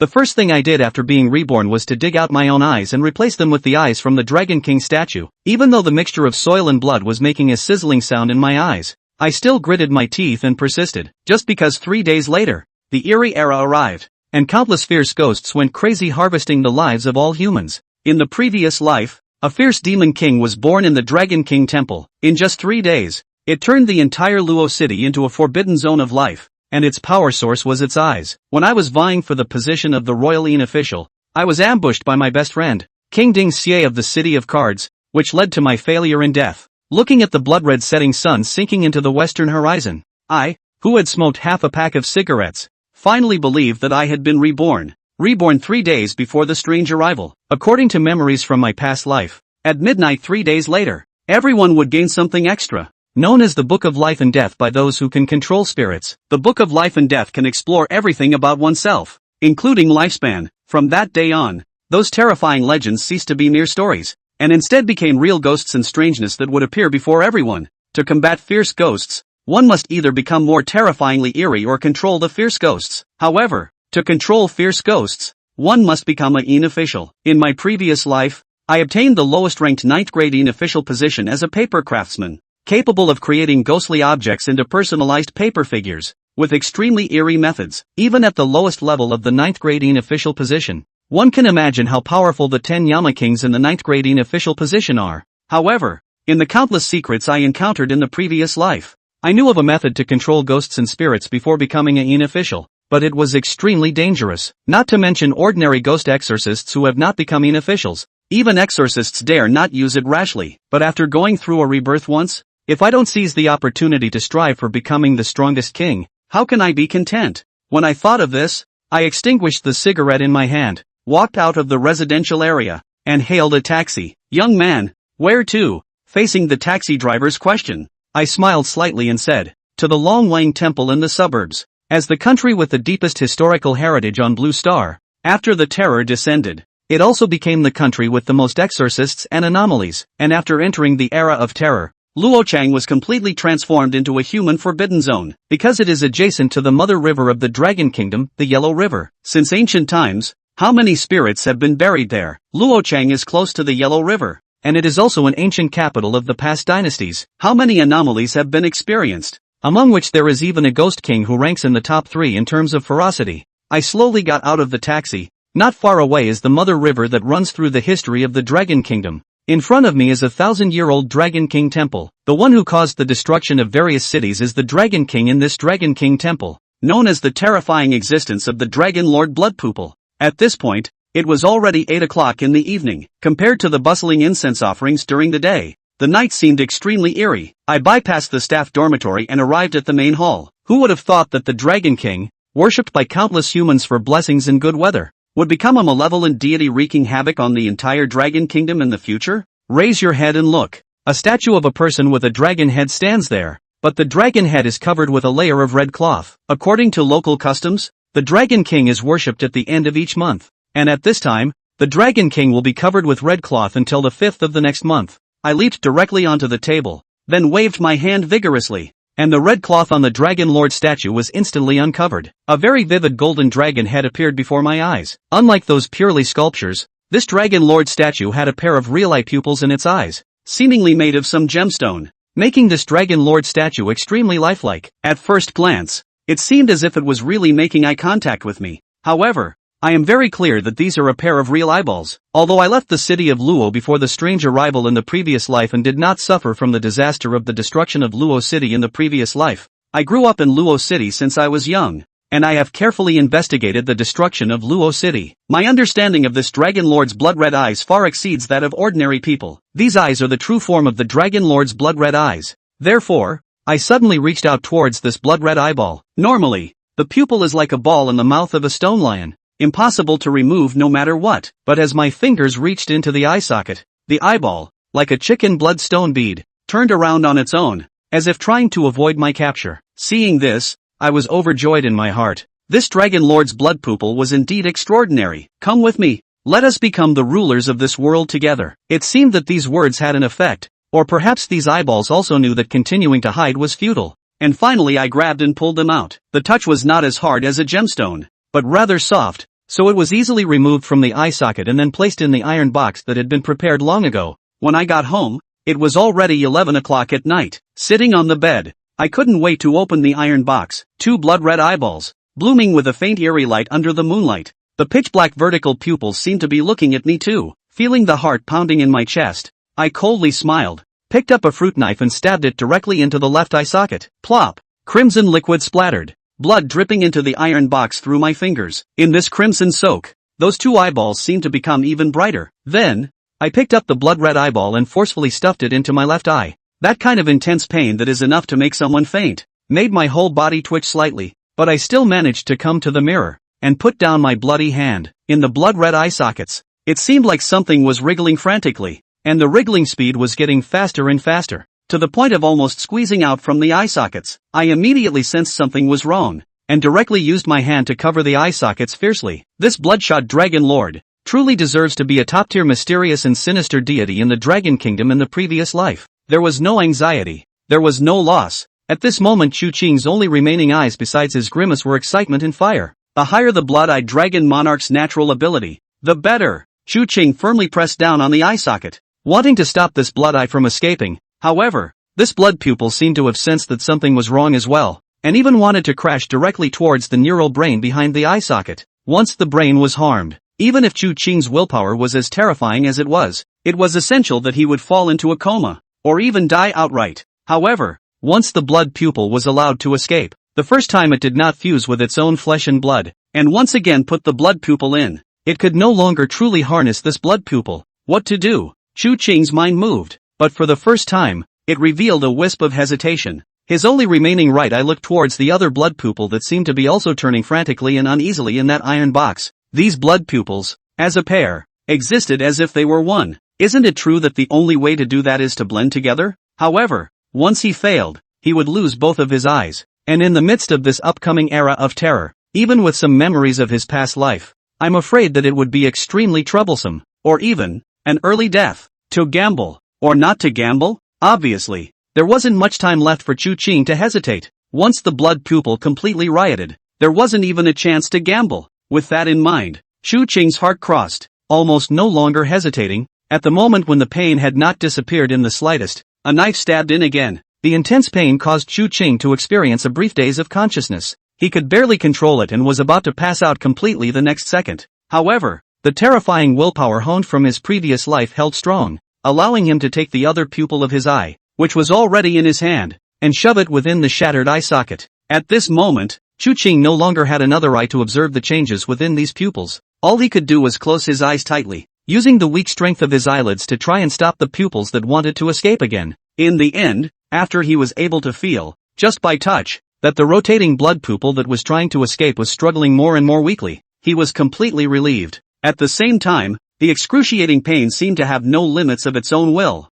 The first thing I did after being reborn was to dig out my own eyes and replace them with the eyes from the Dragon King statue. Even though the mixture of soil and blood was making a sizzling sound in my eyes, I still gritted my teeth and persisted. Just because 3 days later, the eerie era arrived, and countless fierce ghosts went crazy harvesting the lives of all humans. In the previous life, a fierce demon king was born in the Dragon King temple. In just 3 days, it turned the entire Luo city into a forbidden zone of life, and its power source was its eyes. When I was vying for the position of the royal official, I was ambushed by my best friend, King Ding Xie of the City of Cards, which led to my failure and death. Looking at the blood-red setting sun sinking into the western horizon, I, who had smoked half a pack of cigarettes, finally believed that I had been reborn. Reborn 3 days before the strange arrival. According to memories from my past life, at midnight 3 days later, everyone would gain something extra, known as the Book of Life and Death by those who can control spirits. The Book of Life and Death can explore everything about oneself, including lifespan. From that day on, those terrifying legends ceased to be mere stories, and instead became real ghosts and strangeness that would appear before everyone. To combat fierce ghosts, one must either become more terrifyingly eerie or control the fierce ghosts. However, to control fierce ghosts, one must become an official. In my previous life, I obtained the lowest ranked 9th grade official position as a paper craftsman, capable of creating ghostly objects into personalized paper figures, with extremely eerie methods. Even at the lowest level of the 9th grade official position, one can imagine how powerful the 10 Yama Kings in the 9th grade official position are. However, in the countless secrets I encountered in the previous life, I knew of a method to control ghosts and spirits before becoming an official, but it was extremely dangerous. Not to mention ordinary ghost exorcists who have not become officials. Even exorcists dare not use it rashly. But after going through a rebirth once, if I don't seize the opportunity to strive for becoming the strongest king, how can I be content? When I thought of this, I extinguished the cigarette in my hand, walked out of the residential area, and hailed a taxi. Young man, where to? Facing the taxi driver's question, I smiled slightly and said, to the Long Wang Temple in the suburbs. As the country with the deepest historical heritage on Blue Star, after the terror descended, it also became the country with the most exorcists and anomalies, and after entering the era of terror, Luochang was completely transformed into a human forbidden zone, because it is adjacent to the mother river of the Dragon Kingdom, the Yellow River. Since ancient times, how many spirits have been buried there? Luochang is close to the Yellow River, and it is also an ancient capital of the past dynasties. How many anomalies have been experienced? Among which there is even a ghost king who ranks in the top 3 in terms of ferocity. I slowly got out of the taxi. Not far away is the mother river that runs through the history of the Dragon Kingdom. In front of me is a 1,000-year-old Dragon King temple. The one who caused the destruction of various cities is the Dragon King in this Dragon King temple, known as the terrifying existence of the Dragon Lord Blood Pupil. At this point, it was already 8 o'clock in the evening. Compared to the bustling incense offerings during the day, the night seemed extremely eerie. I bypassed the staff dormitory and arrived at the main hall. Who would have thought that the Dragon King, worshipped by countless humans for blessings and good weather, would become a malevolent deity wreaking havoc on the entire Dragon Kingdom in the future? Raise your head and look. A statue of a person with a dragon head stands there, but the dragon head is covered with a layer of red cloth. According to local customs, the Dragon King is worshipped at the end of each month, and at this time, the Dragon King will be covered with red cloth until the 5th of the next month. I leaped directly onto the table, then waved my hand vigorously, and the red cloth on the Dragon Lord statue was instantly uncovered. A very vivid golden dragon head appeared before my eyes. Unlike those purely sculptures, this Dragon Lord statue had a pair of real eye pupils in its eyes, seemingly made of some gemstone, making this Dragon Lord statue extremely lifelike. At first glance, it seemed as if it was really making eye contact with me. However, I am very clear that these are a pair of real eyeballs. Although I left the city of Luo before the strange arrival in the previous life and did not suffer from the disaster of the destruction of Luo City in the previous life, I grew up in Luo City since I was young, and I have carefully investigated the destruction of Luo City. My understanding of this Dragon Lord's blood-red eyes far exceeds that of ordinary people. These eyes are the true form of the Dragon Lord's blood-red eyes. Therefore, I suddenly reached out towards this blood-red eyeball. Normally, the pupil is like a ball in the mouth of a stone lion, impossible to remove no matter what. But as my fingers reached into the eye socket, the eyeball, like a chicken blood stone bead, turned around on its own, as if trying to avoid my capture. Seeing this, I was overjoyed in my heart. This Dragon Lord's blood pupil was indeed extraordinary. Come with me. Let us become the rulers of this world together. It seemed that these words had an effect, or perhaps these eyeballs also knew that continuing to hide was futile. And finally I grabbed and pulled them out. The touch was not as hard as a gemstone, but rather soft, so it was easily removed from the eye socket and then placed in the iron box that had been prepared long ago. When I got home, it was already 11 o'clock at night. Sitting on the bed, I couldn't wait to open the iron box. 2 blood-red eyeballs, blooming with a faint eerie light under the moonlight. The pitch-black vertical pupils seemed to be looking at me too. Feeling the heart pounding in my chest, I coldly smiled, picked up a fruit knife and stabbed it directly into the left eye socket. Plop! Crimson liquid splattered, blood dripping into the iron box through my fingers. In this crimson soak, those 2 eyeballs seemed to become even brighter. Then, I picked up the blood-red eyeball and forcefully stuffed it into my left eye. That kind of intense pain that is enough to make someone faint made my whole body twitch slightly, but I still managed to come to the mirror and put down my bloody hand. In the blood-red eye sockets, it seemed like something was wriggling frantically, and the wriggling speed was getting faster and faster, to the point of almost squeezing out from the eye sockets. I immediately sensed something was wrong, and directly used my hand to cover the eye sockets fiercely. This bloodshot dragon lord truly deserves to be a top-tier mysterious and sinister deity in the Dragon Kingdom in the previous life. There was no anxiety. There was no loss. At this moment Chu Qing's only remaining eyes besides his grimace were excitement and fire. The higher the blood-eyed dragon monarch's natural ability, the better. Chu Qing firmly pressed down on the eye socket, wanting to stop this blood eye from escaping. However, this blood pupil seemed to have sensed that something was wrong as well, and even wanted to crash directly towards the neural brain behind the eye socket. Once the brain was harmed, even if Chu Qing's willpower was as terrifying as it was essential that he would fall into a coma, or even die outright. However, once the blood pupil was allowed to escape, the first time it did not fuse with its own flesh and blood, and once again put the blood pupil in. It could no longer truly harness this blood pupil. What to do? Chu Qing's mind moved, but for the first time, it revealed a wisp of hesitation. His only remaining right eye looked towards the other blood pupil that seemed to be also turning frantically and uneasily in that iron box. These blood pupils, as a pair, existed as if they were one. Isn't it true that the only way to do that is to blend together? However, once he failed, he would lose both of his eyes. And in the midst of this upcoming era of terror, even with some memories of his past life, I'm afraid that it would be extremely troublesome, or even an early death. To gamble, or not to gamble? Obviously, there wasn't much time left for Chu Qing to hesitate. Once the blood pupil completely rioted, there wasn't even a chance to gamble. With that in mind, Chu Qing's heart crossed, almost no longer hesitating. At the moment when the pain had not disappeared in the slightest, a knife stabbed in again. The intense pain caused Chu Qing to experience a brief daze of consciousness. He could barely control it and was about to pass out completely the next second. However, the terrifying willpower honed from his previous life held strong, allowing him to take the other pupil of his eye, which was already in his hand, and shove it within the shattered eye socket. At this moment, Chu Qing no longer had another eye to observe the changes within these pupils. All he could do was close his eyes tightly, using the weak strength of his eyelids to try and stop the pupils that wanted to escape again. In the end, after he was able to feel, just by touch, that the rotating blood pupil that was trying to escape was struggling more and more weakly, he was completely relieved. At the same time, the excruciating pain seemed to have no limits of its own will,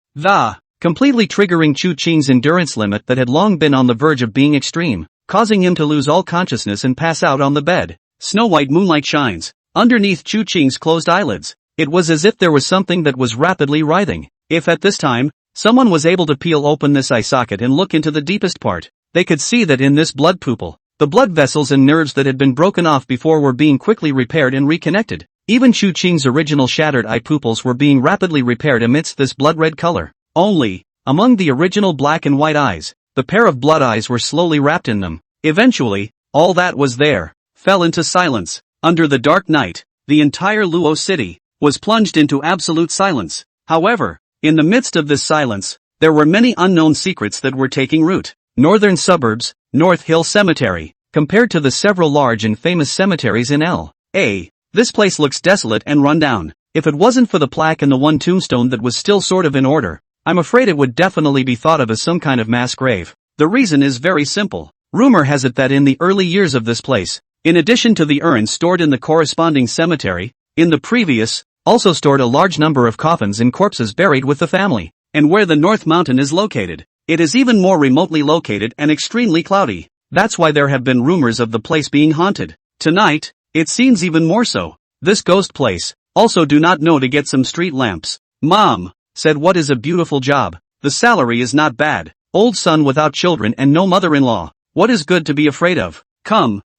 completely triggering Chu Qing's endurance limit that had long been on the verge of being extreme, causing him to lose all consciousness and pass out on the bed. Snow-white moonlight shines underneath Chu Qing's closed eyelids. It was as if there was something that was rapidly writhing. If at this time, someone was able to peel open this eye socket and look into the deepest part, they could see that in this blood pupil, the blood vessels and nerves that had been broken off before were being quickly repaired and reconnected. Even Chu Qing's original shattered eye pupils were being rapidly repaired amidst this blood-red color. Only, among the original black and white eyes, the pair of blood eyes were slowly wrapped in them. Eventually, all that was there fell into silence. Under the dark night, the entire Luo city was plunged into absolute silence. However, in the midst of this silence, there were many unknown secrets that were taking root. Northern suburbs, North Hill Cemetery, compared to the several large and famous cemeteries in L.A., this place looks desolate and run down. If it wasn't for the plaque and the one tombstone that was still sort of in order, I'm afraid it would definitely be thought of as some kind of mass grave. The reason is very simple. Rumor has it that in the early years of this place, in addition to the urns stored in the corresponding cemetery, in the previous, also stored a large number of coffins and corpses buried with the family. And where the North Mountain is located, it is even more remotely located and extremely cloudy. That's why there have been rumors of the place being haunted. Tonight, it seems even more so. This ghost place, also do not know to get some street lamps. Mom said, what is a beautiful job. The salary is not bad. Old son without children and no mother-in-law. What is good to be afraid of?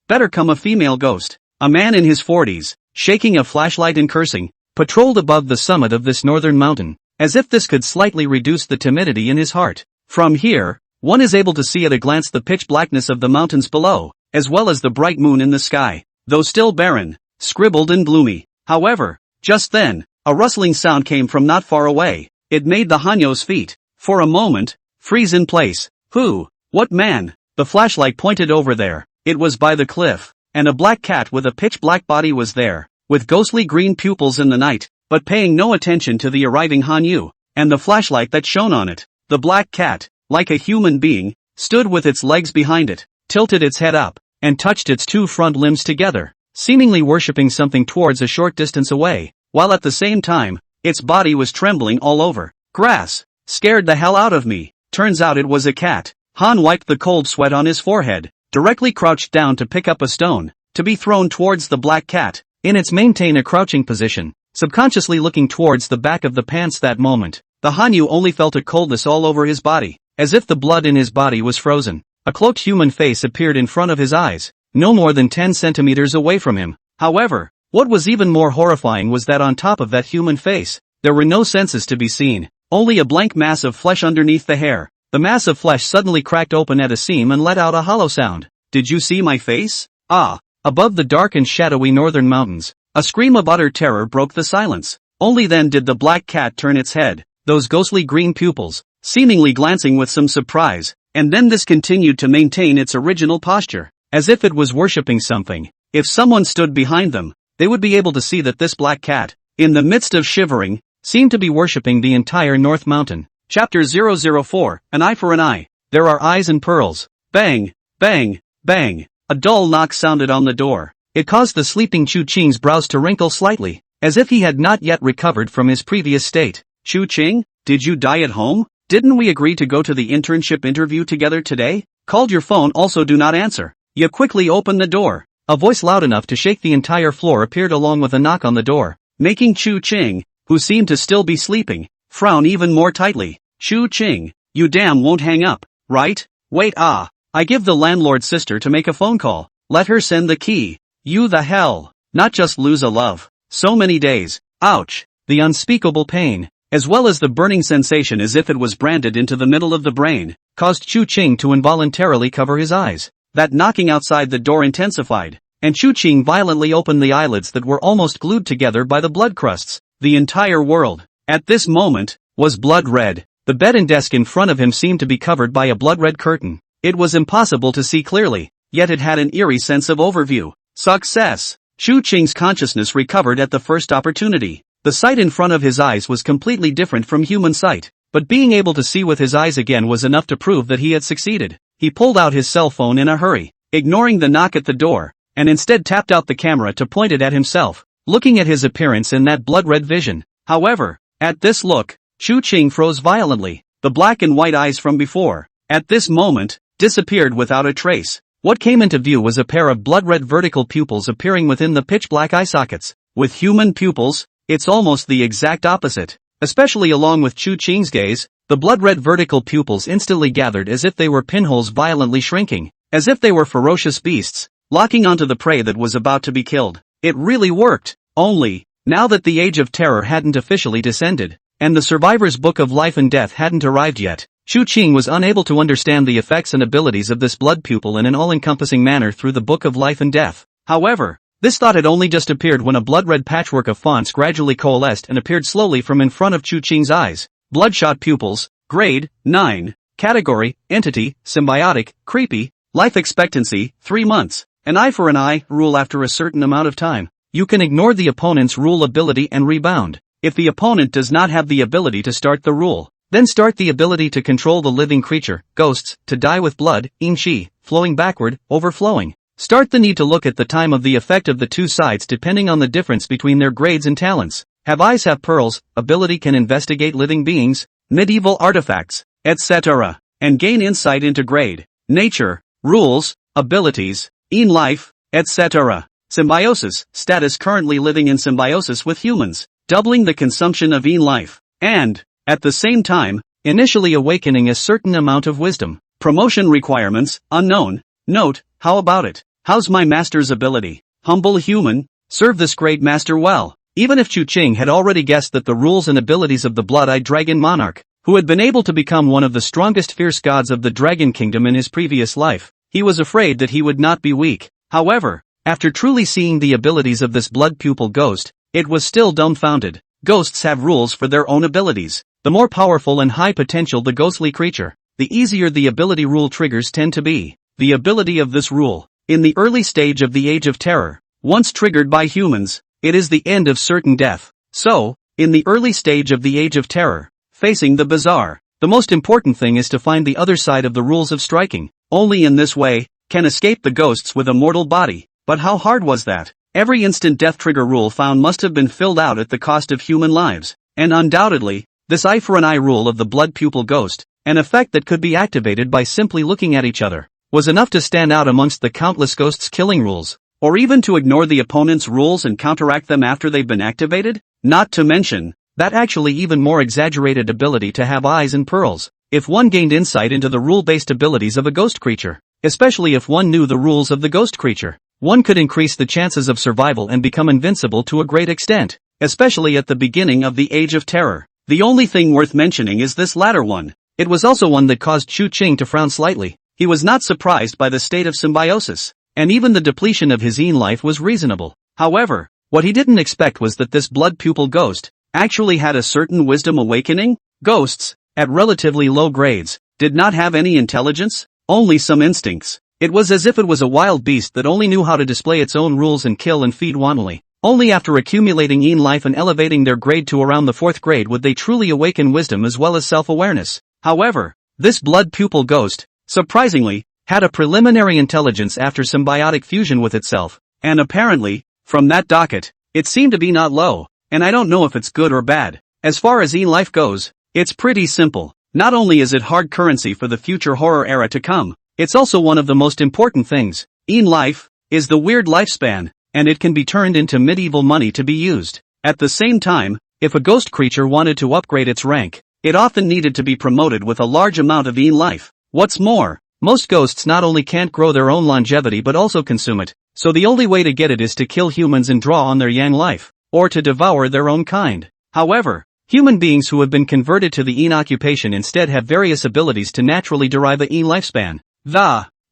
Better come a female ghost. A man in his 40s, shaking a flashlight and cursing, patrolled above the summit of this northern mountain, as if this could slightly reduce the timidity in his heart. From here, one is able to see at a glance the pitch blackness of the mountains below, as well as the bright moon in the sky, though still barren, scribbled and gloomy. However, just then, a rustling sound came from not far away. It made the Hanyo's feet, for a moment, freeze in place. Who? What man? The flashlight pointed over there. It was by the cliff, and a black cat with a pitch-black body was there, with ghostly green pupils in the night, but paying no attention to the arriving Hanyu, and the flashlight that shone on it. The black cat, like a human being, stood with its legs behind it, tilted its head up, and touched its two front limbs together, seemingly worshipping something towards a short distance away, while at the same time, its body was trembling all over. Grass. Scared the hell out of me. Turns out it was a cat. Han wiped the cold sweat on his forehead, directly crouched down to pick up a stone, to be thrown towards the black cat, in its maintain a crouching position, subconsciously looking towards the back of the pants that moment. The Hanyu only felt a coldness all over his body, as if the blood in his body was frozen. A cloaked human face appeared in front of his eyes, no more than 10 centimeters away from him. However, what was even more horrifying was that on top of that human face, there were no senses to be seen, only a blank mass of flesh underneath the hair. The mass of flesh suddenly cracked open at a seam and let out a hollow sound. Did you see my face? Ah! Above the dark and shadowy northern mountains, a scream of utter terror broke the silence. Only then did the black cat turn its head, those ghostly green pupils, seemingly glancing with some surprise, and then this continued to maintain its original posture, as if it was worshipping something. If someone stood behind them, they would be able to see that this black cat, in the midst of shivering, seemed to be worshipping the entire North Mountain. Chapter 004, An Eye for an Eye. There are eyes and pearls. Bang, bang, bang. A dull knock sounded on the door. It caused the sleeping Chu Qing's brows to wrinkle slightly, as if he had not yet recovered from his previous state. Chu Qing, did you die at home? Didn't we agree to go to the internship interview together today? Called your phone, also do not answer. You quickly open the door. A voice loud enough to shake the entire floor appeared along with a knock on the door, making Chu Qing, who seemed to still be sleeping, frown even more tightly. Chu Qing, you damn won't hang up, right? Wait, I give the landlord's sister to make a phone call. Let her send the key. You the hell. Not just lose a love. So many days. Ouch. The unspeakable pain, as well as the burning sensation as if it was branded into the middle of the brain, caused Chu Qing to involuntarily cover his eyes. That knocking outside the door intensified, and Chu Qing violently opened the eyelids that were almost glued together by the blood crusts. The entire world, at this moment, was blood red. The bed and desk in front of him seemed to be covered by a blood-red curtain. It was impossible to see clearly, yet it had an eerie sense of overview. Success! Chu Qing's consciousness recovered at the first opportunity. The sight in front of his eyes was completely different from human sight, but being able to see with his eyes again was enough to prove that he had succeeded. He pulled out his cell phone in a hurry, ignoring the knock at the door, and instead tapped out the camera to point it at himself, looking at his appearance in that blood-red vision. However, at this look, Chu Qing froze violently. The black and white eyes from before, at this moment, disappeared without a trace. What came into view was a pair of blood-red vertical pupils appearing within the pitch-black eye sockets. With human pupils, it's almost the exact opposite. Especially along with Chu Qing's gaze, the blood-red vertical pupils instantly gathered as if they were pinholes violently shrinking, as if they were ferocious beasts, locking onto the prey that was about to be killed. It really worked. Only, now that the age of terror hadn't officially descended, and the survivor's book of life and death hadn't arrived yet, Chu Qing was unable to understand the effects and abilities of this blood pupil in an all-encompassing manner through the book of life and death. However, this thought had only just appeared when a blood-red patchwork of fonts gradually coalesced and appeared slowly from in front of Chu Qing's eyes. Bloodshot pupils, grade, 9, category, entity, symbiotic, creepy, life expectancy, 3 months, an eye for an eye, rule after a certain amount of time. You can ignore the opponent's rule ability and rebound. If the opponent does not have the ability to start the rule, then start the ability to control the living creature, ghosts, to die with blood, yin qi, flowing backward, overflowing. Start the need to look at the time of the effect of the two sides depending on the difference between their grades and talents. Have eyes, have pearls, ability can investigate living beings, medieval artifacts, etc. and gain insight into grade, nature, rules, abilities, in life, etc. Symbiosis, status currently living in symbiosis with humans, doubling the consumption of in life, and, at the same time, initially awakening a certain amount of wisdom. Promotion requirements, unknown. Note, how about it? How's my master's ability? Humble human, serve this great master well. Even if Chu Ching had already guessed that the rules and abilities of the blood-eyed dragon monarch, who had been able to become one of the strongest fierce gods of the dragon kingdom in his previous life, he was afraid that he would not be weak. However, after truly seeing the abilities of this blood pupil ghost, it was still dumbfounded. Ghosts have rules for their own abilities. The more powerful and high potential the ghostly creature, the easier the ability rule triggers tend to be. The ability of this rule, in the early stage of the Age of Terror, once triggered by humans, it is the end of certain death. So, in the early stage of the Age of Terror, facing the bizarre, the most important thing is to find the other side of the rules of striking. Only in this way, can escape the ghosts with a mortal body. But how hard was that? Every instant death trigger rule found must have been filled out at the cost of human lives. And undoubtedly, this eye for an eye rule of the blood pupil ghost, an effect that could be activated by simply looking at each other, was enough to stand out amongst the countless ghosts' killing rules, or even to ignore the opponent's rules and counteract them after they've been activated? Not to mention, that actually even more exaggerated ability to have eyes and pearls, if one gained insight into the rule-based abilities of a ghost creature, especially if one knew the rules of the ghost creature, one could increase the chances of survival and become invincible to a great extent, especially at the beginning of the Age of Terror. The only thing worth mentioning is this latter one. It was also one that caused Chu Ching to frown slightly. He was not surprised by the state of symbiosis, and even the depletion of his Yin life was reasonable. However, what he didn't expect was that this blood pupil ghost actually had a certain wisdom awakening. Ghosts, at relatively low grades, did not have any intelligence, only some instincts. It was as if it was a wild beast that only knew how to display its own rules and kill and feed wantonly. Only after accumulating Yin life and elevating their grade to around the 4th grade would they truly awaken wisdom as well as self-awareness. However, this blood pupil ghost, surprisingly, had a preliminary intelligence after symbiotic fusion with itself, and apparently, from that docket, it seemed to be not low, and I don't know if it's good or bad. As far as Yin life goes, it's pretty simple. Not only is it hard currency for the future horror era to come, it's also one of the most important things. Yin life is the weird lifespan, and it can be turned into medieval money to be used. At the same time, if a ghost creature wanted to upgrade its rank, it often needed to be promoted with a large amount of Yin life. What's more, most ghosts not only can't grow their own longevity but also consume it, so the only way to get it is to kill humans and draw on their Yang life, or to devour their own kind. However, human beings who have been converted to the Yin occupation instead have various abilities to naturally derive a Yin lifespan.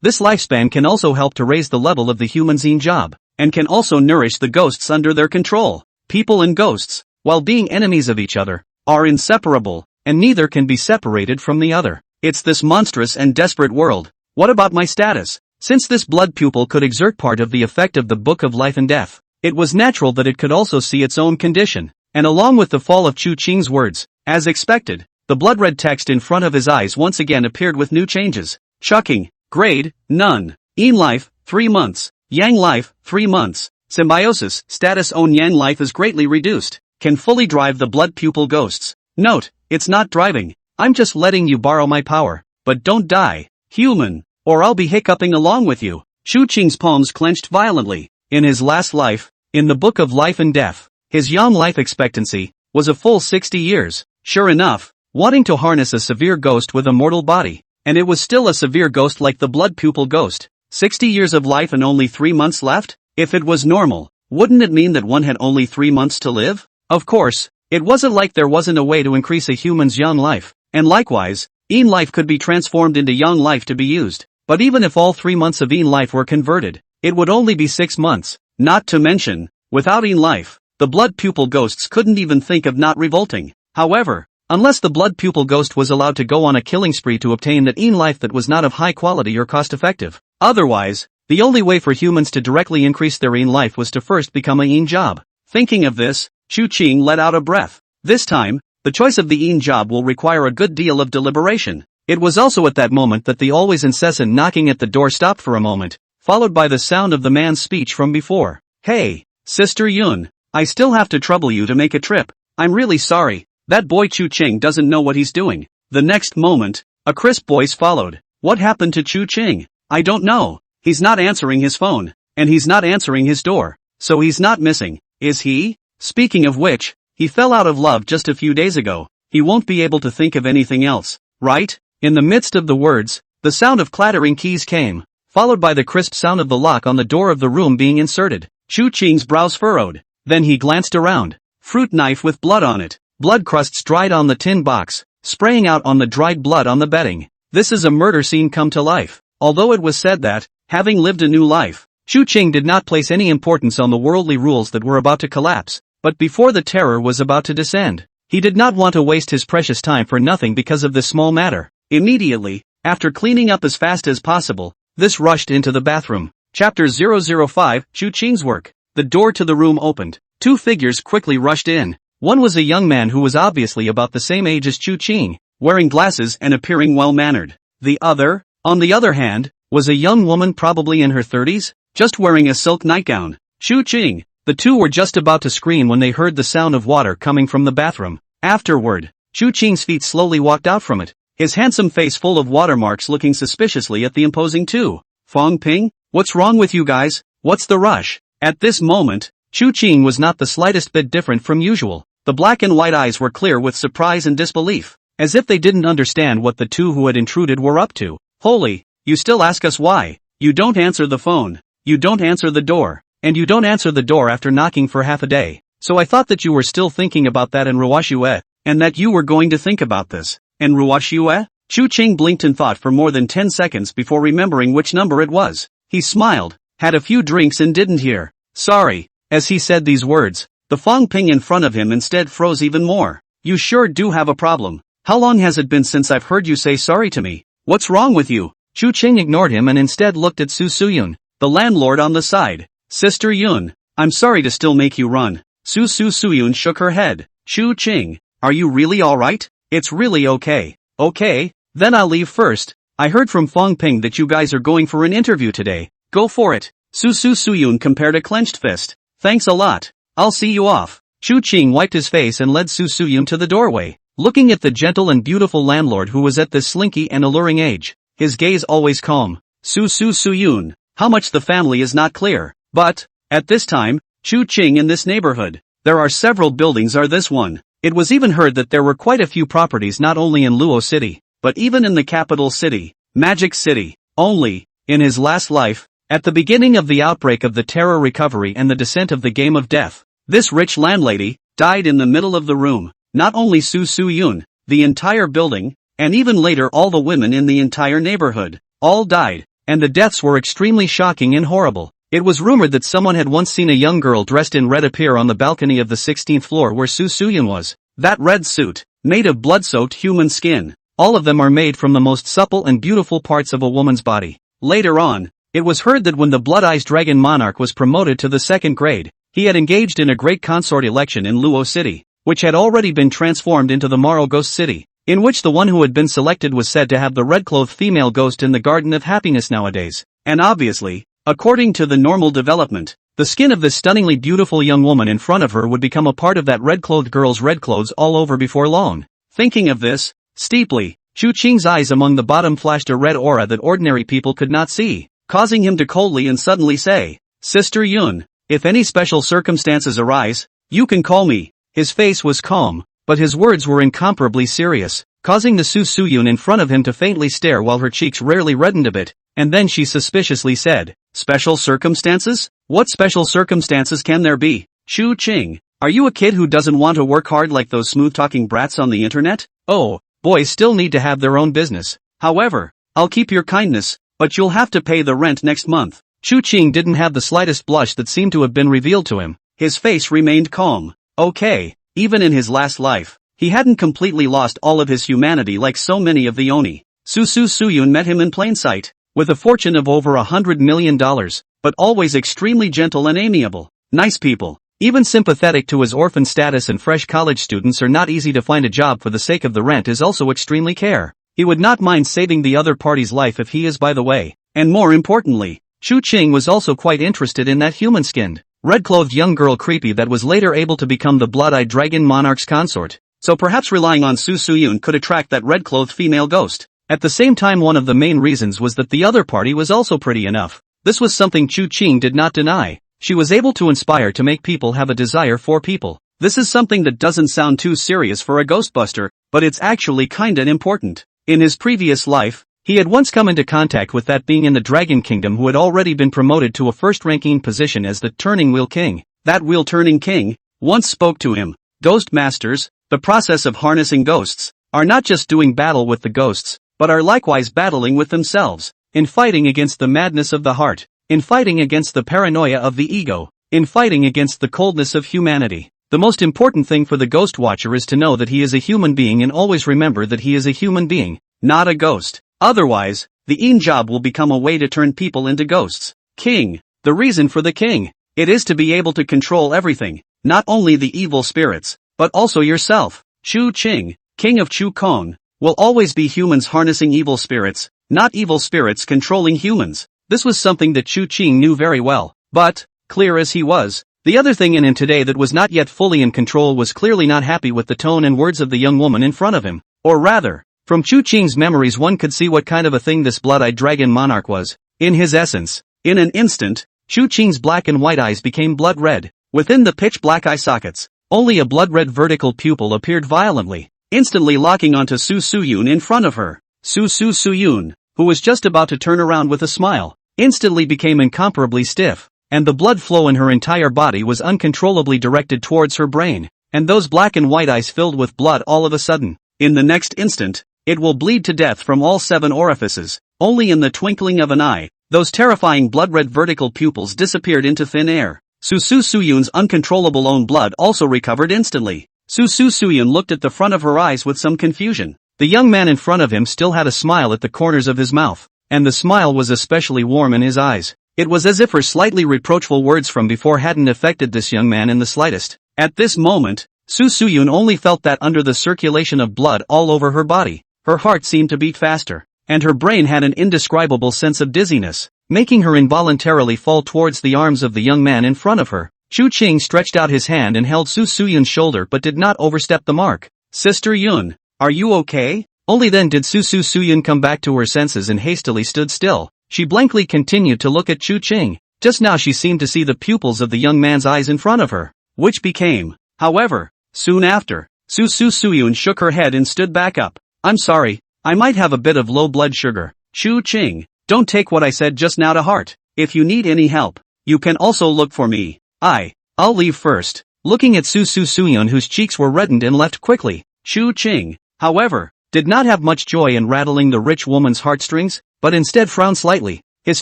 This lifespan can also help to raise the level of the human's Yin job, and can also nourish the ghosts under their control. People and ghosts, while being enemies of each other, are inseparable, and neither can be separated from the other. It's this monstrous and desperate world. What about my status? Since this blood pupil could exert part of the effect of the Book of Life and Death, it was natural that it could also see its own condition, and along with the fall of Chu Ching's words, as expected, the blood-red text in front of his eyes once again appeared with new changes. Shocking. Grade, none. Yin life, 3 months. Yang life, 3 months. Symbiosis, status own Yang life is greatly reduced. Can fully drive the blood pupil ghosts. Note, it's not driving. I'm just letting you borrow my power. But don't die, human, or I'll be hiccuping along with you. Chu Ching's palms clenched violently. In his last life, in the Book of Life and Death, his Yang life expectancy was a full 60 years. Sure enough, wanting to harness a severe ghost with a mortal body, and it was still a severe ghost like the blood pupil ghost. 60 years of life and only 3 months left? If it was normal, wouldn't it mean that one had only 3 months to live? Of course, it wasn't like there wasn't a way to increase a human's Yang life, and likewise, Yin life could be transformed into Yang life to be used. But even if all 3 months of Yin life were converted, it would only be 6 months. Not to mention, without Yin life, the blood pupil ghosts couldn't even think of not revolting. However, unless the blood pupil ghost was allowed to go on a killing spree to obtain that Yin life that was not of high quality or cost effective. Otherwise, the only way for humans to directly increase their Yin life was to first become a Yin job. Thinking of this, Chu Ching let out a breath. This time, the choice of the Yin job will require a good deal of deliberation. It was also at that moment that the always incessant knocking at the door stopped for a moment, followed by the sound of the man's speech from before. Hey, Sister Yun, I still have to trouble you to make a trip. I'm really sorry. That boy Chu Ching doesn't know what he's doing. The next moment, a crisp voice followed. What happened to Chu Ching? I don't know. He's not answering his phone, and he's not answering his door. So he's not missing, is he? Speaking of which, he fell out of love just a few days ago. He won't be able to think of anything else, right? In the midst of the words, the sound of clattering keys came, followed by the crisp sound of the lock on the door of the room being inserted. Chu Qing's brows furrowed. Then he glanced around. Fruit knife with blood on it. Blood crusts dried on the tin box, spraying out on the dried blood on the bedding. This is a murder scene come to life. Although it was said that, having lived a new life, Chu Qing did not place any importance on the worldly rules that were about to collapse, but before the terror was about to descend, he did not want to waste his precious time for nothing because of this small matter. Immediately, after cleaning up as fast as possible, this rushed into the bathroom. Chapter 005, Chu Qing's work. The door to the room opened. Two figures quickly rushed in. One was a young man who was obviously about the same age as Chu Qing, wearing glasses and appearing well-mannered. The other, on the other hand, was a young woman probably in her 30s, just wearing a silk nightgown. Chu Qing. The two were just about to scream when they heard the sound of water coming from the bathroom. Afterward, Chu Qing's feet slowly walked out from it, his handsome face full of watermarks looking suspiciously at the imposing two. Fang Ping? What's wrong with you guys? What's the rush? At this moment, Chu Qing was not the slightest bit different from usual. The black and white eyes were clear with surprise and disbelief, as if they didn't understand what the two who had intruded were up to. Holy, you still ask us why? You don't answer the phone, you don't answer the door, and you don't answer the door after knocking for half a day. So I thought that you were still thinking about that in Ruoxue, and that you were going to think about this. And Ruoxue? Chu Qing blinked in thought for more than 10 seconds before remembering which number it was. He smiled, had a few drinks and didn't hear. Sorry. As he said these words, the Fang Ping in front of him instead froze even more. You sure do have a problem. How long has it been since I've heard you say sorry to me? What's wrong with you? Chu Qing ignored him and instead looked at Su Suyun, the landlord on the side. Sister Yun, I'm sorry to still make you run. Su Suyun shook her head. Chu Qing, are you really alright? It's really okay. Okay, then I'll leave first. I heard from Fang Ping that you guys are going for an interview today. Go for it. Su Suyun compared a clenched fist. Thanks a lot. I'll see you off. Chu Qing wiped his face and led Su Suyun to the doorway, looking at the gentle and beautiful landlord who was at this slinky and alluring age, his gaze always calm. Su Suyun, how much the family is not clear, but, at this time, Chu Qing in this neighborhood, there are several buildings are this one. It was even heard that there were quite a few properties not only in Luo City, but even in the capital city, Magic City. Only, in his last life, at the beginning of the outbreak of the terror recovery and the descent of the game of death, this rich landlady died in the middle of the room. Not only Su Suyun, the entire building, and even later all the women in the entire neighborhood, all died, and the deaths were extremely shocking and horrible. It was rumored that someone had once seen a young girl dressed in red appear on the balcony of the 16th floor where Su Suyun was. That red suit, made of blood-soaked human skin. All of them are made from the most supple and beautiful parts of a woman's body. Later on, it was heard that when the Blood-Eyes Dragon Monarch was promoted to the 2nd grade, he had engaged in a great consort election in Luo City, which had already been transformed into the Morrow Ghost City, in which the one who had been selected was said to have the red-clothed female ghost in the Garden of Happiness nowadays. And obviously, according to the normal development, the skin of this stunningly beautiful young woman in front of her would become a part of that red-clothed girl's red clothes all over before long. Thinking of this, steeply, Chu Qing's eyes among the bottom flashed a red aura that ordinary people could not see, causing him to coldly and suddenly say, Sister Yun, if any special circumstances arise, you can call me. His face was calm, but his words were incomparably serious, causing the Su Suyun in front of him to faintly stare while her cheeks rarely reddened a bit, and then she suspiciously said, Special circumstances? What special circumstances can there be? Chu Qing, are you a kid who doesn't want to work hard like those smooth-talking brats on the internet? Oh, boys still need to have their own business. However, I'll keep your kindness, but you'll have to pay the rent next month. Chu Qing didn't have the slightest blush that seemed to have been revealed to him. His face remained calm. Okay, even in his last life, he hadn't completely lost all of his humanity like so many of the Oni. Su Suyun met him in plain sight, with a fortune of over $100 million, but always extremely gentle and amiable. Nice people. Even sympathetic to his orphan status, and fresh college students are not easy to find a job for the sake of the rent is also extremely care. He would not mind saving the other party's life if he is by the way. And more importantly, Chu Qing was also quite interested in that human-skinned, red-clothed young girl creepy that was later able to become the Blood-Eyed Dragon Monarch's consort. So perhaps relying on Su Suyun could attract that red-clothed female ghost. At the same time, one of the main reasons was that the other party was also pretty enough. This was something Chu Qing did not deny. She was able to inspire to make people have a desire for people. This is something that doesn't sound too serious for a ghostbuster, but it's actually kinda important. In his previous life, He had once come into contact with that being in the Dragon Kingdom who had already been promoted to a first-ranking position as the Turning Wheel King. That wheel-turning king once spoke to him. Ghost masters, the process of harnessing ghosts, are not just doing battle with the ghosts, but are likewise battling with themselves, in fighting against the madness of the heart, in fighting against the paranoia of the ego, in fighting against the coldness of humanity. The most important thing for the Ghost Watcher is to know that he is a human being and always remember that he is a human being, not a ghost. Otherwise, the job will become a way to turn people into ghosts. King. The reason for the king. It is to be able to control everything, not only the evil spirits, but also yourself. Chu Qing, king of Chu Kong, will always be humans harnessing evil spirits, not evil spirits controlling humans. This was something that Chu Qing knew very well, but, clear as he was, the other thing in him today that was not yet fully in control was clearly not happy with the tone and words of the young woman in front of him. Or rather, from Chu Qing's memories one could see what kind of a thing this blood-eyed dragon monarch was, in his essence. In an instant, Chu Qing's black and white eyes became blood red. Within the pitch-black eye sockets, only a blood-red vertical pupil appeared violently, instantly locking onto Su Suyun in front of her. Su Suyun, who was just about to turn around with a smile, instantly became incomparably stiff, and the blood flow in her entire body was uncontrollably directed towards her brain, and those black and white eyes filled with blood all of a sudden. In the next instant, it will bleed to death from all 7 orifices. Only in the twinkling of an eye, those terrifying blood-red vertical pupils disappeared into thin air. Su Suyun's uncontrollable own blood also recovered instantly. Su Suyun looked at the front of her eyes with some confusion. The young man in front of him still had a smile at the corners of his mouth, and the smile was especially warm in his eyes. It was as if her slightly reproachful words from before hadn't affected this young man in the slightest. At this moment, Su Suyun only felt that under the circulation of blood all over her body, her heart seemed to beat faster, and her brain had an indescribable sense of dizziness, making her involuntarily fall towards the arms of the young man in front of her. Chu Qing stretched out his hand and held Su Suyun's shoulder but did not overstep the mark. Sister Yun, are you okay? Only then did Su Suyun come back to her senses and hastily stood still. She blankly continued to look at Chu Qing. Just now she seemed to see the pupils of the young man's eyes in front of her, which became, however, soon after. Su Suyun shook her head and stood back up. I'm sorry, I might have a bit of low blood sugar. Chu Qing, don't take what I said just now to heart. If you need any help, you can also look for me. I'll leave first. Looking at Su Suyun, whose cheeks were reddened and left quickly. Chu Qing, however, did not have much joy in rattling the rich woman's heartstrings, but instead frowned slightly. His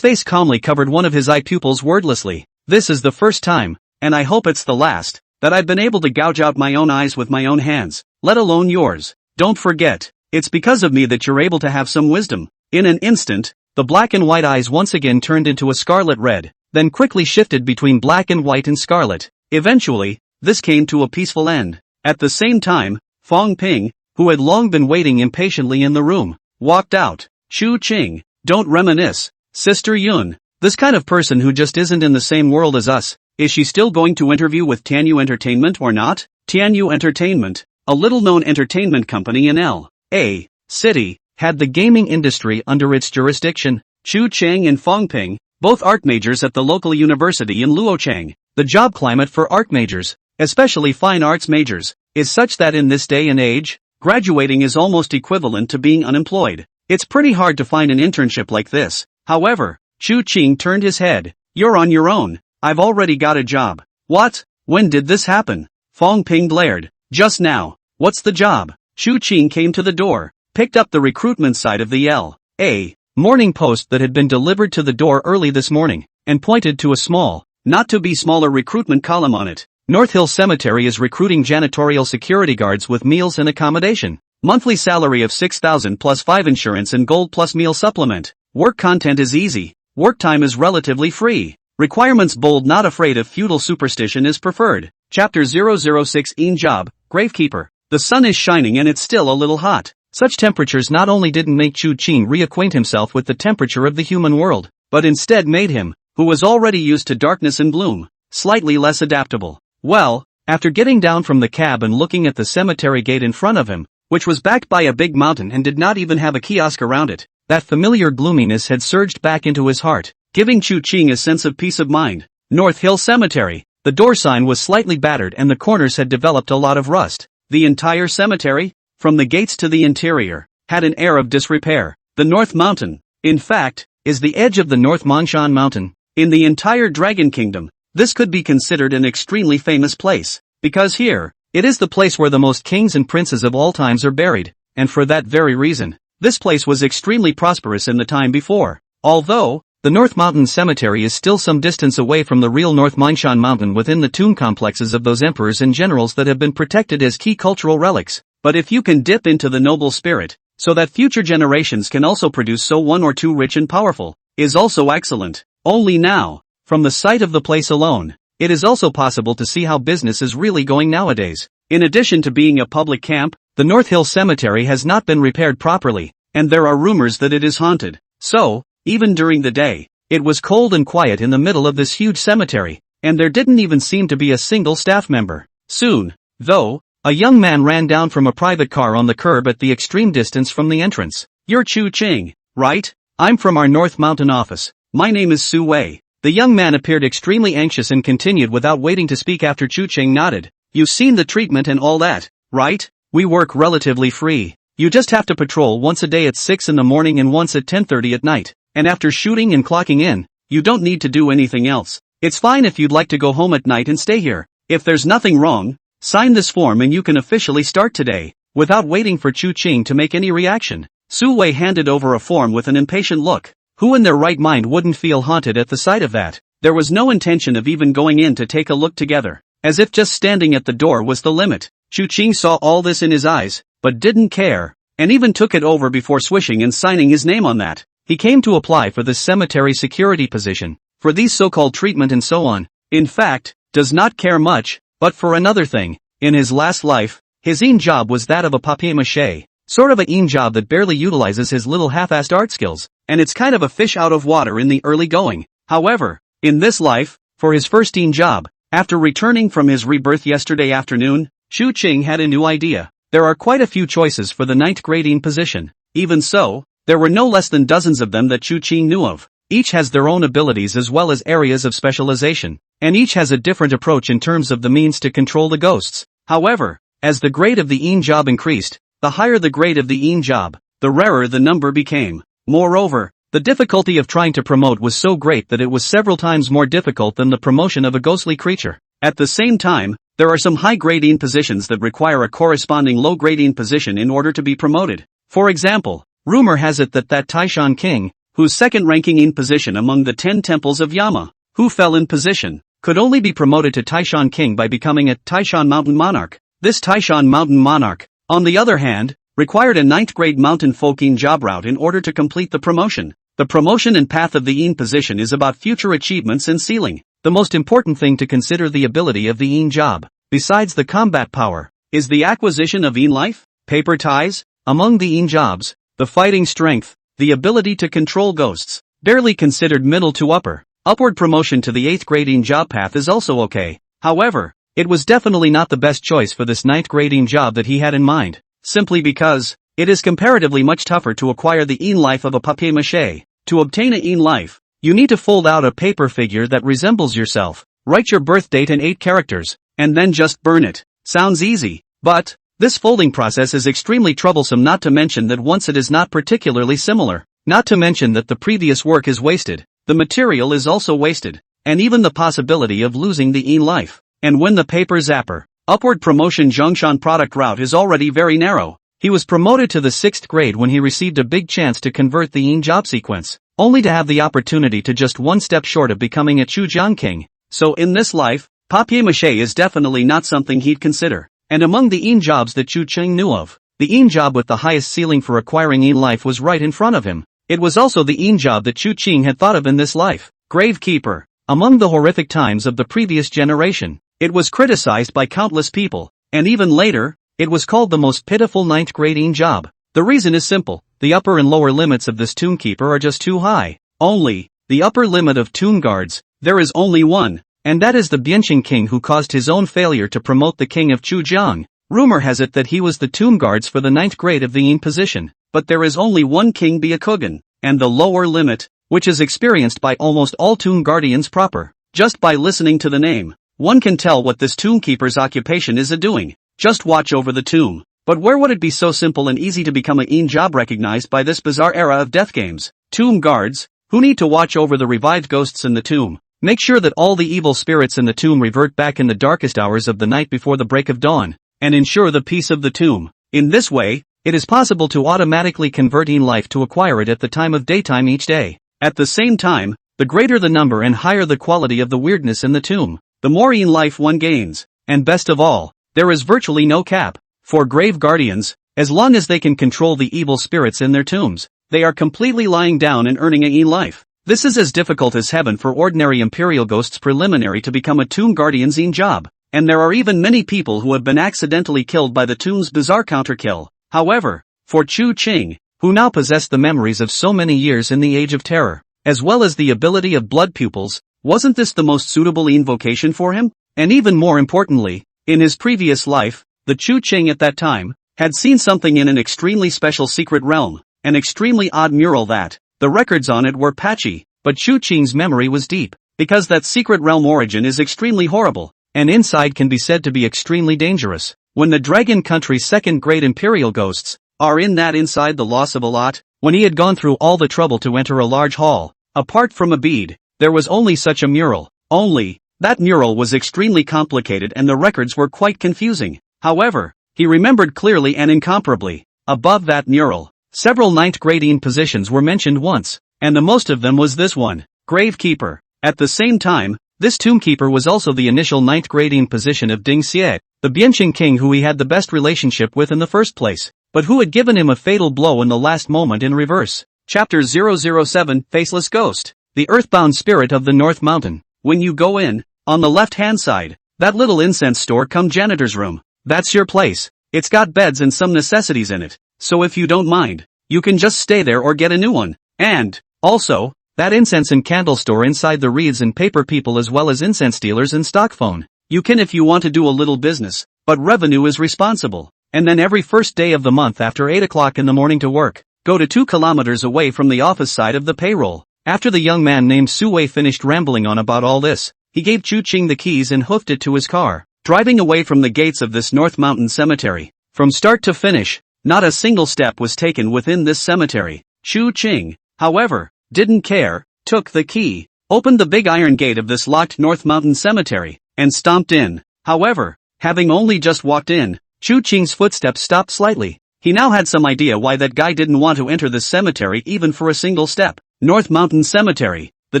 face calmly covered one of his eye pupils wordlessly. This is the first time, and I hope it's the last, that I've been able to gouge out my own eyes with my own hands, let alone yours. Don't forget, it's because of me that you're able to have some wisdom. In an instant, the black and white eyes once again turned into a scarlet red, then quickly shifted between black and white and scarlet. Eventually, this came to a peaceful end. At the same time, Fang Ping, who had long been waiting impatiently in the room, walked out. Chu Qing, don't reminisce. Sister Yun, this kind of person who just isn't in the same world as us, is she still going to interview with Tianyu Entertainment or not? Tianyu Entertainment, a little-known entertainment company in L.A. City, had the gaming industry under its jurisdiction. Chu Cheng and Fang Ping, both art majors at the local university in Luochang. The job climate for art majors, especially fine arts majors, is such that in this day and age, graduating is almost equivalent to being unemployed. It's pretty hard to find an internship like this. However, Chu Qing turned his head. You're on your own. I've already got a job. What? When did this happen? Fang Ping blared. Just now. What's the job? Chu Qing came to the door, picked up the recruitment side of the L.A. Morning Post that had been delivered to the door early this morning, and pointed to a small, not to be smaller recruitment column on it. North Hill Cemetery is recruiting janitorial security guards with meals and accommodation. Monthly salary of 6,000 plus 5 insurance and gold plus meal supplement. Work content is easy. Work time is relatively free. Requirements bold, not afraid of feudal superstition is preferred. Chapter 006 Job, Gravekeeper. The sun is shining and it's still a little hot. Such temperatures not only didn't make Chu Qing reacquaint himself with the temperature of the human world, but instead made him, who was already used to darkness and gloom, slightly less adaptable. Well, after getting down from the cab and looking at the cemetery gate in front of him, which was backed by a big mountain and did not even have a kiosk around it, that familiar gloominess had surged back into his heart, giving Chu Qing a sense of peace of mind. North Hill Cemetery. The door sign was slightly battered and the corners had developed a lot of rust. The entire cemetery, from the gates to the interior, had an air of disrepair. The North Mountain, in fact, is the edge of the North Mongshan Mountain. In the entire Dragon Kingdom, this could be considered an extremely famous place, because here, it is the place where the most kings and princes of all times are buried, and for that very reason, this place was extremely prosperous in the time before. Although, the North Mountain Cemetery is still some distance away from the real North Mongshan Mountain within the tomb complexes of those emperors and generals that have been protected as key cultural relics. But if you can dip into the noble spirit, so that future generations can also produce so one or two rich and powerful, is also excellent. Only now, from the site of the place alone, it is also possible to see how business is really going nowadays. In addition to being a public camp, the North Hill Cemetery has not been repaired properly, and there are rumors that it is haunted. So, even during the day, it was cold and quiet in the middle of this huge cemetery, and there didn't even seem to be a single staff member. Soon, though, a young man ran down from a private car on the curb at the extreme distance from the entrance. "You're Chu Ching, right? I'm from our North Mountain office. My name is Su Wei." The young man appeared extremely anxious and continued without waiting to speak after Chu Ching nodded. "You've seen the treatment and all that, right? We work relatively free. You just have to patrol once a day at 6 in the morning and once at 10:30 at night. And after shooting and clocking in, you don't need to do anything else. It's fine if you'd like to go home at night and stay here. If there's nothing wrong, sign this form and you can officially start today." Without waiting for Chu Ching to make any reaction, Su Wei handed over a form with an impatient look. Who in their right mind wouldn't feel haunted at the sight of that? There was no intention of even going in to take a look together, as if just standing at the door was the limit. Chu Ching saw all this in his eyes, but didn't care, and even took it over before swishing and signing his name on that. He came to apply for this cemetery security position, for these so-called treatment and so on. In fact, does not care much, but for another thing. In his last life, his job was that of a papier-mâché, sort of a job that barely utilizes his little half-assed art skills, and it's kind of a fish out of water in the early going. However, in this life, for his first job, after returning from his rebirth yesterday afternoon, Chu Ching had a new idea. There are quite a few choices for the 9th grade position. Even so, there were no less than dozens of them that Chu Ching knew of. Each has their own abilities as well as areas of specialization, and each has a different approach in terms of the means to control the ghosts. However, as the grade of the job increased, the higher the grade of the job, the rarer the number became. Moreover, the difficulty of trying to promote was so great that it was several times more difficult than the promotion of a ghostly creature. At the same time, there are some high-grading positions that require a corresponding low-grading position in order to be promoted. For example, rumor has it that Taishan King, whose second-ranking position among the 10 temples of Yama, who fell in position, could only be promoted to Taishan King by becoming a Taishan Mountain Monarch. This Taishan Mountain Monarch, on the other hand, required a 9th grade mountain folk job route in order to complete the promotion. The promotion and path of the position is about future achievements and ceiling. The most important thing to consider the ability of the job, besides the combat power, is the acquisition of life, paper ties. Among the jobs, the fighting strength, the ability to control ghosts, barely considered middle to upper. Upward promotion to the 8th grade job path is also okay. However, it was definitely not the best choice for this 9th grade job that he had in mind, simply because it is comparatively much tougher to acquire the life of a papier-mâché. To obtain a life, you need to fold out a paper figure that resembles yourself, write your birth date and 8 characters, and then just burn it. Sounds easy, but this folding process is extremely troublesome, not to mention that once it is not particularly similar, not to mention that the previous work is wasted, the material is also wasted, and even the possibility of losing the life. And when the paper zapper, upward promotion Zhongshan product route is already very narrow. He was promoted to the 6th grade when he received a big chance to convert the job sequence, only to have the opportunity to just one step short of becoming a Chujiang King. So in this life, papier-mâché is definitely not something he'd consider. And among the jobs that Chu Ching knew of, the job with the highest ceiling for acquiring life was right in front of him. It was also the job that Chu Ching had thought of in this life. Gravekeeper. Among the horrific times of the previous generation, it was criticized by countless people, and even later, it was called the most pitiful 9th grade job. The reason is simple: the upper and lower limits of this tomb keeper are just too high. Only, the upper limit of tomb guards, there is only one, and that is the Bianqing King, who caused his own failure to promote the king of Chujiang. Rumor has it that he was the tomb guards for the 9th grade of the position, but there is only one King Byakugan, and the lower limit, which is experienced by almost all tomb guardians proper. Just by listening to the name, one can tell what this tomb keeper's occupation is doing. Just watch over the tomb. But where would it be so simple and easy to become a job recognized by this bizarre era of death games? Tomb guards, who need to watch over the revived ghosts in the tomb, make sure that all the evil spirits in the tomb revert back in the darkest hours of the night before the break of dawn, and ensure the peace of the tomb. In this way, it is possible to automatically convert life to acquire it at the time of daytime each day. At the same time, the greater the number and higher the quality of the weirdness in the tomb, the more life one gains. And best of all, there is virtually no cap. For grave guardians, as long as they can control the evil spirits in their tombs, they are completely lying down and earning a life. This is as difficult as heaven for ordinary imperial ghosts preliminary to become a tomb guardian's job. And there are even many people who have been accidentally killed by the tomb's bizarre counterkill. However, for Chu Qing, who now possessed the memories of so many years in the Age of Terror, as well as the ability of blood pupils, wasn't this the most suitable vocation for him? And even more importantly, in his previous life, the Chu Qing at that time, had seen something in an extremely special secret realm, an extremely odd mural that, the records on it were patchy, but Chu Qing's memory was deep, because that secret realm origin is extremely horrible, and inside can be said to be extremely dangerous. When the Dragon Country's second-grade imperial ghosts are in that inside the loss of a lot, when he had gone through all the trouble to enter a large hall, apart from a bead, there was only such a mural, only, that mural was extremely complicated and the records were quite confusing. However, he remembered clearly and incomparably, above that mural, several ninth-grade positions were mentioned once, and the most of them was this one, Gravekeeper. At the same time, this tombkeeper was also the initial ninth-grade position of Ding Xie, the Bianqing king who he had the best relationship with in the first place, but who had given him a fatal blow in the last moment in reverse. Chapter 007, Faceless Ghost. The earthbound spirit of the North Mountain. When you go in, on the left-hand side, that little incense store come janitor's room. That's your place. It's got beds and some necessities in it, so if you don't mind, you can just stay there or get a new one. And, also, that incense and candle store inside the wreaths and paper people as well as incense dealers and stock phone. You can if you want to do a little business, but revenue is responsible. And then every first day of the month after 8 o'clock in the morning to work, go to 2 kilometers away from the office side of the payroll. After the young man named Su Wei finished rambling on about all this, he gave Chu Qing the keys and hoofed it to his car, driving away from the gates of this North Mountain cemetery. From start to finish, not a single step was taken within this cemetery. Chu Qing, however, didn't care, took the key, opened the big iron gate of this locked North Mountain cemetery, and stomped in. However, having only just walked in, Chu Qing's footsteps stopped slightly. He now had some idea why that guy didn't want to enter this cemetery even for a single step. North Mountain Cemetery, the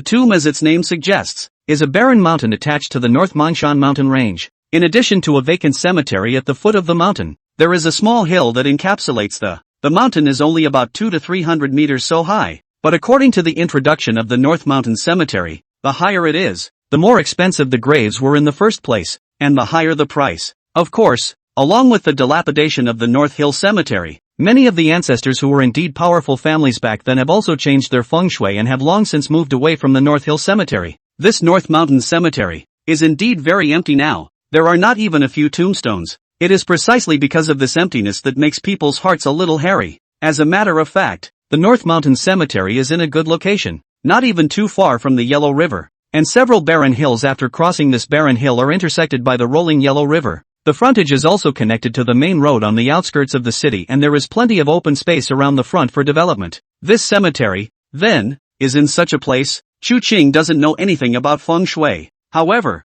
tomb as its name suggests, is a barren mountain attached to the North Mongshan mountain range. In addition to a vacant cemetery at the foot of the mountain, there is a small hill that encapsulates the mountain is only about 200 to 300 meters so high. But according to the introduction of the North Mountain Cemetery, the higher it is, the more expensive the graves were in the first place, and the higher the price. Of course, along with the dilapidation of the North Hill Cemetery, many of the ancestors who were indeed powerful families back then have also changed their feng shui and have long since moved away from the North Hill Cemetery. This North Mountain Cemetery is indeed very empty now. There are not even a few tombstones. It is precisely because of this emptiness that makes people's hearts a little hairy. As a matter of fact, the North Mountain Cemetery is in a good location, not even too far from the Yellow River, and several barren hills after crossing this barren hill are intersected by the rolling Yellow River. The frontage is also connected to the main road on the outskirts of the city and there is plenty of open space around the front for development. This cemetery, then, is in such a place. Chu Qing doesn't know anything about feng shui. However,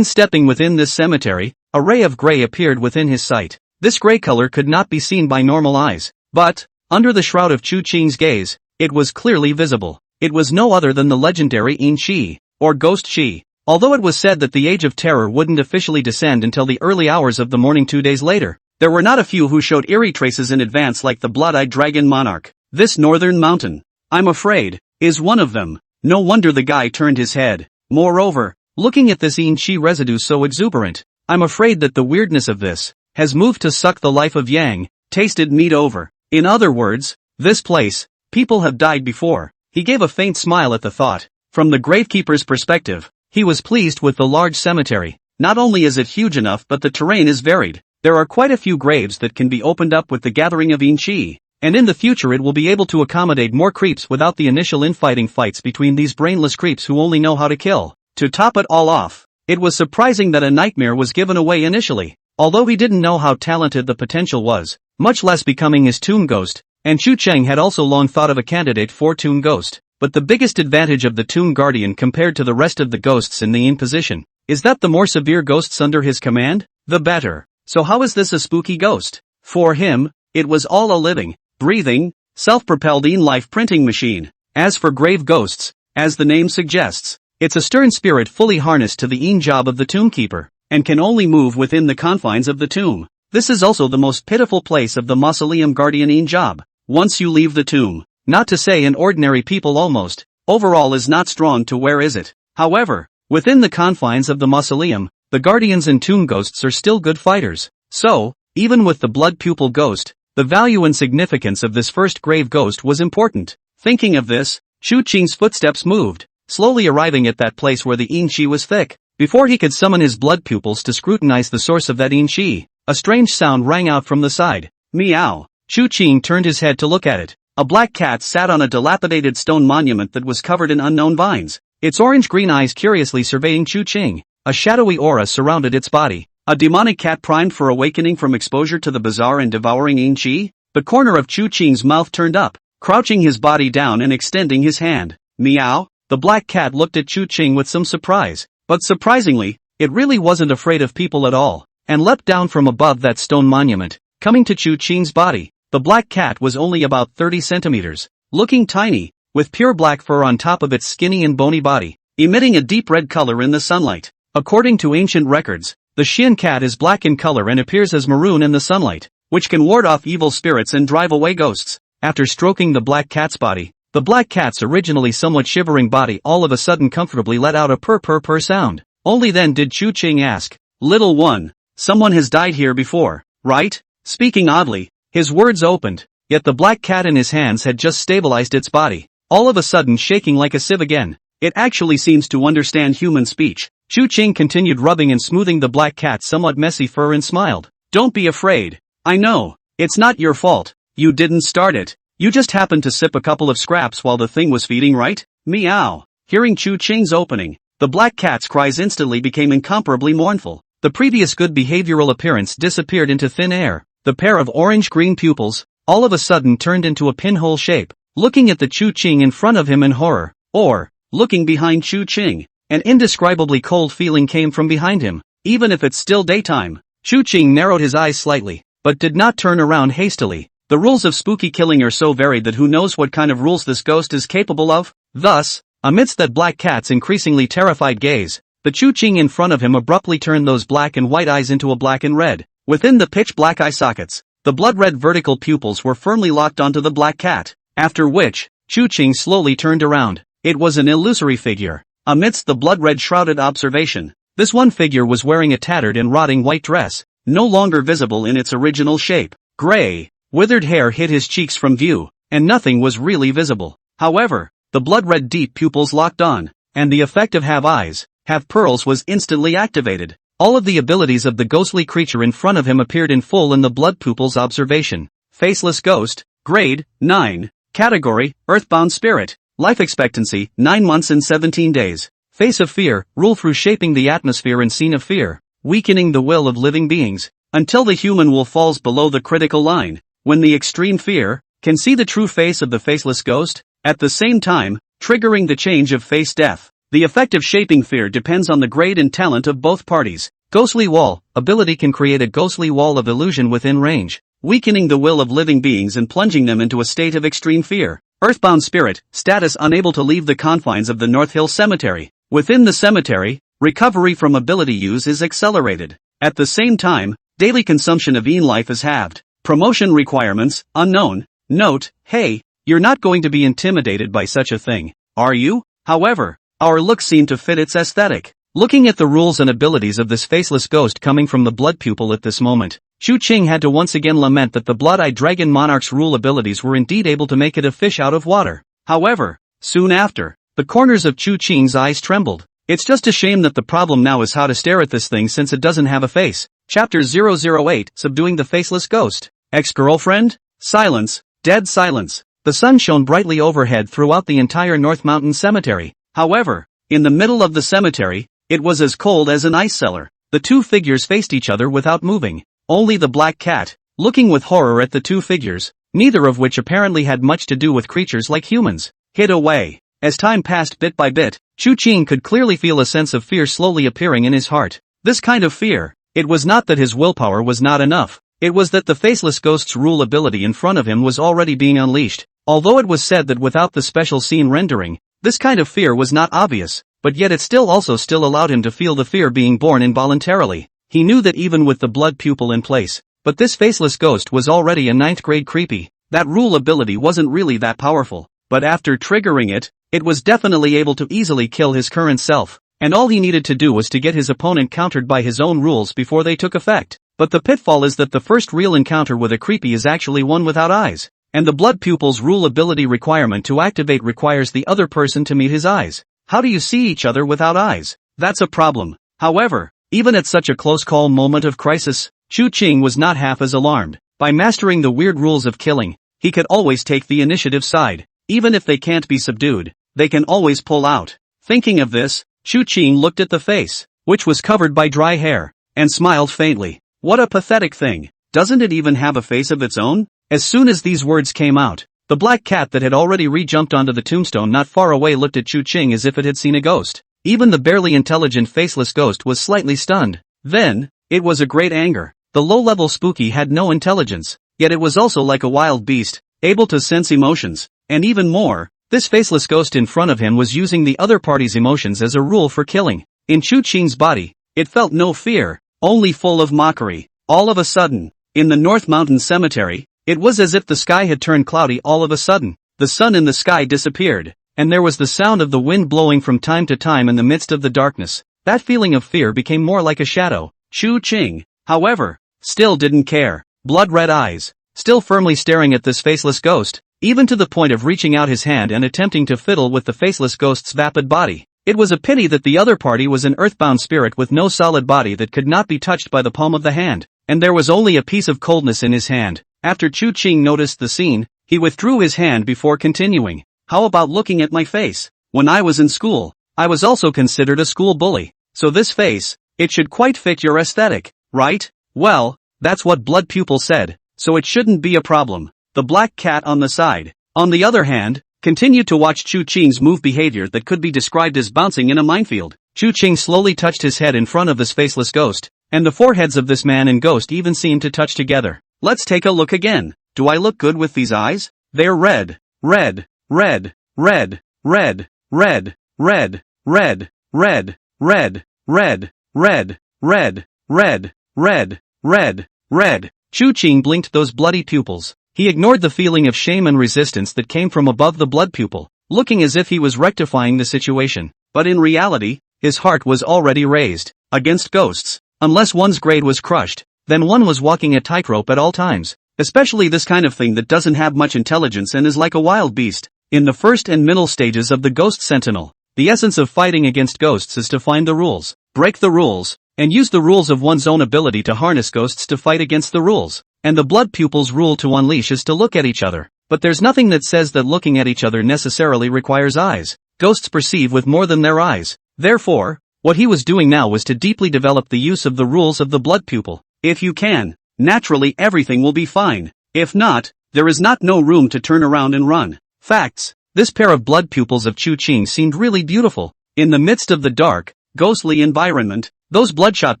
stepping within this cemetery, a ray of gray appeared within his sight. This gray color could not be seen by normal eyes, but, under the shroud of Chu Qing's gaze, it was clearly visible. It was no other than the legendary Yin Shi, or Ghost Shi. Although it was said that the Age of Terror wouldn't officially descend until the early hours of the morning 2 days later, there were not a few who showed eerie traces in advance like the blood-eyed dragon monarch. This northern mountain, I'm afraid, is one of them. No wonder the guy turned his head. Moreover, looking at this Yin Shi residue so exuberant, I'm afraid that the weirdness of this has moved to suck the life of Yang, tasted meat over. In other words, this place, people have died before. He gave a faint smile at the thought. From the Gravekeeper's perspective, he was pleased with the large cemetery. Not only is it huge enough but the terrain is varied. There are quite a few graves that can be opened up with the gathering of Yin Shi, and in the future it will be able to accommodate more creeps without the initial infighting fights between these brainless creeps who only know how to kill. To top it all off, it was surprising that a nightmare was given away initially. Although he didn't know how talented the potential was, much less becoming his tomb ghost, and Chu Cheng had also long thought of a candidate for tomb ghost. But the biggest advantage of the tomb guardian compared to the rest of the ghosts in the Yin position is that the more severe ghosts under his command, the better. So how is this a spooky ghost? For him, it was all a living, breathing, self-propelled Yin life printing machine. As for grave ghosts, as the name suggests, it's a stern spirit fully harnessed to the Yin job of the tombkeeper, and can only move within the confines of the tomb. This is also the most pitiful place of the mausoleum guardian Yin job. Once you leave the tomb, not to say an ordinary people almost, overall is not strong to where is it. However, within the confines of the mausoleum, the guardians and tomb ghosts are still good fighters. So, even with the blood pupil ghost, the value and significance of this first grave ghost was important. Thinking of this, Chu Qing's footsteps moved, slowly arriving at that place where the Yin Qi was thick. Before he could summon his blood pupils to scrutinize the source of that Yin Qi, a strange sound rang out from the side. Meow. Chu Qing turned his head to look at it. A black cat sat on a dilapidated stone monument that was covered in unknown vines, its orange-green eyes curiously surveying Chu Qing. A shadowy aura surrounded its body. A demonic cat primed for awakening from exposure to the bizarre and devouring Yin Qi? The corner of Chu Qing's mouth turned up, crouching his body down and extending his hand. Meow? The black cat looked at Chu Qing with some surprise, but surprisingly, it really wasn't afraid of people at all, and leapt down from above that stone monument, coming to Chu Qing's body. The black cat was only about 30 centimeters, looking tiny, with pure black fur on top of its skinny and bony body, emitting a deep red color in the sunlight. According to ancient records, the Xian cat is black in color and appears as maroon in the sunlight, which can ward off evil spirits and drive away ghosts. After stroking the black cat's body, the black cat's originally somewhat shivering body all of a sudden comfortably let out a purr sound. Only then did Chu Qing ask, "Little one, someone has died here before, right?" Speaking oddly, his words opened, yet the black cat in his hands had just stabilized its body, all of a sudden shaking like a sieve again. It actually seems to understand human speech. Chu Qing continued rubbing and smoothing the black cat's somewhat messy fur and smiled. "Don't be afraid. I know, it's not your fault. You didn't start it. You just happened to sip a couple of scraps while the thing was feeding, right?" Meow. Hearing Chu Qing's opening, the black cat's cries instantly became incomparably mournful. The previous good behavioral appearance disappeared into thin air. The pair of orange-green pupils, all of a sudden turned into a pinhole shape, looking at the Chu Qing in front of him in horror, or, looking behind Chu Qing. An indescribably cold feeling came from behind him, even if it's still daytime. Chu Qing narrowed his eyes slightly, but did not turn around hastily. The rules of spooky killing are so varied that who knows what kind of rules this ghost is capable of? Thus, amidst that black cat's increasingly terrified gaze, the Chu Qing in front of him abruptly turned those black and white eyes into a black and red. Within the pitch-black eye sockets, the blood-red vertical pupils were firmly locked onto the black cat, after which, Chu Qing slowly turned around. It was an illusory figure. Amidst the blood-red shrouded observation, this one figure was wearing a tattered and rotting white dress, no longer visible in its original shape. Gray, withered hair hid his cheeks from view, and nothing was really visible. However, the blood-red deep pupils locked on, and the effect of have eyes, have pearls was instantly activated. All of the abilities of the ghostly creature in front of him appeared in full in the blood pupils observation. Faceless ghost, grade, 9, category, earthbound spirit. Life expectancy, 9 months and 17 days. Face of fear, rule through shaping the atmosphere and scene of fear, weakening the will of living beings, until the human will falls below the critical line, when the extreme fear, can see the true face of the faceless ghost, at the same time, triggering the change of face death. The effect of shaping fear depends on the grade and talent of both parties. Ghostly wall, ability can create a ghostly wall of illusion within range, weakening the will of living beings and plunging them into a state of extreme fear. Earthbound spirit, status unable to leave the confines of the North Hill Cemetery. Within the cemetery, recovery from ability use is accelerated. At the same time, daily consumption of Yin life is halved. Promotion requirements, unknown. Note, hey, you're not going to be intimidated by such a thing, are you? However, our looks seem to fit its aesthetic. Looking at the rules and abilities of this faceless ghost coming from the blood pupil at this moment, Chu Qing had to once again lament that the blood-eyed dragon monarch's rule abilities were indeed able to make it a fish out of water. However, soon after, the corners of Chu Qing's eyes trembled. It's just a shame that the problem now is how to stare at this thing since it doesn't have a face. Chapter 008, Subduing the Faceless Ghost. Ex-girlfriend? Silence, dead silence. The sun shone brightly overhead throughout the entire North Mountain Cemetery. However, in the middle of the cemetery, it was as cold as an ice cellar. The two figures faced each other without moving. Only the black cat, looking with horror at the two figures, neither of which apparently had much to do with creatures like humans, hid away. As time passed bit by bit, Chu Qing could clearly feel a sense of fear slowly appearing in his heart. This kind of fear, it was not that his willpower was not enough, it was that the faceless ghost's rule ability in front of him was already being unleashed. Although it was said that without the special scene rendering, this kind of fear was not obvious, but yet it still allowed him to feel the fear being born involuntarily. He knew that even with the blood pupil in place, but this faceless ghost was already a 9th grade creepy. That rule ability wasn't really that powerful, but after triggering it, it was definitely able to easily kill his current self, and all he needed to do was to get his opponent countered by his own rules before they took effect. But the pitfall is that the first real encounter with a creepy is actually one without eyes, and the blood pupil's rule ability requirement to activate requires the other person to meet his eyes. How do you see each other without eyes? That's a problem. However, even at such a close call moment of crisis, Chu Qing was not half as alarmed. By mastering the weird rules of killing, he could always take the initiative side. Even if they can't be subdued, they can always pull out. Thinking of this, Chu Qing looked at the face, which was covered by dry hair, and smiled faintly. What a pathetic thing. Doesn't it even have a face of its own? As soon as these words came out, the black cat that had already re-jumped onto the tombstone not far away looked at Chu Qing as if it had seen a ghost. Even the barely intelligent faceless ghost was slightly stunned. Then, it was a great anger. The low-level spooky had no intelligence, yet it was also like a wild beast, able to sense emotions, and even more, this faceless ghost in front of him was using the other party's emotions as a rule for killing. In Chu Qing's body, it felt no fear, only full of mockery. All of a sudden, in the North Mountain Cemetery, it was as if the sky had turned cloudy all of a sudden. The sun in the sky disappeared, and there was the sound of the wind blowing from time to time in the midst of the darkness. That feeling of fear became more like a shadow. Chu Qing, however, still didn't care. Blood-red eyes, still firmly staring at this faceless ghost, even to the point of reaching out his hand and attempting to fiddle with the faceless ghost's vapid body. It was a pity that the other party was an earthbound spirit with no solid body that could not be touched by the palm of the hand, and there was only a piece of coldness in his hand. After Chu Qing noticed the scene, he withdrew his hand before continuing. How about looking at my face? When I was in school, I was also considered a school bully, so this face, it should quite fit your aesthetic, right? Well, that's what Blood Pupil said, so it shouldn't be a problem. The black cat on the side, on the other hand, continued to watch Chu Qing's move behavior that could be described as bouncing in a minefield. Chu Qing slowly touched his head in front of this faceless ghost, and the foreheads of this man and ghost even seemed to touch together. Let's take a look again. Do I look good with these eyes? They're red, red, red, red, red, red, red, red, red, red, red, red, red, red, red, red, red. Chu Qing blinked those bloody pupils. He ignored the feeling of shame and resistance that came from above the blood pupil, looking as if he was rectifying the situation. But in reality, his heart was already raised. Against ghosts, unless one's grade was crushed, then one was walking a tightrope at all times. Especially this kind of thing that doesn't have much intelligence and is like a wild beast. In the first and middle stages of the Ghost Sentinel, the essence of fighting against ghosts is to find the rules, break the rules, and use the rules of one's own ability to harness ghosts to fight against the rules. And the blood pupil's rule to unleash is to look at each other. But there's nothing that says that looking at each other necessarily requires eyes. Ghosts perceive with more than their eyes. Therefore, what he was doing now was to deeply develop the use of the rules of the blood pupil. If you can, naturally everything will be fine. If not, there is no room to turn around and run. Facts. This pair of blood pupils of Chu Qing seemed really beautiful. In the midst of the dark, ghostly environment, those bloodshot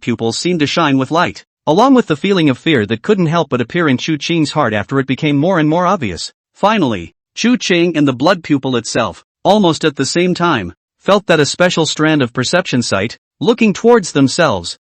pupils seemed to shine with light, along with the feeling of fear that couldn't help but appear in Chu Qing's heart after it became more and more obvious. Finally, Chu Qing and the blood pupil itself, almost at the same time, felt that a special strand of perception sight, looking towards themselves,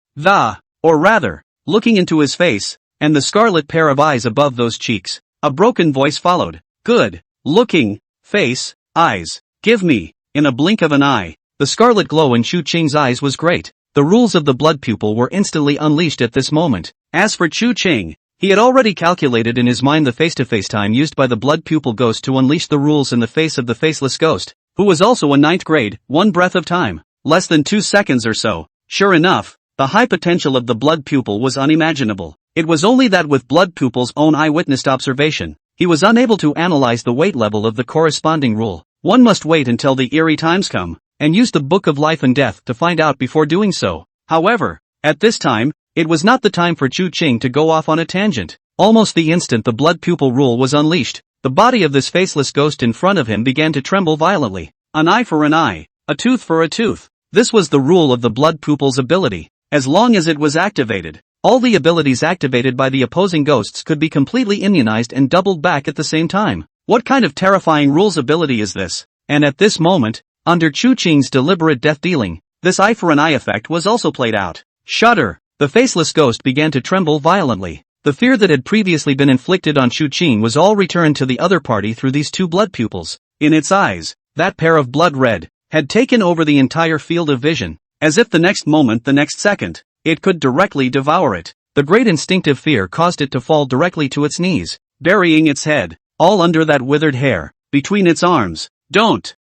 or rather, looking into his face, and the scarlet pair of eyes above those cheeks. A broken voice followed. Good. Looking. Face. Eyes. Give me. In a blink of an eye, the scarlet glow in Chu Qing's eyes was great. The rules of the blood pupil were instantly unleashed at this moment. As for Chu Qing, he had already calculated in his mind the face-to-face time used by the blood pupil ghost to unleash the rules in the face of the faceless ghost, who was also a 9th grade, one breath of time. Less than 2 seconds or so. Sure enough, the high potential of the blood pupil was unimaginable. It was only that with blood pupil's own eyewitnessed observation, he was unable to analyze the weight level of the corresponding rule. One must wait until the eerie times come, and use the Book of Life and Death to find out before doing so. However, At this time, it was not the time for Chu Qing to go off on a tangent. Almost the instant the blood pupil rule was unleashed, the body of this faceless ghost in front of him began to tremble violently. An eye for an eye, a tooth for a tooth. This was the rule of the blood pupil's ability. As long as it was activated, all the abilities activated by the opposing ghosts could be completely immunized and doubled back at the same time. What kind of terrifying rules ability is this? And at this moment, under Chu Qing's deliberate death dealing, this eye for an eye effect was also played out. Shudder! The faceless ghost began to tremble violently. The fear that had previously been inflicted on Chu Qing was all returned to the other party through these two blood pupils. In its eyes, that pair of blood red had taken over the entire field of vision, as if the next moment, the next second, it could directly devour it. The great instinctive fear caused it to fall directly to its knees, burying its head, all under that withered hair, between its arms. Don't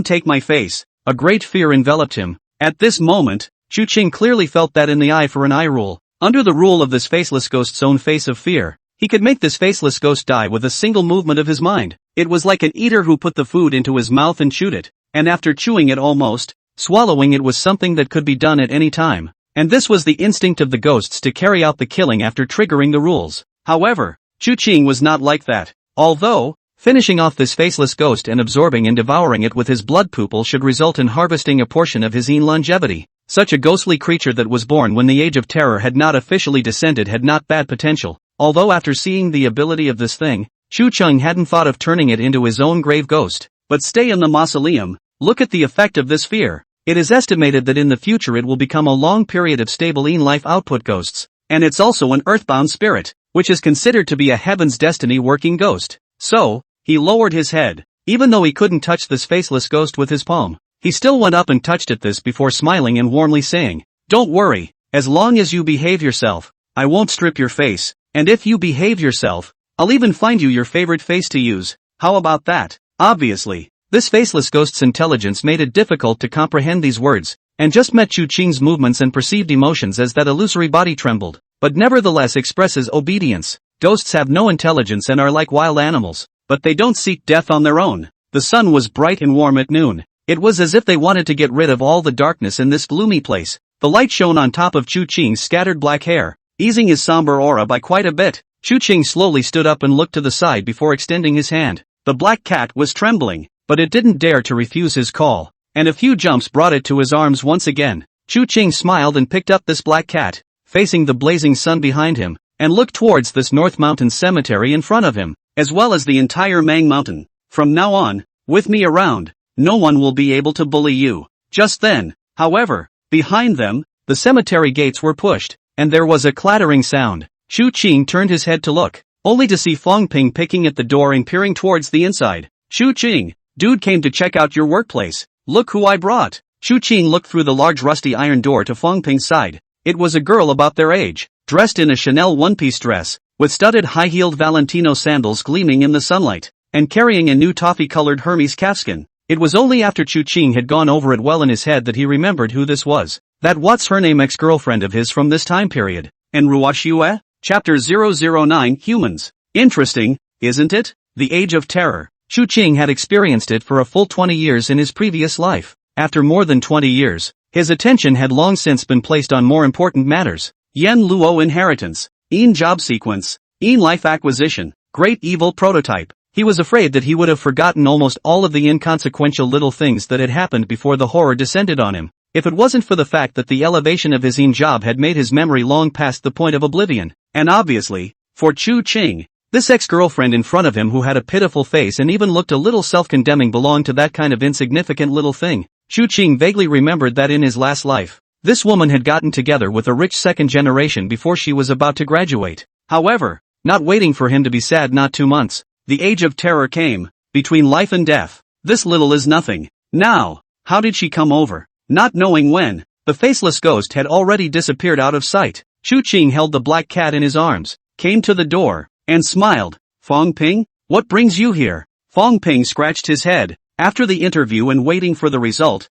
take my face. A great fear enveloped him. At this moment, Chu Qing clearly felt that in the eye for an eye rule, under the rule of this faceless ghost's own face of fear, he could make this faceless ghost die with a single movement of his mind. It was like an eater who put the food into his mouth and chewed it, and after chewing it almost, swallowing it was something that could be done at any time. And this was the instinct of the ghosts to carry out the killing after triggering the rules. However, Chu Qing was not like that. Although, finishing off this faceless ghost and absorbing and devouring it with his blood pupil should result in harvesting a portion of his own longevity. Such a ghostly creature that was born when the Age of Terror had not officially descended had not bad potential, although after seeing the ability of this thing, Chu Qing hadn't thought of turning it into his own grave ghost. But stay in the mausoleum, look at the effect of this fear. It is estimated that in the future it will become a long period of stable in-life output ghosts, and it's also an earthbound spirit, which is considered to be a heaven's destiny working ghost. So, he lowered his head. Even though he couldn't touch this faceless ghost with his palm, he still went up and touched it this before smiling and warmly saying, "Don't worry, as long as you behave yourself, I won't strip your face, and if you behave yourself, I'll even find you your favorite face to use. How about that?" Obviously, this faceless ghost's intelligence made it difficult to comprehend these words, and just met Chu Qing's movements and perceived emotions as that illusory body trembled, but nevertheless expresses obedience. Ghosts have no intelligence and are like wild animals, but they don't seek death on their own. The sun was bright and warm at noon. It was as if they wanted to get rid of all the darkness in this gloomy place. The light shone on top of Chu Qing's scattered black hair, easing his somber aura by quite a bit. Chu Qing slowly stood up and looked to the side before extending his hand. The black cat was trembling, but it didn't dare to refuse his call, and a few jumps brought it to his arms once again. Chu Qing smiled and picked up this black cat, facing the blazing sun behind him, and looked towards this North Mountain cemetery in front of him, as well as the entire Mang Mountain. From now on, with me around, no one will be able to bully you. Just then, however, behind them, the cemetery gates were pushed, and there was a clattering sound. Chu Qing turned his head to look, only to see Fang Ping picking at the door and peering towards the inside. "Chu Qing, dude came to check out your workplace. Look who I brought." Chu Qing looked through the large rusty iron door to Fang Ping's side. It was a girl about their age, dressed in a Chanel one-piece dress, with studded high-heeled Valentino sandals gleaming in the sunlight, and carrying a new toffee-colored Hermes calfskin. It was only after Chu Qing had gone over it well in his head that he remembered who this was. That what's-her-name ex-girlfriend of his from this time period. Manhwa Xue? Chapter 009 Humans. Interesting, isn't it? The Age of Terror. Chu Qing had experienced it for a full 20 years in his previous life. After more than 20 years, his attention had long since been placed on more important matters. Yen Luo inheritance, Een job sequence, Een life acquisition, great evil prototype. He was afraid that he would have forgotten almost all of the inconsequential little things that had happened before the horror descended on him, if it wasn't for the fact that the elevation of his own job had made his memory long past the point of oblivion. And obviously, for Chu Qing, this ex-girlfriend in front of him who had a pitiful face and even looked a little self-condemning belonged to that kind of insignificant little thing. Chu Qing vaguely remembered that in his last life, this woman had gotten together with a rich second generation before she was about to graduate. However, not waiting for him to be sad not 2 months, the Age of Terror came, between life and death. This little is nothing. Now, how did she come over? Not knowing when, the faceless ghost had already disappeared out of sight. Chu Qing held the black cat in his arms, came to the door, and smiled. "Fang Ping, what brings you here?" Fang Ping scratched his head. "After the interview and waiting for the result,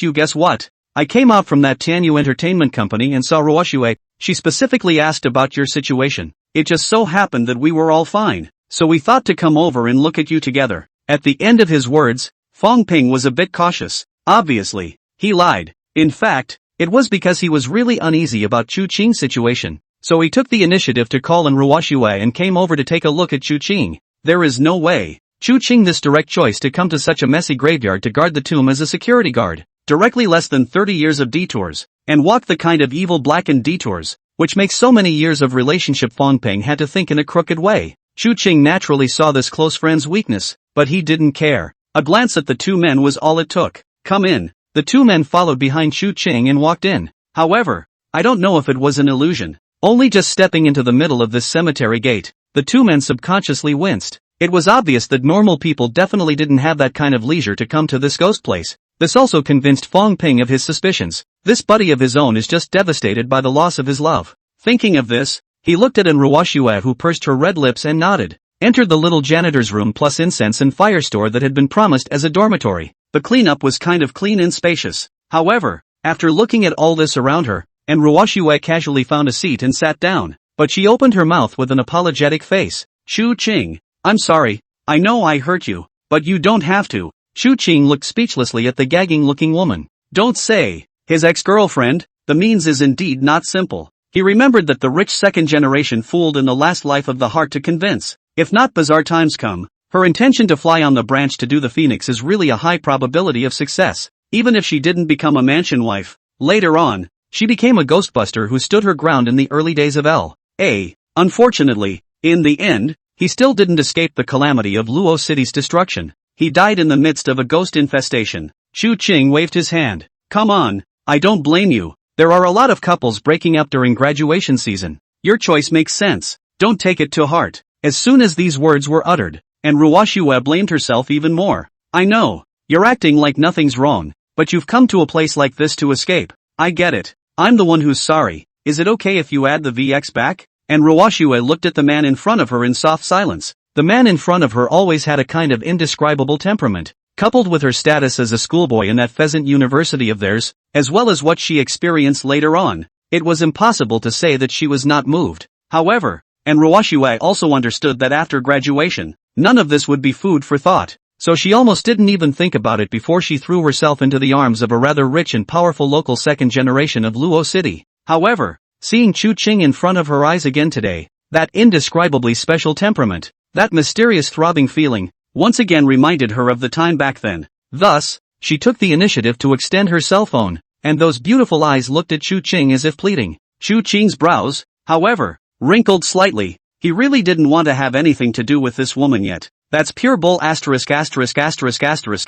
you guess what? I came out from that Tianyu entertainment company and saw Ruoxue. She specifically asked about your situation. It just so happened that we were all fine, so we thought to come over and look at you together." At the end of his words, Fang Ping was a bit cautious. Obviously, he lied. In fact, It was because he was really uneasy about Chu Qing's situation, so he took the initiative to call in Ruoxue and came over to take a look at Chu Qing. There is no way Chu Qing this direct choice to come to such a messy graveyard to guard the tomb as a security guard, directly less than 30 years of detours, and walk the kind of evil blackened detours, which makes so many years of relationship Fang Ping had to think in a crooked way. Chu Qing naturally saw this close friend's weakness, but he didn't care. A glance at the two men was all it took. Come in. The two men followed behind Chu Qing and walked in. However, I don't know if it was an illusion. Only just stepping into the middle of this cemetery gate, the two men subconsciously winced. It was obvious that normal people definitely didn't have that kind of leisure to come to this ghost place. This also convinced Fang Ping of his suspicions. This buddy of his own is just devastated by the loss of his love. Thinking of this, he looked at Ruoxue, who pursed her red lips and nodded. Entered the little janitor's room plus incense and fire store that had been promised as a dormitory. The cleanup was kind of clean and spacious. However, after looking at all this around her, Ruoxue casually found a seat and sat down, but she opened her mouth with an apologetic face. Chu Qing, I'm sorry, I know I hurt you, but you don't have to. Chu Qing looked speechlessly at the gagging-looking woman. Don't say, his ex-girlfriend, the means is indeed not simple. He remembered that the rich second-generation fooled in the last life of the heart to convince. If not bizarre times come, her intention to fly on the branch to do the phoenix is really a high probability of success. Even if she didn't become a mansion wife, later on, she became a ghostbuster who stood her ground in the early days of L.A. Unfortunately, in the end, he still didn't escape the calamity of Luo City's destruction. He died in the midst of a ghost infestation. Chu Qing waved his hand. Come on, I don't blame you. There are a lot of couples breaking up during graduation season. Your choice makes sense. Don't take it to heart. As soon as these words were uttered, Ruoxue blamed herself even more. I know, you're acting like nothing's wrong, but you've come to a place like this to escape. I get it. I'm the one who's sorry. Is it okay if you add the VX back? Ruoxue looked at the man in front of her in soft silence. The man in front of her always had a kind of indescribable temperament, coupled with her status as a schoolboy in that pheasant university of theirs, as well as what she experienced later on. It was impossible to say that she was not moved. However, Ruoxue also understood that after graduation, none of this would be food for thought, so she almost didn't even think about it before she threw herself into the arms of a rather rich and powerful local second generation of Luo City. However, seeing Chu Qing in front of her eyes again today, that indescribably special temperament, that mysterious throbbing feeling, once again reminded her of the time back then. Thus, she took the initiative to extend her cell phone, and those beautiful eyes looked at Chu Qing as if pleading. Chu Qing's brows, however, wrinkled slightly. He really didn't want to have anything to do with this woman yet. That's pure bull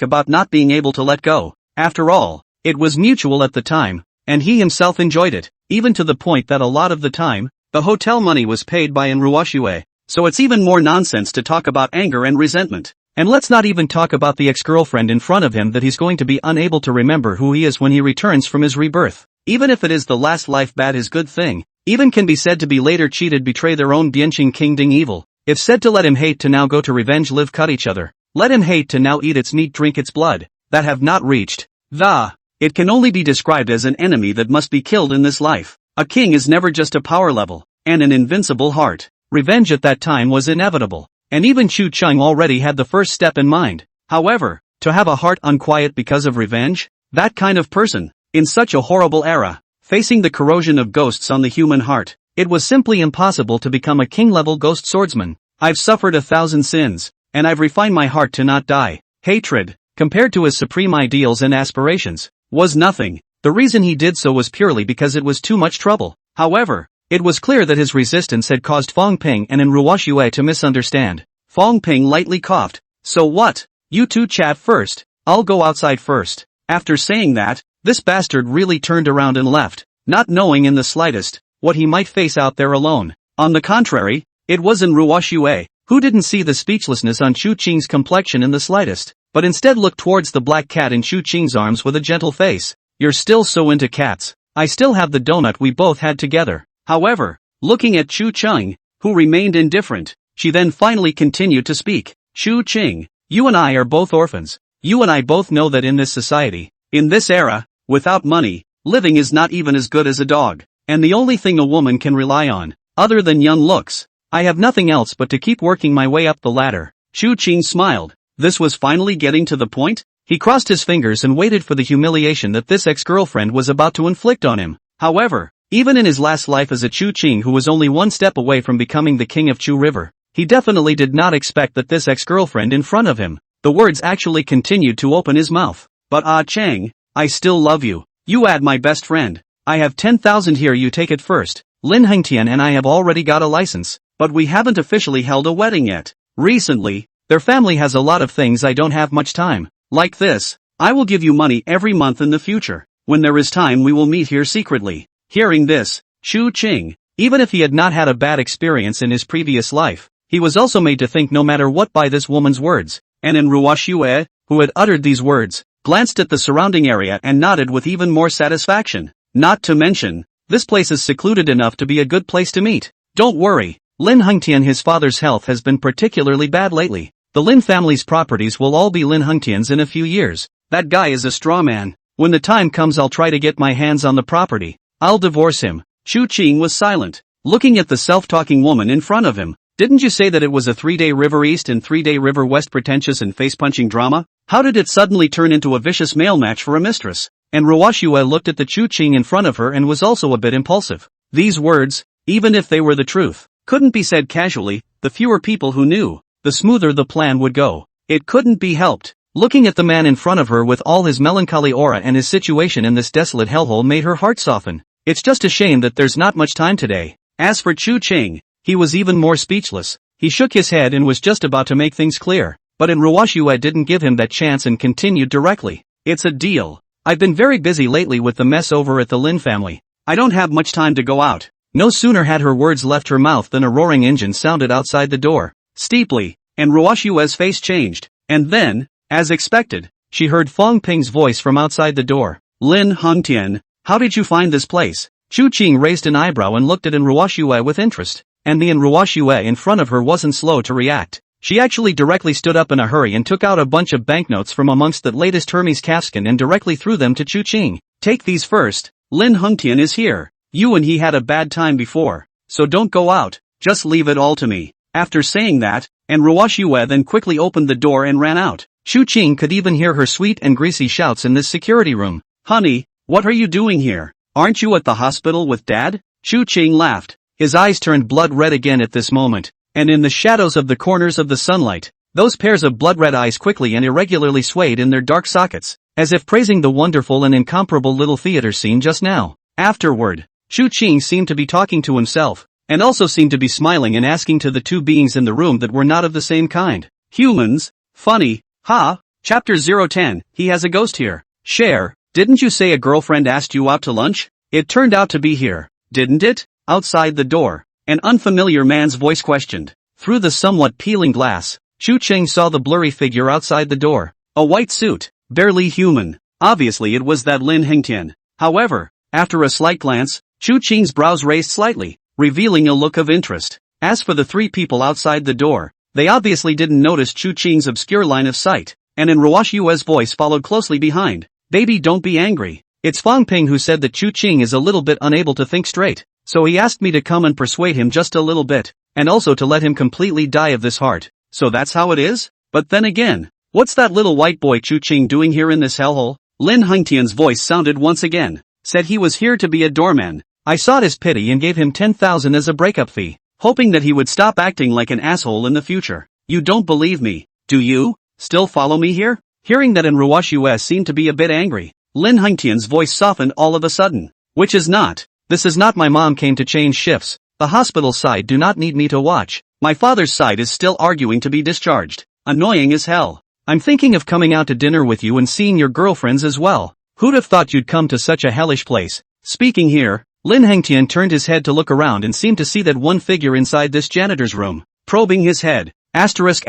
about not being able to let go. After all, it was mutual at the time, and he himself enjoyed it, even to the point that a lot of the time, the hotel money was paid by Ruoxue. So it's even more nonsense to talk about anger and resentment. And let's not even talk about the ex-girlfriend in front of him that he's going to be unable to remember who he is when he returns from his rebirth. Even if it is the last life bad his good thing, even can be said to be later cheated betray their own Bianqing King Ding evil. If said to let him hate to now go to revenge live cut each other, let him hate to now eat its meat drink its blood, that have not reached the. It can only be described as an enemy that must be killed in this life. A king is never just a power level, and an invincible heart. Revenge at that time was inevitable, and even Chu Qing already had the first step in mind. However, to have a heart unquiet because of revenge? That kind of person, in such a horrible era, facing the corrosion of ghosts on the human heart, it was simply impossible to become a king-level ghost swordsman. I've suffered 1,000 sins, and I've refined my heart to not die. Hatred, compared to his supreme ideals and aspirations, was nothing. The reason he did so was purely because it was too much trouble. However, it was clear that his resistance had caused Fang Ping and Ruoxue to misunderstand. Fang Ping lightly coughed. So what? You two chat first, I'll go outside first. After saying that, this bastard really turned around and left, not knowing in the slightest what he might face out there alone. On the contrary, it was Ruoxue, who didn't see the speechlessness on Chu Qing's complexion in the slightest, but instead looked towards the black cat in Chu Qing's arms with a gentle face. You're still so into cats. I still have the donut we both had together. However, looking at Chu Qing, who remained indifferent, she then finally continued to speak. Chu Qing, you and I are both orphans. You and I both know that in this society, in this era, without money, living is not even as good as a dog, and the only thing a woman can rely on, other than young looks. I have nothing else but to keep working my way up the ladder. Chu Qing smiled. This was finally getting to the point? He crossed his fingers and waited for the humiliation that this ex-girlfriend was about to inflict on him. However, even in his last life as a Chu Qing who was only one step away from becoming the king of Chu River, he definitely did not expect that this ex-girlfriend in front of him, the words actually continued to open his mouth. But Chang, I still love you. You add my best friend. I have 10,000 here, you take it first. Lin Hengtian and I have already got a license, but we haven't officially held a wedding yet. Recently, their family has a lot of things, I don't have much time. Like this, I will give you money every month in the future. When there is time we will meet here secretly. Hearing this, Chu Qing, even if he had not had a bad experience in his previous life, he was also made to think no matter what by this woman's words, and in Ruoxue, who had uttered these words, glanced at the surrounding area and nodded with even more satisfaction. Not to mention, this place is secluded enough to be a good place to meet. Don't worry, Lin Hengtian, his father's health has been particularly bad lately. The Lin family's properties will all be Lin Hengtian's in a few years. That guy is a straw man. When the time comes I'll try to get my hands on the property. I'll divorce him. Chu Qing was silent, looking at the self-talking woman in front of him. Didn't you say that it was a 3-day River East and 3-day River West pretentious and face-punching drama? How did it suddenly turn into a vicious male match for a mistress? And Ruoxue looked at the Chu Qing in front of her and was also a bit impulsive. These words, even if they were the truth, couldn't be said casually. The fewer people who knew, the smoother the plan would go. It couldn't be helped. Looking at the man in front of her with all his melancholy aura and his situation in this desolate hellhole made her heart soften. It's just a shame that there's not much time today. As for Chu Qing, he was even more speechless. He shook his head and was just about to make things clear, but Ruoxue didn't give him that chance and continued directly. It's a deal. I've been very busy lately with the mess over at the Lin family. I don't have much time to go out. No sooner had her words left her mouth than a roaring engine sounded outside the door, steeply, and Ruoxue's face changed. And then, as expected, she heard Fang Ping's voice from outside the door. Lin Hengtian, how did you find this place? Chu Qing raised an eyebrow and looked at Ruoxue with interest, and the Ruoxue in front of her wasn't slow to react. She actually directly stood up in a hurry and took out a bunch of banknotes from amongst that latest Hermes calfskin and directly threw them to Chu Qing. Take these first. Lin Hengtian is here. You and he had a bad time before, so don't go out, just leave it all to me. After saying that, Ruoxue then quickly opened the door and ran out. Chu Qing could even hear her sweet and greasy shouts in this security room. Honey, what are you doing here? Aren't you at the hospital with Dad? Chu Qing laughed. His eyes turned blood red again at this moment, and in the shadows of the corners of the sunlight, those pairs of blood-red eyes quickly and irregularly swayed in their dark sockets, as if praising the wonderful and incomparable little theater scene just now. Afterward, Chu Qing seemed to be talking to himself, and also seemed to be smiling and asking to the two beings in the room that were not of the same kind. Humans? Funny, ha? Chapter 010, he has a ghost here. Cher, didn't you say a girlfriend asked you out to lunch? It turned out to be here, didn't it? Outside the door, an unfamiliar man's voice questioned. Through the somewhat peeling glass, Chu Qing saw the blurry figure outside the door. A white suit, barely human. Obviously it was that Lin Hengtian. However, after a slight glance, Chu Qing's brows raised slightly, revealing a look of interest. As for the three people outside the door, they obviously didn't notice Chu Qing's obscure line of sight, and Ruoxue's voice followed closely behind. Baby, don't be angry. It's Fang Ping who said that Chu Qing is a little bit unable to think straight, so he asked me to come and persuade him just a little bit, and also to let him completely die of this heart. So that's how it is? But then again, what's that little white boy Chu Qing doing here in this hellhole? Lin Hengtian's voice sounded once again. Said he was here to be a doorman. I sought his pity and gave him 10,000 as a breakup fee, hoping that he would stop acting like an asshole in the future. You don't believe me, do you? Still follow me here? Hearing that Ruoxue seemed to be a bit angry, Lin Hengtian's voice softened all of a sudden. Which is not. This is not. My mom came to change shifts. The hospital side do not need me to watch. My father's side is still arguing to be discharged. Annoying as hell. I'm thinking of coming out to dinner with you and seeing your girlfriends as well. Who'd have thought you'd come to such a hellish place? Speaking here, Lin Hengtian turned his head to look around and seemed to see that one figure inside this janitor's room, probing his head. Asterisk.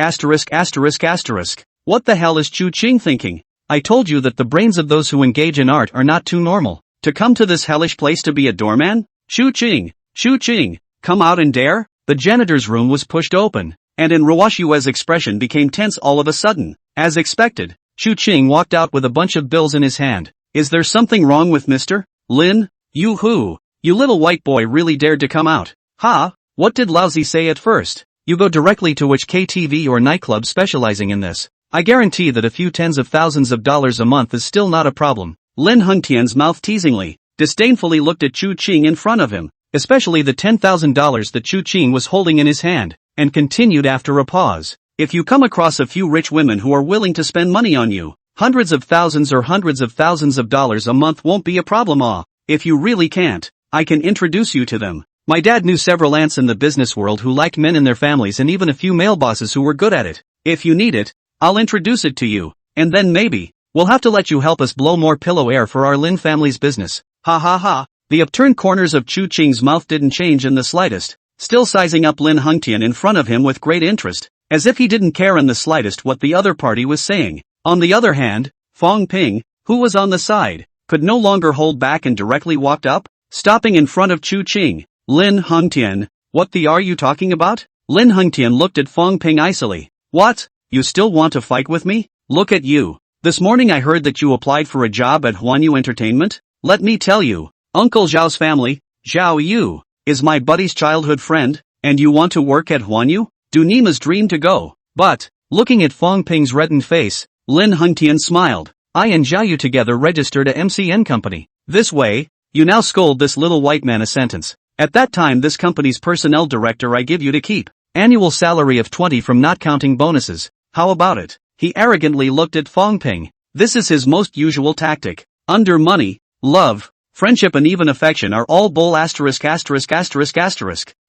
What the hell is Chu Qing thinking? I told you that the brains of those who engage in art are not too normal. To come to this hellish place to be a doorman? Chu Qing, come out and dare? The janitor's room was pushed open, and Ruoxue's expression became tense all of a sudden. As expected, Chu Qing walked out with a bunch of bills in his hand. Is there something wrong with Mr. Lin? You who? You little white boy really dared to come out. Ha? What did Lousy say at first? You go directly to which KTV or nightclub specializing in this? I guarantee that a few tens of thousands of dollars a month is still not a problem. Lin Hengtian's mouth teasingly, disdainfully looked at Chu Qing in front of him, especially the $10,000 that Chu Qing was holding in his hand, and continued after a pause. If you come across a few rich women who are willing to spend money on you, hundreds of thousands or hundreds of thousands of dollars a month won't be a problem. If you really can't, I can introduce you to them. My dad knew several aunts in the business world who liked men in their families and even a few male bosses who were good at it. If you need it, I'll introduce it to you, and then maybe, we'll have to let you help us blow more pillow air for our Lin family's business. Ha ha ha. The upturned corners of Chu Qing's mouth didn't change in the slightest, still sizing up Lin Hengtian in front of him with great interest, as if he didn't care in the slightest what the other party was saying. On the other hand, Fang Ping, who was on the side, could no longer hold back and directly walked up, stopping in front of Chu Qing. Lin Hengtian, what the are you talking about? Lin Hengtian looked at Fang Ping icily. What? You still want to fight with me? Look at you. This morning I heard that you applied for a job at Huanyu Entertainment. Let me tell you, Uncle Zhao's family, Zhao Yu, is my buddy's childhood friend, and you want to work at Huanyu? Do Nima's dream to go. But, looking at Fang Ping's reddened face, Lin Hengtian smiled. I and Zhao Yu together registered a MCN company. This way, you now scold this little white man a sentence. At that time this company's personnel director I give you to keep. Annual salary of 20 from not counting bonuses. How about it? He arrogantly looked at Fang Ping. This is his most usual tactic. Under money, love, friendship and even affection are all bull ********.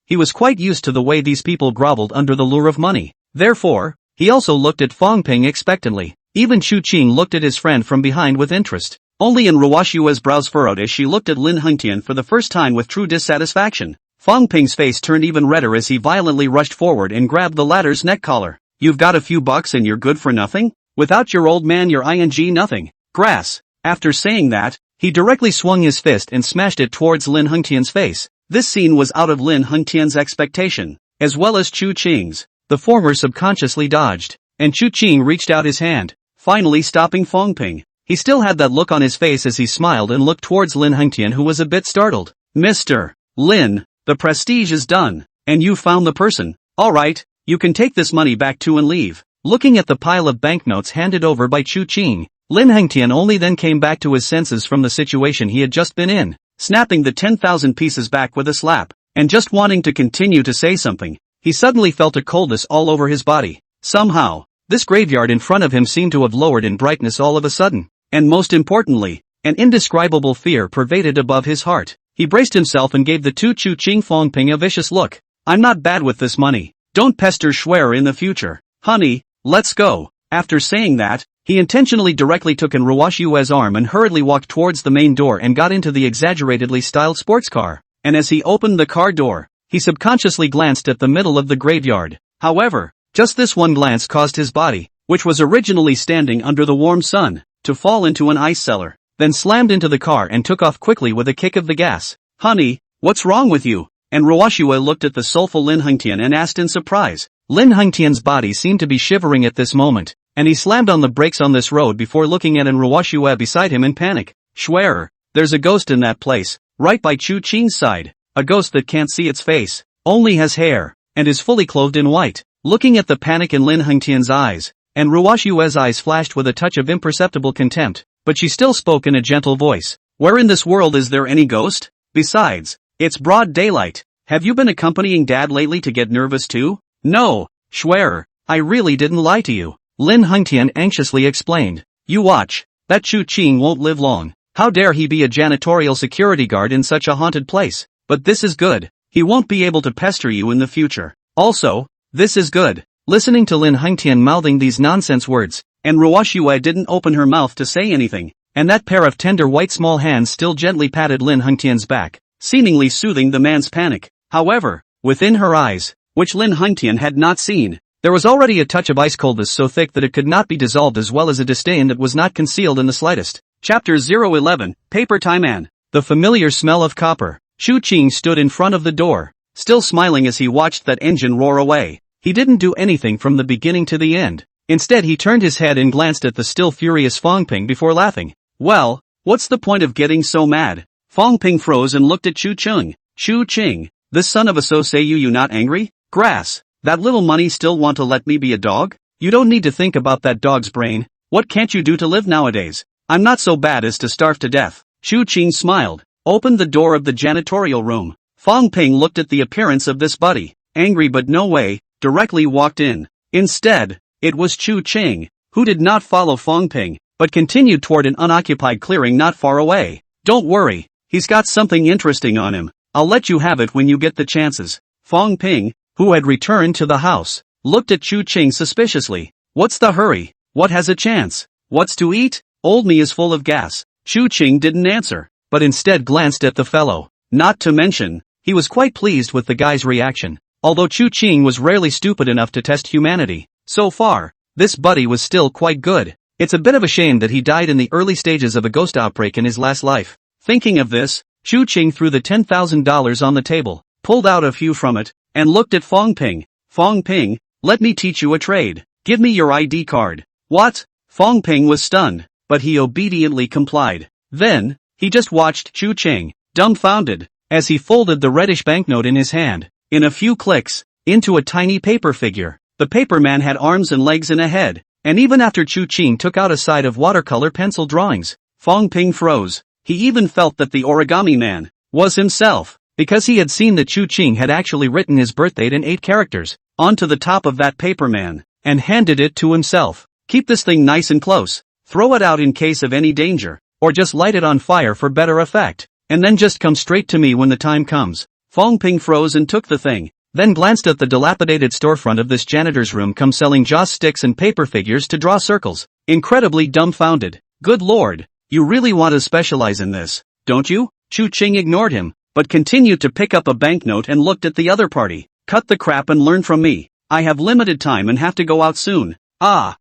He was quite used to the way these people groveled under the lure of money. Therefore, he also looked at Fang Ping expectantly. Even Chu Qing looked at his friend from behind with interest. Only in Ruoshua's brows furrowed as she looked at Lin Hengtian for the first time with true dissatisfaction. Fang Ping's face turned even redder as he violently rushed forward and grabbed the latter's neck collar. You've got a few bucks and you're good for nothing? Without your old man you're nothing. Grass. After saying that, he directly swung his fist and smashed it towards Lin Hengtian's face. This scene was out of Lin Hengtian's expectation, as well as Chu Qing's. The former subconsciously dodged, and Chu Qing reached out his hand, finally stopping Fang Ping. He still had that look on his face as he smiled and looked towards Lin Hengtian, who was a bit startled. Mr. Lin, the prestige is done, and you found the person. Alright, you can take this money back too and leave. Looking at the pile of banknotes handed over by Chu Qing, Lin Hengtian only then came back to his senses from the situation he had just been in, snapping the 10,000 pieces back with a slap, and just wanting to continue to say something. He suddenly felt a coldness all over his body. Somehow, this graveyard in front of him seemed to have lowered in brightness all of a sudden. And most importantly, an indescribable fear pervaded above his heart. He braced himself and gave the two Chu Qing Fang Ping a vicious look. I'm not bad with this money. Don't pester Schwer in the future. Honey, let's go. After saying that, he intentionally directly took in Ruoshua's arm and hurriedly walked towards the main door and got into the exaggeratedly styled sports car. And as he opened the car door, he subconsciously glanced at the middle of the graveyard. However, just this one glance caused his body, which was originally standing under the warm sun, to fall into an ice cellar, then slammed into the car and took off quickly with a kick of the gas. Honey, what's wrong with you? And Ruoshua looked at the soulful Lin Hengtian and asked in surprise. Lin Hengtian's body seemed to be shivering at this moment, and he slammed on the brakes on this road before looking at Ruoshua beside him in panic. Schwerer, there's a ghost in that place, right by Chu Qing's side. A ghost that can't see its face, only has hair, and is fully clothed in white. Looking at the panic in Lin Hengtian's eyes, and Ruoshua's eyes flashed with a touch of imperceptible contempt, but she still spoke in a gentle voice. Where in this world is there any ghost? Besides, it's broad daylight. Have you been accompanying Dad lately to get nervous too? No, Schwerer, I really didn't lie to you. Lin Hengtian anxiously explained. You watch, that Chu Qing won't live long. How dare he be a janitorial security guard in such a haunted place? But this is good. He won't be able to pester you in the future. Also, this is good. Listening to Lin Hengtian mouthing these nonsense words, and Ruoshua didn't open her mouth to say anything, and that pair of tender white small hands still gently patted Lin Hengtian's back, seemingly soothing the man's panic. However, within her eyes, which Lin Hengtian had not seen, there was already a touch of ice coldness so thick that it could not be dissolved, as well as a disdain that was not concealed in the slightest. Chapter 011, Paper Tie Man. The familiar smell of copper. Chu Qing stood in front of the door, still smiling as he watched that engine roar away. He didn't do anything from the beginning to the end. Instead he turned his head and glanced at the still furious Fang Ping before laughing. Well, what's the point of getting so mad? Fang Ping froze and looked at Chu Qing. Chu Qing, this son of a so say you not angry? Grass, that little money still want to let me be a dog? You don't need to think about that dog's brain. What can't you do to live nowadays? I'm not so bad as to starve to death. Chu Qing smiled, opened the door of the janitorial room. Fang Ping looked at the appearance of this buddy, angry but no way, directly walked in. Instead, it was Chu Qing, who did not follow Fang Ping, but continued toward an unoccupied clearing not far away. Don't worry, he's got something interesting on him. I'll let you have it when you get the chances. Fang Ping, who had returned to the house, looked at Chu Qing suspiciously. What's the hurry? What has a chance? What's to eat? Old me is full of gas. Chu Qing didn't answer, but instead glanced at the fellow. Not to mention, he was quite pleased with the guy's reaction. Although Chu Qing was rarely stupid enough to test humanity, so far, this buddy was still quite good. It's a bit of a shame that he died in the early stages of a ghost outbreak in his last life. Thinking of this, Chu Qing threw the $10,000 on the table, pulled out a few from it, and looked at Fang Ping. Fang Ping, let me teach you a trade. Give me your ID card. What? Fang Ping was stunned, but he obediently complied. Then, he just watched Chu Qing, dumbfounded, as he folded the reddish banknote in his hand, in a few clicks, into a tiny paper figure. The paper man had arms and legs and a head, and even after Chu Qing took out a side of watercolor pencil drawings, Fang Ping froze. He even felt that the origami man was himself, because he had seen that Chu Qing had actually written his birth date in 8 characters onto the top of that paper man, and handed it to himself. Keep this thing nice and close, throw it out in case of any danger, or just light it on fire for better effect, and then just come straight to me when the time comes. Fang Ping froze and took the thing, then glanced at the dilapidated storefront of this janitor's room selling joss sticks and paper figures to draw circles, incredibly dumbfounded. Good lord, you really want to specialize in this, don't you? Chu Qing ignored him, but continued to pick up a banknote and looked at the other party. Cut the crap and learn from me. I have limited time and have to go out soon. But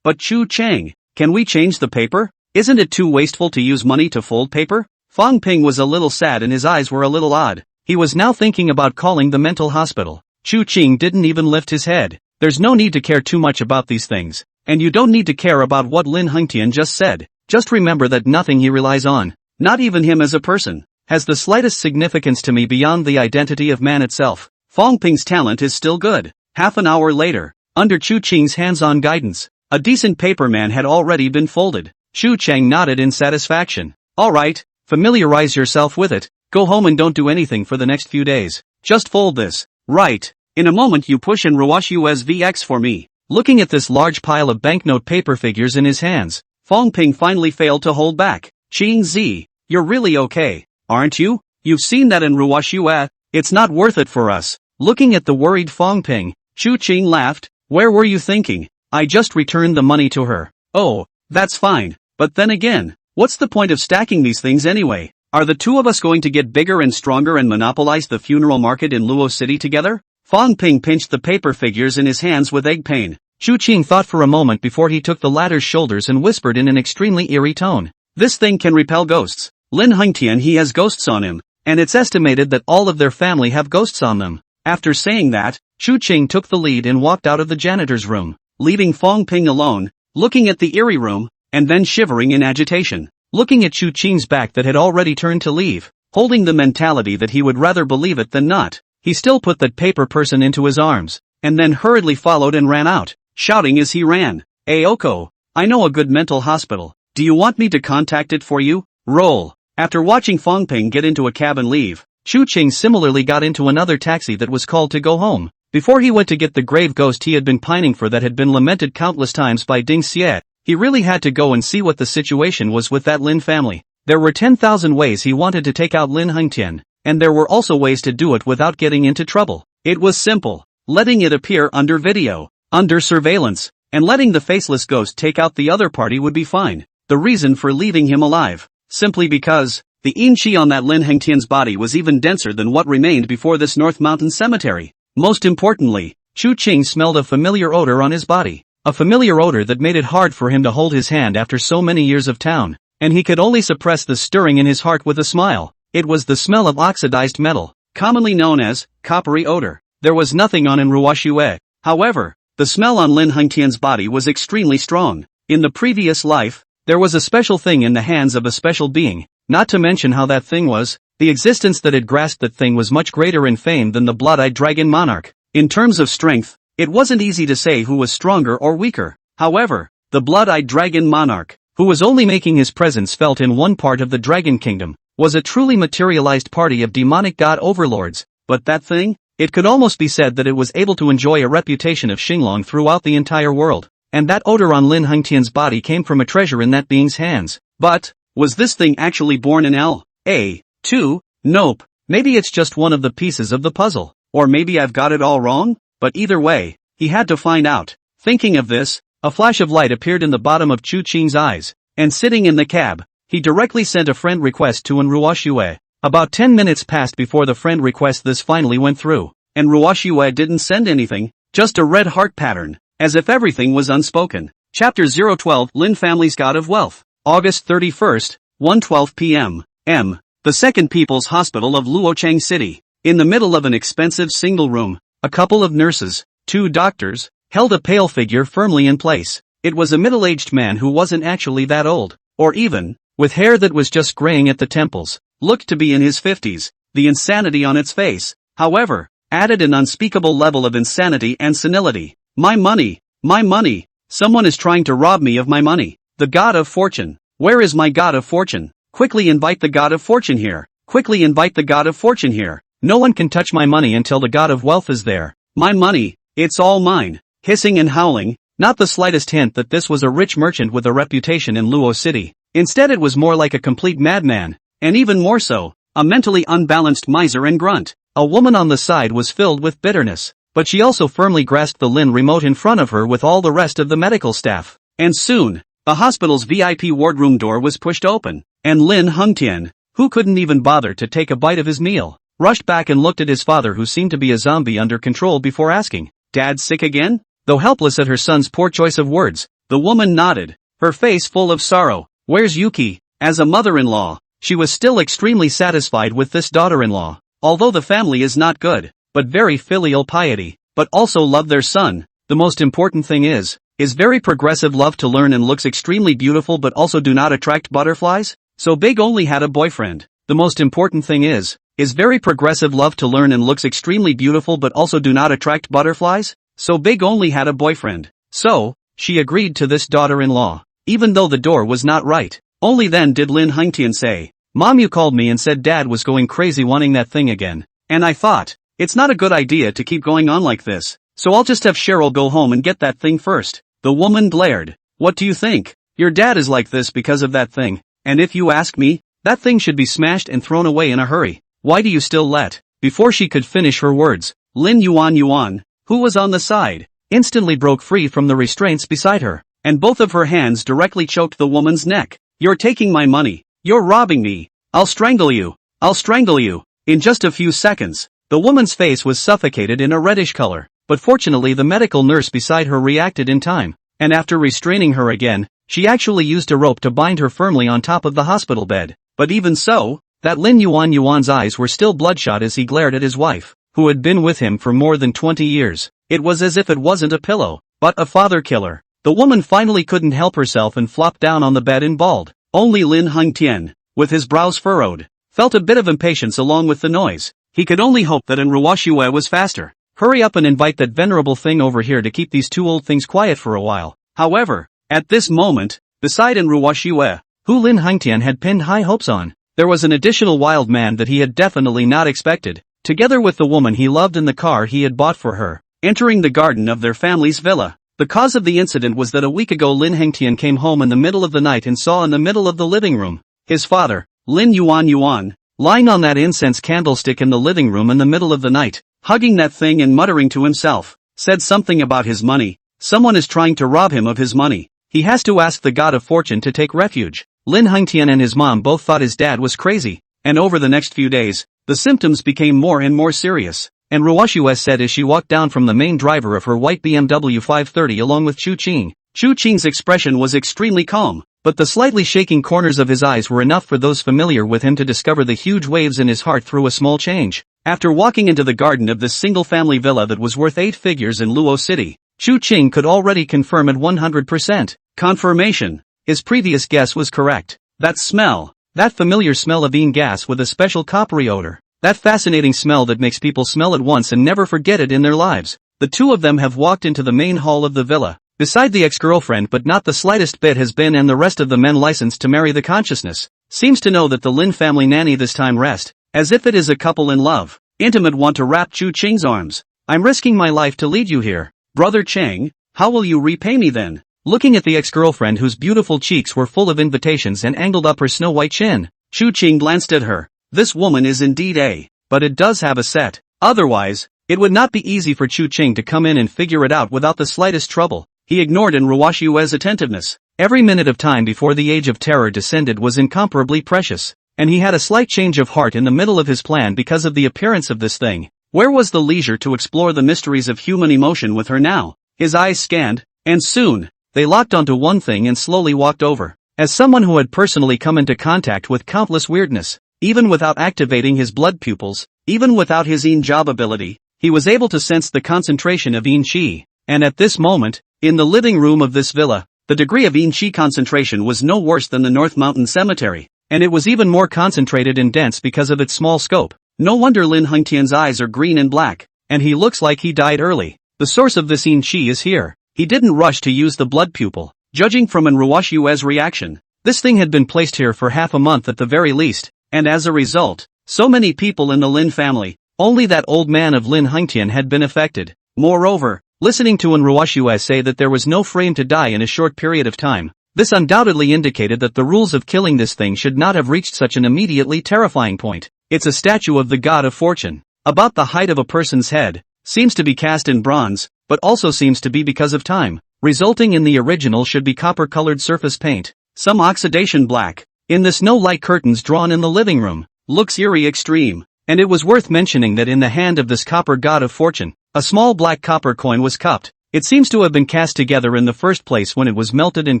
Chu Qing, can we change the paper? Isn't it too wasteful to use money to fold paper? Fang Ping was a little sad and his eyes were a little odd. He was now thinking about calling the mental hospital. Chu Qing didn't even lift his head. There's no need to care too much about these things. And you don't need to care about what Lin Hengtian just said. Just remember that nothing he relies on, not even him as a person, has the slightest significance to me beyond the identity of man itself. Fang Ping's talent is still good. Half an hour later, under Chu Qing's hands-on guidance, a decent paper man had already been folded. Chu Qing nodded in satisfaction. Alright, familiarize yourself with it. Go home and don't do anything for the next few days. Just fold this. Right. In a moment you push and rewash USVX for me. Looking at this large pile of banknote paper figures in his hands, Fang Ping finally failed to hold back. Qing Zi, you're really okay, aren't you? You've seen that in Ruwashua. It's not worth it for us. Looking at the worried Fang Ping, Chu Qing laughed. Where were you thinking? I just returned the money to her. Oh, that's fine. But then again, what's the point of stacking these things anyway? Are the two of us going to get bigger and stronger and monopolize the funeral market in Luo City together? Fang Ping pinched the paper figures in his hands with egg pain. Chu Qing thought for a moment before he took the latter's shoulders and whispered in an extremely eerie tone. This thing can repel ghosts. Lin Hengtian he has ghosts on him, and it's estimated that all of their family have ghosts on them. After saying that, Chu Qing took the lead and walked out of the janitor's room, leaving Fang Ping alone, looking at the eerie room, and then shivering in agitation. Looking at Chu Qing's back that had already turned to leave, holding the mentality that he would rather believe it than not, he still put that paper person into his arms, and then hurriedly followed and ran out, shouting as he ran. Ayoko, I know a good mental hospital. Do you want me to contact it for you? Roll. After watching Fang Ping get into a cab and leave, Chu Qing similarly got into another taxi that was called to go home. Before he went to get the grave ghost he had been pining for that had been lamented countless times by Ding Xie, he really had to go and see what the situation was with that Lin family. There were 10,000 ways he wanted to take out Lin Hengtian, and there were also ways to do it without getting into trouble. It was simple, letting it appear under video, under surveillance, and letting the faceless ghost take out the other party would be fine. The reason for leaving him alive, simply because the inchi on that Lin Hengtian's body was even denser than what remained before this North Mountain cemetery. Most importantly, Chu Qing smelled a familiar odor on his body, a familiar odor that made it hard for him to hold his hand after so many years of town, and he could only suppress the stirring in his heart with a smile. It was the smell of oxidized metal, commonly known as coppery odor. There was nothing on in Ruwashue. However, the smell on Lin Hengtian's body was extremely strong. In the previous life, there was a special thing in the hands of a special being, not to mention how that thing was. The existence that had grasped that thing was much greater in fame than the blood-eyed dragon monarch. In terms of strength, It wasn't easy to say who was stronger or weaker. However, the blood-eyed dragon monarch, who was only making his presence felt in one part of the dragon kingdom, was a truly materialized party of demonic god overlords. But that thing? It could almost be said that it was able to enjoy a reputation of Xinglong throughout the entire world. And that odor on Lin Hengtian's body came from a treasure in that being's hands. But, was this thing actually born in L.A. 2? Nope. Maybe it's just one of the pieces of the puzzle. Or maybe I've got it all wrong? But either way, he had to find out. Thinking of this, a flash of light appeared in the bottom of Chu Qing's eyes. And sitting in the cab, he directly sent a friend request to Ruoxue. About 10 minutes passed before the friend request this finally went through. And Ruoxue didn't send anything, just a red heart pattern. As if everything was unspoken. Chapter 012 Lin Family's God of Wealth. August 31st, 1:12 p.m. M. The Second People's Hospital of Luocheng City. In the middle of an expensive single room, a couple of nurses, 2 doctors, held a pale figure firmly in place. It was a middle-aged man who wasn't actually that old, or even, with hair that was just graying at the temples, looked to be in his 50s. The insanity on its face, however, added an unspeakable level of insanity and senility. My money! My money! Someone is trying to rob me of my money. The God of Fortune. Where is my God of Fortune? Quickly invite the God of Fortune here. Quickly invite the God of Fortune here. No one can touch my money until the God of Wealth is there. My money, it's all mine. Hissing and howling, not the slightest hint that this was a rich merchant with a reputation in Luo City. Instead it was more like a complete madman. And even more so, a mentally unbalanced miser and grunt. A woman on the side was filled with bitterness. But she also firmly grasped the Lin remote in front of her with all the rest of the medical staff. And soon, the hospital's VIP wardroom door was pushed open, and Lin Hengtian, who couldn't even bother to take a bite of his meal, rushed back and looked at his father who seemed to be a zombie under control before asking, "Dad sick again?" Though helpless at her son's poor choice of words, the woman nodded, her face full of sorrow. Where's Yuki? As a mother-in-law, she was still extremely satisfied with this daughter-in-law. Although the family is not good, but very filial piety, but also love their son. The most important thing is very progressive love to learn and looks extremely beautiful but also do not attract butterflies? So Big only had a boyfriend. The most important thing is very progressive love to learn and looks extremely beautiful but also do not attract butterflies? So Big only had a boyfriend. So, she agreed to this daughter-in-law, even though the door was not right. Only then did Lin Hengtian say, "Mom, you called me and said Dad was going crazy wanting that thing again. And I thought, it's not a good idea to keep going on like this, so I'll just have Cheryl go home and get that thing first." The woman glared. "What do you think? Your dad is like this because of that thing, and if you ask me, that thing should be smashed and thrown away in a hurry. Why do you still let?" Before she could finish her words, Lin Yuan, who was on the side, instantly broke free from the restraints beside her, and both of her hands directly choked the woman's neck. "You're taking my money. You're robbing me. I'll strangle you. I'll strangle you." In just a few seconds, the woman's face was suffocated in a reddish color, but fortunately the medical nurse beside her reacted in time, and after restraining her again, she actually used a rope to bind her firmly on top of the hospital bed. But even so, that Lin Yuan's eyes were still bloodshot as he glared at his wife, who had been with him for more than 20 years. It was as if it wasn't a pillow, but a father killer. The woman finally couldn't help herself and flopped down on the bed and bawled. Only Lin Hengtian, with his brows furrowed, felt a bit of impatience along with the noise. He could only hope that Ruoxue was faster. Hurry up and invite that venerable thing over here to keep these 2 old things quiet for a while. However, at this moment, beside Ruoxue, who Lin Hengtian had pinned high hopes on, there was an additional wild man that he had definitely not expected, together with the woman he loved and the car he had bought for her, entering the garden of their family's villa. The cause of the incident was that a week ago Lin Hengtian came home in the middle of the night and saw in the middle of the living room, his father, Lin Yuan, lying on that incense candlestick in the living room in the middle of the night, hugging that thing and muttering to himself, said something about his money. Someone is trying to rob him of his money. He has to ask the God of Fortune to take refuge. Lin Hengtian and his mom both thought his dad was crazy, and over the next few days, the symptoms became more and more serious. And Ruoxue said as she walked down from the main driver of her white BMW 530 along with Chu Qing. Chu Qing's expression was extremely calm, but the slightly shaking corners of his eyes were enough for those familiar with him to discover the huge waves in his heart through a small change. After walking into the garden of this single-family villa that was worth 8 figures in Luo City, Chu Qing could already confirm at 100%. Confirmation. His previous guess was correct. That smell, that familiar smell of bean gas with a special coppery odor. That fascinating smell that makes people smell it once and never forget it in their lives. The two of them have walked into the main hall of the villa. Beside the ex-girlfriend, but not the slightest bit has been, and the rest of the men licensed to marry the consciousness. Seems to know that the Lin family nanny this time rest, as if it is a couple in love. Intimate want to wrap Chu Qing's arms. I'm risking my life to lead you here. Brother Chang, how will you repay me then? Looking at the ex-girlfriend whose beautiful cheeks were full of invitations and angled up her snow-white chin, Chu Qing glanced at her. This woman is indeed but it does have a set. Otherwise, it would not be easy for Chu Qing to come in and figure it out without the slightest trouble. He ignored Ruoshue's attentiveness. Every minute of time before the age of terror descended was incomparably precious, and he had a slight change of heart in the middle of his plan because of the appearance of this thing. Where was the leisure to explore the mysteries of human emotion with her now? His eyes scanned, and soon, they locked onto one thing and slowly walked over. As someone who had personally come into contact with countless weirdness, even without activating his blood pupils, even without his Yin job ability, he was able to sense the concentration of Yin Qi. And at this moment, in the living room of this villa, the degree of Yin Qi concentration was no worse than the North Mountain Cemetery, and it was even more concentrated and dense because of its small scope. No wonder Lin Hengtian's eyes are green and black, and he looks like he died early. The source of this Yin Qi is here. He didn't rush to use the blood pupil. Judging from Ruoshue's reaction, this thing had been placed here for half a month at the very least, and as a result, so many people in the Lin family, only that old man of Lin Hengtian had been affected. Moreover, listening to Ruoshue say that there was no frame to die in a short period of time, this undoubtedly indicated that the rules of killing this thing should not have reached such an immediately terrifying point. It's a statue of the god of fortune, about the height of a person's head, seems to be cast in bronze, but also seems to be because of time, resulting in the original should be copper-colored surface paint, some oxidation black. In the snow light curtains drawn in the living room, looks eerie extreme, and it was worth mentioning that in the hand of this copper god of fortune, a small black copper coin was cupped. It seems to have been cast together in the first place when it was melted and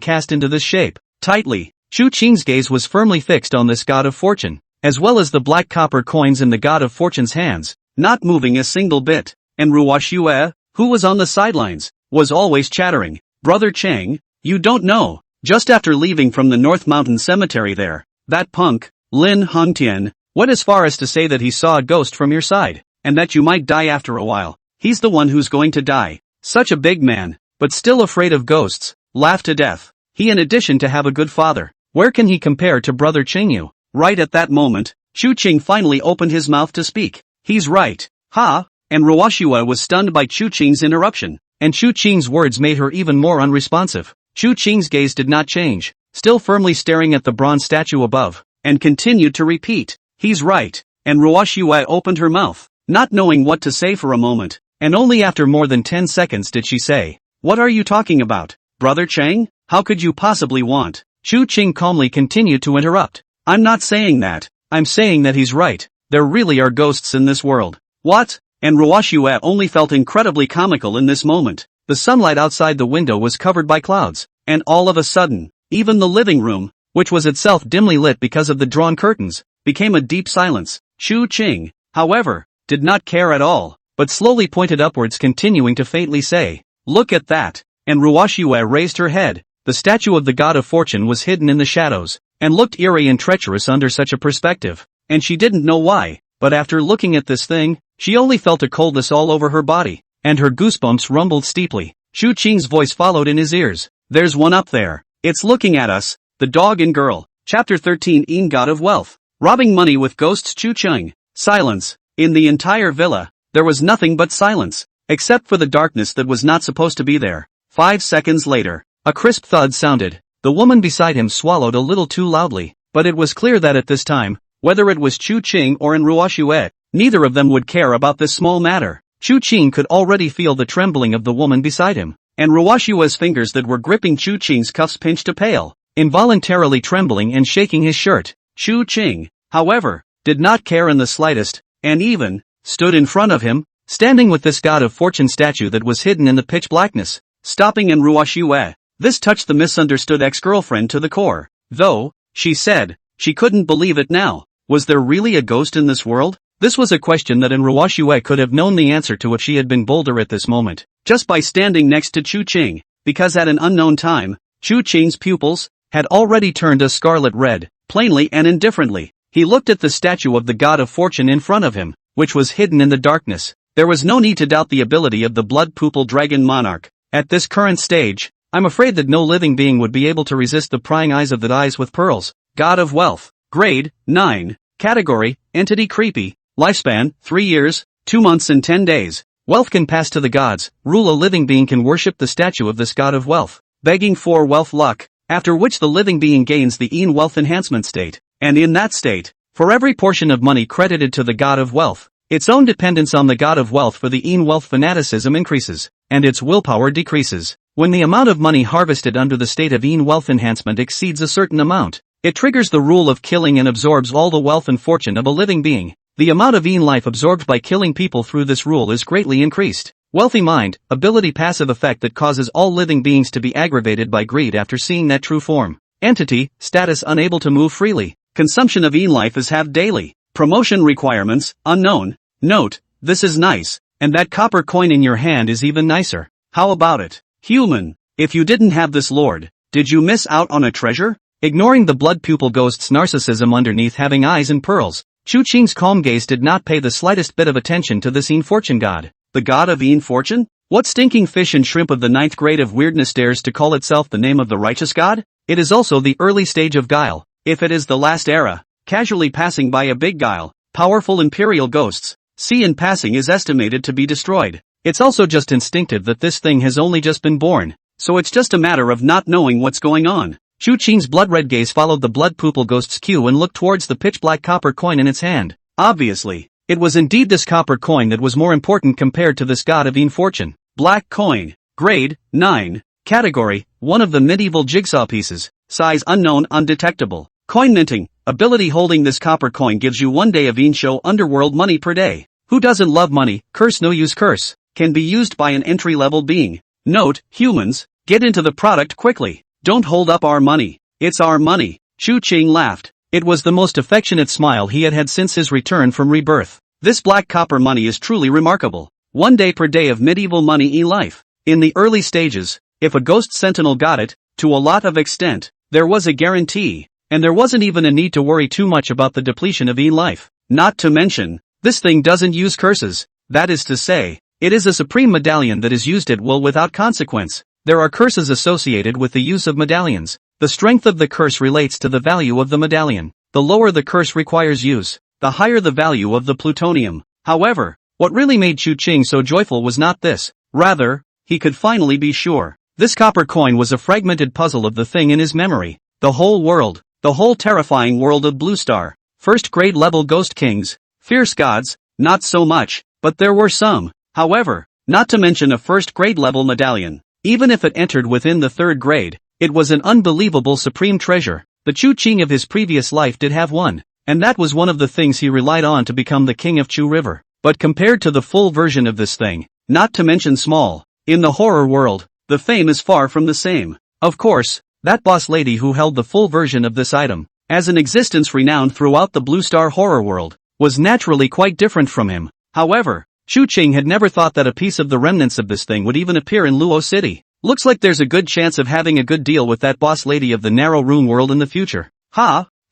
cast into this shape, tightly. Chu Qing's gaze was firmly fixed on this god of fortune, as well as the black copper coins in the god of fortune's hands, not moving a single bit. And Ruoshue, who was on the sidelines, was always chattering. Brother Chang, you don't know, just after leaving from the North Mountain Cemetery there, that punk, Lin Hengtian, went as far as to say that he saw a ghost from your side, and that you might die after a while. He's the one who's going to die. Such a big man, but still afraid of ghosts, laughed to death. He, in addition to have a good father, where can he compare to Brother Qingyu? Right at that moment, Chu Qing finally opened his mouth to speak. He's right. Ha! And Ruoshue was stunned by Chu Qing's interruption, and Chu Qing's words made her even more unresponsive. Chu Qing's gaze did not change, still firmly staring at the bronze statue above, and continued to repeat, he's right. And Ruoshue opened her mouth, not knowing what to say for a moment, and only after more than 10 seconds did she say, what are you talking about, Brother Chang? How could you possibly want? Chu Qing calmly continued to interrupt. I'm not saying that, I'm saying that he's right, there really are ghosts in this world. What? And Ruoshue only felt incredibly comical in this moment. The sunlight outside the window was covered by clouds, and all of a sudden, even the living room, which was itself dimly lit because of the drawn curtains, became a deep silence. Chu Qing, however, did not care at all, but slowly pointed upwards, continuing to faintly say, look at that. And Ruoshue raised her head. The statue of the god of fortune was hidden in the shadows, and looked eerie and treacherous under such a perspective, and she didn't know why, but after looking at this thing, she only felt a coldness all over her body, and her goosebumps rumbled steeply. Chu Qing's voice followed in his ears. There's one up there. It's looking at us. The Dog and Girl. Chapter 13 Yin God of Wealth. Robbing money with ghosts. Chu Qing. Silence. In the entire villa, there was nothing but silence, except for the darkness that was not supposed to be there. 5 seconds later, a crisp thud sounded. The woman beside him swallowed a little too loudly, but it was clear that at this time, whether it was Chu Qing or Ruoshue, neither of them would care about this small matter. Chu Qing could already feel the trembling of the woman beside him, and Ruoshue's fingers that were gripping Chu Qing's cuffs pinched a pale, involuntarily trembling and shaking his shirt. Chu Qing, however, did not care in the slightest, and even stood in front of him, standing with this god of fortune statue that was hidden in the pitch blackness, stopping in Ruoshue. This touched the misunderstood ex-girlfriend to the core, though, she said, she couldn't believe it now. Was there really a ghost in this world? This was a question that Ruoshue could have known the answer to if she had been bolder at this moment, just by standing next to Chu Qing, because at an unknown time, Chu Qing's pupils had already turned a scarlet red. Plainly and indifferently, he looked at the statue of the god of fortune in front of him, which was hidden in the darkness, There was no need to doubt the ability of the blood-pupil dragon monarch. At this current stage, I'm afraid that no living being would be able to resist the prying eyes of the eyes with pearls. God of Wealth. Grade, 9. Category, Entity Creepy. Lifespan, 3 years, 2 months and 10 days. Wealth can pass to the gods. Rule. A living being can worship the statue of this god of wealth, begging for wealth luck, after which the living being gains the wealth enhancement state. And in that state, for every portion of money credited to the god of wealth, its own dependence on the god of wealth for the wealth fanaticism increases, and its willpower decreases. When the amount of money harvested under the state of wealth enhancement exceeds a certain amount, it triggers the rule of killing and absorbs all the wealth and fortune of a living being. The amount of life absorbed by killing people through this rule is greatly increased. Wealthy mind, ability passive effect that causes all living beings to be aggravated by greed after seeing that true form. Entity, status unable to move freely. Consumption of life is halved daily. Promotion requirements, unknown. Note, this is nice, and that copper coin in your hand is even nicer. How about it? Human, if you didn't have this lord, did you miss out on a treasure? Ignoring the blood pupil ghost's narcissism underneath having eyes and pearls, Chu Qing's calm gaze did not pay the slightest bit of attention to this fortune god. The god of fortune? What stinking fish and shrimp of the 9th grade of weirdness dares to call itself the name of the righteous god? It is also the early stage of guile, if it is the last era, casually passing by a big guile, powerful imperial ghosts, see in passing is estimated to be destroyed. It's also just instinctive that this thing has only just been born, so it's just a matter of not knowing what's going on. Chu Qing's blood-red gaze followed the blood-pupil ghost's cue and looked towards the pitch-black copper coin in its hand. Obviously, it was indeed this copper coin that was more important compared to this god of fortune. Black coin. Grade, 9. Category, one of the medieval jigsaw pieces. Size unknown, undetectable. Coin minting. Ability holding this copper coin gives you 1 day of show underworld money per day. Who doesn't love money? Curse no use curse. Can be used by an entry-level being. Note, humans, get into the product quickly. Don't hold up our money. It's our money. Chu Qing laughed. It was the most affectionate smile he had had since his return from rebirth. This black copper money is truly remarkable. 1 day per day of medieval money life. In the early stages, if a ghost sentinel got it, to a lot of extent, there was a guarantee, and there wasn't even a need to worry too much about the depletion of life. Not to mention, this thing doesn't use curses. That is to say, it is a supreme medallion that is used at will without consequence. There are curses associated with the use of medallions. The strength of the curse relates to the value of the medallion. The lower the curse requires use, the higher the value of the plutonium. However, what really made Chu Qing so joyful was not this. Rather, he could finally be sure. This copper coin was a fragmented puzzle of the thing in his memory. The whole world. The whole terrifying world of Blue Star. First grade level ghost kings. Fierce gods, not so much, but there were some. However, not to mention a first grade level medallion. Even if it entered within the 3rd grade, it was an unbelievable supreme treasure. The Chu Qing of his previous life did have one, and that was one of the things he relied on to become the king of Chu River. But compared to the full version of this thing, not to mention small, in the horror world, the fame is far from the same. Of course, that boss lady who held the full version of this item, as an existence renowned throughout the Blue Star horror world, was naturally quite different from him. However, Chu Qing had never thought that a piece of the remnants of this thing would even appear in Luo City. Looks like there's a good chance of having a good deal with that boss lady of the narrow rune world in the future.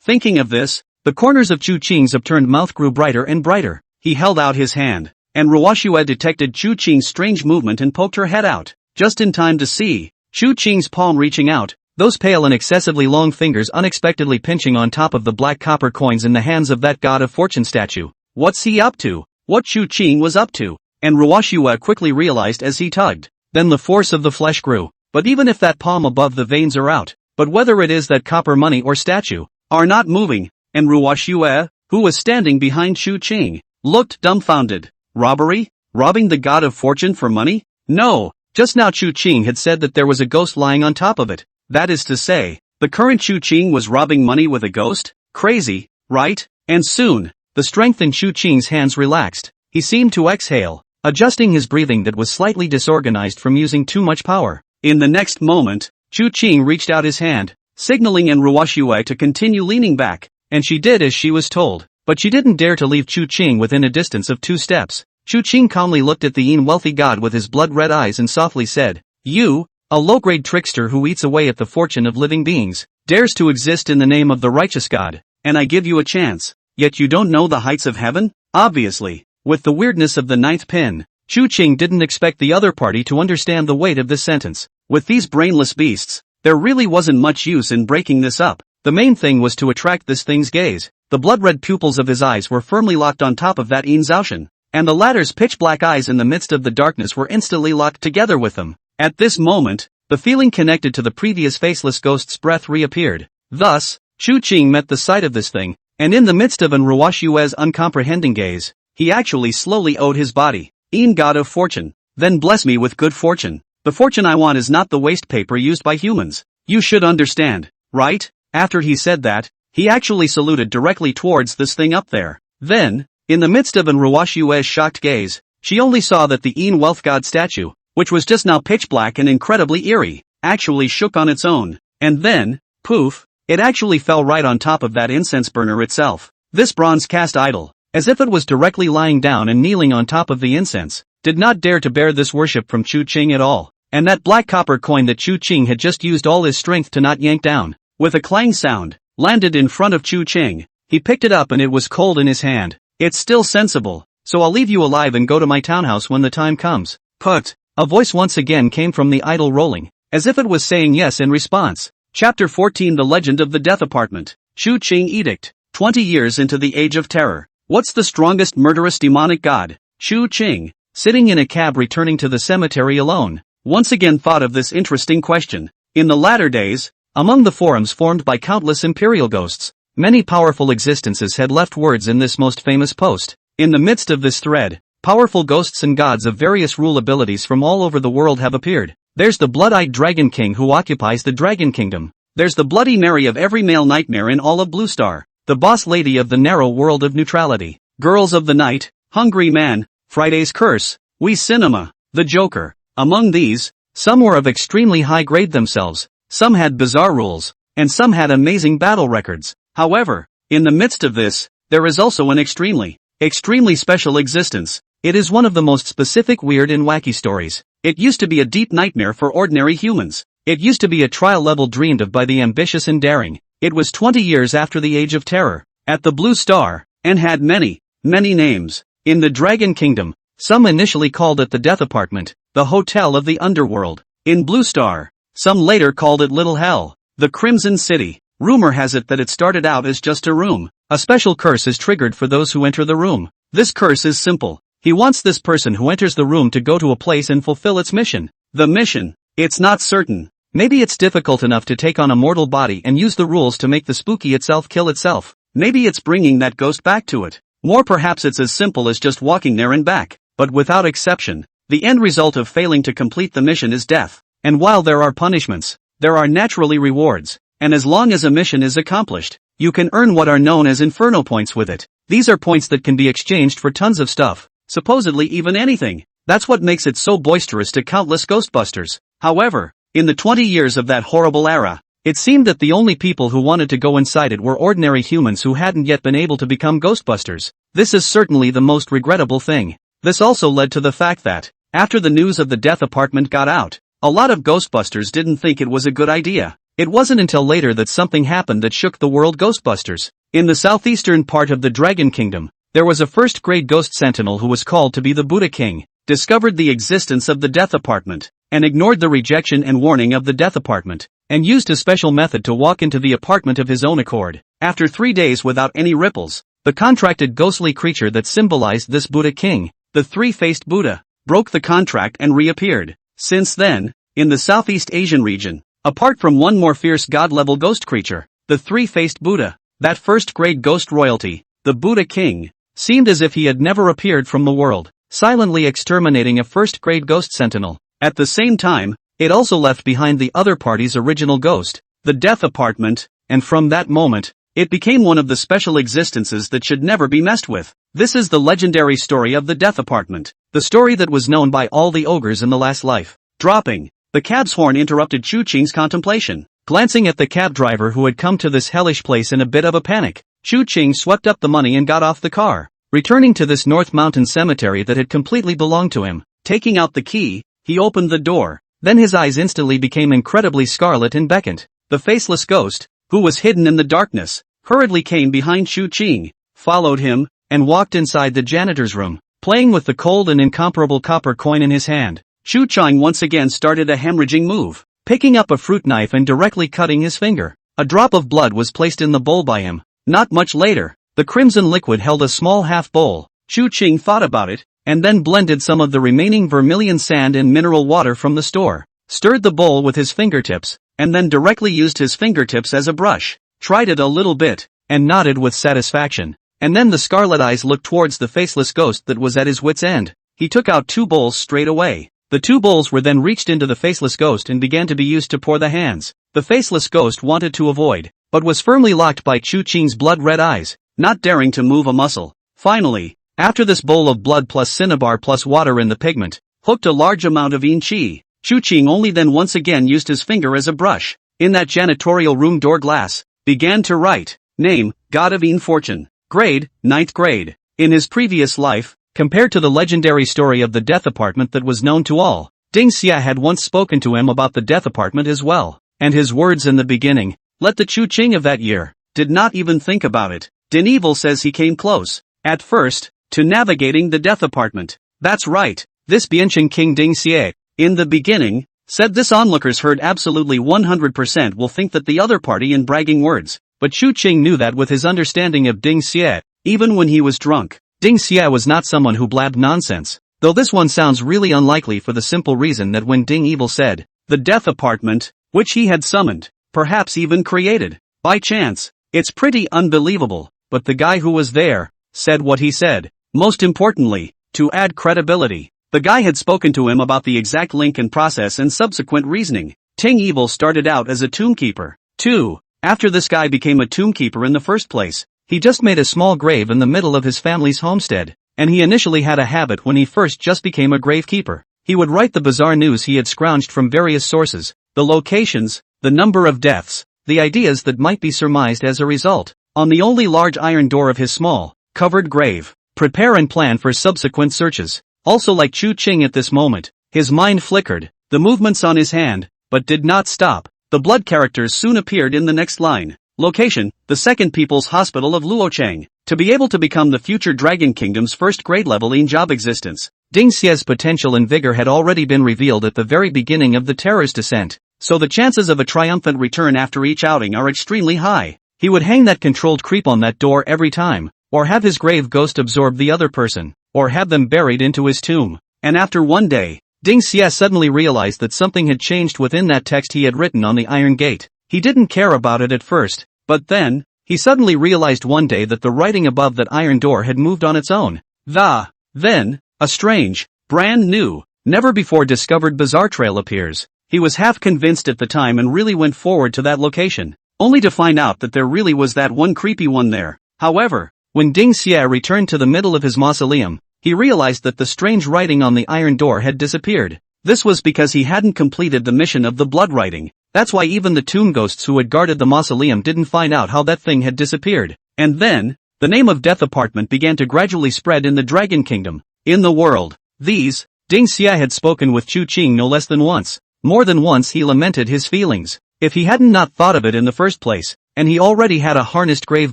Thinking of this, the corners of Chu Qing's upturned mouth grew brighter and brighter. He held out his hand, and Ruoshua detected Chu Qing's strange movement and poked her head out, just in time to see Chu Qing's palm reaching out, those pale and excessively long fingers unexpectedly pinching on top of the black copper coins in the hands of that god of fortune statue. What's he up to? What Chu Qing was up to? And Ruoshua quickly realized as he tugged. Then the force of the flesh grew. But even if that palm above the veins are out, but whether it is that copper money or statue, are not moving, and Ruoshua, who was standing behind Chu Qing, looked dumbfounded. Robbery? Robbing the god of fortune for money? No, just now Chu Qing had said that there was a ghost lying on top of it. That is to say, the current Chu Qing was robbing money with a ghost? Crazy, right? And soon, the strength in Chu Qing's hands relaxed. He seemed to exhale, adjusting his breathing that was slightly disorganized from using too much power. In the next moment, Chu Qing reached out his hand, signaling in Ruoshua to continue leaning back, and she did as she was told. But she didn't dare to leave Chu Qing within a distance of 2 steps. Chu Qing calmly looked at the wealthy god with his blood-red eyes and softly said, "You, a low-grade trickster who eats away at the fortune of living beings, dares to exist in the name of the righteous god, and I give you a chance, yet you don't know the heights of heaven? Obviously, With the weirdness of the ninth pin, Chu Qing didn't expect the other party to understand the weight of this sentence. With these brainless beasts, there really wasn't much use in breaking this up. The main thing was to attract this thing's gaze. The blood-red pupils of his eyes were firmly locked on top of that Yin Zhaoshan, and the latter's pitch-black eyes in the midst of the darkness were instantly locked together with them. At this moment, the feeling connected to the previous faceless ghost's breath reappeared. Thus, Chu Qing met the sight of this thing, and in the midst of an Ruoshue's uncomprehending gaze, he actually slowly owed his body. Yin god of fortune, then bless me with good fortune. The fortune I want is not the waste paper used by humans. You should understand, right? After he said that, he actually saluted directly towards this thing up there. Then, in the midst of an Ruoshue's shocked gaze, she only saw that the Yin wealth god statue, which was just now pitch black and incredibly eerie, actually shook on its own. And then, poof, it actually fell right on top of that incense burner itself. This bronze cast idol, as if it was directly lying down and kneeling on top of the incense, did not dare to bear this worship from Chu Qing at all. And that black copper coin that Chu Qing had just used all his strength to not yank down, with a clang sound, landed in front of Chu Qing. He picked it up and it was cold in his hand. It's still sensible, so I'll leave you alive and go to my townhouse when the time comes. Put. A voice once again came from the idol rolling, as if it was saying yes in response. Chapter 14 The Legend of the Death Apartment. Chu Qing Edict. 20 years into the Age of Terror. What's the strongest murderous demonic god? Chu Qing, sitting in a cab returning to the cemetery alone, once again thought of this interesting question. In the latter days, among the forums formed by countless imperial ghosts, many powerful existences had left words in this most famous post. In the midst of this thread, powerful ghosts and gods of various rule abilities from all over the world have appeared. There's the blood-eyed Dragon King who occupies the Dragon Kingdom. There's the Bloody Mary of every male nightmare in all of Blue Star. The boss lady of the narrow world of neutrality. Girls of the Night, Hungry Man, Friday's Curse, Wii Cinema, the Joker. Among these, some were of extremely high grade themselves, some had bizarre rules, and some had amazing battle records. However, in the midst of this, there is also an extremely special existence. It is one of the most specific, weird and wacky stories. It used to be a deep nightmare for ordinary humans. It used to be a trial level dreamed of by the ambitious and daring. It was 20 years after the Age of Terror, at the Blue Star, and had many names. In the Dragon Kingdom, some initially called it the Death Apartment, the Hotel of the Underworld. In Blue Star, some later called it Little Hell, the Crimson City. Rumor has it that it started out as just a room. A special curse is triggered for those who enter the room. This curse is simple. He wants this person who enters the room to go to a place and fulfill its mission. The mission. It's not certain. Maybe it's difficult enough to take on a mortal body and use the rules to make the spooky itself kill itself. Maybe it's bringing that ghost back to it. More perhaps it's as simple as just walking there and back. But without exception, the end result of failing to complete the mission is death. And while there are punishments, there are naturally rewards. And as long as a mission is accomplished, you can earn what are known as Inferno points with it. These are points that can be exchanged for tons of stuff. Supposedly even anything. That's what makes it so boisterous to countless Ghostbusters. However, in the 20 years of that horrible era, it seemed that the only people who wanted to go inside it were ordinary humans who hadn't yet been able to become Ghostbusters. This is certainly the most regrettable thing. This also led to the fact that, after the news of the Death Apartment got out, a lot of Ghostbusters didn't think it was a good idea. It wasn't until later that something happened that shook the world. Ghostbusters. In the southeastern part of the Dragon Kingdom, there was a first-grade ghost sentinel who was called to be the Buddha King, discovered the existence of the Death Apartment, and ignored the rejection and warning of the Death Apartment, and used a special method to walk into the apartment of his own accord. After 3 days without any ripples, the contracted ghostly creature that symbolized this Buddha King, the three-faced Buddha, broke the contract and reappeared. Since then, in the Southeast Asian region, apart from one more fierce god-level ghost creature, the three-faced Buddha, that first-grade ghost royalty, the Buddha King, seemed as if he had never appeared from the world, silently exterminating a first-grade ghost sentinel. At the same time, it also left behind the other party's original ghost, the Death Apartment, and from that moment, it became one of the special existences that should never be messed with. This is the legendary story of the Death Apartment, the story that was known by all the ogres in the last life. Dropping. The cab's horn interrupted Chu Qing's contemplation. Glancing at the cab driver who had come to this hellish place in a bit of a panic, Chu Qing swept up the money and got off the car, returning to this North Mountain cemetery that had completely belonged to him. Taking out the key, he opened the door. Then his eyes instantly became incredibly scarlet and beckoned. The faceless ghost, who was hidden in the darkness, hurriedly came behind Chu Qing, followed him, and walked inside the janitor's room. Playing with the cold and incomparable copper coin in his hand, Chu Chang once again started a hemorrhaging move, picking up a fruit knife and directly cutting his finger. A drop of blood was placed in the bowl by him. Not much later, the crimson liquid held a small half bowl. Chu Ching thought about it, and then blended some of the remaining vermilion sand and mineral water from the store, stirred the bowl with his fingertips, and then directly used his fingertips as a brush, tried it a little bit, and nodded with satisfaction. And then the scarlet eyes looked towards the faceless ghost that was at his wit's end. He took out 2 bowls straight away. The 2 bowls were then reached into the faceless ghost and began to be used to pour the hands. The faceless ghost wanted to avoid, but was firmly locked by Chu Ching's blood-red eyes, not daring to move a muscle. Finally, after this bowl of blood plus cinnabar plus water in the pigment, hooked a large amount of yin qi, Chu Ching only then once again used his finger as a brush, in that janitorial room door glass, began to write, name, God of Yin Fortune, grade, 9th grade. In his previous life, compared to the legendary story of the death apartment that was known to all, Ding Xia had once spoken to him about the death apartment as well, and his words in the beginning, let the Chu Ching of that year, did not even think about it. Din Evil says he came close, at first, to navigating the death apartment. That's right, this Biancheng King Ding Xie, in the beginning, said this onlookers heard absolutely 100% will think that the other party in bragging words, but Chu Ching knew that with his understanding of Ding Xie, even when he was drunk, Ding Xie was not someone who blabbed nonsense, though this one sounds really unlikely for the simple reason that when Ding Evil said, the death apartment, which he had summoned, perhaps even created, by chance, it's pretty unbelievable, but the guy who was there, said what he said. Most importantly, to add credibility, the guy had spoken to him about the exact link and process and subsequent reasoning. Ting Evil started out as a tombkeeper, too. After this guy became a tombkeeper in the first place, he just made a small grave in the middle of his family's homestead, and he initially had a habit when he first just became a gravekeeper. He would write the bizarre news he had scrounged from various sources, the locations, the number of deaths, the ideas that might be surmised as a result, on the only large iron door of his small, covered grave. Prepare and plan for subsequent searches. Also like Chu Ching at this moment, his mind flickered, the movements on his hand, but did not stop. The blood characters soon appeared in the next line. Location, the Second People's Hospital of Luochang. To be able to become the future Dragon Kingdom's first grade level in job existence, Ding Xie's potential and vigor had already been revealed at the very beginning of the terror's descent, so the chances of a triumphant return after each outing are extremely high. He would hang that controlled creep on that door every time, or have his grave ghost absorb the other person, or have them buried into his tomb. And after one day, Ding Xie suddenly realized that something had changed within that text he had written on the iron gate. He didn't care about it at first, but then, he suddenly realized one day that the writing above that iron door had moved on its own. Then, a strange, brand new, never before discovered bizarre trail appears. He was half convinced at the time and really went forward to that location, only to find out that there really was that one creepy one there. However, when Ding Xie returned to the middle of his mausoleum, he realized that the strange writing on the iron door had disappeared. This was because he hadn't completed the mission of the blood writing. That's why even the tomb ghosts who had guarded the mausoleum didn't find out how that thing had disappeared. And then, the name of Death Apartment began to gradually spread in the Dragon Kingdom, in the world. Ding Xie had spoken with Chu Ching no less than once. More than once he lamented his feelings. If he hadn't not thought of it in the first place, and he already had a harnessed grave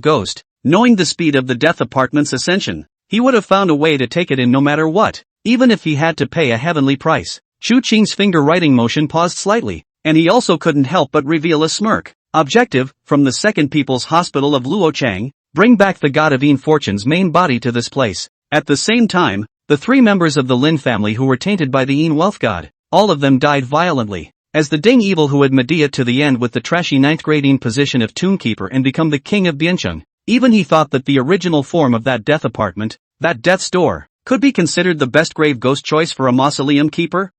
ghost, knowing the speed of the Death Apartment's ascension, he would have found a way to take it in no matter what, even if he had to pay a heavenly price. Chu Ching's finger writing motion paused slightly, and he also couldn't help but reveal a smirk. Objective, from the Second People's Hospital of Luochang, bring back the God of Yin Fortune's main body to this place. At the same time, the 3 members of the Lin family who were tainted by the Yin wealth god, all of them died violently, as the Ding Evil who had Medea to the end with the trashy 9th grade Yin position of Tombkeeper and become the king of Biancheng. Even he thought that the original form of that death apartment, that death's door, could be considered the best grave ghost choice for a mausoleum keeper.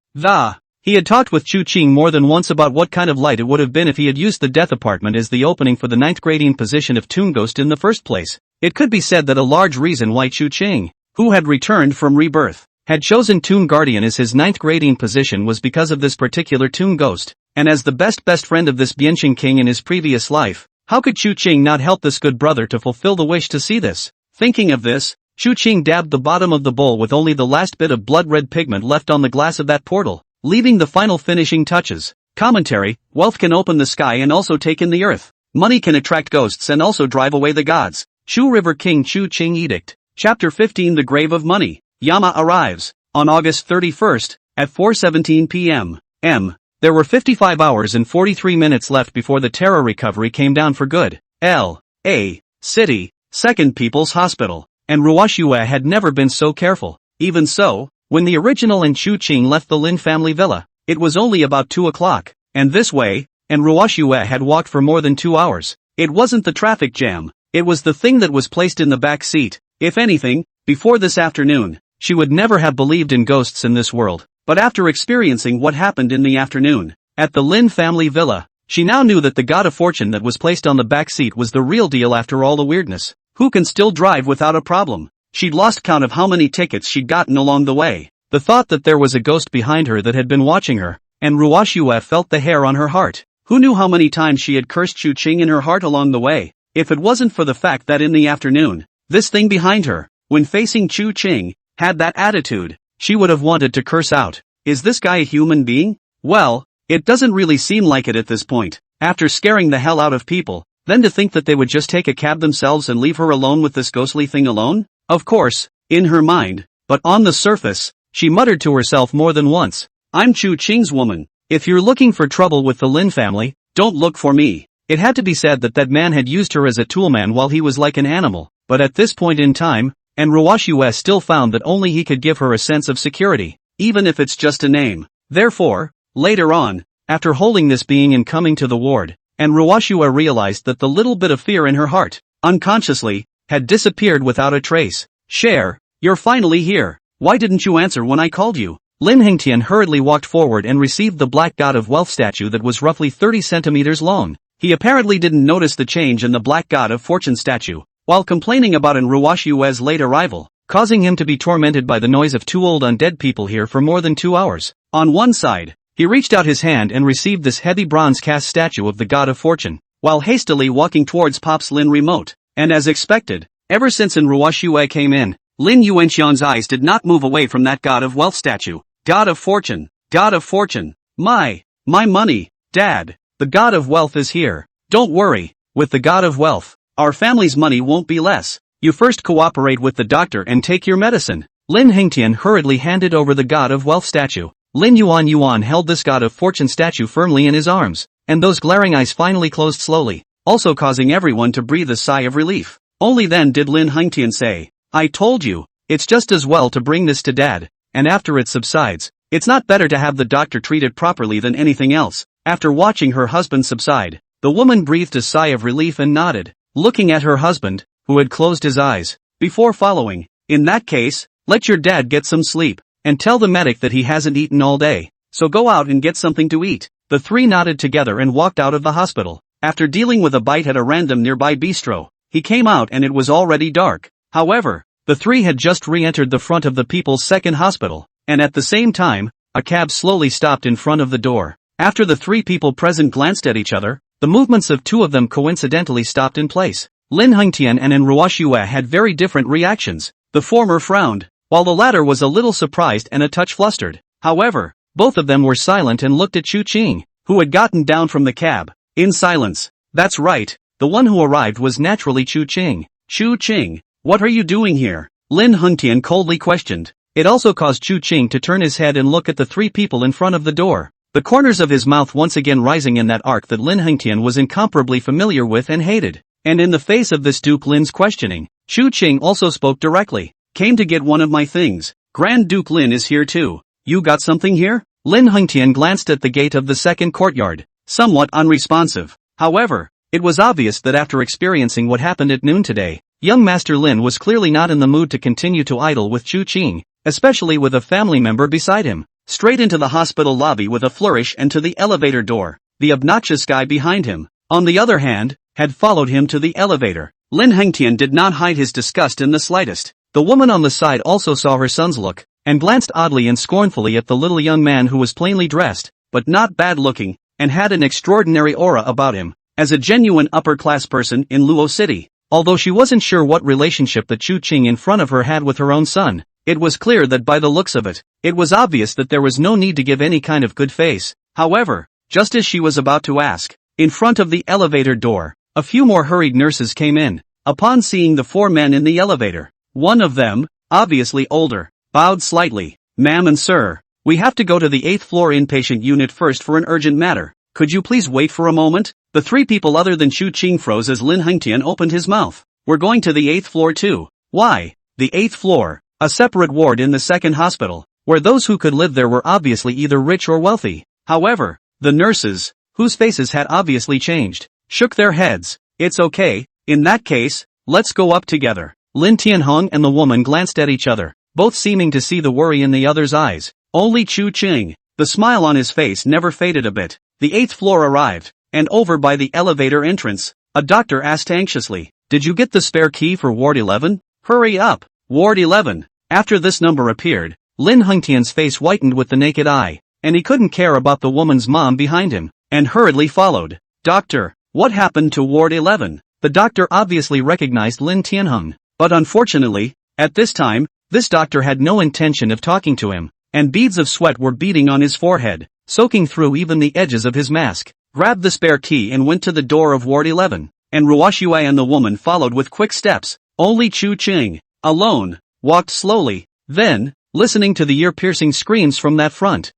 He had talked with Chu Ching more than once about what kind of light it would have been if he had used the death apartment as the opening for the 9th grade Yin position of Tomb Ghost in the first place. It could be said that a large reason why Chu Ching, who had returned from rebirth, had chosen Tomb Guardian as his 9th grade Yin position was because of this particular Tomb Ghost, and as the best friend of this Biancheng king in his previous life, how could Chu Ching not help this good brother to fulfill the wish to see this? Thinking of this, Chu Ching dabbed the bottom of the bowl with only the last bit of blood-red pigment left on the glass of that portal, leaving the final finishing touches. Commentary: wealth can open the sky and also take in the earth. Money can attract ghosts and also drive away the gods. Shu River King Chu Ching Edict. Chapter 15: The Grave of Money. Yama arrives. On August 31st, at 4:17 p.m. There were 55 hours and 43 minutes left before the terror recovery came down for good. L.A. City, Second People's Hospital. And Ruoshua had never been so careful. Even so, when the original and Chu Qing left the Lin family villa, it was only about 2 o'clock, and this way, and Ruoshua had walked for more than 2 hours. It wasn't the traffic jam, it was the thing that was placed in the back seat. If anything, before this afternoon, she would never have believed in ghosts in this world. But after experiencing what happened in the afternoon, at the Lin family villa, she now knew that the god of fortune that was placed on the back seat was the real deal after all the weirdness. Who can still drive without a problem? She'd lost count of how many tickets she'd gotten along the way. The thought that there was a ghost behind her that had been watching her, and Ruoshua felt the hair on her heart. Who knew how many times she had cursed Chu Qing in her heart along the way? If it wasn't for the fact that in the afternoon, this thing behind her, when facing Chu Qing, had that attitude, she would have wanted to curse out. Is this guy a human being? Well, it doesn't really seem like it at this point. After scaring the hell out of people, then to think that they would just take a cab themselves and leave her alone with this ghostly thing alone? Of course, in her mind, but on the surface, she muttered to herself more than once, I'm Chu Qing's woman. If you're looking for trouble with the Lin family, don't look for me. It had to be said that that man had used her as a toolman while he was like an animal, but at this point in time, and Ruoshua still found that only he could give her a sense of security, even if it's just a name. Therefore, later on, after holding this being and coming to the ward, and Ruoshua realized that the little bit of fear in her heart, unconsciously, had disappeared without a trace. Cher, you're finally here. Why didn't you answer when I called you? Lin Hengtian hurriedly walked forward and received the black god of wealth statue that was roughly 30 centimeters long. He apparently didn't notice the change in the black god of fortune statue, while complaining about an Ruoshua's late arrival, causing him to be tormented by the noise of 2 old undead people here for more than 2 hours. On one side, he reached out his hand and received this heavy bronze cast statue of the god of fortune, while hastily walking towards Pop's Lin remote. And as expected, ever since Ruoshua came in, Lin Yuanxian's eyes did not move away from that god of wealth statue. God of fortune, god of fortune. My money, Dad, the god of wealth is here. Don't worry, with the god of wealth, our family's money won't be less. You first cooperate with the doctor and take your medicine. Lin Hengtian hurriedly handed over the god of wealth statue. Lin Yuan held this god of fortune statue firmly in his arms, and those glaring eyes finally closed slowly, also causing everyone to breathe a sigh of relief. Only then did Lin Hengtian say, I told you, it's just as well to bring this to Dad, and after it subsides, it's not better to have the doctor treat it properly than anything else. After watching her husband subside, the woman breathed a sigh of relief and nodded, looking at her husband, who had closed his eyes, before following, in that case, let your dad get some sleep, and tell the medic that he hasn't eaten all day, so go out and get something to eat. The three nodded together and walked out of the hospital. After dealing with a bite at a random nearby bistro, he came out and it was already dark. However, the three had just re-entered the front of the People's Second Hospital, and at the same time, a cab slowly stopped in front of the door. After the three people present glanced at each other, the movements of two of them coincidentally stopped in place. Lin Hengtian and Ruoshua had very different reactions. The former frowned, while the latter was a little surprised and a touch flustered. However, both of them were silent and looked at Chu Qing, who had gotten down from the cab, in silence. That's right, the one who arrived was naturally Chu Qing. Chu Qing, what are you doing here? Lin Hengtian coldly questioned. It also caused Chu Qing to turn his head and look at the three people in front of the door, the corners of his mouth once again rising in that arc that Lin Hengtian was incomparably familiar with and hated. And in the face of this Duke Lin's questioning, Chu Qing also spoke directly. Came to get one of my things. Grand Duke Lin is here too. You got something here? Lin Hengtian glanced at the gate of the second courtyard, somewhat unresponsive. However, it was obvious that after experiencing what happened at noon today, young Master Lin was clearly not in the mood to continue to idle with Chu Qing, especially with a family member beside him. Straight into the hospital lobby with a flourish and to the elevator door. The obnoxious guy behind him, on the other hand, had followed him to the elevator. Lin Hengtian did not hide his disgust in the slightest. The woman on the side also saw her son's look, and glanced oddly and scornfully at the little young man who was plainly dressed, but not bad-looking, and had an extraordinary aura about him, as a genuine upper-class person in Luo City. Although she wasn't sure what relationship the Chu Qing in front of her had with her own son, it was clear that by the looks of it, it was obvious that there was no need to give any kind of good face. However, just as she was about to ask, in front of the elevator door, a few more hurried nurses came in. Upon seeing the four men in the elevator, one of them, obviously older, bowed slightly. Ma'am and sir, we have to go to the 8th floor inpatient unit first for an urgent matter. Could you please wait for a moment? The three people other than Chu Qing froze as Lin Hengtian opened his mouth. We're going to the 8th floor too. Why? The 8th floor, a separate ward in the second hospital, where those who could live there were obviously either rich or wealthy. However, the nurses, whose faces had obviously changed, shook their heads. It's okay, in that case, let's go up together. Lin Tianhong and the woman glanced at each other, both seeming to see the worry in the other's eyes. Only Chu Qing, the smile on his face never faded a bit. The 8th floor arrived, and over by the elevator entrance, a doctor asked anxiously, "Did you get the spare key for Ward 11? Hurry up, Ward 11. After this number appeared, Lin Hengtian's face whitened with the naked eye, and he couldn't care about the woman's mom behind him, and hurriedly followed. Doctor, what happened to Ward 11? The doctor obviously recognized Lin Tianhong, but unfortunately, at this time, this doctor had no intention of talking to him, and beads of sweat were beading on his forehead, soaking through even the edges of his mask. Grabbed the spare key and went to the door of Ward 11, and Ruoxue and the woman followed with quick steps. Only Chu Qing, alone, walked slowly, then, listening to the ear-piercing screams from that front.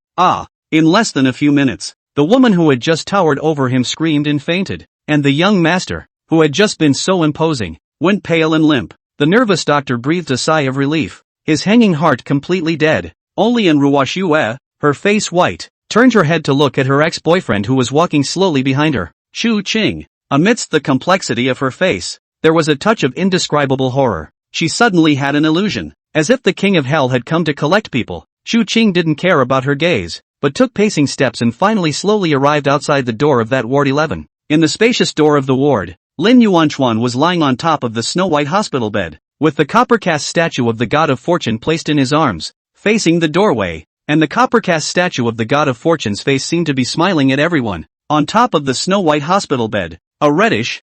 In less than a few minutes, the woman who had just towered over him screamed and fainted, and the young master, who had just been so imposing, went pale and limp. The nervous doctor breathed a sigh of relief, his hanging heart completely dead. Only in Ruoxue, her face white, turned her head to look at her ex-boyfriend who was walking slowly behind her. Chu Qing, amidst the complexity of her face, there was a touch of indescribable horror. She suddenly had an illusion, as if the king of hell had come to collect people. Chu Qing didn't care about her gaze, but took pacing steps and finally slowly arrived outside the door of that Ward 11. In the spacious door of the ward, Lin Yuanchuan was lying on top of the snow-white hospital bed, with the copper-cast statue of the god of fortune placed in his arms, facing the doorway, and the copper-cast statue of the god of fortune's face seemed to be smiling at everyone. On top of the snow-white hospital bed, a reddish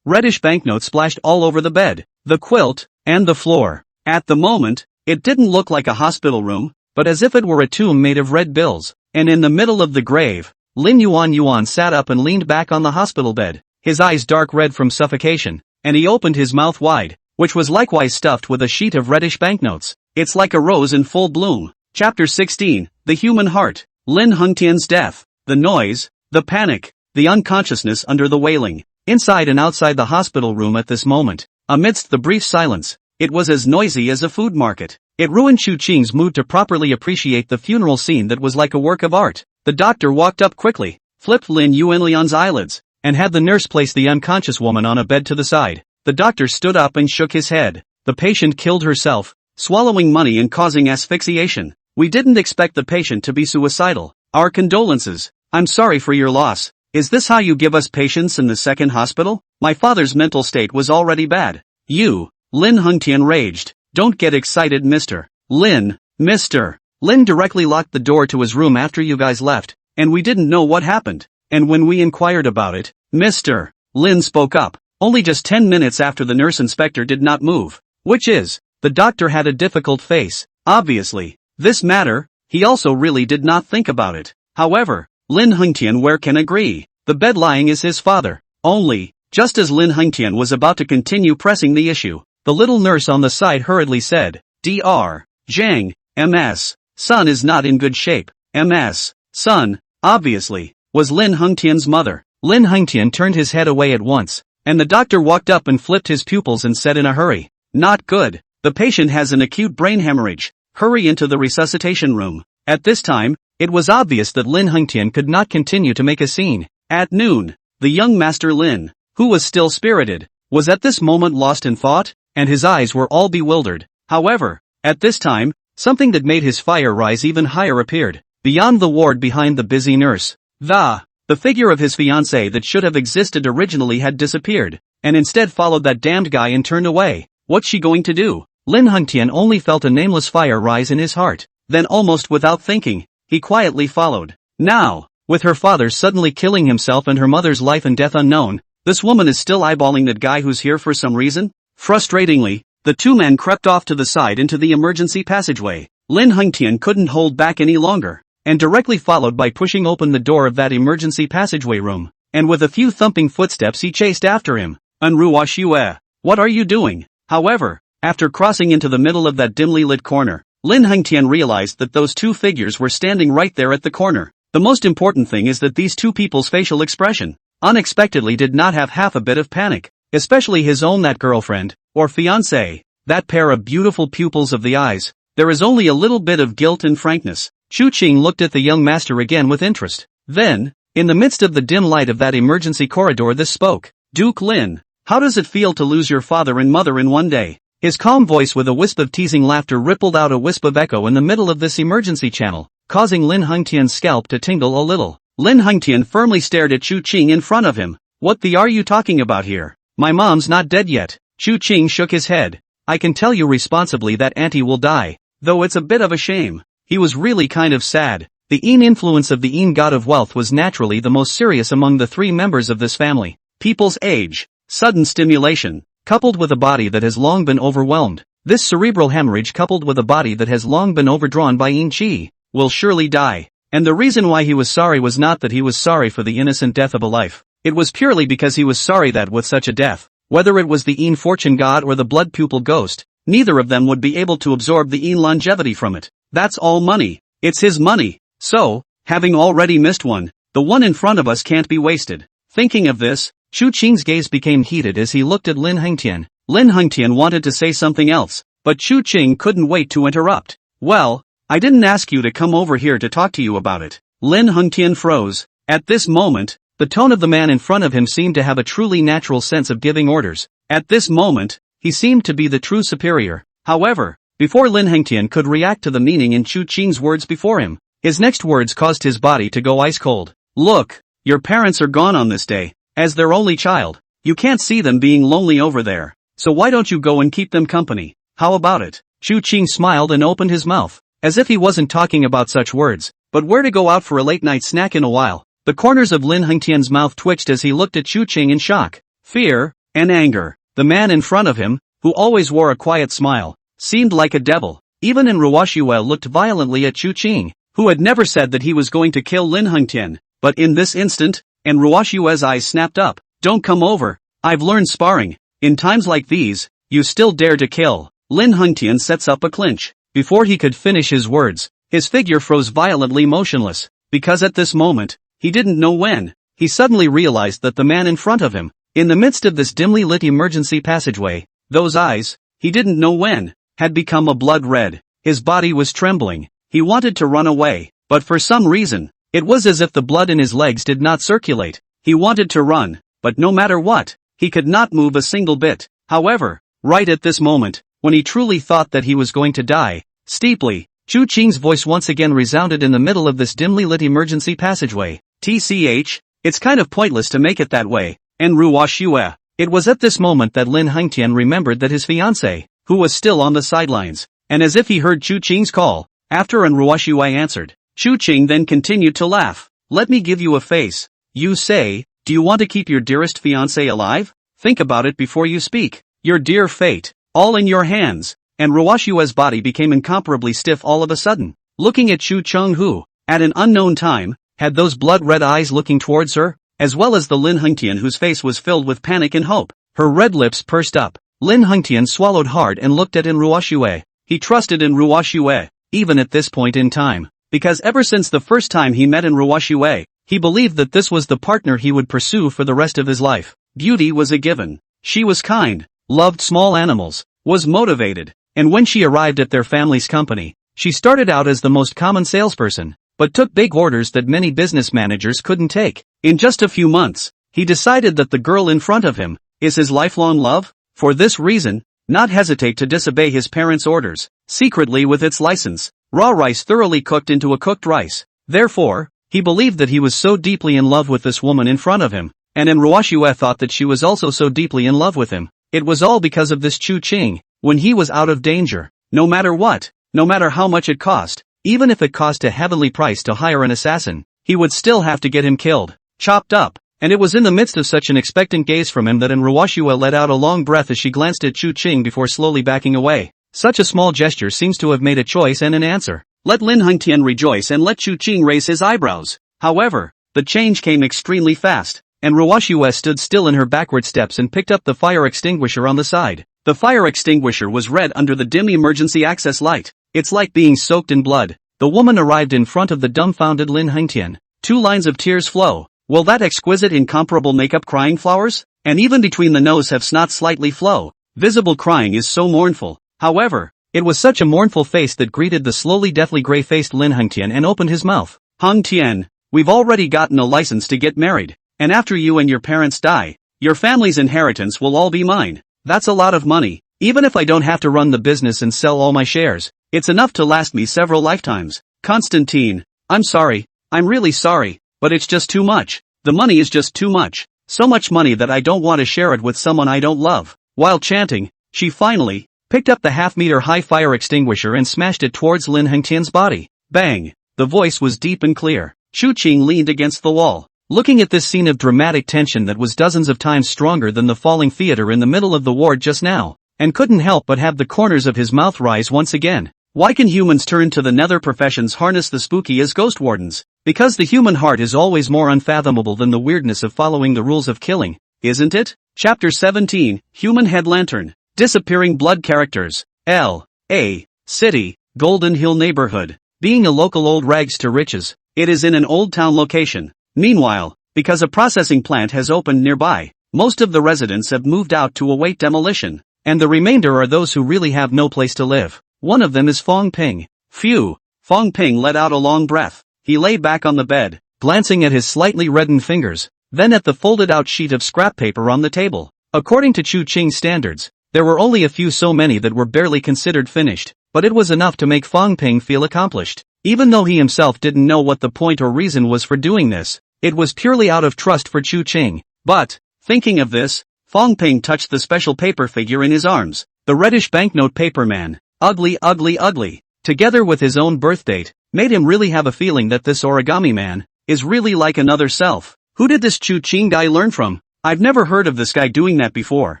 banknote splashed all over the bed, the quilt, and the floor. At the moment, it didn't look like a hospital room, but as if it were a tomb made of red bills, and in the middle of the grave, Lin Yuan sat up and leaned back on the hospital bed, his eyes dark red from suffocation, and he opened his mouth wide, which was likewise stuffed with a sheet of reddish banknotes. It's like a rose in full bloom. Chapter 16, The Human Heart. Lin Hengtian's death. The noise, the panic, the unconsciousness under the wailing, inside and outside the hospital room at this moment. Amidst the brief silence, it was as noisy as a food market. It ruined Chu Qing's mood to properly appreciate the funeral scene that was like a work of art. The doctor walked up quickly, flipped Lin Yuanlian's eyelids, and had the nurse place the unconscious woman on a bed to the side. The doctor stood up and shook his head. The patient killed herself, swallowing money and causing asphyxiation. We didn't expect the patient to be suicidal. Our condolences. I'm sorry for your loss. Is this how you give us patients in the second hospital? My father's mental state was already bad. You, Lin Hengtian raged. Don't get excited, Mr. Lin. Mr. Lin directly locked the door to his room after you guys left, and we didn't know what happened. And when we inquired about it, Mr. Lin spoke up, only just 10 minutes after the nurse inspector did not move. Which is, the doctor had a difficult face. Obviously, this matter, he also really did not think about it. However, Lin Hengtian can agree. The bed lying is his father. Only, just as Lin Hengtian was about to continue pressing the issue, the little nurse on the side hurriedly said, Dr. Zhang, MS. Son is not in good shape. MS. Son, obviously, was Lin Hengtian's mother. Lin Hengtian turned his head away at once, and the doctor walked up and flipped his pupils and said in a hurry, Not good. The patient has an acute brain hemorrhage. Hurry into the resuscitation room. At this time, it was obvious that Lin Hengtian could not continue to make a scene. At noon, the young master Lin, who was still spirited, was at this moment lost in thought, and his eyes were all bewildered. However, at this time, something that made his fire rise even higher appeared, beyond the ward behind the busy nurse. The figure of his fiancée that should have existed originally had disappeared, and instead followed that damned guy and turned away. What's she going to do? Lin Hengtian only felt a nameless fire rise in his heart. Then almost without thinking, he quietly followed. Now, with her father suddenly killing himself and her mother's life and death unknown, this woman is still eyeballing that guy who's here for some reason? Frustratingly, the two men crept off to the side into the emergency passageway. Lin Hengtian couldn't hold back any longer, and directly followed by pushing open the door of that emergency passageway room, and with a few thumping footsteps he chased after him. Ruoxue, what are you doing? However, after crossing into the middle of that dimly lit corner, Lin Hengtian realized that those two figures were standing right there at the corner. The most important thing is that these two people's facial expression unexpectedly did not have half a bit of panic, especially his own that girlfriend, or fiancé, that pair of beautiful pupils of the eyes. There is only a little bit of guilt and frankness. Chu Qing looked at the young master again with interest. Then, in the midst of the dim light of that emergency corridor, this spoke. Duke Lin, how does it feel to lose your father and mother in one day? His calm voice with a wisp of teasing laughter rippled out a wisp of echo in the middle of this emergency channel, causing Lin Hengtian's scalp to tingle a little. Lin Hengtian firmly stared at Chu Qing in front of him. What the are you talking about here? My mom's not dead yet. Chu Qing shook his head. I can tell you responsibly that auntie will die, though it's a bit of a shame. He was really kind of sad. The Yin influence of the Yin god of wealth was naturally the most serious among the three members of this family. People's age, sudden stimulation, coupled with a body that has long been overwhelmed. This cerebral hemorrhage coupled with a body that has long been overdrawn by Yin Qi, will surely die. And the reason why he was sorry was not that he was sorry for the innocent death of a life. It was purely because he was sorry that with such a death, whether it was the Yin fortune god or the blood pupil ghost, neither of them would be able to absorb the Yin longevity from it. That's all money. It's his money. So, having already missed one, the one in front of us can't be wasted. Thinking of this, Chu Qing's gaze became heated as he looked at Lin Hengtian. Lin Hengtian wanted to say something else, but Chu Qing couldn't wait to interrupt. Well, I didn't ask you to come over here to talk to you about it. Lin Hengtian froze. At this moment, the tone of the man in front of him seemed to have a truly natural sense of giving orders. At this moment, he seemed to be the true superior. However, before Lin Hengtian could react to the meaning in Chu Qing's words before him, his next words caused his body to go ice cold. Look, your parents are gone on this day, as their only child. You can't see them being lonely over there, so why don't you go and keep them company? How about it? Chu Qing smiled and opened his mouth, as if he wasn't talking about such words, but where to go out for a late-night snack in a while. The corners of Lin Hengtian's mouth twitched as he looked at Chu Qing in shock, fear, and anger. The man in front of him, who always wore a quiet smile, seemed like a devil. Even Ruoxue looked violently at Chu Qing, who had never said that he was going to kill Lin Hengtian, but in this instant, Ruoxue's eyes snapped up. Don't come over. I've learned sparring. In times like these, you still dare to kill. Lin Hengtian sets up a clinch. Before he could finish his words, his figure froze violently motionless, because at this moment, he didn't know when, he suddenly realized that the man in front of him, in the midst of this dimly lit emergency passageway, those eyes, he didn't know when, had become a blood red. His body was trembling. He wanted to run away, but for some reason, it was as if the blood in his legs did not circulate. He wanted to run, but no matter what, he could not move a single bit. However, right at this moment, when he truly thought that he was going to die, steeply, Chu Qing's voice once again resounded in the middle of this dimly lit emergency passageway. TCH, it's kind of pointless to make it that way. Ruoxue. It was at this moment that Lin Hengtian remembered that his fiancé, who was still on the sidelines, and as if he heard Chu Qing's call, after Ruoxue answered, Chu Qing then continued to laugh. Let me give you a face. You say, do you want to keep your dearest fiancé alive? Think about it before you speak. Your dear fate, all in your hands. And Ruoxue's body became incomparably stiff all of a sudden, looking at Chu Cheng who, at an unknown time, had those blood-red eyes looking towards her, as well as the Lin Hengtian whose face was filled with panic and hope. Her red lips pursed up. Lin Hengtian swallowed hard and looked at Ruoxue. He trusted in Ruoxue, even at this point in time, because ever since the first time he met Ruoxue, he believed that this was the partner he would pursue for the rest of his life. Beauty was a given. She was kind, loved small animals, was motivated, and when she arrived at their family's company, she started out as the most common salesperson, but took big orders that many business managers couldn't take. In just a few months, he decided that the girl in front of him is his lifelong love. For this reason, not hesitate to disobey his parents' orders, secretly with its license, raw rice thoroughly cooked into a cooked rice. Therefore, he believed that he was so deeply in love with this woman in front of him, and Ruoxue thought that she was also so deeply in love with him. It was all because of this Chu Qing. When he was out of danger, no matter what, no matter how much it cost, even if it cost a heavenly price to hire an assassin, he would still have to get him killed, chopped up, and it was in the midst of such an expectant gaze from him that Ruoxue let out a long breath as she glanced at Chu Qing before slowly backing away. Such a small gesture seems to have made a choice and an answer. Let Lin Hengtian rejoice and let Chu Qing raise his eyebrows. However, the change came extremely fast, and Ruoxue stood still in her backward steps and picked up the fire extinguisher on the side. The fire extinguisher was red under the dim emergency access light. It's like being soaked in blood. The woman arrived in front of the dumbfounded Lin Hengtian. 2 lines of tears flow. Will that exquisite incomparable makeup crying flowers? And even between the nose have snot slightly flow. Visible crying is so mournful. However, it was such a mournful face that greeted the slowly deathly gray-faced Lin Hengtian and opened his mouth. Hengtian, we've already gotten a license to get married. And after you and your parents die, your family's inheritance will all be mine. That's a lot of money. Even if I don't have to run the business and sell all my shares, it's enough to last me several lifetimes. Constantine, I'm sorry, I'm really sorry, but it's just too much. The money is just too much. So much money that I don't want to share it with someone I don't love. While chanting, she finally picked up the half-meter high fire extinguisher and smashed it towards Lin Hengtian's body. Bang! The voice was deep and clear. Chu Qing leaned against the wall, looking at this scene of dramatic tension that was dozens of times stronger than the falling theater in the middle of the ward just now, and couldn't help but have the corners of his mouth rise once again. Why can humans turn to the nether professions harness the spooky as ghost wardens? Because the human heart is always more unfathomable than the weirdness of following the rules of killing, isn't it? Chapter 17, Human Head Lantern. Disappearing Blood Characters. L.A. City, Golden Hill Neighborhood. Being a local old rags to riches, it is in an old town location. Meanwhile, because a processing plant has opened nearby, most of the residents have moved out to await demolition, and the remainder are those who really have no place to live. One of them is Fang Ping. Phew! Fang Ping let out a long breath. He lay back on the bed, glancing at his slightly reddened fingers, then at the folded-out sheet of scrap paper on the table. According to Chu Qing's standards, there were only a few so many that were barely considered finished, but it was enough to make Fang Ping feel accomplished. Even though he himself didn't know what the point or reason was for doing this, it was purely out of trust for Chu Qing. But, thinking of this, Fang Ping touched the special paper figure in his arms, the reddish banknote paper man. Ugly, ugly, ugly. Together with his own birth date, made him really have a feeling that this origami man is really like another self. Who did this Chu Qing guy learn from? I've never heard of this guy doing that before.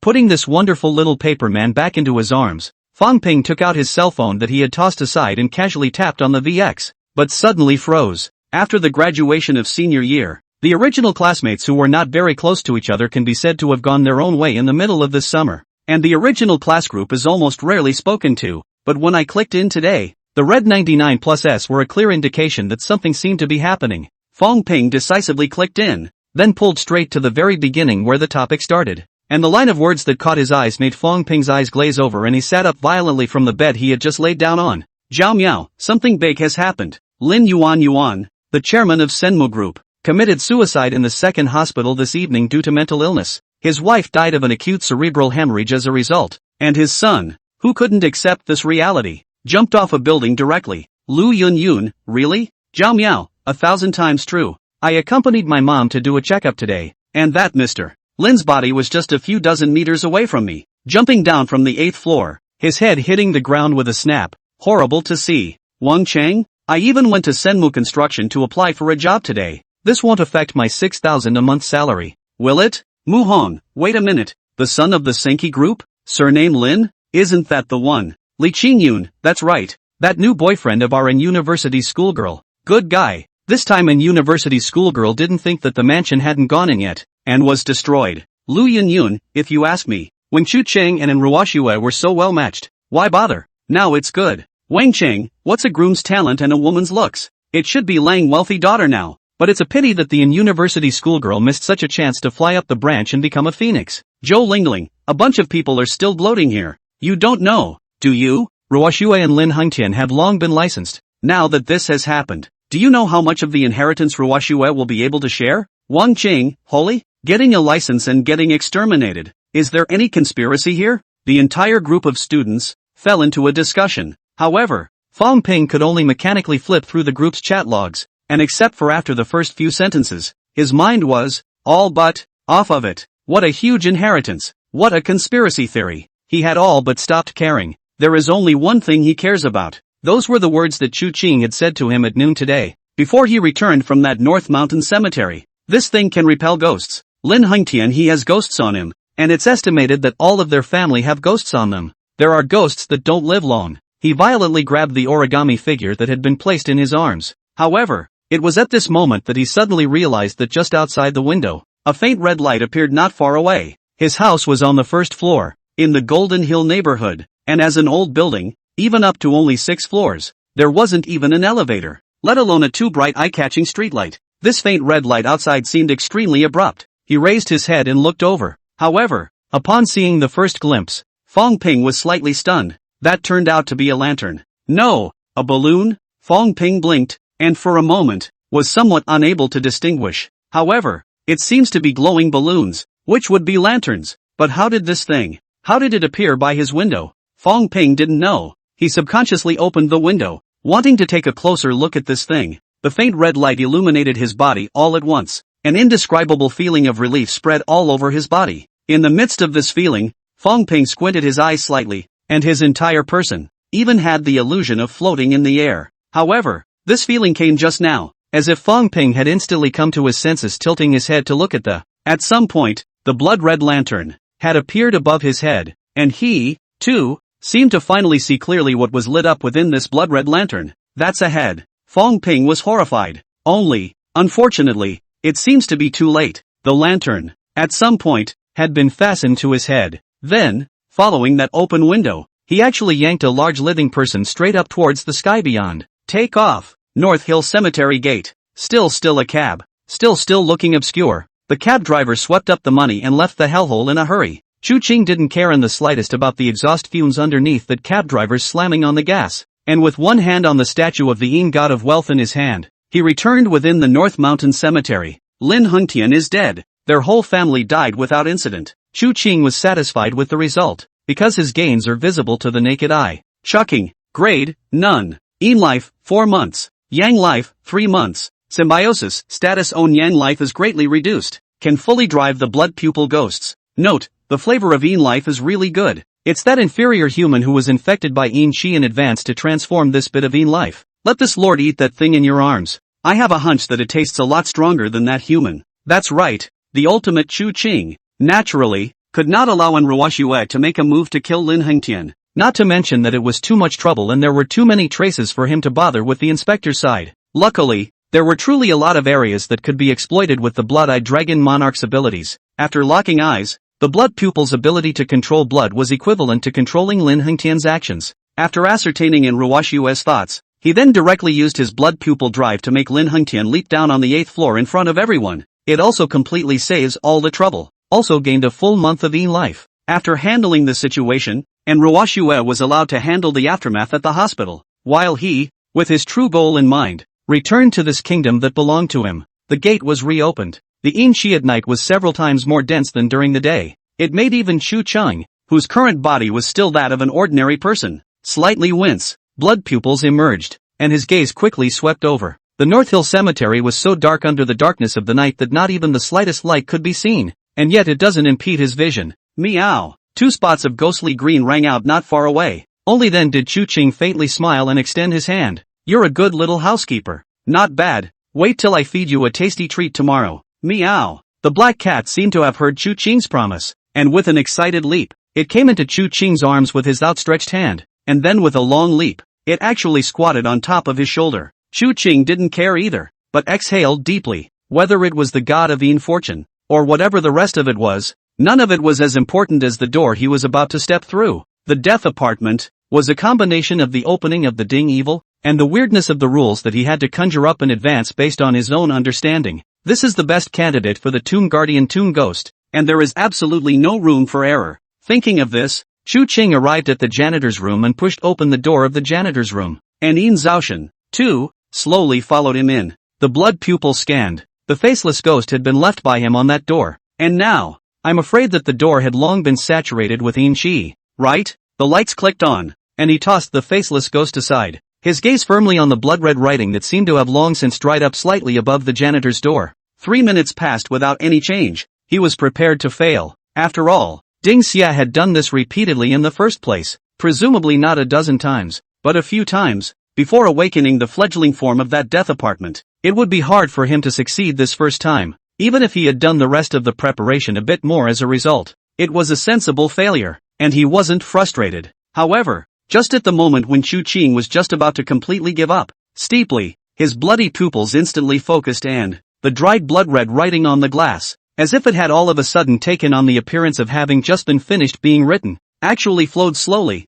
Putting this wonderful little paper man back into his arms, Fang Ping took out his cell phone that he had tossed aside and casually tapped on the VX, but suddenly froze. After the graduation of senior year, the original classmates who were not very close to each other can be said to have gone their own way in the middle of this summer, and the original class group is almost rarely spoken to. But when I clicked in today, the red 99+S were a clear indication that something seemed to be happening. Fang Ping decisively clicked in, then pulled straight to the very beginning where the topic started. And the line of words that caught his eyes made Fang Ping's eyes glaze over and he sat up violently from the bed he had just laid down on. Zhao Miao, something big has happened. Lin Yuan, the chairman of Senmu Group, committed suicide in the second hospital this evening due to mental illness. His wife died of an acute cerebral hemorrhage as a result, and his son, who couldn't accept this reality, jumped off a building directly. Lu Yun, really? Zhao Miao, 1,000 times true. I accompanied my mom to do a checkup today, and that Mr. Lin's body was just a few dozen meters away from me, jumping down from the 8th floor, his head hitting the ground with a snap. Horrible to see. Wang Cheng? I even went to Senmu Construction to apply for a job today. This won't affect my 6,000 a month salary, will it? Mu Hong, wait a minute, the son of the Senki Group? Surname Lin? Isn't that the one? Li Qingyun, that's right, that new boyfriend of our university schoolgirl. Good guy. This time an university schoolgirl didn't think that the mansion hadn't gone in yet, and was destroyed. Lu Yun, if you ask me, when Chu Cheng and Ruoxue were so well matched, why bother? Now it's good. Wang Cheng, what's a groom's talent and a woman's looks? It should be Lang wealthy daughter now. But it's a pity that the university schoolgirl missed such a chance to fly up the branch and become a phoenix. Zhou Lingling, a bunch of people are still bloating here. You don't know, do you? Ruoxue and Lin Hengtian have long been licensed. Now that this has happened, do you know how much of the inheritance Ruoxue will be able to share? Wang Qing, holy? Getting a license and getting exterminated. Is there any conspiracy here? The entire group of students fell into a discussion. However, Fang Ping could only mechanically flip through the group's chat logs, and except for after the first few sentences, his mind was all but off of it. What a huge inheritance. What a conspiracy theory. He had all but stopped caring. There is only one thing he cares about. Those were the words that Chu Qing had said to him at noon today, before he returned from that North Mountain cemetery. This thing can repel ghosts. Lin Hengtian he has ghosts on him, and it's estimated that all of their family have ghosts on them. There are ghosts that don't live long. He violently grabbed the origami figure that had been placed in his arms. However, it was at this moment that he suddenly realized that just outside the window, a faint red light appeared not far away. His house was on the first floor, in the Golden Hill neighborhood, and as an old building, even up to only 6 floors. There wasn't even an elevator, let alone a too bright eye-catching streetlight. This faint red light outside seemed extremely abrupt. He raised his head and looked over. However, upon seeing the first glimpse, Fang Ping was slightly stunned. That turned out to be a lantern. No, a balloon? Fang Ping blinked, and for a moment, was somewhat unable to distinguish. However, it seems to be glowing balloons, which would be lanterns. But how did it appear by his window? Fang Ping didn't know. He subconsciously opened the window, wanting to take a closer look at this thing. The faint red light illuminated his body all at once. An indescribable feeling of relief spread all over his body. In the midst of this feeling, Fang Ping squinted his eyes slightly, and his entire person even had the illusion of floating in the air. However, this feeling came just now, as if Fang Ping had instantly come to his senses, tilting his head to look at some point, the blood-red lantern had appeared above his head, and he, too, seemed to finally see clearly what was lit up within this blood-red lantern. That's a head. Fang Ping was horrified. Only, unfortunately, it seems to be too late. The lantern, at some point, had been fastened to his head. Then, following that open window, he actually yanked a large living person straight up towards the sky beyond. Take off. North Hill Cemetery Gate. Still a cab. Still looking obscure. The cab driver swept up the money and left the hellhole in a hurry. Chu Qing didn't care in the slightest about the exhaust fumes underneath that cab driver's slamming on the gas. And with one hand on the statue of the Yin god of wealth in his hand, he returned within the North Mountain Cemetery. Lin Hengtian is dead. Their whole family died without incident. Chu Qing was satisfied with the result, because his gains are visible to the naked eye. Shocking. Grade, none. Yin life, 4 months. Yang life, 3 months. Symbiosis, status on Yang life is greatly reduced. Can fully drive the blood pupil ghosts. Note, the flavor of Yin life is really good. It's that inferior human who was infected by Yin Qi in advance to transform this bit of Yin life. Let this lord eat that thing in your arms. I have a hunch that it tastes a lot stronger than that human. That's right, the ultimate Chu Qing, naturally, could not allow Ruoxue to make a move to kill Lin Hengtian. Not to mention that it was too much trouble and there were too many traces for him to bother with the inspector's side. Luckily, there were truly a lot of areas that could be exploited with the blood-eyed dragon monarch's abilities. After locking eyes, the blood pupil's ability to control blood was equivalent to controlling Lin Hengtian's actions. After ascertaining Ruoxue's thoughts, he then directly used his blood pupil drive to make Lin Hengtian leap down on the 8th floor in front of everyone. It also completely saves all the trouble. Also gained a full month of Yin life. After handling the situation, Ruoxue was allowed to handle the aftermath at the hospital, while he, with his true goal in mind, returned to this kingdom that belonged to him. The gate was reopened. The Yin Qi at night was several times more dense than during the day. It made even Chu Cheng, whose current body was still that of an ordinary person, slightly wince. Blood pupils emerged, and his gaze quickly swept over. The North Hill Cemetery was so dark under the darkness of the night that not even the slightest light could be seen, and yet it doesn't impede his vision. Meow. 2 spots of ghostly green rang out not far away. Only then did Chu Qing faintly smile and extend his hand. You're a good little housekeeper. Not bad. Wait till I feed you a tasty treat tomorrow. Meow. The black cat seemed to have heard Chu Qing's promise, and with an excited leap, it came into Chu Qing's arms with his outstretched hand, and then with a long leap, it actually squatted on top of his shoulder. Chu Qing didn't care either, but exhaled deeply. Whether it was the god of Yin fortune, or whatever the rest of it was, none of it was as important as the door he was about to step through. The death apartment was a combination of the opening of the Ding evil, and the weirdness of the rules that he had to conjure up in advance based on his own understanding. This is the best candidate for the Tomb Guardian Tomb Ghost, and there is absolutely no room for error. Thinking of this, Chu Qing arrived at the janitor's room and pushed open the door of the janitor's room. And Yin Zhaoshan, too, slowly followed him in. The blood pupil scanned. The faceless ghost had been left by him on that door. And now, I'm afraid that the door had long been saturated with Yin Qi, right? The lights clicked on, and he tossed the faceless ghost aside, his gaze firmly on the blood-red writing that seemed to have long since dried up slightly above the janitor's door. 3 minutes passed without any change. He was prepared to fail. After all, Ding Xia had done this repeatedly in the first place, presumably not a dozen times, but a few times, before awakening the fledgling form of that death apartment. It would be hard for him to succeed this first time, even if he had done the rest of the preparation a bit more as a result. It was a sensible failure, and he wasn't frustrated. However, just at the moment when Chu Qing was just about to completely give up, steeply, his bloody pupils instantly focused and, the dried blood-red writing on the glass, as if it had all of a sudden taken on the appearance of having just been finished being written, actually flowed slowly.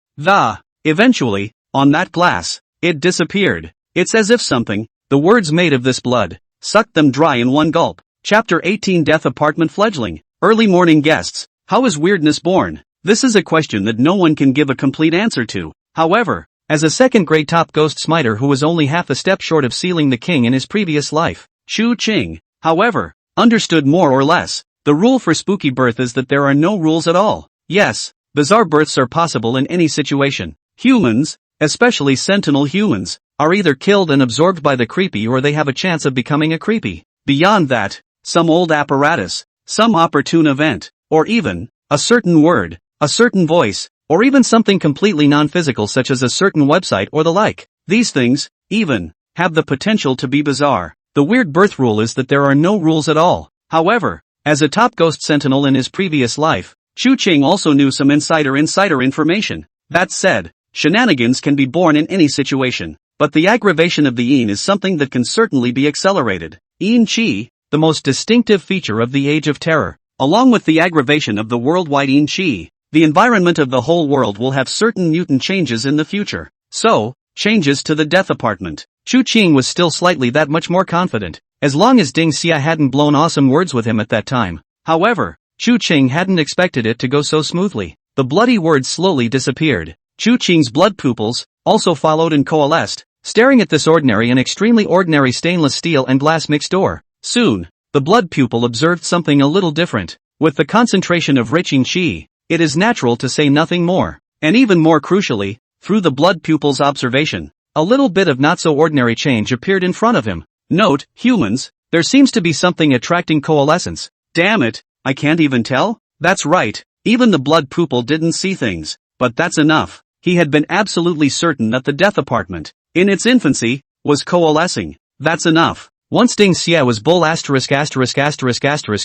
Eventually, on that glass, it disappeared. It's as if something, the words made of this blood, sucked them dry in one gulp. Chapter 18 Death Apartment Fledgling. Early morning guests. How is weirdness born? This is a question that no one can give a complete answer to. However, as a second-grade top ghost smiter who was only half a step short of sealing the king in his previous life, Chu Ching, however, understood more or less. The rule for spooky birth is that there are no rules at all. Yes, bizarre births are possible in any situation. Humans, especially sentinel humans, are either killed and absorbed by the creepy or they have a chance of becoming a creepy. Beyond that, some old apparatus, some opportune event, or even a certain word, a certain voice, or even something completely non-physical such as a certain website or the like. These things, even, have the potential to be bizarre. The weird birth rule is that there are no rules at all. However, as a top ghost sentinel in his previous life, Chu Ching also knew some insider information. That said, shenanigans can be born in any situation, but the aggravation of the Yin is something that can certainly be accelerated. Yin Chi, the most distinctive feature of the Age of Terror, along with the aggravation of the worldwide Yin Chi, the environment of the whole world will have certain mutant changes in the future. So, changes to the death apartment. Chu Ching was still slightly that much more confident, as long as Ding Xia hadn't blown awesome words with him at that time. However, Chu Ching hadn't expected it to go so smoothly. The bloody words slowly disappeared. Chu Ching's blood pupils also followed and coalesced, staring at this ordinary and extremely ordinary stainless steel and glass mixed door. Soon, the blood pupil observed something a little different. With the concentration of rich Yin Chi, it is natural to say nothing more. And even more crucially, through the blood pupil's observation, a little bit of not-so-ordinary change appeared in front of him. Note, humans, there seems to be something attracting coalescence. Damn it, I can't even tell? That's right, even the blood pupil didn't see things. But that's enough. He had been absolutely certain that the death apartment, in its infancy, was coalescing. That's enough. Once Ding Xia was bull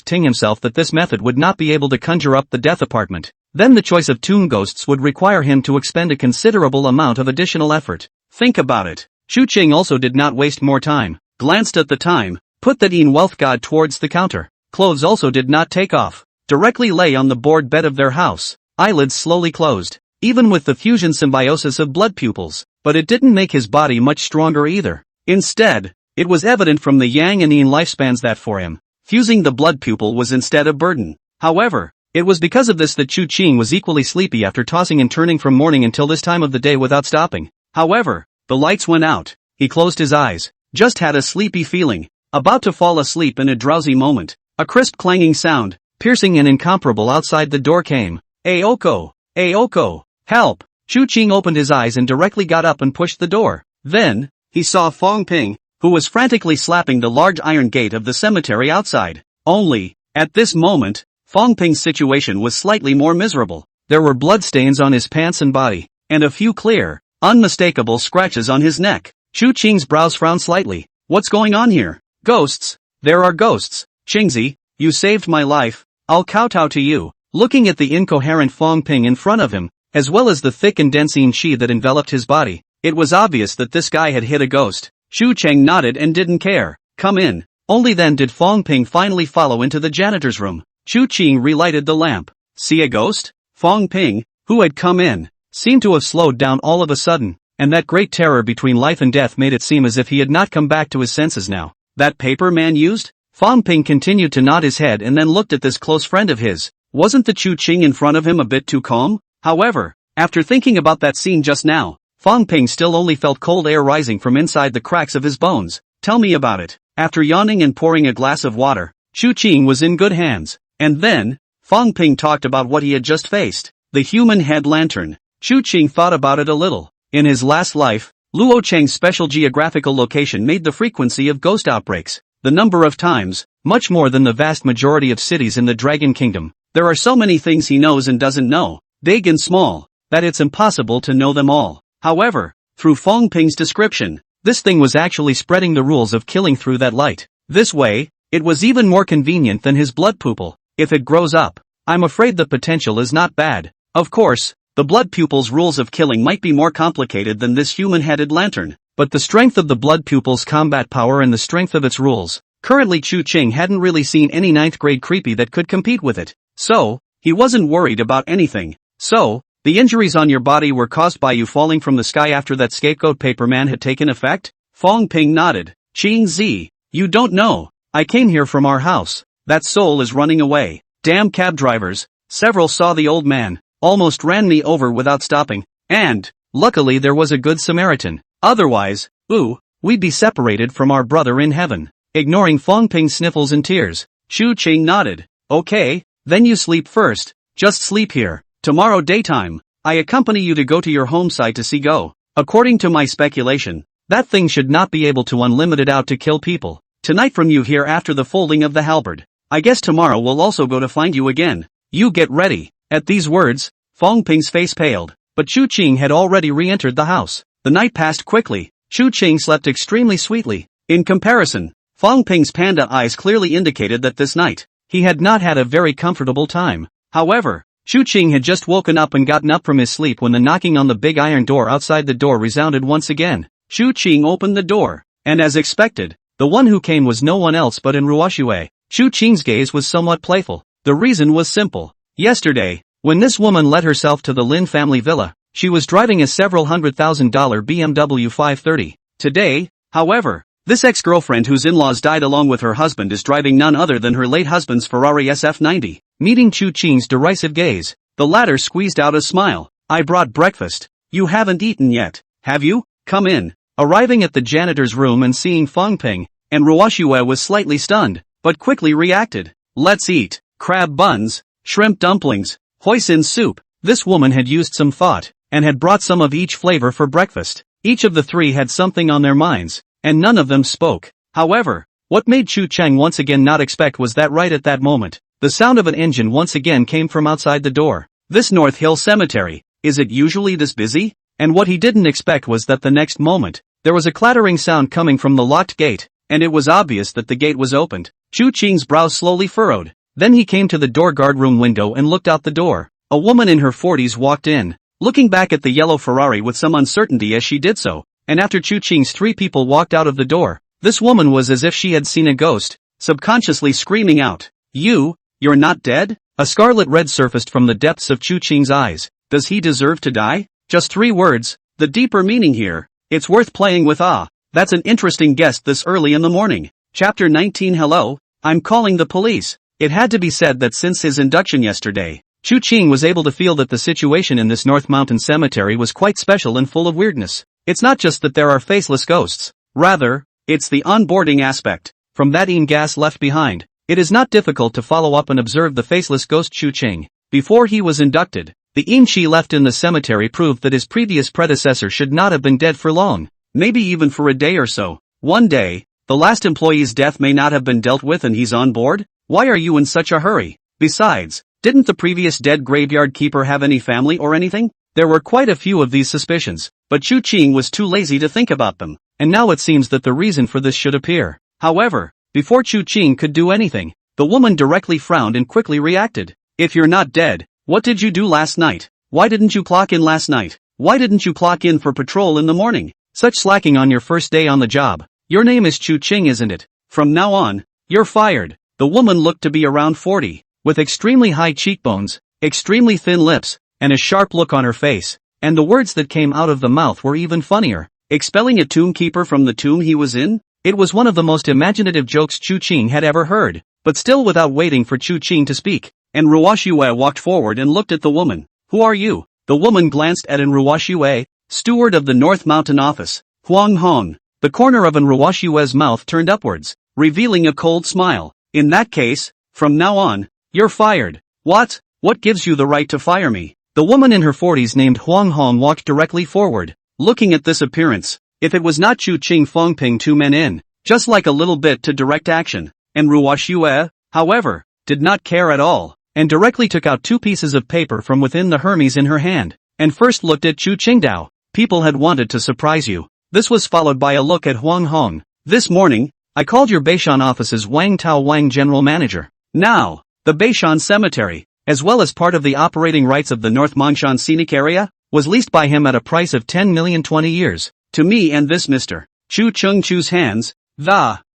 ting himself that this method would not be able to conjure up the death apartment, then the choice of tomb ghosts would require him to expend a considerable amount of additional effort. Think about it. Chu Ching also did not waste more time, glanced at the time, put that Yin wealth god towards the counter. Clothes also did not take off, directly lay on the board bed of their house, eyelids slowly closed, even with the fusion symbiosis of blood pupils, but it didn't make his body much stronger either. Instead, it was evident from the Yang and Yin lifespans that for him, fusing the blood pupil was instead a burden. However, it was because of this that Chu Ching was equally sleepy after tossing and turning from morning until this time of the day without stopping. However, the lights went out, he closed his eyes, just had a sleepy feeling, about to fall asleep in a drowsy moment. A crisp clanging sound, piercing and incomparable outside the door came. Aoko! Aoko! Help! Chu Ching opened his eyes and directly got up and pushed the door. Then, he saw Fang Ping, who was frantically slapping the large iron gate of the cemetery outside. Only, at this moment, Fang Ping's situation was slightly more miserable. There were bloodstains on his pants and body, and a few clear, unmistakable scratches on his neck. Chu Ching's brows frowned slightly. What's going on here? Ghosts? There are ghosts. Qingzi, you saved my life, I'll kowtow to you. Looking at the incoherent Fang Ping in front of him, as well as the thick and dense Yin Chi that enveloped his body, it was obvious that this guy had hit a ghost. Chu Cheng nodded and didn't care. Come in. Only then did Fang Ping finally follow into the janitor's room. Chu Ching relighted the lamp. See a ghost? Fang Ping, who had come in, seemed to have slowed down all of a sudden, and that great terror between life and death made it seem as if he had not come back to his senses now. That paper man used? Fang Ping continued to nod his head and then looked at this close friend of his. Wasn't the Chu Ching in front of him a bit too calm? However, after thinking about that scene just now, Fang Ping still only felt cold air rising from inside the cracks of his bones. Tell me about it. After yawning and pouring a glass of water, Chu Ching was in good hands. And then, Fang Ping talked about what he had just faced. The human head lantern. Chu Ching thought about it a little. In his last life, Luo Cheng's special geographical location made the frequency of ghost outbreaks. The number of times, much more than the vast majority of cities in the Dragon Kingdom. There are so many things he knows and doesn't know, big and small, that it's impossible to know them all. However, through Fang Ping's description, this thing was actually spreading the rules of killing through that light. This way, it was even more convenient than his blood pupil. If it grows up, I'm afraid the potential is not bad. Of course, the blood pupil's rules of killing might be more complicated than this human-headed lantern, but the strength of the blood pupil's combat power and the strength of its rules, currently Chu Ching hadn't really seen any 9th grade creepy that could compete with it. So, he wasn't worried about anything. So, The injuries on your body were caused by you falling from the sky after that scapegoat paper man had taken effect? Fang Ping nodded. Ching Zi, you don't know. I came here from our house. That soul is running away. Damn cab drivers. Several saw the old man, almost ran me over without stopping, and, luckily there was a good Samaritan. Otherwise, we'd be separated from our brother in heaven. Ignoring Fang Ping's sniffles and tears, Chu Qing nodded. Okay, then you sleep first. Just sleep here. Tomorrow daytime, I accompany you to go to your home site to see Go. According to my speculation, that thing should not be able to unlimited out to kill people. Tonight from you here after the folding of the halberd. I guess tomorrow we'll also go to find you again. You get ready. At these words, Fang Ping's face paled, but Chu Qing had already re-entered the house. The night passed quickly. Chu Qing slept extremely sweetly. In comparison, Fang Ping's panda eyes clearly indicated that this night, he had not had a very comfortable time. However, Chu Qing had just woken up and gotten up from his sleep when the knocking on the big iron door outside the door resounded once again. Chu Qing opened the door, and as expected, the one who came was no one else but Ruoxue. Chu Qing's gaze was somewhat playful. The reason was simple. Yesterday, when this woman led herself to the Lin family villa, she was driving a several $100,000 BMW 530. Today, however, this ex-girlfriend whose in-laws died along with her husband is driving none other than her late husband's Ferrari SF90. Meeting Chu Qing's derisive gaze, the latter squeezed out a smile. I brought breakfast. You haven't eaten yet, have you? Come in. Arriving at the janitor's room and seeing Fang Ping, and Ruoxue was slightly stunned, but quickly reacted. Let's eat. Crab buns, shrimp dumplings, hoisin soup. This woman had used some thought, and had brought some of each flavor for breakfast. Each of the three had something on their minds, and none of them spoke. However, what made Chu Cheng once again not expect was that right at that moment, the sound of an engine once again came from outside the door. This North Hill Cemetery, is it usually this busy? And what he didn't expect was that the next moment, there was a clattering sound coming from the locked gate, and it was obvious that the gate was opened. Chu Qing's brows slowly furrowed. Then he came to the door guard room window and looked out the door. A woman in her 40s walked in, looking back at the yellow Ferrari with some uncertainty as she did so, and after Chu Qing's three people walked out of the door, this woman was as if she had seen a ghost, subconsciously screaming out, You're not dead? A scarlet red surfaced from the depths of Chu Qing's eyes. Does he deserve to die? Just 3 words, the deeper meaning here. It's worth playing with. That's an interesting guest this early in the morning. Chapter 19. Hello, I'm calling the police. It had to be said that since his induction yesterday, Chu Qing was able to feel that the situation in this North Mountain cemetery was quite special and full of weirdness. It's not just that there are faceless ghosts. Rather, it's the onboarding aspect. From that gas left behind, it is not difficult to follow up and observe the faceless ghost Chu Qing. Before he was inducted, the she left in the cemetery proved that his previous predecessor should not have been dead for long, maybe even for a day or so. One day, the last employee's death may not have been dealt with and he's on board? Why are you in such a hurry? Besides, didn't the previous dead graveyard keeper have any family or anything? There were quite a few of these suspicions, but Chu Qing was too lazy to think about them, and now it seems that the reason for this should appear. However, before Chu Qing could do anything, the woman directly frowned and quickly reacted. If you're not dead, what did you do last night? Why didn't you clock in last night? Why didn't you clock in for patrol in the morning? Such slacking on your first day on the job. Your name is Chu Qing, isn't it? From now on, you're fired. The woman looked to be around 40, with extremely high cheekbones, extremely thin lips, and a sharp look on her face, and the words that came out of the mouth were even funnier. Expelling a tombkeeper from the tomb he was in? It was one of the most imaginative jokes Chu Qing had ever heard, but still without waiting for Chu Qing to speak, and Ruoxue walked forward and looked at the woman. Who are you? The woman glanced at Ruoxue, steward of the North Mountain office. Huang Hong. The corner of Ruoxue's mouth turned upwards, revealing a cold smile. In that case, from now on, you're fired. What? What gives you the right to fire me? The woman in her 40s named Huang Hong walked directly forward, looking at this appearance. If it was not Chu Qing Fang Ping 2 men in, just like a little bit to direct action, and Ruoxue, however, did not care at all, and directly took out 2 pieces of paper from within the Hermes in her hand, and first looked at Chu Qingdao. People had wanted to surprise you. This was followed by a look at Huang Hong. This morning, I called your Beishan office's Wang Tao Wang general manager. Now, the Beishan cemetery, as well as part of the operating rights of the North Mongshan scenic area, was leased by him at a price of 10 million 20 years, to me and this Mr. Chu Chung Chu's hands.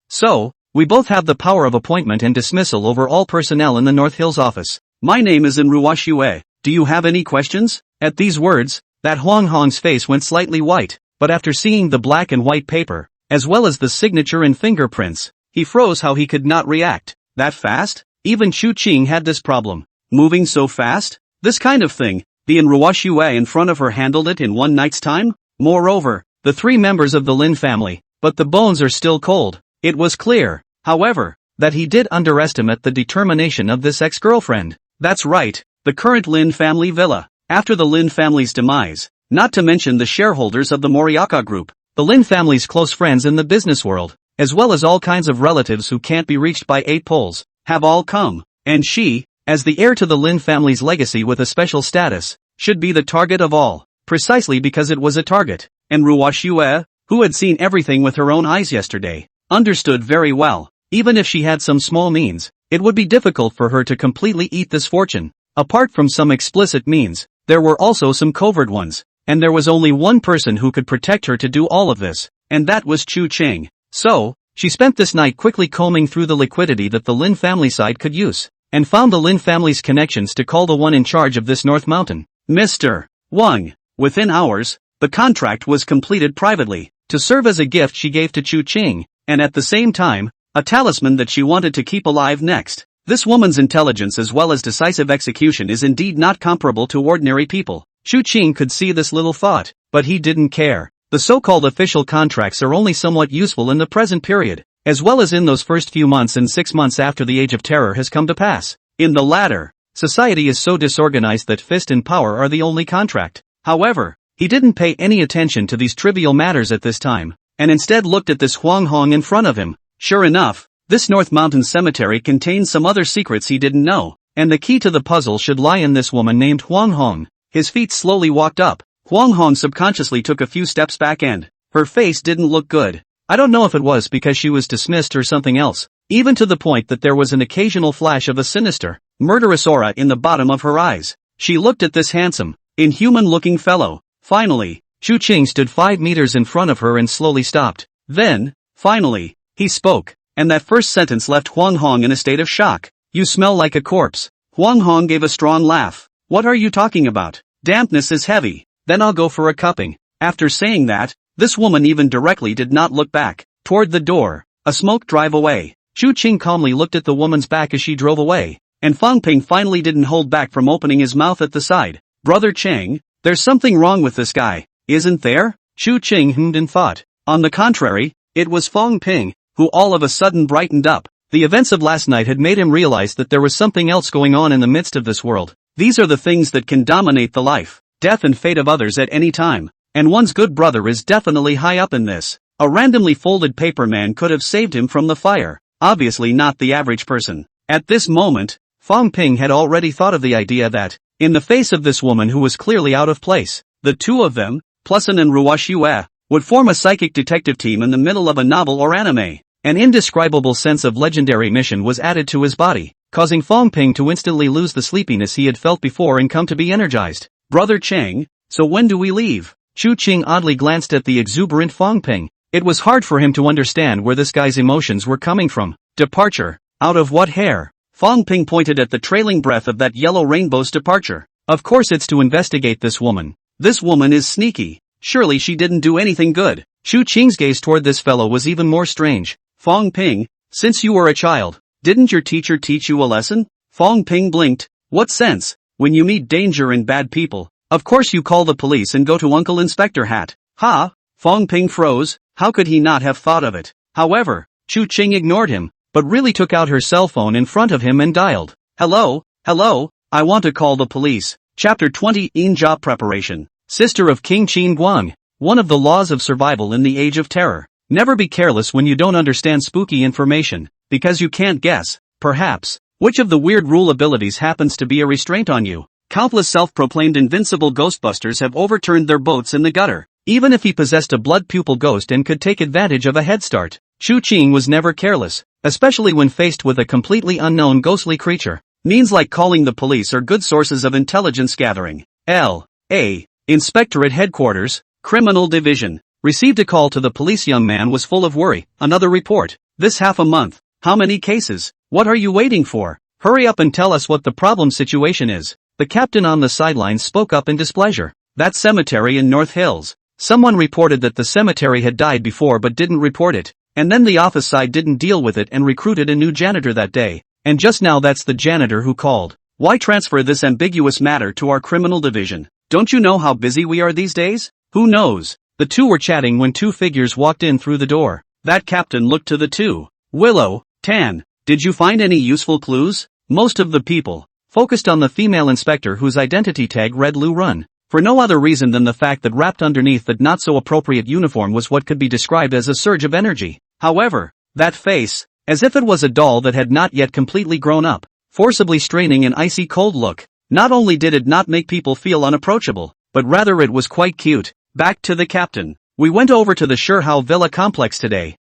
So, we both have the power of appointment and dismissal over all personnel in the North Hills office. My name is Ruoxue. Do you have any questions? At these words, that Huang Hong's face went slightly white, but after seeing the black and white paper, as well as the signature and fingerprints, he froze how he could not react. That fast? Even Chu Qing had this problem. Moving so fast? This kind of thing, the Ruoxue in front of her handled it in one night's time? Moreover, the 3 members of the Lin family, but the bones are still cold. It was clear, however, that he did underestimate the determination of this ex-girlfriend. That's right, the current Lin family villa. After the Lin family's demise, not to mention the shareholders of the Moriaka group, the Lin family's close friends in the business world, as well as all kinds of relatives who can't be reached by 8 poles, have all come, and she, as the heir to the Lin family's legacy with a special status, should be the target of all, precisely because it was a target, and Ruoxue, who had seen everything with her own eyes yesterday, understood very well, even if she had some small means, it would be difficult for her to completely eat this fortune. Apart from some explicit means, there were also some covert ones, and there was only one person who could protect her to do all of this, and that was Chu Qing. So, she spent this night quickly combing through the liquidity that the Lin family side could use, and found the Lin family's connections to call the one in charge of this North Mountain, Mr. Wang. Within hours, the contract was completed privately, to serve as a gift she gave to Chu Qing, and at the same time, a talisman that she wanted to keep alive next. This woman's intelligence as well as decisive execution is indeed not comparable to ordinary people. Chu Qing could see this little thought, but he didn't care. The so-called official contracts are only somewhat useful in the present period, as well as in those first few months and 6 months after the Age of Terror has come to pass. In the latter, society is so disorganized that fist and power are the only contract. However, he didn't pay any attention to these trivial matters at this time, and instead looked at this Huang Hong in front of him. Sure enough, this North Mountain cemetery contains some other secrets he didn't know, and the key to the puzzle should lie in this woman named Huang Hong. His feet slowly walked up. Huang Hong subconsciously took a few steps back and her face didn't look good. I don't know if it was because she was dismissed or something else, even to the point that there was an occasional flash of a sinister, murderous aura in the bottom of her eyes. She looked at this handsome, inhuman-looking fellow. Finally, Chu Qing stood 5 meters in front of her and slowly stopped. Then, finally, he spoke, and that first sentence left Huang Hong in a state of shock. You smell like a corpse. Huang Hong gave a strong laugh. What are you talking about? Dampness is heavy. Then I'll go for a cupping. After saying that, this woman even directly did not look back. Toward the door, a smoke drive away. Chu Qing calmly looked at the woman's back as she drove away, and Fang Ping finally didn't hold back from opening his mouth at the side. Brother Cheng, there's something wrong with this guy, isn't there? Chu Qing hemmed and thought. On the contrary, it was Fang Ping, who all of a sudden brightened up. The events of last night had made him realize that there was something else going on in the midst of this world. These are the things that can dominate the life, death and fate of others at any time, and one's good brother is definitely high up in this. A randomly folded paper man could have saved him from the fire, obviously not the average person. At this moment, Fang Ping had already thought of the idea that, in the face of this woman who was clearly out of place, the two of them, Plusen and Ruoxue, would form a psychic detective team in the middle of a novel or anime. An indescribable sense of legendary mission was added to his body, causing Fang Ping to instantly lose the sleepiness he had felt before and come to be energized. Brother Cheng, so when do we leave? Chu Qing oddly glanced at the exuberant Fang Ping. It was hard for him to understand where this guy's emotions were coming from. Departure? Out of what hair? Fang Ping pointed at the trailing breath of that yellow rainbow's departure. Of course it's to investigate this woman. This woman is sneaky. Surely she didn't do anything good. Chu Qing's gaze toward this fellow was even more strange. Fang Ping, since you were a child, didn't your teacher teach you a lesson? Fang Ping blinked. What sense? When you meet danger and bad people, of course you call the police and go to Uncle Inspector Hat. Ha! Fang Ping froze. How could he not have thought of it? However, Chu Qing ignored him, but really took out her cell phone in front of him and dialed. Hello, I want to call the police. Chapter 20 In Job Preparation. Sister of King Qin Guang. One of the laws of survival in the Age of Terror. Never be careless when you don't understand spooky information, because you can't guess, perhaps, which of the weird rule abilities happens to be a restraint on you. Countless self-proclaimed invincible ghostbusters have overturned their boats in the gutter, even if he possessed a blood pupil ghost and could take advantage of a head start. Chu Qing was never careless, especially when faced with a completely unknown ghostly creature. Means like calling the police are good sources of intelligence gathering. L.A. Inspectorate Headquarters, Criminal Division. Received a call to the police. Young man was full of worry. Another report. This half a month. How many cases? What are you waiting for? Hurry up and tell us what the problem situation is. The captain on the sidelines spoke up in displeasure. That cemetery in North Hills. Someone reported that the cemetery had died before but didn't report it, and then the office side didn't deal with it and recruited a new janitor that day, and just now that's the janitor who called. Why transfer this ambiguous matter to our criminal division? Don't you know how busy we are these days? Who knows? The two were chatting when two figures walked in through the door. That captain looked to the two. Willow, Tan, did you find any useful clues? Most of the people focused on the female inspector whose identity tag read Lu Run, for no other reason than the fact that wrapped underneath that not-so-appropriate uniform was what could be described as a surge of energy. However, that face, as if it was a doll that had not yet completely grown up, forcibly straining an icy cold look, not only did it not make people feel unapproachable, but rather it was quite cute. Back to the captain. We went over to the Shurhao Villa complex today.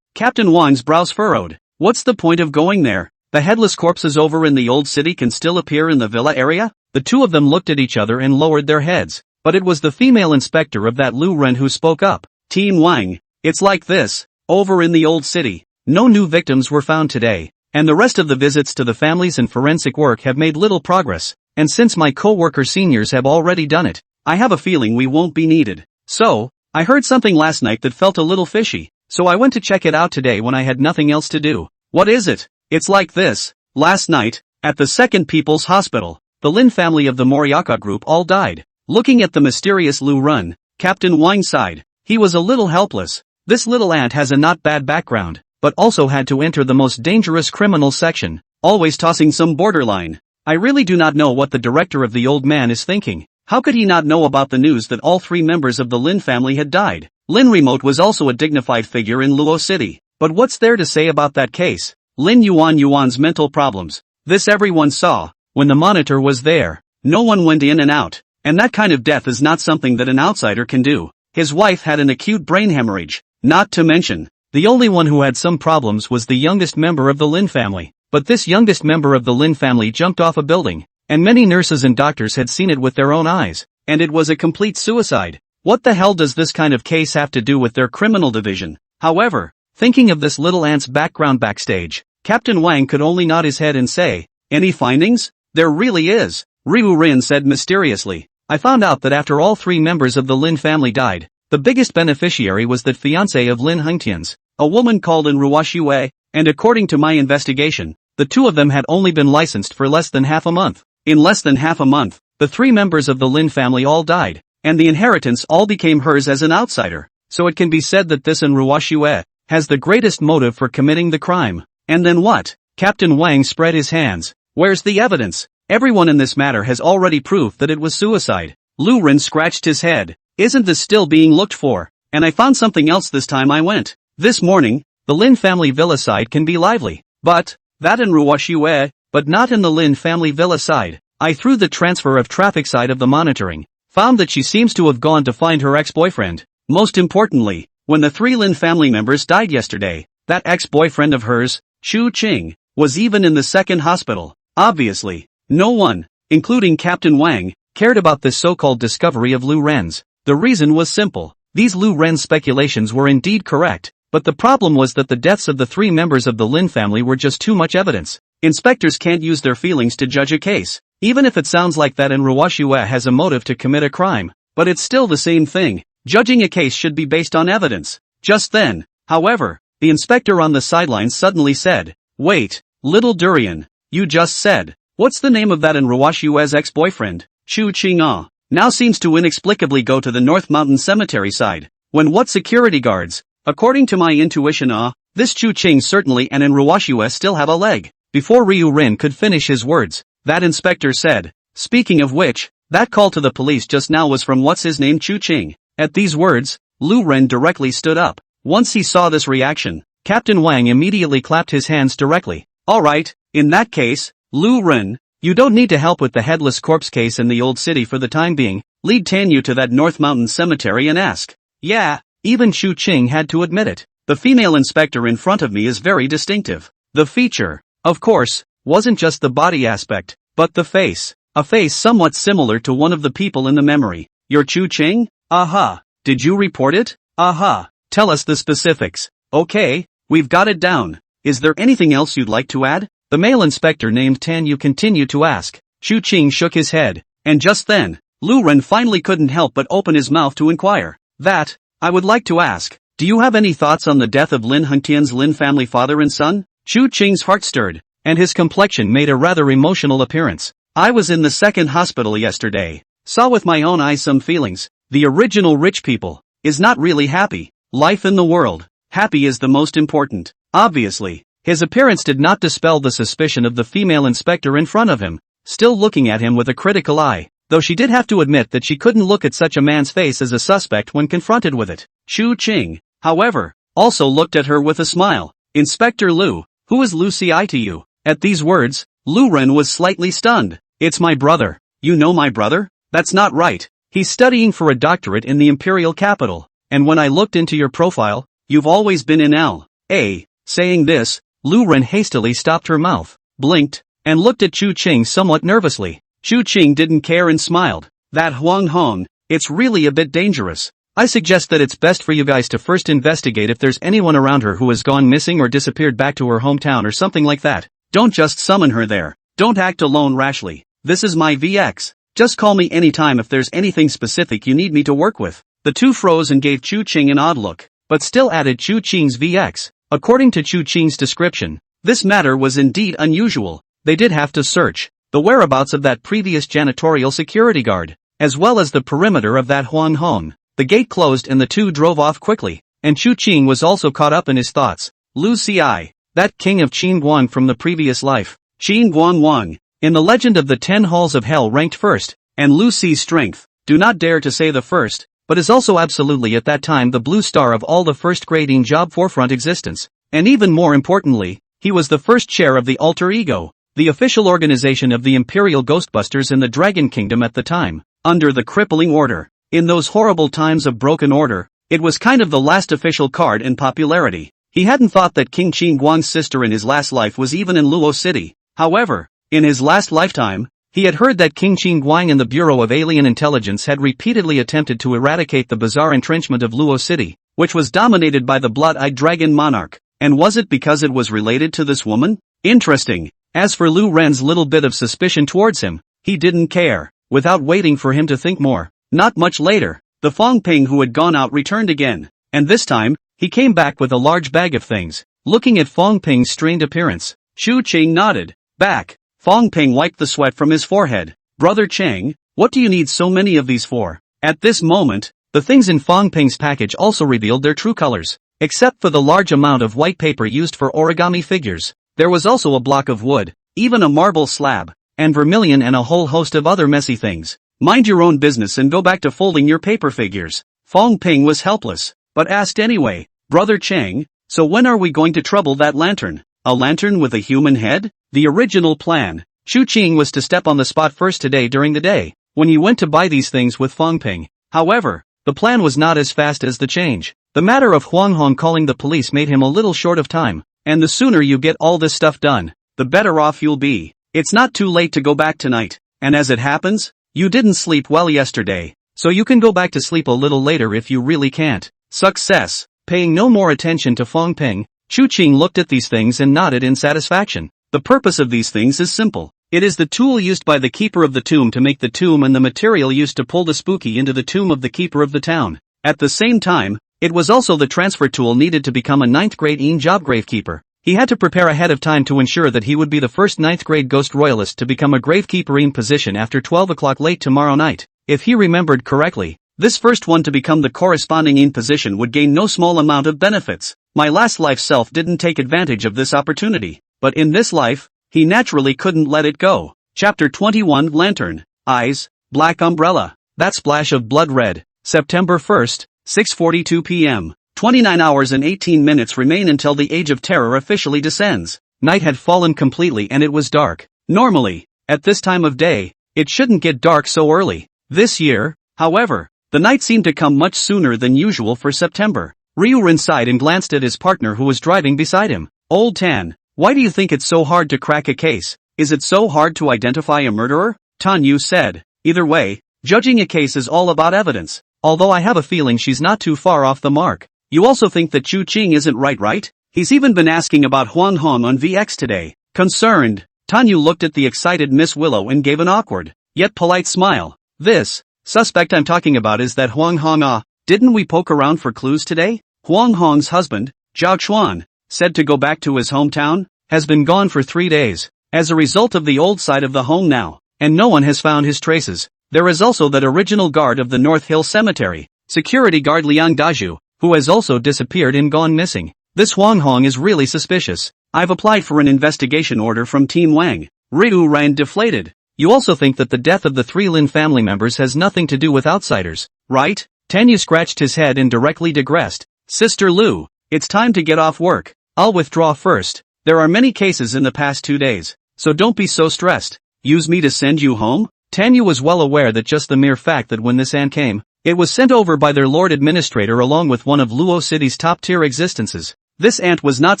Captain Wang's brows furrowed. What's the point of going there? The headless corpses over in the old city can still appear in the villa area? The two of them looked at each other and lowered their heads, but it was the female inspector of that Lu Ren who spoke up. Team Wang, it's like this. Over in the old city, no new victims were found today, and the rest of the visits to the families and forensic work have made little progress, and since my co-worker seniors have already done it, I have a feeling we won't be needed. So, I heard something last night that felt a little fishy, so I went to check it out today when I had nothing else to do. What is it? It's like this. Last night, at the Second People's Hospital, the Lin family of the Moriaka group all died. Looking at the mysterious Lu Run, Captain Wang sighed. He was a little helpless. This little ant has a not bad background, but also had to enter the most dangerous criminal section, always tossing some borderline. I really do not know what the director of the old man is thinking. How could he not know about the news that all three members of the Lin family had died? Lin Remote was also a dignified figure in Luo City, but what's there to say about that case? Lin Yuan's mental problems. This everyone saw. When the monitor was there, no one went in and out, and that kind of death is not something that an outsider can do. His wife had an acute brain hemorrhage. Not to mention, the only one who had some problems was the youngest member of the Lin family. But this youngest member of the Lin family jumped off a building, and many nurses and doctors had seen it with their own eyes, and it was a complete suicide. What the hell does this kind of case have to do with their criminal division? However, thinking of this little ant's background backstage, Captain Wang could only nod his head and say, "Any findings?" "There really is," Ryu Rin said mysteriously. "I found out that after all three members of the Lin family died, the biggest beneficiary was that fiancé of Lin Hengtian's, a woman called in Ruoxue, and according to my investigation, the two of them had only been licensed for less than half a month. In less than half a month, the three members of the Lin family all died, and the inheritance all became hers as an outsider, so it can be said that this in Ruoxue has the greatest motive for committing the crime." And then what? Captain Wang spread his hands. Where's the evidence? Everyone in this matter has already proved that it was suicide. Lu Ren scratched his head. Isn't this still being looked for? And I found something else this time I went. This morning, the Lin family villa side can be lively. But, that in Ruoxue, but not in the Lin family villa side. I through the transfer of traffic side of the monitoring, found that she seems to have gone to find her ex-boyfriend. Most importantly, when the three Lin family members died yesterday, that ex-boyfriend of hers, Chu Qing, was even in the second hospital. Obviously, no one, including Captain Wang, cared about this so-called discovery of Lu Ren's. The reason was simple. These Lu Ren speculations were indeed correct, but the problem was that the deaths of the three members of the Lin family were just too much evidence. Inspectors can't use their feelings to judge a case, even if it sounds like that in Ruoxue has a motive to commit a crime, but it's still the same thing. Judging a case should be based on evidence. Just then, however, the inspector on the sidelines suddenly said, "Wait, little durian, you just said, what's the name of that in Ruoxue's ex-boyfriend?" Chu Qing now seems to inexplicably go to the North Mountain Cemetery side. When what security guards? According to my intuition this Chu Qing certainly and in Ruoxue still have a leg. Before Ryu Rin could finish his words, that inspector said, "Speaking of which, that call to the police just now was from what's his name Chu Qing." At these words, Lu Ren directly stood up. Once he saw this reaction, Captain Wang immediately clapped his hands directly. "Alright, in that case, Lu Ren, you don't need to help with the headless corpse case in the old city for the time being. Lead Tanyu to that North Mountain Cemetery and ask." Yeah, even Chu Qing had to admit it. The female inspector in front of me is very distinctive. The feature, of course, wasn't just the body aspect, but the face. A face somewhat similar to one of the people in the memory. "You're Chu Qing? Aha. Did you report it? Aha. Tell us the specifics." "Okay, we've got it down. Is there anything else you'd like to add?" The male inspector named Tanyu continued to ask. Chu Qing shook his head. And just then, Lu Ren finally couldn't help but open his mouth to inquire. That, I would like to ask, do you have any thoughts on the death of Lin Hengtian's Lin family father and son? Chu Qing's heart stirred, and his complexion made a rather emotional appearance. I was in the second hospital yesterday. Saw with my own eyes some feelings. The original rich people is not really happy. Life in the world. Happy is the most important. Obviously, his appearance did not dispel the suspicion of the female inspector in front of him, still looking at him with a critical eye, though she did have to admit that she couldn't look at such a man's face as a suspect when confronted with it. Chu Qing, however, also looked at her with a smile. Inspector Lu, who is Lu Ci to you? At these words, Lu Ren was slightly stunned. It's my brother. You know my brother? That's not right. He's studying for a doctorate in the imperial capital, and when I looked into your profile, you've always been in L.A. Saying this, Lu Ren hastily stopped her mouth, blinked, and looked at Chu Qing somewhat nervously. Chu Qing didn't care and smiled. That Huang Hong, it's really a bit dangerous. I suggest that it's best for you guys to first investigate if there's anyone around her who has gone missing or disappeared back to her hometown or something like that. Don't just summon her there. Don't act alone rashly. This is my VX. Just call me anytime if there's anything specific you need me to work with. The two froze and gave Chu Qing an odd look, but still added Chu Qing's VX. According to Chu Qing's description, this matter was indeed unusual. They did have to search the whereabouts of that previous janitorial security guard, as well as the perimeter of that Huang Hong. The gate closed and the two drove off quickly, and Chu Qing was also caught up in his thoughts. Lu Ci, that king of Qin Guang from the previous life. Qin Guang Wang, in the legend of the 10 halls of hell ranked first, and Lu Ci's strength, do not dare to say the first, but is also absolutely at that time the blue star of all the first-grading job forefront existence. And even more importantly, he was the first chair of the Alter Ego, the official organization of the Imperial Ghostbusters in the Dragon Kingdom at the time, under the crippling order. In those horrible times of broken order, it was kind of the last official card in popularity. He hadn't thought that King Qin Guang's sister in his last life was even in Luo City. However, in his last lifetime, he had heard that King Qin Guang and the Bureau of Alien Intelligence had repeatedly attempted to eradicate the bizarre entrenchment of Luo City, which was dominated by the blood-eyed dragon monarch. And was it because it was related to this woman? Interesting. As for Lu Ren's little bit of suspicion towards him, he didn't care. Without waiting for him to think more, not much later, the Fang Ping who had gone out returned again, and this time, he came back with a large bag of things. Looking at Fang Ping's strained appearance, Chu Qing nodded. Back. Fang Ping wiped the sweat from his forehead. Brother Cheng, what do you need so many of these for? At this moment, the things in Fang Ping's package also revealed their true colors. Except for the large amount of white paper used for origami figures, there was also a block of wood, even a marble slab, and vermilion and a whole host of other messy things. Mind your own business and go back to folding your paper figures. Fang Ping was helpless, but asked anyway. Brother Cheng, so when are we going to trouble that lantern? A lantern with a human head? The original plan. Chu Qing was to step on the spot first today during the day, when he went to buy these things with Fang Ping. However, the plan was not as fast as the change. The matter of Huang Hong calling the police made him a little short of time, and the sooner you get all this stuff done, the better off you'll be. It's not too late to go back tonight, and as it happens, you didn't sleep well yesterday, so you can go back to sleep a little later if you really can't. Success. Paying no more attention to Fang Ping, Chu Qing looked at these things and nodded in satisfaction. The purpose of these things is simple. It is the tool used by the keeper of the tomb to make the tomb and the material used to pull the spooky into the tomb of the keeper of the town. At the same time, it was also the transfer tool needed to become a 9th grade EN job gravekeeper. He had to prepare ahead of time to ensure that he would be the first 9th grade ghost royalist to become a gravekeeper EN position after 12 o'clock late tomorrow night. If he remembered correctly, this first one to become the corresponding EN position would gain no small amount of benefits. My last life self didn't take advantage of this opportunity, but in this life, he naturally couldn't let it go. Chapter 21 Lantern. Eyes, Black Umbrella. That splash of blood red. September 1st, 6:42 p.m. 29 hours and 18 minutes remain until the Age of Terror officially descends. Night had fallen completely and it was dark. Normally, at this time of day, it shouldn't get dark so early. This year, however, the night seemed to come much sooner than usual for September. Ryurin sighed and glanced at his partner who was driving beside him. Old Tan, why do you think it's so hard to crack a case? Is it so hard to identify a murderer? Tan Yu said. Either way, judging a case is all about evidence. Although I have a feeling she's not too far off the mark. You also think that Chu Qing isn't right? He's even been asking about Huang Hong on VX today. Concerned, Tanyu looked at the excited Miss Willow and gave an awkward, yet polite smile. This suspect I'm talking about is that Huang Hong. Didn't we poke around for clues today? Huang Hong's husband, Zhao Chuan, said to go back to his hometown, has been gone for 3 days, as a result of the old side of the home now, and no one has found his traces. There is also that original guard of the North Hill Cemetery, security guard Liang Daju, who has also disappeared and gone missing. This Huang Hong is really suspicious. I've applied for an investigation order from Team Wang. Ryu ran deflated. You also think that the death of the 3 Lin family members has nothing to do with outsiders, right? Tanyu scratched his head and directly digressed. Sister Lu, it's time to get off work. I'll withdraw first. There are many cases in the past 2 days, so don't be so stressed. Use me to send you home? Tanyu was well aware that just the mere fact that when this ant came, it was sent over by their Lord Administrator along with one of Luo City's top-tier existences. This ant was not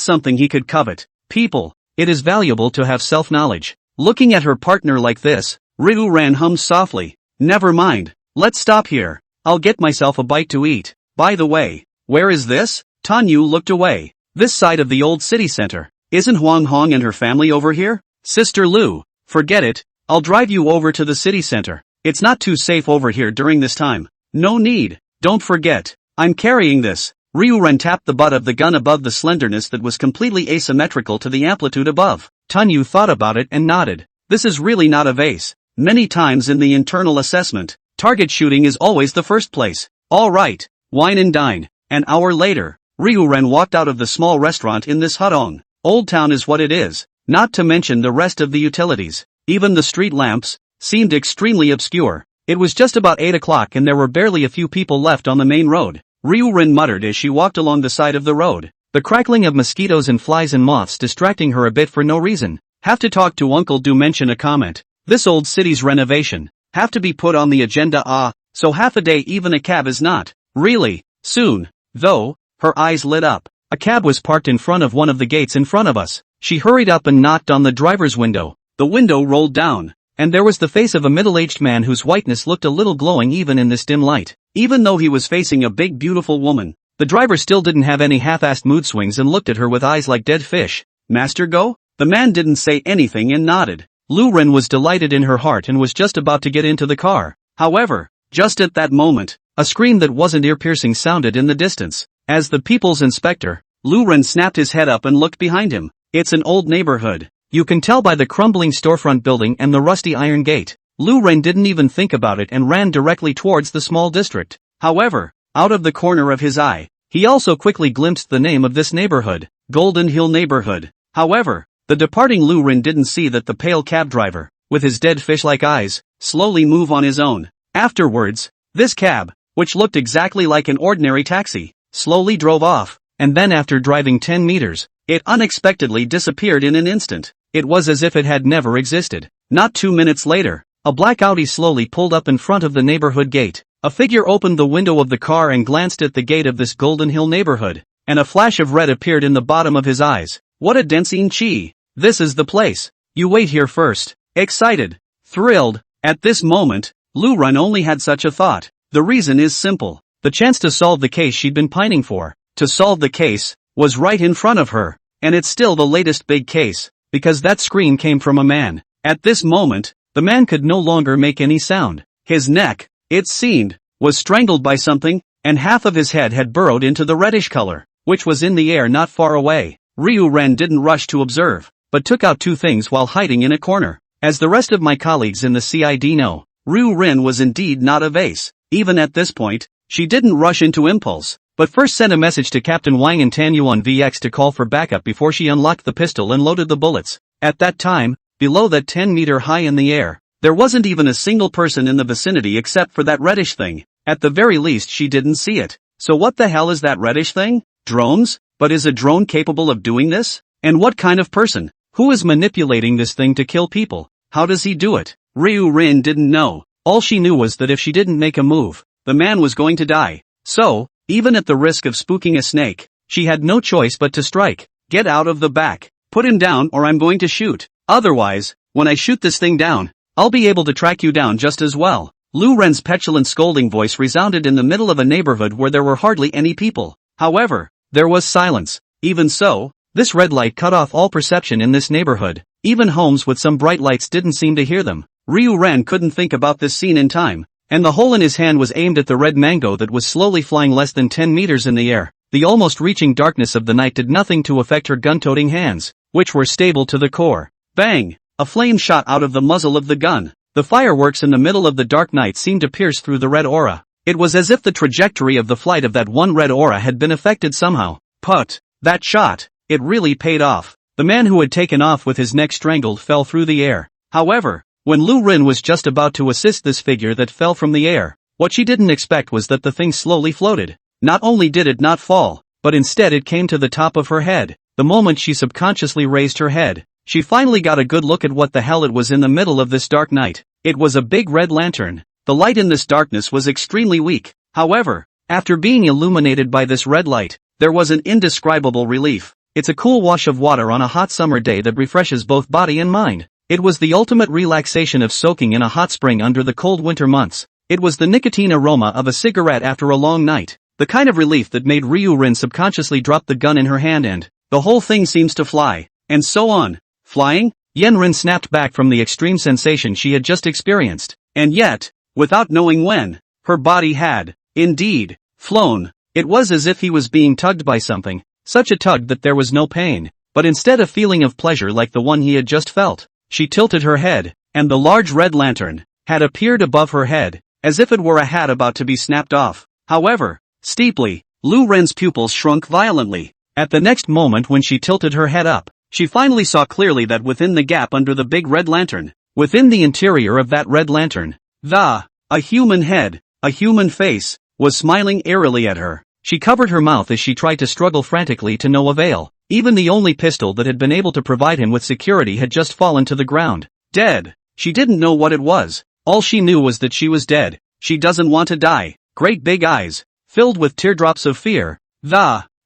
something he could covet. People, it is valuable to have self-knowledge. Looking at her partner like this, Ryu Ran hummed softly. Never mind. Let's stop here. I'll get myself a bite to eat. By the way, where is this? Tanyu looked away. This side of the old city center. Isn't Huang Hong and her family over here? Sister Lu, forget it. I'll drive you over to the city center. It's not too safe over here during this time. No need. Don't forget. I'm carrying this. Ryuren tapped the butt of the gun above the slenderness that was completely asymmetrical to the amplitude above. Tanyu thought about it and nodded. This is really not a vase. Many times in the internal assessment, target shooting is always the first place. All right. Wine and dine. An hour later, Ryuren walked out of the small restaurant in this hutong. Old town is what it is, not to mention the rest of the utilities. Even the street lamps seemed extremely obscure. It was just about 8 o'clock and there were barely a few people left on the main road. Ryuren muttered as she walked along the side of the road, the crackling of mosquitoes and flies and moths distracting her a bit for no reason. Have to talk to Uncle Do mention a comment. This old city's renovation. Have to be put on the agenda so half a day even a cab is not. Really, soon, though, her eyes lit up. A cab was parked in front of one of the gates in front of us. She hurried up and knocked on the driver's window. The window rolled down, and there was the face of a middle-aged man whose whiteness looked a little glowing even in this dim light. Even though he was facing a big beautiful woman, the driver still didn't have any half-assed mood swings and looked at her with eyes like dead fish. Master Go? The man didn't say anything and nodded. Lu Ren was delighted in her heart and was just about to get into the car. However, just at that moment, a scream that wasn't ear-piercing sounded in the distance. As the people's inspector, Lu Ren snapped his head up and looked behind him. It's an old neighborhood. You can tell by the crumbling storefront building and the rusty iron gate. Lu Ren didn't even think about it and ran directly towards the small district. However, out of the corner of his eye, he also quickly glimpsed the name of this neighborhood, Golden Hill Neighborhood. However, the departing Lu Ren didn't see that the pale cab driver, with his dead fish-like eyes, slowly move on his own. Afterwards, this cab, which looked exactly like an ordinary taxi, slowly drove off, and then after driving 10 meters, it unexpectedly disappeared in an instant. It was as if it had never existed. Not 2 minutes later, a black Audi slowly pulled up in front of the neighborhood gate. A figure opened the window of the car and glanced at the gate of this Golden Hill neighborhood, and a flash of red appeared in the bottom of his eyes. What a dancing chi! This is the place. You wait here first. Excited, thrilled, at this moment, Lu Ren only had such a thought. The reason is simple. The chance to solve the case she'd been pining for, to solve the case, was right in front of her, and it's still the latest big case, because that scream came from a man. At this moment, the man could no longer make any sound. His neck, it seemed, was strangled by something, and half of his head had burrowed into the reddish color, which was in the air not far away. Ryu Ren didn't rush to observe, but took out 2 things while hiding in a corner. As the rest of my colleagues in the CID know, Ryu Ren was indeed not a vase. Even at this point, she didn't rush into impulse, but first sent a message to Captain Wang and Tanyuan VX to call for backup before she unlocked the pistol and loaded the bullets. At that time, below that 10-meter high in the air, there wasn't even a single person in the vicinity except for that reddish thing. At the very least she didn't see it. So what the hell is that reddish thing? Drones? But is a drone capable of doing this? And what kind of person? Who is manipulating this thing to kill people? How does he do it? Ryu Rin didn't know. All she knew was that if she didn't make a move, the man was going to die. So, even at the risk of spooking a snake, she had no choice but to strike. Get out of the back. Put him down or I'm going to shoot. Otherwise, when I shoot this thing down, I'll be able to track you down just as well. Lu Ren's petulant scolding voice resounded in the middle of a neighborhood where there were hardly any people. However, there was silence. Even so, this red light cut off all perception in this neighborhood. Even homes with some bright lights didn't seem to hear them. Ryu Ren couldn't think about this scene in time, and the hole in his hand was aimed at the red mango that was slowly flying less than 10 meters in the air. The almost reaching darkness of the night did nothing to affect her gun-toting hands, which were stable to the core. Bang! A flame shot out of the muzzle of the gun. The fireworks in the middle of the dark night seemed to pierce through the red aura. It was as if the trajectory of the flight of that one red aura had been affected somehow. But that shot, it really paid off. The man who had taken off with his neck strangled fell through the air. However, when Lu Rin was just about to assist this figure that fell from the air, what she didn't expect was that the thing slowly floated. Not only did it not fall, but instead it came to the top of her head. The moment she subconsciously raised her head, she finally got a good look at what the hell it was in the middle of this dark night. It was a big red lantern. The light in this darkness was extremely weak. However, after being illuminated by this red light, there was an indescribable relief. It's a cool wash of water on a hot summer day that refreshes both body and mind. It was the ultimate relaxation of soaking in a hot spring under the cold winter months. It was the nicotine aroma of a cigarette after a long night. The kind of relief that made Ryu Rin subconsciously drop the gun in her hand and the whole thing seems to fly. And so on. Flying? Yen Rin snapped back from the extreme sensation she had just experienced. And yet, without knowing when, her body had, indeed, flown. It was as if he was being tugged by something, such a tug that there was no pain, but instead a feeling of pleasure like the one he had just felt. She tilted her head, and the large red lantern had appeared above her head, as if it were a hat about to be snapped off. However, steeply, Lu Ren's pupils shrunk violently. At the next moment when she tilted her head up, she finally saw clearly that within the gap under the big red lantern, within the interior of that red lantern, a human head, a human face, was smiling eerily at her. She covered her mouth as she tried to struggle frantically to no avail. Even the only pistol that had been able to provide him with security had just fallen to the ground. Dead. She didn't know what it was. All she knew was that she was dead. She doesn't want to die. Great big eyes, filled with teardrops of fear.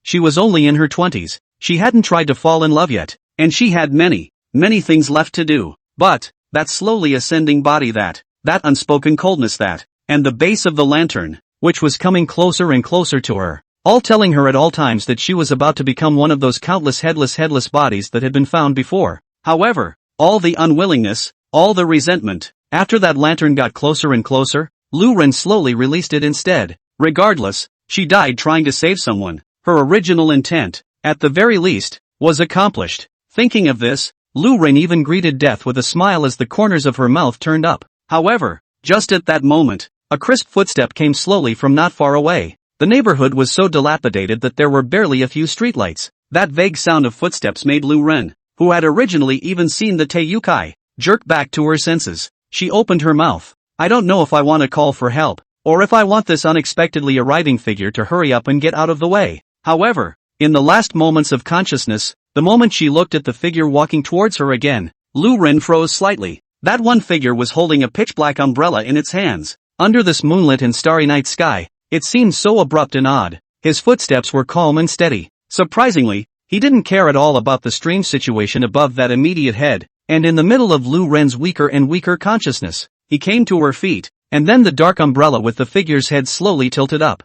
She was only in her 20s. She hadn't tried to fall in love yet, and she had many things left to do. But that slowly ascending body, that unspoken coldness, and the base of the lantern, which was coming closer and closer to her, all telling her at all times that she was about to become one of those countless headless bodies that had been found before. However, all the unwillingness, all the resentment, after that lantern got closer and closer, Lu Ren slowly released it instead. Regardless, she died trying to save someone. Her original intent, at the very least, was accomplished. Thinking of this, Lu Ren even greeted death with a smile as the corners of her mouth turned up. However, just at that moment, a crisp footstep came slowly from not far away. The neighborhood was so dilapidated that there were barely a few streetlights. That vague sound of footsteps made Lu Ren, who had originally even seen the Teiyukai, jerk back to her senses. She opened her mouth. I don't know if I want to call for help, or if I want this unexpectedly arriving figure to hurry up and get out of the way. However, in the last moments of consciousness, the moment she looked at the figure walking towards her again, Lu Ren froze slightly. That one figure was holding a pitch-black umbrella in its hands. Under this moonlit and starry night sky, it seemed so abrupt and odd. His footsteps were calm and steady. Surprisingly, he didn't care at all about the strange situation above that immediate head, and in the middle of Lu Ren's weaker and weaker consciousness, he came to her feet, and then the dark umbrella with the figure's head slowly tilted up.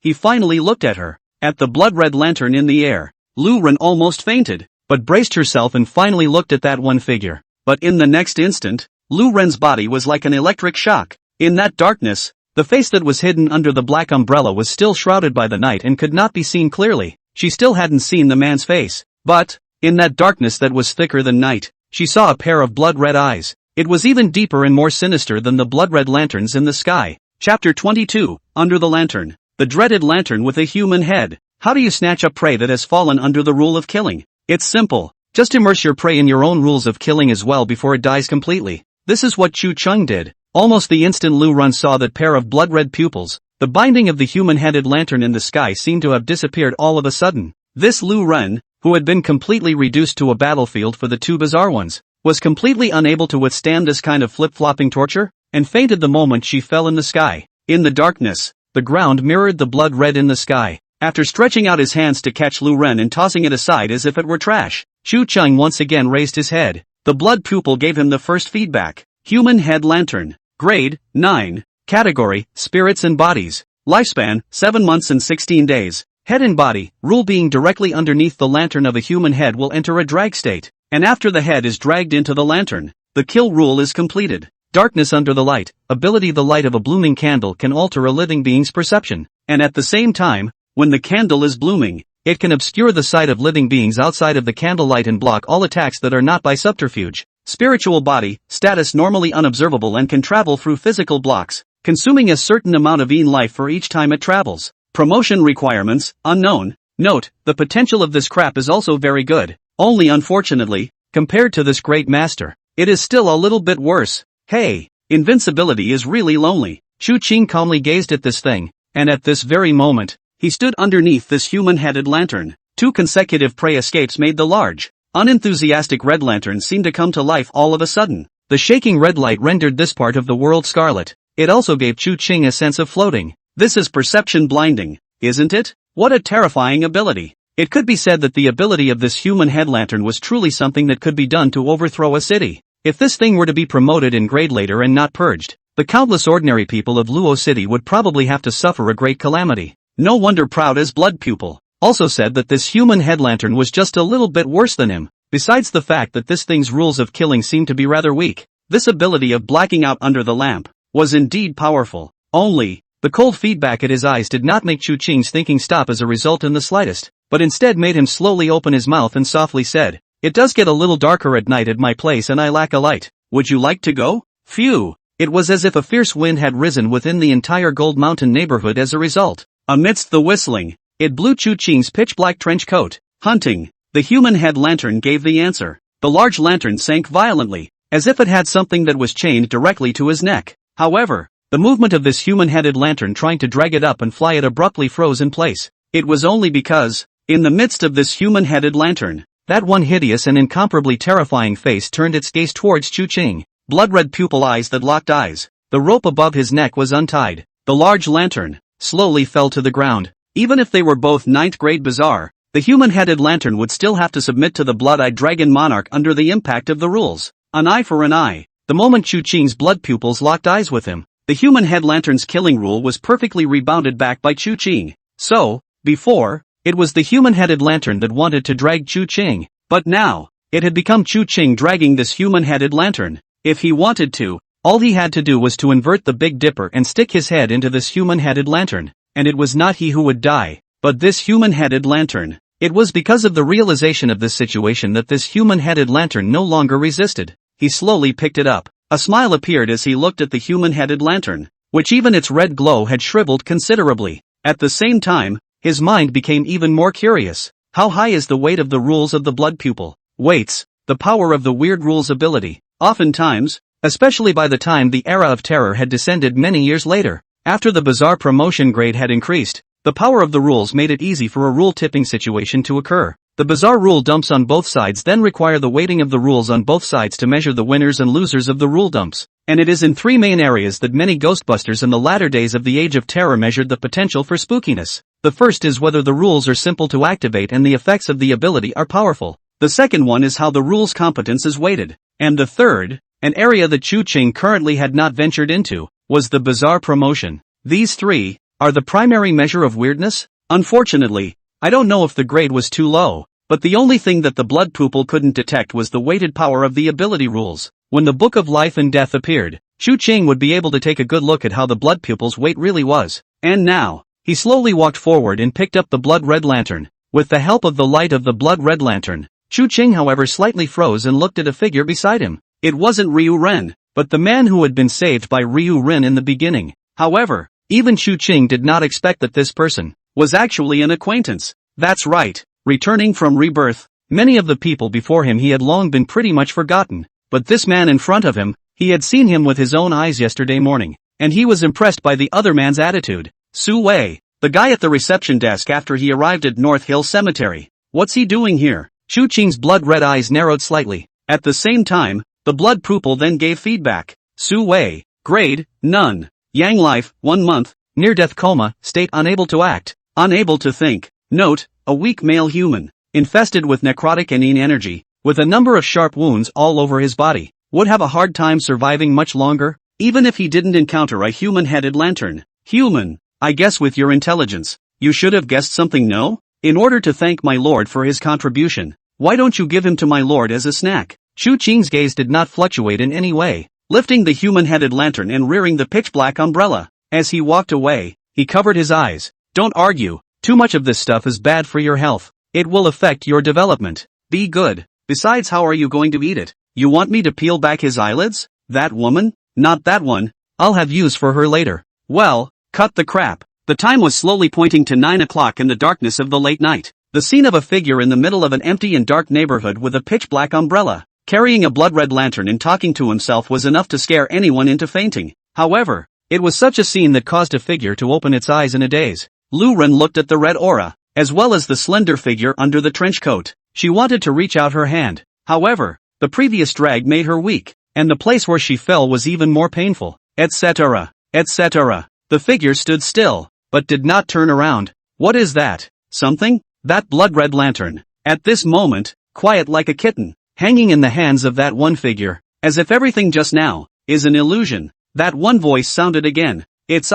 He finally looked at her. At the blood-red lantern in the air, Lu Ren almost fainted, but braced herself and finally looked at that one figure. But in the next instant, Lu Ren's body was like an electric shock. In that darkness, the face that was hidden under the black umbrella was still shrouded by the night and could not be seen clearly. She still hadn't seen the man's face. But, in that darkness that was thicker than night, she saw a pair of blood-red eyes. It was even deeper and more sinister than the blood-red lanterns in the sky. Chapter 22, Under the Lantern. The dreaded lantern with a human head. How do you snatch up prey that has fallen under the rule of killing? It's simple. Just immerse your prey in your own rules of killing as well before it dies completely. This is what Chu Chung did. Almost the instant Lu Ren saw that pair of blood-red pupils, the binding of the human-headed lantern in the sky seemed to have disappeared all of a sudden. This Lu Ren, who had been completely reduced to a battlefield for the two bizarre ones, was completely unable to withstand this kind of flip-flopping torture, and fainted the moment she fell in the sky. In the darkness, the ground mirrored the blood red in the sky. After stretching out his hands to catch Lu Ren and tossing it aside as if it were trash, Chu Chung once again raised his head. The blood pupil gave him the first feedback. Human head lantern. Grade, 9. Category, spirits and bodies. Lifespan, 7 months and 16 days. Head and body, rule being directly underneath the lantern of a human head will enter a drag state. and after the head is dragged into the lantern, the kill rule is completed. Darkness under the light, ability: the light of a blooming candle can alter a living being's perception, and at the same time, when the candle is blooming, it can obscure the sight of living beings outside of the candlelight and block all attacks that are not by subterfuge. Spiritual body, status normally unobservable and can travel through physical blocks, consuming a certain amount of life for each time it travels. Promotion requirements, unknown. Note, the potential of this crap is also very good, only unfortunately, compared to this great master, it is still a little bit worse. Hey, invincibility is really lonely. Chu Qing calmly gazed at this thing, and at this very moment, he stood underneath this human-headed lantern. 2 consecutive prey escapes made the large, unenthusiastic red lantern seem to come to life all of a sudden. The shaking red light rendered this part of the world scarlet. It also gave Chu Qing a sense of floating. This is perception blinding, isn't it? What a terrifying ability. It could be said that the ability of this human head lantern was truly something that could be done to overthrow a city. If this thing were to be promoted in grade later and not purged, the countless ordinary people of Luo City would probably have to suffer a great calamity. No wonder Proud as Blood Pupil also said that this human head lantern was just a little bit worse than him. Besides the fact that this thing's rules of killing seemed to be rather weak, this ability of blacking out under the lamp was indeed powerful. Only, the cold feedback at his eyes did not make Chu Qing's thinking stop as a result in the slightest, but instead made him slowly open his mouth and softly said, "It does get a little darker at night at my place and I lack a light. Would you like to go?" Phew! It was as if a fierce wind had risen within the entire Gold Mountain neighborhood as a result. Amidst the whistling, it blew Chu Qing's pitch-black trench coat. Hunting. The human head lantern gave the answer. The large lantern sank violently, as if it had something that was chained directly to his neck. However, the movement of this human-headed lantern trying to drag it up and fly it abruptly froze in place. It was only because, in the midst of this human-headed lantern, that one hideous and incomparably terrifying face turned its gaze towards Chu Qing. Blood-red pupil eyes that locked eyes. The rope above his neck was untied. The large lantern slowly fell to the ground. Even if they were both 9th grade bizarre, the human-headed lantern would still have to submit to the blood-eyed dragon monarch under the impact of the rules. An eye for an eye. The moment Chu Qing's blood pupils locked eyes with him, the human head lantern's killing rule was perfectly rebounded back by Chu Qing. So, before, it was the human-headed lantern that wanted to drag Chu Qing, but now, it had become Chu Qing dragging this human-headed lantern. If he wanted to, all he had to do was to invert the Big Dipper and stick his head into this human-headed lantern, and it was not he who would die, but this human-headed lantern. It was because of the realization of this situation that this human-headed lantern no longer resisted. He slowly picked it up. A smile appeared as he looked at the human-headed lantern, which even its red glow had shriveled considerably. At the same time, his mind became even more curious. How high is the weight of the rules of the blood pupil? Weights, the power of the weird rules ability. Oftentimes, especially by the time the era of terror had descended many years later, after the bizarre promotion grade had increased, the power of the rules made it easy for a rule-tipping situation to occur. The bizarre rule dumps on both sides then require the weighting of the rules on both sides to measure the winners and losers of the rule dumps, and it is in 3 main areas that many Ghostbusters in the latter days of the Age of Terror measured the potential for spookiness. The first is whether the rules are simple to activate and the effects of the ability are powerful. The second one is how the rule's competence is weighted. And the third, an area that Chu Qing currently had not ventured into, was the bizarre promotion. These 3 are the primary measure of weirdness? Unfortunately, I don't know if the grade was too low, but the only thing that the blood pupil couldn't detect was the weighted power of the ability rules. When the Book of Life and Death appeared, Chu Qing would be able to take a good look at how the blood pupil's weight really was. And now, he slowly walked forward and picked up the blood-red lantern. With the help of the light of the blood-red lantern, Chu Qing however slightly froze and looked at a figure beside him. It wasn't Ryu Ren, but the man who had been saved by Ryu Ren in the beginning. However, even Chu Qing did not expect that this person was actually an acquaintance. That's right, returning from rebirth, many of the people before him he had long been pretty much forgotten, but this man in front of him, he had seen him with his own eyes yesterday morning, and he was impressed by the other man's attitude. Su Wei, the guy at the reception desk after he arrived at North Hill Cemetery. What's he doing here? Chu Qing's blood-red eyes narrowed slightly. At the same time, the blood pupil then gave feedback. Su Wei, grade, none. Yang life, 1 month, near-death coma, state unable to act, unable to think. Note, a weak male human, infested with necrotic and energy, with a number of sharp wounds all over his body, would have a hard time surviving much longer, even if he didn't encounter a human-headed lantern. Human, I guess with your intelligence, you should have guessed something, no? In order to thank my lord for his contribution, Why don't you give him to my lord as a snack? Chu Qing's gaze did not fluctuate in any way, lifting the human-headed lantern and rearing the pitch-black umbrella. As he walked away, he covered his eyes. Don't argue, too much of this stuff is bad for your health. It will affect your development. Be good. Besides, how are you going to eat it? You want me to peel back his eyelids? That woman? Not that one. I'll have use for her later. Well, cut the crap. The time was slowly pointing to 9 o'clock in the darkness of the late night. The scene of a figure in the middle of an empty and dark neighborhood with a pitch-black umbrella, carrying a blood-red lantern and talking to himself was enough to scare anyone into fainting. However, it was such a scene that caused a figure to open its eyes in a daze. Lu Ren looked at the red aura, as well as the slender figure under the trench coat. She wanted to reach out her hand. However, the previous drag made her weak, and the place where she fell was even more painful, etc., etc. The figure stood still, but did not turn around. What is that? Something? That blood-red lantern. At this moment, quiet like a kitten, hanging in the hands of that one figure, as if everything just now is an illusion. That one voice sounded again. It's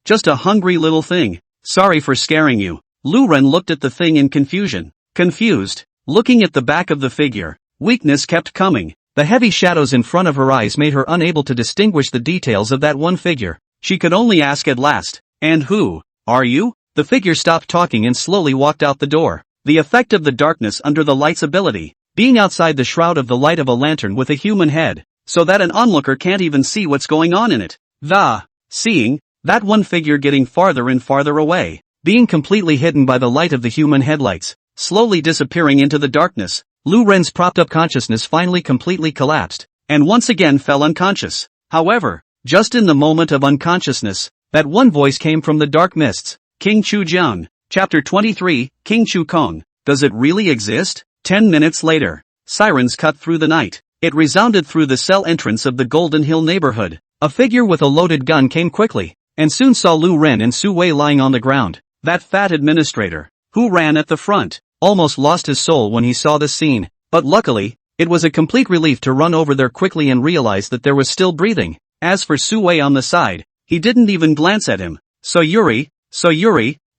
just a hungry little thing. Sorry for scaring you. Lu Ren looked at the thing in confusion. Confused, looking at the back of the figure, weakness kept coming. The heavy shadows in front of her eyes made her unable to distinguish the details of that one figure. She could only ask at last, and who are you? The figure stopped talking and slowly walked out the door. The effect of the darkness under the light's ability, being outside the shroud of the light of a lantern with a human head, so that an onlooker can't even see what's going on in it. Seeing that one figure getting farther and farther away, being completely hidden by the light of the human headlights, slowly disappearing into the darkness, Lu Ren's propped-up consciousness finally completely collapsed, and once again fell unconscious. However, just in the moment of unconsciousness, that one voice came from the dark mists. King Chu Jiang, Chapter 23, King Chu Kong. Does it really exist? 10 minutes later, sirens cut through the night. It resounded through the cell entrance of the Golden Hill neighborhood. A figure with a loaded gun came quickly, and soon saw Lu Ren and Su Wei lying on the ground. That fat administrator, who ran at the front, almost lost his soul when he saw this scene, but luckily, it was a complete relief to run over there quickly and realize that there was still breathing. As for Su Wei on the side, he didn't even glance at him. So Yuri,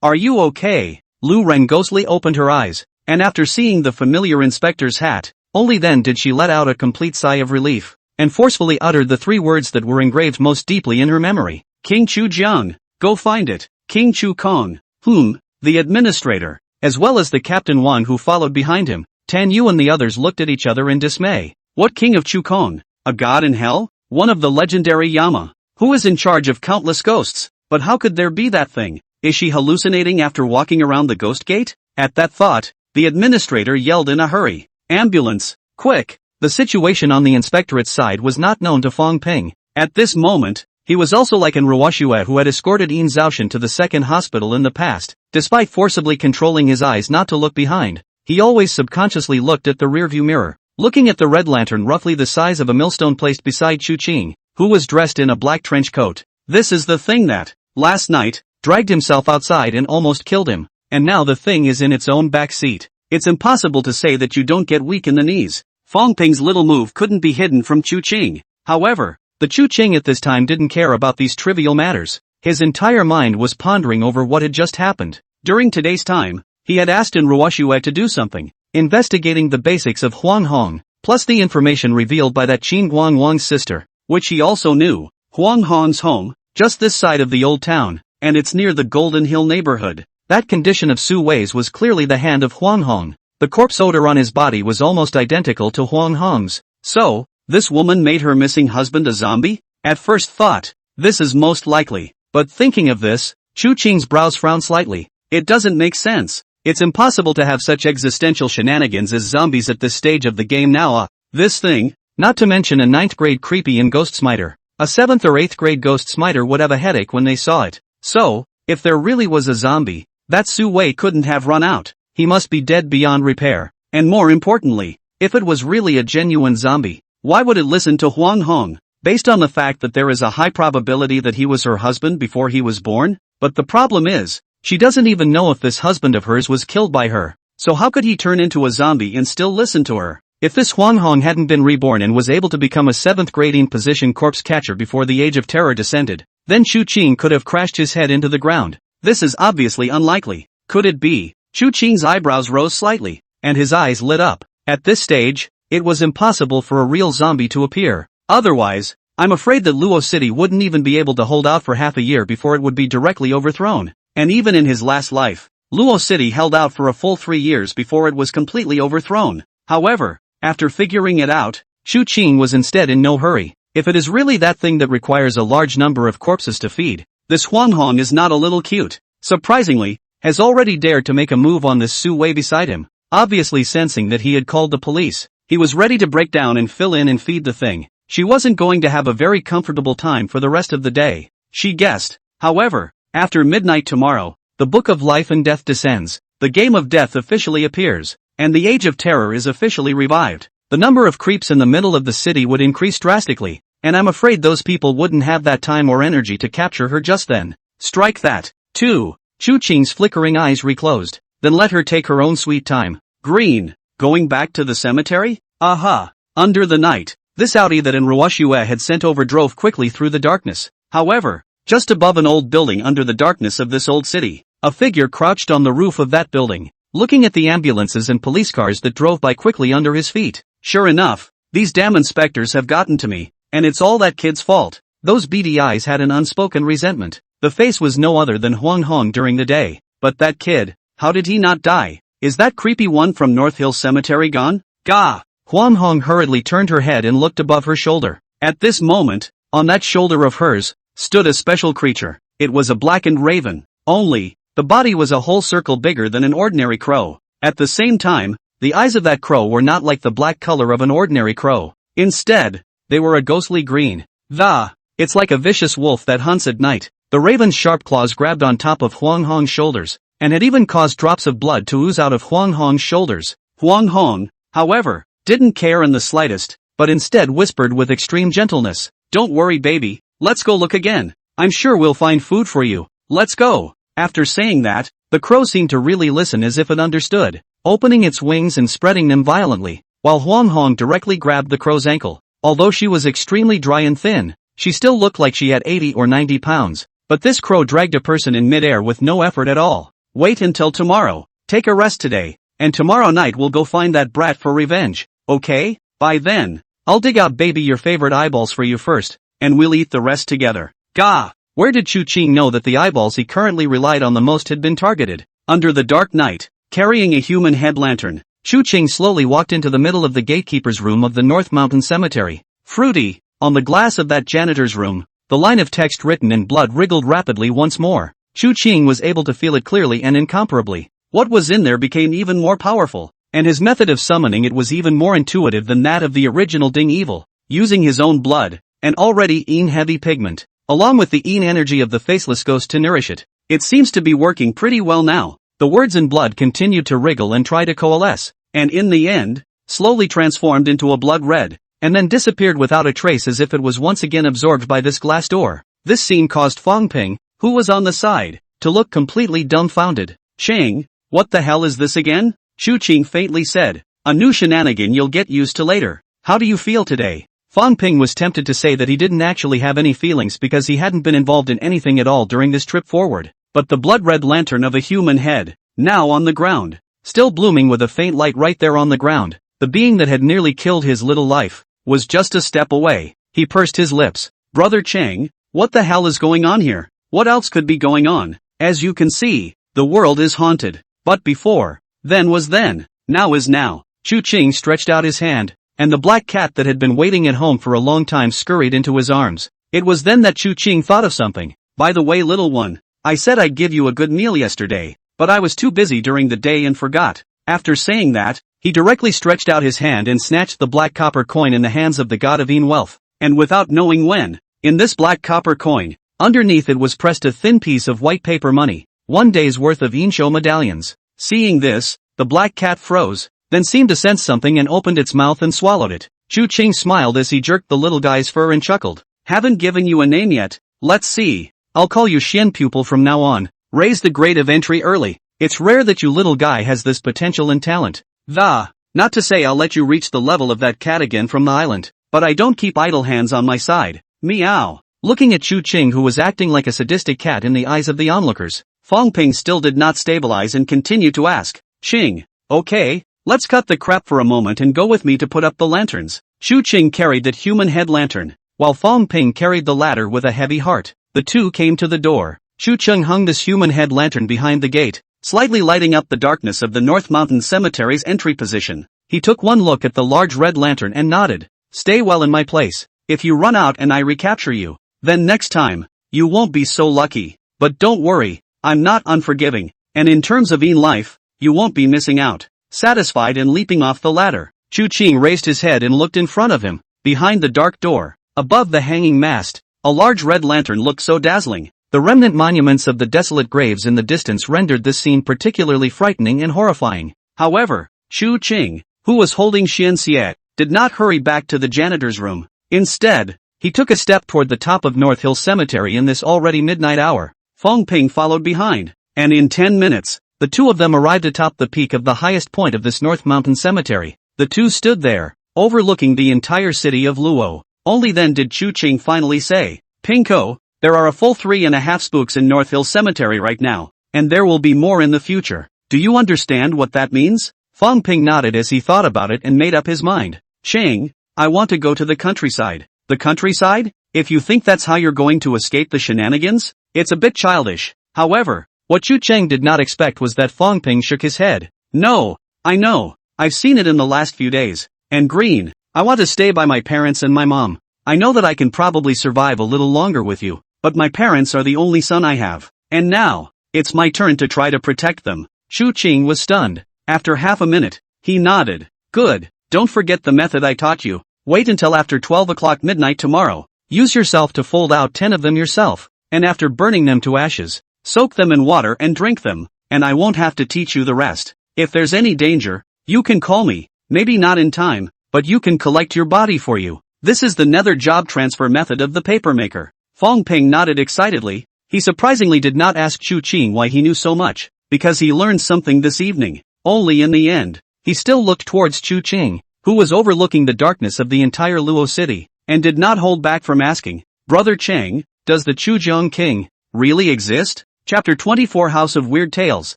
are you okay? Lu Ren ghostly opened her eyes, and after seeing the familiar inspector's hat, only then did she let out a complete sigh of relief, and forcefully uttered the 3 words that were engraved most deeply in her memory. King Chu Jiang, go find it. King Chu Kong, the administrator, as well as the Captain Wang who followed behind him. Tan Yu and the others looked at each other in dismay. What King of Chu Kong? A god in hell? One of the legendary Yama, who is in charge of countless ghosts. But how could there be that thing? Is she hallucinating after walking around the ghost gate? At that thought, the administrator yelled in a hurry. Ambulance, quick! The situation on the inspectorate's side was not known to Fang Ping. At this moment, he was also like an Ruoxue who had escorted Yin Zhaoshan to the second hospital in the past. Despite forcibly controlling his eyes not to look behind, he always subconsciously looked at the rearview mirror, looking at the red lantern roughly the size of a millstone placed beside Chu Qing, who was dressed in a black trench coat. This is the thing that, last night, dragged himself outside and almost killed him, and now the thing is in its own back seat. It's impossible to say that you don't get weak in the knees. Fang Ping's little move couldn't be hidden from Chu Qing. However, the Chu Qing at this time didn't care about these trivial matters. His entire mind was pondering over what had just happened. During today's time, he had asked in Ruoxue to do something, investigating the basics of Huang Hong, plus the information revealed by that Qin Guang Wang's sister, which he also knew. Huang Hong's home, just this side of the old town, and it's near the Golden Hill neighborhood. That condition of Su Wei's was clearly the hand of Huang Hong. The corpse odor on his body was almost identical to Huang Hong's. So, this woman made her missing husband a zombie? At first thought, this is most likely. But thinking of this, Chu Qing's brows frowned slightly. It doesn't make sense. It's impossible to have such existential shenanigans as zombies at this stage of the game now. This thing, not to mention a 9th grade creepy and ghost smiter. A 7th or 8th grade ghost smiter would have a headache when they saw it. So, if there really was a zombie, that Su Wei couldn't have run out. He must be dead beyond repair. And more importantly, if it was really a genuine zombie, why would it listen to Huang Hong? Based on the fact that there is a high probability that he was her husband before he was born? But the problem is, she doesn't even know if this husband of hers was killed by her. So how could he turn into a zombie and still listen to her? If this Huang Hong hadn't been reborn and was able to become a 7th grade position corpse catcher before the Age of Terror descended, then Chu Qing could have crashed his head into the ground. This is obviously unlikely. Could it be? Chu Qing's eyebrows rose slightly, and his eyes lit up. At this stage, it was impossible for a real zombie to appear. Otherwise, I'm afraid that Luo City wouldn't even be able to hold out for half a year before it would be directly overthrown. And even in his last life, Luo City held out for a full 3 years before it was completely overthrown. However, after figuring it out, Chu Qing was instead in no hurry. If it is really that thing that requires a large number of corpses to feed, this Huang Hong is not a little cute. Surprisingly, has already dared to make a move on this Su Wei beside him. Obviously sensing that he had called the police, he was ready to break down and fill in and feed the thing. She wasn't going to have a very comfortable time for the rest of the day, she guessed. However, after midnight tomorrow, the Book of Life and Death descends, the Game of Death officially appears, and the Age of Terror is officially revived. The number of creeps in the middle of the city would increase drastically, and I'm afraid those people wouldn't have that time or energy to capture her just then. Strike that. 2. Chu Qing's flickering eyes reclosed. Then let her take her own sweet time. Green. Going back to the cemetery? Aha. Under the night, this Audi that Enruoshue had sent over drove quickly through the darkness. However, just above an old building under the darkness of this old city, a figure crouched on the roof of that building, looking at the ambulances and police cars that drove by quickly under his feet. Sure enough, these damn inspectors have gotten to me, and it's all that kid's fault. Those beady eyes had an unspoken resentment. The face was no other than Huang Hong during the day. But that kid, how did he not die? Is that creepy one from North Hill Cemetery gone? Gah! Huang Hong hurriedly turned her head and looked above her shoulder. At this moment, on that shoulder of hers, stood a special creature. It was a blackened raven. Only, the body was a whole circle bigger than an ordinary crow. At the same time, the eyes of that crow were not like the black color of an ordinary crow. Instead, they were a ghostly green. It's like a vicious wolf that hunts at night. The raven's sharp claws grabbed on top of Huang Hong's shoulders, and had even caused drops of blood to ooze out of Huang Hong's shoulders. Huang Hong, however, didn't care in the slightest, but instead whispered with extreme gentleness, "Don't worry baby, let's go look again. I'm sure we'll find food for you. Let's go." After saying that, the crow seemed to really listen as if it understood, opening its wings and spreading them violently, while Huang Hong directly grabbed the crow's ankle. Although she was extremely dry and thin, she still looked like she had 80 or 90 pounds. But this crow dragged a person in midair with no effort at all. "Wait until tomorrow. Take a rest today, and tomorrow night we'll go find that brat for revenge, okay? By then, I'll dig out baby your favorite eyeballs for you first, and we'll eat the rest together." Gah! Where did Chu Qing know that the eyeballs he currently relied on the most had been targeted? Under the dark night, carrying a human head lantern, Chu Qing slowly walked into the middle of the gatekeeper's room of the North Mountain Cemetery. Fruity, on the glass of that janitor's room, the line of text written in blood wriggled rapidly once more. Chu Qing was able to feel it clearly and incomparably. What was in there became even more powerful, and his method of summoning it was even more intuitive than that of the original Ding Evil, using his own blood, an already heavy pigment, along with the energy of the faceless ghost to nourish it. It seems to be working pretty well now. The words in blood continued to wriggle and try to coalesce, and in the end, slowly transformed into a blood red, and then disappeared without a trace as if it was once again absorbed by this glass door. This scene caused Fang Ping, who was on the side, to look completely dumbfounded. "Chang, what the hell is this again?" Chu Qing faintly said. "A new shenanigan you'll get used to later. How do you feel today?" Fang Ping was tempted to say that he didn't actually have any feelings because he hadn't been involved in anything at all during this trip forward. But the blood-red lantern of a human head, now on the ground, still blooming with a faint light right there on the ground, the being that had nearly killed his little life, was just a step away. He pursed his lips. "Brother Chang, what the hell is going on here? What else could be going on? As you can see, the world is haunted. But before, then was then, now is now." Chu Qing stretched out his hand, and the black cat that had been waiting at home for a long time scurried into his arms. It was then that Chu Qing thought of something. "By the way, little one, I said I'd give you a good meal yesterday, but I was too busy during the day and forgot." After saying that, he directly stretched out his hand and snatched the black copper coin in the hands of the god of wealth, and without knowing when, in this black copper coin, underneath it was pressed a thin piece of white paper money, 1 day's worth of Insho medallions. Seeing this, the black cat froze, then seemed to sense something and opened its mouth and swallowed it. Chu Qing smiled as he jerked the little guy's fur and chuckled. "Haven't given you a name yet. Let's see. I'll call you Xian Pupil from now on. Raise the grade of entry early. It's rare that you little guy has this potential and talent. Not to say I'll let you reach the level of that cat again from the island, but I don't keep idle hands on my side. Meow." Looking at Chu Qing, who was acting like a sadistic cat in the eyes of the onlookers, Fang Ping still did not stabilize and continued to ask, "Qing, okay, Let's cut the crap for a moment and go with me to put up the lanterns. Chu Qing carried that human head lantern, while Fang Ping carried the ladder with a heavy heart. The two came to the door. Chu Qing hung this human head lantern behind the gate, slightly lighting up the darkness of the North Mountain Cemetery's entry position. He took one look at the large red lantern and nodded. Stay well in my place. If you run out and I recapture you, then next time, you won't be so lucky. But don't worry, I'm not unforgiving, and in terms of life, you won't be missing out. Satisfied and leaping off the ladder, Chu Qing raised his head and looked in front of him. Behind the dark door, above the hanging mast, a large red lantern looked so dazzling. The remnant monuments of the desolate graves in the distance rendered this scene particularly frightening and horrifying. However, Chu Qing, who was holding Xian Xie, did not hurry back to the janitor's room. Instead, he took a step toward the top of North Hill Cemetery in this already midnight hour. Fang Ping followed behind, and in 10 minutes, the two of them arrived atop the peak of the highest point of this North Mountain Cemetery. The two stood there, overlooking the entire city of Luo. Only then did Chu Qing finally say, Pingko, there are a full 3.5 spooks in North Hill Cemetery right now, and there will be more in the future. Do you understand what that means? Fang Ping nodded as he thought about it and made up his mind. Qing, I want to go to the countryside. The countryside? If you think that's how you're going to escape the shenanigans, it's a bit childish. However, what Chu Qing did not expect was that Fang Ping shook his head. No, I know. I've seen it in the last few days. And Green, I want to stay by my parents and my mom. I know that I can probably survive a little longer with you, but my parents are the only son I have. And now, it's my turn to try to protect them. Chu Qing was stunned. After half a minute, he nodded. Good, don't forget the method I taught you. Wait until after 12 o'clock midnight tomorrow. Use yourself to fold out 10 of them yourself, and after burning them to ashes, soak them in water and drink them, and I won't have to teach you the rest. If there's any danger, you can call me, maybe not in time, but you can collect your body for you. This is the nether job transfer method of the papermaker. Fang Ping nodded excitedly. He surprisingly did not ask Chu Qing why he knew so much, because he learned something this evening. Only in the end, he still looked towards Chu Qing, who was overlooking the darkness of the entire Luo city, and did not hold back from asking, Brother Chang, does the Chujiang King really exist? Chapter 24 House of Weird Tales,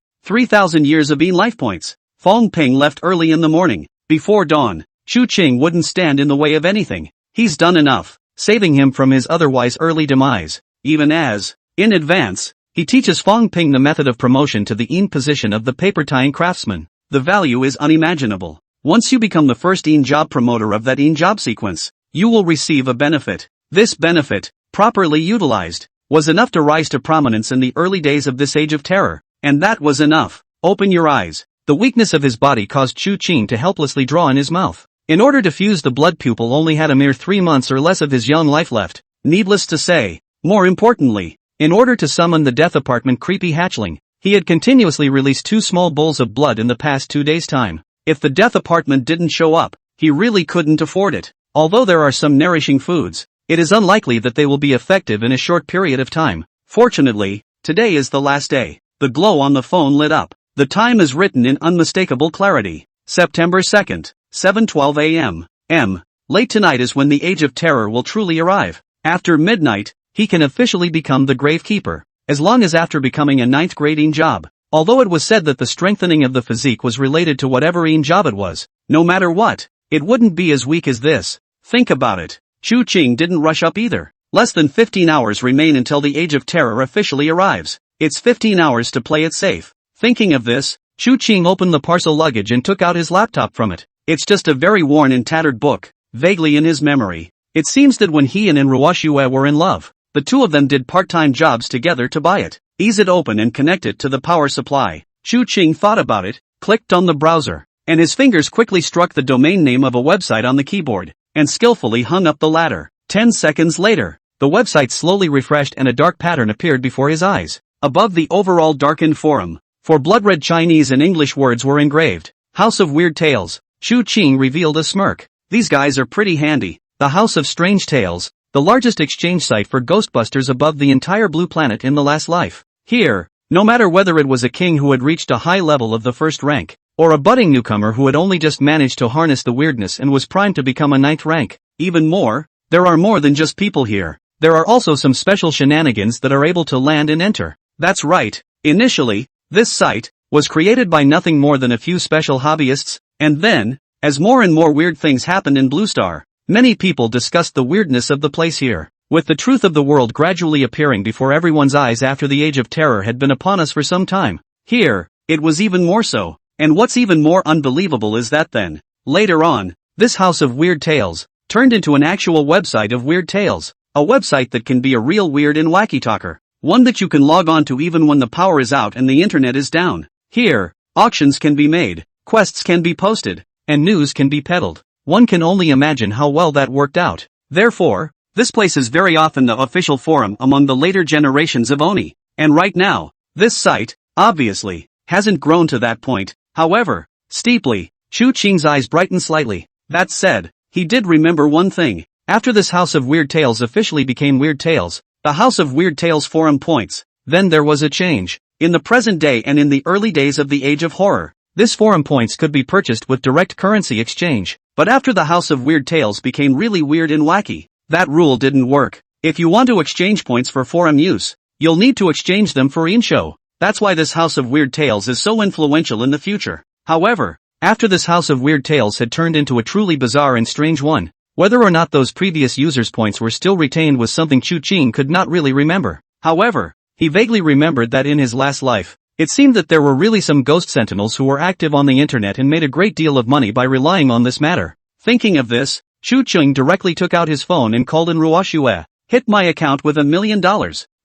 3,000 Years of Life Points. Fang Ping left early in the morning. Before dawn, Chu Qing wouldn't stand in the way of anything. He's done enough, saving him from his otherwise early demise, even as, in advance, he teaches Fang Ping the method of promotion to the position of the paper-tying craftsman. The value is unimaginable. Once you become the first job promoter of that job sequence, you will receive a benefit. This benefit, properly utilized, was enough to rise to prominence in the early days of this age of terror. And that was enough. Open your eyes. The weakness of his body caused Chu Qing to helplessly draw in his mouth. In order to fuse the blood pupil only had a mere 3 months or less of his young life left. Needless to say, more importantly, in order to summon the death apartment creepy hatchling, he had continuously released 2 small bowls of blood in the past 2 days' time. If the death apartment didn't show up, he really couldn't afford it. Although there are some nourishing foods, it is unlikely that they will be effective in a short period of time. Fortunately, today is the last day. The glow on the phone lit up. The time is written in unmistakable clarity. September 2nd, 7:12 a.m. Late tonight is when the age of terror will truly arrive. After midnight, he can officially become the Gravekeeper, as long as after becoming a 9th grade job. Although it was said that the strengthening of the physique was related to whatever job it was, no matter what, it wouldn't be as weak as this. Think about it. Chu Qing didn't rush up either. Less than 15 hours remain until the age of terror officially arrives. It's 15 hours to play it safe. Thinking of this, Chu Qing opened the parcel luggage and took out his laptop from it. It's just a very worn and tattered book, vaguely in his memory. It seems that when he and Ruoshue were in love, the two of them did part-time jobs together to buy it, ease it open and connect it to the power supply. Chu Qing thought about it, clicked on the browser, and his fingers quickly struck the domain name of a website on the keyboard, and skillfully hung up the ladder. 10 seconds later, the website slowly refreshed and a dark pattern appeared before his eyes. Above the overall darkened forum, 4 blood-red Chinese and English words were engraved. House of Weird Tales. Chu Qing revealed a smirk. These guys are pretty handy. The House of Strange Tales, the largest exchange site for Ghostbusters above the entire blue planet in the last life. Here, no matter whether it was a king who had reached a high level of the first rank, or a budding newcomer who had only just managed to harness the weirdness and was primed to become a 9th rank. Even more, there are more than just people here. There are also some special shenanigans that are able to land and enter. That's right. Initially, this site was created by nothing more than a few special hobbyists, And then, as more and more weird things happened in Blue Star, many people discussed the weirdness of the place here. With the truth of the world gradually appearing before everyone's eyes after the Age of Terror had been upon us for some time, here, it was even more so. And what's even more unbelievable is that then, later on, this House of Weird Tales turned into an actual website of weird tales, a website that can be a real weird and wacky talker, one that you can log on to even when the power is out and the internet is down. Here, auctions can be made, quests can be posted, and news can be peddled. One can only imagine how well that worked out. Therefore, this place is very often the official forum among the later generations of Oni. And right now, this site, obviously, hasn't grown to that point, however, steeply. Chu Qing's eyes brightened slightly. That said, he did remember one thing. After this House of Weird Tales officially became Weird Tales, the House of Weird Tales forum points, then there was a change. In the present day and in the early days of the Age of Horror, this forum points could be purchased with direct currency exchange. But after the House of Weird Tales became really weird and wacky, that rule didn't work. If you want to exchange points for forum use, you'll need to exchange them for in-show. That's why this House of Weird Tales is so influential in the future. However, after this House of Weird Tales had turned into a truly bizarre and strange one, whether or not those previous users' points were still retained was something Chu Qing could not really remember. However, he vaguely remembered that in his last life, it seemed that there were really some ghost sentinels who were active on the internet and made a great deal of money by relying on this matter. Thinking of this, Chu Qing directly took out his phone and called in Ruoxue. Hit my account with $1 million.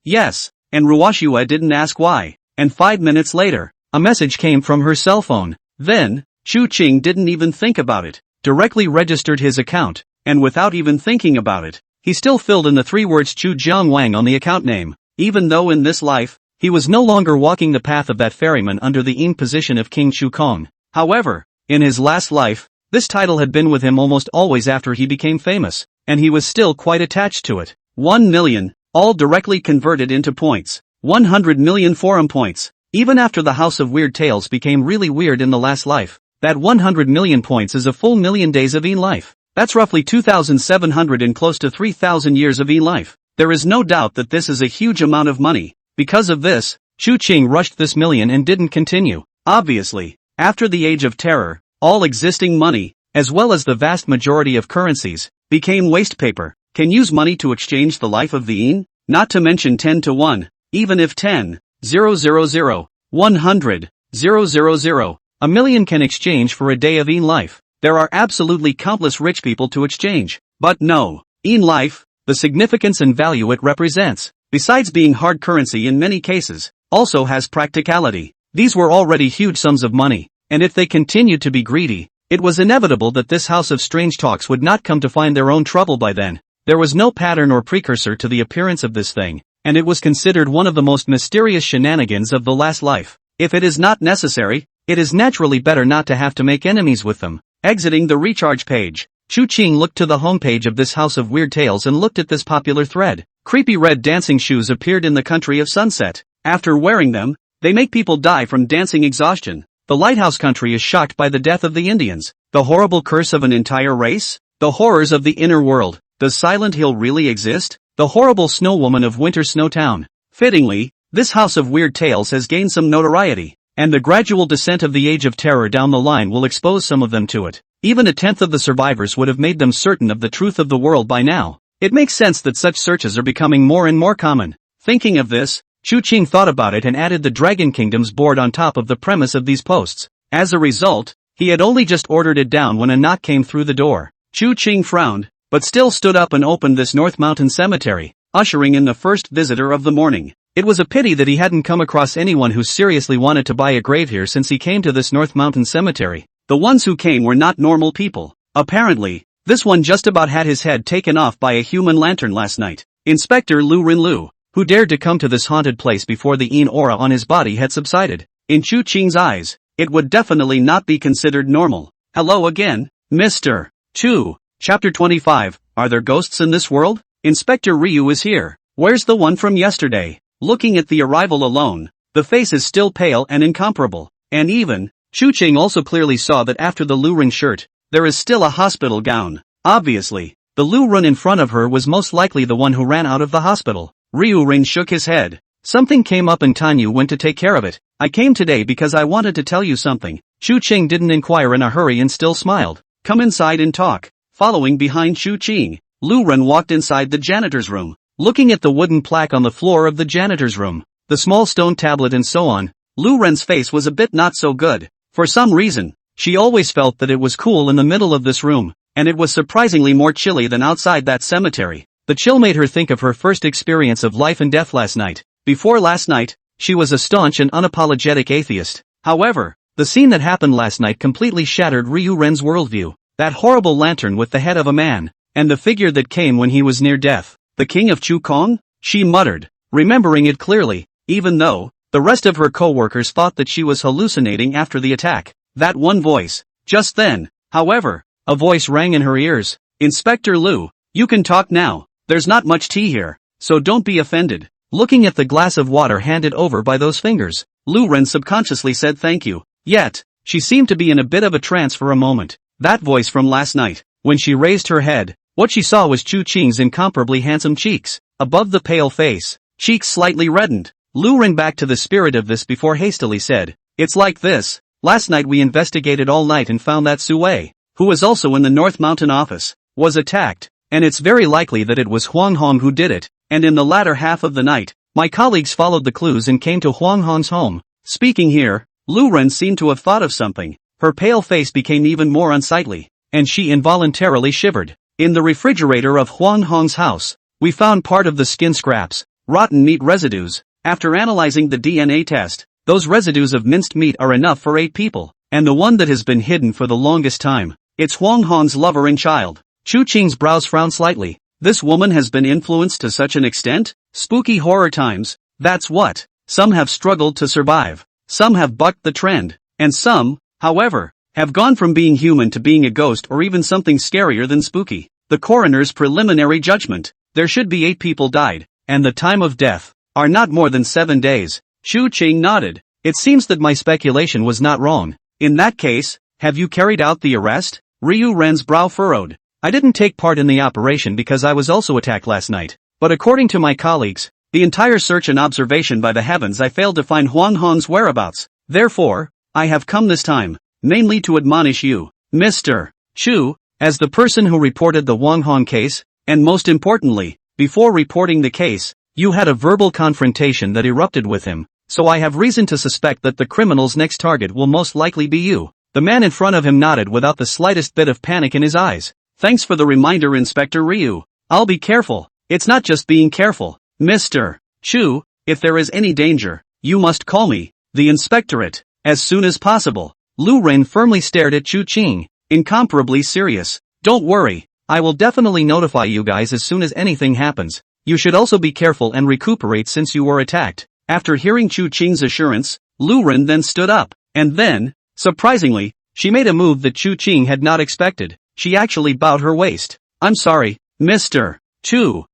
Yes, and Ruoxue didn't ask why. And 5 minutes later, a message came from her cell phone. Then, Chu Qing didn't even think about it, directly registered his account, and without even thinking about it, he still filled in the 3 words Chu Jiang Wang on the account name, even though in this life, he was no longer walking the path of that ferryman under the imposition of King Chu Kong. However, in his last life, this title had been with him almost always after he became famous, and he was still quite attached to it. 1 million, all directly converted into points. 100 million forum points. Even after the House of Weird Tales became really weird in the last life, that 100 million points is a full million days of life. That's roughly 2,700 and close to 3,000 years of life. There is no doubt that this is a huge amount of money. Because of this, Chu Qing rushed this million and didn't continue. Obviously, after the Age of Terror, all existing money, as well as the vast majority of currencies, became waste paper. Can use money to exchange the life of the Een? Not to mention 10 to 1. Even if 10, 000, 100, 000, a million can exchange for a day of life, there are absolutely countless rich people to exchange. But no, life, the significance and value it represents, besides being hard currency in many cases, also has practicality. These were already huge sums of money, and if they continued to be greedy, it was inevitable that this House of Strange Talks would not come to find their own trouble by then. There was no pattern or precursor to the appearance of this thing, and it was considered one of the most mysterious shenanigans of the last life. If it is not necessary, it is naturally better not to have to make enemies with them. Exiting the recharge page, Chu Qing looked to the homepage of this House of Weird Tales and looked at this popular thread. Creepy red dancing shoes appeared in the country of sunset. After wearing them, they make people die from dancing exhaustion. The lighthouse country is shocked by the death of the Indians. The horrible curse of an entire race? The horrors of the inner world. Does Silent Hill really exist? The horrible snow woman of Winter Snow Town. Fittingly, this House of Weird Tales has gained some notoriety, and the gradual descent of the Age of Terror down the line will expose some of them to it. Even a tenth of the survivors would have made them certain of the truth of the world by now. It makes sense that such searches are becoming more and more common. Thinking of this, Chu Qing thought about it and added the Dragon Kingdom's board on top of the premise of these posts. As a result, he had only just ordered it down when a knock came through the door. Chu Qing frowned, but still stood up and opened this North Mountain Cemetery, ushering in the first visitor of the morning. It was a pity that he hadn't come across anyone who seriously wanted to buy a grave here since he came to this North Mountain Cemetery. The ones who came were not normal people. Apparently, this one just about had his head taken off by a human lantern last night. Inspector Lu Rinlu, who dared to come to this haunted place before the Een aura on his body had subsided. In Chu Qing's eyes, it would definitely not be considered normal. Hello again, Mr. Chu. Chapter 25, Are there ghosts in this world? Inspector Ryu is here. Where's the one from yesterday? Looking at the arrival alone, the face is still pale and incomparable. And even, Chu Qing also clearly saw that after the Lu Ren shirt, there is still a hospital gown. Obviously, the Lu Ren in front of her was most likely the one who ran out of the hospital. Ryu Ren shook his head. Something came up and Tanyu went to take care of it. I came today because I wanted to tell you something. Chu Qing didn't inquire in a hurry and still smiled. Come inside and talk. Following behind Chu Qing, Lu Ren walked inside the janitor's room. Looking at the wooden plaque on the floor of the janitor's room, the small stone tablet and so on, Lu Ren's face was a bit not so good. For some reason, she always felt that it was cool in the middle of this room, and it was surprisingly more chilly than outside that cemetery. The chill made her think of her first experience of life and death last night. Before last night, she was a staunch and unapologetic atheist. However, the scene that happened last night completely shattered Ryu Ren's worldview. That horrible lantern with the head of a man, and the figure that came when he was near death. The king of Chu Kong? She muttered, remembering it clearly, even though the rest of her co-workers thought that she was hallucinating after the attack. That one voice. Just then, however, a voice rang in her ears. Inspector Lu, you can talk now. There's not much tea here, so don't be offended. Looking at the glass of water handed over by those fingers, Lu Ren subconsciously said thank you. Yet, she seemed to be in a bit of a trance for a moment. That voice from last night. When she raised her head, what she saw was Chu Qing's incomparably handsome cheeks. Above the pale face, cheeks slightly reddened. Lu ran back to the spirit of this before hastily said, "It's like this. Last night we investigated all night and found that Sui, who was also in the North Mountain office, was attacked, and it's very likely that it was Huang Hong who did it, and in the latter half of the night, my colleagues followed the clues and came to Huang Hong's home." Speaking here, Lu Ren seemed to have thought of something. Her pale face became even more unsightly, and she involuntarily shivered. In the refrigerator of Huang Hong's house, we found part of the skin scraps, rotten meat residues. After analyzing the DNA test, those residues of minced meat are enough for 8 people, and the one that has been hidden for the longest time, it's Huang Hong's lover and child. Chu Qing's brows frowned slightly. This woman has been influenced to such an extent? Spooky horror times, that's what. Some have struggled to survive, some have bucked the trend, and some, however, have gone from being human to being a ghost or even something scarier than spooky. The coroner's preliminary judgment, there should be 8 people died, and the time of death are not more than 7 days. Chu Qing nodded. It seems that my speculation was not wrong. In that case, have you carried out the arrest? Ryu Ren's brow furrowed. I didn't take part in the operation because I was also attacked last night, but according to my colleagues, the entire search and observation by the heavens, I failed to find Huang Hong's whereabouts. Therefore, I have come this time, mainly to admonish you, Mr. Chu, as the person who reported the Huang Hong case, and most importantly, before reporting the case, you had a verbal confrontation that erupted with him, so I have reason to suspect that the criminal's next target will most likely be you. The man in front of him nodded without the slightest bit of panic in his eyes. Thanks for the reminder, Inspector Ryu. I'll be careful. It's not just being careful, Mr. Chu. If there is any danger, you must call me, the inspectorate, as soon as possible. Lu Ren firmly stared at Chu Qing, incomparably serious. Don't worry, I will definitely notify you guys as soon as anything happens. You should also be careful and recuperate since you were attacked. After hearing Chu Qing's assurance, Lu Ren then stood up, and then, surprisingly, she made a move that Chu Qing had not expected. She actually bowed her waist. I'm sorry, Mr. Chu.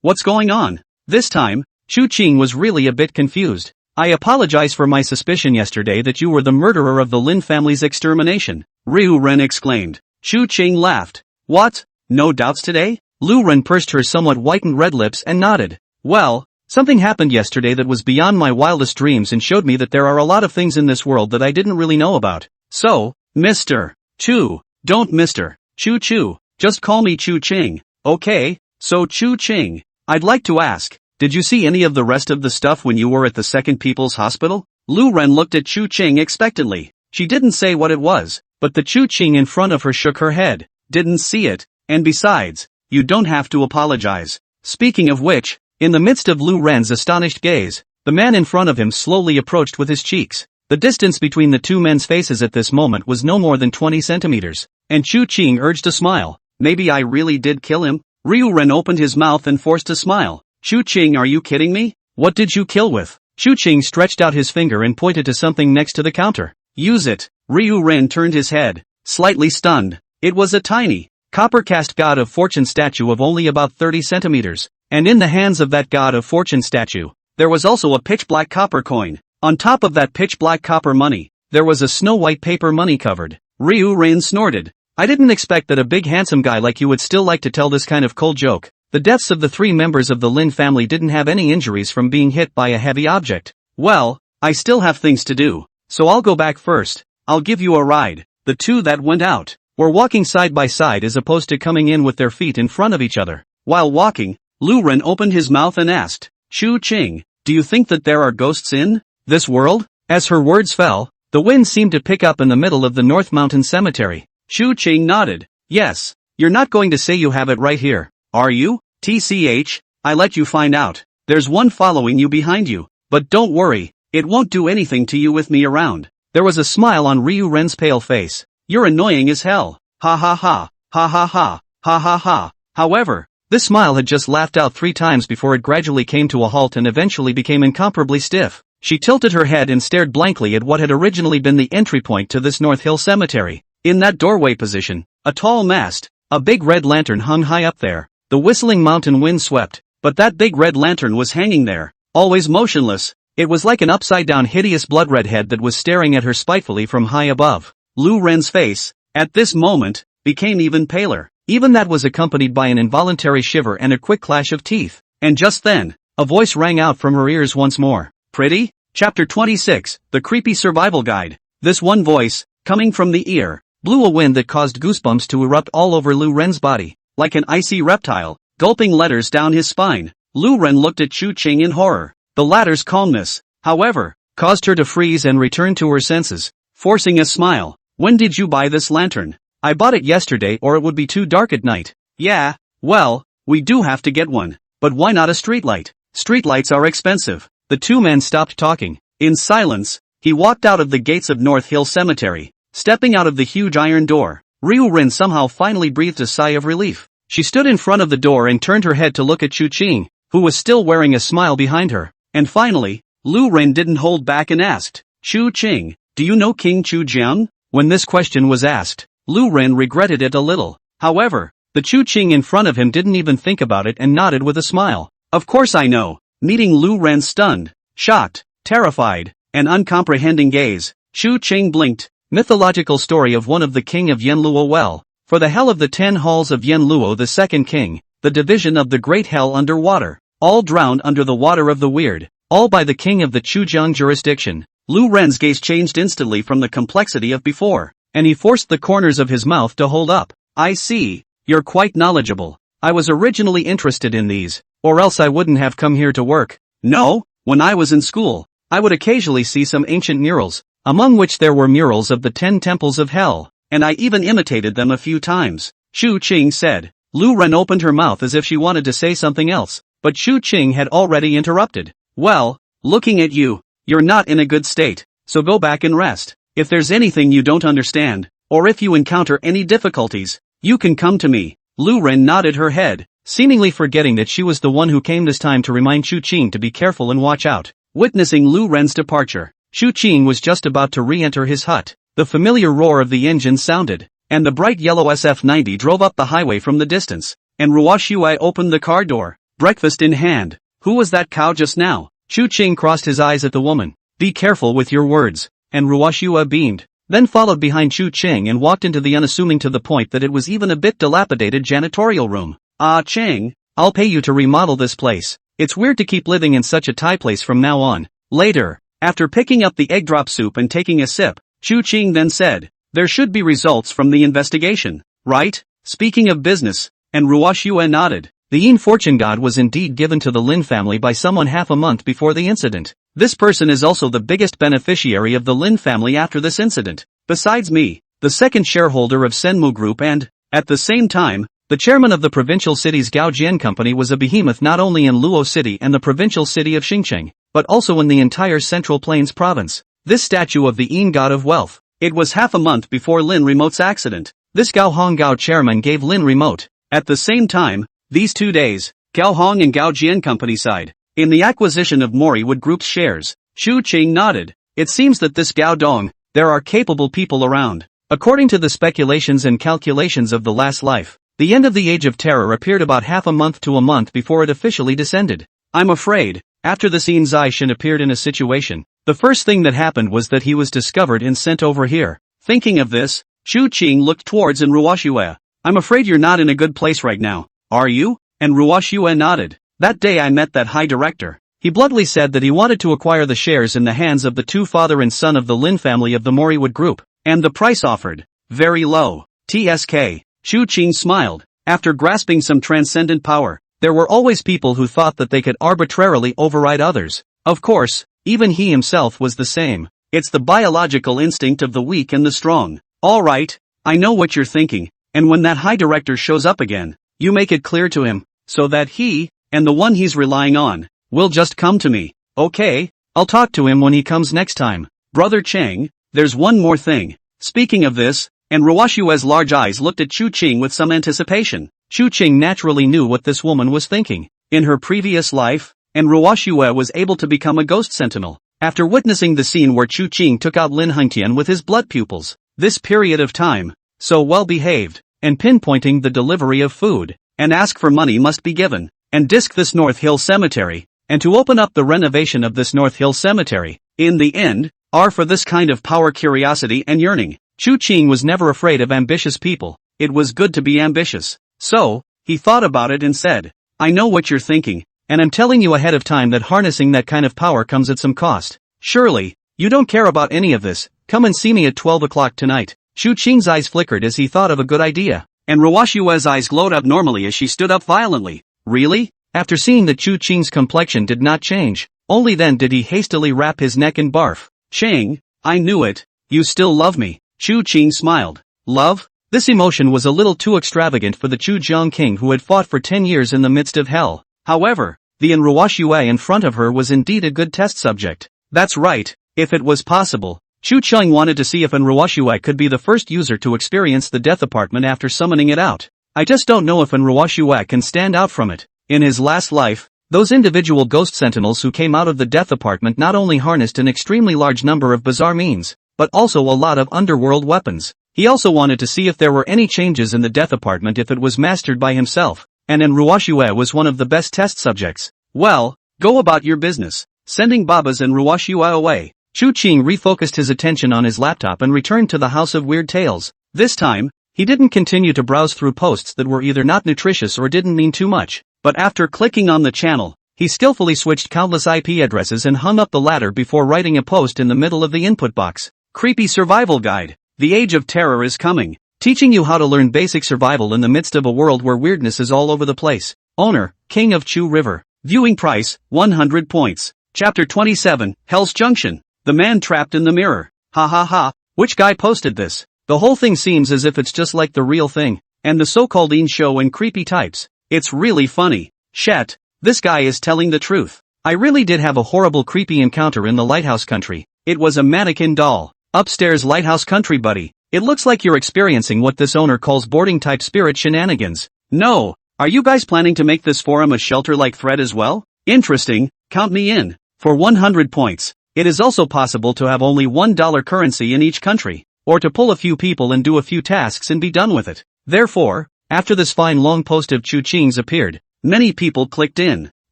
What's going on? This time, Chu Qing was really a bit confused. I apologize for my suspicion yesterday that you were the murderer of the Lin family's extermination, Ryu Ren exclaimed. Chu Qing laughed. What? No doubts today? Lu Ren pursed her somewhat whitened red lips and nodded. Well, something happened yesterday that was beyond my wildest dreams and showed me that there are a lot of things in this world that I didn't really know about. So, Mr. Chu, don't Mr. Chu, just call me Chu Qing, okay? So Chu Qing, I'd like to ask, did you see any of the rest of the stuff when you were at the Second People's Hospital? Lu Ren looked at Chu Qing expectantly. She didn't say what it was, but the Chu Qing in front of her shook her head. Didn't see it, and besides, you don't have to apologize. Speaking of which, in the midst of Lu Ren's astonished gaze, the man in front of him slowly approached with his cheeks. The distance between the two men's faces at this moment was no more than 20 centimeters, and Chu Qing urged a smile. Maybe I really did kill him? Ryu Ren opened his mouth and forced a smile. Chu Qing, are you kidding me? What did you kill with? Chu Qing stretched out his finger and pointed to something next to the counter. Use it. Ryu Ren turned his head, slightly stunned. It was a tiny, copper-cast god of fortune statue of only about 30 centimeters, and in the hands of that god of fortune statue, there was also a pitch-black copper coin. On top of that pitch-black copper money, there was a snow-white paper money covered. Ryu Ren snorted. I didn't expect that a big handsome guy like you would still like to tell this kind of cold joke. The deaths of the 3 members of the Lin family didn't have any injuries from being hit by a heavy object. Well, I still have things to do, so I'll go back first. I'll give you a ride. The two that went out were walking side by side as opposed to coming in with their feet in front of each other. While walking, Lu Ren opened his mouth and asked, Chu Qing, do you think that there are ghosts in this world? As her words fell, the wind seemed to pick up in the middle of the North Mountain Cemetery. Chu Qing nodded. Yes. You're not going to say you have it right here, are you? TCH, I let you find out. There's one following you behind you. But don't worry, it won't do anything to you with me around. There was a smile on Ryu Ren's pale face. You're annoying as hell. Ha ha ha, ha ha ha, ha ha ha. However, this smile had just laughed out 3 times before it gradually came to a halt and eventually became incomparably stiff. She tilted her head and stared blankly at what had originally been the entry point to this North Hill Cemetery. In that doorway position, a tall mast, a big red lantern hung high up there. The whistling mountain wind swept, but that big red lantern was hanging there, always motionless. It was like an upside-down hideous blood red head that was staring at her spitefully from high above. Lu Ren's face, at this moment, became even paler. Even that was accompanied by an involuntary shiver and a quick clash of teeth. And just then, a voice rang out from her ears once more. Pretty? Chapter 26, The Creepy Survival Guide. This one voice, coming from the ear, blew a wind that caused goosebumps to erupt all over Lu Ren's body. Like an icy reptile, gulping letters down his spine, Lu Ren looked at Chu Qing in horror. The latter's calmness, however, caused her to freeze and return to her senses, forcing a smile. When did you buy this lantern? I bought it yesterday or it would be too dark at night. Yeah, well, we do have to get one. But why not a streetlight? Streetlights are expensive. The two men stopped talking. In silence, he walked out of the gates of North Hill Cemetery. Stepping out of the huge iron door, Ryu Ren somehow finally breathed a sigh of relief. She stood in front of the door and turned her head to look at Chu Qing, who was still wearing a smile behind her. And finally, Lu Ren didn't hold back and asked, Chu Qing, do you know King Chu Jiang? When this question was asked, Lu Ren regretted it a little. However, the Chu Qing in front of him didn't even think about it and nodded with a smile. Of course I know. Meeting Lu Ren's stunned, shocked, terrified, and uncomprehending gaze, Chu Qing blinked. Mythological story of one of the king of Yenluo. Well, for the hell of the 10 halls of Yenluo, the second king, the division of the great hell underwater, all drowned under the water of the weird, all by the king of the Chujiang jurisdiction. Lu Ren's gaze changed instantly from the complexity of before, and he forced the corners of his mouth to hold up. I see, you're quite knowledgeable. I was originally interested in these, or else I wouldn't have come here to work. No, when I was in school, I would occasionally see some ancient murals, among which there were murals of the 10 temples of hell, and I even imitated them a few times. Chu Qing said. Lu Ren opened her mouth as if she wanted to say something else, but Chu Qing had already interrupted. Well, looking at you, you're not in a good state, so go back and rest. If there's anything you don't understand, or if you encounter any difficulties, you can come to me. Lu Ren nodded her head, seemingly forgetting that she was the one who came this time to remind Chu Qing to be careful and watch out. Witnessing Lu Ren's departure, Chu Qing was just about to re-enter his hut. The familiar roar of the engine sounded, and the bright yellow SF-90 drove up the highway from the distance, and Ruoshui opened the car door, breakfast in hand. Who was that cow just now? Chu Qing crossed his eyes at the woman. Be careful with your words, and Ruoshui beamed, then followed behind Chu Qing and walked into the unassuming to the point that it was even a bit dilapidated janitorial room. Ah Qing, I'll pay you to remodel this place. It's weird to keep living in such a Thai place from now on. Later, after picking up the egg drop soup and taking a sip, Chu Qing then said, there should be results from the investigation, right? Speaking of business, and Ruoshui nodded. The Yin fortune god was indeed given to the Lin family by someone half a month before the incident. This person is also the biggest beneficiary of the Lin family after this incident, besides me, the second shareholder of Senmu Group, and, at the same time, the chairman of the provincial city's Gaojian company was a behemoth not only in Luo City and the provincial city of Xinjiang, but also in the entire Central Plains province. This statue of the Yin god of wealth. It was half a month before Lin Remote's accident. This Gao Honggao chairman gave Lin Remote, at the same time, these 2 days, Gao Hong and Gao Jian company side, in the acquisition of Mori Wood Group's shares. Chu Qing nodded. It seems that this Gao Dong, there are capable people around. According to the speculations and calculations of the last life, the end of the Age of Terror appeared about half a month to a month before it officially descended. I'm afraid, after the Xin Zai-shin appeared in a situation, the first thing that happened was that he was discovered and sent over here. Thinking of this, Chu Qing looked towards Ruoshui. I'm afraid you're not in a good place right now, are you? And Ruoshui nodded. That day I met that high director. He bluntly said that he wanted to acquire the shares in the hands of the two father and son of the Lin family of the Mori Wood Group. And the price offered? Very low. TSK. Chu Qing smiled. After grasping some transcendent power, there were always people who thought that they could arbitrarily override others. Of course, even he himself was the same. It's the biological instinct of the weak and the strong. Alright, I know what you're thinking, and when that high director shows up again, you make it clear to him, so that he, and the one he's relying on, will just come to me. Okay, I'll talk to him when he comes next time. Brother Chang, there's one more thing. Speaking of this, and Ruoshue's large eyes looked at Chu Qing with some anticipation. Chu Qing naturally knew what this woman was thinking. In her previous life, and Ruoshue was able to become a ghost sentinel. After witnessing the scene where Chu Qing took out Lin Hengtian with his blood pupils, this period of time, so well behaved, and pinpointing the delivery of food, and ask for money must be given, and disc this North Hill Cemetery, and to open up the renovation of this North Hill Cemetery, in the end, are for this kind of power, curiosity and yearning. Chu Qing was never afraid of ambitious people. It was good to be ambitious. So, he thought about it and said, I know what you're thinking, and I'm telling you ahead of time that harnessing that kind of power comes at some cost. Surely, you don't care about any of this. Come and see me at 12 o'clock tonight. Chu Qing's eyes flickered as he thought of a good idea, and Ruoshue's eyes glowed up normally as she stood up violently. Really? After seeing that Chu Qing's complexion did not change, only then did he hastily wrap his neck and barf. Chang, I knew it. You still love me. Chu Qing smiled. Love? This emotion was a little too extravagant for the Chu Jiang king who had fought for 10 years in the midst of hell. However, the Ruoshue in front of her was indeed a good test subject. That's right, if it was possible. Chu Qing wanted to see if Ruoshue could be the first user to experience the death apartment after summoning it out. I just don't know if Ruoshue can stand out from it. In his last life, those individual ghost sentinels who came out of the death apartment not only harnessed an extremely large number of bizarre means, but also a lot of underworld weapons. He also wanted to see if there were any changes in the death apartment if it was mastered by himself, and Ruoshue was one of the best test subjects. Well, go about your business. Sending Babas and Ruoshue away, Chu Qing refocused his attention on his laptop and returned to the House of Weird Tales. This time, he didn't continue to browse through posts that were either not nutritious or didn't mean too much, but after clicking on the channel, he skillfully switched countless IP addresses and hung up the latter before writing a post in the middle of the input box. Creepy Survival Guide. The Age of Terror is coming, teaching you how to learn basic survival in the midst of a world where weirdness is all over the place. Owner, King of Chu River. Viewing price, 100 points. Chapter 27, Hell's Junction. The Man Trapped in the Mirror. Ha ha ha, which guy posted this? The whole thing seems as if it's just like the real thing, and the so-called in-show and creepy types. It's really funny. Chat, this guy is telling the truth. I really did have a horrible creepy encounter in the lighthouse country. It was a mannequin doll. Upstairs lighthouse country buddy. It looks like you're experiencing what this owner calls boarding type spirit shenanigans. No, are you guys planning to make this forum a shelter-like thread as well? Interesting, count me in. For 100 points. It is also possible to have only $1 currency in each country, or to pull a few people and do a few tasks and be done with it. Therefore, after this fine long post of Chu Qing's appeared, many people clicked in.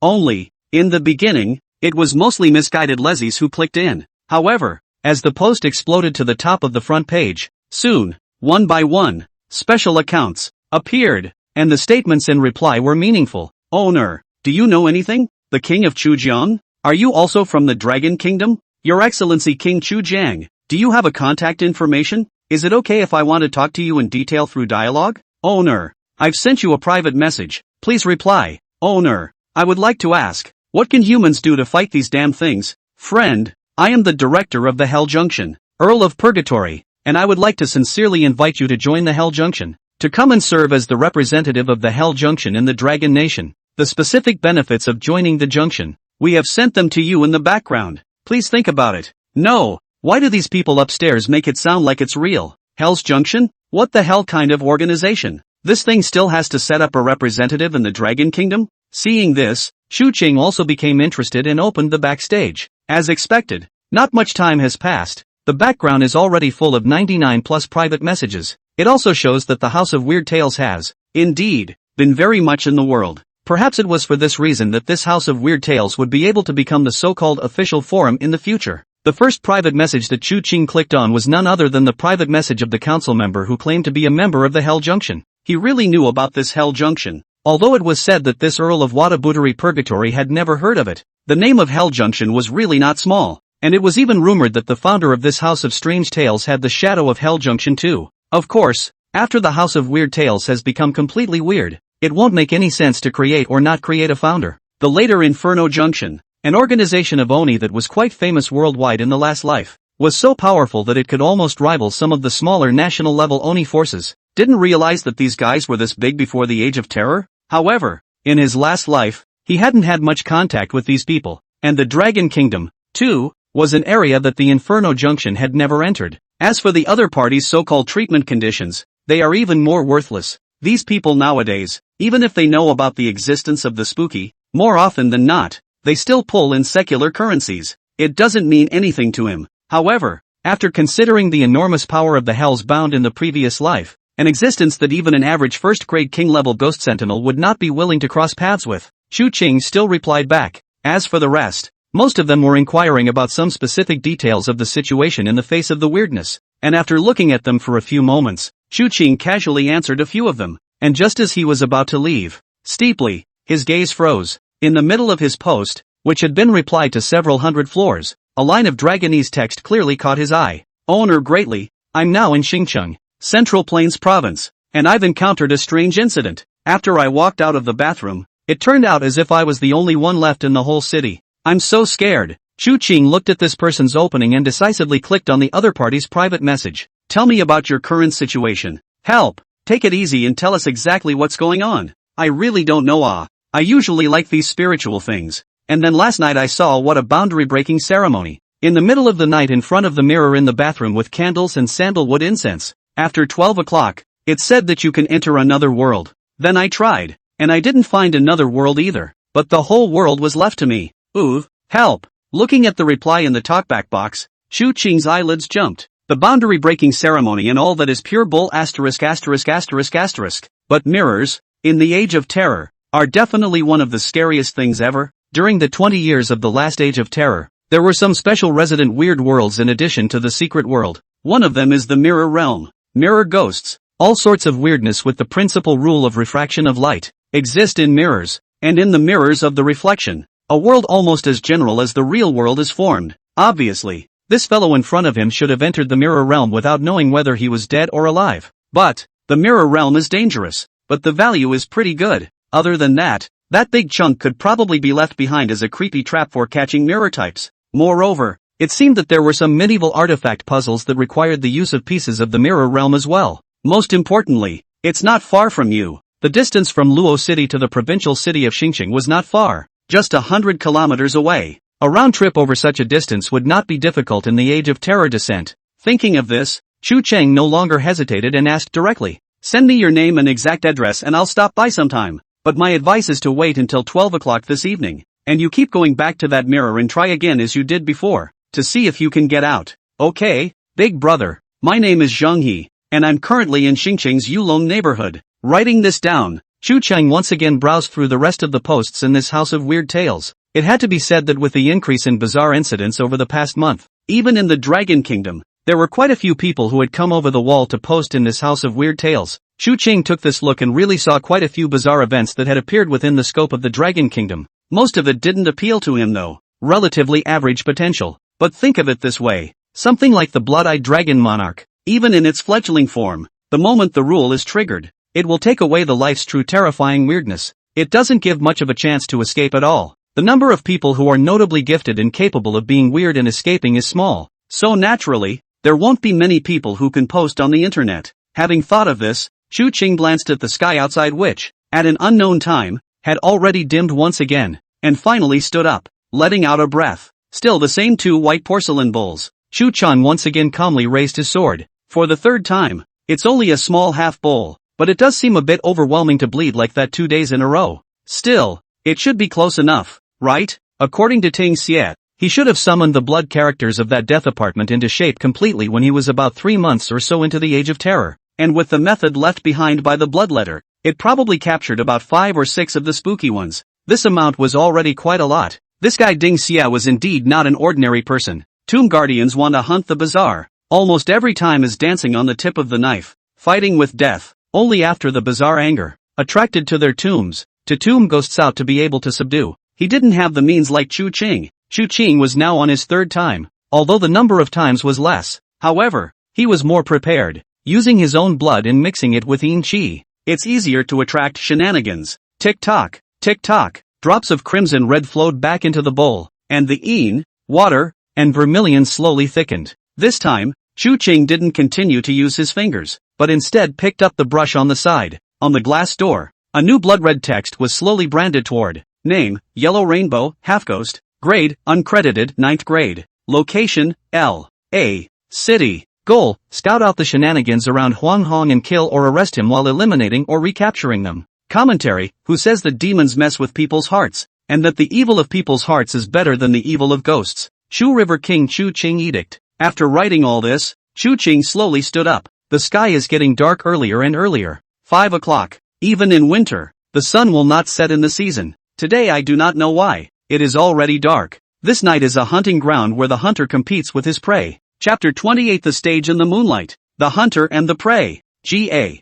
Only, in the beginning, it was mostly misguided lezzies who clicked in. However, as the post exploded to the top of the front page, soon, one by one, special accounts appeared, and the statements in reply were meaningful. Owner, do you know anything? The King of Chujiang? Are you also from the Dragon Kingdom? Your Excellency King Chujiang, do you have a contact information? Is it okay if I want to talk to you in detail through dialogue? Owner, I've sent you a private message, please reply. Owner, I would like to ask, what can humans do to fight these damn things? Friend, I am the director of the Hell Junction, Earl of Purgatory, and I would like to sincerely invite you to join the Hell Junction, to come and serve as the representative of the Hell Junction in the Dragon Nation. The specific benefits of joining the Junction, we have sent them to you in the background. Please think about it. No, why do these people upstairs make it sound like it's real? Hell's Junction? What the hell kind of organization? This thing still has to set up a representative in the Dragon Kingdom? Seeing this, Chu Qing also became interested and opened the backstage. As expected, not much time has passed. The background is already full of 99 plus private messages. It also shows that the House of Weird Tales has, indeed, been very much in the world. Perhaps it was for this reason that this House of Weird Tales would be able to become the so-called official forum in the future. The first private message that Chu Qing clicked on was none other than the private message of the council member who claimed to be a member of the Hell Junction. He really knew about this Hell Junction. Although it was said that this Earl of Watabuteri Purgatory had never heard of it, the name of Hell Junction was really not small. and it was even rumored that the founder of this House of Strange Tales had the shadow of Hell Junction too. Of course, after the House of Weird Tales has become completely weird, it won't make any sense to create or not create a founder. The later Inferno Junction, an organization of Oni that was quite famous worldwide in the last life, was so powerful that it could almost rival some of the smaller national-level Oni forces. Didn't realize that these guys were this big before the Age of Terror? However, in his last life, he hadn't had much contact with these people, and the Dragon Kingdom, too, was an area that the Inferno Junction had never entered. As for the other parties' so-called treatment conditions, they are even more worthless. These people nowadays, even if they know about the existence of the spooky, more often than not, they still pull in secular currencies. It doesn't mean anything to him. However, after considering the enormous power of the Hells Bound in the previous life, an existence that even an average first-grade king-level ghost sentinel would not be willing to cross paths with, Chu Qing still replied back. As for the rest, most of them were inquiring about some specific details of the situation in the face of the weirdness, and after looking at them for a few moments, Chu Qing casually answered a few of them, and just as he was about to leave, steeply, his gaze froze. In the middle of his post, which had been replied to several hundred floors, a line of Dragonese text clearly caught his eye. Owner greatly, I'm now in Xingcheng, Central Plains Province, and I've encountered a strange incident. After I walked out of the bathroom, it turned out as if I was the only one left in the whole city. I'm so scared. Chu Qing looked at this person's opening and decisively clicked on the other party's private message. Tell me about your current situation. Help. Take it easy and tell us exactly what's going on. I really don't know. I usually like these spiritual things. And then last night I saw what a boundary-breaking ceremony. In the middle of the night in front of the mirror in the bathroom with candles and sandalwood incense. After 12 o'clock, it said that you can enter another world. Then I tried, and I didn't find another world either. But the whole world was left to me. Ooh, help. Looking at the reply in the talkback box, Chu Qing's eyelids jumped. The boundary-breaking ceremony and all that is pure bull ********. But mirrors, in the Age of Terror, are definitely one of the scariest things ever. During the 20 years of the last Age of Terror, there were some special resident weird worlds in addition to the secret world. One of them is the mirror realm. Mirror ghosts, all sorts of weirdness with the principal rule of refraction of light, exist in mirrors, and in the mirrors of the reflection, a world almost as general as the real world is formed. Obviously, this fellow in front of him should have entered the mirror realm without knowing whether he was dead or alive. But, the mirror realm is dangerous, but the value is pretty good. Other than that, that big chunk could probably be left behind as a creepy trap for catching mirror types. Moreover, it seemed that there were some medieval artifact puzzles that required the use of pieces of the mirror realm as well. Most importantly, it's not far from you. The distance from Luo City to the provincial city of Xingcheng was not far, just 100 kilometers away. A round trip over such a distance would not be difficult in the Age of Terror descent. Thinking of this, Chu Qing no longer hesitated and asked directly, "Send me your name and exact address and I'll stop by sometime. But my advice is to wait until 12 o'clock this evening, and you keep going back to that mirror and try again as you did before, to see if you can get out." "Okay, big brother. My name is Zhang He, and I'm currently in Xingcheng's Yulong neighborhood." Writing this down, Chu Qing once again browsed through the rest of the posts in this House of Weird Tales. It had to be said that with the increase in bizarre incidents over the past month, even in the Dragon Kingdom, there were quite a few people who had come over the wall to post in this House of Weird Tales. Chu Qing took this look and really saw quite a few bizarre events that had appeared within the scope of the Dragon Kingdom. Most of it didn't appeal to him though. Relatively average potential. But think of it this way. Something like the blood-eyed dragon monarch, even in its fledgling form, the moment the rule is triggered, it will take away the life's true terrifying weirdness. It doesn't give much of a chance to escape at all. The number of people who are notably gifted and capable of being weird and escaping is small. So naturally, there won't be many people who can post on the internet. Having thought of this, Chu Qing glanced at the sky outside which, at an unknown time, had already dimmed once again, and finally stood up, letting out a breath. Still the same two white porcelain bowls. Chu Chan once again calmly raised his sword. For the third time. It's only a small half bowl, but it does seem a bit overwhelming to bleed like that 2 days in a row. Still, it should be close enough, right? According to Ting Xie, he should have summoned the blood characters of that death apartment into shape completely when he was about 3 months or so into the Age of Terror. And with the method left behind by the bloodletter, it probably captured about 5 or 6 of the spooky ones. This amount was already quite a lot. This guy Ding Xia was indeed not an ordinary person. Tomb guardians want to hunt the bizarre. Almost every time is dancing on the tip of the knife, fighting with death, only after the bizarre anger, attracted to their tombs, to tomb ghosts out to be able to subdue. He didn't have the means like Chu Qing. Chu Qing was now on his third time, although the number of times was less. However, he was more prepared, using his own blood and mixing it with yin chi. It's easier to attract shenanigans. Tick-tock, tick-tock, drops of crimson red flowed back into the bowl, and the yin, water, and vermilion slowly thickened. This time, Chu Ching didn't continue to use his fingers, but instead picked up the brush on the side. On the glass door, a new blood-red text was slowly branded toward. Name, Yellow Rainbow, Half-Ghost. Grade, uncredited, 9th grade. Location, L.A. City. Goal, scout out the shenanigans around Huang Hong and kill or arrest him while eliminating or recapturing them. Commentary, who says that demons mess with people's hearts, and that the evil of people's hearts is better than the evil of ghosts. Chu River King Chu Ching Edict. After writing all this, Chu Ching slowly stood up. The sky is getting dark earlier and earlier. 5 o'clock. Even in winter, the sun will not set in the season. Today I do not know why. It is already dark. This night is a hunting ground where the hunter competes with his prey. Chapter 28. The Stage in the Moonlight. The Hunter and the Prey. G.A.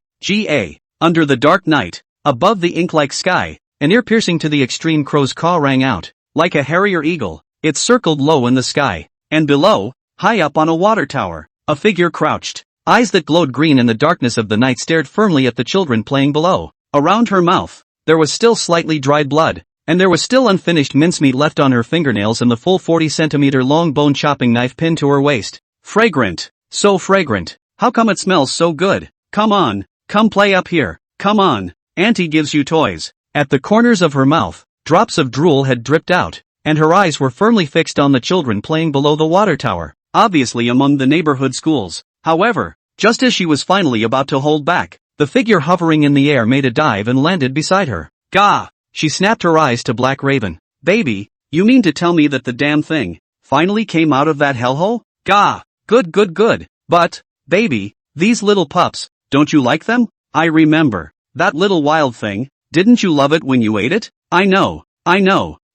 Under the dark night, above the ink-like sky, an ear-piercing to the extreme crow's caw rang out. Like a harrier eagle, it circled low in the sky. And below, high up on a water tower, a figure crouched. Eyes that glowed green in the darkness of the night stared firmly at the children playing below. Around her mouth, there was still slightly dried blood, and there was still unfinished mincemeat left on her fingernails and the full 40-centimeter long bone-chopping knife pinned to her waist. Fragrant. So fragrant. How come it smells so good? Come on. Come play up here. Come on. Auntie gives you toys. At the corners of her mouth, drops of drool had dripped out, and her eyes were firmly fixed on the children playing below the water tower, obviously among the neighborhood schools. However, just as she was finally about to hold back, the figure hovering in the air made a dive and landed beside her. Gah! She snapped her eyes to Black Raven. Baby, you mean to tell me that the damn thing finally came out of that hellhole? Gah! Good. But, baby, these little pups, don't you like them? I remember. That little wild thing, didn't you love it when you ate it? I know.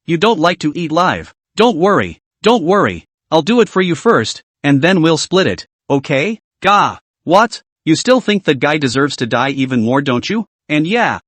You don't like to eat live. Don't worry. I'll do it for you first, and then we'll split it, okay? Gah! What? You still think that guy deserves to die even more, don't you? And yeah,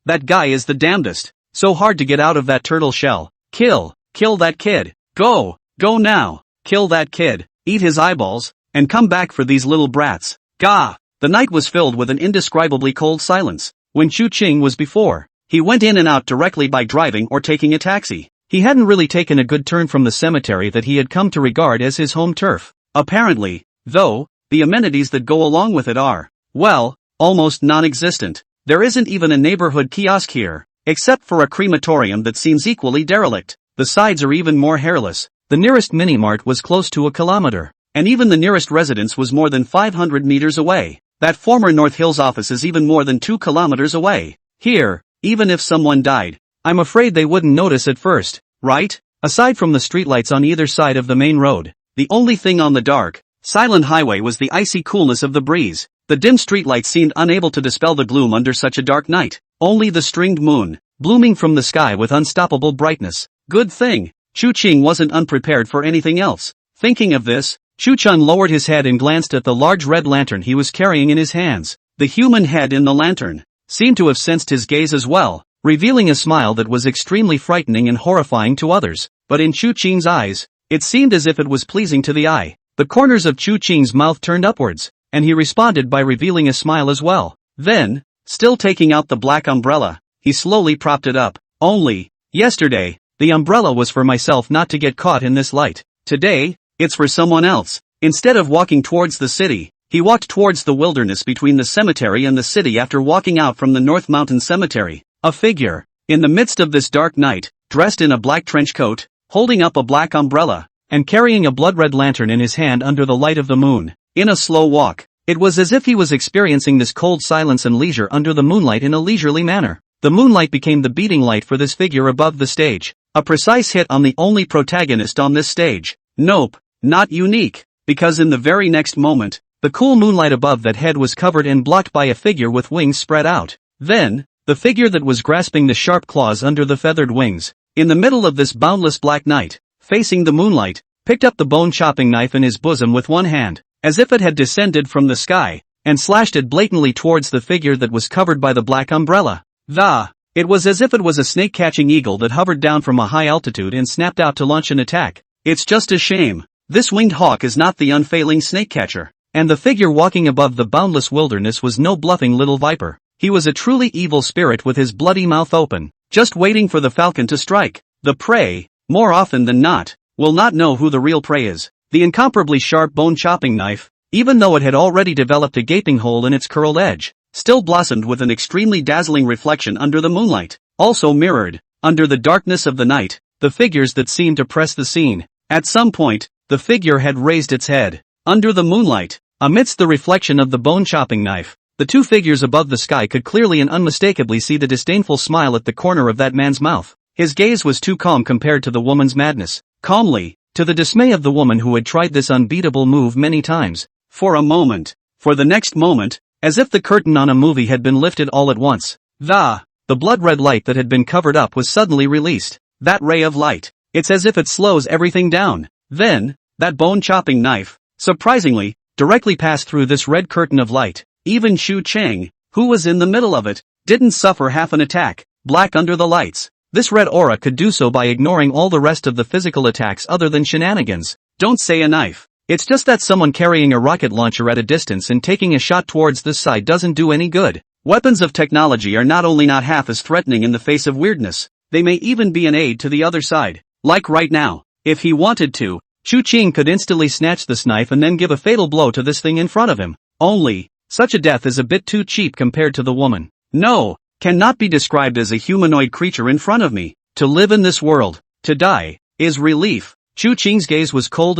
that guy is the damnedest. So hard to get out of that turtle shell. Kill that kid. Go now. Kill that kid. Eat his eyeballs, and come back for these little brats. Gah! The night was filled with an indescribably cold silence. When Chu Ching was before, he went in and out directly by driving or taking a taxi. He hadn't really taken a good turn from the cemetery that he had come to regard as his home turf. Apparently, though, the amenities that go along with it are, well, almost non-existent. There isn't even a neighborhood kiosk here, except for a crematorium that seems equally derelict. The sides are even more hairless. The nearest mini-mart was close to a kilometer, and even the nearest residence was more than 500 meters away. That former North Hills office is even more than 2 kilometers away. Here, even if someone died, I'm afraid they wouldn't notice at first, right? Aside from the streetlights on either side of the main road, the only thing on the dark, silent highway was the icy coolness of the breeze. The dim streetlights seemed unable to dispel the gloom under such a dark night. Only the stringed moon, blooming from the sky with unstoppable brightness. Good thing Chu Ching wasn't unprepared for anything else. Thinking of this, Chu Chun lowered his head and glanced at the large red lantern he was carrying in his hands. The human head in the lantern seemed to have sensed his gaze as well, revealing a smile that was extremely frightening and horrifying to others. But in Chu Ching's eyes, it seemed as if it was pleasing to the eye. The corners of Chu Ching's mouth turned upwards, and he responded by revealing a smile as well. Then, still taking out the black umbrella, he slowly propped it up. Only, yesterday, the umbrella was for myself not to get caught in this light. Today, it's for someone else. Instead of walking towards the city, he walked towards the wilderness between the cemetery and the city after walking out from the North Mountain Cemetery. A figure, in the midst of this dark night, dressed in a black trench coat, holding up a black umbrella, and carrying a blood-red lantern in his hand under the light of the moon. In a slow walk, it was as if he was experiencing this cold silence and leisure under the moonlight in a leisurely manner. The moonlight became the beating light for this figure above the stage. A precise hit on the only protagonist on this stage. Nope, not unique, because in the very next moment, the cool moonlight above that head was covered and blocked by a figure with wings spread out. Then, the figure that was grasping the sharp claws under the feathered wings, in the middle of this boundless black night, facing the moonlight, picked up the bone-chopping knife in his bosom with one hand, as if it had descended from the sky, and slashed it blatantly towards the figure that was covered by the black umbrella. It was as if it was a snake-catching eagle that hovered down from a high altitude and snapped out to launch an attack. It's just a shame This winged hawk is not the unfailing snake catcher. And the figure walking above the boundless wilderness was no bluffing little viper. He was a truly evil spirit with his bloody mouth open, just waiting for the falcon to strike. The prey, more often than not, will not know who the real prey is. The incomparably sharp bone-chopping knife, even though it had already developed a gaping hole in its curled edge, still blossomed with an extremely dazzling reflection under the moonlight. Also mirrored, under the darkness of the night, the figures that seemed to press the scene. At some point, the figure had raised its head. Under the moonlight, amidst the reflection of the bone-chopping knife, the two figures above the sky could clearly and unmistakably see the disdainful smile at the corner of that man's mouth. His gaze was too calm compared to the woman's madness. Calmly, to the dismay of the woman who had tried this unbeatable move many times. For a moment, for the next moment, as if the curtain on a movie had been lifted all at once, the blood-red light that had been covered up was suddenly released. That ray of light, it's as if it slows everything down. Then, that bone-chopping knife, surprisingly, directly passed through this red curtain of light. Even Xu Cheng, who was in the middle of it, didn't suffer half an attack. Black under the lights. This red aura could do so by ignoring all the rest of the physical attacks other than shenanigans. Don't say a knife. It's just that someone carrying a rocket launcher at a distance and taking a shot towards this side doesn't do any good. Weapons of technology are not only not half as threatening in the face of weirdness, they may even be an aid to the other side. Like right now, if he wanted to, Xu Qing could instantly snatch this knife and then give a fatal blow to this thing in front of him. Only, such a death is a bit too cheap compared to the woman. No, cannot be described as a humanoid creature in front of me. To live in this world, to die, is relief. Xu Qing's gaze was cold,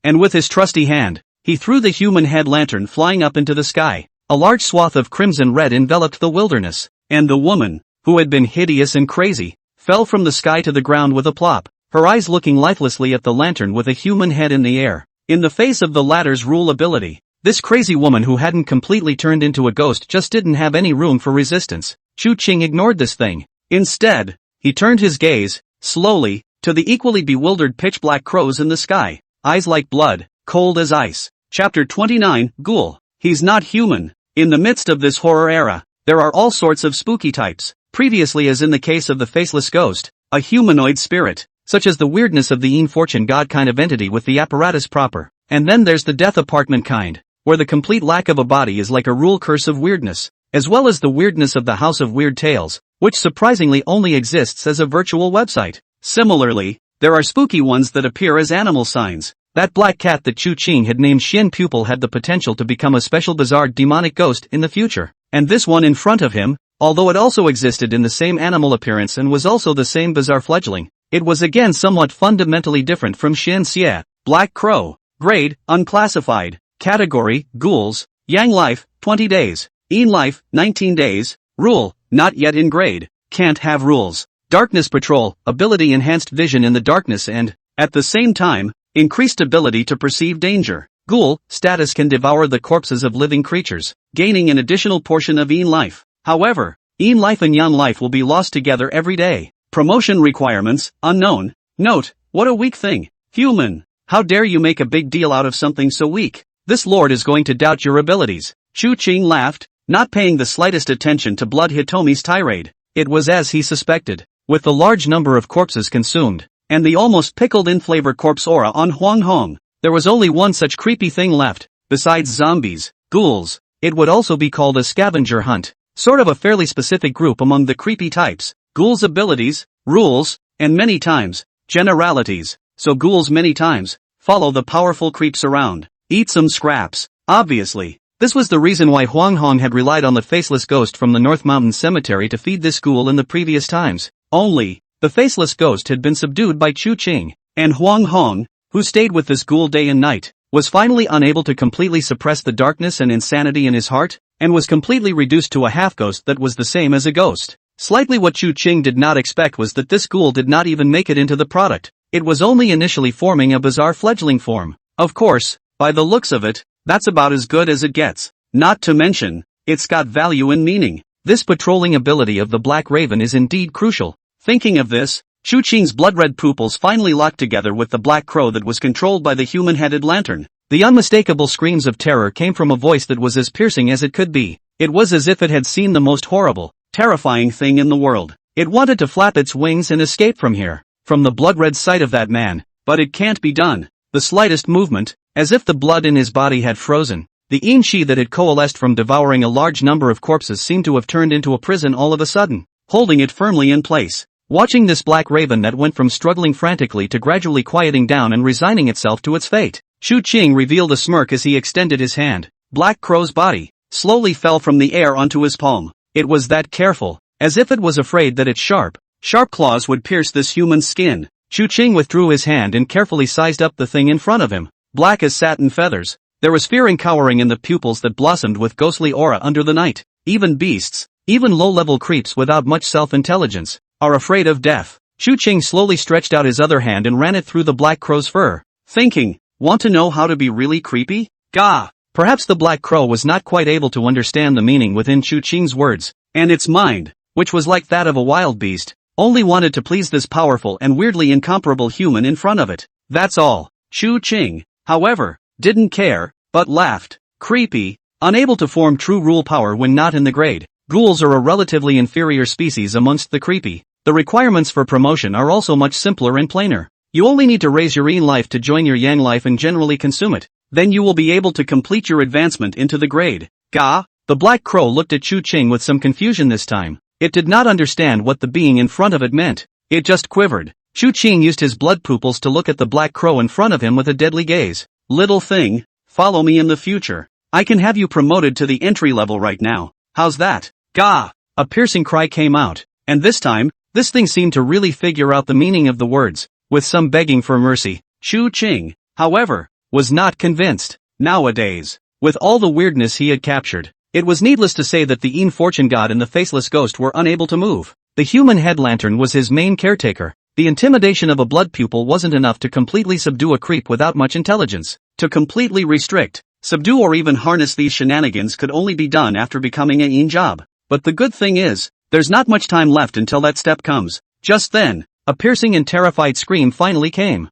and with his trusty hand, he threw the human head lantern flying up into the sky. A large swath of crimson red enveloped the wilderness, and the woman, who had been hideous and crazy, fell from the sky to the ground with a plop, her eyes looking lifelessly at the lantern with a human head in the air. In the face of the latter's rule ability, this crazy woman who hadn't completely turned into a ghost just didn't have any room for resistance. Xu Qing ignored this thing. Instead, he turned his gaze, slowly, to the equally bewildered pitch-black crows in the sky, eyes like blood, cold as ice. Chapter 29, Ghoul. He's not human. In the midst of this horror era, there are all sorts of spooky types. Previously, as in the case of the faceless ghost, a humanoid spirit, such as the weirdness of the Yin fortune god kind of entity with the apparatus proper. And then there's the death apartment kind, where the complete lack of a body is like a rule curse of weirdness, as well as the weirdness of the House of Weird Tales, which surprisingly only exists as a virtual website. Similarly, there are spooky ones that appear as animal signs. That black cat that Chu Qing had named Xian Pupil had the potential to become a special bizarre demonic ghost in the future. And this one in front of him, although it also existed in the same animal appearance and was also the same bizarre fledgling, it was again somewhat fundamentally different from Xian Xie. Black Crow. Grade, unclassified. Category, ghouls. Yang life, 20 days. Yin life, 19 days. Rule, not yet in grade. Can't have rules. Darkness patrol, ability enhanced vision in the darkness and, at the same time, increased ability to perceive danger. Ghoul, status can devour the corpses of living creatures, gaining an additional portion of Yin life. However, Yin life and Yang life will be lost together every day. Promotion requirements, unknown. Note, what a weak thing. Human, how dare you make a big deal out of something so weak? This lord is going to doubt your abilities. Xu Qing laughed, not paying the slightest attention to Blood Hitomi's tirade. It was as he suspected. With the large number of corpses consumed, and the almost pickled-in flavor corpse aura on Huang Hong, there was only one such creepy thing left. Besides zombies, ghouls, it would also be called a scavenger hunt, sort of a fairly specific group among the creepy types. Ghouls' abilities, rules, and many times, generalities. So ghouls many times follow the powerful creeps around. Eat some scraps. Obviously, this was the reason why Huang Hong had relied on the faceless ghost from the North Mountain Cemetery to feed this ghoul in the previous times. Only, the faceless ghost had been subdued by Chu Qing, and Huang Hong, who stayed with this ghoul day and night, was finally unable to completely suppress the darkness and insanity in his heart, and was completely reduced to a half-ghost that was the same as a ghost. Slightly what Chu Qing did not expect was that this ghoul did not even make it into the product. It was only initially forming a bizarre fledgling form. Of course, by the looks of it, that's about as good as it gets. Not to mention, it's got value and meaning. This patrolling ability of the Black Raven is indeed crucial. Thinking of this, Xu Qing's blood-red pupils finally locked together with the black crow that was controlled by the human-headed lantern. The unmistakable screams of terror came from a voice that was as piercing as it could be. It was as if it had seen the most horrible, terrifying thing in the world. It wanted to flap its wings and escape from here, from the blood-red sight of that man, but it can't be done. the slightest movement, as if the blood in his body had frozen. The Yin-Chi that had coalesced from devouring a large number of corpses seemed to have turned into a prison all of a sudden, holding it firmly in place. Watching this black raven that went from struggling frantically to gradually quieting down and resigning itself to its fate, Shu Qing revealed a smirk as he extended his hand. Black Crow's body slowly fell from the air onto his palm. It was that careful, as if it was afraid that its sharp claws would pierce this human skin. Shu Qing withdrew his hand and carefully sized up the thing in front of him. Black as satin feathers. There was fear and cowering in the pupils that blossomed with ghostly aura under the night. Even beasts, even low-level creeps without much self-intelligence, are afraid of death. Shu Qing slowly stretched out his other hand and ran it through the black crow's fur, thinking, want to know how to be really creepy? Gah! Perhaps the black crow was not quite able to understand the meaning within Shu Qing's words, and its mind, which was like that of a wild beast, only wanted to please this powerful and weirdly incomparable human in front of it. That's all. Shu Qing, however, didn't care, but laughed. Creepy, unable to form true rule power when not in the grade. Ghouls are a relatively inferior species amongst the creepy. The requirements for promotion are also much simpler and plainer. You only need to raise your yin life to join your yang life and generally consume it. Then you will be able to complete your advancement into the grade. Gah! The black crow looked at Shu Qing with some confusion this time. It did not understand what the being in front of it meant. It just quivered. Shu Qing used his blood pupils to look at the black crow in front of him with a deadly gaze. Little thing, follow me in the future. I can have you promoted to the entry level right now. How's that? Gah! A piercing cry came out, and this time, this thing seemed to really figure out the meaning of the words, with some begging for mercy. Shu Qing, however, was not convinced. Nowadays, with all the weirdness he had captured, it was needless to say that the Yin fortune god and the faceless ghost were unable to move. The human head lantern was his main caretaker. The intimidation of a blood pupil wasn't enough to completely subdue a creep without much intelligence. To completely restrict, subdue or even harness these shenanigans could only be done after becoming a Yin job. But the good thing is, there's not much time left until that step comes. Just then, a piercing and terrified scream finally came.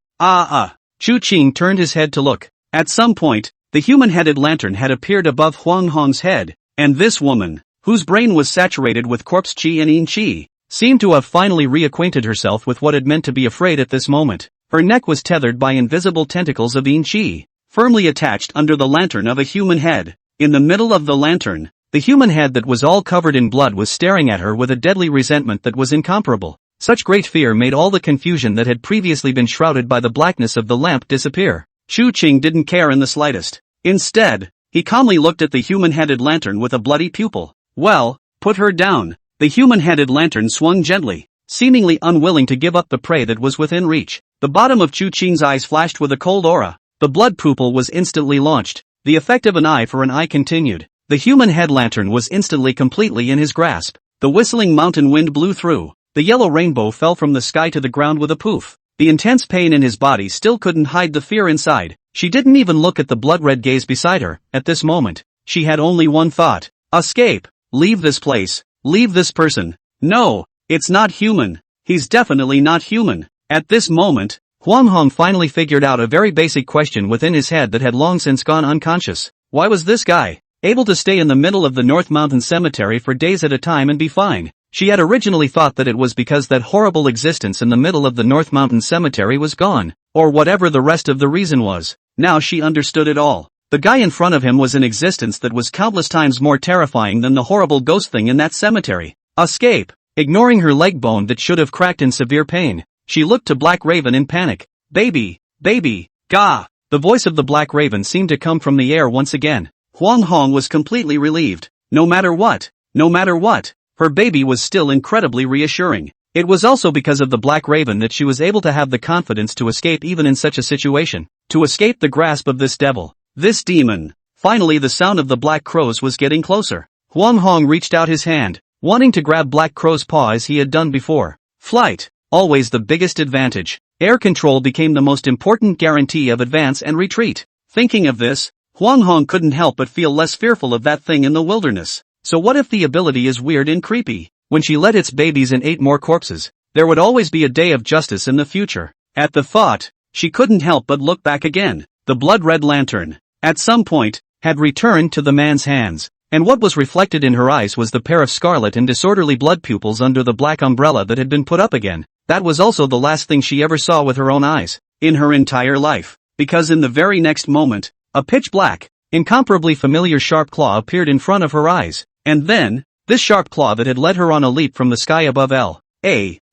Shu Qing turned his head to look. At some point, the human-headed lantern had appeared above Huang Hong's head, and this woman, whose brain was saturated with corpse chi and yin chi, seemed to have finally reacquainted herself with what it meant to be afraid at this moment. Her neck was tethered by invisible tentacles of yin chi, firmly attached under the lantern of a human head. In the middle of the lantern, the human head that was all covered in blood was staring at her with a deadly resentment that was incomparable. Such great fear made all the confusion that had previously been shrouded by the blackness of the lamp disappear. Shu Qing didn't care in the slightest. Instead, he calmly looked at the human-headed lantern with a bloody pupil. Well, put her down. The human-headed lantern swung gently, seemingly unwilling to give up the prey that was within reach. The bottom of Shu Qing's eyes flashed with a cold aura. The blood pupil was instantly launched. The effect of an eye for an eye continued. The human head lantern was instantly completely in his grasp. The whistling mountain wind blew through. The yellow rainbow fell from the sky to the ground with a poof. The intense pain in his body still couldn't hide the fear inside. She didn't even look at the blood-red gaze beside her. At this moment, she had only one thought. Escape. Leave this place. Leave this person. No, it's not human. He's definitely not human. At this moment, Huang Hong finally figured out a very basic question within his head that had long since gone unconscious. Why was this guy able to stay in the middle of the North Mountain Cemetery for days at a time and be fine? She had originally thought that it was because that horrible existence in the middle of the North Mountain Cemetery was gone, or whatever the rest of the reason was. Now she understood it all. The guy in front of him was an existence that was countless times more terrifying than the horrible ghost thing in that cemetery. Escape. Ignoring her leg bone that should have cracked in severe pain, she looked to Black Raven in panic. Baby, baby, gah! The voice of the Black Raven seemed to come from the air once again. Huang Hong was completely relieved. No matter what, her baby was still incredibly reassuring. It was also because of the Black Raven that she was able to have the confidence to escape even in such a situation. To escape the grasp of this devil, this demon. Finally the sound of the Black Crows was getting closer. Huang Hong reached out his hand, wanting to grab Black Crow's paw as he had done before. Flight, always the biggest advantage. Air control became the most important guarantee of advance and retreat. Thinking of this, Huang Hong couldn't help but feel less fearful of that thing in the wilderness. So what if the ability is weird and creepy? When she led its babies and ate more corpses, there would always be a day of justice in the future. At the thought, she couldn't help but look back again. The blood-red lantern, at some point, had returned to the man's hands, and what was reflected in her eyes was the pair of scarlet and disorderly blood pupils under the black umbrella that had been put up again. That was also the last thing she ever saw with her own eyes. In her entire life, because in the very next moment, a pitch-black, incomparably familiar sharp claw appeared in front of her eyes, and then, this sharp claw that had led her on a leap from the sky above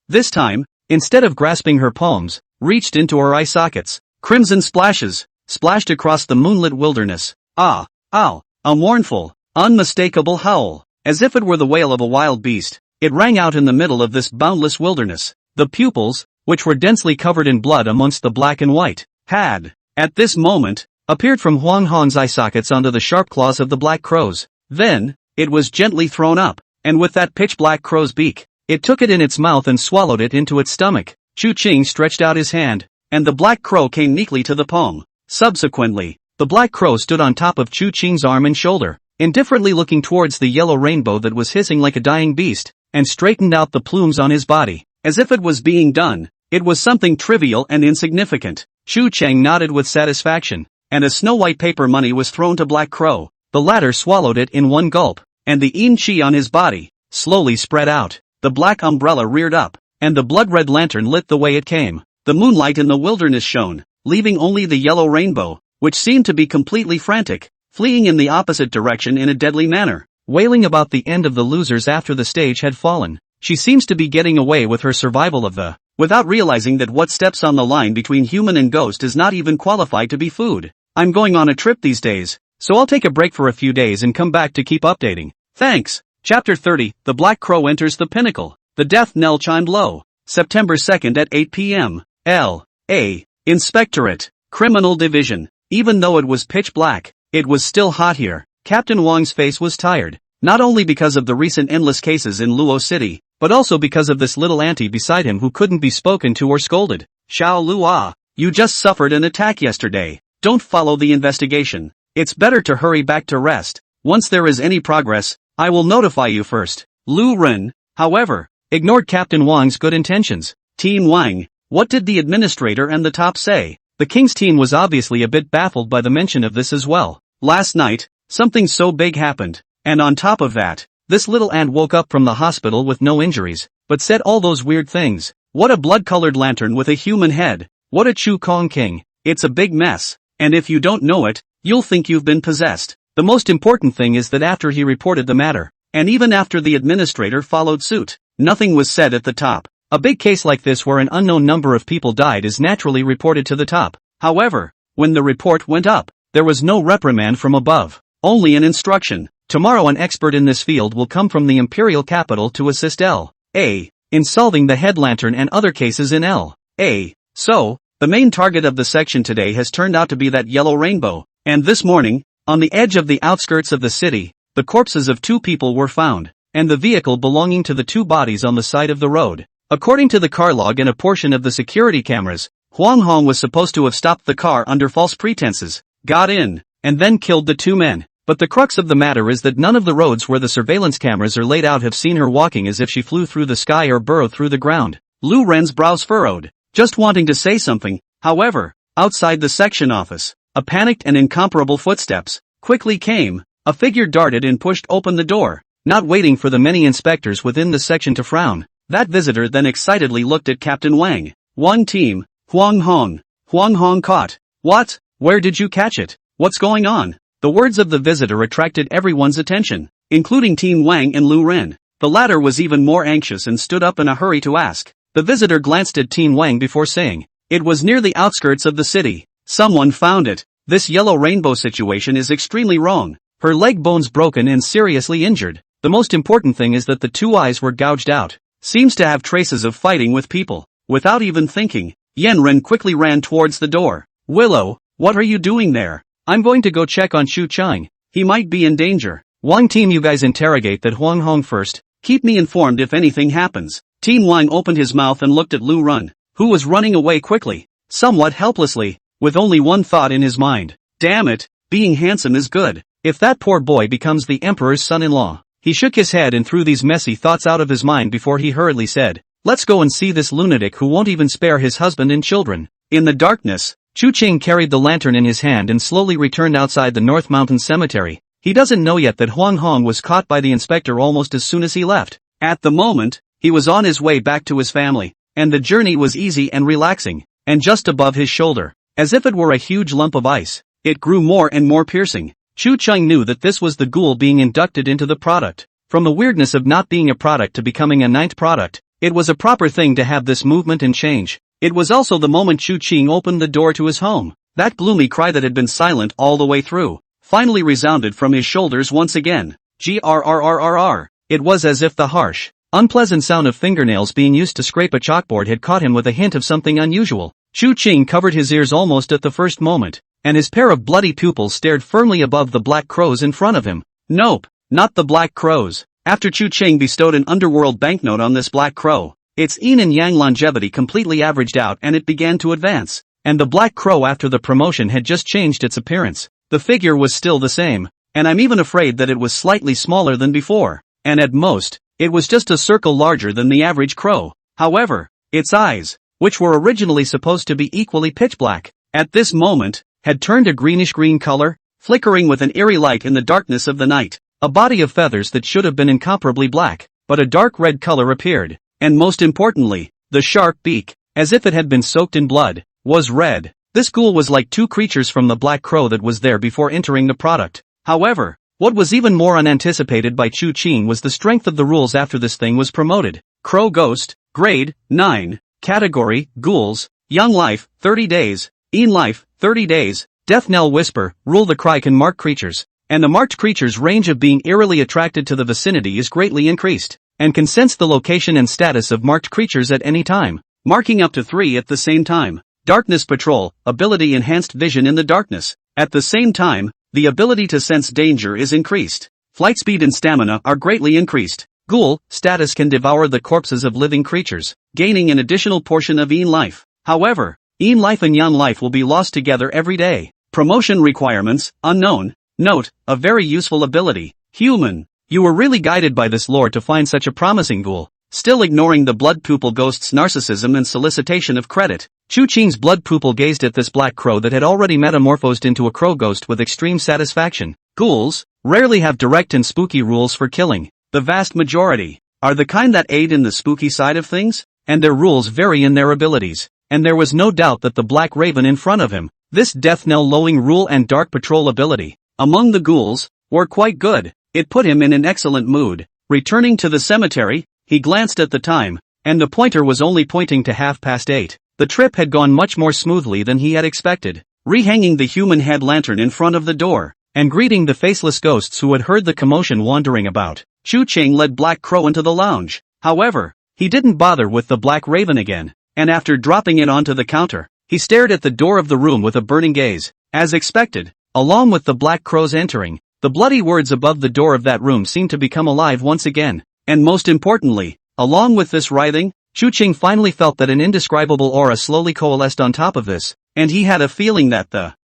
this time, instead of grasping her palms, reached into her eye sockets. Crimson splashes, splashed across the moonlit wilderness. Ah, ow, a mournful, unmistakable howl, as if it were the wail of a wild beast. It rang out in the middle of this boundless wilderness. The pupils, which were densely covered in blood amongst the black and white, had, at this moment, appeared from Huang Hong's eye sockets onto the sharp claws of the black crows. Then, it was gently thrown up, and with that pitch-black crow's beak, it took it in its mouth and swallowed it into its stomach. Chu Qing stretched out his hand, and the black crow came neatly to the palm. Subsequently, the black crow stood on top of Chu Qing's arm and shoulder, indifferently looking towards the yellow rainbow that was hissing like a dying beast, and straightened out the plumes on his body, as if it was being done. It was something trivial and insignificant. Chu Cheng nodded with satisfaction, and a snow-white paper money was thrown to Black Crow. The latter swallowed it in one gulp, and the yin chi on his body slowly spread out. The black umbrella reared up, and the blood-red lantern lit the way it came. The moonlight in the wilderness shone, leaving only the yellow rainbow, which seemed to be completely frantic, fleeing in the opposite direction in a deadly manner, wailing about the end of the losers after the stage had fallen. She seems to be getting away with her survival of the, without realizing that what steps on the line between human and ghost is not even qualified to be food. I'm going on a trip these days, so I'll take a break for a few days and come back to keep updating. Thanks. Chapter 30, The Black Crow Enters the Pinnacle. The death knell chimed low. September 2nd at 8 p.m. L.A. Inspectorate. Criminal Division. Even though it was pitch black, it was still hot here. Captain Wang's face was tired, not only because of the recent endless cases in Luo City, but also because of this little auntie beside him who couldn't be spoken to or scolded. Xiao Lua, you just suffered an attack yesterday. Don't follow the investigation. It's better to hurry back to rest. Once there is any progress, I will notify you first. Lu Ren, however, ignored Captain Wang's good intentions. Team Wang, what did the administrator and the top say? The king's team was obviously a bit baffled by the mention of this as well. Last night, something so big happened, and on top of that, this little ant woke up from the hospital with no injuries, but said all those weird things. What a blood-colored lantern with a human head. What a Chu Kong king. It's a big mess, and if you don't know it, you'll think you've been possessed. The most important thing is that after he reported the matter, and even after the administrator followed suit, nothing was said at the top. A big case like this where an unknown number of people died is naturally reported to the top. However, when the report went up, there was no reprimand from above, only an instruction. Tomorrow an expert in this field will come from the imperial capital to assist L.A. in solving the head lantern and other cases in L.A. So, the main target of the section today has turned out to be that yellow rainbow, and this morning, on the edge of the outskirts of the city, the corpses of 2 people were found, and the vehicle belonging to the 2 bodies on the side of the road. According to the car log and a portion of the security cameras, Huang Hong was supposed to have stopped the car under false pretenses, got in, and then killed the 2 men. But the crux of the matter is that none of the roads where the surveillance cameras are laid out have seen her walking as if she flew through the sky or burrowed through the ground. Lu Ren's brows furrowed, just wanting to say something. However, outside the section office, a panicked and incomparable footsteps quickly came. A figure darted and pushed open the door, not waiting for the many inspectors within the section to frown. That visitor then excitedly looked at Captain Wang. One team, Huang Hong. Huang Hong caught. What? Where did you catch it? What's going on? The words of the visitor attracted everyone's attention, including Team Wang and Lu Ren. The latter was even more anxious and stood up in a hurry to ask. The visitor glanced at Team Wang before saying, "It was near the outskirts of the city. Someone found it. This yellow rainbow situation is extremely wrong. Her leg bones broken and seriously injured. The most important thing is that the 2 eyes were gouged out. Seems to have traces of fighting with people." Without even thinking, Yen Ren quickly ran towards the door. "Willow, what are you doing there?" "I'm going to go check on Xu Chang. He might be in danger." "Wang team, you guys interrogate that Huang Hong first. Keep me informed if anything happens." Team Wang opened his mouth and looked at Lu Ren, who was running away quickly, somewhat helplessly, with only one thought in his mind. Damn it, being handsome is good. If that poor boy becomes the emperor's son-in-law. He shook his head and threw these messy thoughts out of his mind before he hurriedly said, "Let's go and see this lunatic who won't even spare his husband and children." In the darkness, Chu Ching carried the lantern in his hand and slowly returned outside the North Mountain Cemetery. He doesn't know yet that Huang Hong was caught by the inspector almost as soon as he left. At the moment, he was on his way back to his family, and the journey was easy and relaxing, and just above his shoulder, as if it were a huge lump of ice. It grew more and more piercing. Chu Cheng knew that this was the ghoul being inducted into the product. From the weirdness of not being a product to becoming a ninth product, it was a proper thing to have this movement and change. It was also the moment Chu Cheng opened the door to his home. That gloomy cry that had been silent all the way through finally resounded from his shoulders once again. Grrrrrr. It was as if the harsh, unpleasant sound of fingernails being used to scrape a chalkboard had caught him with a hint of something unusual. Chu Cheng covered his ears almost at the first moment, and his pair of bloody pupils stared firmly above the black crows in front of him. Nope, not the black crows. After Chu Cheng bestowed an underworld banknote on this black crow, its yin and yang longevity completely averaged out and it began to advance. And the black crow after the promotion had just changed its appearance. The figure was still the same, and I'm even afraid that it was slightly smaller than before, and at most, it was just a circle larger than the average crow. However, its eyes, which were originally supposed to be equally pitch black, at this moment, had turned a greenish-green color, flickering with an eerie light in the darkness of the night. A body of feathers that should have been incomparably black, but a dark red color appeared, and most importantly, the sharp beak, as if it had been soaked in blood, was red. This ghoul was like two creatures from the black crow that was there before entering the product. However, what was even more unanticipated by Chu Cheng was the strength of the rules after this thing was promoted. Crow Ghost, Grade, 9, Category, Ghouls, Young Life, 30 days, Een Life, 30 days, Death Knell Whisper, Rule the Cry can mark creatures, and the marked creature's range of being eerily attracted to the vicinity is greatly increased, and can sense the location and status of marked creatures at any time, marking up to 3 at the same time. Darkness Patrol, ability enhanced vision in the darkness. At the same time, the ability to sense danger is increased. Flight speed and stamina are greatly increased. Ghoul, status can devour the corpses of living creatures, gaining an additional portion of Een Life. However, Een Life and Yang Life will be lost together every day. Promotion requirements, unknown. Note, a very useful ability. Human. You were really guided by this lore to find such a promising ghoul. Still ignoring the blood pupil ghost's narcissism and solicitation of credit, Chu Cheng's blood pupil gazed at this black crow that had already metamorphosed into a crow ghost with extreme satisfaction. Ghouls rarely have direct and spooky rules for killing. The vast majority are the kind that aid in the spooky side of things, and their rules vary in their abilities. And there was no doubt that the black raven in front of him, this death knell lowing rule and dark patrol ability, among the ghouls, were quite good. It put him in an excellent mood. Returning to the cemetery, he glanced at the time, and the pointer was only pointing to 8:30. The trip had gone much more smoothly than he had expected. Rehanging the human head lantern in front of the door, and greeting the faceless ghosts who had heard the commotion wandering about, Chu Cheng led Black Crow into the lounge. However, he didn't bother with the black raven again, and after dropping it onto the counter, he stared at the door of the room with a burning gaze. As expected, along with the black crows entering, the bloody words above the door of that room seemed to become alive once again. And most importantly, along with this writhing, Chu Cheng finally felt that an indescribable aura slowly coalesced on top of this, and he had a feeling that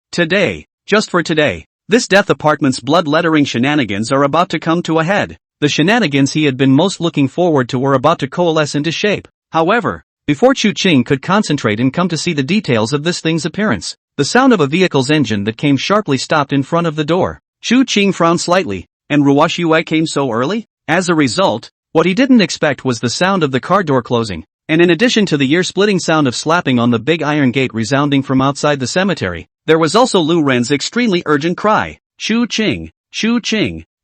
just for today, this death apartment's bloodletting shenanigans are about to come to a head. The shenanigans he had been most looking forward to were about to coalesce into shape. However, before Chu Cheng could concentrate and come to see the details of this thing's appearance, the sound of a vehicle's engine that came sharply stopped in front of the door. Chu Cheng frowned slightly, and Ruosh Yue came so early? As a result, what he didn't expect was the sound of the car door closing, and in addition to the ear-splitting sound of slapping on the big iron gate resounding from outside the cemetery, there was also Lu Ren's extremely urgent cry, Chu Cheng,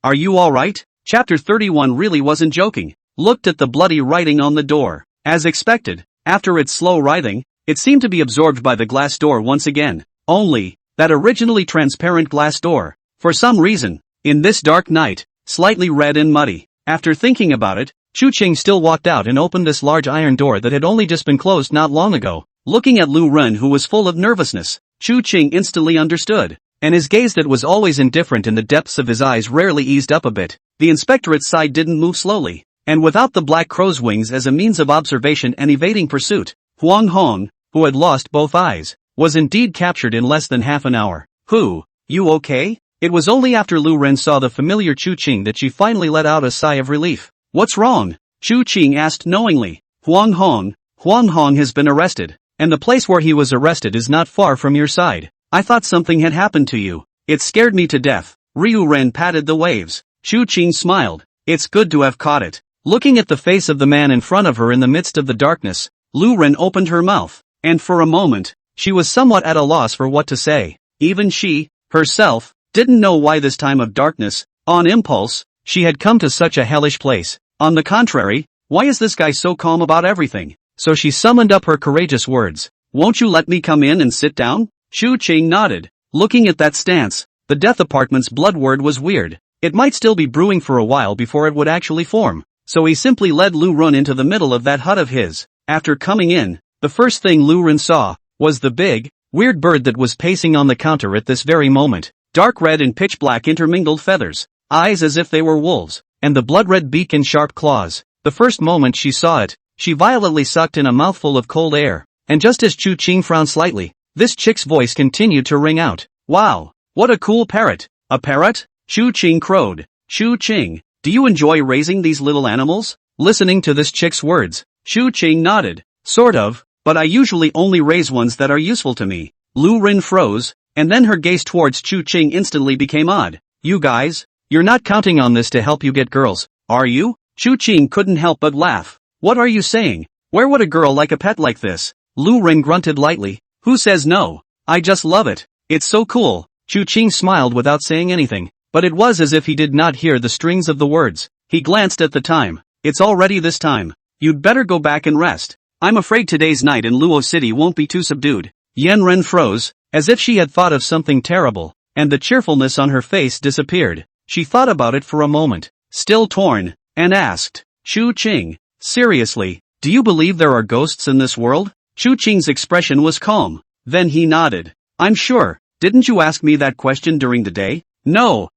are you alright? Chapter 31 really wasn't joking. Looked at the bloody writing on the door. As expected, after its slow writhing, it seemed to be absorbed by the glass door once again. Only, that originally transparent glass door, for some reason, in this dark night, slightly red and muddy. After thinking about it, Chu Cheng still walked out and opened this large iron door that had only just been closed not long ago. Looking at Lu Ren, who was full of nervousness, Chu Cheng instantly understood, and his gaze that was always indifferent in the depths of his eyes rarely eased up a bit. The inspectorate's side didn't move slowly, and without the black crow's wings as a means of observation and evading pursuit, Huang Hong, who had lost both eyes, was indeed captured in less than half an hour. You okay? It was only after Lu Ren saw the familiar Chu Cheng that she finally let out a sigh of relief. What's wrong? Chu Cheng asked knowingly. Huang Hong has been arrested, and the place where he was arrested is not far from your side. I thought something had happened to you. It scared me to death. Ryu Ren patted the waves. Chu Cheng smiled. It's good to have caught it. Looking at the face of the man in front of her in the midst of the darkness, Lu Ren opened her mouth, and for a moment, She was somewhat at a loss for what to say. Even she, herself, didn't know why this time of darkness, on impulse, she had come to such a hellish place. On the contrary, why is this guy so calm about everything? So she summoned up her courageous words. Won't you let me come in and sit down? Chu Qing nodded. Looking at that stance, the death apartment's blood word was weird. It might still be brewing for a while before it would actually form. So he simply led Lu Run into the middle of that hut of his. After coming in, the first thing Lu Run saw was the big, weird bird that was pacing on the counter at this very moment. Dark red and pitch black intermingled feathers, eyes as if they were wolves, and the blood-red beak and sharp claws. The first moment she saw it, she violently sucked in a mouthful of cold air, and just as Chu Qing frowned slightly, this chick's voice continued to ring out. Wow, what a cool parrot. A parrot? Chu Qing crowed. Chu Qing, do you enjoy raising these little animals? Listening to this chick's words, Chu Qing nodded. Sort of, but I usually only raise ones that are useful to me. Lu Rin froze, and then her gaze towards Chu Qing instantly became odd. You guys, you're not counting on this to help you get girls, are you? Chu Qing couldn't help but laugh. What are you saying? Where would a girl like a pet like this? Lu Rin grunted lightly. Who says no? I just love it. It's so cool. Chu Qing smiled without saying anything, but it was as if he did not hear the strings of the words. He glanced at the time. It's already this time. You'd better go back and rest. I'm afraid today's night in Luo City won't be too subdued. Yen Ren froze, as if she had thought of something terrible, and the cheerfulness on her face disappeared. She thought about it for a moment, still torn, and asked, Chu Qing, seriously, do you believe there are ghosts in this world? Chu Qing's expression was calm. Then he nodded. I'm sure. Didn't you ask me that question during the day? No,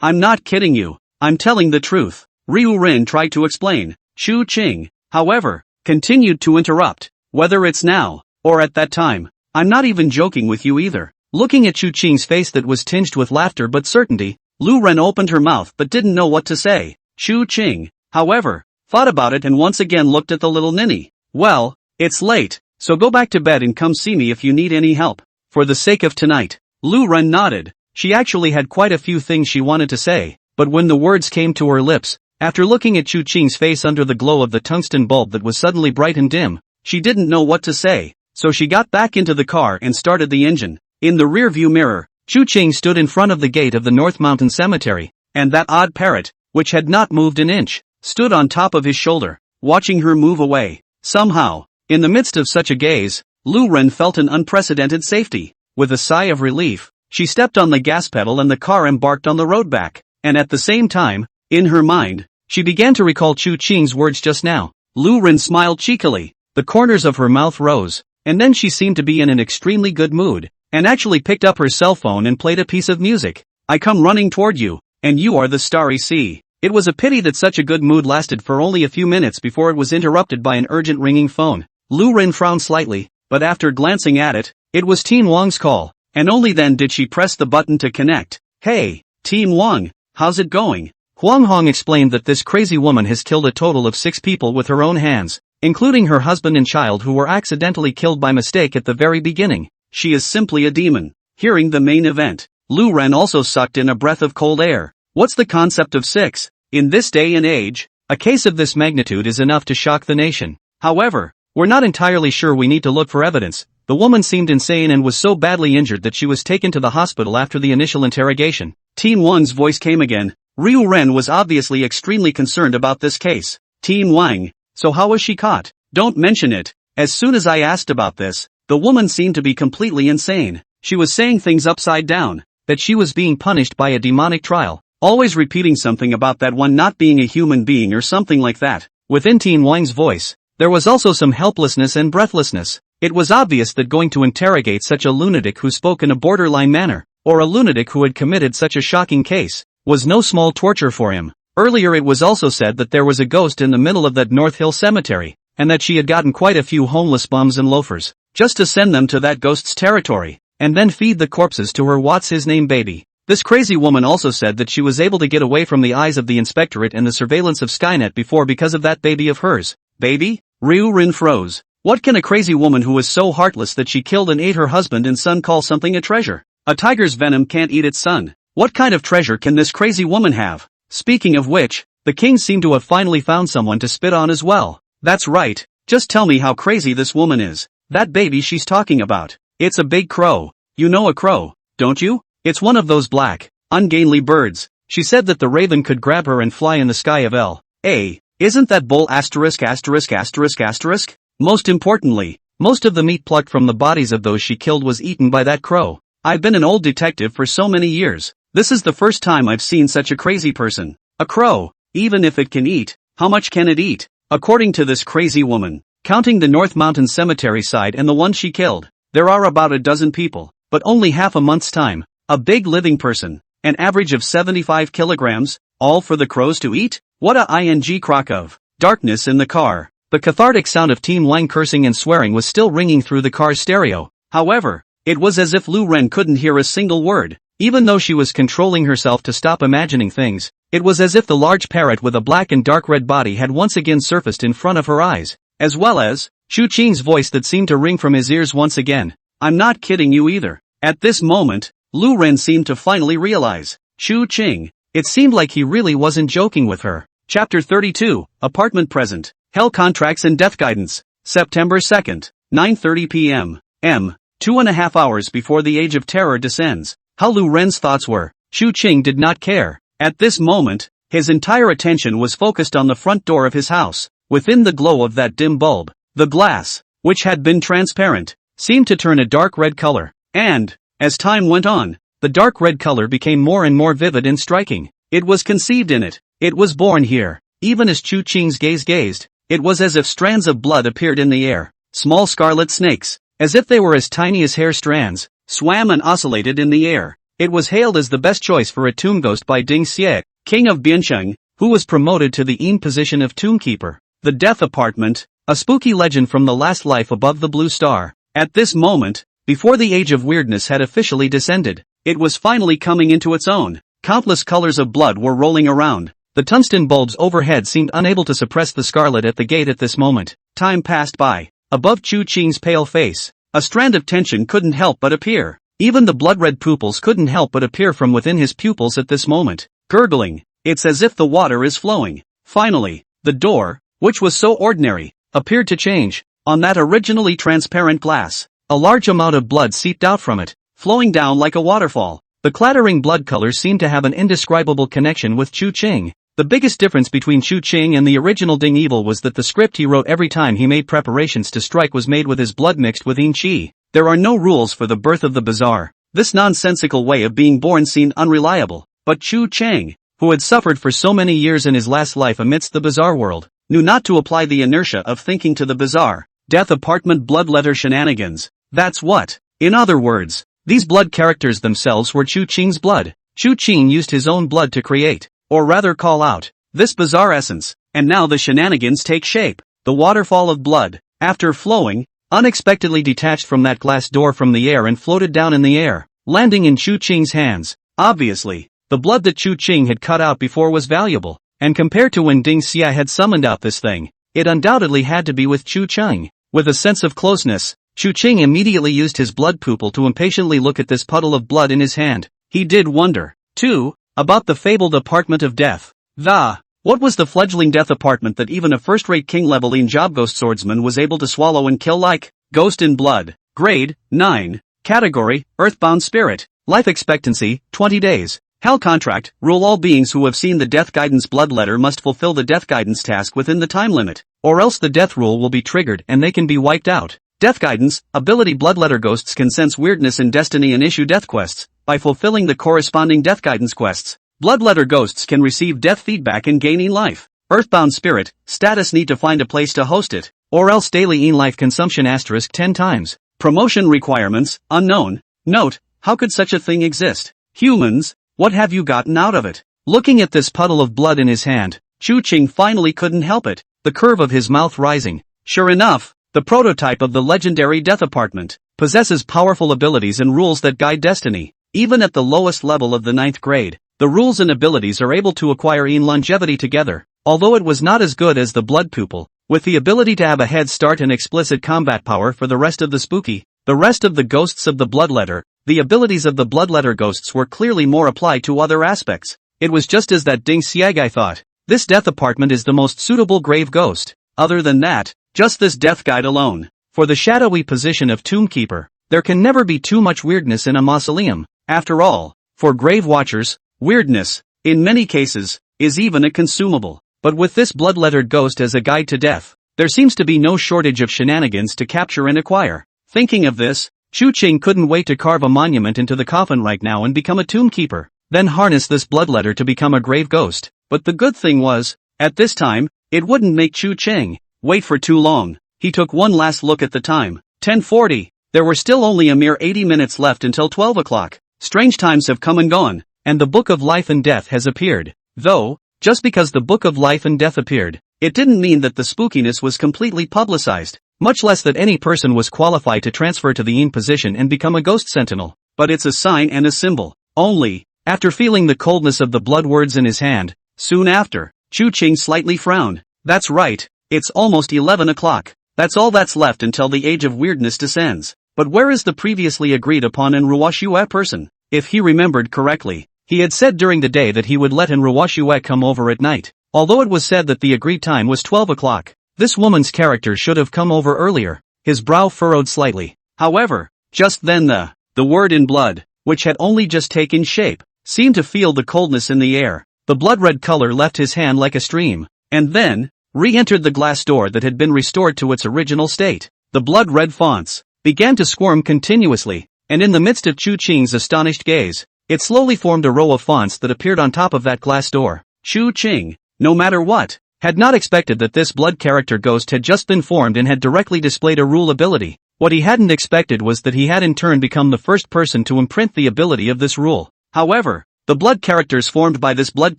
I'm not kidding you. I'm telling the truth. Ryu Rin tried to explain. Chu Qing, however, continued to interrupt. Whether it's now, or at that time, I'm not even joking with you either. Looking at Chu Qing's face that was tinged with laughter but certainty, Lu Ren opened her mouth but didn't know what to say. Chu Qing, however, thought about it and once again looked at the little ninny. Well, it's late, so go back to bed and come see me if you need any help. For the sake of tonight. Lu Ren nodded. She actually had quite a few things she wanted to say, but when the words came to her lips, after looking at Chu Qing's face under the glow of the tungsten bulb that was suddenly bright and dim, she didn't know what to say, so she got back into the car and started the engine. In the rearview mirror, Chu Qing stood in front of the gate of the North Mountain Cemetery, and that odd parrot, which had not moved an inch, stood on top of his shoulder, watching her move away. Somehow, in the midst of such a gaze, Lu Ren felt an unprecedented safety. With a sigh of relief, she stepped on the gas pedal and the car embarked on the road back, and at the same time, in her mind, she began to recall Chu Qing's words just now. Lu Ren smiled cheekily, the corners of her mouth rose, and then she seemed to be in an extremely good mood, and actually picked up her cell phone and played a piece of music. I come running toward you, and you are the starry sea. It was a pity that such a good mood lasted for only a few minutes before it was interrupted by an urgent ringing phone. Lu Ren frowned slightly, but after glancing at it, it was Team Wang's call, and only then did she press the button to connect. Hey, Team Wang, how's it going? Huang Hong explained that this crazy woman has killed a total of 6 people with her own hands, including her husband and child who were accidentally killed by mistake at the very beginning. She is simply a demon. Hearing the main event, Lu Ren also sucked in a breath of cold air. What's the concept of 6? In this day and age, a case of this magnitude is enough to shock the nation. However, we're not entirely sure. We need to look for evidence. The woman seemed insane and was so badly injured that she was taken to the hospital after the initial interrogation. Team Wang's voice came again. Ryu Ren was obviously extremely concerned about this case. Team Wang, so how was she caught? Don't mention it. As soon as I asked about this, the woman seemed to be completely insane. She was saying things upside down, that she was being punished by a demonic trial, always repeating something about that one not being a human being or something like that. Within Team Wang's voice, there was also some helplessness and breathlessness. It was obvious that going to interrogate such a lunatic who spoke in a borderline manner, or a lunatic who had committed such a shocking case, was no small torture for him. Earlier it was also said that there was a ghost in the middle of that North Hill cemetery, and that she had gotten quite a few homeless bums and loafers, just to send them to that ghost's territory, and then feed the corpses to her what's-his-name baby. This crazy woman also said that she was able to get away from the eyes of the inspectorate and the surveillance of Skynet before because of that baby of hers. Baby? Ryu Rin froze. What can a crazy woman who was so heartless that she killed and ate her husband and son call something a treasure? A tiger's venom can't eat its son. What kind of treasure can this crazy woman have? Speaking of which, the king seemed to have finally found someone to spit on as well. That's right, just tell me how crazy this woman is. That baby she's talking about. It's a big crow. You know a crow, don't you? It's one of those black, ungainly birds. She said that the raven could grab her and fly in the sky of L.A. Isn't that bull asterisk asterisk asterisk asterisk? Most importantly, most of the meat plucked from the bodies of those she killed was eaten by that crow. I've been an old detective for so many years. This is the first time I've seen such a crazy person. A crow, even if it can eat, how much can it eat? According to this crazy woman, counting the North Mountain Cemetery side and the one she killed, there are about a dozen people, but only half a month's time. A big living person, an average of 75 kilograms, all for the crows to eat? What a ing crock of darkness in the car. The cathartic sound of Team Wang cursing and swearing was still ringing through the car's stereo. However, it was as if Lu Ren couldn't hear a single word. Even though she was controlling herself to stop imagining things, it was as if the large parrot with a black and dark red body had once again surfaced in front of her eyes, as well as Chu Qing's voice that seemed to ring from his ears once again. I'm not kidding you either. At this moment, Lu Ren seemed to finally realize. Chu Qing. It seemed like he really wasn't joking with her. Chapter 32, Apartment Present. Hell Contracts and Death Guidance. September 2nd, 9:30 p.m. 2.5 hours before the Age of Terror descends. How Lu Ren's thoughts were. Chu Qing did not care. At this moment, his entire attention was focused on the front door of his house. Within the glow of that dim bulb, the glass, which had been transparent, seemed to turn a dark red color. And, as time went on, the dark red color became more and more vivid and striking. It was conceived in it. It was born here. Even as Chu Qing's gaze gazed, it was as if strands of blood appeared in the air. Small scarlet snakes, as if they were as tiny as hair strands, swam and oscillated in the air. It was hailed as the best choice for a tomb ghost by Ding Xie, king of Biancheng, who was promoted to the position of tombkeeper. The Death Apartment, a spooky legend from the last life above the Blue Star. At this moment, before the Age of Weirdness had officially descended, it was finally coming into its own. Countless colors of blood were rolling around. The tungsten bulbs overhead seemed unable to suppress the scarlet at the gate at this moment. Time passed by. Above Chu Qing's pale face, a strand of tension couldn't help but appear. Even the blood-red pupils couldn't help but appear from within his pupils at this moment. Gurgling, it's as if the water is flowing. Finally, the door, which was so ordinary, appeared to change. On that originally transparent glass, a large amount of blood seeped out from it, flowing down like a waterfall. The clattering blood colors seemed to have an indescribable connection with Chu Qing. The biggest difference between Chu Qing and the original Ding Evil was that the script he wrote every time he made preparations to strike was made with his blood mixed with yin qi. There are no rules for the birth of the bizarre. This nonsensical way of being born seemed unreliable, but Chu Qing, who had suffered for so many years in his last life amidst the bizarre world, knew not to apply the inertia of thinking to the bizarre. Death Apartment bloodletter shenanigans. That's what. In other words, these blood characters themselves were Chu Qing's blood. Chu Qing used his own blood to create, or rather call out, this bizarre essence, and now the shenanigans take shape. The waterfall of blood, after flowing, unexpectedly detached from that glass door from the air and floated down in the air, landing in Chu Qing's hands. Obviously, the blood that Chu Qing had cut out before was valuable, and compared to when Ding Xie had summoned out this thing, it undoubtedly had to be with Chu Qing. With a sense of closeness, Chu Qing immediately used his blood pupil to impatiently look at this puddle of blood in his hand. He did wonder, too, about the fabled apartment of death. What was the fledgling death apartment that even a first-rate king-level job ghost swordsman was able to swallow and kill like? Ghost in blood. Grade, 9. Category, Earthbound Spirit. Life expectancy, 20 days. Hell contract, rule all beings who have seen the death guidance bloodletter must fulfill the death guidance task within the time limit, or else the death rule will be triggered and they can be wiped out. Death guidance, ability bloodletter ghosts can sense weirdness in destiny and issue death quests. By fulfilling the corresponding death guidance quests, bloodletter ghosts can receive death feedback and gaining life. Earthbound Spirit, status need to find a place to host it, or else daily in-life consumption asterisk 10 times. Promotion requirements, unknown. Note, how could such a thing exist? Humans, what have you gotten out of it? Looking at this puddle of blood in his hand, Chu Qing finally couldn't help it, the curve of his mouth rising. Sure enough, the prototype of the legendary death apartment possesses powerful abilities and rules that guide destiny. Even at the lowest level of the 9th grade, the rules and abilities are able to acquire in longevity together. Although it was not as good as the blood pupil, with the ability to have a head start and explicit combat power for the rest of the spooky, the rest of the ghosts of the bloodletter, the abilities of the bloodletter ghosts were clearly more applied to other aspects. It was just as that Ding Xie thought. This death apartment is the most suitable grave ghost. Other than that, just this death guide alone. For the shadowy position of tombkeeper, there can never be too much weirdness in a mausoleum. After all, for grave watchers, weirdness, in many cases, is even a consumable. But with this bloodlettered ghost as a guide to death, there seems to be no shortage of shenanigans to capture and acquire. Thinking of this, Chu Qing couldn't wait to carve a monument into the coffin right now and become a tombkeeper, then harness this bloodletter to become a grave ghost. But the good thing was, at this time, it wouldn't make Chu Qing wait for too long. He took one last look at the time. 10:40. There were still only a mere 80 minutes left until 12 o'clock. Strange times have come and gone, and the Book of Life and Death has appeared. Though, just because the Book of Life and Death appeared, it didn't mean that the spookiness was completely publicized, much less that any person was qualified to transfer to the Yin position and become a ghost sentinel. But it's a sign and a symbol. Only, after feeling the coldness of the blood words in his hand, soon after, Chu Qing slightly frowned. That's right, it's almost 11 o'clock. That's all that's left until the age of weirdness descends. But where is the previously agreed upon Enruwashue person? If he remembered correctly, he had said during the day that he would let Enruwashue come over at night. Although it was said that the agreed time was 12 o'clock, this woman's character should have come over earlier. His brow furrowed slightly. However, just then the word in blood, which had only just taken shape, seemed to feel the coldness in the air. The blood-red color left his hand like a stream, and then re-entered the glass door that had been restored to its original state. The blood-red fonts began to squirm continuously, and in the midst of Chu Qing's astonished gaze, it slowly formed a row of fonts that appeared on top of that glass door. Chu Qing, no matter what, had not expected that this blood character ghost had just been formed and had directly displayed a rule ability. What he hadn't expected was that he had in turn become the first person to imprint the ability of this rule. However, the blood characters formed by this blood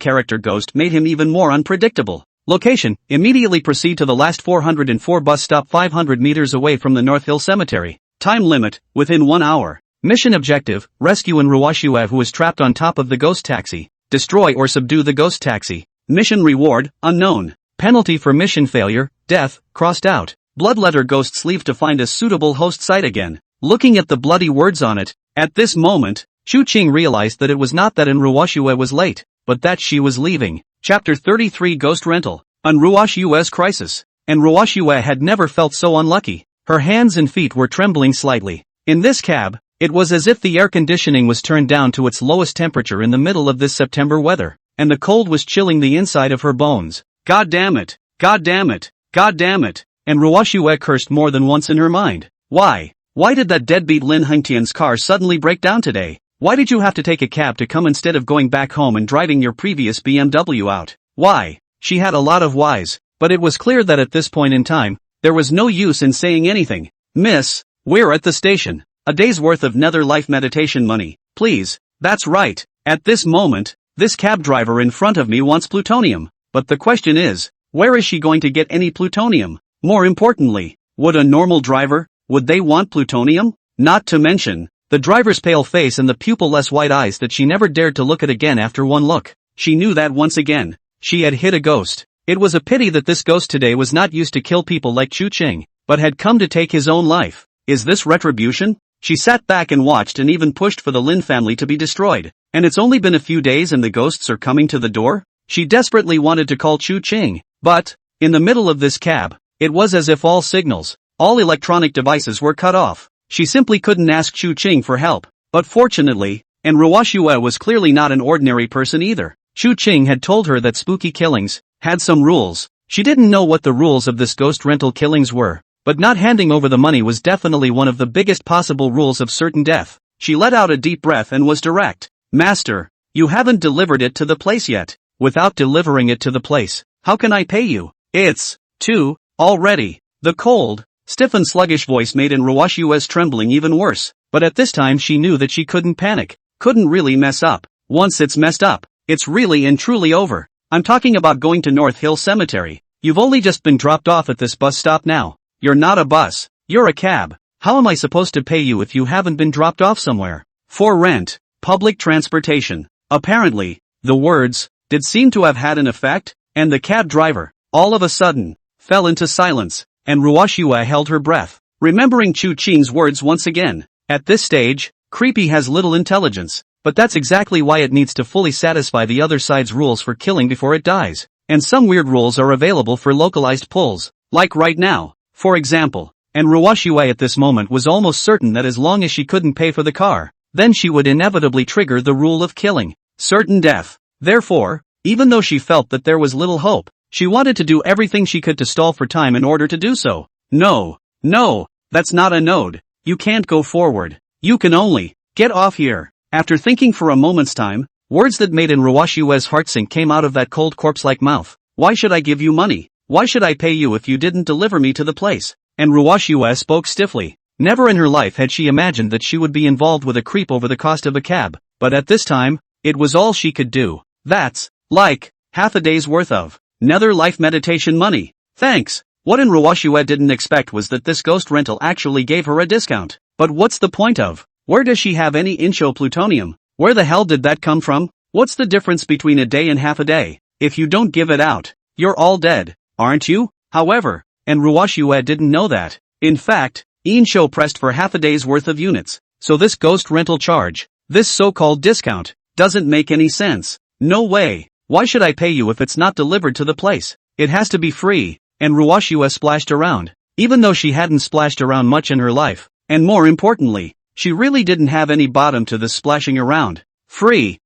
character ghost made him even more unpredictable. Location: immediately proceed to the last 404 bus stop 500 meters away from the North Hill Cemetery. Time limit: within 1 hour. Mission objective: rescue Enruwashue who is trapped on top of the ghost taxi. Destroy or subdue the ghost taxi. Mission reward: unknown. Penalty for mission failure: death, crossed out. Bloodletter ghost sleeve to find a suitable host site again. Looking at the bloody words on it, at this moment, Chu Qing realized that it was not that Enruwashue was late, but that she was leaving. Chapter 33 Ghost Rental. Enruwashue's crisis. Enruwashue had never felt so unlucky. Her hands and feet were trembling slightly. In this cab, it was as if the air conditioning was turned down to its lowest temperature in the middle of this September weather, and the cold was chilling the inside of her bones. God damn it! God damn it! God damn it! Enruwashue cursed more than once in her mind. Why? Why did that deadbeat Lin Hengtian's car suddenly break down today? Why did you have to take a cab to come instead of going back home and driving your previous BMW out? Why? She had a lot of whys, but it was clear that at this point in time, there was no use in saying anything. Miss, we're at the station. A day's worth of nether life meditation money, please. That's right. At this moment, this cab driver in front of me wants plutonium. But the question is, where is she going to get any plutonium? More importantly, would a normal driver, would they want plutonium? Not to mention the driver's pale face and the pupil-less white eyes that she never dared to look at again after one look. She knew that once again, she had hit a ghost. It was a pity that this ghost today was not used to kill people like Chu Qing, but had come to take his own life. Is this retribution? She sat back and watched and even pushed for the Lin family to be destroyed. And it's only been a few days and the ghosts are coming to the door? She desperately wanted to call Chu Qing, but, in the middle of this cab, it was as if all signals, all electronic devices were cut off. She simply couldn't ask Chu Qing for help. But fortunately, Enruwashue was clearly not an ordinary person either. Chu Qing had told her that spooky killings had some rules. She didn't know what the rules of this ghost rental killings were, but not handing over the money was definitely one of the biggest possible rules of certain death. She let out a deep breath and was direct. Master, you haven't delivered it to the place yet. Without delivering it to the place, how can I pay you? It's 2 already. The cold, stiff and sluggish voice made Enruwashue's trembling even worse, but at this time she knew that she couldn't panic, couldn't really mess up. Once it's messed up, it's really and truly over. I'm talking about going to North Hill Cemetery. You've only just been dropped off at this bus stop now. You're not a bus, you're a cab. How am I supposed to pay you if you haven't been dropped off somewhere? For rent, public transportation. Apparently, the words did seem to have had an effect, and the cab driver, all of a sudden, fell into silence. Enruwashue held her breath, remembering Chu Qing's words once again. At this stage, creepy has little intelligence, but that's exactly why it needs to fully satisfy the other side's rules for killing before it dies. And some weird rules are available for localized pulls, like right now. For example, and Ruwashue at this moment was almost certain that as long as she couldn't pay for the car, then she would inevitably trigger the rule of killing. Certain death. Therefore, even though she felt that there was little hope, she wanted to do everything she could to stall for time in order to do so. No, that's not a node. You can't go forward. You can only get off here. After thinking for a moment's time, words that made in Ruwashue's heart sink came out of that cold corpse-like mouth. Why should I give you money? Why should I pay you if you didn't deliver me to the place? And Ruwashue spoke stiffly. Never in her life had she imagined that she would be involved with a creep over the cost of a cab, but at this time, it was all she could do. That's like half a day's worth of nether life meditation money. Thanks. What in Ruwashue didn't expect was that this ghost rental actually gave her a discount. But what's the point of? Where does she have any incho plutonium? Where the hell did that come from? What's the difference between a day and half a day? If you don't give it out, you're all dead, aren't you? However, and Ruwashue didn't know that. In fact, Insho pressed for half a day's worth of units. So this ghost rental charge, this so-called discount, doesn't make any sense. No way. Why should I pay you if it's not delivered to the place? It has to be free. And Ruwashue splashed around. Even though she hadn't splashed around much in her life, and more importantly, she really didn't have any bottom to this splashing around. Free.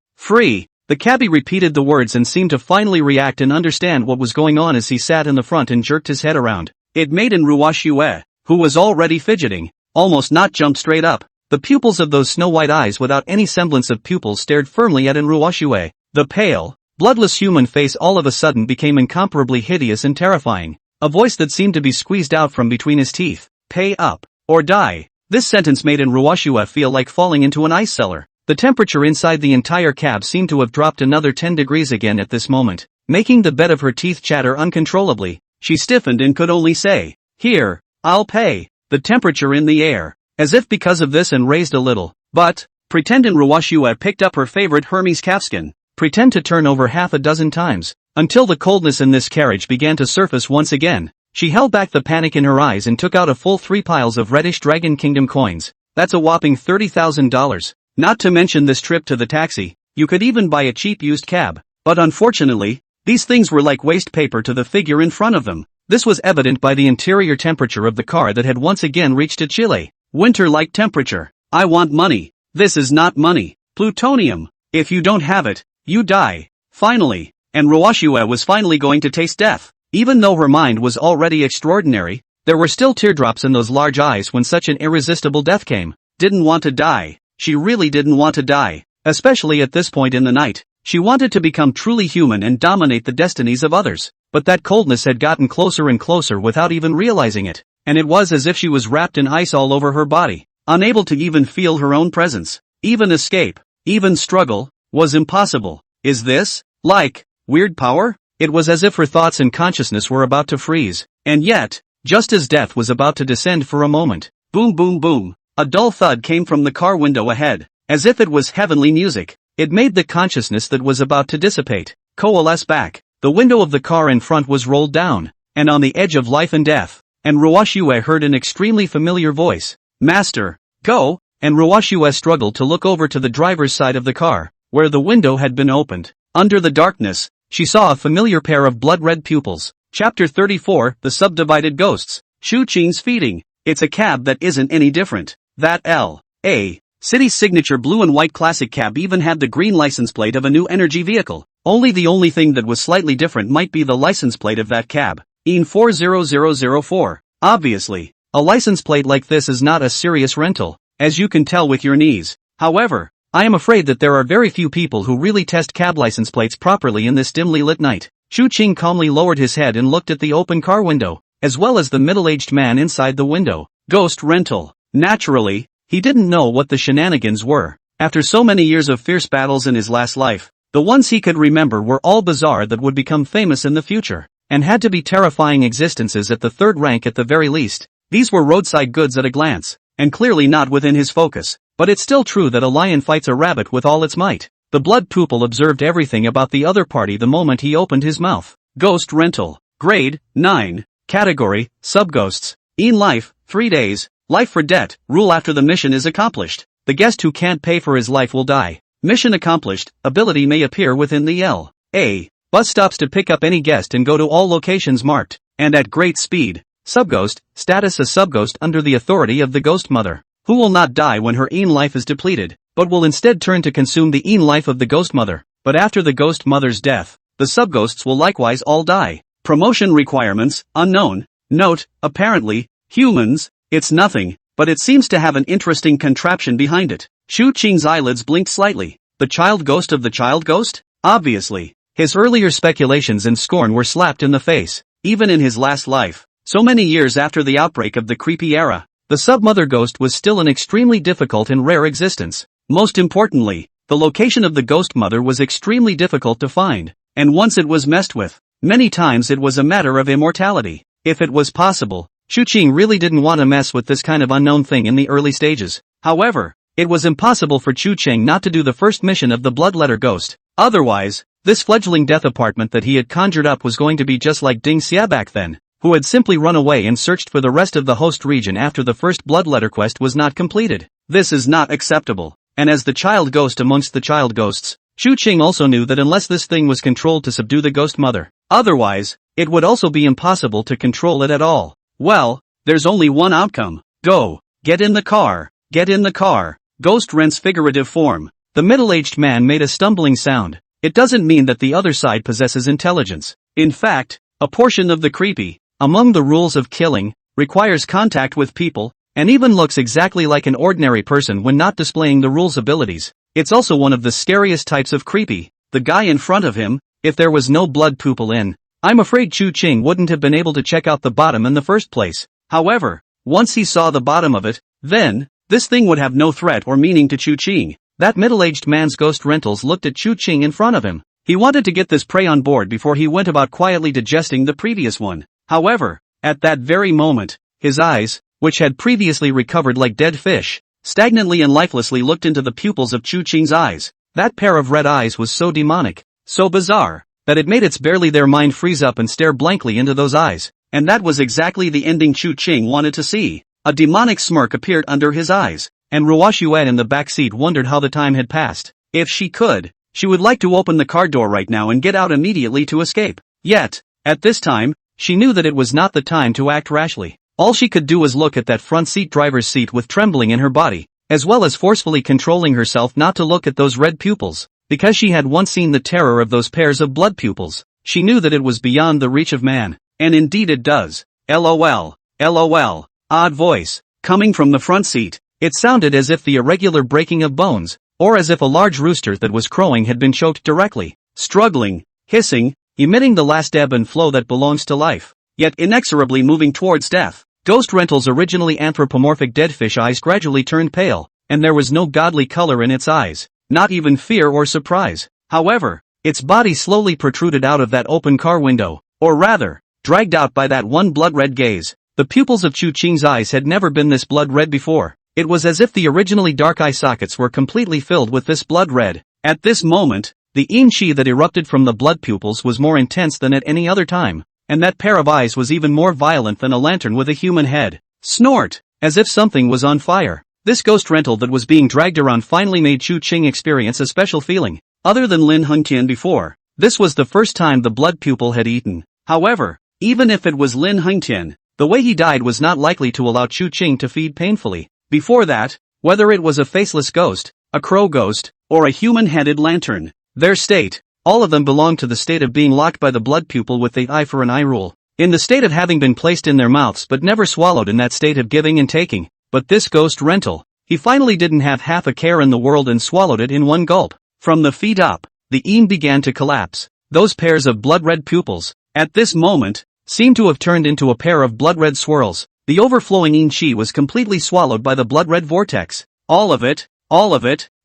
The cabbie repeated the words and seemed to finally react and understand what was going on as he sat in the front and jerked his head around. It made in Ruwashue, who was already fidgeting, almost not jump straight up. The pupils of those snow-white eyes without any semblance of pupils stared firmly at Ruwashue. The pale, bloodless human face all of a sudden became incomparably hideous and terrifying. A voice that seemed to be squeezed out from between his teeth. Pay up, or die. This sentence made in Ruwashue feel like falling into an ice cellar. The temperature inside the entire cab seemed to have dropped another 10 degrees again at this moment, making the bed of her teeth chatter uncontrollably. She stiffened and could only say, "Here, I'll pay." The temperature in the air, as if because of this and raised a little. But, pretend in Ruwashue picked up her favorite Hermes calfskin. Pretend to turn over half a dozen times, until the coldness in this carriage began to surface once again. She held back the panic in her eyes and took out a full 3 piles of reddish Dragon Kingdom coins. That's a whopping $30,000. Not to mention this trip to the taxi. You could even buy a cheap used cab. But unfortunately, these things were like waste paper to the figure in front of them. This was evident by the interior temperature of the car that had once again reached a chilly, winter-like temperature. I want money. This is not money. Plutonium. If you don't have it, you die. Finally. And Ruwashue was finally going to taste death. Even though her mind was already extraordinary, there were still teardrops in those large eyes when such an irresistible death came. Didn't want to die. She really didn't want to die. Especially at this point in the night. She wanted to become truly human and dominate the destinies of others. But that coldness had gotten closer and closer without even realizing it. And it was as if she was wrapped in ice all over her body. Unable to even feel her own presence. Even escape, even struggle, was impossible. Is this, like, weird power? It was as if her thoughts and consciousness were about to freeze. And yet, just as death was about to descend for a moment, boom boom boom, a dull thud came from the car window ahead, as if it was heavenly music. It made the consciousness that was about to dissipate coalesce back. The window of the car in front was rolled down, and on the edge of life and death, and Ruwashue heard an extremely familiar voice. Master, go, and Ruwashue struggled to look over to the driver's side of the car, where the window had been opened. Under the darkness, she saw a familiar pair of blood-red pupils. Chapter 34, The Subdivided Ghosts. Shu Qing's feeding. It's a cab that isn't any different. That L.A. City's signature blue and white classic cab even had the green license plate of a new energy vehicle. Only the only thing that was slightly different might be the license plate of that cab. EN 40004. Obviously, a license plate like this is not a serious rental, as you can tell with your knees. However, I am afraid that there are very few people who really test cab license plates properly in this dimly lit night. Shu Qing calmly lowered his head and looked at the open car window, as well as the middle-aged man inside the window. Ghost rental. Naturally, he didn't know what the shenanigans were. After so many years of fierce battles in his last life, the ones he could remember were all bizarre that would become famous in the future, and had to be terrifying existences at the third rank at the very least. These were roadside goods at a glance, and clearly not within his focus. But it's still true that a lion fights a rabbit with all its might. The blood pupil observed everything about the other party the moment he opened his mouth. Ghost rental. Grade, 9. Category, subghosts. In life, 3 days. Life for debt. Rule after the mission is accomplished. The guest who can't pay for his life will die. Mission accomplished. Ability may appear within the L.A. bus stops to pick up any guest and go to all locations marked, and at great speed. Subghost, status a subghost under the authority of the ghost mother, who will not die when her own life is depleted, but will instead turn to consume the own life of the ghost mother. But after the ghost mother's death, the subghosts will likewise all die. Promotion requirements, unknown. Note, apparently, humans, it's nothing, but it seems to have an interesting contraption behind it. Chu Qing's eyelids blinked slightly. The child ghost of the child ghost? Obviously. His earlier speculations and scorn were slapped in the face, even in his last life. So many years after the outbreak of the creepy era, the submother ghost was still an extremely difficult and rare existence. Most importantly, the location of the ghost mother was extremely difficult to find, and once it was messed with, many times it was a matter of immortality. If it was possible, Chu Qing really didn't want to mess with this kind of unknown thing in the early stages. However, it was impossible for Chu Qing not to do the first mission of the bloodletter ghost. Otherwise, this fledgling death apartment that he had conjured up was going to be just like Ding Xia back then, who had simply run away and searched for the rest of the host region after the first bloodletter quest was not completed. This is not acceptable. And as the child ghost amongst the child ghosts, Chu Qing also knew that unless this thing was controlled to subdue the ghost mother, otherwise, it would also be impossible to control it at all. Well, there's only one outcome. Go. Get in the car. Get in the car. Ghost rents figurative form. The middle-aged man made a stumbling sound. It doesn't mean that the other side possesses intelligence. In fact, a portion of the creepy, among the rules of killing, requires contact with people, and even looks exactly like an ordinary person when not displaying the rules abilities. It's also one of the scariest types of creepy. The guy in front of him, if there was no blood pupil in, I'm afraid Chu Qing wouldn't have been able to check out the bottom in the first place. However, once he saw the bottom of it, then, this thing would have no threat or meaning to Chu Qing. That middle-aged man's ghost rentals looked at Chu Qing in front of him. He wanted to get this prey on board before he went about quietly digesting the previous one. However, at that very moment, his eyes, which had previously recovered like dead fish, stagnantly and lifelessly looked into the pupils of Chu Qing's eyes. That pair of red eyes was so demonic, so bizarre, that it made its barely there mind freeze up and stare blankly into those eyes. And that was exactly the ending Chu Qing wanted to see. A demonic smirk appeared under his eyes, and Ruoshuet in the back seat wondered how the time had passed. If she could, she would like to open the car door right now and get out immediately to escape. Yet, at this time, she knew that it was not the time to act rashly. All she could do was look at that front seat driver's seat with trembling in her body, as well as forcefully controlling herself not to look at those red pupils, because she had once seen the terror of those pairs of blood pupils. She knew that it was beyond the reach of man, and indeed it does. LOL, LOL, odd voice, coming from the front seat. It sounded as if the irregular breaking of bones, or as if a large rooster that was crowing had been choked directly, struggling, hissing, emitting the last ebb and flow that belongs to life, yet inexorably moving towards death. Ghost Rental's originally anthropomorphic deadfish eyes gradually turned pale, and there was no godly color in its eyes, not even fear or surprise. However, its body slowly protruded out of that open car window, or rather, dragged out by that one blood-red gaze. The pupils of Chu Qing's eyes had never been this blood-red before. It was as if the originally dark eye sockets were completely filled with this blood red. At this moment, the yin chi that erupted from the blood pupils was more intense than at any other time, and that pair of eyes was even more violent than a lantern with a human head. Snort! As if something was on fire. This ghost rental that was being dragged around finally made Chu Qing experience a special feeling. Other than Lin Hengtian before, this was the first time the blood pupil had eaten. However, even if it was Lin Hengtian, the way he died was not likely to allow Chu Qing to feed painfully. Before that, whether it was a faceless ghost, a crow ghost, or a human-headed lantern, their state, all of them belonged to the state of being locked by the blood pupil with the eye for an eye rule. In the state of having been placed in their mouths but never swallowed, in that state of giving and taking. But this ghost rental, he finally didn't have half a care in the world and swallowed it in one gulp. From the feet up, the yin began to collapse. Those pairs of blood-red pupils, at this moment, seemed to have turned into a pair of blood-red swirls. The overflowing yin chi was completely swallowed by the blood-red vortex. All of it,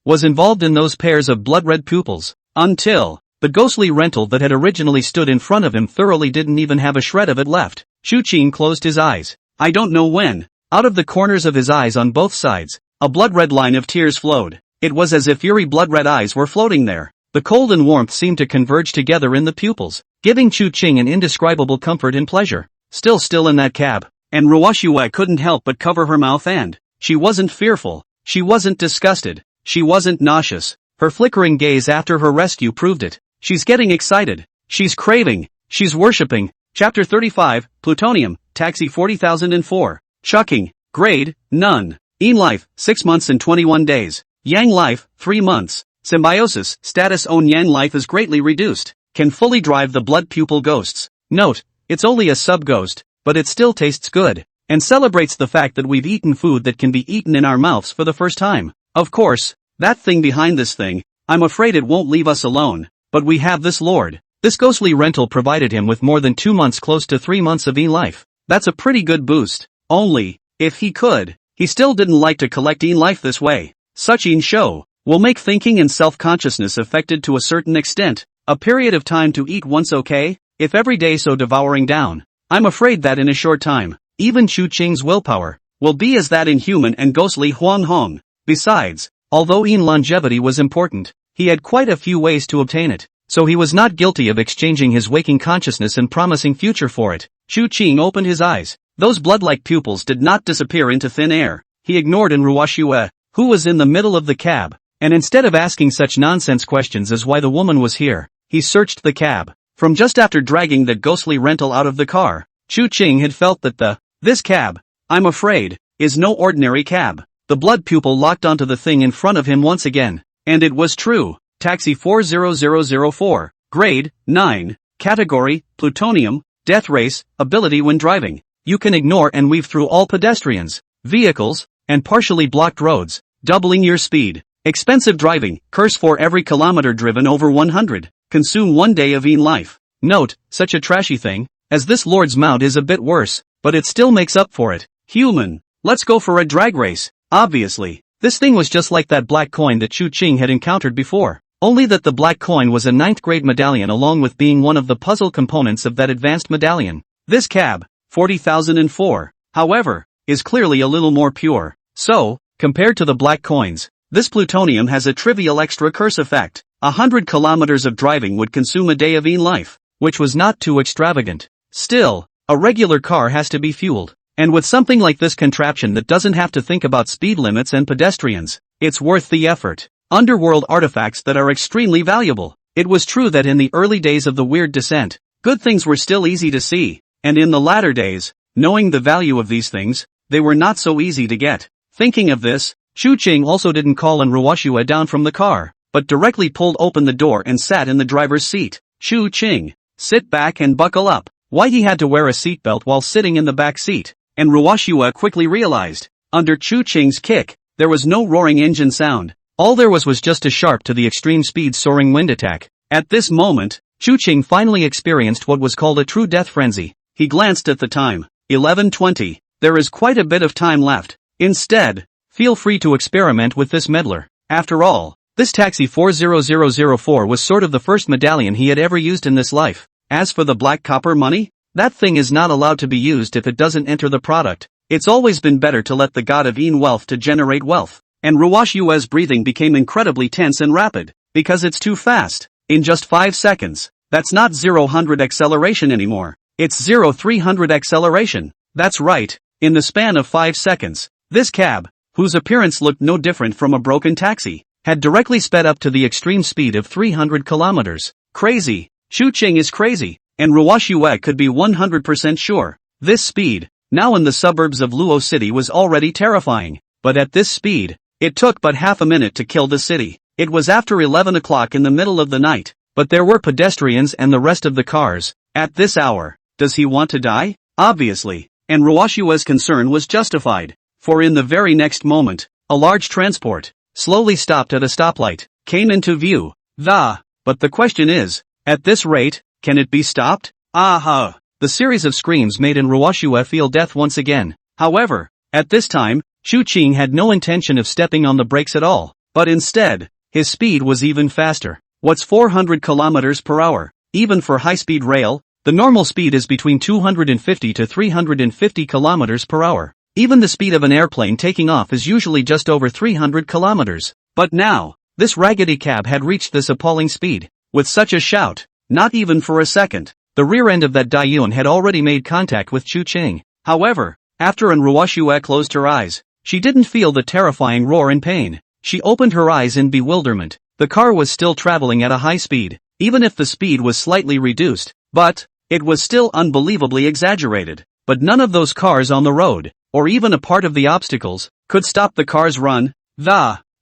was involved in those pairs of blood-red pupils, until the ghostly rental that had originally stood in front of him thoroughly didn't even have a shred of it left. Chu Qing closed his eyes. I don't know when. Out of the corners of his eyes on both sides, a blood-red line of tears flowed. It was as if fury blood-red eyes were floating there. The cold and warmth seemed to converge together in the pupils, giving Chu Qing an indescribable comfort and pleasure. Still in that cab. And Ruoshuet couldn't help but cover her mouth, and she wasn't fearful, she wasn't disgusted, she wasn't nauseous. Her flickering gaze after her rescue proved it. She's getting excited, she's craving, she's worshipping. Chapter 35, Plutonium. Taxi 40,004. Chucking. Grade, none. Yin life, 6 months and 21 days. Yang life, 3 months. Symbiosis, status on Yang life is greatly reduced. Can fully drive the blood pupil ghosts. Note, it's only a sub-ghost, but it still tastes good. And celebrates the fact that we've eaten food that can be eaten in our mouths for the first time. Of course, that thing behind this thing, I'm afraid it won't leave us alone. But we have this lord. This ghostly rental provided him with more than 2 months, close to 3 months of e-life. That's a pretty good boost. Only, if he could, he still didn't like to collect e-life this way. Such in-show will make thinking and self-consciousness affected to a certain extent. A period of time to eat once okay, if every day so devouring down. I'm afraid that in a short time, even Chu Qing's willpower will be as that inhuman and ghostly Huang Hong. Besides, although Yin longevity was important, he had quite a few ways to obtain it, so he was not guilty of exchanging his waking consciousness and promising future for it. Chu Qing opened his eyes. Those blood-like pupils did not disappear into thin air. He ignored Ruoshue, who was in the middle of the cab, and instead of asking such nonsense questions as why the woman was here, he searched the cab. From just after dragging the ghostly rental out of the car, Chu Qing had felt that this cab, I'm afraid, is no ordinary cab. The blood pupil locked onto the thing in front of him once again. And it was true. Taxi 40004. Grade, 9. Category, plutonium. Death race, ability when driving. You can ignore and weave through all pedestrians, vehicles, and partially blocked roads, doubling your speed. Expensive driving, curse for every kilometer driven over 100. Consume 1 day of life. Note, such a trashy thing, as this lord's mount is a bit worse, but it still makes up for it. Human. Let's go for a drag race. Obviously, this thing was just like that black coin that Chu Qing had encountered before, only that the black coin was a 9th grade medallion along with being one of the puzzle components of that advanced medallion. This cab, 40,004, however, is clearly a little more pure. So, compared to the black coins, this plutonium has a trivial extra curse effect. 100 kilometers of driving would consume a day of life, which was not too extravagant. Still, a regular car has to be fueled. And with something like this contraption that doesn't have to think about speed limits and pedestrians, it's worth the effort. Underworld artifacts that are extremely valuable. It was true that in the early days of the weird descent, good things were still easy to see, and in the latter days, knowing the value of these things, they were not so easy to get. Thinking of this, Chu Qing also didn't call Ruoshue down from the car, but directly pulled open the door and sat in the driver's seat. Chu Qing, sit back and buckle up. Why he had to wear a seatbelt while sitting in the back seat, and Ruoshue quickly realized. Under Chu Qing's kick, there was no roaring engine sound. All there was just a sharp to the extreme speed soaring wind attack. At this moment, Chu Qing finally experienced what was called a true death frenzy. He glanced at the time. 11:20. There is quite a bit of time left. Instead, feel free to experiment with this meddler. After all, this Taxi 40004 was sort of the first medallion he had ever used in this life. As for the black copper money, that thing is not allowed to be used if it doesn't enter the product. It's always been better to let the god of wealth to generate wealth. And Ruoshue's breathing became incredibly tense and rapid, because it's too fast. In just 5 seconds, that's not 0-100 acceleration anymore. It's 0-300 acceleration. That's right, in the span of 5 seconds, this cab, whose appearance looked no different from a broken taxi, had directly sped up to the extreme speed of 300 kilometers. Crazy. Chu Qing is crazy, and Ruoshue could be 100% sure. This speed, now in the suburbs of Luo City, was already terrifying. But at this speed, it took but half a minute to kill the city. It was after 11 o'clock in the middle of the night, but there were pedestrians and the rest of the cars. At this hour, does he want to die? Obviously, and Ruoshue's concern was justified, for in the very next moment, a large transport, slowly stopped at a stoplight, came into view. But the question is, at this rate, can it be stopped? Aha! The series of screams made Ruoshue feel death once again. However, at this time, Chu Qing had no intention of stepping on the brakes at all, but instead, his speed was even faster. What's 400 kilometers per hour? Even for high-speed rail, the normal speed is between 250 to 350 kilometers per hour. Even the speed of an airplane taking off is usually just over 300 kilometers. But now, this raggedy cab had reached this appalling speed. With such a shout, not even for a second, the rear end of that Daiyun had already made contact with Chu Qing. However, after Ruoshue closed her eyes, she didn't feel the terrifying roar in pain. She opened her eyes in bewilderment. The car was still traveling at a high speed, even if the speed was slightly reduced, but it was still unbelievably exaggerated. but none of those cars on the road, or even a part of the obstacles, could stop the car's run.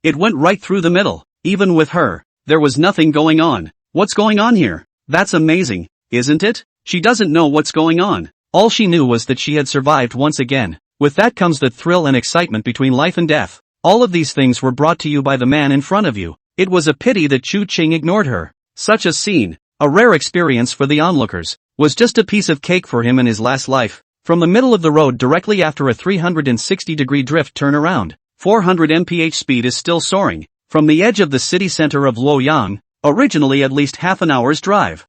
It went right through the middle. Even with her, there was nothing going on. What's going on here? That's amazing, isn't it? She doesn't know what's going on. All she knew was that she had survived once again. With that comes the thrill and excitement between life and death. All of these things were brought to you by the man in front of you. It was a pity that Chu Ching ignored her. Such a scene, a rare experience for the onlookers, was just a piece of cake for him in his last life. From the middle of the road directly after a 360-degree drift turnaround, 400 mph speed is still soaring, from the edge of the city center of Luoyang, originally at least half an hour's drive.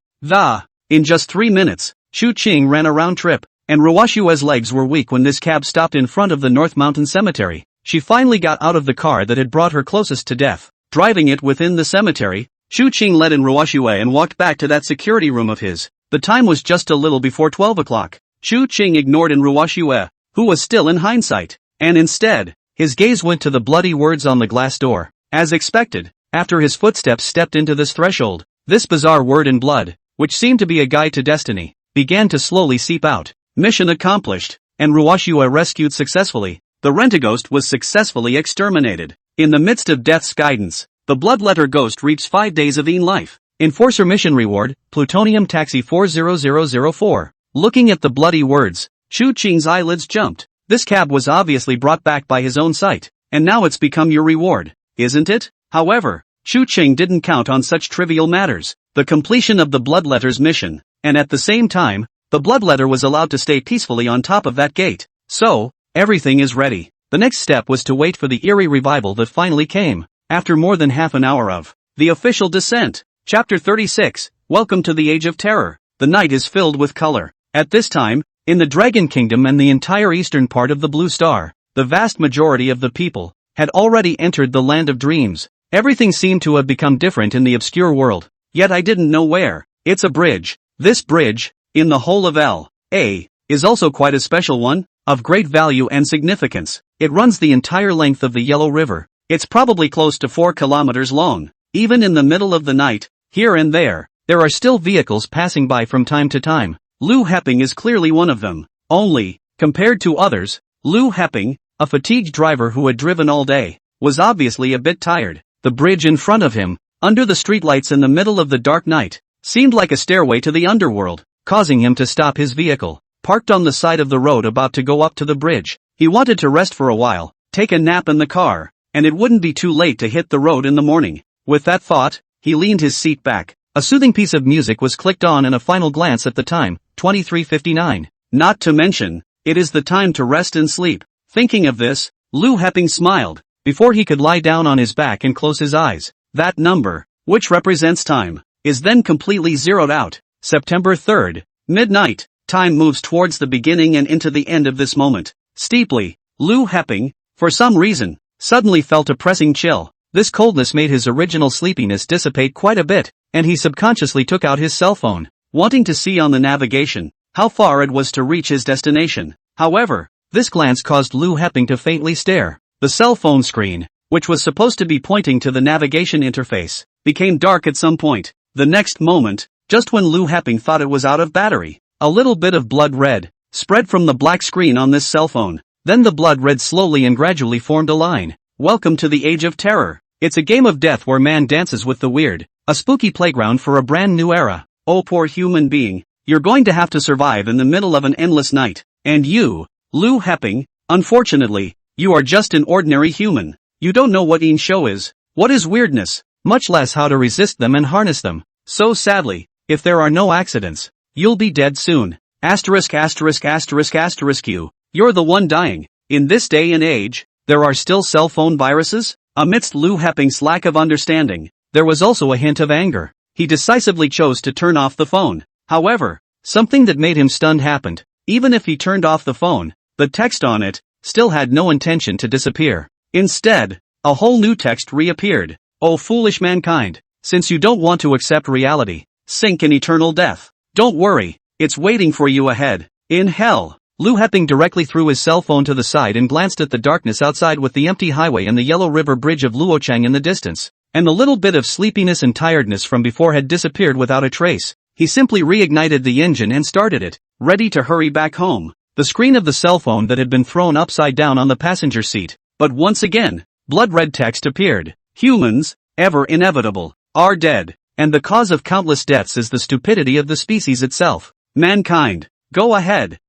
In just 3 minutes, Chu Ching ran a round trip, and Ruoshue's legs were weak when this cab stopped in front of the North Mountain Cemetery. She finally got out of the car that had brought her closest to death. Driving it within the cemetery, Chu Ching let in Ruoshue and walked back to that security room of his. The time was just a little before 12 o'clock. Chu Ching ignored in Ruoshue, who was still in hindsight, and instead, his gaze went to the bloody words on the glass door. As expected, after his footsteps stepped into this threshold, this bizarre word in blood, which seemed to be a guide to destiny, began to slowly seep out. Mission accomplished, and Ruoshue rescued successfully. The Rentaghost was successfully exterminated. In the midst of death's guidance, the bloodletter ghost reached 5 days of life. Enforcer mission reward, Plutonium Taxi 40004. Looking at the bloody words, Chu Ching's eyelids jumped. This cab was obviously brought back by his own sight, and now it's become your reward, isn't it? However, Chu Ching didn't count on such trivial matters. The completion of the bloodletter's mission, and at the same time, the bloodletter was allowed to stay peacefully on top of that gate. So, everything is ready. The next step was to wait for the eerie revival that finally came, after more than half an hour of the official descent. Chapter 36, Welcome to the Age of Terror. The night is filled with color. At this time, in the Dragon Kingdom and the entire eastern part of the Blue Star, the vast majority of the people had already entered the land of dreams. Everything seemed to have become different in the obscure world, yet I didn't know where. It's a bridge. This bridge, in the whole of L.A., is also quite a special one, of great value and significance. It runs the entire length of the Yellow River. It's probably close to 4 kilometers long. Even in the middle of the night, here and there are still vehicles passing by from time to time. Lu Heping is clearly one of them. Only, compared to others, Lu Heping, a fatigued driver who had driven all day, was obviously a bit tired. The bridge in front of him, under the streetlights in the middle of the dark night, seemed like a stairway to the underworld, causing him to stop his vehicle, parked on the side of the road about to go up to the bridge. He wanted to rest for a while, take a nap in the car, and it wouldn't be too late to hit the road in the morning. With that thought, he leaned his seat back. A soothing piece of music was clicked on and a final glance at the time, 23:59. Not to mention, it is the time to rest and sleep. Thinking of this, Lu Heping smiled, before he could lie down on his back and close his eyes. That number, which represents time, is then completely zeroed out. September 3rd, midnight. Time moves towards the beginning and into the end of this moment. Steeply, Lu Heping, for some reason, suddenly felt a pressing chill. This coldness made his original sleepiness dissipate quite a bit, and he subconsciously took out his cell phone, wanting to see on the navigation how far it was to reach his destination. However, this glance caused Lu Heping to faintly stare. The cell phone screen, which was supposed to be pointing to the navigation interface, became dark at some point. The next moment, just when Lu Heping thought it was out of battery, a little bit of blood red spread from the black screen on this cell phone. Then the blood red slowly and gradually formed a line. Welcome to the Age of Terror. It's a game of death where man dances with the weird, a spooky playground for a brand new era. Oh poor human being, you're going to have to survive in the middle of an endless night. And you, Lu Heping, unfortunately, you are just an ordinary human. You don't know what show is, what is weirdness, much less how to resist them and harness them. So sadly, if there are no accidents, you'll be dead soon. Asterisk asterisk asterisk asterisk you. You're the one dying. In this day and age, there are still cell phone viruses? Amidst Lu Heping's lack of understanding, there was also a hint of anger. He decisively chose to turn off the phone. However, something that made him stunned happened. Even if he turned off the phone, the text on it still had no intention to disappear. Instead, a whole new text reappeared. Oh foolish mankind, since you don't want to accept reality, sink in eternal death. Don't worry, it's waiting for you ahead. In hell. Lu Heping directly threw his cell phone to the side and glanced at the darkness outside with the empty highway and the Yellow River Bridge of Luochang in the distance. And the little bit of sleepiness and tiredness from before had disappeared without a trace. He simply reignited the engine and started it, ready to hurry back home. the screen of the cell phone that had been thrown upside down on the passenger seat. But once again, blood-red text appeared. Humans, ever inevitable, are dead, and the cause of countless deaths is the stupidity of the species itself. Mankind, go ahead,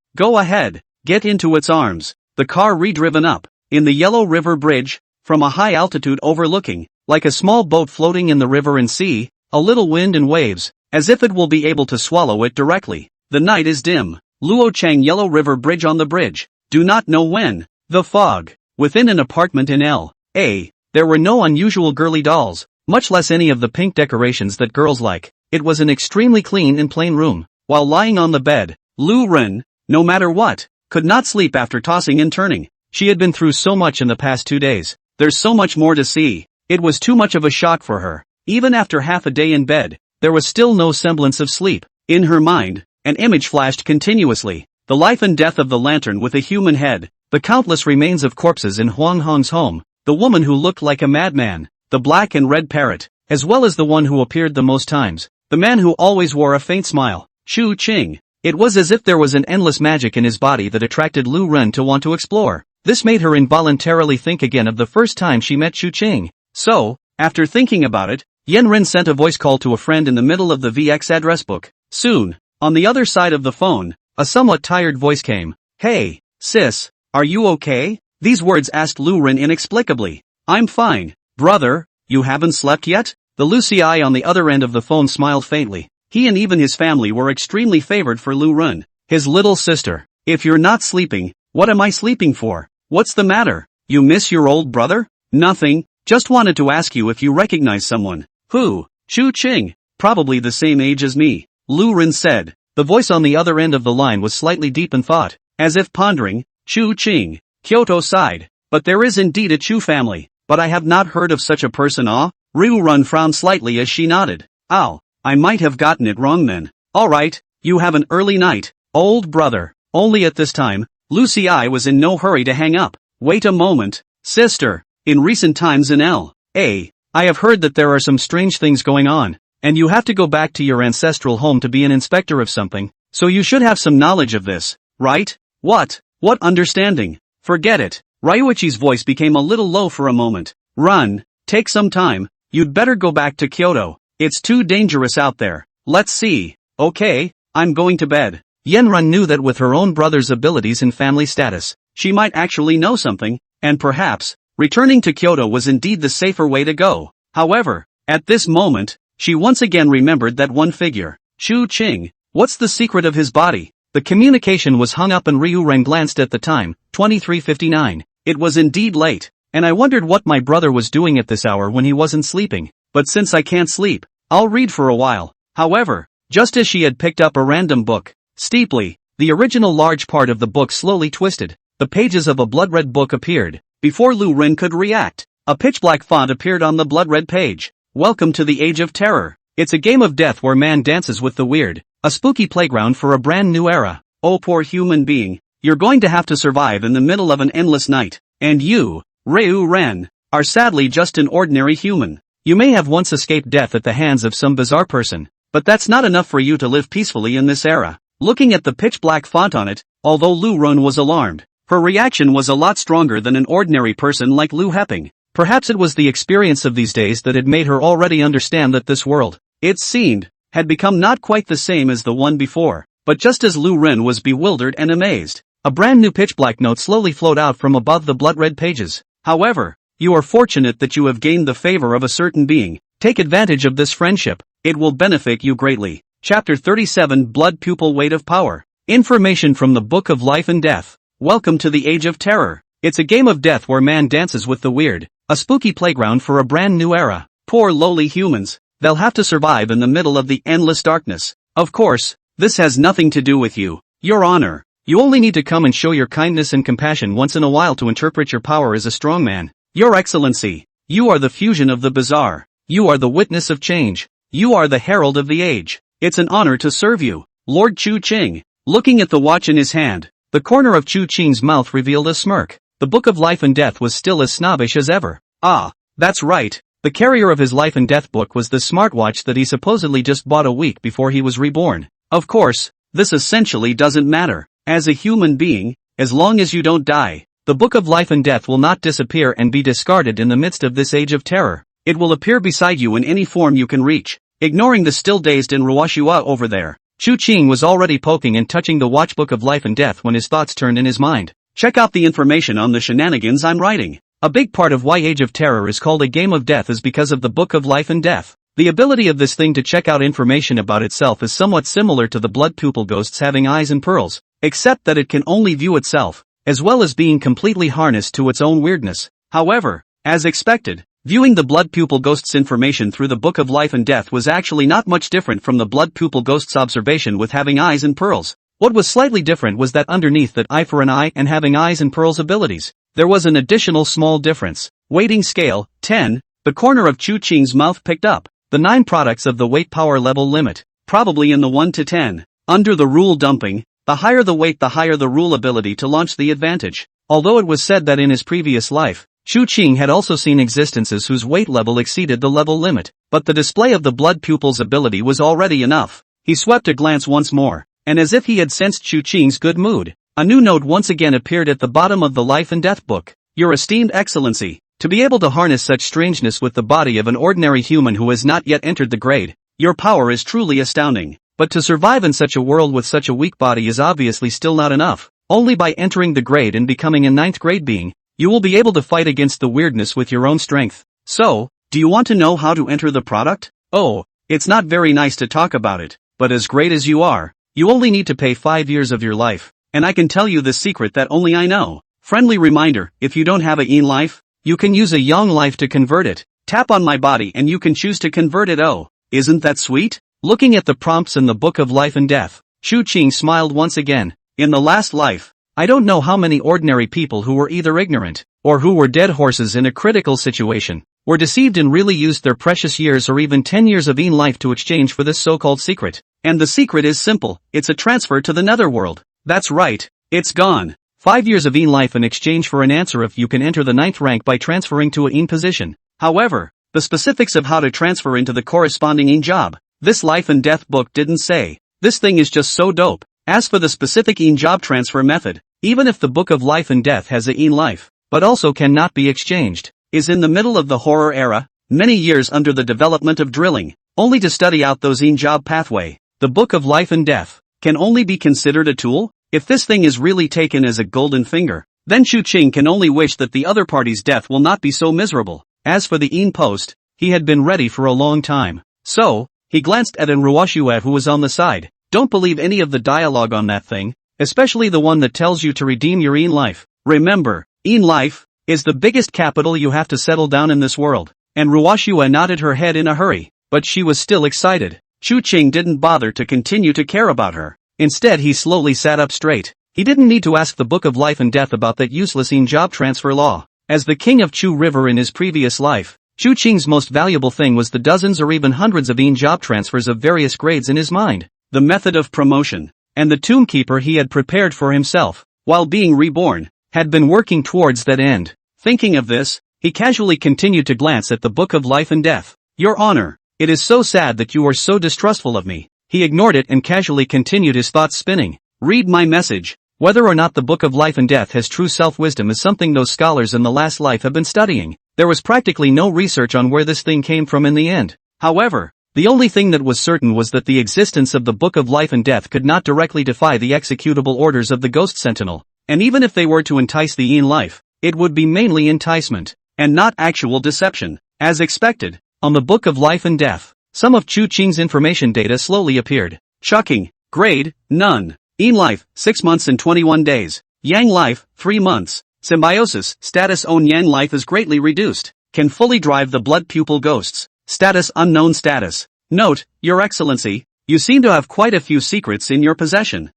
get into its arms. The car redriven up, in the Yellow River Bridge, from a high altitude overlooking, like a small boat floating in the river and sea, a little wind and waves, as if it will be able to swallow it directly. The night is dim. Luochang Yellow River Bridge on the bridge. Do not know when. The fog. Within an apartment in L.A., there were no unusual girly dolls, much less any of the pink decorations that girls like. It was an extremely clean and plain room. While lying on the bed, Lu Ren, no matter what, could not sleep after tossing and turning. She had been through so much in the past 2 days. There's so much more to see. It was too much of a shock for her. Even after half a day in bed, there was still no semblance of sleep. In her mind, an image flashed continuously. The life and death of the lantern with a human head, the countless remains of corpses in Huang Hong's home, the woman who looked like a madman, the black and red parrot, as well as the one who appeared the most times, the man who always wore a faint smile, Chu Qing. It was as if there was an endless magic in his body that attracted Lu Ren to want to explore. This made her involuntarily think again of the first time she met Chu Qing. So, after thinking about it, Yen Ren sent a voice call to a friend in the middle of the VX address book. Soon, on the other side of the phone, a somewhat tired voice came. Hey, sis, are you okay? These words asked Lu Ren inexplicably. I'm fine, brother, you haven't slept yet? The Lucy Eye on the other end of the phone smiled faintly. He and even his family were extremely favored for Lu Ren, his little sister. If you're not sleeping, what am I sleeping for? What's the matter? You miss your old brother? Nothing, just wanted to ask you if you recognize someone. Who? Chu Qing, probably the same age as me, Lu Ren said. The voice on the other end of the line was slightly deep in thought, as if pondering. Chu Qing, Kyoto sighed. But there is indeed a Chu family, but I have not heard of such a person. Ryu Run frowned slightly as she nodded. Oh, I might have gotten it wrong then. Alright, you have an early night, old brother. Only at this time, Lucy I was in no hurry to hang up. Wait a moment, sister. In recent times in L.A., I have heard that there are some strange things going on, and you have to go back to your ancestral home to be an inspector of something, so you should have some knowledge of this, right? What? What understanding? Forget it. Ryuichi's voice became a little low for a moment. Run, take some time, you'd better go back to Kyoto. It's too dangerous out there. Let's see. Okay, I'm going to bed. Yenrun knew that with her own brother's abilities and family status, she might actually know something, and perhaps, returning to Kyoto was indeed the safer way to go. However, at this moment, she once again remembered that one figure. Chu Qing. What's the secret of his body? The communication was hung up and Ryu Ren glanced at the time, 23:59. It was indeed late, and I wondered what my brother was doing at this hour when he wasn't sleeping. But since I can't sleep, I'll read for a while. However, just as she had picked up a random book, steeply, the original large part of the book slowly twisted. The pages of a blood-red book appeared. Before Lu Ren could react, a pitch-black font appeared on the blood-red page. Welcome to the Age of Terror. It's a game of death where man dances with the weird. A spooky playground for a brand new era. Oh poor human being, you're going to have to survive in the middle of an endless night. And you, Ryu Ren, are sadly just an ordinary human. You may have once escaped death at the hands of some bizarre person, but that's not enough for you to live peacefully in this era. Looking at the pitch-black font on it, although Lu Ren was alarmed, her reaction was a lot stronger than an ordinary person like Lu Heping. Perhaps it was the experience of these days that had made her already understand that this world, it seemed, had become not quite the same as the one before. But just as Lu Ren was bewildered and amazed, a brand new pitch-black note slowly flowed out from above the blood-red pages. However, you are fortunate that you have gained the favor of a certain being. Take advantage of this friendship. It will benefit you greatly. Chapter 37 Blood Pupil Weight of Power. Information from the Book of Life and Death. Welcome to the Age of Terror. It's a game of death where man dances with the weird. A spooky playground for a brand new era. Poor lowly humans. They'll have to survive in the middle of the endless darkness. Of course, this has nothing to do with you, Your Honor. You only need to come and show your kindness and compassion once in a while to interpret your power as a strong man. Your Excellency, you are the fusion of the bizarre. You are the witness of change. You are the herald of the age. It's an honor to serve you, Lord Chu Qing. Looking at the watch in his hand, the corner of Chu Qing's mouth revealed a smirk. The Book of Life and Death was still as snobbish as ever. Ah, that's right. The carrier of his life and death book was the smartwatch that he supposedly just bought a week before he was reborn. Of course, this essentially doesn't matter. As a human being, as long as you don't die, the Book of Life and Death will not disappear and be discarded in the midst of this age of terror. It will appear beside you in any form you can reach. Ignoring the still dazed and Ruoshua over there, Chu Qing was already poking and touching the Watchbook of Life and Death when his thoughts turned in his mind. Check out the information on the shenanigans I'm writing. A big part of why Age of Terror is called a game of death is because of the Book of Life and Death. The ability of this thing to check out information about itself is somewhat similar to the blood pupil ghosts having eyes and pearls, except that it can only view itself, as well as being completely harnessed to its own weirdness. However, as expected, viewing the blood pupil ghost's information through the Book of Life and Death was actually not much different from the blood pupil ghost's observation with having eyes and pearls. What was slightly different was that underneath that eye for an eye and having eyes and pearls abilities, there was an additional small difference. Weighting scale, 10, the corner of Chu Qing's mouth picked up the 9 products of the weight power level limit, probably in the 1 to 10. Under the rule dumping, the higher the weight the higher the rule ability to launch the advantage. Although it was said that in his previous life, Chu Qing had also seen existences whose weight level exceeded the level limit, but the display of the blood pupil's ability was already enough. He swept a glance once more, and as if he had sensed Chu Qing's good mood, a new note once again appeared at the bottom of the Life and Death book. Your esteemed excellency, to be able to harness such strangeness with the body of an ordinary human who has not yet entered the grade, your power is truly astounding. But to survive in such a world with such a weak body is obviously still not enough. Only by entering the grade and becoming a 9th grade being, you will be able to fight against the weirdness with your own strength. So, do you want to know how to enter the product? Oh, it's not very nice to talk about it, but as great as you are, you only need to pay 5 years of your life, and I can tell you the secret that only I know. Friendly reminder, if you don't have a yin life, you can use a young life to convert it. Tap on my body and you can choose to convert it. Oh, isn't that sweet? Looking at the prompts in the Book of Life and Death, Chu Qing smiled once again. In the last life, I don't know how many ordinary people who were either ignorant, or who were dead horses in a critical situation, were deceived and really used their precious years or even 10 years of in life to exchange for this so-called secret. And the secret is simple, it's a transfer to the netherworld. That's right, it's gone. 5 years of in life in exchange for an answer if you can enter the 9th rank by transferring to a in position. However, the specifics of how to transfer into the corresponding in job, this Life and Death book didn't say. This thing is just so dope. As for the specific in job transfer method, even if the Book of Life and Death has a in life, but also cannot be exchanged, is in the middle of the horror era, many years under the development of drilling, only to study out those in job pathway, the Book of Life and Death, can only be considered a tool? If this thing is really taken as a golden finger, then Chu Qing can only wish that the other party's death will not be so miserable. As for the in post, he had been ready for a long time. So, he glanced at an Ruoshua who was on the side. Don't believe any of the dialogue on that thing, especially the one that tells you to redeem your in life. Remember, in life is the biggest capital you have to settle down in this world. And Ruoshua nodded her head in a hurry, but she was still excited. Chu Qing didn't bother to continue to care about her. Instead he slowly sat up straight. He didn't need to ask the Book of Life and Death about that useless in job transfer law. As the king of Chu River in his previous life, Chu Qing's most valuable thing was the dozens or even hundreds of in job transfers of various grades in his mind. The method of promotion, and the tombkeeper he had prepared for himself, while being reborn, had been working towards that end. Thinking of this, he casually continued to glance at the Book of Life and Death. Your Honor, it is so sad that you are so distrustful of me. He ignored it and casually continued his thoughts spinning. Read my message. Whether or not the Book of Life and Death has true self-wisdom is something those scholars in the last life have been studying. There was practically no research on where this thing came from in the end. However, the only thing that was certain was that the existence of the Book of Life and Death could not directly defy the executable orders of the Ghost Sentinel, and even if they were to entice the in life, it would be mainly enticement, and not actual deception. As expected, on the Book of Life and Death, some of Chu Qing's information data slowly appeared. Shocking. Grade, none. In life, 6 months and 21 days. Yang life, 3 months. Symbiosis, status own Yang life is greatly reduced. Can fully drive the blood pupil ghosts. Status unknown status. Note, Your Excellency, you seem to have quite a few secrets in your possession.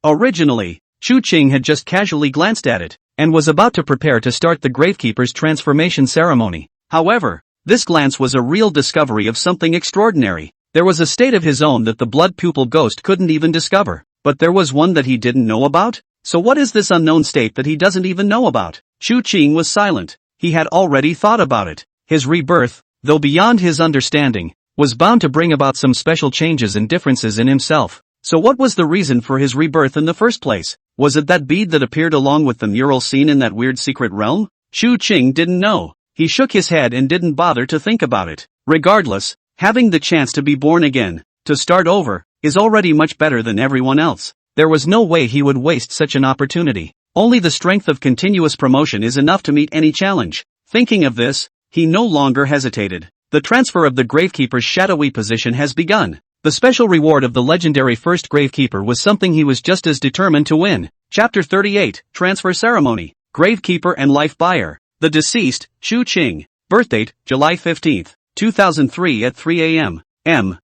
Originally, Chu Qing had just casually glanced at it, and was about to prepare to start the Gravekeeper's transformation ceremony. However, this glance was a real discovery of something extraordinary. There was a state of his own that the blood pupil ghost couldn't even discover, but there was one that he didn't know about? So what is this unknown state that he doesn't even know about? Chu Qing was silent. He had already thought about it. His rebirth, though beyond his understanding, was bound to bring about some special changes and differences in himself. So what was the reason for his rebirth in the first place? Was it that bead that appeared along with the mural scene in that weird secret realm? Chu Qing didn't know. He shook his head and didn't bother to think about it. Regardless, having the chance to be born again, to start over, is already much better than everyone else. There was no way he would waste such an opportunity. Only the strength of continuous promotion is enough to meet any challenge. Thinking of this, he no longer hesitated. The transfer of the Gravekeeper's shadowy position has begun. The special reward of the legendary first Gravekeeper was something he was just as determined to win. Chapter 38, Transfer Ceremony. Gravekeeper and Life Buyer. The deceased, Chu Qing. Birthdate, July 15, 2003 at 3 a.m.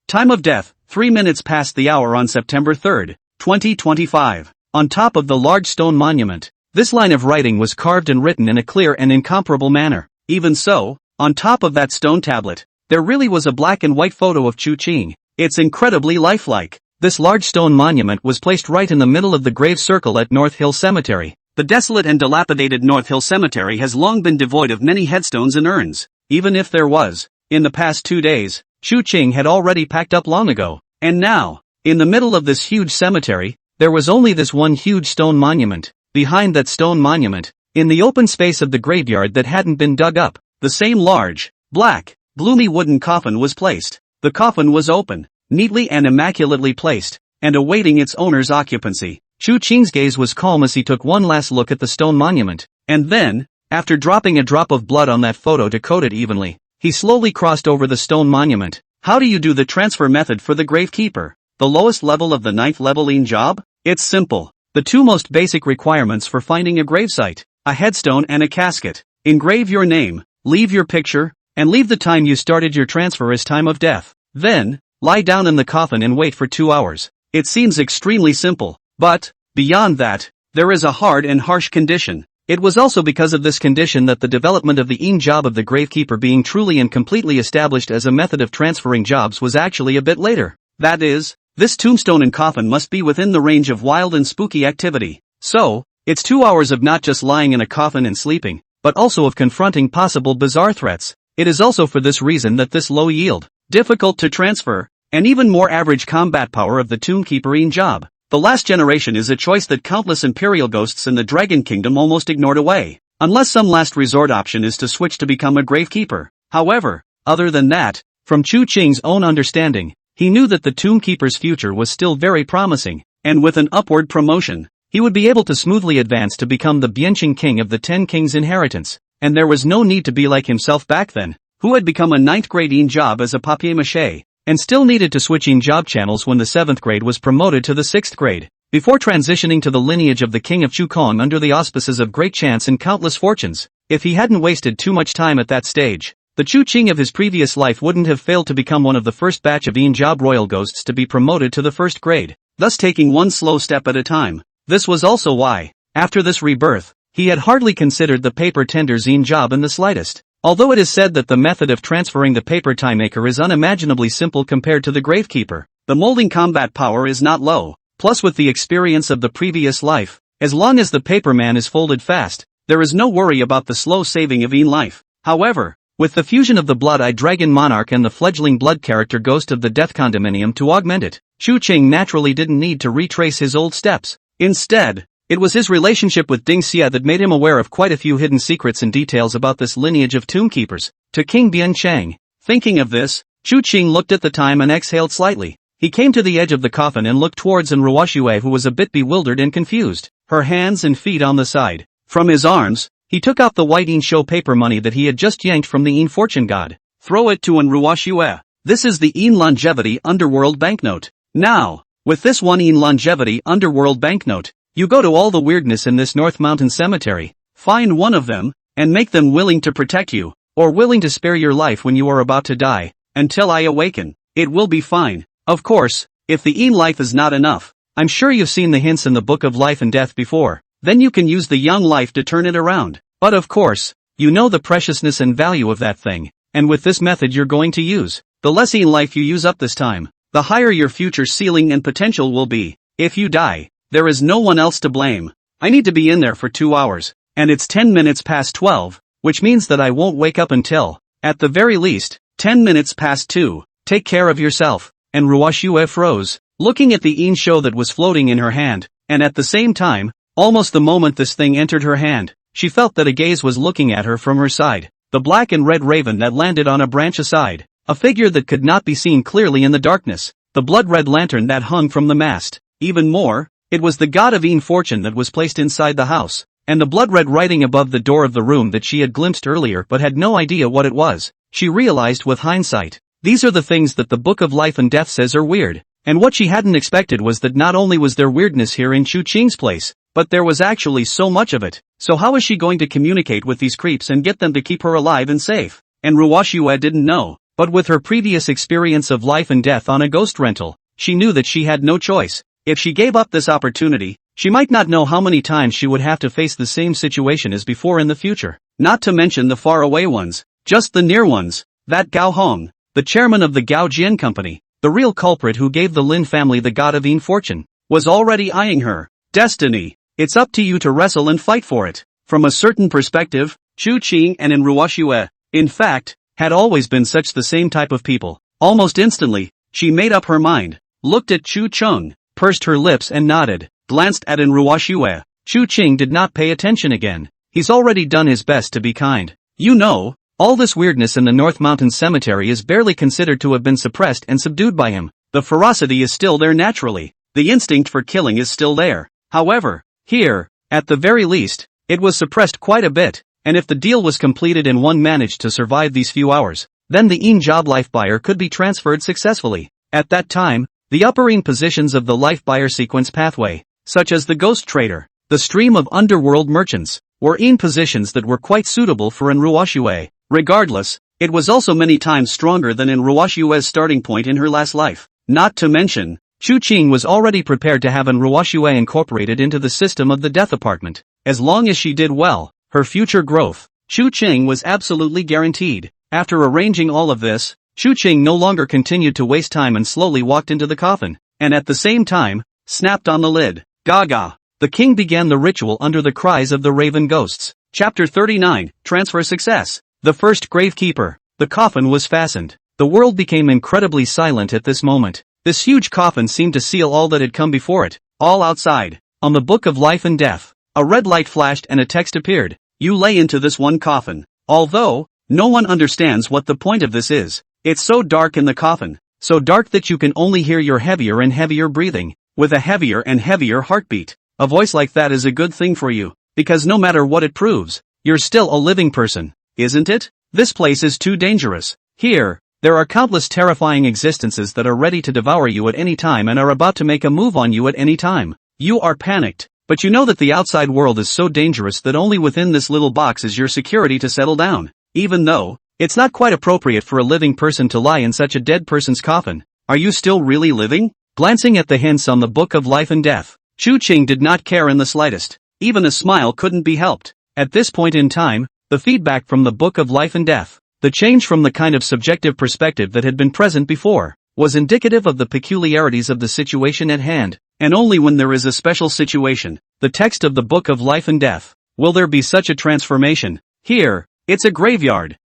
Time of death, 3 minutes past the hour on September 3, 2025. On top of the large stone monument, this line of writing was carved and written in a clear and incomparable manner. Even so, on top of that stone tablet, there really was a black and white photo of Chu Qing. It's incredibly lifelike. This large stone monument was placed right in the middle of the grave circle at North Hill Cemetery. The desolate and dilapidated North Hill Cemetery has long been devoid of many headstones and urns. Even if there was, in the past 2 days, Chu Qing had already packed up long ago. And now, in the middle of this huge cemetery, there was only this one huge stone monument. Behind that stone monument, in the open space of the graveyard that hadn't been dug up, the same large, black, gloomy wooden coffin was placed. The coffin was open, neatly and immaculately placed, and awaiting its owner's occupancy. Chu Qing's gaze was calm as he took one last look at the stone monument, and then, after dropping a drop of blood on that photo to coat it evenly, he slowly crossed over the stone monument. How do you do the transfer method for the Gravekeeper? The lowest level of the 9th leveling job? It's simple. The two most basic requirements for finding a gravesite, a headstone and a casket. Engrave your name, leave your picture, and leave the time you started your transfer as time of death. Then, lie down in the coffin and wait for 2 hours. It seems extremely simple. But, beyond that, there is a hard and harsh condition. It was also because of this condition that the development of the job of the Gravekeeper being truly and completely established as a method of transferring jobs was actually a bit later. That is, this tombstone and coffin must be within the range of wild and spooky activity. So, it's 2 hours of not just lying in a coffin and sleeping, but also of confronting possible bizarre threats. It is also for this reason that this low yield, difficult to transfer, and even more average combat power of the Tombkeeper job. The last generation is a choice that countless Imperial ghosts in the Dragon Kingdom almost ignored away, unless some last resort option is to switch to become a Gravekeeper. However, other than that, from Chu Qing's own understanding, he knew that the Tombkeeper's future was still very promising, and with an upward promotion, he would be able to smoothly advance to become the Bianqing King of the 10 Kings inheritance, and there was no need to be like himself back then, who had become a 9th grade job as a papier-mâché, and still needed to switch job channels when the 7th grade was promoted to the 6th grade, before transitioning to the lineage of the King of Chukong under the auspices of great chance and countless fortunes. If he hadn't wasted too much time at that stage, the Chu Qing of his previous life wouldn't have failed to become one of the first batch of job royal ghosts to be promoted to the 1st grade, thus taking one slow step at a time. This was also why, after this rebirth, he had hardly considered the paper tender's job in the slightest. Although it is said that the method of transferring the paper time maker is unimaginably simple compared to the Gravekeeper, the molding combat power is not low. Plus, with the experience of the previous life, as long as the paper man is folded fast, there is no worry about the slow saving of life. However, with the fusion of the blood-eyed dragon monarch and the fledgling blood character ghost of the death condominium to augment it, Chu Qing naturally didn't need to retrace his old steps. Instead, it was his relationship with Ding Xia that made him aware of quite a few hidden secrets and details about this lineage of Tombkeepers. To King Bianchang. Thinking of this, Chu Qing looked at the time and exhaled slightly. He came to the edge of the coffin and looked towards Ruoxue, who was a bit bewildered and confused, her hands and feet on the side. From his arms, he took out the white show paper money that he had just yanked from the fortune god. Throw it to Ruoxue. This is the longevity underworld banknote. Now, with this one longevity underworld banknote, you go to all the weirdness in this North Mountain Cemetery, find one of them, and make them willing to protect you, or willing to spare your life when you are about to die, until I awaken. It will be fine. Of course, if the life is not enough, I'm sure you've seen the hints in the Book of Life and Death before, then you can use the young life to turn it around. But of course, you know the preciousness and value of that thing, and with this method you're going to use, the less life you use up this time, the higher your future ceiling and potential will be. If you die, there is no one else to blame. I need to be in there for 2 hours, and it's 10 minutes past 12, which means that I won't wake up until, at the very least, 10 minutes past 2. Take care of yourself. And Ruoxue froze. looking at the Een show that was floating in her hand, and at the same time, almost the moment this thing entered her hand, she felt that a gaze was looking at her from her side, the black and red raven that landed on a branch aside, a figure that could not be seen clearly in the darkness, the blood-red lantern that hung from the mast. Even more, it was the god of Een fortune that was placed inside the house, and the blood-red writing above the door of the room that she had glimpsed earlier but had no idea what it was. She realized with hindsight, these are the things that the Book of Life and Death says are weird, and what she hadn't expected was that not only was there weirdness here in Chu Qing's place, but there was actually so much of it. So how is she going to communicate with these creeps and get them to keep her alive and safe? And Ruoxue didn't know, but with her previous experience of life and death on a ghost rental, she knew that she had no choice. If she gave up this opportunity, she might not know how many times she would have to face the same situation as before in the future. Not to mention the faraway ones, just the near ones. That Gao Hong, the chairman of the Gao Jian company, the real culprit who gave the Lin family the god of Een fortune, was already eyeing her. Destiny. It's up to you to wrestle and fight for it. From a certain perspective, Chu Qing and Ruoxue, in fact, had always been such the same type of people. Almost instantly, she made up her mind, looked at Chu Cheng, pursed her lips and nodded, glanced at Ruoxue. Chu Qing did not pay attention again. He's already done his best to be kind. You know, all this weirdness in the North Mountain Cemetery is barely considered to have been suppressed and subdued by him. The ferocity is still there naturally. The instinct for killing is still there. However, here, at the very least, it was suppressed quite a bit, and if the deal was completed and one managed to survive these few hours, then the Een job life buyer could be transferred successfully. At that time, the upper Een positions of the life buyer sequence pathway, such as the ghost trader, the stream of underworld merchants, were Een positions that were quite suitable for Ruoxue. Regardless, it was also many times stronger than Ruoxue's starting point in her last life. Not to mention, Chu Qing was already prepared to have Ruoxue incorporated into the system of the death apartment. As long as she did well, her future growth, Chu Qing was absolutely guaranteed. After arranging all of this, Chu Qing no longer continued to waste time and slowly walked into the coffin, and at the same time, snapped on the lid. Gaga. The king began the ritual under the cries of the raven ghosts. Chapter 39, Transfer Success. The first Gravekeeper. The coffin was fastened. The world became incredibly silent at this moment. This huge coffin seemed to seal all that had come before it. All outside, on the Book of Life and Death, a red light flashed and a text appeared. You lay into this one coffin. Although, no one understands what the point of this is. It's so dark in the coffin, so dark that you can only hear your heavier and heavier breathing, with a heavier and heavier heartbeat. A voice like that is a good thing for you, because no matter what it proves, you're still a living person, isn't it? This place is too dangerous. Here, there are countless terrifying existences that are ready to devour you at any time and are about to make a move on you at any time. You are panicked, but you know that the outside world is so dangerous that only within this little box is your security to settle down. Even though, it's not quite appropriate for a living person to lie in such a dead person's coffin. Are you still really living? Glancing at the hints on the Book of Life and Death, Chu Qing did not care in the slightest. Even a smile couldn't be helped. At this point in time, the feedback from the Book of Life and Death, the change from the kind of subjective perspective that had been present before, was indicative of the peculiarities of the situation at hand, and only when there is a special situation, the text of the Book of Life and Death, will there be such a transformation. Here, it's a graveyard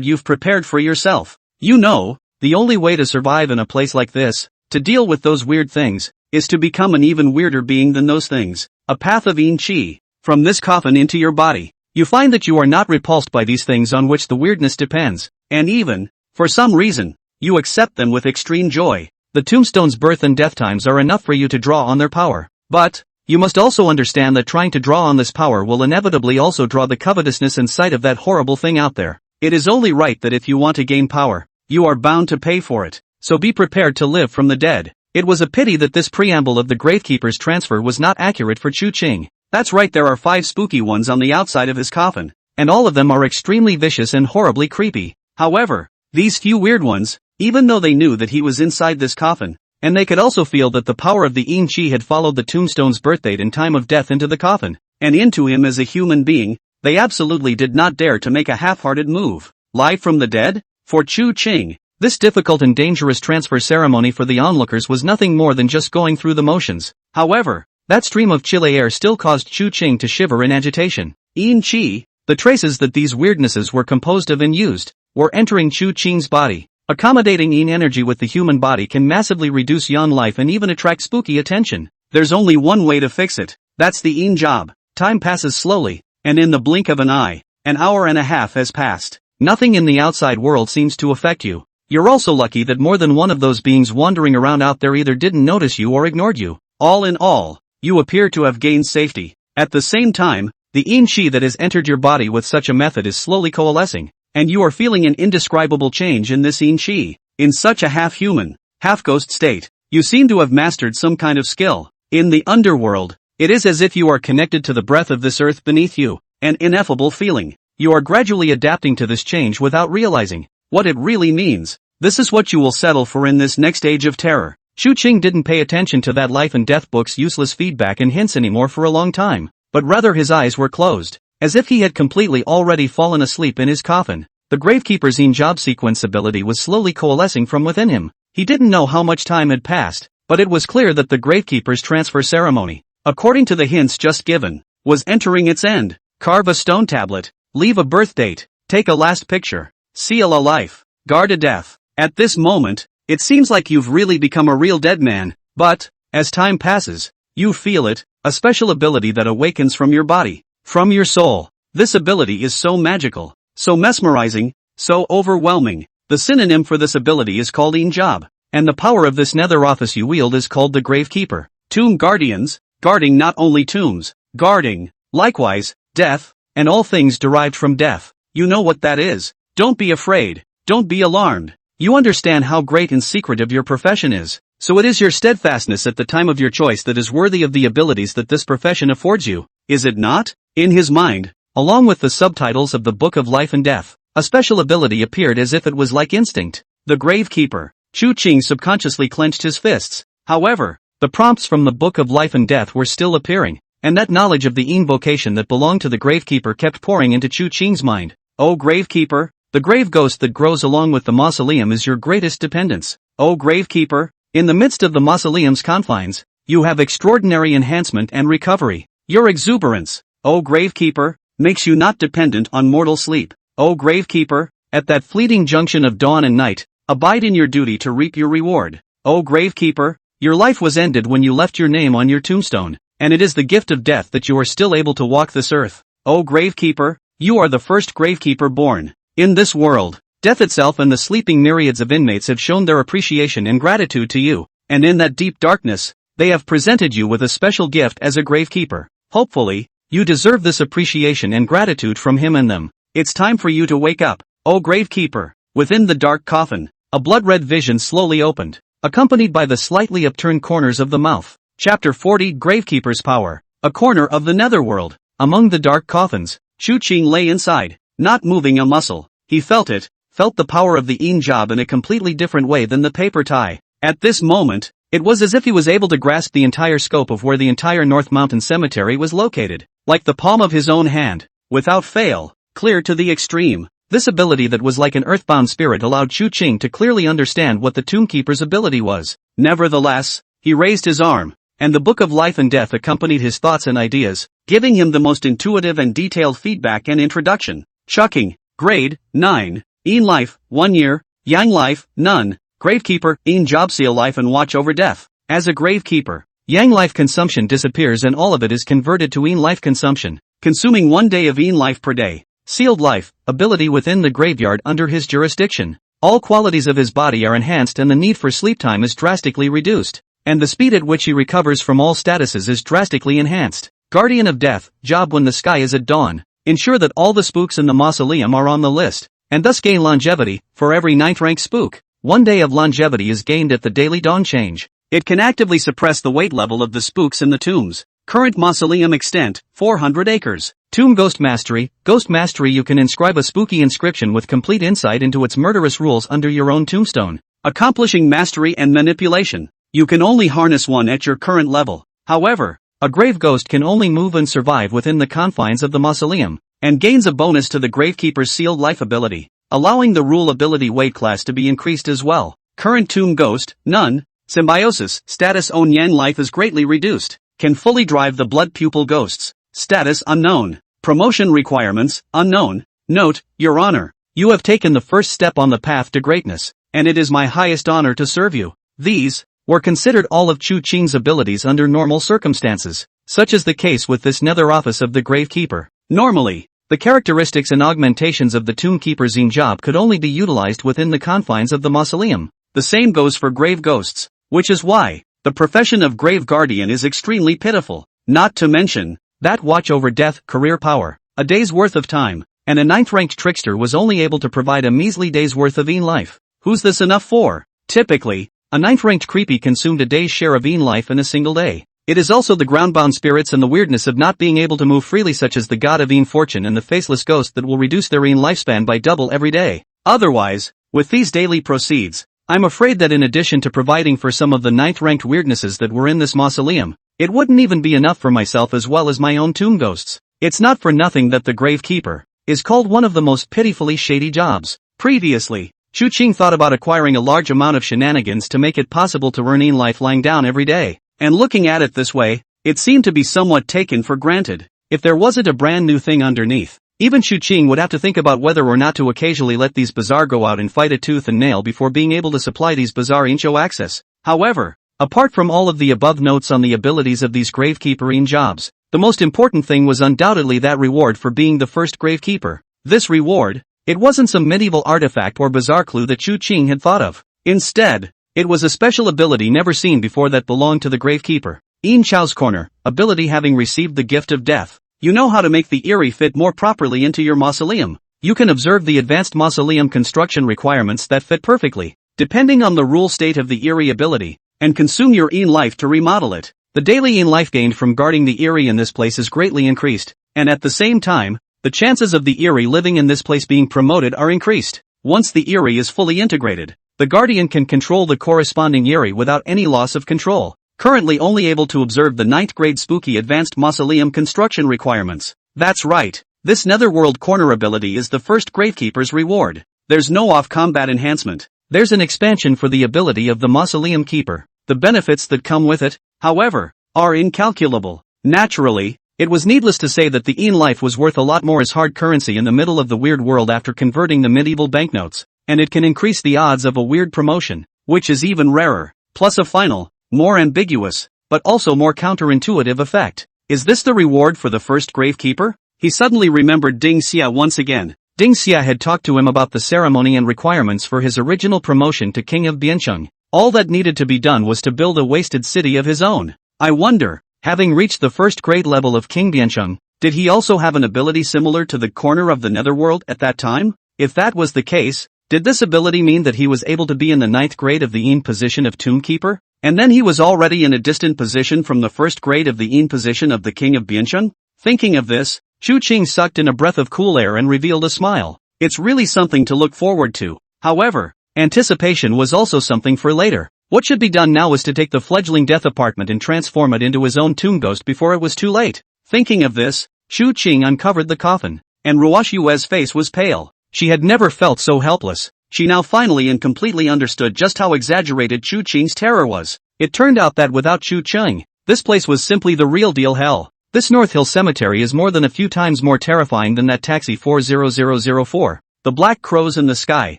you've prepared for yourself. You know, the only way to survive in a place like this, to deal with those weird things, is to become an even weirder being than those things. A path of Een Qi, from this coffin into your body. You find that you are not repulsed by these things on which the weirdness depends, and even, for some reason, you accept them with extreme joy. The tombstone's birth and death times are enough for you to draw on their power. But, you must also understand that trying to draw on this power will inevitably also draw the covetousness and sight of that horrible thing out there. It is only right that if you want to gain power, you are bound to pay for it. So be prepared to live from the dead. It was a pity that this preamble of the Gravekeeper's transfer was not accurate for Chu Qing. That's right, there are 5 spooky ones on the outside of his coffin, and all of them are extremely vicious and horribly creepy. However, these few weird ones, even though they knew that he was inside this coffin, and they could also feel that the power of the Een Qi had followed the tombstone's birthdate and time of death into the coffin, and into him as a human being, they absolutely did not dare to make a half-hearted move. Live from the dead? For Chu Qing, this difficult and dangerous transfer ceremony for the onlookers was nothing more than just going through the motions. However, that stream of chilly air still caused Chu Qing to shiver in agitation. Een Qi, the traces that these weirdnesses were composed of and used, were entering Chu Qing's body. Accommodating yin energy with the human body can massively reduce yon life and even attract spooky attention. There's only one way to fix it. That's the yin job. Time passes slowly, and in the blink of an eye, an hour and a half has passed. Nothing in the outside world seems to affect you. You're also lucky that more than one of those beings wandering around out there either didn't notice you or ignored you. All in all, you appear to have gained safety. At the same time, the yin chi that has entered your body with such a method is slowly coalescing, and you are feeling an indescribable change in this yin chi. In such a half-human, half-ghost state, you seem to have mastered some kind of skill. In the underworld, it is as if you are connected to the breath of this earth beneath you, an ineffable feeling. You are gradually adapting to this change without realizing what it really means. This is what you will settle for in this next age of terror. Chu Qing didn't pay attention to that life and death book's useless feedback and hints anymore for a long time, but rather his eyes were closed, as if he had completely already fallen asleep in his coffin. The Gravekeeper's yin job sequence ability was slowly coalescing from within him. He didn't know how much time had passed, but it was clear that the Gravekeeper's transfer ceremony, according to the hints just given, was entering its end. Carve a stone tablet, leave a birth date, take a last picture, seal a life, guard a death. At this moment, it seems like you've really become a real dead man, but, as time passes, you feel it, a special ability that awakens from your body, from your soul. This ability is so magical, so mesmerizing, so overwhelming. The synonym for this ability is called yin job, and the power of this nether office you wield is called the Gravekeeper. Tomb guardians, guarding not only tombs, guarding, likewise, death, and all things derived from death. You know what that is. Don't be afraid, don't be alarmed. You understand how great and secretive your profession is, so it is your steadfastness at the time of your choice that is worthy of the abilities that this profession affords you, is it not? In his mind, along with the subtitles of the Book of Life and Death, a special ability appeared as if it was like instinct. The Gravekeeper. Chu Qing subconsciously clenched his fists. However, the prompts from the Book of Life and Death were still appearing, and that knowledge of the invocation that belonged to the Gravekeeper kept pouring into Chu Qing's mind. O Gravekeeper, the grave ghost that grows along with the mausoleum is your greatest dependence. O Gravekeeper, in the midst of the mausoleum's confines, you have extraordinary enhancement and recovery. Your exuberance, O Gravekeeper, makes you not dependent on mortal sleep. O Gravekeeper, at that fleeting junction of dawn and night, abide in your duty to reap your reward. O Gravekeeper, your life was ended when you left your name on your tombstone, and it is the gift of death that you are still able to walk this earth. O Gravekeeper, you are the first Gravekeeper born. In this world, death itself and the sleeping myriads of inmates have shown their appreciation and gratitude to you, and in that deep darkness, they have presented you with a special gift as a Gravekeeper. Hopefully, you deserve this appreciation and gratitude from him and them. It's time for you to wake up, O Gravekeeper. Within the dark coffin, a blood-red vision slowly opened, accompanied by the slightly upturned corners of the mouth. Chapter 40 Gravekeeper's Power. A corner of the netherworld. Among the dark coffins, Chu Qing lay inside, not moving a muscle. He felt the power of the yin job in a completely different way than the paper tie. At this moment, it was as if he was able to grasp the entire scope of where the entire North Mountain Cemetery was located, like the palm of his own hand, without fail, clear to the extreme. This ability that was like an earthbound spirit allowed Chu Qing to clearly understand what the Tombkeeper's ability was. Nevertheless, he raised his arm, and the Book of Life and Death accompanied his thoughts and ideas, giving him the most intuitive and detailed feedback and introduction. Chucking. Grade, 9. Yin life, 1 year. Yang life, none. Gravekeeper, Yin job seal life and watch over death. As a Gravekeeper, Yang life consumption disappears and all of it is converted to Yin life consumption, consuming 1 day of Yin life per day. Sealed life, ability within the graveyard under his jurisdiction. All qualities of his body are enhanced and the need for sleep time is drastically reduced, and the speed at which he recovers from all statuses is drastically enhanced. Guardian of Death, job when the sky is at dawn. Ensure that all the spooks in the mausoleum are on the list, and thus gain longevity. For every 9th rank spook, 1 day of longevity is gained at the daily dawn change. It can actively suppress the weight level of the spooks in the tombs. Current mausoleum extent, 400 acres. Tomb Ghost Mastery. Ghost Mastery, you can inscribe a spooky inscription with complete insight into its murderous rules under your own tombstone. Accomplishing mastery and manipulation. You can only harness one at your current level. However, a grave ghost can only move and survive within the confines of the mausoleum, and gains a bonus to the Gravekeeper's sealed life ability, allowing the rule ability weight class to be increased as well. Current Tomb Ghost, none. Symbiosis, status own Yang life is greatly reduced. Can fully drive the blood pupil ghosts. Status unknown. Promotion requirements, unknown. Note, Your Honor, you have taken the first step on the path to greatness. and it is my highest honor to serve you. These were considered all of Chu Qing's abilities under normal circumstances, such as the case with this nether office of the Gravekeeper. Normally, the characteristics and augmentations of the Tombkeeper's job could only be utilized within the confines of the mausoleum. The same goes for grave ghosts, which is why the profession of grave guardian is extremely pitiful. Not to mention that watch over death, career power, a day's worth of time, and a 9th-ranked trickster was only able to provide a measly day's worth of life. Who's this enough for? Typically, a 9th-ranked creepy consumed a day's share of life in a single day. It is also the groundbound spirits and the weirdness of not being able to move freely, such as the god of fortune and the faceless ghost, that will reduce their lifespan by double every day. Otherwise, with these daily proceeds, I'm afraid that in addition to providing for some of the 9th-ranked weirdnesses that were in this mausoleum, it wouldn't even be enough for myself as well as my own tomb ghosts. It's not for nothing that the Gravekeeper is called one of the most pitifully shady jobs. Previously, Chu Qing thought about acquiring a large amount of shenanigans to make it possible to earn life lying down every day. And looking at it this way, it seemed to be somewhat taken for granted. If there wasn't a brand new thing underneath, even Chu Qing would have to think about whether or not to occasionally let these bazaar go out and fight a tooth and nail before being able to supply these bazaar incho access. However, apart from all of the above notes on the abilities of these Gravekeeper jobs, the most important thing was undoubtedly that reward for being the first Gravekeeper. This reward, it wasn't some medieval artifact or bizarre clue that Chu Qing had thought of. Instead, it was a special ability never seen before that belonged to the Gravekeeper. Yin Chao's Corner, ability having received the gift of death. You know how to make the eerie fit more properly into your mausoleum. You can observe the advanced mausoleum construction requirements that fit perfectly, depending on the rule state of the eerie ability, and consume your life to remodel it. The daily life gained from guarding the eerie in this place is greatly increased, and at the same time, the chances of the eerie living in this place being promoted are increased. Once the eerie is fully integrated, the guardian can control the corresponding eerie without any loss of control. Currently only able to observe the 9th grade spooky advanced mausoleum construction requirements. That's right, this netherworld corner ability is the first Gravekeeper's reward. There's no off-combat enhancement. There's an expansion for the ability of the Mausoleum Keeper. The benefits that come with it, however, are incalculable. Naturally, it was needless to say that the life was worth a lot more as hard currency in the middle of the weird world after converting the medieval banknotes, and it can increase the odds of a weird promotion, which is even rarer, plus a final, more ambiguous, but also more counterintuitive effect. Is this the reward for the first Gravekeeper? He suddenly remembered Ding Xia once again. Ding Xia had talked to him about the ceremony and requirements for his original promotion to King of Biancheng. All that needed to be done was to build a wasted city of his own. I wonder, having reached the first grade level of King Biancheng, did he also have an ability similar to the corner of the netherworld at that time? If that was the case, did this ability mean that he was able to be in the 9th grade of the Yin position of Tombkeeper? And then he was already in a distant position from the first grade of the Yin position of the King of Biancheng? Thinking of this, Chu Qing sucked in a breath of cool air and revealed a smile. It's really something to look forward to. However, anticipation was also something for later. What should be done now was to take the fledgling death apartment and transform it into his own tomb ghost before it was too late. Thinking of this, Chu Qing uncovered the coffin, and Ruosh Yue's face was pale. She had never felt so helpless. She now finally and completely understood just how exaggerated Chu Qing's terror was. It turned out that without Chu Qing, this place was simply the real deal hell. This North Hill Cemetery is more than a few times more terrifying than that taxi 40004. The black crows in the sky,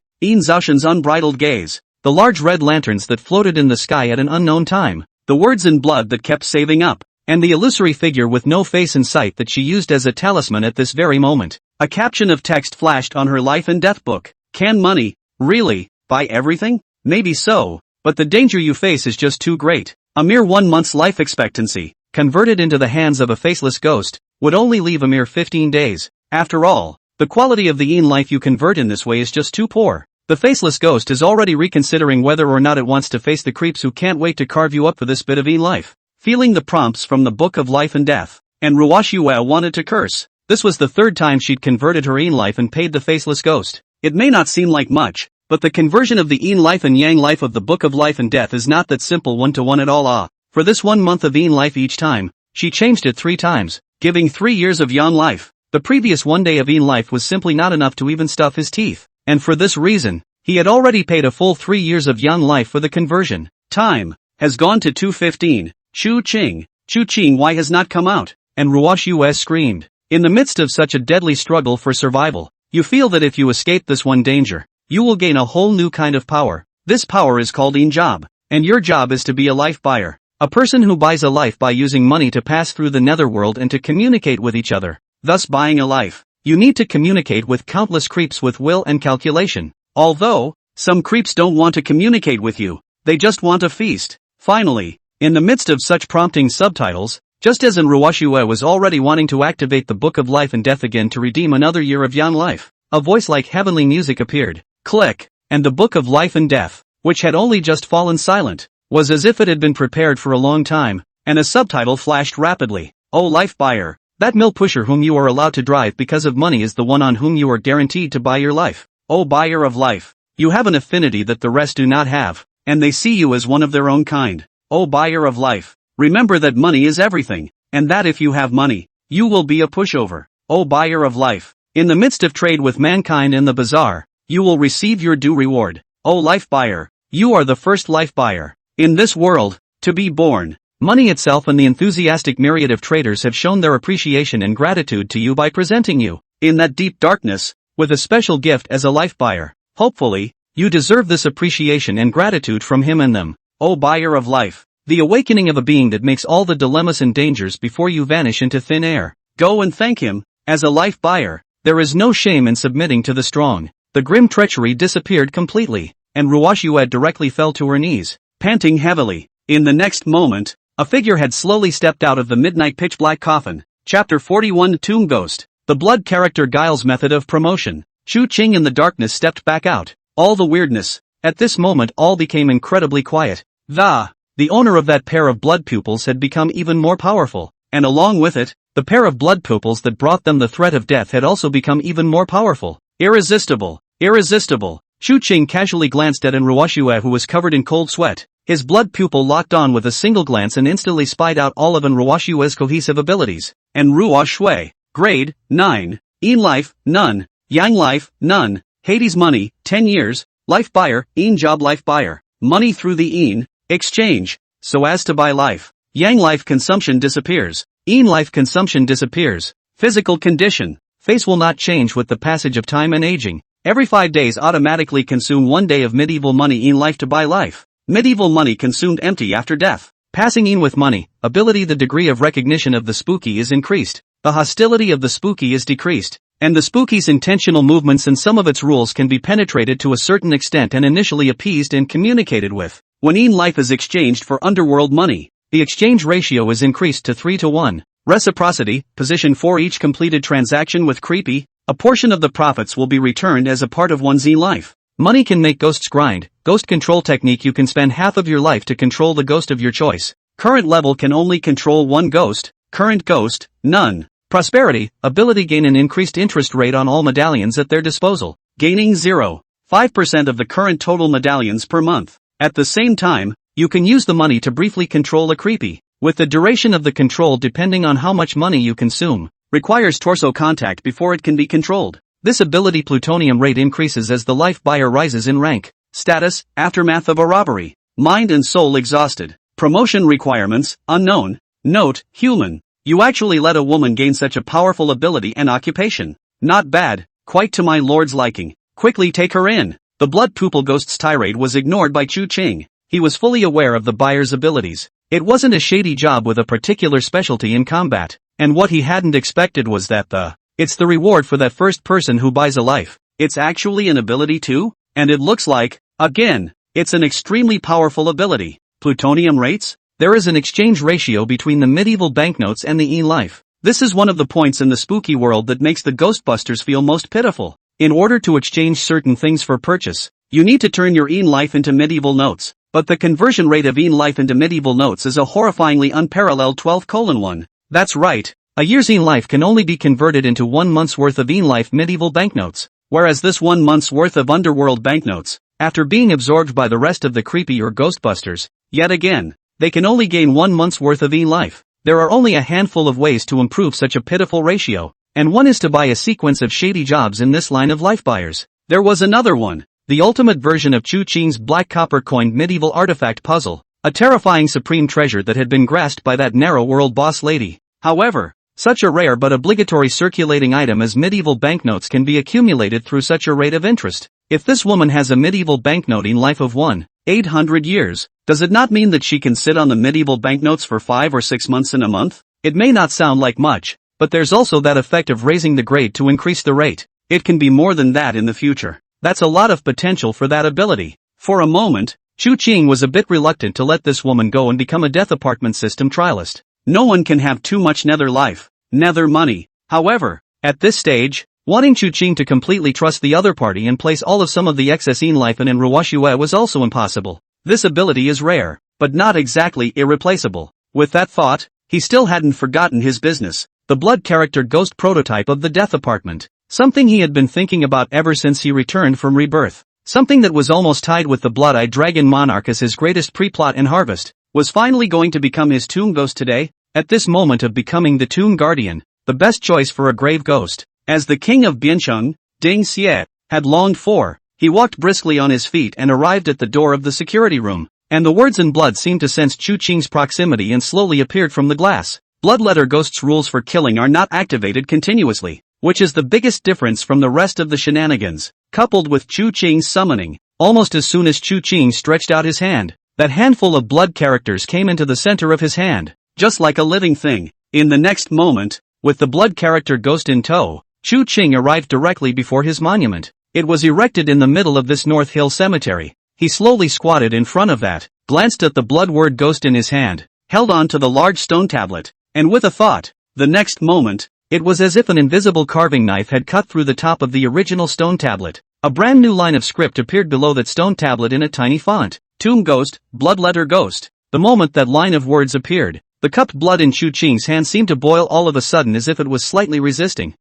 Yin Zhaoshan's unbridled gaze, the large red lanterns that floated in the sky at an unknown time, the words in blood that kept saving up, and the illusory figure with no face in sight that she used as a talisman at this very moment. A caption of text flashed on her life and death book. Can money, really, buy everything? Maybe so, but the danger you face is just too great. A mere 1 month's life expectancy, converted into the hands of a faceless ghost, would only leave a mere 15 days. After all, the quality of the Yin life you convert in this way is just too poor. The faceless ghost is already reconsidering whether or not it wants to face the creeps who can't wait to carve you up for this bit of Yin life. Feeling the prompts from the Book of Life and Death, and Ruosh Yue wanted to curse. This was the 3rd time she'd converted her Yin life and paid the faceless ghost. It may not seem like much, but the conversion of the Yin life and Yang life of the Book of Life and Death is not that simple one-to-one at all. For this 1 month of Yin life each time, she changed it 3 times, giving 3 years of Yang life. The previous 1 day of Yin life was simply not enough to even stuff his teeth, and for this reason, he had already paid a full 3 years of Yang life for the conversion. Time has gone to 2:15. Chu Qing, why has not come out? And Ruosh Yue screamed. In the midst of such a deadly struggle for survival, you feel that if you escape this one danger, you will gain a whole new kind of power. This power is called in job, and your job is to be a life buyer. A person who buys a life by using money to pass through the netherworld and to communicate with each other, thus buying a life. You need to communicate with countless creeps with will and calculation. Although, some creeps don't want to communicate with you, they just want a feast. Finally, in the midst of such prompting subtitles, just as in Ruwashue was already wanting to activate the Book of Life and Death again to redeem another year of young life, a voice like heavenly music appeared. Click, and the Book of Life and Death, which had only just fallen silent, was as if it had been prepared for a long time, and a subtitle flashed rapidly. Oh life buyer, that mill pusher whom you are allowed to drive because of money is the one on whom you are guaranteed to buy your life. Oh buyer of life, you have an affinity that the rest do not have, and they see you as one of their own kind. Oh buyer of life, remember that money is everything, and that if you have money, you will be a pushover. Oh buyer of life, in the midst of trade with mankind in the bazaar, you will receive your due reward. Oh life buyer, you are the first life buyer in this world to be born. Money itself and the enthusiastic myriad of traders have shown their appreciation and gratitude to you by presenting you, in that deep darkness, with a special gift as a life buyer. Hopefully, you deserve this appreciation and gratitude from him and them. O buyer of life, the awakening of a being that makes all the dilemmas and dangers before you vanish into thin air. Go and thank him, as a life buyer. There is no shame in submitting to the strong. The grim treachery disappeared completely, and Ruwashue directly fell to her knees, panting heavily. In the next moment, a figure had slowly stepped out of the midnight pitch-black coffin. Chapter 41 Tomb Ghost. The blood character Guile's method of promotion. Chu Qing in the darkness stepped back out. All the weirdness. At this moment all became incredibly quiet. The owner of that pair of blood pupils had become even more powerful, and along with it, the pair of blood pupils that brought them the threat of death had also become even more powerful. Irresistible. Irresistible. Chu Qing casually glanced at Ruwashue who was covered in cold sweat. His blood pupil locked on with a single glance and instantly spied out all of Ruwashue's cohesive abilities. And Ruwashue, grade, 9, Yin life, none, Yang life, none, Hades money, 10 years, life buyer, Yin job life buyer, money through the Yin, exchange, so as to buy life. Yang life consumption disappears, Yin life consumption disappears, physical condition, face will not change with the passage of time and aging. Every 5 days automatically consume 1 day of medieval money in life to buy life. Medieval money consumed empty after death. Passing in with money, ability the degree of recognition of the spooky is increased. The hostility of the spooky is decreased. And the spooky's intentional movements and some of its rules can be penetrated to a certain extent and initially appeased and communicated with. When in life is exchanged for underworld money, the exchange ratio is increased to 3-to-1. Reciprocity, position for each completed transaction with creepy, a portion of the profits will be returned as a part of one's life. Money can make ghosts grind. Ghost control technique. You can spend half of your life to control the ghost of your choice. Current level can only control one ghost. Current ghost, none. Prosperity, ability gain an increased interest rate on all medallions at their disposal, gaining 0.5% of the current total medallions per month. At the same time, you can use the money to briefly control a creepy, with the duration of the control depending on how much money you consume. Requires torso contact before it can be controlled. This ability plutonium rate increases as the life buyer rises in rank. Status, aftermath of a robbery. Mind and soul exhausted. Promotion requirements, unknown. Note, human. You actually let a woman gain such a powerful ability and occupation. Not bad, quite to my lord's liking. Quickly take her in. The blood pupil ghost's tirade was ignored by Chu Qing. He was fully aware of the buyer's abilities. It wasn't a shady job with a particular specialty in combat. And what he hadn't expected was that it's the reward for that first person who buys a life. It's actually an ability too? And it looks like, again, it's an extremely powerful ability. Plutonium rates? There is an exchange ratio between the medieval banknotes and the life. This is one of the points in the spooky world that makes the Ghostbusters feel most pitiful. In order to exchange certain things for purchase, you need to turn your life into medieval notes. But the conversion rate of life into medieval notes is a horrifyingly unparalleled 12:1. That's right, a year's life can only be converted into 1 month's worth of life medieval banknotes, whereas this 1 month's worth of underworld banknotes, after being absorbed by the rest of the creepy or Ghostbusters, yet again, they can only gain 1 month's worth of life. There are only a handful of ways to improve such a pitiful ratio, and one is to buy a sequence of shady jobs in this line of life buyers. There was another one, the ultimate version of Chu Qing's black copper coined medieval artifact puzzle, a terrifying supreme treasure that had been grasped by that narrow world boss lady. However, such a rare but obligatory circulating item as medieval banknotes can be accumulated through such a rate of interest. If this woman has a medieval banknoting life of 1,800 years, does it not mean that she can sit on the medieval banknotes for 5 or 6 months in a month? It may not sound like much, but there's also that effect of raising the grade to increase the rate. It can be more than that in the future. That's a lot of potential for that ability. For a moment, Chu Qing was a bit reluctant to let this woman go and become a death apartment system trialist. No one can have too much nether life, nether money. However, at this stage, wanting Chu Qing to completely trust the other party and place all of some of the excess in life in Ruoshue was also impossible. This ability is rare, but not exactly irreplaceable. With that thought, he still hadn't forgotten his business, the blood character ghost prototype of the death apartment. Something he had been thinking about ever since he returned from rebirth. Something that was almost tied with the blood-eyed dragon monarch as his greatest pre-plot and harvest, was finally going to become his tomb ghost today. At this moment of becoming the tomb guardian, the best choice for a grave ghost, as the king of Biancheng, Ding Xie, had longed for, he walked briskly on his feet and arrived at the door of the security room, and the words in blood seemed to sense Chu Qing's proximity and slowly appeared from the glass. Bloodletter ghosts' rules for killing are not activated continuously, which is the biggest difference from the rest of the shenanigans. Coupled with Chu Qing's summoning, almost as soon as Chu Qing stretched out his hand, that handful of blood characters came into the center of his hand, just like a living thing. In the next moment, with the blood character ghost in tow, Chu Qing arrived directly before his monument. It was erected in the middle of this North Hill cemetery. He slowly squatted in front of that, glanced at the blood word ghost in his hand, held on to the large stone tablet, and with a thought, the next moment, it was as if an invisible carving knife had cut through the top of the original stone tablet. A brand new line of script appeared below that stone tablet in a tiny font. Tomb ghost, bloodletter ghost. The moment that line of words appeared, the cupped blood in Chu Qing's hand seemed to boil all of a sudden as if it was slightly resisting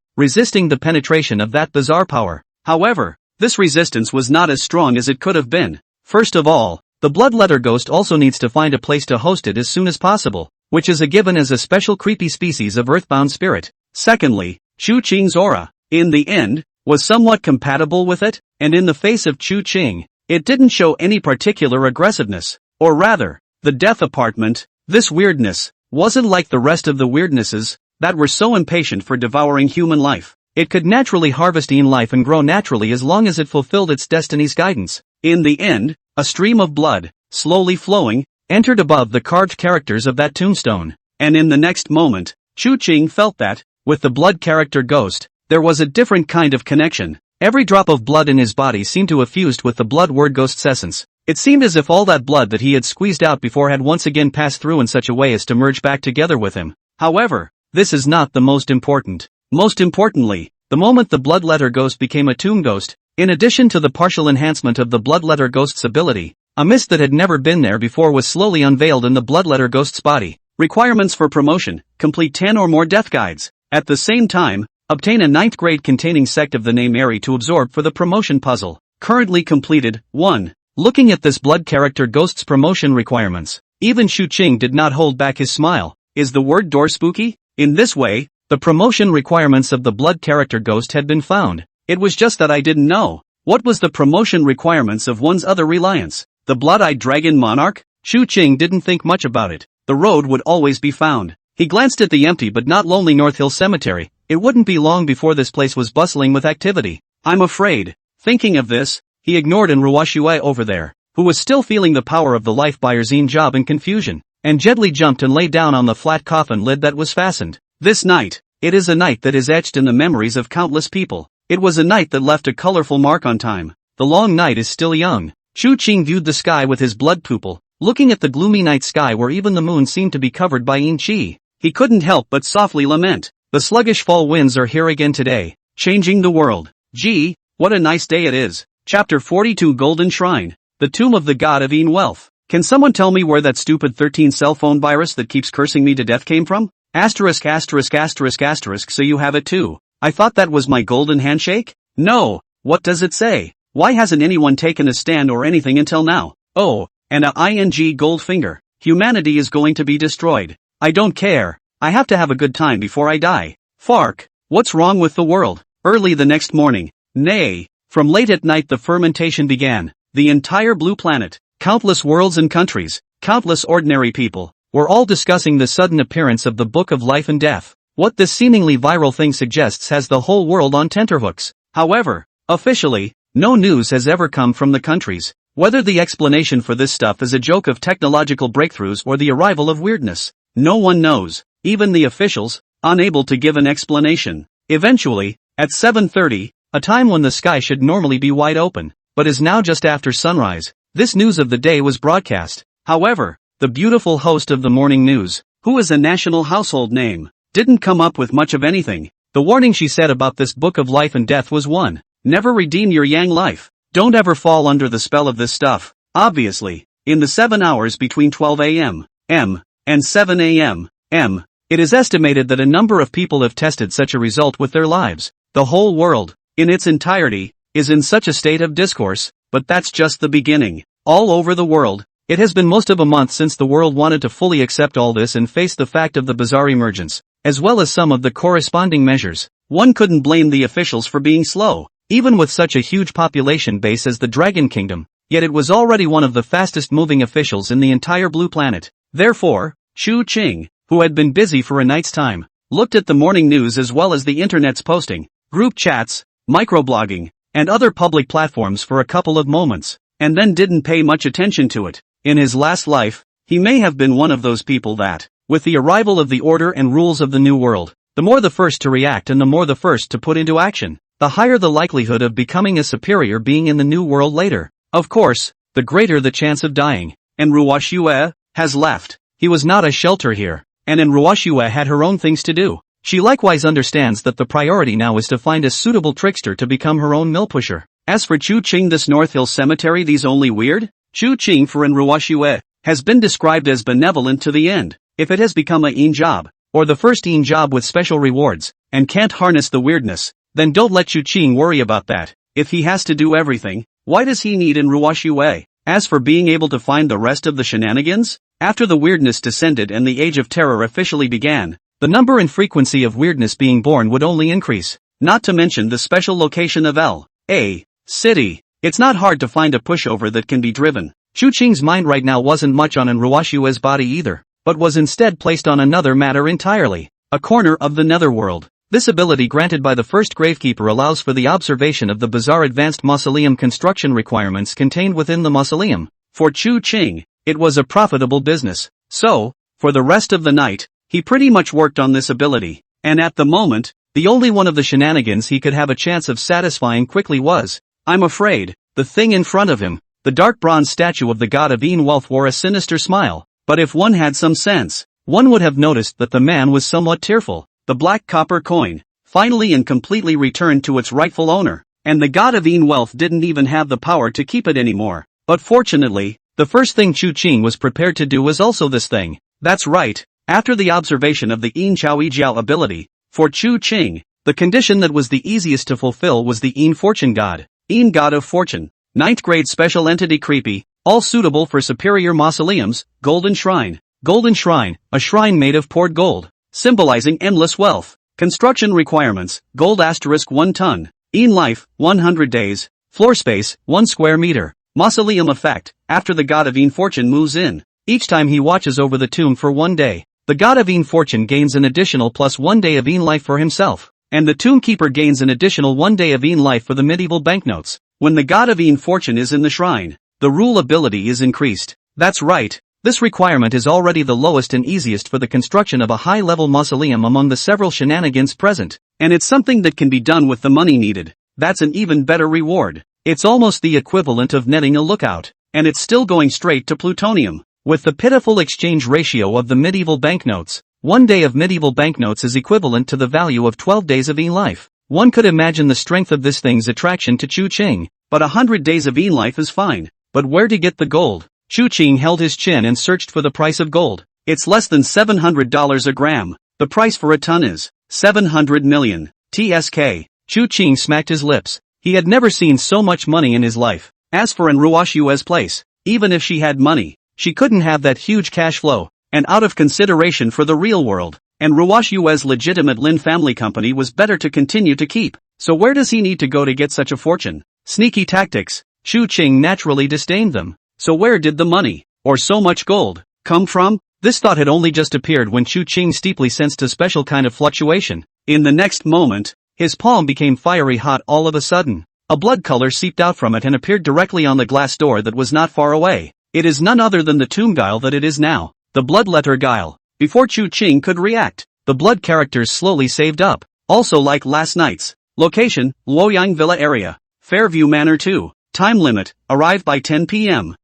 the penetration of that bizarre power. However, this resistance was not as strong as it could have been. First of all, the bloodletter ghost also needs to find a place to host it as soon as possible, which is a given as a special creepy species of earthbound spirit. Secondly, Chu Qing's aura, in the end, was somewhat compatible with it, and in the face of Chu Qing, it didn't show any particular aggressiveness. Or rather, the death apartment, this weirdness, wasn't like the rest of the weirdnesses that were so impatient for devouring human life. It could naturally harvest in life and grow naturally as long as it fulfilled its destiny's guidance. In the end, a stream of blood, slowly flowing, entered above the carved characters of that tombstone, and in the next moment, Chu Qing felt that, with the blood character ghost, there was a different kind of connection. Every drop of blood in his body seemed to have fused with the blood word ghost's essence. It seemed as if all that blood that he had squeezed out before had once again passed through in such a way as to merge back together with him. However, this is not the most important. Most importantly, the moment the bloodletter ghost became a tomb ghost, in addition to the partial enhancement of the bloodletter ghost's ability, a mist that had never been there before was slowly unveiled in the bloodletter ghost's body. Requirements for promotion: complete 10 or more death guides. At the same time, obtain a 9th grade containing sect of the name Airy to absorb for the promotion puzzle. Currently completed. 1. Looking at this blood character ghost's promotion requirements, even Chu Qing did not hold back his smile. Is the word door spooky? In this way, the promotion requirements of the blood character ghost had been found. It was just that I didn't know. What was the promotion requirements of one's other reliance? The blood-eyed dragon monarch? Chu Qing didn't think much about it. The road would always be found. He glanced at the empty but not lonely North Hill Cemetery. It wouldn't be long before this place was bustling with activity. I'm afraid. Thinking of this, he ignored Ruoshue over there, who was still feeling the power of the life buyer's job in confusion, and gently jumped and lay down on the flat coffin lid that was fastened. This night, it is a night that is etched in the memories of countless people. It was a night that left a colorful mark on time. The long night is still young. Chu Qing viewed the sky with his blood pupil, looking at the gloomy night sky where even the moon seemed to be covered by yin qi. He couldn't help but softly lament. The sluggish fall winds are here again today, changing the world. Gee, what a nice day it is. Chapter 42 Golden Shrine, the tomb of the god of wealth. Can someone tell me where that stupid 13 cell phone virus that keeps cursing me to death came from? Asterisk asterisk asterisk asterisk, so you have it too. I thought that was my golden handshake? No, what does it say? Why hasn't anyone taken a stand or anything until now? Oh, and a ing gold finger. Humanity is going to be destroyed. I don't care. I have to have a good time before I die. Fark, what's wrong with the world? Early the next morning, nay, from late at night the fermentation began. The entire blue planet, countless worlds and countries, countless ordinary people, were all discussing the sudden appearance of the Book of Life and Death. What this seemingly viral thing suggests has the whole world on tenterhooks. However, officially, No news has ever come from the countries. Whether the explanation for this stuff is a joke of technological breakthroughs or the arrival of weirdness, no one knows, even the officials, unable to give an explanation. Eventually, at 7:30, a time when the sky should normally be wide open, but is now just after sunrise, this news of the day was broadcast. However, the beautiful host of the morning news, who is a national household name, didn't come up with much of anything. The warning she said about this book of life and death was 1. Never redeem your yang life. Don't ever fall under the spell of this stuff. Obviously, in the 7 hours between 12 a.m. M. and 7 a.m. M. it is estimated that a number of people have tested such a result with their lives. The whole world, in its entirety, is in such a state of discourse, but that's just the beginning. All over the world, it has been most of a month since the world wanted to fully accept all this and face the fact of the bizarre emergence, as well as some of the corresponding measures. One couldn't blame the officials for being slow, even with such a huge population base as the Dragon Kingdom, yet it was already one of the fastest moving officials in the entire blue planet. Therefore, Chu Qing, who had been busy for a night's time, looked at the morning news as well as the internet's posting, group chats, microblogging, and other public platforms for a couple of moments, and then didn't pay much attention to it. In his last life, he may have been one of those people that, with the arrival of the order and rules of the new world, the more the first to react and the more the first to put into action, the higher the likelihood of becoming a superior being in the new world later. Of course, the greater the chance of dying. And Ruoxue has left. He was not a shelter here, and Ruoxue had her own things to do. She likewise understands that the priority now is to find a suitable trickster to become her own mill pusher. As for Chu Qing, this North Hill Cemetery, these only weird? Chu Qing for Ruoxue has been described as benevolent to the end. If it has become a yin job, or the first yin job with special rewards, and can't harness the weirdness, then don't let Chu Qing worry about that. If he has to do everything, why does he need Ruoxue? As for being able to find the rest of the shenanigans, after the weirdness descended and the Age of Terror officially began, the number and frequency of weirdness being born would only increase. Not to mention the special location of L.A. City. It's not hard to find a pushover that can be driven. Chu Qing's mind right now wasn't much on Ruoxue's body either, but was instead placed on another matter entirely, a corner of the netherworld. This ability granted by the first Gravekeeper allows for the observation of the bizarre advanced mausoleum construction requirements contained within the mausoleum. For Chu Qing, it was a profitable business. So, for the rest of the night, he pretty much worked on this ability, and at the moment, the only one of the shenanigans he could have a chance of satisfying quickly was, I'm afraid, the thing in front of him. The dark bronze statue of the god of Yin wealth wore a sinister smile, but if one had some sense, one would have noticed that the man was somewhat tearful. The black copper coin, finally and completely returned to its rightful owner, and the god of Yin wealth didn't even have the power to keep it anymore. But fortunately, the first thing Chu Qing was prepared to do was also this thing. That's right, after the observation of the Yin Chao Yijiao ability, for Chu Qing, the condition that was the easiest to fulfill was the Yin fortune god, Yin god of fortune, 9th grade special entity creepy, all suitable for superior mausoleums, golden shrine. Golden shrine, a shrine made of poured gold, symbolizing endless wealth. Construction requirements, gold * 1 ton, Yin life, 100 days, floor space, 1 square meter. Mausoleum effect, after the god of Yin fortune moves in, each time he watches over the tomb for 1 day, the god of Yin fortune gains an additional +1 day of Yin life for himself, and the tomb keeper gains an additional 1 day of Yin life for the medieval banknotes. When the god of Yin fortune is in the shrine, the rule ability is increased. That's right. This requirement is already the lowest and easiest for the construction of a high-level mausoleum among the several shenanigans present, and it's something that can be done with the money needed. That's an even better reward. It's almost the equivalent of netting a lookout, and it's still going straight to plutonium. With the pitiful exchange ratio of the medieval banknotes, 1 day of medieval banknotes is equivalent to the value of 12 days of Yin life. One could imagine the strength of this thing's attraction to Chu Qing, but 100 days of Yin life is fine. But where to get the gold? Chu Qing held his chin and searched for the price of gold. It's less than $700 a gram. The price for a ton is 700 million. TSK. Chu Qing smacked his lips. He had never seen so much money in his life. As for Ruoxue's place, even if she had money, she couldn't have that huge cash flow, and out of consideration for the real world, and Ruoxue's legitimate Lin family company was better to continue to keep. So where does he need to go to get such a fortune? Sneaky tactics. Chu Qing naturally disdained them. So where did the money, or so much gold, come from? This thought had only just appeared when Chu Qing steeply sensed a special kind of fluctuation. In the next moment, his palm became fiery hot all of a sudden. A blood color seeped out from it and appeared directly on the glass door that was not far away. It is none other than the tomb guile that it is now. The bloodletter guile. Before Chu Ching could react, the blood characters slowly saved up. Also like last night's. Location, Luoyang Villa area. Fairview Manor 2. Time limit, arrive by 10 p.m.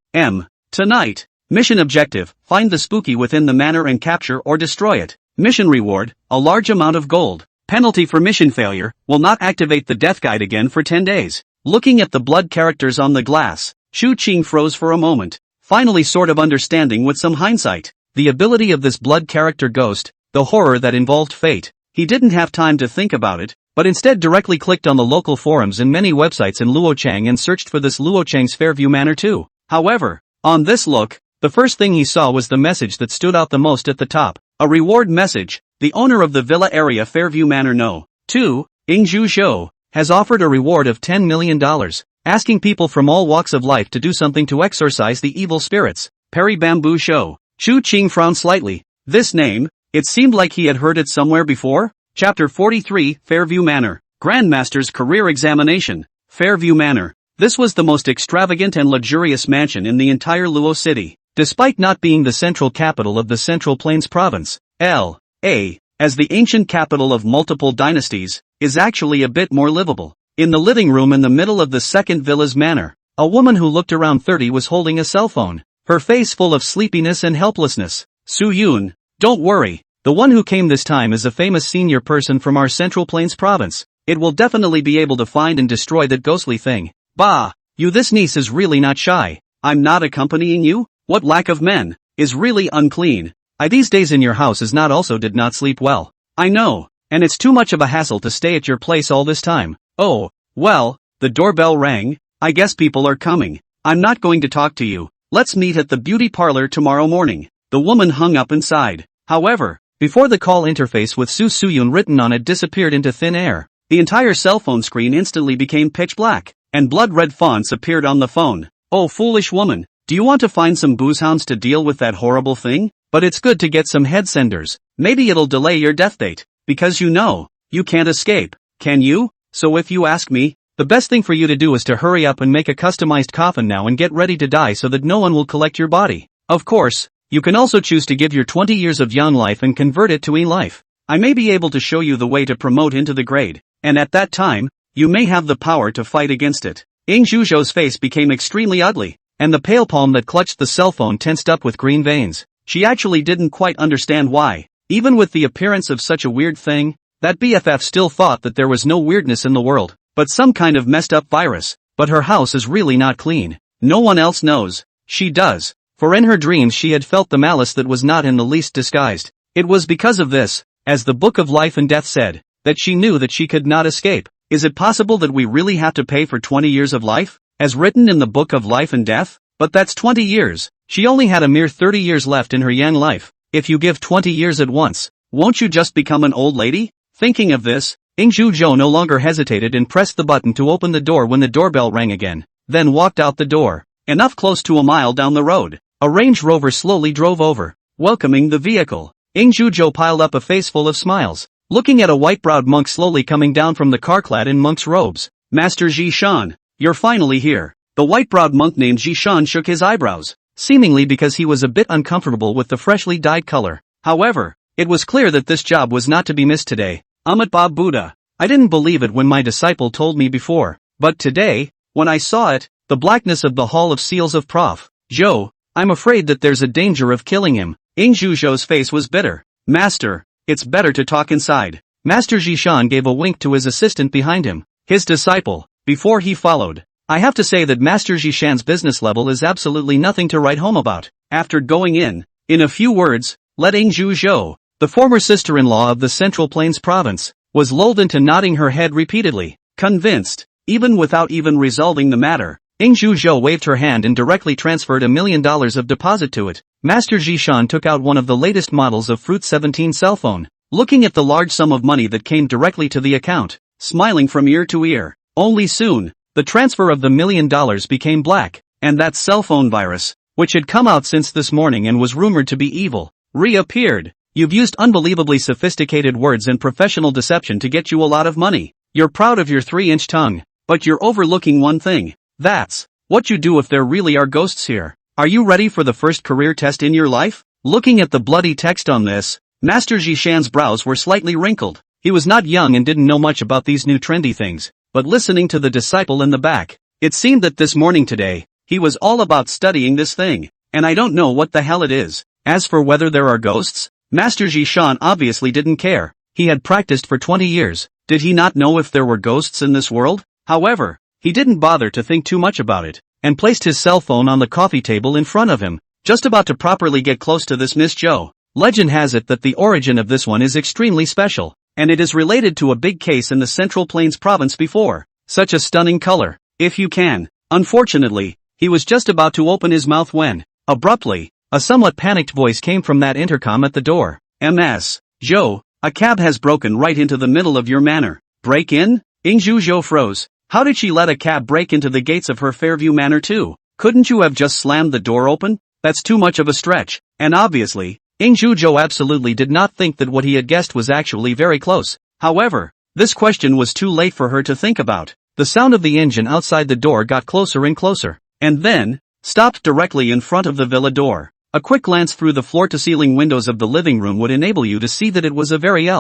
Tonight. Mission objective, find the spooky within the manor and capture or destroy it. Mission reward, a large amount of gold. Penalty for mission failure, will not activate the death guide again for 10 days. Looking at the blood characters on the glass, Chu Ching froze for a moment, finally sort of understanding with some hindsight. The ability of this blood character ghost, the horror that involved fate. He didn't have time to think about it, but instead directly clicked on the local forums and many websites in Luochang and searched for this Luochang's Fairview Manor 2. However, on this look, the first thing he saw was the message that stood out the most at the top. A reward message. The owner of the villa area Fairview Manor No. 2, Ingzhu Zhou, has offered a reward of $10 million, asking people from all walks of life to do something to exorcise the evil spirits. Perry Bamboo Show. Chu Ching frowned slightly. This name, it seemed like he had heard it somewhere before. Chapter 43, Fairview Manor. Grandmaster's Career Examination. Fairview Manor. This was the most extravagant and luxurious mansion in the entire Luo city. Despite not being the central capital of the Central Plains province, L.A., as the ancient capital of multiple dynasties, is actually a bit more livable. In the living room in the middle of the second villa's manor, a woman who looked around 30 was holding a cell phone, her face full of sleepiness and helplessness. Su Yun, don't worry, the one who came this time is a famous senior person from our Central Plains province. It will definitely be able to find and destroy that ghostly thing. Bah, you this niece is really not shy. I'm not accompanying you? What lack of men, is really unclean. I these days in your house is not also did not sleep well. I know, and it's too much of a hassle to stay at your place all this time. Oh, well, the doorbell rang, I guess people are coming. I'm not going to talk to you, let's meet at the beauty parlor tomorrow morning. The woman hung up and sighed. However, before the call interface with Su Suyun written on it disappeared into thin air, the entire cell phone screen instantly became pitch black, and blood-red fonts appeared on the phone. Oh foolish woman. Do you want to find some boozehounds to deal with that horrible thing? But it's good to get some head senders. Maybe it'll delay your death date. Because you know, you can't escape, can you? So if you ask me, the best thing for you to do is to hurry up and make a customized coffin now and get ready to die so that no one will collect your body. Of course, you can also choose to give your 20 years of young life and convert it to e-life. I may be able to show you the way to promote into the grade, and at that time, you may have the power to fight against it. Ing Zhuzhou's face became extremely ugly, and the pale palm that clutched the cell phone tensed up with green veins. She actually didn't quite understand why, even with the appearance of such a weird thing, that BFF still thought that there was no weirdness in the world, but some kind of messed up virus. But her house is really not clean. No one else knows. She does. For in her dreams she had felt the malice that was not in the least disguised. It was because of this, as the Book of Life and Death said, that she knew that she could not escape. Is it possible that we really have to pay for 20 years of life? As written in the Book of Life and Death? But that's 20 years. She only had a mere 30 years left in her young life. If you give 20 years at once, won't you just become an old lady? Thinking of this, Ing Zhuzhou no longer hesitated and pressed the button to open the door when the doorbell rang again, then walked out the door. Enough close to a mile down the road, a Range Rover slowly drove over, welcoming the vehicle. Ing Zhuzhou piled up a face full of smiles, looking at a white-browed monk slowly coming down from the car clad in monk's robes. Master Zhishan, you're finally here. The white-browed monk named Zhishan shook his eyebrows, seemingly because he was a bit uncomfortable with the freshly dyed color. However, it was clear that this job was not to be missed today. Amitba Buddha. I didn't believe it when my disciple told me before, but today, when I saw it, the blackness of the Hall of Seals of Prof. Zhou, I'm afraid that there's a danger of killing him. Ing Zhuzhou's face was bitter. Master, it's better to talk inside. Master Zhishan gave a wink to his assistant behind him, his disciple, before he followed. I have to say that Master Zhishan's business level is absolutely nothing to write home about. After going in a few words, letting Zhu Zhou, the former sister-in-law of the Central Plains province, was lulled into nodding her head repeatedly, convinced, even without even resolving the matter. Ing Zhuzhou waved her hand and directly transferred $1 million of deposit to it. Master Zhishan took out one of the latest models of Fruit 17 cell phone, looking at the large sum of money that came directly to the account, smiling from ear to ear. Only soon, the transfer of the $1 million became black, and that cell phone virus, which had come out since this morning and was rumored to be evil, reappeared. You've used unbelievably sophisticated words and professional deception to get you a lot of money. You're proud of your 3-inch tongue. But you're overlooking one thing. That's what you do if there really are ghosts here. Are you ready for the first career test in your life? Looking at the bloody text on this, Master Jishan's brows were slightly wrinkled. He was not young and didn't know much about these new trendy things, but listening to the disciple in the back, it seemed that this morning today, he was all about studying this thing, and I don't know what the hell it is. As for whether there are ghosts, Master Jishan obviously didn't care. He had practiced for 20 years. Did he not know if there were ghosts in this world? However, he didn't bother to think too much about it, and placed his cell phone on the coffee table in front of him, just about to properly get close to this Miss Joe. Legend has it that the origin of this one is extremely special, and it is related to a big case in the Central Plains province before. Such a stunning color, if you can. Unfortunately, he was just about to open his mouth when, abruptly, a somewhat panicked voice came from that intercom at the door. "Ms. Joe, a cab has broken right into the middle of your manor." "Break in?" Ingju Zhou froze. How did she let a cab break into the gates of her Fairview Manor too? Couldn't you have just slammed the door open? That's too much of a stretch. And obviously, Ingju Zhou absolutely did not think that what he had guessed was actually very close. However, this question was too late for her to think about. The sound of the engine outside the door got closer and closer, and then stopped directly in front of the villa door. A quick glance through the floor-to-ceiling windows of the living room would enable you to see that it was a very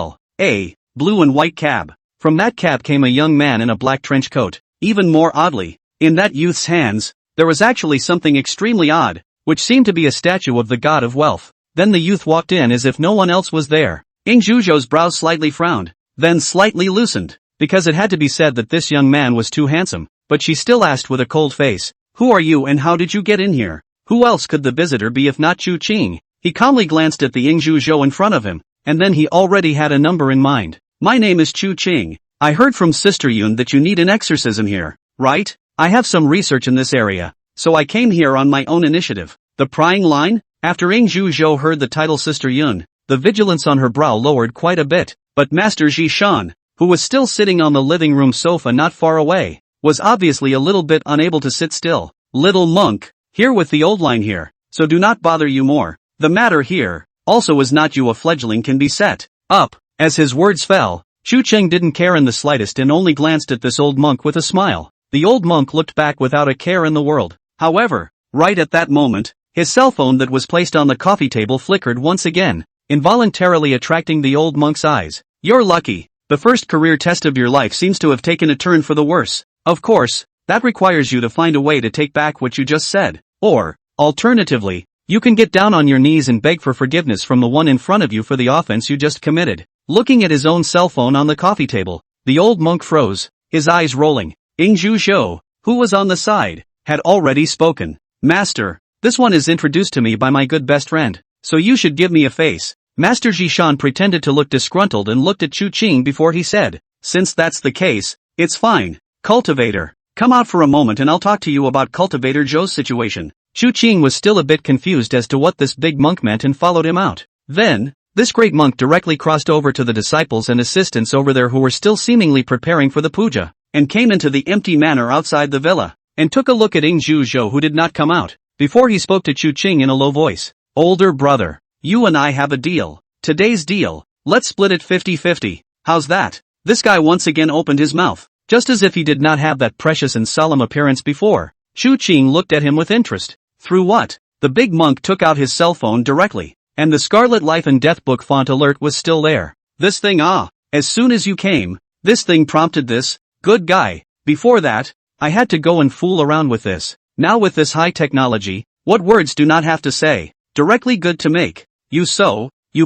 blue and white cab. From that cab came a young man in a black trench coat. Even more oddly, in that youth's hands, there was actually something extremely odd, which seemed to be a statue of the god of wealth. Then the youth walked in as if no one else was there. Ingju Zhou's brows slightly frowned, then slightly loosened, because it had to be said that this young man was too handsome, but she still asked with a cold face, "Who are you and how did you get in here?" Who else could the visitor be if not Chu Qing? He calmly glanced at the Ingju Zhou in front of him, and then he already had a number in mind. "My name is Chu Qing. I heard from Sister Yun that you need an exorcism here, right? I have some research in this area, so I came here on my own initiative." The prying line? After Ingju Zhou heard the title Sister Yun, the vigilance on her brow lowered quite a bit, but Master Jishan, who was still sitting on the living room sofa not far away, was obviously a little bit unable to sit still. "Little monk, here with the old line here, so do not bother you more. The matter here, also is not you a fledgling can be set up." As his words fell, Chu Cheng didn't care in the slightest and only glanced at this old monk with a smile. The old monk looked back without a care in the world. However, right at that moment, his cell phone that was placed on the coffee table flickered once again, involuntarily attracting the old monk's eyes. "You're lucky. The first career test of your life seems to have taken a turn for the worse. Of course, that requires you to find a way to take back what you just said. Or, alternatively, you can get down on your knees and beg for forgiveness from the one in front of you for the offense you just committed." Looking at his own cell phone on the coffee table, the old monk froze, his eyes rolling. Ingju Zhou, who was on the side, had already spoken. "Master, this one is introduced to me by my good best friend, so you should give me a face." Master Jishan pretended to look disgruntled and looked at Chu Qing before he said, "Since that's the case, it's fine. Cultivator, come out for a moment and I'll talk to you about Cultivator Zhou's situation." Chu Qing was still a bit confused as to what this big monk meant and followed him out. Then, this great monk directly crossed over to the disciples and assistants over there who were still seemingly preparing for the puja, and came into the empty manor outside the villa, and took a look at Ingju Zhou who did not come out, before he spoke to Chu Qing in a low voice. "Older brother, you and I have a deal. Today's deal, let's split it 50-50. How's that?" This guy once again opened his mouth, just as if he did not have that precious and solemn appearance before. Chu Qing looked at him with interest. Through what? The big monk took out his cell phone directly, and the Scarlet Life and Death book font alert was still there. "This thing as soon as you came, this thing prompted this, good guy. Before that, I had to go and fool around with this. Now with this high technology, what words do not have to say, directly good to make. You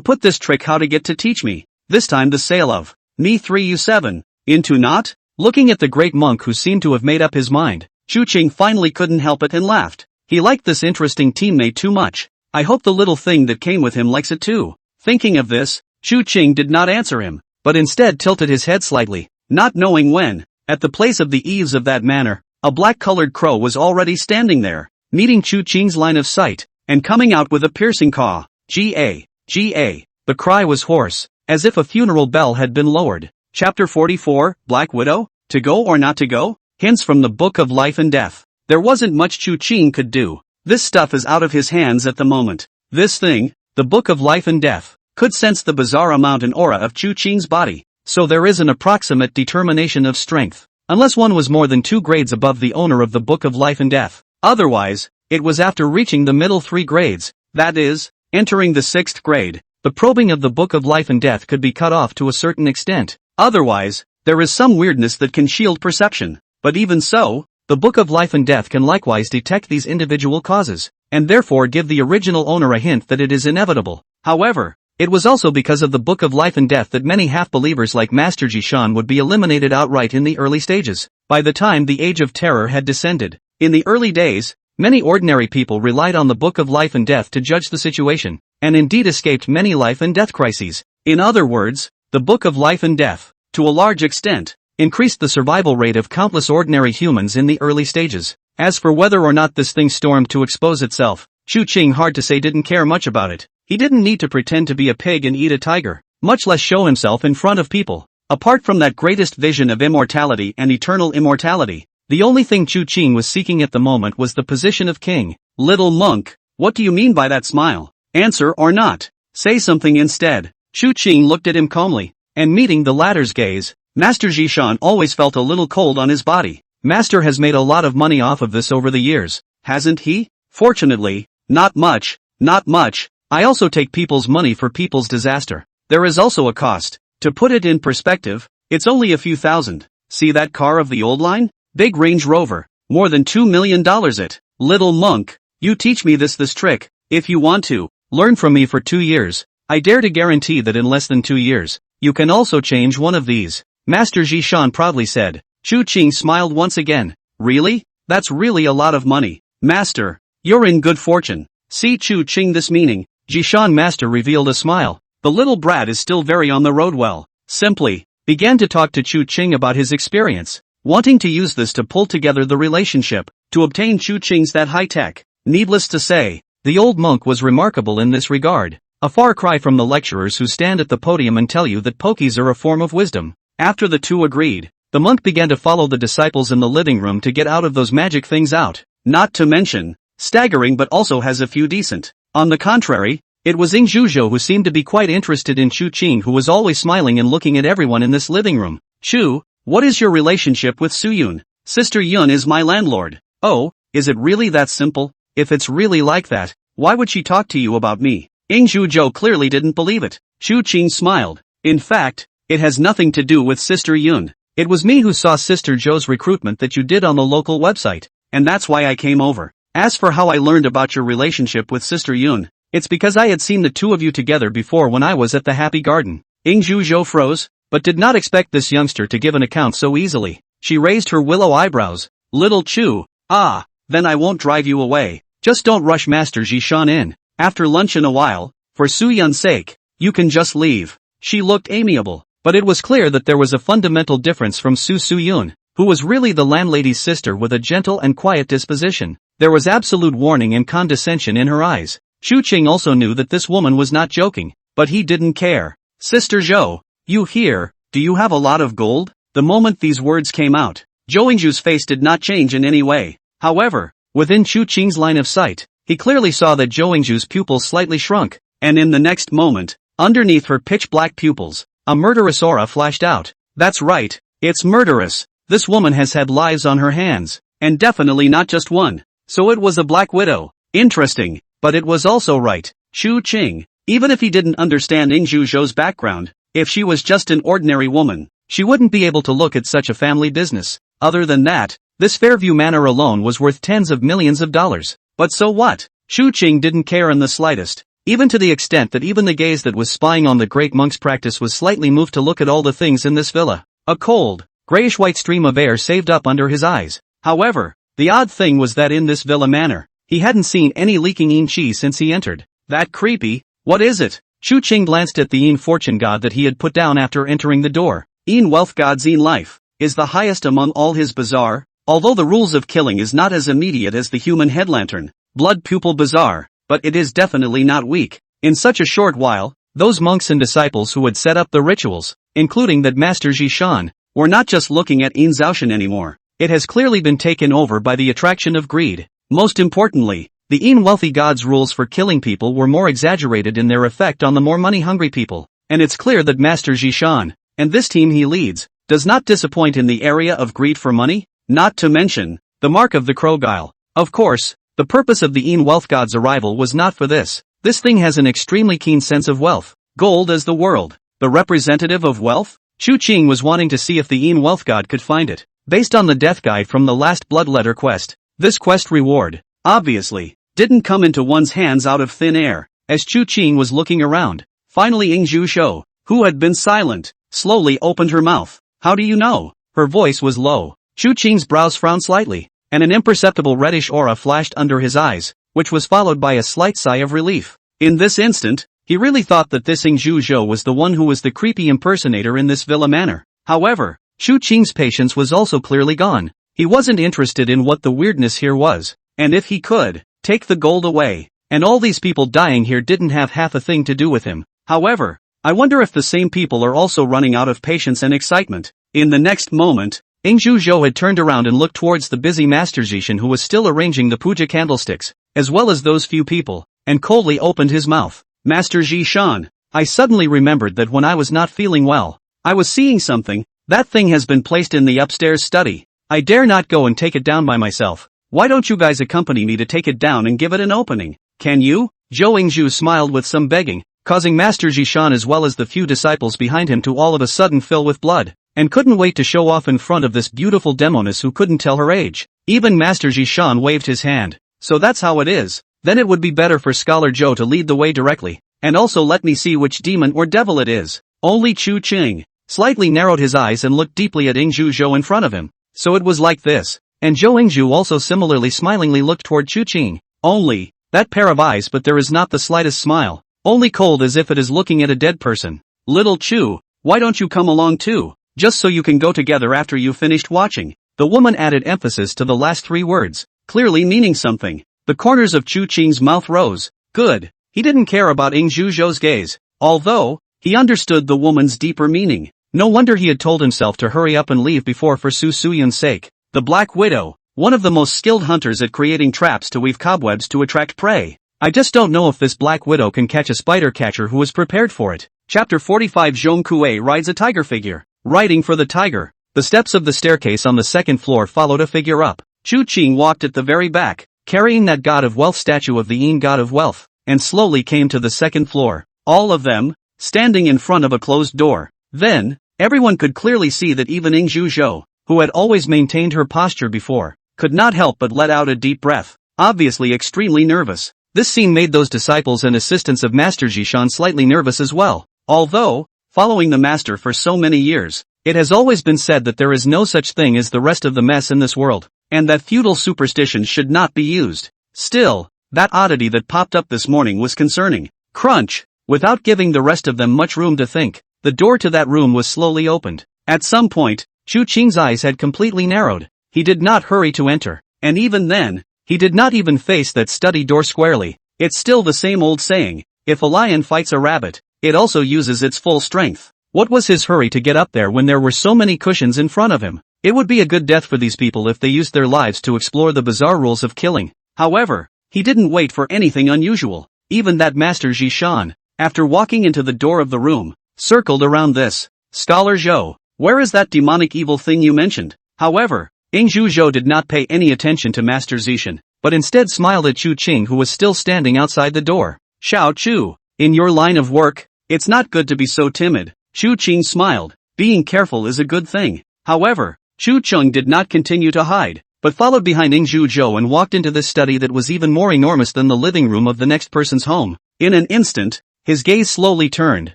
put this trick how to get to teach me, this time the sale of me 3U7, into not?" Looking at the great monk who seemed to have made up his mind, Chu Qing finally couldn't help it and laughed. He liked this interesting teammate too much. I hope the little thing that came with him likes it too. Thinking of this, Chu Qing did not answer him, but instead tilted his head slightly, not knowing when, at the place of the eaves of that manor, a black-colored crow was already standing there, meeting Chu Qing's line of sight, and coming out with a piercing caw. "Ga, Ga." The cry was hoarse, as if a funeral bell had been lowered. Chapter 44, Black Widow? To go or not to go? Hints from the Book of Life and Death. There wasn't much Chu Qing could do. This stuff is out of his hands at the moment. This thing, the Book of Life and Death, could sense the bizarre amount and aura of Chu Qing's body, so there is an approximate determination of strength. unless one was more than 2 grades above the owner of the Book of Life and Death. Otherwise, it was after reaching the middle 3 grades, that is, entering the 6th grade, the probing of the Book of Life and Death could be cut off to a certain extent. Otherwise, there is some weirdness that can shield perception. But even so, the Book of Life and Death can likewise detect these individual causes, and therefore give the original owner a hint that it is inevitable. However, it was also because of the Book of Life and Death that many half-believers like Master Jishan would be eliminated outright in the early stages, by the time the Age of Terror had descended. In the early days, many ordinary people relied on the Book of Life and Death to judge the situation, and indeed escaped many life and death crises. In other words, the Book of Life and Death, to a large extent, increased the survival rate of countless ordinary humans in the early stages. As for whether or not this thing stormed to expose itself, Chu Qing hard to say didn't care much about it. He didn't need to pretend to be a pig and eat a tiger, much less show himself in front of people. Apart from that greatest vision of immortality and eternal immortality, the only thing Chu Qing was seeking at the moment was the position of king. Little monk, what do you mean by that smile? Answer or not. Say something instead. Chu Qing looked at him calmly, and meeting the latter's gaze, Master Jishan always felt a little cold on his body. Master has made a lot of money off of this over the years, hasn't he? Fortunately, not much, not much. I also take people's money for people's disaster. There is also a cost. To put it in perspective, it's only a few thousand. See that car of the old line? Big Range Rover. More than $2 million it. Little monk, you teach me this trick, if you want to. Learn from me for 2 years. I dare to guarantee that in less than 2 years, you can also change one of these. Master Jishan proudly said. Chu Qing smiled once again. Really? That's really a lot of money. Master, you're in good fortune. See Chu Qing this meaning. Jishan Master revealed a smile. The little brat is still very on the road well. Simply, began to talk to Chu Qing about his experience, wanting to use this to pull together the relationship, to obtain Chu Qing's that high tech. Needless to say, the old monk was remarkable in this regard. A far cry from the lecturers who stand at the podium and tell you that pokies are a form of wisdom. After the two agreed, the monk began to follow the disciples in the living room to get out of those magic things out. Not to mention, staggering but also has a few decent. On the contrary, it was Ing Zhuzhou who seemed to be quite interested in Chu Qing, who was always smiling and looking at everyone in this living room. Chu, what is your relationship with Su Yun? Sister Yun is my landlord. Oh, is it really that simple? If it's really like that, why would she talk to you about me? Ing Zhuzhou clearly didn't believe it. Chu Qing smiled. In fact, it has nothing to do with Sister Yun. It was me who saw Sister Zhou's recruitment that you did on the local website, and that's why I came over. As for how I learned about your relationship with Sister Yun, it's because I had seen the two of you together before when I was at the Happy Garden. Ing Zhuzhou froze, but did not expect this youngster to give an account so easily. She raised her willow eyebrows. Little Chu, then I won't drive you away. Just don't rush Master Jishan in. After lunch in a while, for Su Yun's sake, you can just leave. She looked amiable, but it was clear that there was a fundamental difference from Su Yun, who was really the landlady's sister with a gentle and quiet disposition. There was absolute warning and condescension in her eyes. Chu Qing also knew that this woman was not joking, but he didn't care. Sister Zhou, you here, do you have a lot of gold? The moment these words came out, Zhou Yingzhu's face did not change in any way. However, within Chu Qing's line of sight, he clearly saw that Zhou Yingzhu's pupils slightly shrunk, and in the next moment, underneath her pitch-black pupils, a murderous aura flashed out. That's right, it's murderous. This woman has had lives on her hands, and definitely not just one. So it was a Black Widow. Interesting, but it was also right. Chu Qing, even if he didn't understand Ing Zhuzhou's background, if she was just an ordinary woman, she wouldn't be able to look at such a family business. Other than that, this Fairview Manor alone was worth tens of millions of dollars. But so what? Chu Qing didn't care in the slightest, even to the extent that even the gaze that was spying on the great monk's practice was slightly moved to look at all the things in this villa. A cold, grayish-white stream of air saved up under his eyes. However, the odd thing was that in this villa manor, he hadn't seen any leaking yin chi since he entered. That creepy. What is it? Chu Qing glanced at the yin fortune god that he had put down after entering the door. Yin wealth god's yin life is the highest among all his bazaar, although the rules of killing is not as immediate as the human head lantern, blood pupil bazaar, but it is definitely not weak. In such a short while, those monks and disciples who had set up the rituals, including that Master Jishan, were not just looking at Yin Zhaoshan anymore. It has clearly been taken over by the attraction of greed. Most importantly, the Yin wealthy god's rules for killing people were more exaggerated in their effect on the more money-hungry people, and it's clear that Master Jishan, and this team he leads, does not disappoint in the area of greed for money, not to mention the mark of the crocodile. Of course, the purpose of the wealth god's arrival was not for this. This thing has an extremely keen sense of wealth. Gold as the world, the representative of wealth? Chu Qing was wanting to see if the wealth god could find it, based on the death guide from the last bloodletter quest. This quest reward, obviously, didn't come into one's hands out of thin air. As Chu Qing was looking around, finally Yingzhu Shou, who had been silent, slowly opened her mouth. How do you know? Her voice was low. Chu Qing's brows frowned slightly, and an imperceptible reddish aura flashed under his eyes, which was followed by a slight sigh of relief. In this instant, he really thought that this Yingzhu Shou was the one who was the creepy impersonator in this villa manor. However, Chu Qing's patience was also clearly gone. He wasn't interested in what the weirdness here was, and if he could, take the gold away. And all these people dying here didn't have half a thing to do with him. However, I wonder if the same people are also running out of patience and excitement. In the next moment, Yingzhu Shou had turned around and looked towards the busy Master Zishan who was still arranging the puja candlesticks, as well as those few people, and coldly opened his mouth. Master Zishan, I suddenly remembered that when I was not feeling well, I was seeing something. That thing has been placed in the upstairs study. I dare not go and take it down by myself. Why don't you guys accompany me to take it down and give it an opening? Can you? Zhou Yingzhu smiled with some begging, causing Master Zishan as well as the few disciples behind him to all of a sudden fill with blood, and couldn't wait to show off in front of this beautiful demoness who couldn't tell her age. Even Master Zishan waved his hand. So that's how it is. Then it would be better for Scholar Zhou to lead the way directly, and also let me see which demon or devil it is. Only Chu Qing slightly narrowed his eyes and looked deeply at Yingzhu Zhou in front of him. So it was like this. And Zhou Yingzhu also similarly smilingly looked toward Chu Qing. Only that pair of eyes, but there is not the slightest smile, only cold as if it is looking at a dead person. Little Chu, why don't you come along too, just so you can go together after you finished watching? The woman added emphasis to the last three words, clearly meaning something. The corners of Chu Qing's mouth rose. Good. He didn't care about Yingzhu Zhou's gaze, although he understood the woman's deeper meaning. No wonder he had told himself to hurry up and leave before for Su Suyun's sake. The Black Widow, one of the most skilled hunters at creating traps to weave cobwebs to attract prey. I just don't know if this Black Widow can catch a spider catcher who is prepared for it. Chapter 45 Zhong Kuei rides a tiger figure. Riding for the tiger. The steps of the staircase on the second floor followed a figure up. Chu Qing walked at the very back, carrying that god of wealth statue of the god of wealth, and slowly came to the second floor. All of them, standing in front of a closed door. Then, everyone could clearly see that even Yingzhu Zhou, who had always maintained her posture before, could not help but let out a deep breath, obviously extremely nervous. This scene made those disciples and assistants of Master Zishan slightly nervous as well. Although, following the master for so many years, it has always been said that there is no such thing as the rest of the mess in this world, and that feudal superstitions should not be used. Still, that oddity that popped up this morning was concerning. Crunch! Without giving the rest of them much room to think, the door to that room was slowly opened. At some point, Chu Qing's eyes had completely narrowed. He did not hurry to enter, and even then, he did not even face that study door squarely. It's still the same old saying, if a lion fights a rabbit, it also uses its full strength. What was his hurry to get up there when there were so many cushions in front of him? It would be a good death for these people if they used their lives to explore the bizarre rules of killing. However, he didn't wait for anything unusual. Even that Master Zishan, after walking into the door of the room, circled around this. Scholar Zhou, where is that demonic evil thing you mentioned? However, Yingzhu Zhou did not pay any attention to Master Zishan, but instead smiled at Chu Qing who was still standing outside the door. Xiao Chu, in your line of work, it's not good to be so timid. Chu Qing smiled. Being careful is a good thing. However, Chu Qing did not continue to hide, but followed behind Yingzhu Zhou and walked into this study that was even more enormous than the living room of the next person's home. In an instant, his gaze slowly turned,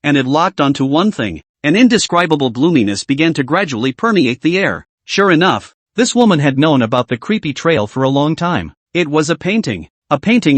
and it locked onto one thing. An indescribable gloominess began to gradually permeate the air. Sure enough, this woman had known about the creepy trail for a long time. It was a painting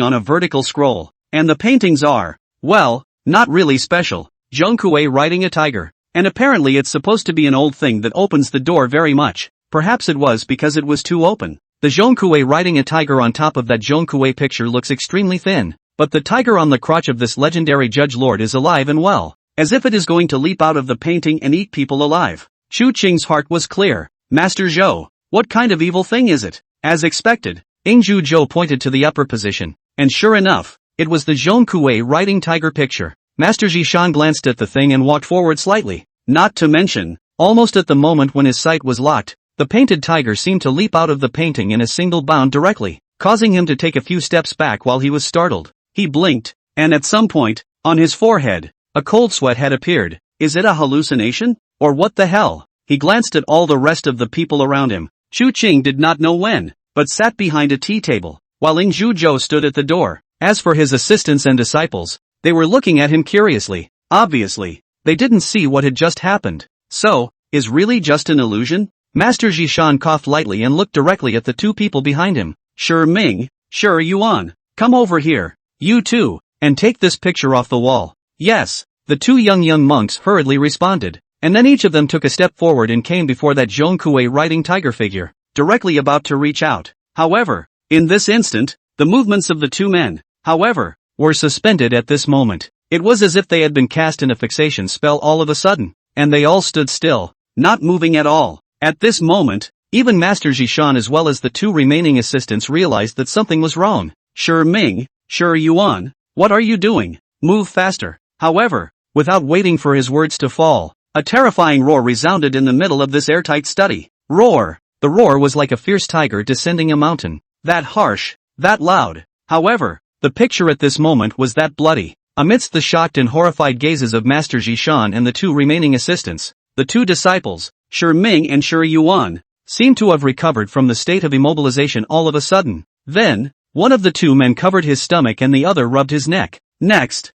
on a vertical scroll, and the paintings are, well, not really special. Zhongkue riding a tiger, and apparently it's supposed to be an old thing that opens the door very much. Perhaps it was because it was too open. The Zhongkue riding a tiger on top of that Zhongkue picture looks extremely thin, but the tiger on the crotch of this legendary judge lord is alive and well, as if it is going to leap out of the painting and eat people alive. Chu Qing's heart was clear. Master Zhou, what kind of evil thing is it? As expected, Yingzhu Zhou pointed to the upper position, and sure enough, it was the Zhongkue riding tiger picture. Master Zishan glanced at the thing and walked forward slightly. Not to mention, Almost at the moment when his sight was locked, the painted tiger seemed to leap out of the painting in a single bound directly, causing him to take a few steps back while he was startled. He blinked, and at some point, on his forehead, a cold sweat had appeared. Is it a hallucination? Or what the hell? He glanced at all the rest of the people around him. Chu Qing did not know when, but sat behind a tea table, while Ing Zhuzhou stood at the door. As for his assistants and disciples, they were looking at him curiously. Obviously, they didn't see what had just happened. So, is really just an illusion? Master Zhishan coughed lightly and looked directly at the two people behind him. Sure Ming, sure Yuan, come over here. You too, and take this picture off the wall. Yes, the two young monks hurriedly responded, and then each of them took a step forward and came before that Zhongkue riding tiger figure, directly about to reach out. However, in this instant, the movements of the two men, however, were suspended at this moment. It was as if they had been cast in a fixation spell all of a sudden, and they all stood still, not moving at all. At this moment, even Master Zhishan as well as the two remaining assistants realized that something was wrong. Sure Ming, sure Yuan, what are you doing? Move faster. However, without waiting for his words to fall, a terrifying roar resounded in the middle of this airtight study. Roar! The roar was like a fierce tiger descending a mountain. That harsh, that loud. However, the picture at this moment was that bloody. Amidst the shocked and horrified gazes of Master Zhishan and the two remaining assistants, the two disciples, Shi Ming and Shi Yuan, seemed to have recovered from the state of immobilization all of a sudden. Then, one of the two men covered his stomach and the other rubbed his neck. Next,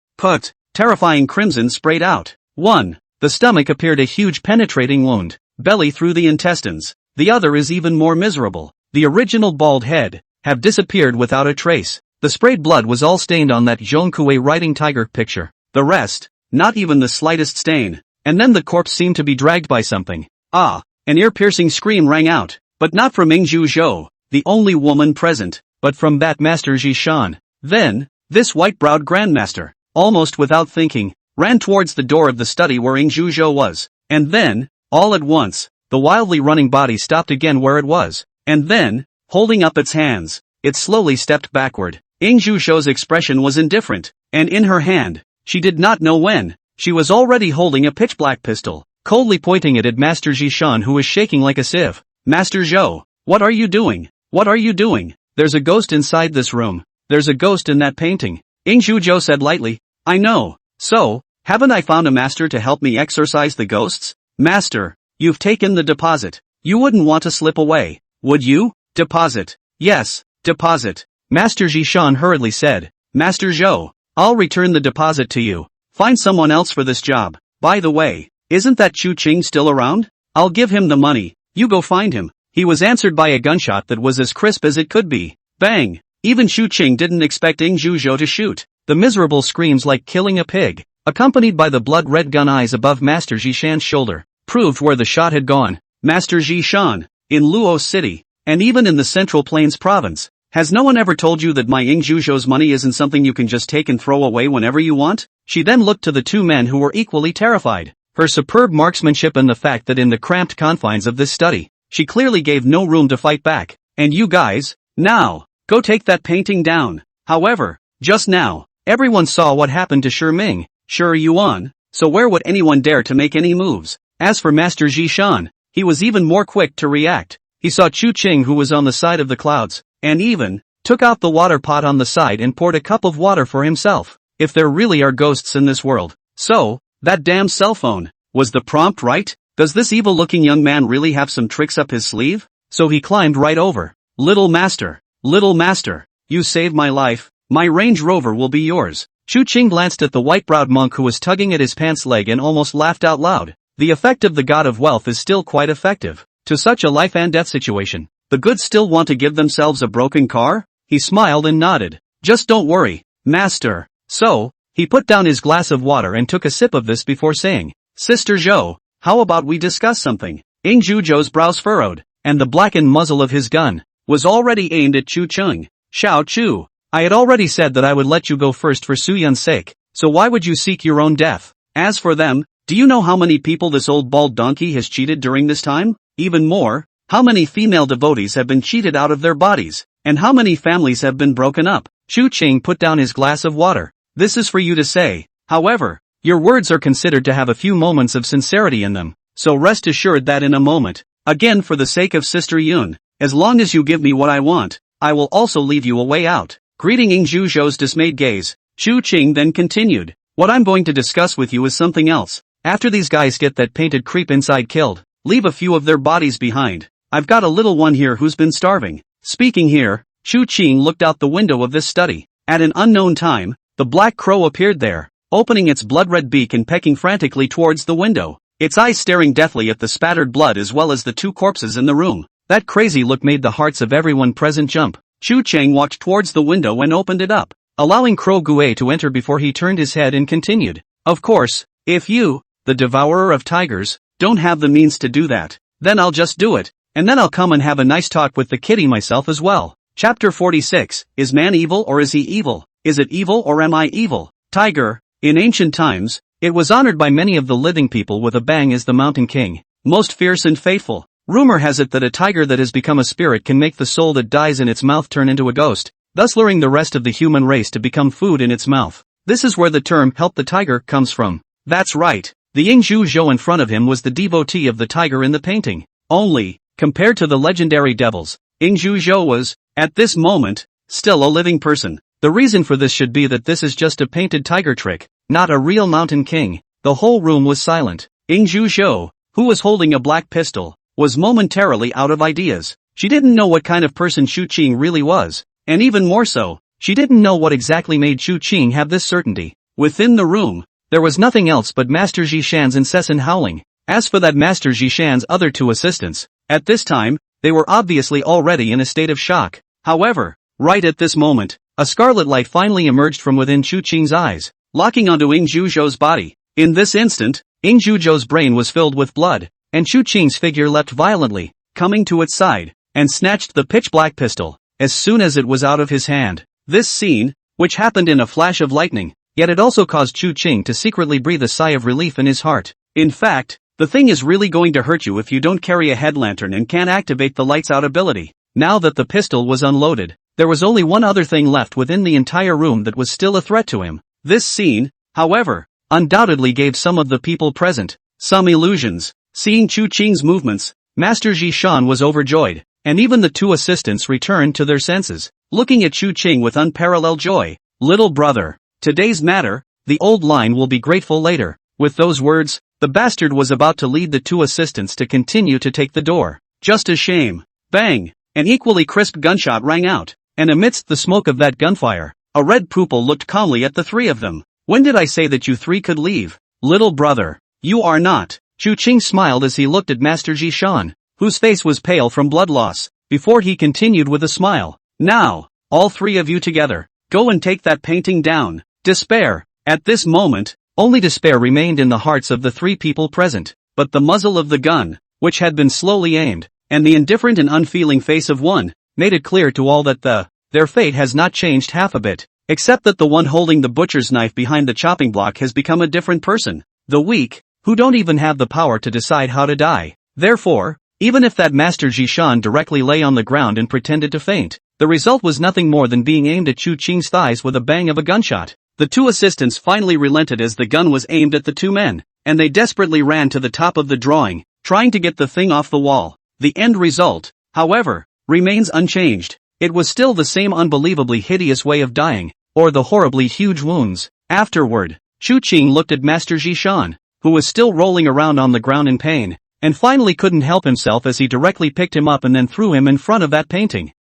terrifying crimson sprayed out. 1. The stomach appeared a huge penetrating wound, belly through the intestines. The other is even more miserable. The original bald head have disappeared without a trace. The sprayed blood was all stained on that Zhongkue riding tiger picture. The rest, not even the slightest stain. And then the corpse seemed to be dragged by something. Ah! An ear-piercing scream rang out, but not from Ing Zhuzhou, the only woman present, but from that Master Zhishan. Then, this white-browed grandmaster, almost without thinking, ran towards the door of the study where Ing Zhuzhou was. And then, all at once, the wildly running body stopped again where it was. And then, holding up its hands, it slowly stepped backward. Ing Zhuzhou's expression was indifferent, and in her hand, she did not know when, she was already holding a pitch-black pistol, coldly pointing it at Master Zhishan who was shaking like a sieve. Master Zhou, what are you doing? What are you doing? There's a ghost inside this room. There's a ghost in that painting. Ing Zhuzhou said lightly. I know. So, haven't I found a master to help me exorcise the ghosts? Master, you've taken the deposit. You wouldn't want to slip away, would you? Deposit. Yes, deposit. Master Zhishan hurriedly said. Master Zhou, I'll return the deposit to you. Find someone else for this job. By the way, isn't that Chu Qing still around? I'll give him the money. You go find him. He was answered by a gunshot that was as crisp as it could be. Bang! Even Chu Qing didn't expect Ing Zhuzhou to shoot. The miserable screams like killing a pig, accompanied by the blood-red gun eyes above Master Zhishan's shoulder, proved where the shot had gone. Master Zhishan, in Luo City, and even in the Central Plains province, has no one ever told you that my Ing Zhuzhou's money isn't something you can just take and throw away whenever you want? She then looked to the two men who were equally terrified. Her superb marksmanship and the fact that in the cramped confines of this study, she clearly gave no room to fight back. And you guys, now, go take that painting down. However, just now, everyone saw what happened to Shi Ming, Shi Yuan, so where would anyone dare to make any moves? As for Master Zhishan, he was even more quick to react. He saw Chu Qing who was on the side of the clouds, and even, took out the water pot on the side and poured a cup of water for himself. If there really are ghosts in this world. So, that damn cell phone, was the prompt right? Does this evil-looking young man really have some tricks up his sleeve? So he climbed right over. Little master, you saved my life, my Range Rover will be yours. Chu Qing glanced at the white-browed monk who was tugging at his pants leg and almost laughed out loud. The effect of the god of wealth is still quite effective. To such a life and death situation, the good still want to give themselves a broken car? He smiled and nodded. Just don't worry, master. So, he put down his glass of water and took a sip of this before saying, Sister Zhou, how about we discuss something? Ing Zhuzhou's brows furrowed, and the blackened muzzle of his gun was already aimed at Chu Qing. Xiao Chu, I had already said that I would let you go first for Su Yun's sake, so why would you seek your own death? As for them, do you know how many people this old bald donkey has cheated during this time? Even more, how many female devotees have been cheated out of their bodies, and how many families have been broken up? Chu Qing put down his glass of water. This is for you to say. However, your words are considered to have a few moments of sincerity in them. so rest assured that in a moment, again for the sake of Sister Yun, as long as you give me what I want, I will also leave you a way out. Greeting Ing Zhuzhou's dismayed gaze, Chu Qing then continued, what I'm going to discuss with you is something else. After these guys get that painted creep inside killed, leave a few of their bodies behind. I've got a little one here who's been starving. Speaking here, Chu Qing looked out the window of this study. At an unknown time, the black crow appeared there, opening its blood-red beak and pecking frantically towards the window, its eyes staring deathly at the spattered blood as well as the two corpses in the room. That crazy look made the hearts of everyone present jump. Chu Cheng walked towards the window and opened it up, allowing Crow Gue to enter before he turned his head and continued. Of course, if you, the devourer of tigers, don't have the means to do that, then I'll just do it, and then I'll come and have a nice talk with the kitty myself as well. Chapter 46, Is man evil or is he evil? Is it evil or am I evil? Tiger. In ancient times, it was honored by many of the living people with a bang as the mountain king, most fierce and faithful. Rumor has it that a tiger that has become a spirit can make the soul that dies in its mouth turn into a ghost, thus luring the rest of the human race to become food in its mouth. This is where the term help the tiger comes from. That's right, the Ying Zhuzhou in front of him was the devotee of the tiger in the painting. Only, compared to the legendary devils, Ying Zhuzhou was, at this moment, still a living person. The reason for this should be that this is just a painted tiger trick, not a real mountain king. The whole room was silent. Ying Zhuzhou, who was holding a black pistol, was momentarily out of ideas. She didn't know what kind of person Chu Qing really was, and even more so, she didn't know what exactly made Chu Qing have this certainty. Within the room, there was nothing else but Master Zhishan's incessant howling. As for that Master Zhishan's other two assistants, at this time, they were obviously already in a state of shock. However, right at this moment, a scarlet light finally emerged from within Chu Qing's eyes, locking onto Ying Zhuzhou's body. In this instant, Ying Zhuzhou's brain was filled with blood, and Chu Qing's figure leapt violently, coming to its side, and snatched the pitch-black pistol, as soon as it was out of his hand. This scene, which happened in a flash of lightning, yet it also caused Chu Qing to secretly breathe a sigh of relief in his heart. In fact, the thing is really going to hurt you if you don't carry a headlantern and can't activate the lights out ability. Now that the pistol was unloaded, there was only one other thing left within the entire room that was still a threat to him. This scene, however, undoubtedly gave some of the people present some illusions. Seeing Chu Qing's movements, Master Zhishan was overjoyed, and even the two assistants returned to their senses, looking at Chu Qing with unparalleled joy. Little brother, today's matter, the old line will be grateful later. With those words, the bastard was about to lead the two assistants to continue to take the door. Just a shame. Bang! An equally crisp gunshot rang out, and amidst the smoke of that gunfire, a red pupil looked calmly at the three of them. When did I say that you three could leave? Little brother, you are not. Chu Qing smiled as he looked at Master Zhishan, whose face was pale from blood loss, before he continued with a smile. Now, all three of you together, go and take that painting down. Despair. At this moment, only despair remained in the hearts of the three people present, but the muzzle of the gun, which had been slowly aimed, and the indifferent and unfeeling face of one, made it clear to all that their fate has not changed half a bit, except that the one holding the butcher's knife behind the chopping block has become a different person. The weak, who don't even have the power to decide how to die. Therefore, even if that Master Zhishan directly lay on the ground and pretended to faint, the result was nothing more than being aimed at Chu Qing's thighs with a bang of a gunshot. The two assistants finally relented as the gun was aimed at the two men, and they desperately ran to the top of the drawing, trying to get the thing off the wall. The end result, however, remains unchanged. It was still the same unbelievably hideous way of dying, or the horribly huge wounds. Afterward, Chu Qing looked at Master Zhishan, who was still rolling around on the ground in pain, and finally couldn't help himself as he directly picked him up and then threw him in front of that painting.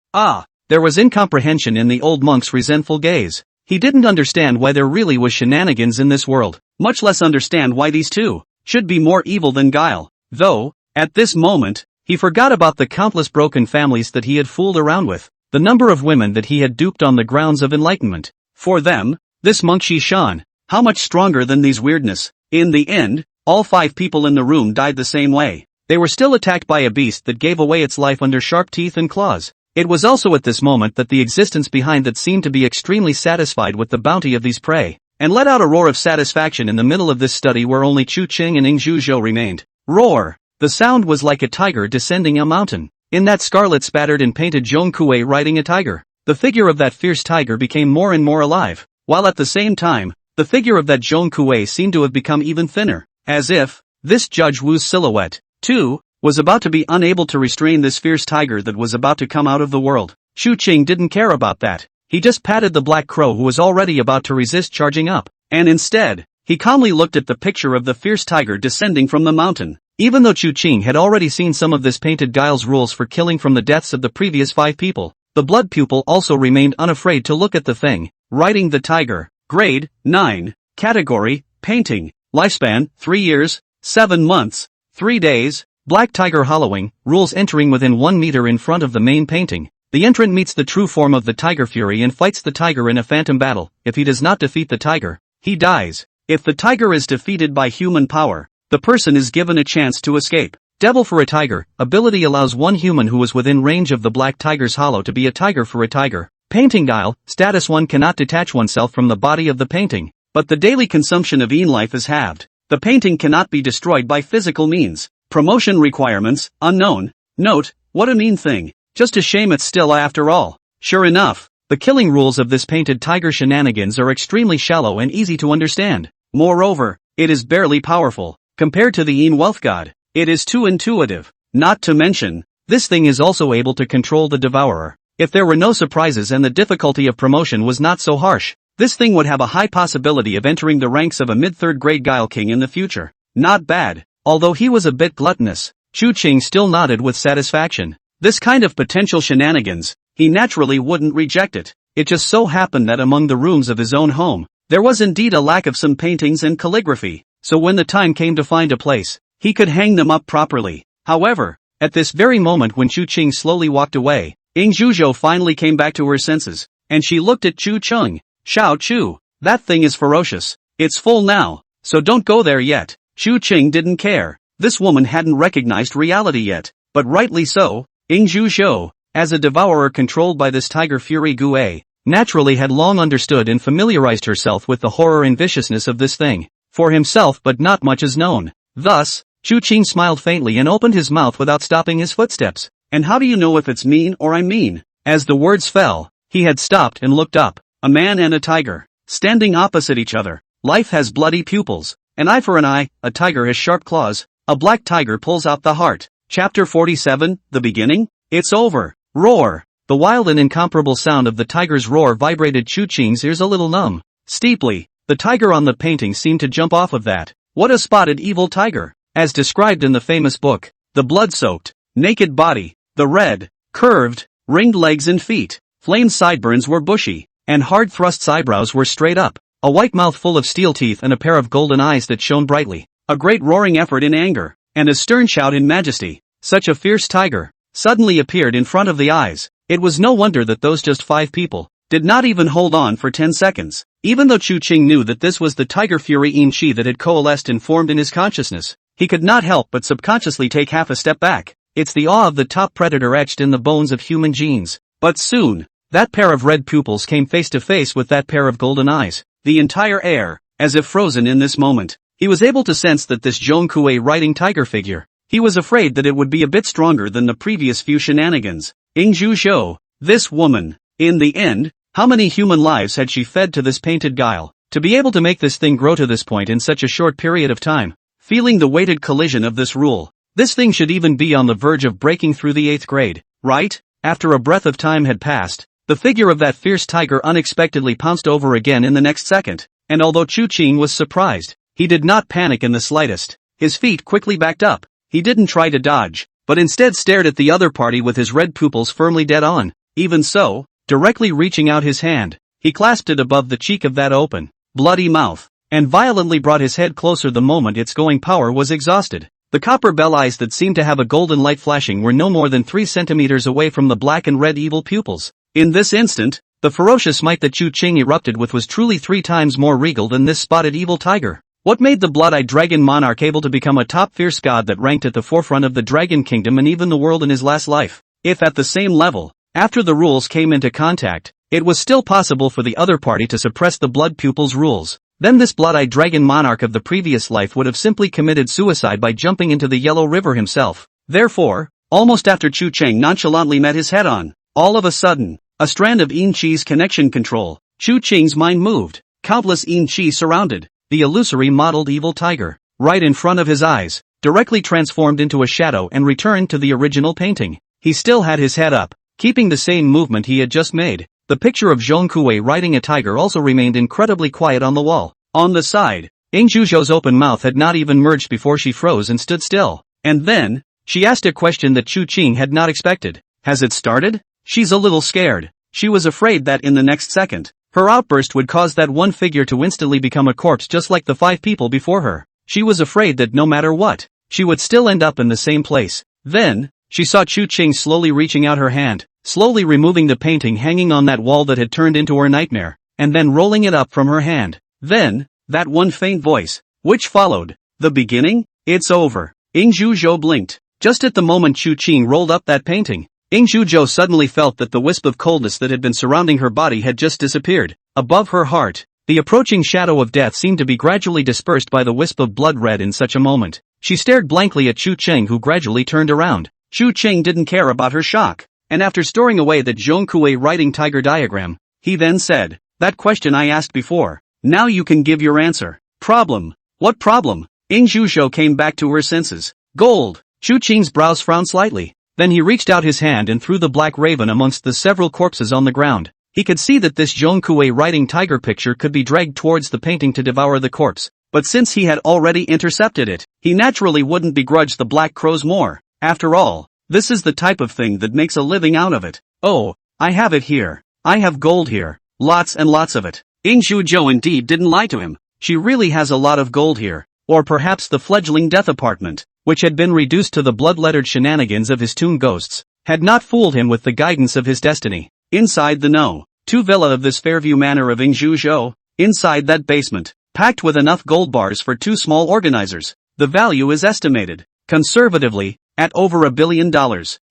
There was incomprehension in the old monk's resentful gaze. He didn't understand why there really was shenanigans in this world, much less understand why these two should be more evil than guile. Though, at this moment, he forgot about the countless broken families that he had fooled around with, the number of women that he had duped on the grounds of enlightenment. For them, this monk Zhishan, how much stronger than these weirdness. In the end, all 5 people in the room died the same way. They were still attacked by a beast that gave away its life under sharp teeth and claws. It was also at this moment that the existence behind that seemed to be extremely satisfied with the bounty of these prey, and let out a roar of satisfaction in the middle of this study where only Chu Qing and Ying Zhuzhou remained. Roar! The sound was like a tiger descending a mountain. In that scarlet spattered and painted Zhong Kuei riding a tiger, the figure of that fierce tiger became more and more alive, while at the same time, the figure of that Zhong Kuei seemed to have become even thinner, as if This Judge Wu's silhouette, too, was about to be unable to restrain this fierce tiger that was about to come out of the world. Chu Qing didn't care about that. He just patted the black crow who was already about to resist charging up, and instead, he calmly looked at the picture of the fierce tiger descending from the mountain. Even though Chu Qing had already seen some of this painted guile's rules for killing from the deaths of the previous 5 people, the blood pupil also remained unafraid to look at the thing. Riding the tiger. Grade, 9. Category, painting. Lifespan, 3 years, 7 months, 3 days. Black tiger hollowing. Rules: entering within 1 meter in front of the main painting. The entrant meets the true form of the tiger fury and fights the tiger in a phantom battle. If he does not defeat the tiger, he dies. If the tiger is defeated by human power, the person is given a chance to escape. Devil for a tiger. Ability allows one human who is within range of the black tiger's hollow to be a tiger for a tiger. Painting guile. Status: one cannot detach oneself from the body of the painting, but the daily consumption of life is halved. The painting cannot be destroyed by physical means. Promotion requirements, unknown. Note, what a mean thing. Just a shame it's still after all. Sure enough, the killing rules of this painted tiger shenanigans are extremely shallow and easy to understand. Moreover, it is barely powerful. Compared to the wealth god, it is too intuitive. Not to mention, this thing is also able to control the devourer. If there were no surprises and the difficulty of promotion was not so harsh, this thing would have a high possibility of entering the ranks of a mid-third grade guile king in the future. Not bad. Although he was a bit gluttonous, Chu Qing still nodded with satisfaction. This kind of potential shenanigans, he naturally wouldn't reject it. It just so happened that among the rooms of his own home, there was indeed a lack of some paintings and calligraphy, so when the time came to find a place, he could hang them up properly. However, at this very moment when Chu Qing slowly walked away, Ying Zhuzhou finally came back to her senses, and she looked at Chu Qing. Xiao Chu, that thing is ferocious. It's full now, so don't go there yet. Chu Qing didn't care. This woman hadn't recognized reality yet, but rightly so. Ying Zhuzhou, as a devourer controlled by this tiger fury Gue, naturally had long understood and familiarized herself with the horror and viciousness of this thing. For himself, but not much is known. Thus, Chu Qing smiled faintly and opened his mouth without stopping his footsteps. And how do you know if it's mean or I'm mean? As the words fell, he had stopped and looked up. A man and a tiger, standing opposite each other. Life has bloody pupils. An eye for an eye, a tiger has sharp claws. A black tiger pulls out the heart. Chapter 47, The Beginning? It's over. Roar. The wild and incomparable sound of the tiger's roar vibrated Chu Qing's ears a little numb. Steeply, the tiger on the painting seemed to jump off of that. What a spotted evil tiger. As described in the famous book, the blood-soaked, naked body, the red, curved, ringed legs and feet, flame sideburns were bushy, and hard-thrust eyebrows were straight up, a white mouth full of steel teeth and a pair of golden eyes that shone brightly, a great roaring effort in anger, and a stern shout in majesty. Such a fierce tiger suddenly appeared in front of the eyes. It was no wonder that those just 5 people did not even hold on for 10 seconds. Even though Chu Qing knew that this was the tiger fury in chi that had coalesced and formed in his consciousness, he could not help but subconsciously take half a step back. It's the awe of the top predator etched in the bones of human genes. But soon, that pair of red pupils came face to face with that pair of golden eyes. The entire air, as if frozen in this moment. He was able to sense that this Zhong Kuei riding tiger figure, he was afraid that it would be a bit stronger than the previous few shenanigans. Ying Zhuzhou, this woman, in the end, how many human lives had she fed to this painted guile, to be able to make this thing grow to this point in such a short period of time? Feeling the weighted collision of this rule, this thing should even be on the verge of breaking through the 8th grade, right? After a breath of time had passed, the figure of that fierce tiger unexpectedly pounced over again in the next second, and although Chu Qing was surprised, he did not panic in the slightest. His feet quickly backed up. He didn't try to dodge, but instead stared at the other party with his red pupils firmly dead on. Even so, directly reaching out his hand, he clasped it above the cheek of that open, bloody mouth, and violently brought his head closer the moment its going power was exhausted. The copper bell eyes that seemed to have a golden light flashing were no more than 3 centimeters away from the black and red evil pupils. In this instant, the ferocious might that Chu Qing erupted with was truly 3 times more regal than this spotted evil tiger. What made the blood-eyed dragon monarch able to become a top fierce god that ranked at the forefront of the dragon kingdom and even the world in his last life? If at the same level, after the rules came into contact, it was still possible for the other party to suppress the blood pupils' rules, then this blood-eyed dragon monarch of the previous life would have simply committed suicide by jumping into the Yellow River himself. Therefore, almost after Chu Qing nonchalantly met his head on, all of a sudden, a strand of Yin Chi's connection control, Chu Qing's mind moved. Countless Yin Chi surrounded the illusory modeled evil tiger. right in front of his eyes, directly transformed into a shadow and returned to the original painting. He still had his head up, keeping the same movement he had just made. The picture of Zhong Kuei riding a tiger also remained incredibly quiet on the wall. On the side, Ing Zhuzhou's open mouth had not even merged before she froze and stood still. And then, she asked a question that Chu Qing had not expected. Has it started? She's a little scared. She was afraid that in the next second, her outburst would cause that one figure to instantly become a corpse just like the 5 people before her. She was afraid that no matter what, she would still end up in the same place. Then, she saw Chu Qing slowly reaching out her hand, slowly removing the painting hanging on that wall that had turned into her nightmare, and then rolling it up from her hand. Then, that one faint voice, which followed. The beginning? It's over. Ing Zhuzhou blinked. Just at the moment Chu Qing rolled up that painting, Ing Zhuzhou suddenly felt that the wisp of coldness that had been surrounding her body had just disappeared. Above her heart, the approaching shadow of death seemed to be gradually dispersed by the wisp of blood red in such a moment. She stared blankly at Chu Qing, who gradually turned around. Chu Qing didn't care about her shock, and after storing away that Zhong Kuei riding tiger diagram, he then said, "That question I asked before. Now you can give your answer." Problem? What problem? Ing Zhuzhou came back to her senses. Gold. Chu Qing's brows frowned slightly. Then he reached out his hand and threw the black raven amongst the several corpses on the ground. He could see that this Zhong Kuei riding tiger picture could be dragged towards the painting to devour the corpse, but since he had already intercepted it, he naturally wouldn't begrudge the black crows more. After all, this is the type of thing that makes a living out of it. Oh, I have it here. I have gold here. Lots and lots of it. Ing Zhuzhou indeed didn't lie to him. She really has a lot of gold here. Or perhaps the fledgling death apartment, which had been reduced to the blood-lettered shenanigans of his tomb ghosts, had not fooled him with the guidance of his destiny. Inside the No. 2 villa of this Fairview Manor of Ing Zhuzhou, inside that basement, packed with enough gold bars for 2 small organizers, the value is estimated, conservatively, at over $1 billion.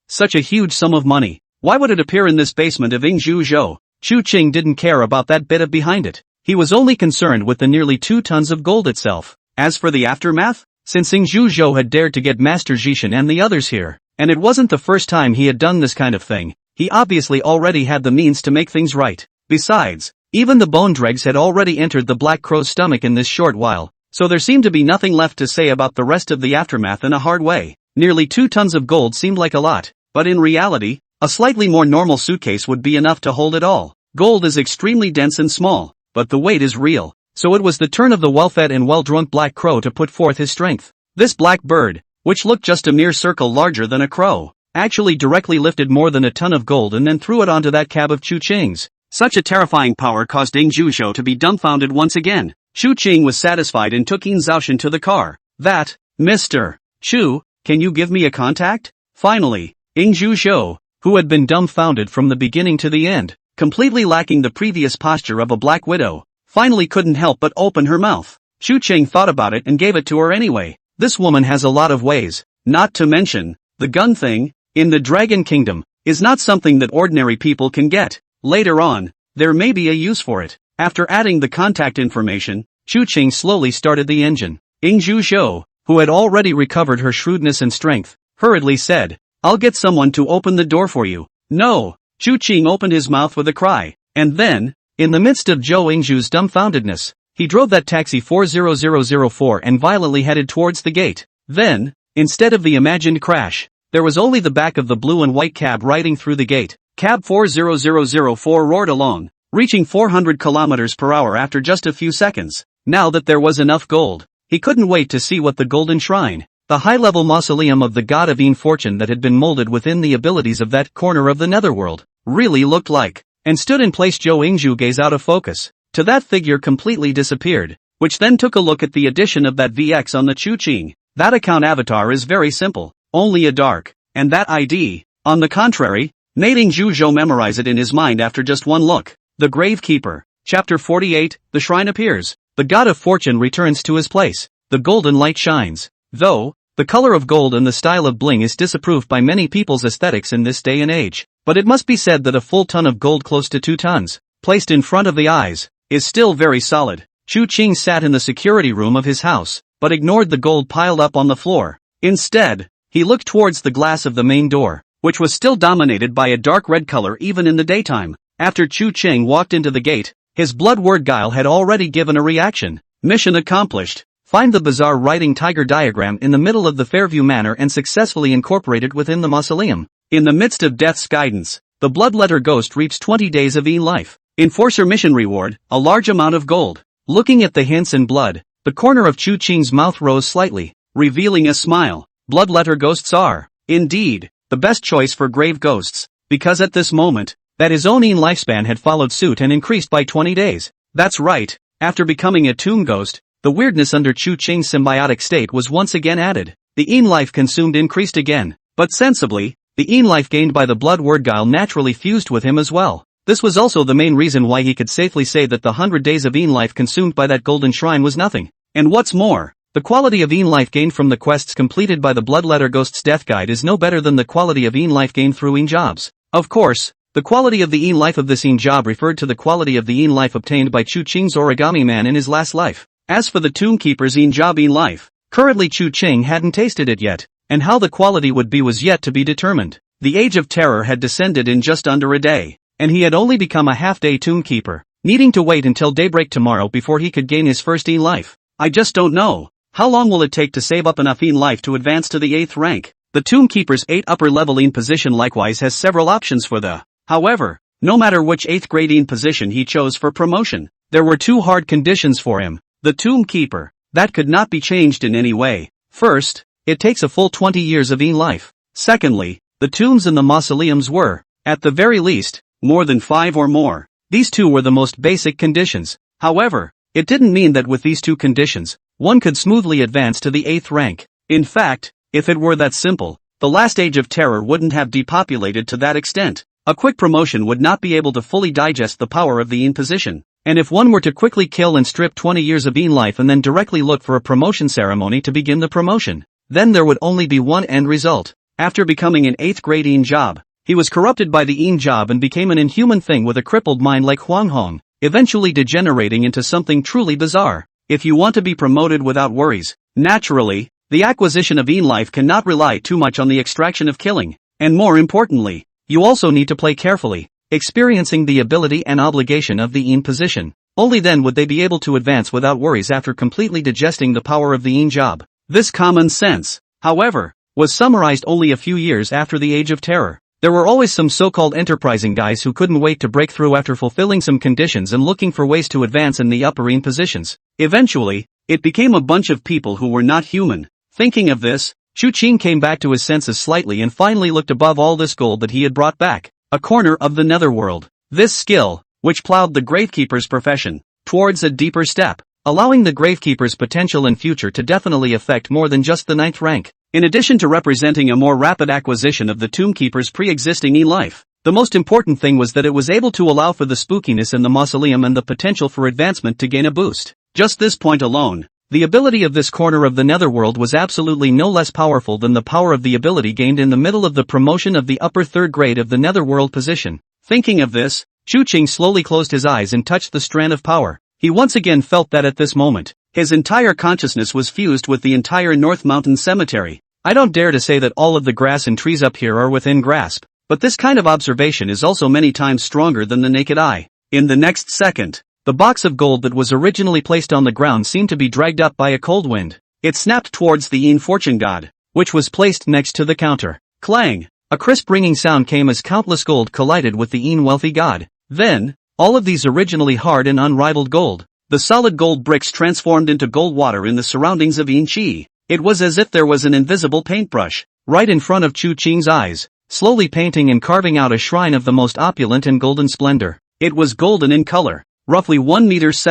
Such a huge sum of money. Why would it appear in this basement of Ing Zhuzhou? Chu Qing didn't care about that bit of behind it. He was only concerned with the nearly 2 tons of gold itself. As for the aftermath, since Ing Zhuzhou had dared to get Master Zhishan and the others here, and it wasn't the first time he had done this kind of thing, he obviously already had the means to make things right. Besides, even the bone dregs had already entered the Black Crow's stomach in this short while, so there seemed to be nothing left to say about the rest of the aftermath in a hard way. Nearly 2 tons of gold seemed like a lot, but in reality, a slightly more normal suitcase would be enough to hold it all. Gold is extremely dense and small, but the weight is real, so it was the turn of the well-fed and well-drunk Black Crow to put forth his strength. This black bird, which looked just a mere circle larger than a crow, actually directly lifted more than a ton of gold and then threw it onto that cab of Chu Qing's. Such a terrifying power caused Ing Zhuzhou to be dumbfounded once again. Chu Qing was satisfied and took Ing Zhaoshan to the car. That, Mr. Chu, can you give me a contact? Finally, Ing Zhuzhou, who had been dumbfounded from the beginning to the end, completely lacking the previous posture of a black widow, finally couldn't help but open her mouth. Chu Qing thought about it and gave it to her anyway. This woman has a lot of ways, not to mention, the gun thing, in the Dragon Kingdom, is not something that ordinary people can get. Later on, there may be a use for it. After adding the contact information, Chu Qing slowly started the engine. Ing Zhuzhou, who had already recovered her shrewdness and strength, hurriedly said, "I'll get someone to open the door for you." No! Chu Qing opened his mouth with a cry, and then, in the midst of Zhou Ingzhu's dumbfoundedness, he drove that taxi 40004 and violently headed towards the gate. Then, instead of the imagined crash, there was only the back of the blue and white cab riding through the gate. Cab 40004 roared along, reaching 400 kilometers per hour after just a few seconds. Now that there was enough gold, he couldn't wait to see what the golden shrine, the high-level mausoleum of the god of fortune that had been molded within the abilities of that corner of the netherworld, really looked like. And stood in place. Zhou Ingzhu gazed out of focus, to that figure completely disappeared, which then took a look at the addition of that VX on the Chu Qing. That account avatar is very simple, only a dark, and that ID, on the contrary, made Ing Zhuzhou memorize it in his mind after just one look. The Gravekeeper. Chapter 48, the shrine appears. The god of fortune returns to his place. The golden light shines. Though, the color of gold and the style of bling is disapproved by many people's aesthetics in this day and age, but it must be said that a full ton of gold close to 2 tons, placed in front of the eyes, is still very solid. Chu Qing sat in the security room of his house, but ignored the gold piled up on the floor. Instead, he looked towards the glass of the main door, which was still dominated by a dark red color even in the daytime. After Chu Qing walked into the gate, his blood word guile had already given a reaction. Mission accomplished. Find the bizarre writing tiger diagram in the middle of the Fairview Manor and successfully incorporate it within the mausoleum. In the midst of death's guidance, the bloodletter ghost reaps 20 days of life. Enforcer mission reward, a large amount of gold. Looking at the hints in blood, the corner of Chu Qing's mouth rose slightly, revealing a smile. Bloodletter ghosts are, indeed, the best choice for grave ghosts, because at this moment, that his own lifespan had followed suit and increased by 20 days. That's right, after becoming a tomb ghost, the weirdness under Chu Qing's symbiotic state was once again added. The life consumed increased again, but sensibly, the life gained by the blood word guile naturally fused with him as well. This was also the main reason why he could safely say that the 100 days of life consumed by that golden shrine was nothing. And what's more, the quality of life gained from the quests completed by the bloodletter ghost's death guide is no better than the quality of life gained through jobs. Of course, the quality of the life of this job referred to the quality of the life obtained by Chu Qing's origami man in his last life. As for the Tombkeeper's job life, currently Chu Qing hadn't tasted it yet, and how the quality would be was yet to be determined. The Age of Terror had descended in just under a day, and he had only become a half-day Tombkeeper, needing to wait until daybreak tomorrow before he could gain his first life. I just don't know. How long will it take to save up enough life to advance to the 8th rank? The Tombkeeper's 8 upper-level position likewise has several options for the. However, no matter which 8th grade position he chose for promotion, there were 2 hard conditions for him. The Tombkeeper, that could not be changed in any way. First, it takes a full 20 years of life. Secondly, the tombs and the mausoleums were, at the very least, more than 5 or more. These 2 were the most basic conditions. However, it didn't mean that with these 2 conditions, one could smoothly advance to the 8th rank. In fact, if it were that simple, the last Age of Terror wouldn't have depopulated to that extent. A quick promotion would not be able to fully digest the power of the position. And if one were to quickly kill and strip 20 years of life and then directly look for a promotion ceremony to begin the promotion, then there would only be one end result. After becoming an 8th grade job, he was corrupted by the job and became an inhuman thing with a crippled mind like Huang Hong, eventually degenerating into something truly bizarre. If you want to be promoted without worries, naturally, the acquisition of life cannot rely too much on the extraction of killing, and more importantly, you also need to play carefully, experiencing the ability and obligation of the position. Only then would they be able to advance without worries after completely digesting the power of the job. This common sense, however, was summarized only a few years after the Age of Terror. There were always some so-called enterprising guys who couldn't wait to break through after fulfilling some conditions and looking for ways to advance in the upper positions. Eventually, it became a bunch of people who were not human. Thinking of this, Chu Qing came back to his senses slightly and finally looked above all this gold that he had brought back. A corner of the netherworld. This skill, which plowed the Gravekeeper's profession towards a deeper step, allowing the Gravekeeper's potential and future to definitely affect more than just the 9th rank. In addition to representing a more rapid acquisition of the Tombkeeper's pre-existing life, the most important thing was that it was able to allow for the spookiness in the mausoleum and the potential for advancement to gain a boost. Just this point alone, the ability of this corner of the netherworld was absolutely no less powerful than the power of the ability gained in the middle of the promotion of the upper 3rd grade of the netherworld position. Thinking of this, Chu Qing slowly closed his eyes and touched the strand of power. He once again felt that at this moment, his entire consciousness was fused with the entire North Mountain Cemetery. I don't dare to say that all of the grass and trees up here are within grasp, but this kind of observation is also many times stronger than the naked eye. In the next second, the box of gold that was originally placed on the ground seemed to be dragged up by a cold wind. It snapped towards the fortune god, which was placed next to the counter. Clang! A crisp ringing sound came as countless gold collided with the wealthy god. Then, all of these originally hard and unrivaled gold, the solid gold bricks transformed into gold water in the surroundings of Chi. It was as if there was an invisible paintbrush, right in front of Chu Qing's eyes, slowly painting and carving out a shrine of the most opulent and golden splendor. It was golden in color, roughly 1.78 meters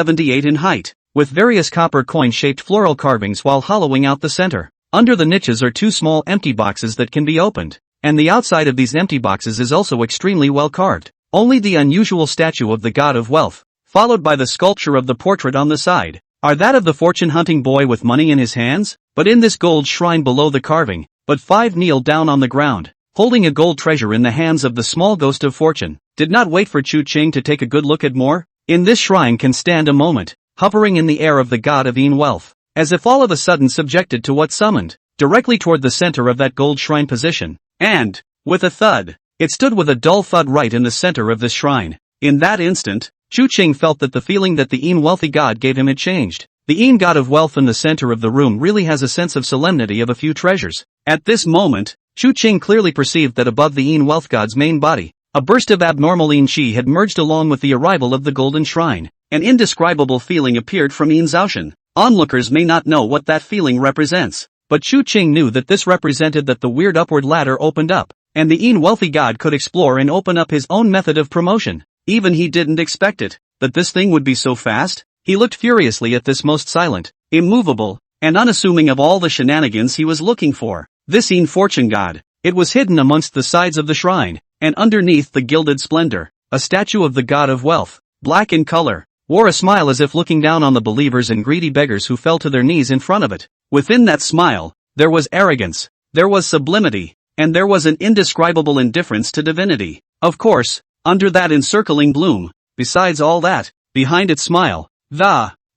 in height, with various copper coin-shaped floral carvings while hollowing out the center. Under the niches are 2 small empty boxes that can be opened, and the outside of these empty boxes is also extremely well carved. Only the unusual statue of the god of wealth, followed by the sculpture of the portrait on the side, are that of the fortune-hunting boy with money in his hands. But in this gold shrine below the carving, but 5 kneel down on the ground, holding a gold treasure in the hands of the small ghost of fortune. Did not wait for Chu Qing to take a good look at more. In this shrine can stand a moment, hovering in the air of the god of wealth, as if all of a sudden subjected to what summoned, directly toward the center of that gold shrine position. And, with a thud, it stood with a dull thud right in the center of this shrine. In that instant, Chu Qing felt that the feeling that the wealthy god gave him had changed. The god of wealth in the center of the room really has a sense of solemnity of a few treasures. At this moment, Chu Qing clearly perceived that above the wealth god's main body, a burst of abnormal chi had merged along with the arrival of the golden shrine. An indescribable feeling appeared from Zhaoshan. Onlookers may not know what that feeling represents, but Chu Qing knew that this represented that the weird upward ladder opened up, and the wealthy god could explore and open up his own method of promotion. Even he didn't expect it, that this thing would be so fast. He looked furiously at this most silent, immovable, and unassuming of all the shenanigans he was looking for. This fortune god. It was hidden amongst the sides of the shrine, and underneath the gilded splendor, a statue of the god of wealth, black in color, wore a smile as if looking down on the believers and greedy beggars who fell to their knees in front of it. Within that smile, there was arrogance, there was sublimity, and there was an indescribable indifference to divinity. Of course, under that encircling bloom, besides all that, behind its smile,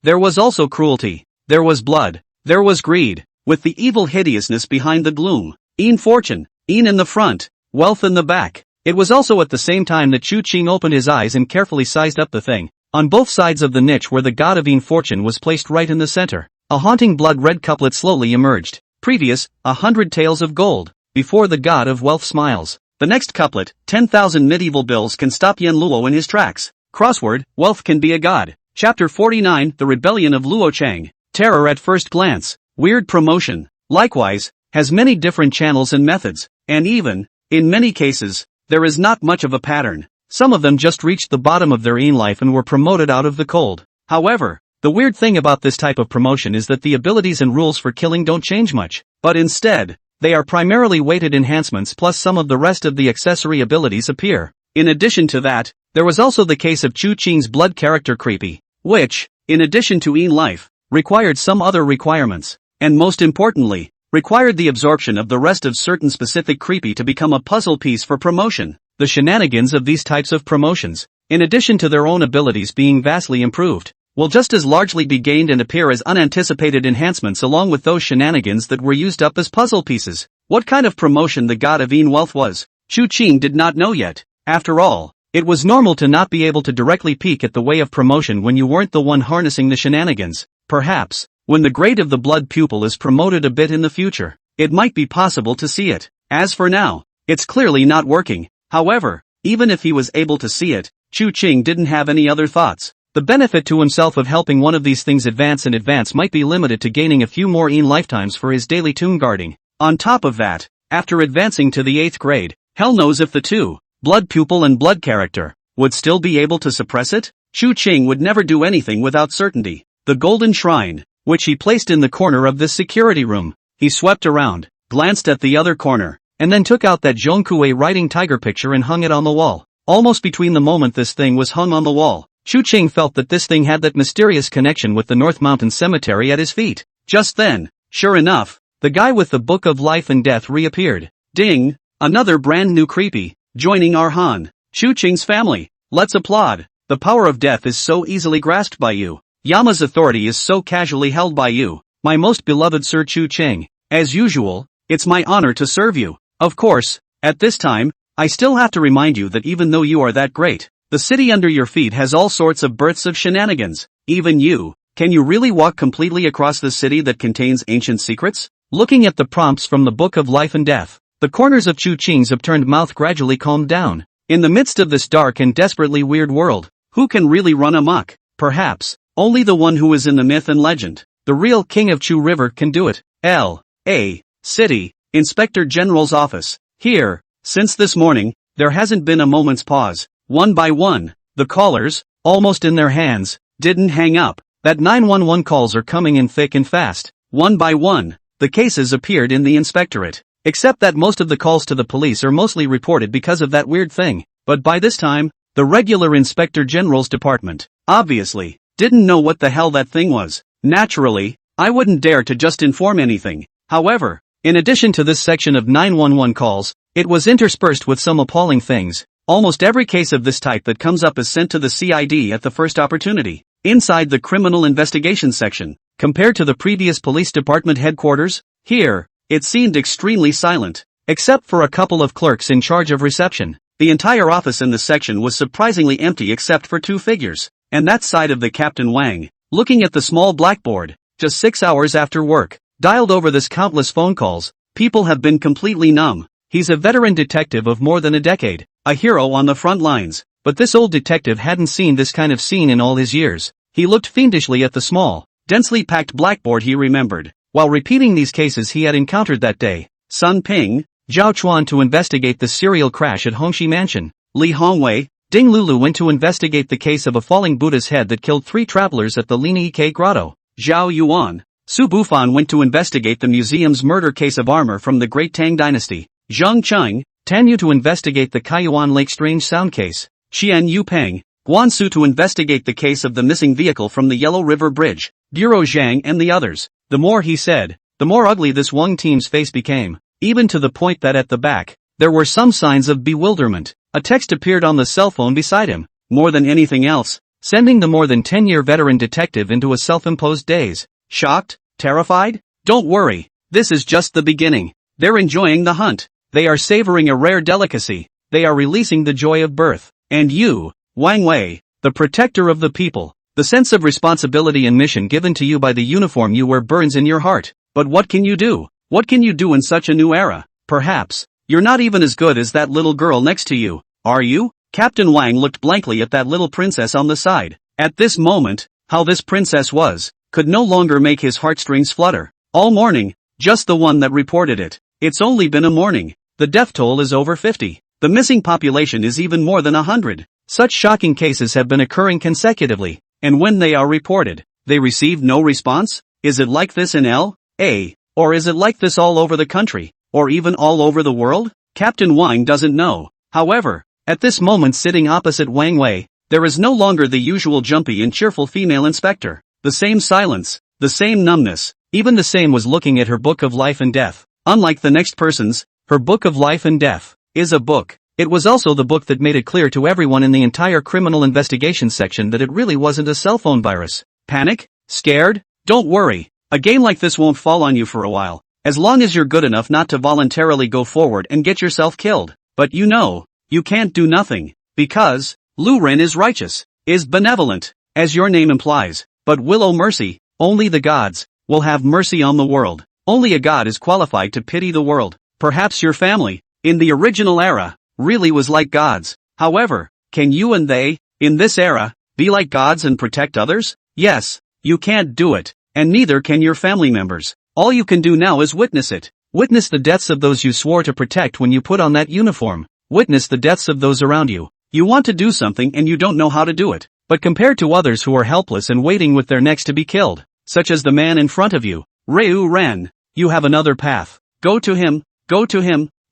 there was also cruelty, there was blood, there was greed, with the evil hideousness behind the gloom. Fortune, in the front, wealth in the back. It was also at the same time that Chu Qing opened his eyes and carefully sized up the thing. On both sides of the niche where the god of fortune was placed right in the center, a haunting blood-red couplet slowly emerged. Previous, 100 taels of gold, before the god of wealth smiles. The next couplet, 10,000 medieval bills can stop Yan Luo in his tracks. Crossword, wealth can be a god. Chapter 49, The Rebellion of Luo Chang. Terror at first glance. Weird promotion, likewise, has many different channels and methods, and even, in many cases, there is not much of a pattern. Some of them just reached the bottom of their life and were promoted out of the cold. However, the weird thing about this type of promotion is that the abilities and rules for killing don't change much, but instead, they are primarily weighted enhancements plus some of the rest of the accessory abilities appear. In addition to that, there was also the case of Chu Qing's blood character Creepy, which, in addition to life, required some other requirements, and most importantly, required the absorption of the rest of certain specific Creepy to become a puzzle piece for promotion. The shenanigans of these types of promotions, in addition to their own abilities being vastly improved, will just as largely be gained and appear as unanticipated enhancements along with those shenanigans that were used up as puzzle pieces. What kind of promotion the god of wealth was, Chu Qing did not know yet. After all, it was normal to not be able to directly peek at the way of promotion when you weren't the one harnessing the shenanigans. Perhaps, when the grade of the blood pupil is promoted a bit in the future, it might be possible to see it. As for now, it's clearly not working. However, even if he was able to see it, Chu Qing didn't have any other thoughts. The benefit to himself of helping one of these things advance in advance might be limited to gaining a few more lifetimes for his daily tomb guarding. On top of that, after advancing to the 8th grade, hell knows if the two, blood pupil and blood character, would still be able to suppress it? Chu Qing would never do anything without certainty. The golden shrine, which he placed in the corner of this security room. He swept around, glanced at the other corner, and then took out that Zhongkue riding tiger picture and hung it on the wall. Almost between the moment this thing was hung on the wall, Chu Qing felt that this thing had that mysterious connection with the North Mountain Cemetery at his feet. Just then, sure enough, the guy with the Book of Life and Death reappeared. Ding! Another brand new creepy, joining our Han, Chu Qing's family. Let's applaud. The power of death is so easily grasped by you. Yama's authority is so casually held by you, my most beloved Sir Chu Qing. As usual, it's my honor to serve you. Of course, at this time, I still have to remind you that even though you are that great, the city under your feet has all sorts of births of shenanigans. Even you, can you really walk completely across the city that contains ancient secrets? Looking at the prompts from the Book of Life and Death, the corners of Chu Qing's upturned mouth gradually calmed down. In the midst of this dark and desperately weird world, who can really run amok? Perhaps, only the one who is in the myth and legend. The real king of Chu River can do it. L.A. City, Inspector General's office. Here, since this morning, there hasn't been a moment's pause. One by one, the callers, almost in their hands, didn't hang up. That 911 calls are coming in thick and fast. One by one, the cases appeared in the inspectorate. Except that most of the calls to the police are mostly reported because of that weird thing. But by this time, the regular Inspector General's department, obviously, didn't know what the hell that thing was. Naturally, I wouldn't dare to just inform anything. However, in addition to this section of 911 calls, it was interspersed with some appalling things. Almost every case of this type that comes up is sent to the CID at the first opportunity. Inside the criminal investigation section, compared to the previous police department headquarters, here, it seemed extremely silent. Except for a couple of clerks in charge of reception, the entire office in the section was surprisingly empty except for two figures. And that side of the Captain Wang, looking at the small blackboard, just 6 hours after work. Dialed over this countless phone calls, people have been completely numb. He's a veteran detective of more than a decade, a hero on the front lines, but this old detective hadn't seen this kind of scene in all his years. He looked fiendishly at the small, densely packed blackboard he remembered, while repeating these cases he had encountered that day. Sun Ping, Zhao Chuan to investigate the serial crash at Hongxi Mansion. Li Hongwei, Ding Lulu went to investigate the case of a falling Buddha's head that killed 3 travelers at the Linyi Grotto. Zhao Yuan, Su Bufan went to investigate the museum's murder case of armor from the Great Tang Dynasty. Zheng Cheng, Tan Yu to investigate the Kaiyuan Lake strange sound case. Xian Yupeng, Guan Su to investigate the case of the missing vehicle from the Yellow River Bridge. Bureau Zhang and the others. The more he said, the more ugly this Wang team's face became, even to the point that at the back, there were some signs of bewilderment. A text appeared on the cell phone beside him. More than anything else, sending the more than 10-year veteran detective into a self-imposed daze. Shocked? Terrified? Don't worry, this is just the beginning. They're enjoying the hunt. They are savoring a rare delicacy. They are releasing the joy of birth. And you, Wang Wei, the protector of the people, the sense of responsibility and mission given to you by the uniform you wear burns in your heart. But what can you do? What can you do in such a new era? Perhaps, you're not even as good as that little girl next to you, are you? Captain Wang looked blankly at that little princess on the side. At this moment, how this princess was, could no longer make his heartstrings flutter. All morning, just the one that reported it. It's only been a morning. The death toll is over 50. The missing population is even more than 100. Such shocking cases have been occurring consecutively, and when they are reported, they receive no response? Is it like this in L.A., or is it like this all over the country, or even all over the world? Captain Wang doesn't know. However, at this moment sitting opposite Wang Wei, there is no longer the usual jumpy and cheerful female inspector. The same silence, the same numbness, even the same was looking at her book of life and death. Unlike the next person's, her book of life and death is a book. It was also the book that made it clear to everyone in the entire criminal investigation section that it really wasn't a cell phone virus. Panic? Scared? Don't worry. A game like this won't fall on you for a while, as long as you're good enough not to voluntarily go forward and get yourself killed. But you know, you can't do nothing, because Lu Ren is righteous, is benevolent, as your name implies. But Willow mercy, only the gods, will have mercy on the world. Only a god is qualified to pity the world. Perhaps your family, in the original era, really was like gods. However, can you and they, in this era, be like gods and protect others? Yes, you can't do it, and neither can your family members. All you can do now is witness it. Witness the deaths of those you swore to protect when you put on that uniform. Witness the deaths of those around you. You want to do something and you don't know how to do it. But compared to others who are helpless and waiting with their necks to be killed, such as the man in front of you, Reu Ren, you have another path. Go to him,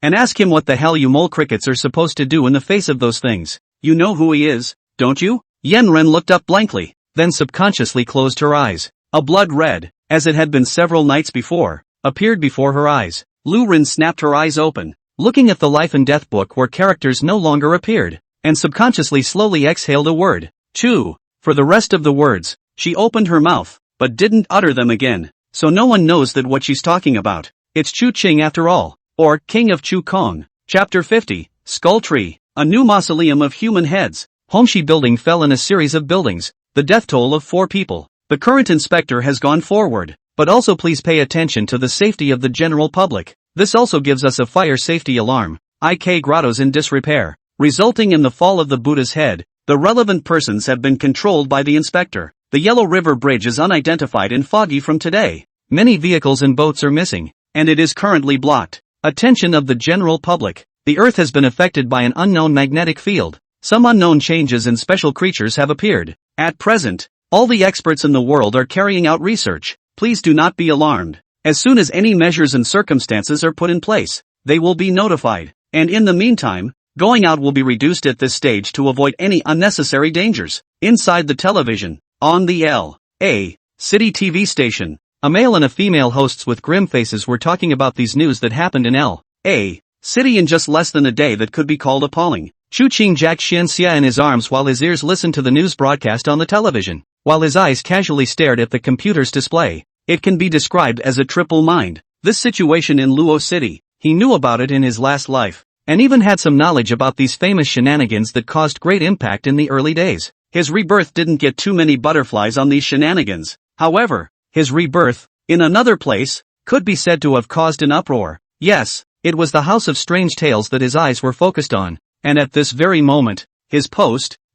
and ask him what the hell you mole crickets are supposed to do in the face of those things. You know who he is, don't you? Yen Ren looked up blankly, then subconsciously closed her eyes. A blood red, as it had been several nights before, appeared before her eyes. Lu Ren snapped her eyes open, looking at the life and death book where characters no longer appeared, and subconsciously slowly exhaled a word. Chu. For the rest of the words, she opened her mouth, but didn't utter them again, so no one knows that what she's talking about. It's Chu Qing after all, or King of Chu Kong. Chapter 50, Skull Tree, a new mausoleum of human heads. Hongxi building fell in a series of buildings, the death toll of 4 people. The current inspector has gone forward, but also please pay attention to the safety of the general public. This also gives us a fire safety alarm. IK grottos in disrepair, resulting in the fall of the Buddha's head. The relevant persons have been controlled by the inspector. The Yellow River Bridge is unidentified and foggy from today. Many vehicles and boats are missing, and it is currently blocked. Attention of the general public. The Earth has been affected by an unknown magnetic field. Some unknown changes and special creatures have appeared. At present, all the experts in the world are carrying out research. Please do not be alarmed. As soon as any measures and circumstances are put in place, they will be notified. And in the meantime, going out will be reduced at this stage to avoid any unnecessary dangers. Inside the television, on the L.A. City TV station, a male and a female hosts with grim faces were talking about these news that happened in L.A. City in just less than a day that could be called appalling. Chu Qing jacked Xianxia in his arms while his ears listened to the news broadcast on the television, while his eyes casually stared at the computer's display. It can be described as a triple mind. This situation in Luo City, he knew about it in his last life, and even had some knowledge about these famous shenanigans that caused great impact in the early days. his rebirth didn't get too many butterflies on these shenanigans. However, his rebirth, in another place, could be said to have caused an uproar. Yes, it was the House of Strange Tales that his eyes were focused on, and at this very moment, his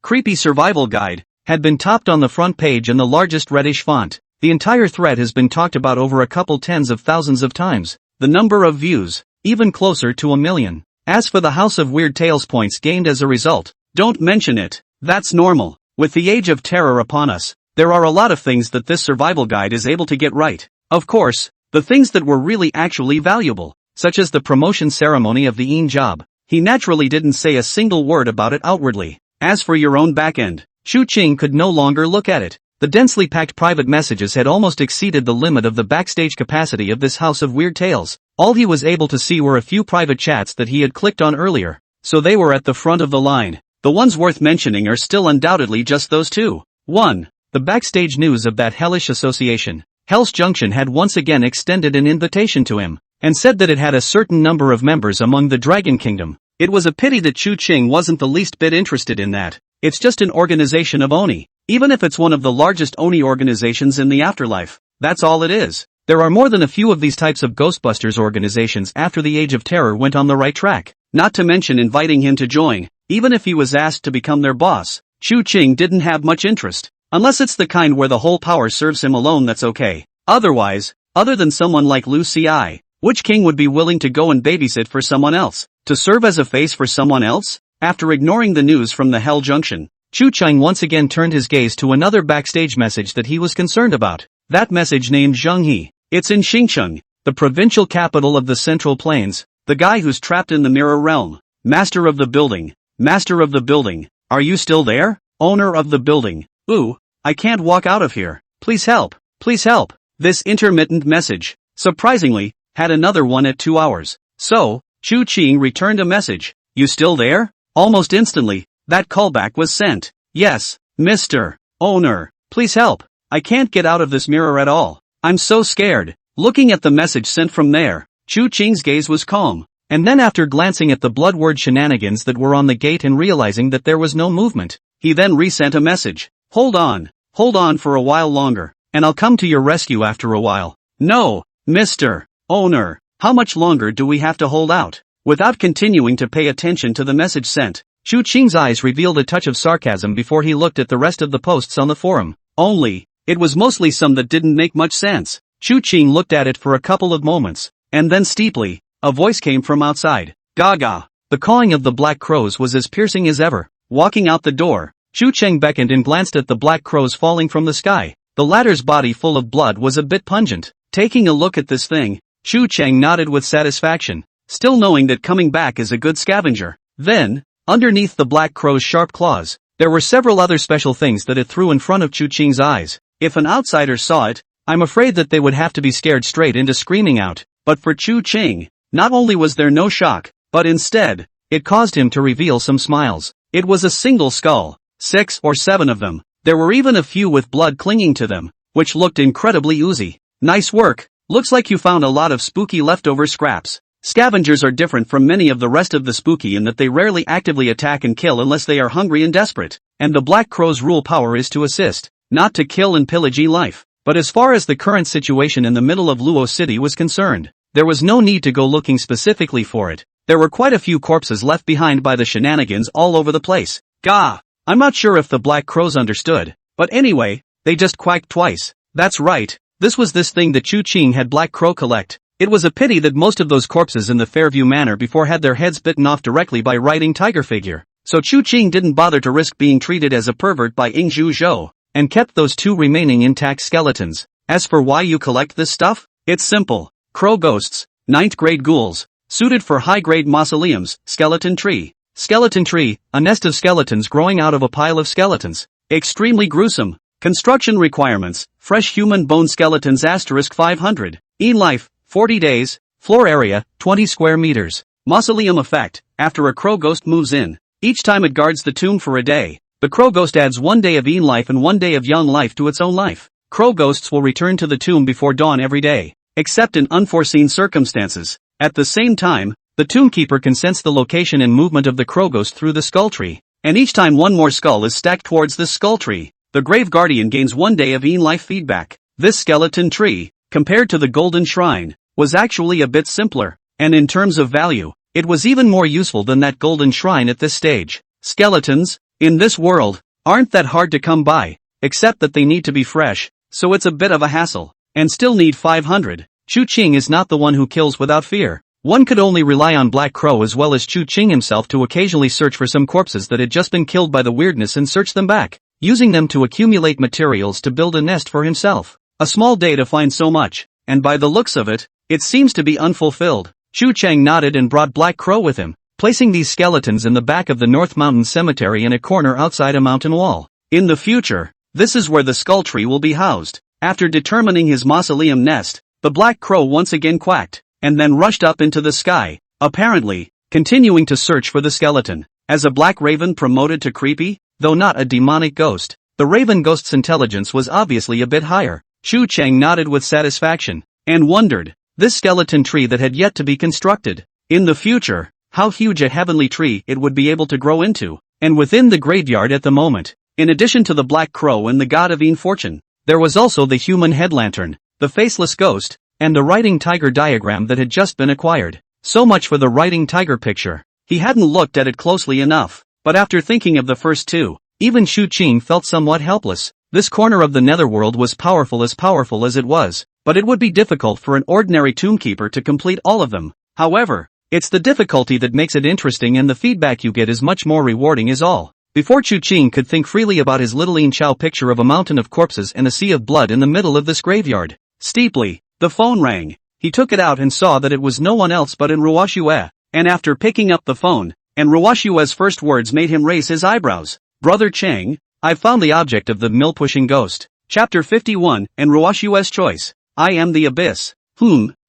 creepy survival guide, had been topped on the front page in the largest reddish font. The entire thread has been talked about over a couple tens of thousands of times. The number of views, even closer to 1 million. As for the House of Weird Tales points gained as a result, don't mention it. That's normal. With the age of terror upon us, there are a lot of things that this survival guide is able to get right. Of course, the things that were really actually valuable, such as the promotion ceremony of the Een job, he naturally didn't say a single word about it outwardly. As for your own back end, Chu Qing could no longer look at it. The densely packed private messages had almost exceeded the limit of the backstage capacity of this House of Weird Tales. All he was able to see were a few private chats that he had clicked on earlier, so they were at the front of the line. The ones worth mentioning are still undoubtedly just those two. 1. The backstage news of that hellish association. Hell's Junction had once again extended an invitation to him, and said that it had a certain number of members among the Dragon Kingdom. It was a pity that Chu Qing wasn't the least bit interested in that. It's just an organization of Oni. Even if it's one of the largest Oni organizations in the afterlife, that's all it is. There are more than a few of these types of Ghostbusters organizations after the Age of Terror went on the right track. Not to mention inviting him to join, even if he was asked to become their boss. Chu Qing didn't have much interest. Unless it's the kind where the whole power serves him alone, that's okay. Otherwise, other than someone like Lu Ci, which king would be willing to go and babysit for someone else? To serve as a face for someone else? After ignoring the news from the Hell Junction, Chu Qing once again turned his gaze to another backstage message that he was concerned about. That message named Zhenghe. It's in Xingcheng, the provincial capital of the Central Plains. The guy who's trapped in the mirror realm. Master of the building. Master of the building. Are you still there? Owner of the building. Ooh, I can't walk out of here. Please help. Please help. This intermittent message, surprisingly, had another one at 2 hours. So, Chu Qing returned a message. You still there? Almost instantly, that callback was sent. Yes, Mr. Owner, please help. I can't get out of this mirror at all. I'm so scared. Looking at the message sent from there, Chu Qing's gaze was calm. And then after glancing at the blood-word shenanigans that were on the gate and realizing that there was no movement, he then resent a message. Hold on for a while longer, and I'll come to your rescue after a while. No, Mr. Owner, how much longer do we have to hold out? Without continuing to pay attention to the message sent, Chu Qing's eyes revealed a touch of sarcasm before he looked at the rest of the posts on the forum. It was mostly some that didn't make much sense. Chu Qing looked at it for a couple of moments, and then steeply, a voice came from outside. Gaga. The cawing of the black crows was as piercing as ever. Walking out the door, Chu Qing beckoned and glanced at the black crows falling from the sky. The latter's body full of blood was a bit pungent. Taking a look at this thing, Chu Qing nodded with satisfaction, still knowing that coming back is a good scavenger. Then, underneath the black crow's sharp claws, there were several other special things that it threw in front of Chu Qing's eyes. If an outsider saw it, I'm afraid that they would have to be scared straight into screaming out. But for Chu Qing, not only was there no shock, but instead, it caused him to reveal some smiles. It was a single skull, 6 or 7 of them. There were even a few with blood clinging to them, which looked incredibly oozy. Nice work. Looks like you found a lot of spooky leftover scraps. Scavengers are different from many of the rest of the spooky in that they rarely actively attack and kill unless they are hungry and desperate. And the Black Crow's rule power is to assist, not to kill and pillage life. But as far as the current situation in the middle of Luo City was concerned, there was no need to go looking specifically for it. There were quite a few corpses left behind by the shenanigans all over the place. Gah! I'm not sure if the Black Crows understood, but anyway, they just quacked twice. That's right, this was this thing that Chu Qing had Black Crow collect. It was a pity that most of those corpses in the Fairview Manor before had their heads bitten off directly by riding tiger figure. So Chu Qing didn't bother to risk being treated as a pervert by Yingzhu Zhou, and kept those 2 remaining intact skeletons. As for why you collect this stuff, it's simple. Crow ghosts, 9th grade ghouls, suited for high-grade mausoleums. Skeleton tree. Skeleton tree, a nest of skeletons growing out of a pile of skeletons. Extremely gruesome. Construction requirements, fresh human bone skeletons *500. Life, 40 days. Floor area, 20 square meters. Mausoleum effect, after a crow ghost moves in, each time it guards the tomb for a day, the crow ghost adds 1 day of life and 1 day of young life to its own life. Crow ghosts will return to the tomb before dawn every day, except in unforeseen circumstances. At the same time, the tombkeeper can sense the location and movement of the crow ghost through the skull tree, and each time one more skull is stacked towards this skull tree, the Grave Guardian gains 1 day of life feedback. This skeleton tree, compared to the Golden Shrine, was actually a bit simpler, and in terms of value, it was even more useful than that Golden Shrine at this stage. Skeletons, in this world, aren't that hard to come by, except that they need to be fresh, so it's a bit of a hassle, and still need 500. Chu Qing is not the one who kills without fear. One could only rely on Black Crow as well as Chu Qing himself to occasionally search for some corpses that had just been killed by the weirdness and search them back, using them to accumulate materials to build a nest for himself. A small day to find so much, and by the looks of it, it seems to be unfulfilled. Chu Chang nodded and brought Black Crow with him, placing these skeletons in the back of the North Mountain Cemetery in a corner outside a mountain wall. In the future, this is where the skull tree will be housed. After determining his mausoleum nest, the Black Crow once again quacked, and then rushed up into the sky, apparently, continuing to search for the skeleton. As a black raven promoted to creepy, though not a demonic ghost, the raven ghost's intelligence was obviously a bit higher. Chu Chang nodded with satisfaction, and wondered, this skeleton tree that had yet to be constructed, in the future, how huge a heavenly tree it would be able to grow into, and within the graveyard at the moment. In addition to the Black Crow and the God of Fortune, there was also the human head lantern, the faceless ghost, and the riding tiger diagram that had just been acquired. So much for the riding tiger picture. He hadn't looked at it closely enough, but after thinking of the first two, even Chu Qing felt somewhat helpless. This corner of the netherworld was powerful as it was, but it would be difficult for an ordinary tombkeeper to complete all of them. However, it's the difficulty that makes it interesting, and the feedback you get is much more rewarding is all. Before Chu Qing could think freely about his little Yin Chao picture of a mountain of corpses and a sea of blood in the middle of this graveyard, steeply, the phone rang. He took it out and saw that it was no one else but Ruoxue, and after picking up the phone, Ruoxue's first words made him raise his eyebrows. Brother Chang, I've found the object of the mill-pushing ghost. Chapter 51, Ruoxue's choice. I am the abyss.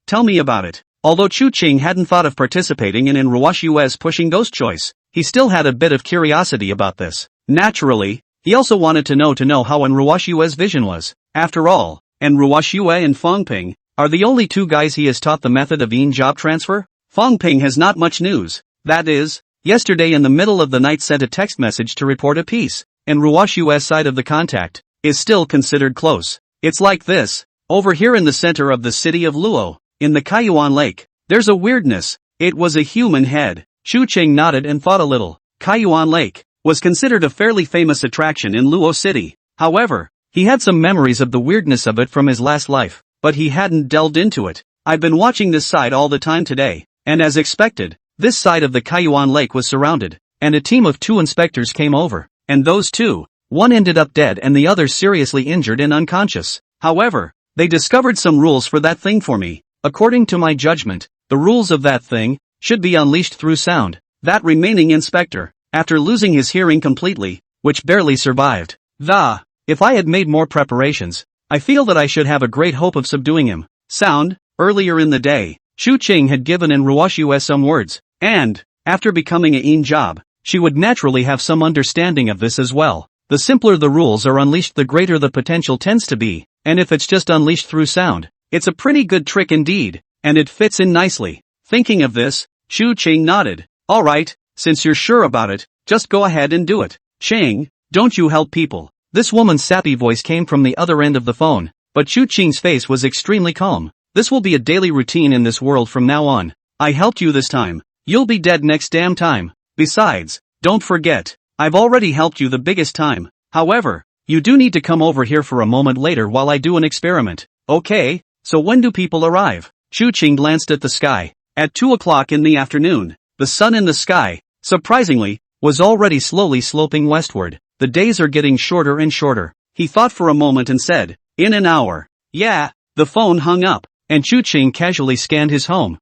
Tell me about it. Although Chu Qing hadn't thought of participating in Ruoxue's pushing ghost choice, he still had a bit of curiosity about this. Naturally, he also wanted to know how Ruoxue's vision was. After all, Ruoxue and Fang Ping are the only two guys he has taught the method of yin job transfer. Fang Ping has not much news. That is, yesterday in the middle of the night sent a text message to report a piece, and Ruoxue's side of the contact is still considered close. It's like this. Over here in the center of the city of Luo, in the Kaiyuan Lake, there's a weirdness. It was a human head. Chu Qing nodded and thought a little. Kaiyuan Lake was considered a fairly famous attraction in Luo City. However, he had some memories of the weirdness of it from his last life, but he hadn't delved into it. I've been watching this side all the time today, and as expected, this side of the Kaiyuan Lake was surrounded, and a team of 2 inspectors came over, and those 2, one ended up dead and the other seriously injured and unconscious. However, they discovered some rules for that thing for me. According to my judgment, the rules of that thing should be unleashed through sound. That remaining inspector, after losing his hearing completely, which barely survived, if I had made more preparations, I feel that I should have a great hope of subduing him. Sound. Earlier in the day, Chu Qing had given Ruoxue some words, and, after becoming a yin job, she would naturally have some understanding of this as well. The simpler the rules are unleashed, the greater the potential tends to be, and if it's just unleashed through sound, it's a pretty good trick indeed, and it fits in nicely. Thinking of this, Chu Qing nodded. Alright, since you're sure about it, just go ahead and do it. Qing, don't you help people? This woman's sappy voice came from the other end of the phone, but Chu Qing's face was extremely calm. This will be a daily routine in this world from now on. I helped you this time. You'll be dead next damn time. Besides, don't forget, I've already helped you the biggest time. However, you do need to come over here for a moment later while I do an experiment. Okay, so when do people arrive? Chu Qing glanced at the sky. At 2 o'clock in the afternoon, the sun in the sky, surprisingly, was already slowly sloping westward. The days are getting shorter and shorter. He thought for a moment and said, in an hour. Yeah. The phone hung up, and Chu Qing casually scanned his home.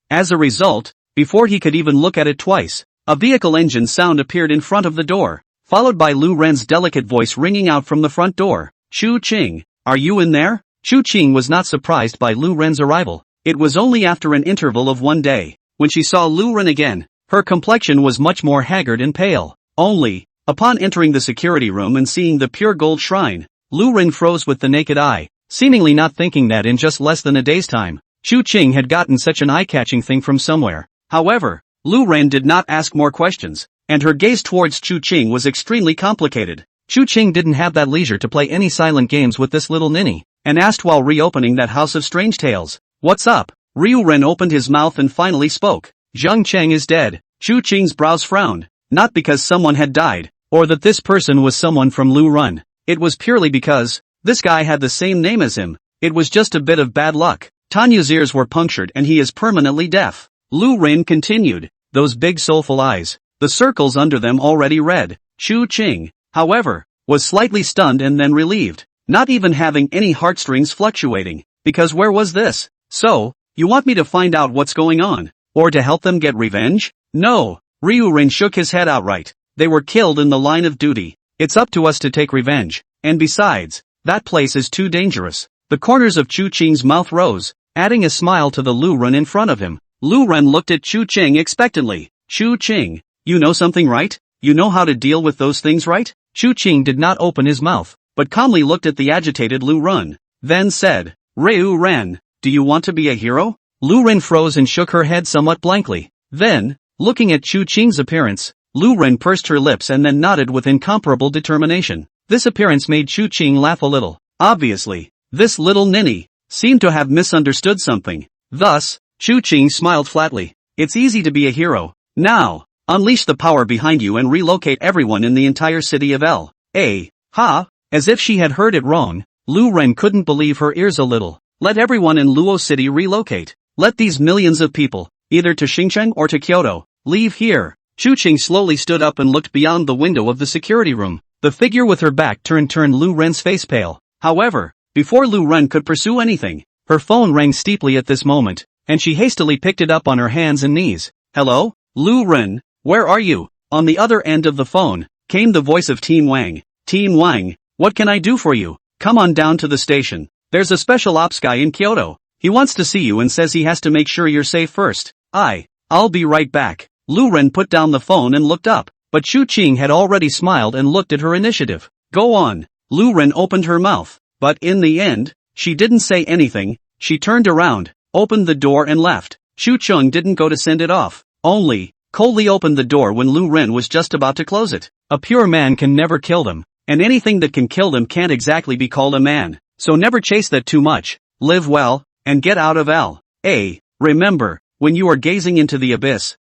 As a result, before he could even look at it twice, a vehicle engine sound appeared in front of the door, followed by Lu Ren's delicate voice ringing out from the front door. Chu Qing, are you in there? Chu Qing was not surprised by Lu Ren's arrival. It was only after an interval of 1 day, when she saw Lu Ren again. Her complexion was much more haggard and pale. Only, upon entering the security room and seeing the pure gold shrine, Lu Ren froze with the naked eye, seemingly not thinking that in just less than a day's time, Chu Qing had gotten such an eye-catching thing from somewhere. However, Lu Ren did not ask more questions. and her gaze towards Chu Qing was extremely complicated. Chu Qing didn't have that leisure to play any silent games with this little ninny, and asked while reopening that house of strange tales. What's up? Ryu Ren opened his mouth and finally spoke. Zhang Cheng is dead. Chu Qing's brows frowned, not because someone had died, or that this person was someone from Lu Run. It was purely because this guy had the same name as him. It was just a bit of bad luck. Tanya's ears were punctured and he is permanently deaf. Lu Ren continued. Those big soulful eyes, the circles under them already red. Chu Qing, however, was slightly stunned and then relieved, not even having any heartstrings fluctuating, because where was this? So, you want me to find out what's going on, or to help them get revenge? No. Ryu Ren shook his head outright. They were killed in the line of duty. It's up to us to take revenge, and besides, that place is too dangerous. The corners of Chu Qing's mouth rose, adding a smile to the Lu Ren in front of him. Lu Ren looked at Chu Qing expectantly. Chu Qing, you know something, right? You know how to deal with those things, right? Chu Qing did not open his mouth, but calmly looked at the agitated Lu Ren, then said, Ryu Ren, do you want to be a hero? Lu Ren froze and shook her head somewhat blankly. Then, looking at Chu Qing's appearance, Lu Ren pursed her lips and then nodded with incomparable determination. This appearance made Chu Qing laugh a little. Obviously, this little ninny seemed to have misunderstood something. Thus, Chu Qing smiled flatly. It's easy to be a hero. Now, unleash the power behind you and relocate everyone in the entire city of L.A. Ha! As if she had heard it wrong, Lu Ren couldn't believe her ears a little. Let everyone in Luo City relocate. Let these millions of people, either to Xincheng or to Kyoto, leave here. Chu Qing slowly stood up and looked beyond the window of the security room. The figure with her back turned Lu Ren's face pale. However, before Lu Ren could pursue anything, her phone rang steeply at this moment, and she hastily picked it up on her hands and knees. Hello? Lu Ren, where are you? On the other end of the phone, came the voice of Team Wang. Team Wang, what can I do for you? Come on down to the station. There's a special ops guy in Kyoto. He wants to see you and says he has to make sure you're safe first. I'll be right back. Lu Ren put down the phone and looked up, but Chu Qing had already smiled and looked at her initiative. Go on. Lu Ren opened her mouth, but in the end, she didn't say anything. She turned around, opened the door and left. Chu Chung didn't go to send it off, only coldly opened the door when Lu Ren was just about to close it. A pure man can never kill them, and anything that can kill them can't exactly be called a man, so never chase that too much. Live well, and get out of L.A. Remember, when you are gazing into the abyss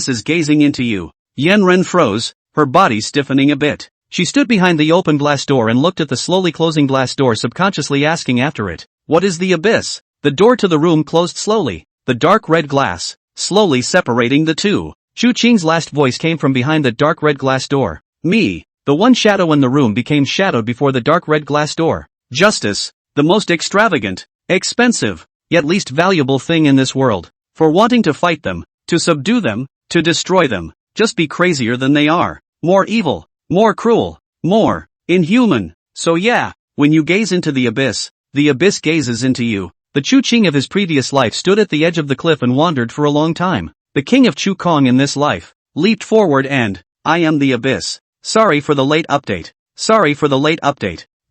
is gazing into you. Yen Ren froze, her body stiffening a bit. She stood behind the open glass door and looked at the slowly closing glass door, subconsciously asking after it. What is the abyss? The door to the room closed slowly, the dark red glass slowly separating the two. Chu Qing's last voice came from behind the dark red glass door. Me, the one shadow in the room became shadowed before the dark red glass door. Justice, the most extravagant, expensive, yet least valuable thing in this world. For wanting to fight them, to subdue them, to destroy them, just be crazier than they are. More evil, more cruel, more inhuman. So yeah, when you gaze into the abyss gazes into you. The Chu Qing of his previous life stood at the edge of the cliff and wandered for a long time. The king of Chu Kong in this life leaped forward and, I am the abyss. Sorry for the late update.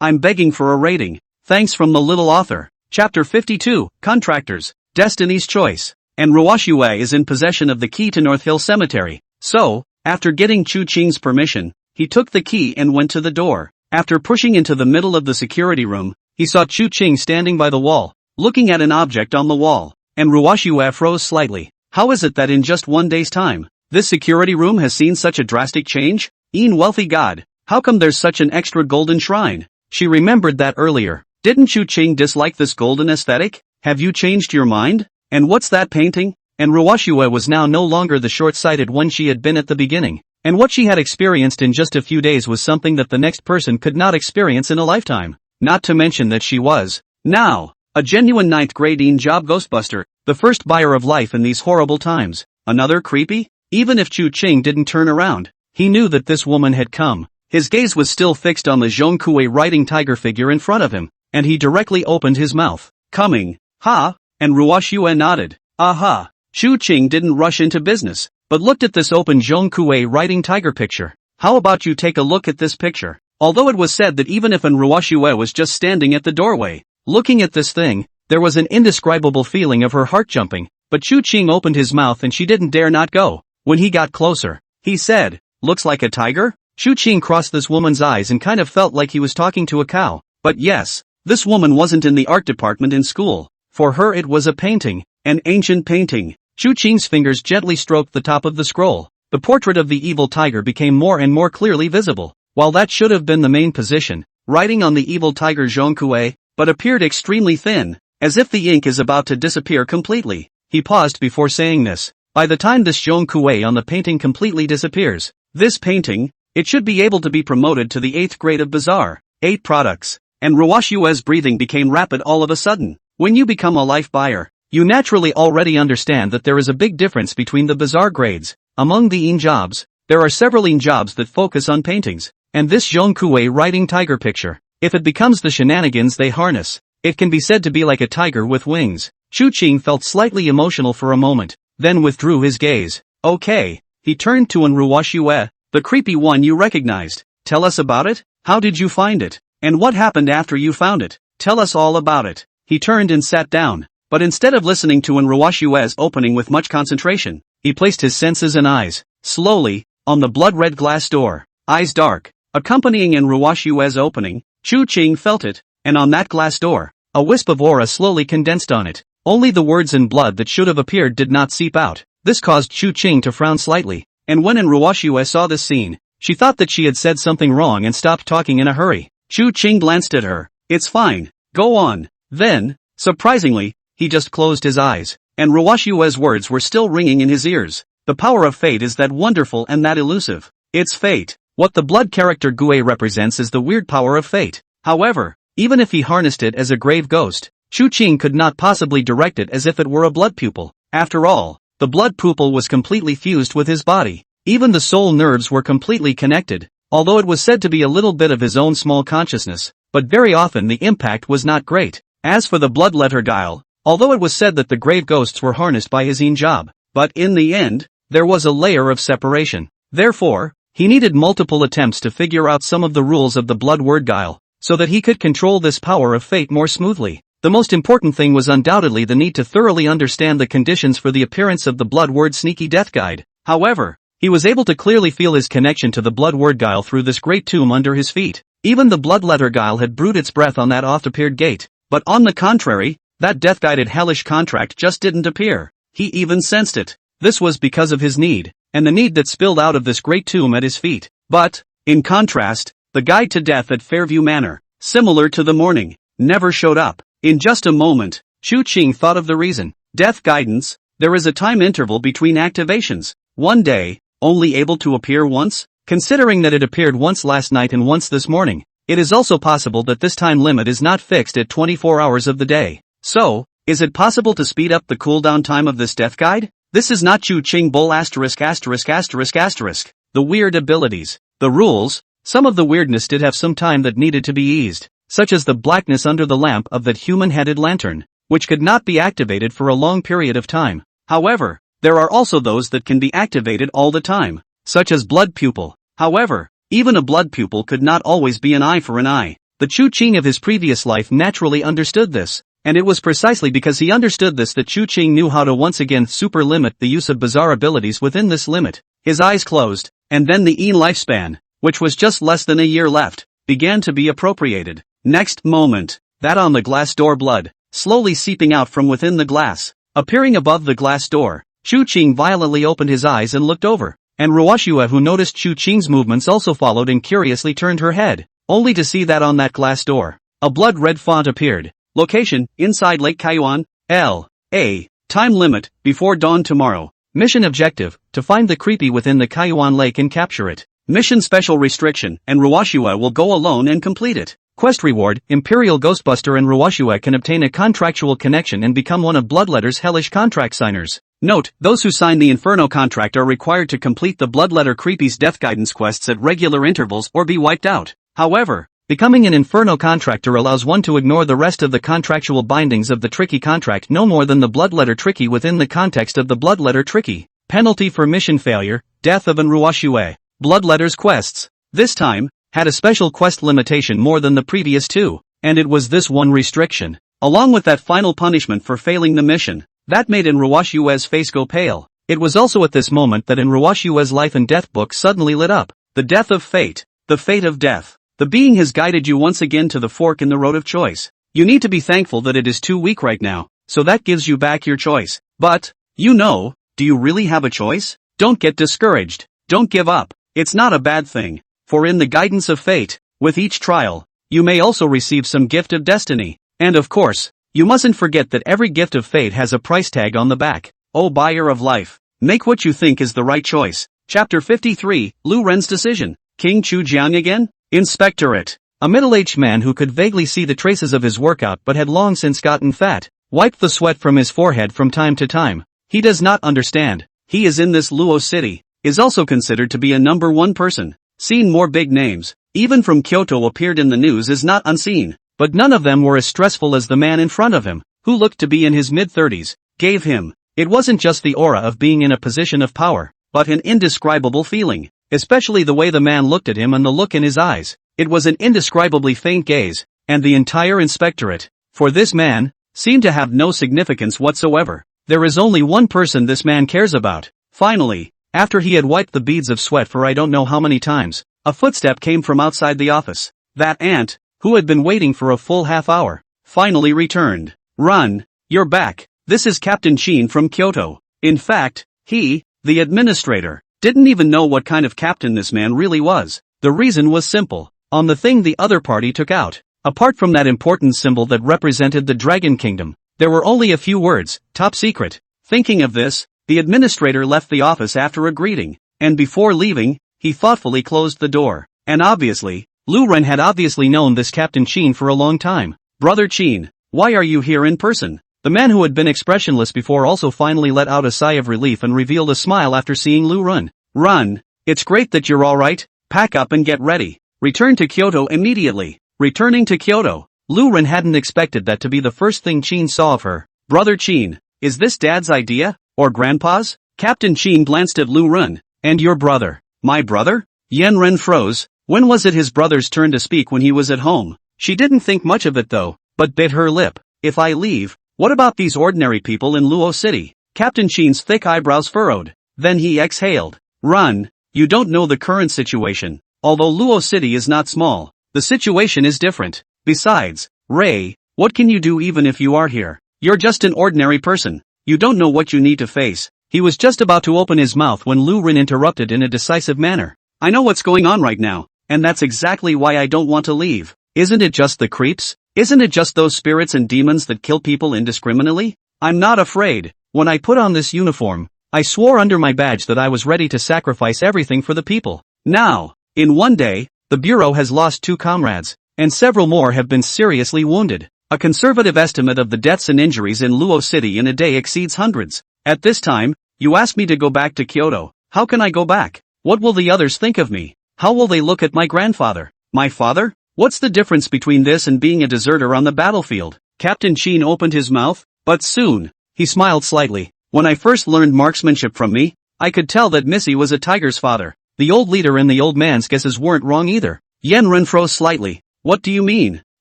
I'm begging for a rating. Thanks from the little author. Chapter 52, Contractors, Destiny's Choice. And Ruoshue is in possession of the key to North Hill Cemetery. So, after getting Chu Qing's permission, he took the key and went to the door. After pushing into the middle of the security room, he saw Chu Qing standing by the wall, looking at an object on the wall, and Ruoshue froze slightly. How is it that in just one day's time, this security room has seen such a drastic change? Wealthy God, how come there's such an extra golden shrine? She remembered that earlier. Didn't Chu Qing dislike this golden aesthetic? Have you changed your mind? And what's that painting? And Ruoshue was now no longer the short-sighted one she had been at the beginning. And what she had experienced in just a few days was something that the next person could not experience in a lifetime. Not to mention that she was, now, a genuine 9th grade job ghostbuster, the first buyer of life in these horrible times. Another creepy? Even if Chu Qing didn't turn around, he knew that this woman had come. His gaze was still fixed on the Zhongkue riding tiger figure in front of him, and he directly opened his mouth. Coming. Ha! And Ruoshue nodded. Aha! Chu Qing didn't rush into business, but looked at this open Zhongkue riding tiger picture. How about you take a look at this picture? Although it was said that even if Ruoshue was just standing at the doorway, looking at this thing, there was an indescribable feeling of her heart jumping, but Chu Qing opened his mouth and she didn't dare not go. When he got closer, he said, looks like a tiger? Chu Qing crossed this woman's eyes and kind of felt like he was talking to a cow. But yes, this woman wasn't in the art department in school. For her it was a painting, an ancient painting. Chu Qing's fingers gently stroked the top of the scroll. The portrait of the evil tiger became more and more clearly visible. While that should have been the main position, writing on the evil tiger Zhongkue, but appeared extremely thin, as if the ink is about to disappear completely. He paused before saying this. By the time this Zhongkue on the painting completely disappears, this painting, it should be able to be promoted to the 8th grade of Bazaar, 8 products, and Ruoshue's breathing became rapid all of a sudden. When you become a life buyer, you naturally already understand that there is a big difference between the Bazaar grades. Among the IN jobs, there are several IN jobs that focus on paintings, and this Zhongkue writing tiger picture, if it becomes the shenanigans they harness, it can be said to be like a tiger with wings. Chu Qing felt slightly emotional for a moment, then withdrew his gaze. Okay, he turned to an Ruoshue, the creepy one you recognized. Tell us about it? How did you find it? And what happened after you found it? Tell us all about it. He turned and sat down, but instead of listening to an Ruoshue's opening with much concentration, he placed his senses and eyes, slowly, on the blood-red glass door. Eyes dark, accompanying an Ruoshue's opening, Chu Qing felt it, and on that glass door, a wisp of aura slowly condensed on it. Only the words in blood that should have appeared did not seep out. This caused Chu Qing to frown slightly, and when Ruoshue saw this scene, she thought that she had said something wrong and stopped talking in a hurry. Chu Qing glanced at her. It's fine, go on. Then, surprisingly, he just closed his eyes, and Ruoshue's words were still ringing in his ears. The power of fate is that wonderful and that elusive. It's fate. What the blood character Gue represents is the weird power of fate. However, even if he harnessed it as a grave ghost, Chu Qing could not possibly direct it as if it were a blood pupil. After all, the blood pupil was completely fused with his body. Even the soul nerves were completely connected, although it was said to be a little bit of his own small consciousness, but very often the impact was not great. As for the bloodletter guile, although it was said that the grave ghosts were harnessed by his own job, but in the end, there was a layer of separation. Therefore, he needed multiple attempts to figure out some of the rules of the blood word guile, so that he could control this power of fate more smoothly. The most important thing was undoubtedly the need to thoroughly understand the conditions for the appearance of the blood word sneaky death guide. However, he was able to clearly feel his connection to the blood word guile through this great tomb under his feet. Even the bloodletter guile had brewed its breath on that oft-appeared gate, but on the contrary, that death-guided hellish contract just didn't appear. He even sensed it. This was because of his need, and the need that spilled out of this great tomb at his feet. But, in contrast, the guide to death at Fairview Manor, similar to the morning, never showed up. In just a moment, Chu Qing thought of the reason. Death guidance, there is a time interval between activations. One day, only able to appear once? Considering that it appeared once last night and once this morning, it is also possible that this time limit is not fixed at 24 hours of the day. So, is it possible to speed up the cooldown time of this death guide? This is not Chu Qing Bull ********. The weird abilities. The rules, some of the weirdness did have some time that needed to be eased, such as the blackness under the lamp of that human-headed lantern, which could not be activated for a long period of time. However, there are also those that can be activated all the time, such as blood pupil. However, even a blood pupil could not always be an eye for an eye. The Chu Qing of his previous life naturally understood this, and it was precisely because he understood this that Chu Qing knew how to once again super-limit the use of bizarre abilities within this limit. His eyes closed, and then the Een lifespan, which was just less than a year left, began to be appropriated. Next moment, that on the glass door blood, slowly seeping out from within the glass, appearing above the glass door. Chu Qing violently opened his eyes and looked over, and Ruoshue, who noticed Chu Qing's movements, also followed and curiously turned her head, only to see that on that glass door, a blood-red font appeared. Location, inside Lake Kaiyuan, L.A. Time limit, before dawn tomorrow. Mission objective, to find the creepy within the Kaiyuan lake and capture it. Mission special restriction, and Ruoshue will go alone and complete it. Quest reward, Imperial Ghostbuster and Ruoshue can obtain a contractual connection and become one of Bloodletter's hellish contract signers. Note, those who sign the Inferno contract are required to complete the Bloodletter Creepy's death guidance quests at regular intervals or be wiped out. However, becoming an Inferno contractor allows one to ignore the rest of the contractual bindings of the Tricky contract no more than the Bloodletter Tricky within the context of the Bloodletter Tricky. Penalty for mission failure, death of an Ruoshue. Bloodletter's quests, this time, had a special quest limitation more than the previous two, and it was this one restriction, along with that final punishment for failing the mission, that made Ruoshue's face go pale. It was also at this moment that in Ruoshua's life and death book suddenly lit up. The death of fate. The fate of death. The being has guided you once again to the fork in the road of choice. You need to be thankful that it is too weak right now, so that gives you back your choice. But, do you really have a choice? Don't get discouraged. Don't give up. It's not a bad thing. For in the guidance of fate, with each trial, you may also receive some gift of destiny. And of course, you mustn't forget that every gift of fate has a price tag on the back. Oh buyer of life, make what you think is the right choice. Chapter 53, Lu Ren's decision. King Chu Jiang again? Inspectorate. A middle-aged man who could vaguely see the traces of his workout but had long since gotten fat, wiped the sweat from his forehead from time to time. He does not understand. He is in this Luo city, is also considered to be a number one person. Seen more big names, even from Kyoto appeared in the news is not unseen, but none of them were as stressful as the man in front of him, who looked to be in his mid-30s, gave him. It wasn't just the aura of being in a position of power, but an indescribable feeling, especially the way the man looked at him and the look in his eyes. It was an indescribably faint gaze, and the entire inspectorate, for this man, seemed to have no significance whatsoever. There is only one person this man cares about. Finally, after he had wiped the beads of sweat for I don't know how many times, a footstep came from outside the office. That aunt, who had been waiting for a full half hour, finally returned. Run, you're back. This is Captain Sheen from Kyoto. In fact, he, the administrator, didn't even know what kind of captain this man really was. The reason was simple. On the thing the other party took out, apart from that important symbol that represented the Dragon Kingdom, there were only a few words, top secret. Thinking of this, the administrator left the office after a greeting, and before leaving, he thoughtfully closed the door. And obviously, Lu Ren had obviously known this Captain Sheen for a long time. Brother Sheen, why are you here in person? The man who had been expressionless before also finally let out a sigh of relief and revealed a smile after seeing Lu Ren. Run, it's great that you're alright, pack up and get ready. Return to Kyoto immediately. Returning to Kyoto, Lu Ren hadn't expected that to be the first thing Sheen saw of her. Brother Sheen, is this Dad's idea? Or Grandpa's? Captain Sheen glanced at Lu Ren. And your brother? My brother? Yen Ren froze. When was it his brother's turn to speak when he was at home? She didn't think much of it though, but bit her lip. If I leave, what about these ordinary people in Luo City? Captain Sheen's thick eyebrows furrowed. Then he exhaled. Run, you don't know the current situation. Although Luo City is not small, the situation is different. Besides, Ray, what can you do even if you are here? You're just an ordinary person. You don't know what you need to face. He was just about to open his mouth when Lu Ren interrupted in a decisive manner. I know what's going on right now, and that's exactly why I don't want to leave. Isn't it just the creeps? Isn't it just those spirits and demons that kill people indiscriminately? I'm not afraid. When I put on this uniform, I swore under my badge that I was ready to sacrifice everything for the people. Now, in one day, the Bureau has lost 2 comrades, and several more have been seriously wounded. A conservative estimate of the deaths and injuries in Luo City in a day exceeds hundreds. At this time, you ask me to go back to Kyoto. How can I go back? What will the others think of me? How will they look at my grandfather? My father? What's the difference between this and being a deserter on the battlefield? Captain Sheen opened his mouth, but soon, he smiled slightly. When I first learned marksmanship from me, I could tell that Missy was a tiger's father. The old leader and the old man's guesses weren't wrong either. Yen Ren froze slightly. What do you mean?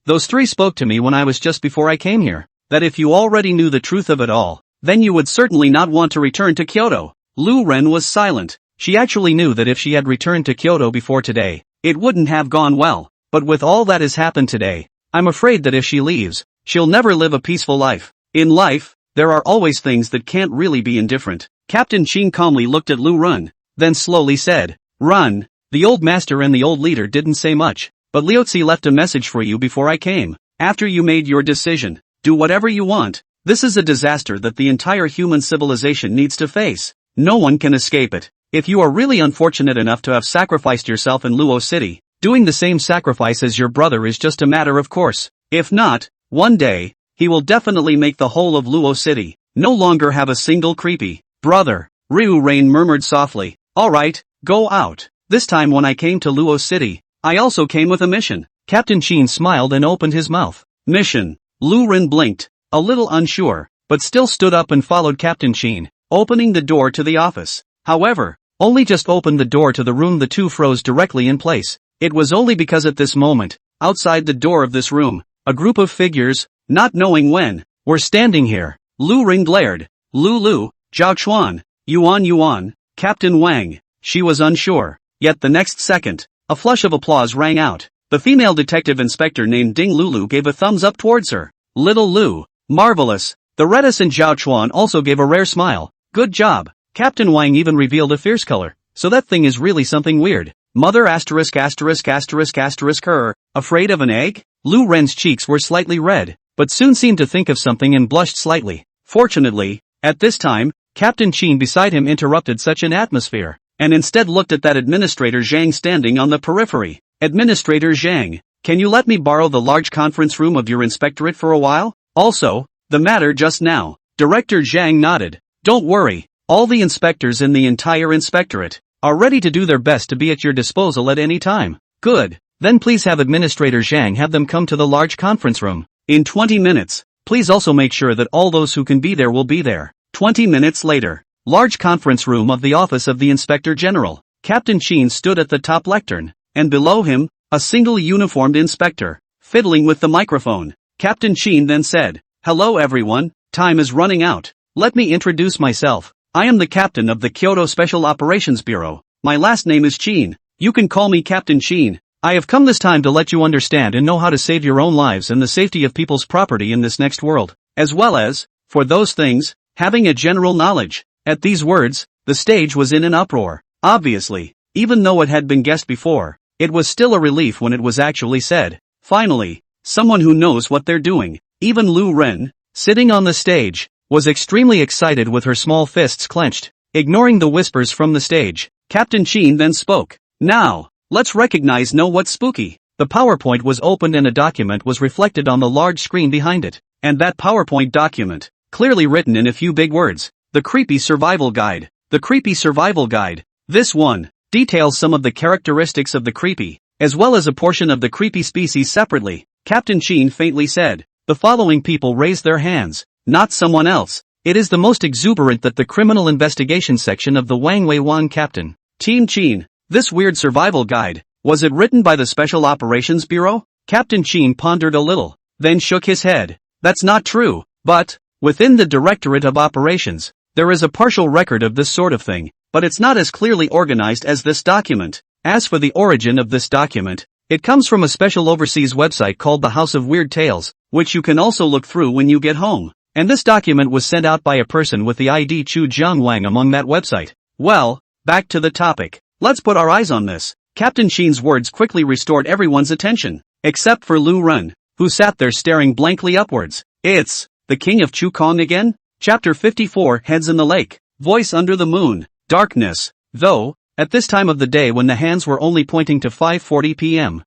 Those 3 spoke to me when I was just before I came here. That if you already knew the truth of it all, then you would certainly not want to return to Kyoto. Lu Ren was silent. She actually knew that if she had returned to Kyoto before today, it wouldn't have gone well. But with all that has happened today, I'm afraid that if she leaves, she'll never live a peaceful life. In life, there are always things that can't really be indifferent. Captain Sheen calmly looked at Lu Ren, then slowly said, Run. The old master and the old leader didn't say much, but Liuzi left a message for you before I came. After you made your decision, do whatever you want. This is a disaster that the entire human civilization needs to face. No one can escape it. If you are really unfortunate enough to have sacrificed yourself in Luo City, doing the same sacrifice as your brother is just a matter of course. If not, one day, he will definitely make the whole of Luo City no longer have a single creepy brother. Ryu Rain murmured softly. Alright, go out. This time when I came to Luo City, I also came with a mission. Captain Sheen smiled and opened his mouth. Mission. Lu Ren blinked, a little unsure, but still stood up and followed Captain Sheen, opening the door to the office. However, only just opened the door to the room the two froze directly in place. It was only because at this moment, outside the door of this room, a group of figures, not knowing when, were standing here. Lu Ren glared. Lulu, Zhao Chuan, Yuan, Captain Wang. She was unsure. Yet the next second, a flush of applause rang out. The female detective inspector named Ding Lulu gave a thumbs up towards her. Little Lu. Marvelous. The reticent Zhao Chuan also gave a rare smile. Good job. Captain Wang even revealed a fierce color. So that thing is really something weird. Mother asterisk. Her, afraid of an egg? Lu Ren's cheeks were slightly red, but soon seemed to think of something and blushed slightly. Fortunately, at this time, Captain Qin beside him interrupted such an atmosphere, and instead looked at that Administrator Zhang standing on the periphery. Administrator Zhang, can you let me borrow the large conference room of your inspectorate for a while? Also, the matter just now. Director Zhang nodded. Don't worry, all the inspectors in the entire inspectorate are ready to do their best to be at your disposal at any time. Good. Then please have Administrator Zhang have them come to the large conference room. In 20 minutes. Please also make sure that all those who can be there will be there. 20 minutes later. Large conference room of the office of the Inspector General. Captain Qin stood at the top lectern, and below him, a single uniformed inspector, fiddling with the microphone. Captain Qin then said, "Hello everyone, time is running out. Let me introduce myself. I am the captain of the Kyoto Special Operations Bureau. My last name is Qin. You can call me Captain Qin. I have come this time to let you understand and know how to save your own lives and the safety of people's property in this next world, as well as, for those things, having a general knowledge." At these words, the stage was in an uproar. Obviously, even though it had been guessed before, it was still a relief when it was actually said. Finally, someone who knows what they're doing. Even Lu Ren, sitting on the stage, was extremely excited with her small fists clenched. Ignoring the whispers from the stage, Captain Qin then spoke. Now, let's know what's spooky. The PowerPoint was opened and a document was reflected on the large screen behind it. And that PowerPoint document, clearly written in a few big words. The Creepy Survival Guide. The Creepy Survival Guide. This one details some of the characteristics of the creepy, as well as a portion of the creepy species separately. Captain Qin faintly said, "The following people raised their hands, not someone else. It is the most exuberant that the criminal investigation section of the Wang Wei Wan Captain. Team Qin, this weird survival guide, was it written by the Special Operations Bureau?" Captain Qin pondered a little, then shook his head. "That's not true, but, within the Directorate of Operations, there is a partial record of this sort of thing, but it's not as clearly organized as this document. As for the origin of this document, it comes from a special overseas website called the House of Weird Tales, which you can also look through when you get home. And this document was sent out by a person with the ID Chu Jiangwang among that website. Well, back to the topic. Let's put our eyes on this." Captain Qin's words quickly restored everyone's attention, except for Lu Ren, who sat there staring blankly upwards. "It's the King of Chukong again?" Chapter 54 Heads in the Lake. Voice under the moon. Darkness. Though, at this time of the day when the hands were only pointing to 5:40 p.m.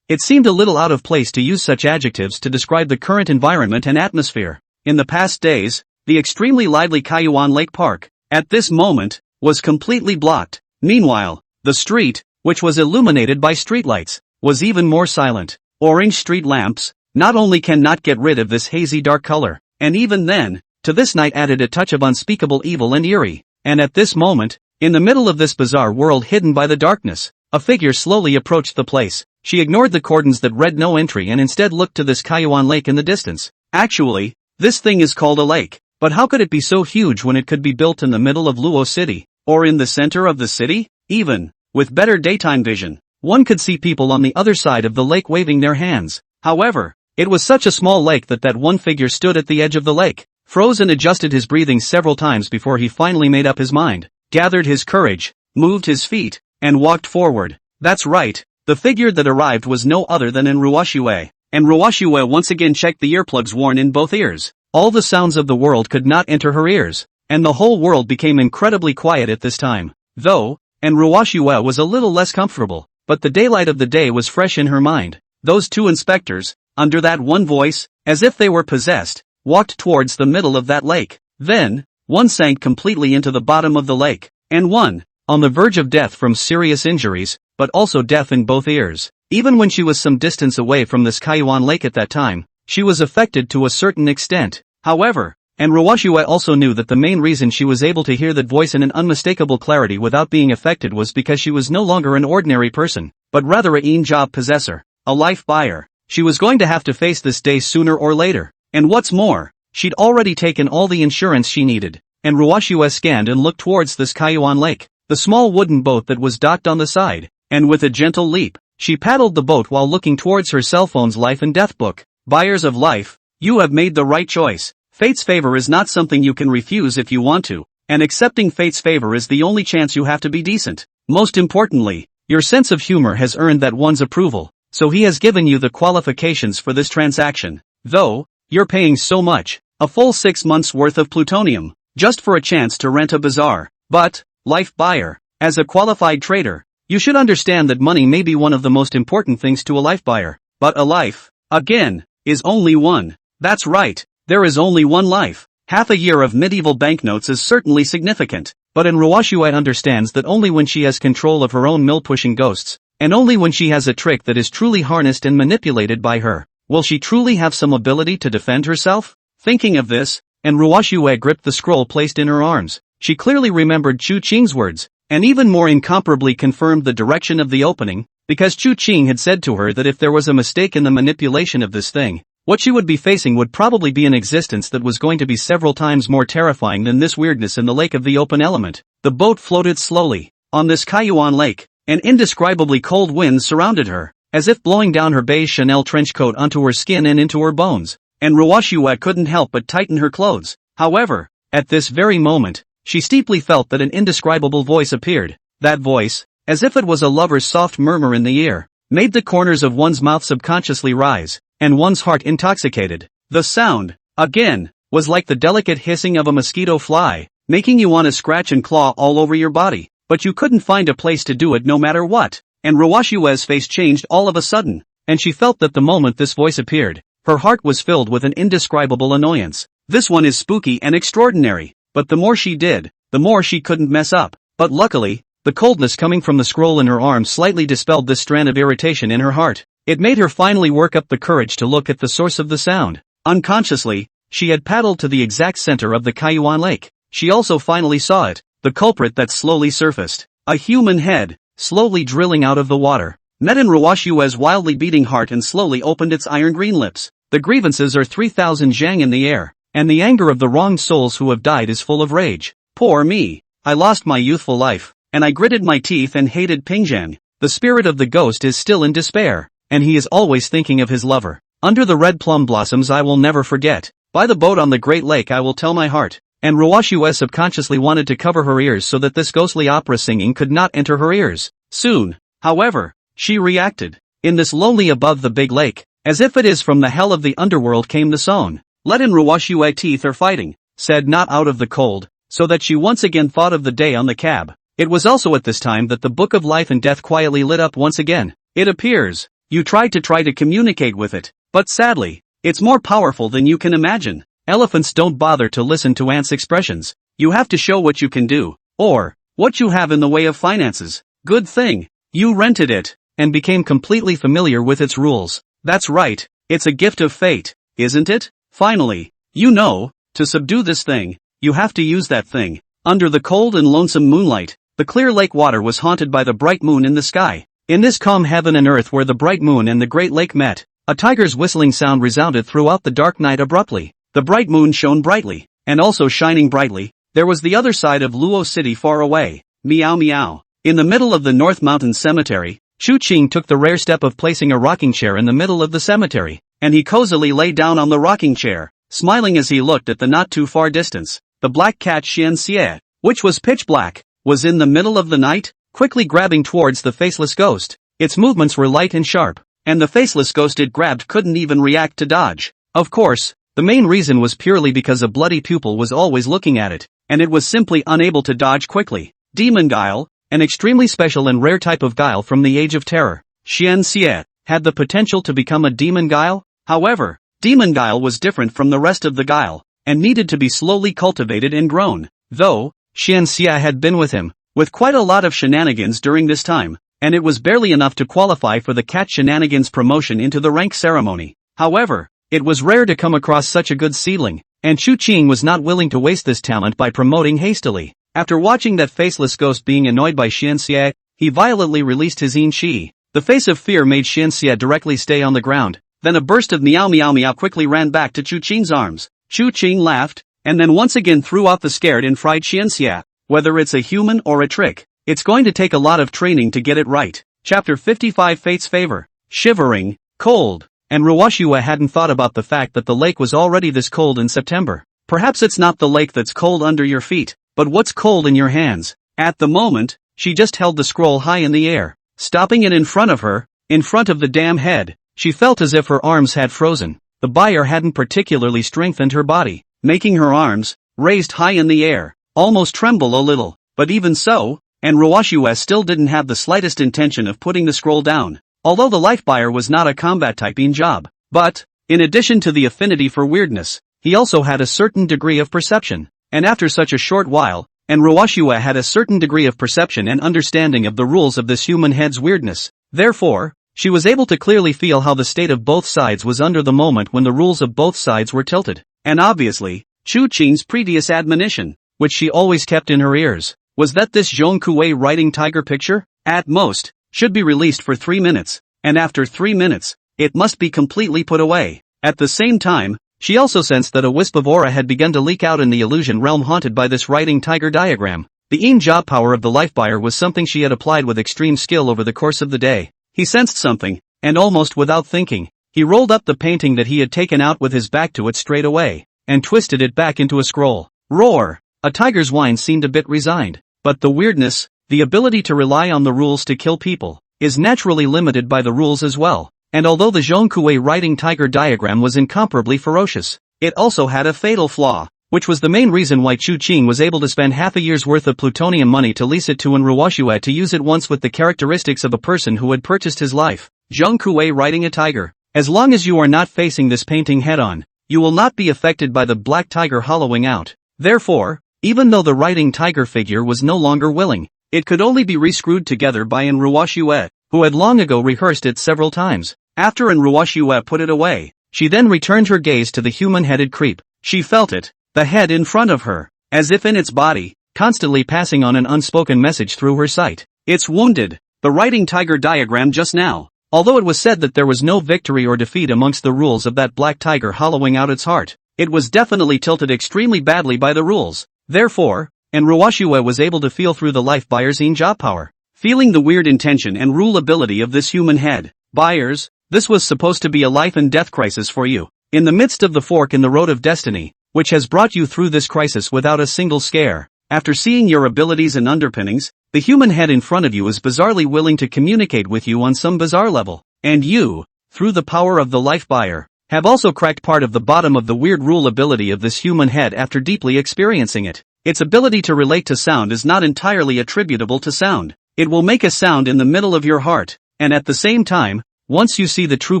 It seemed a little out of place to use such adjectives to describe the current environment and atmosphere. In the past days, the extremely lively Kaiyuan Lake Park, at this moment, was completely blocked. Meanwhile, the street, which was illuminated by streetlights, was even more silent. Orange street lamps, not only cannot get rid of this hazy dark color, and even then, to this night added a touch of unspeakable evil and eerie. And at this moment, in the middle of this bizarre world hidden by the darkness, a figure slowly approached the place. She ignored the cordons that read no entry and instead looked to this Kaiyuan lake in the distance. Actually, this thing is called a lake, but how could it be so huge when it could be built in the middle of Luo City, or in the center of the city? Even with better daytime vision, one could see people on the other side of the lake waving their hands. However, it was such a small lake that one figure stood at the edge of the lake, froze and adjusted his breathing several times before he finally made up his mind, gathered his courage, moved his feet, and walked forward. That's right, the figure that arrived was no other than Ruoshue. And Ruoshue once again checked the earplugs worn in both ears. All the sounds of the world could not enter her ears, and the whole world became incredibly quiet at this time. Though, and Ruoshue was a little less comfortable, but the daylight of the day was fresh in her mind. Those two inspectors, under that one voice, as if they were possessed, walked towards the middle of that lake. Then, one sank completely into the bottom of the lake, and one, on the verge of death from serious injuries, but also deaf in both ears. Even when she was some distance away from this Kaiyuan lake at that time, she was affected to a certain extent. However, and Ruoshue also knew that the main reason she was able to hear that voice in an unmistakable clarity without being affected was because she was no longer an ordinary person, but rather a in-job possessor, a life buyer. She was going to have to face this day sooner or later. And what's more, she'd already taken all the insurance she needed. and Ruoshue scanned and looked towards the Skyuan lake, the small wooden boat that was docked on the side, and with a gentle leap, she paddled the boat while looking towards her cell phone's life and death book. Buyers of life, you have made the right choice. Fate's favor is not something you can refuse if you want to, and accepting fate's favor is the only chance you have to be decent. Most importantly, your sense of humor has earned that one's approval, so he has given you the qualifications for this transaction. Though, you're paying so much, a full 6 months worth of plutonium, just for a chance to rent a bazaar. But, life buyer, as a qualified trader, you should understand that money may be one of the most important things to a life buyer, but a life, again, is only one. That's right, there is only one life. Half a year of medieval banknotes is certainly significant, but Ruoshue understands that only when she has control of her own mill-pushing ghosts, and only when she has a trick that is truly harnessed and manipulated by her, will she truly have some ability to defend herself? Thinking of this, and Ruoshue gripped the scroll placed in her arms. She clearly remembered Chu Qing's words, and even more incomparably confirmed the direction of the opening, because Chu Qing had said to her that if there was a mistake in the manipulation of this thing, what she would be facing would probably be an existence that was going to be several times more terrifying than this weirdness in the lake of the open element. The boat floated slowly. On this Kaiyuan lake, an indescribably cold wind surrounded her, as if blowing down her beige Chanel trench coat onto her skin and into her bones, and Ruoshue couldn't help but tighten her clothes. However, at this very moment, she steeply felt that an indescribable voice appeared. That voice, as if it was a lover's soft murmur in the ear, made the corners of one's mouth subconsciously rise, and one's heart intoxicated. The sound, again, was like the delicate hissing of a mosquito fly, making you want to scratch and claw all over your body, but you couldn't find a place to do it no matter what. And Ruoshue's face changed all of a sudden, and she felt that the moment this voice appeared, her heart was filled with an indescribable annoyance. This one is spooky and extraordinary, but the more she did, the more she couldn't mess up. But luckily, the coldness coming from the scroll in her arm slightly dispelled this strand of irritation in her heart. It made her finally work up the courage to look at the source of the sound. Unconsciously, she had paddled to the exact center of the Kaiyuan lake. She also finally saw it, the culprit that slowly surfaced. A human head, slowly drilling out of the water, met in Ruoshue's wildly beating heart and slowly opened its iron-green lips. The grievances are 3,000 zhang in the air, and the anger of the wronged souls who have died is full of rage. Poor me, I lost my youthful life, and I gritted my teeth and hated Pingzhang. The spirit of the ghost is still in despair, and he is always thinking of his lover. Under the red plum blossoms I will never forget. By the boat on the great lake I will tell my heart. And Ruoshue subconsciously wanted to cover her ears so that this ghostly opera singing could not enter her ears. Soon, however, she reacted. In this lonely above the big lake, as if it is from the hell of the underworld came the song. Let in Ruoshue teeth are fighting, said not out of the cold, so that she once again thought of the day on the cab. It was also at this time that the book of life and death quietly lit up once again. It appears, you tried to communicate with it, but sadly, it's more powerful than you can imagine. Elephants don't bother to listen to ants' expressions. You have to show what you can do, or what you have in the way of finances. Good thing, you rented it, and became completely familiar with its rules. That's right, it's a gift of fate, isn't it? Finally, you know, to subdue this thing, you have to use that thing. Under the cold and lonesome moonlight, the clear lake water was haunted by the bright moon in the sky. In this calm heaven and earth where the bright moon and the great lake met, a tiger's whistling sound resounded throughout the dark night abruptly. The bright moon shone brightly, and also shining brightly, there was the other side of Luo City far away. Meow meow. In the middle of the North Mountain Cemetery, Chu Qing took the rare step of placing a rocking chair in the middle of the cemetery, and he cozily lay down on the rocking chair, smiling as he looked at the not too far distance. The black cat Xian Xie, which was pitch black, was in the middle of the night, quickly grabbing towards the faceless ghost. Its movements were light and sharp, and the faceless ghost it grabbed couldn't even react to dodge. Of course, the main reason was purely because a bloody pupil was always looking at it, and it was simply unable to dodge quickly. Demon Guile, an extremely special and rare type of guile from the Age of Terror. Xian Xie had the potential to become a demon guile. However, demon guile was different from the rest of the guile, and needed to be slowly cultivated and grown. Though, Xian Xie had been with him, with quite a lot of shenanigans during this time, and it was barely enough to qualify for the cat shenanigans promotion into the rank ceremony. However, it was rare to come across such a good seedling, and Chu Qing was not willing to waste this talent by promoting hastily. After watching that faceless ghost being annoyed by Xian Xie, he violently released his yin qi. The face of fear made Xian Xie directly stay on the ground. Then a burst of meow meow meow quickly ran back to Chu Qing's arms. Chu Qing laughed, and then once again threw out the scared and fried Xianxia. Whether it's a human or a trick, it's going to take a lot of training to get it right. Chapter 55 Fate's Favor. Shivering, cold, and Ruwashua hadn't thought about the fact that the lake was already this cold in September. Perhaps it's not the lake that's cold under your feet, but what's cold in your hands. At the moment, she just held the scroll high in the air, stopping it in front of her, in front of the damn head. She felt as if her arms had frozen. The buyer hadn't particularly strengthened her body, making her arms, raised high in the air, almost tremble a little, but even so, and Ruwashua still didn't have the slightest intention of putting the scroll down. Although the life buyer was not a combat typing job, but, in addition to the affinity for weirdness, he also had a certain degree of perception, and after such a short while, and Ruwashua had a certain degree of perception and understanding of the rules of this human head's weirdness. Therefore, she was able to clearly feel how the state of both sides was under the moment when the rules of both sides were tilted. And obviously, Chu Qing's previous admonition, which she always kept in her ears, was that this Zhong Kuei writing tiger picture, at most, should be released for 3 minutes, and after 3 minutes, it must be completely put away. At the same time, she also sensed that a wisp of aura had begun to leak out in the illusion realm haunted by this writing tiger diagram. The job power of the life buyer was something she had applied with extreme skill over the course of the day. He sensed something, and almost without thinking, he rolled up the painting that he had taken out with his back to it straight away, and twisted it back into a scroll. Roar! A tiger's whine seemed a bit resigned, but the weirdness, the ability to rely on the rules to kill people, is naturally limited by the rules as well, and although the Zhong Kuei writing tiger diagram was incomparably ferocious, it also had a fatal flaw, which was the main reason why Chu Qing was able to spend half a year's worth of plutonium money to lease it to an Ruwashua to use it once with the characteristics of a person who had purchased his life. Zhong Kuei riding a tiger. As long as you are not facing this painting head-on, you will not be affected by the black tiger hollowing out. Therefore, even though the writing tiger figure was no longer willing, it could only be re-screwed together by an Ruwashua, who had long ago rehearsed it several times. After an Ruwashua put it away, she then returned her gaze to the human-headed creep. She felt it, the head in front of her, as if in its body, constantly passing on an unspoken message through her sight. It's wounded. The writing tiger diagram just now. Although it was said that there was no victory or defeat amongst the rules of that black tiger hollowing out its heart, it was definitely tilted extremely badly by the rules. Therefore, and Ruwashua was able to feel through the life buyer's job power, feeling the weird intention and rule ability of this human head. Buyers, this was supposed to be a life and death crisis for you. In the midst of the fork in the road of destiny, which has brought you through this crisis without a single scare. After seeing your abilities and underpinnings, the human head in front of you is bizarrely willing to communicate with you on some bizarre level. And you, through the power of the life buyer, have also cracked part of the bottom of the weird rule ability of this human head after deeply experiencing it. Its ability to relate to sound is not entirely attributable to sound. It will make a sound in the middle of your heart, and at the same time, once you see the true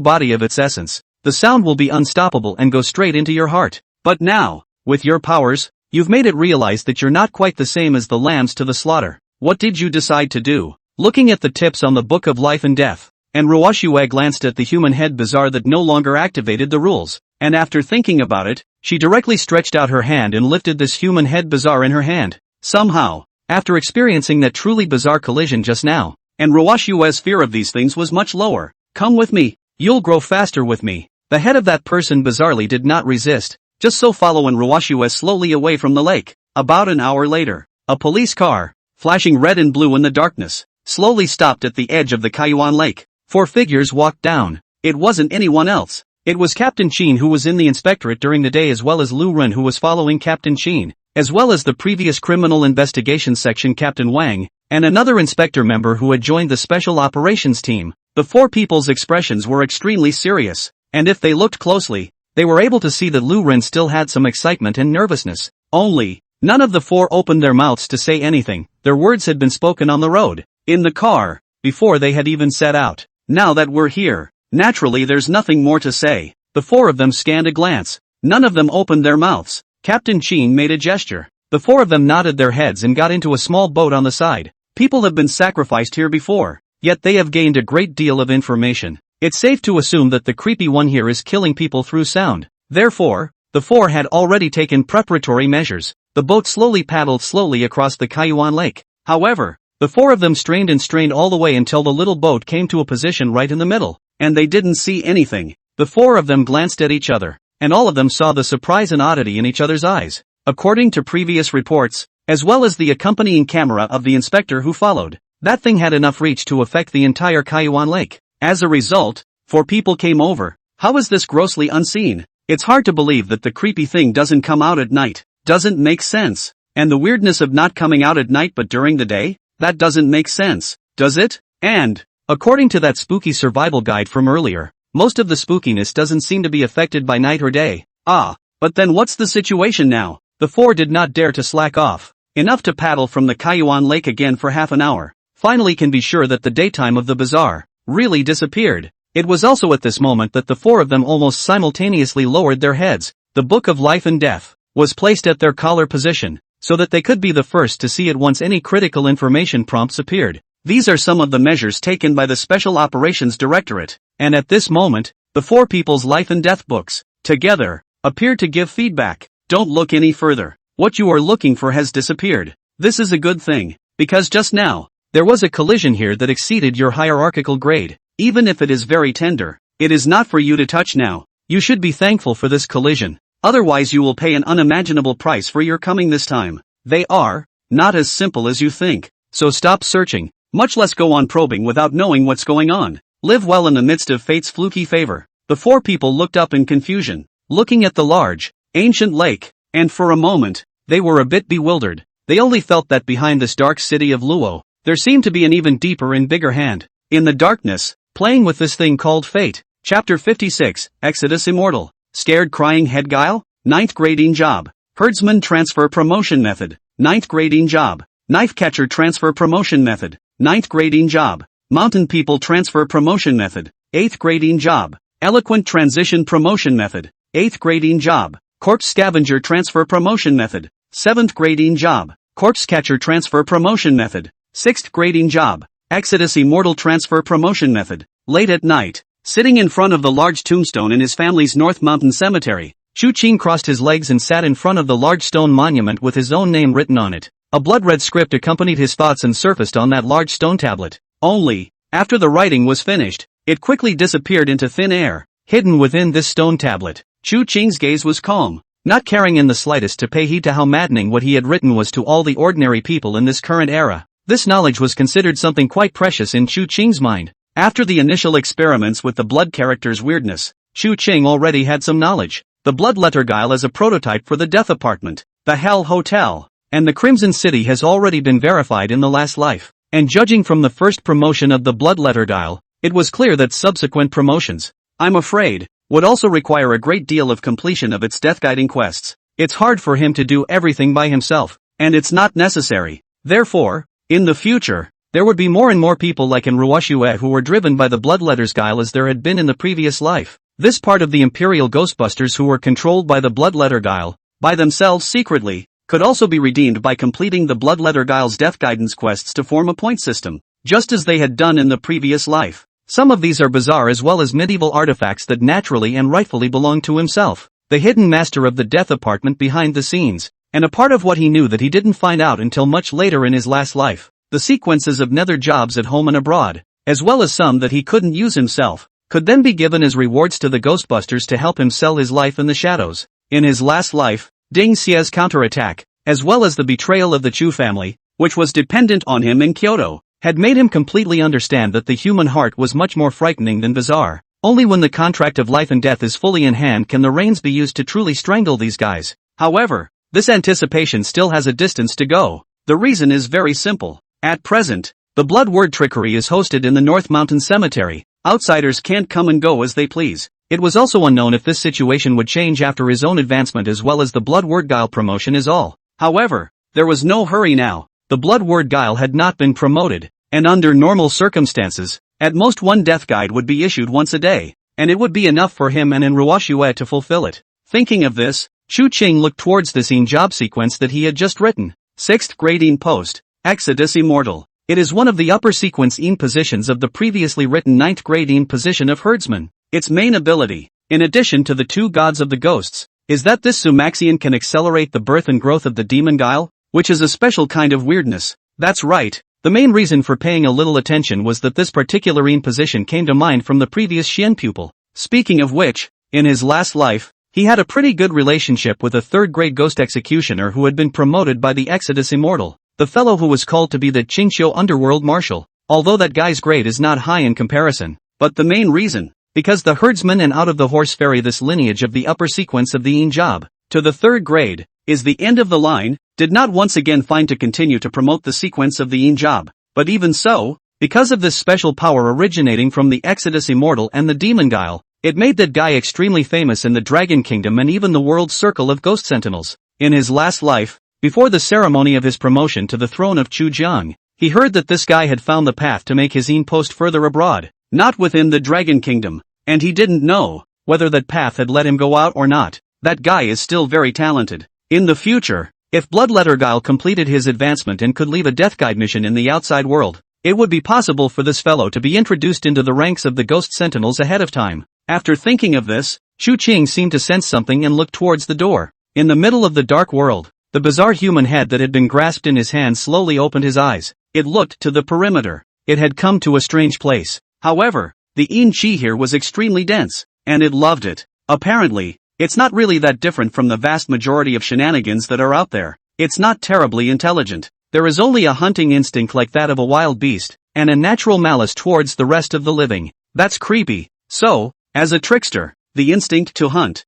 body of its essence, the sound will be unstoppable and go straight into your heart. But now, with your powers, you've made it realize that you're not quite the same as the lambs to the slaughter. What did you decide to do? Looking at the tips on the Book of Life and Death, and Ruwashua glanced at the human head bazaar that no longer activated the rules, and after thinking about it, she directly stretched out her hand and lifted this human head bazaar in her hand. Somehow, after experiencing that truly bizarre collision just now, and Ruwashua's fear of these things was much lower. Come with me, you'll grow faster with me. The head of that person bizarrely did not resist. Just so following Ruwashua slowly away from the lake. About an hour later, a police car, flashing red and blue in the darkness, slowly stopped at the edge of the Kaiyuan Lake. 4 figures walked down. It wasn't anyone else. It was Captain Qin, who was in the inspectorate during the day, as well as Lu Ren, who was following Captain Qin, as well as the previous criminal investigation section Captain Wang, and another inspector member who had joined the special operations team. The 4 people's expressions were extremely serious, and if they looked closely, they were able to see that Lu Ren still had some excitement and nervousness. Only, none of the 4 opened their mouths to say anything. Their words had been spoken on the road, in the car, before they had even set out. Now that we're here, naturally there's nothing more to say. The 4 of them scanned a glance. None of them opened their mouths. Captain Qin made a gesture. The 4 of them nodded their heads and got into a small boat on the side. People have been sacrificed here before, yet they have gained a great deal of information. It's safe to assume that the creepy one here is killing people through sound. Therefore, the 4 had already taken preparatory measures. The boat slowly paddled slowly across the Kaiyuan Lake. However, the 4 of them strained and strained all the way until the little boat came to a position right in the middle, and they didn't see anything. The 4 of them glanced at each other, and all of them saw the surprise and oddity in each other's eyes. according to previous reports, as well as the accompanying camera of the inspector who followed. That thing had enough reach to affect the entire Kaiwan Lake. As a result, 4 people came over. How is this grossly unseen? It's hard to believe that the creepy thing doesn't come out at night. Doesn't make sense. And the weirdness of not coming out at night but during the day? That doesn't make sense, does it? And, according to that spooky survival guide from earlier, most of the spookiness doesn't seem to be affected by night or day. But then what's the situation now? The 4 did not dare to slack off. Enough to paddle from the Kaiwan Lake again for half an hour. Finally can be sure that the daytime of the bazaar really disappeared. It was also at this moment that the 4 of them almost simultaneously lowered their heads. The Book of Life and Death was placed at their collar position, so that they could be the first to see it once any critical information prompts appeared. These are some of the measures taken by the Special Operations Directorate, and at this moment, the 4 people's life and death books, together, appear to give feedback. Don't look any further. What you are looking for has disappeared. This is a good thing, because just now, there was a collision here that exceeded your hierarchical grade. Even if it is very tender, it is not for you to touch now. You should be thankful for this collision. Otherwise you will pay an unimaginable price for your coming this time. They are not as simple as you think. So stop searching, much less go on probing without knowing what's going on. Live well in the midst of fate's fluky favor. The 4 people looked up in confusion, looking at the large, ancient lake, and for a moment, they were a bit bewildered. They only felt that behind this dark city of Luo, there seemed to be an even deeper and bigger hand. In the darkness, playing with this thing called fate. Chapter 56, Exodus Immortal. Scared crying head guile? 9th grading job. Herdsman transfer promotion method. 9th grading job. Knife catcher transfer promotion method. 9th grading job. Mountain people transfer promotion method. 8th grading job. Eloquent transition promotion method. 8th grading job. Corpse scavenger transfer promotion method. 7th grading job. Corpse catcher transfer promotion method. 6th grading job. Exodus Immortal transfer promotion method. Late at night, sitting in front of the large tombstone in his family's North Mountain Cemetery, Chu Qing crossed his legs and sat in front of the large stone monument with his own name written on it. A blood-red script accompanied his thoughts and surfaced on that large stone tablet. Only, after the writing was finished, it quickly disappeared into thin air, hidden within this stone tablet. Chu Qing's gaze was calm, not caring in the slightest to pay heed to how maddening what he had written was to all the ordinary people in this current era. This knowledge was considered something quite precious in Chu Qing's mind. After the initial experiments with the blood character's weirdness, Chu Qing already had some knowledge. The bloodletter guile as a prototype for the Death Apartment, the Hell Hotel, and the Crimson City has already been verified in the last life. And judging from the first promotion of the bloodletter guile, it was clear that subsequent promotions, I'm afraid, would also require a great deal of completion of its death-guiding quests. It's hard for him to do everything by himself, and it's not necessary. Therefore, in the future, there would be more and more people like in Ruoshue who were driven by the bloodletter's guile as there had been in the previous life. This part of the Imperial Ghostbusters who were controlled by the bloodletter guile, by themselves secretly, could also be redeemed by completing the bloodletter guile's death guidance quests to form a point system, just as they had done in the previous life. Some of these are bizarre as well as medieval artifacts that naturally and rightfully belong to himself, the hidden master of the Death Apartment behind the scenes, and a part of what he knew that he didn't find out until much later in his last life. The sequences of nether jobs at home and abroad, as well as some that he couldn't use himself, could then be given as rewards to the Ghostbusters to help him sell his life in the shadows. In his last life, Ding Xia's counterattack, as well as the betrayal of the Chu family, which was dependent on him in Kyoto, had made him completely understand that the human heart was much more frightening than bizarre. Only when the contract of life and death is fully in hand can the reins be used to truly strangle these guys. However, this anticipation still has a distance to go. The reason is very simple. At present, the blood word trickery is hosted in the North Mountain Cemetery. Outsiders can't come and go as they please. It was also unknown if this situation would change after his own advancement as well as the blood word guile promotion is all. However, there was no hurry now. The blood word guile had not been promoted, and under normal circumstances, at most one death guide would be issued once a day, and it would be enough for him and in Ruoshue to fulfill it. Thinking of this, Chu Qing looked towards the scene job sequence that he had just written. 6th grading post, Exodus Immortal. It is one of the upper sequence in positions of the previously written 9th grading position of Herdsman. Its main ability, in addition to the 2 gods of the ghosts, is that this Sumaxian can accelerate the birth and growth of the demon guile, which is a special kind of weirdness. That's right. The main reason for paying a little attention was that this particular position came to mind from the previous Xian pupil. Speaking of which, in his last life, He had a pretty good relationship with a third-grade ghost executioner who had been promoted by the Exodus Immortal, the fellow who was called to be the Qingqiu Underworld Marshal, although that guy's grade is not high in comparison. But the main reason, because the herdsman and out of the horse ferry this lineage of the upper sequence of the Yin job, to the third grade, is the end of the line, did not once again find to continue to promote the sequence of the Yin job, but even so, because of this special power originating from the Exodus Immortal and the Demon Guile, it made that guy extremely famous in the Dragon Kingdom and even the world circle of ghost sentinels. In his last life, before the ceremony of his promotion to the throne of Chujiang, he heard that this guy had found the path to make his Yin post further abroad, not within the Dragon Kingdom, and he didn't know whether that path had let him go out or not. That guy is still very talented. In the future, if Bloodletter Guile completed his advancement and could leave a death guide mission in the outside world, it would be possible for this fellow to be introduced into the ranks of the ghost sentinels ahead of time. After thinking of this, Chu Qing seemed to sense something and looked towards the door. In the middle of the dark world, the bizarre human head that had been grasped in his hand slowly opened his eyes. It looked to the perimeter. It had come to a strange place. However, the Yin Qi here was extremely dense, and it loved it. Apparently, it's not really that different from the vast majority of shenanigans that are out there. It's not terribly intelligent. There is only a hunting instinct like that of a wild beast, and a natural malice towards the rest of the living. That's creepy. So, as a trickster, the instinct to hunt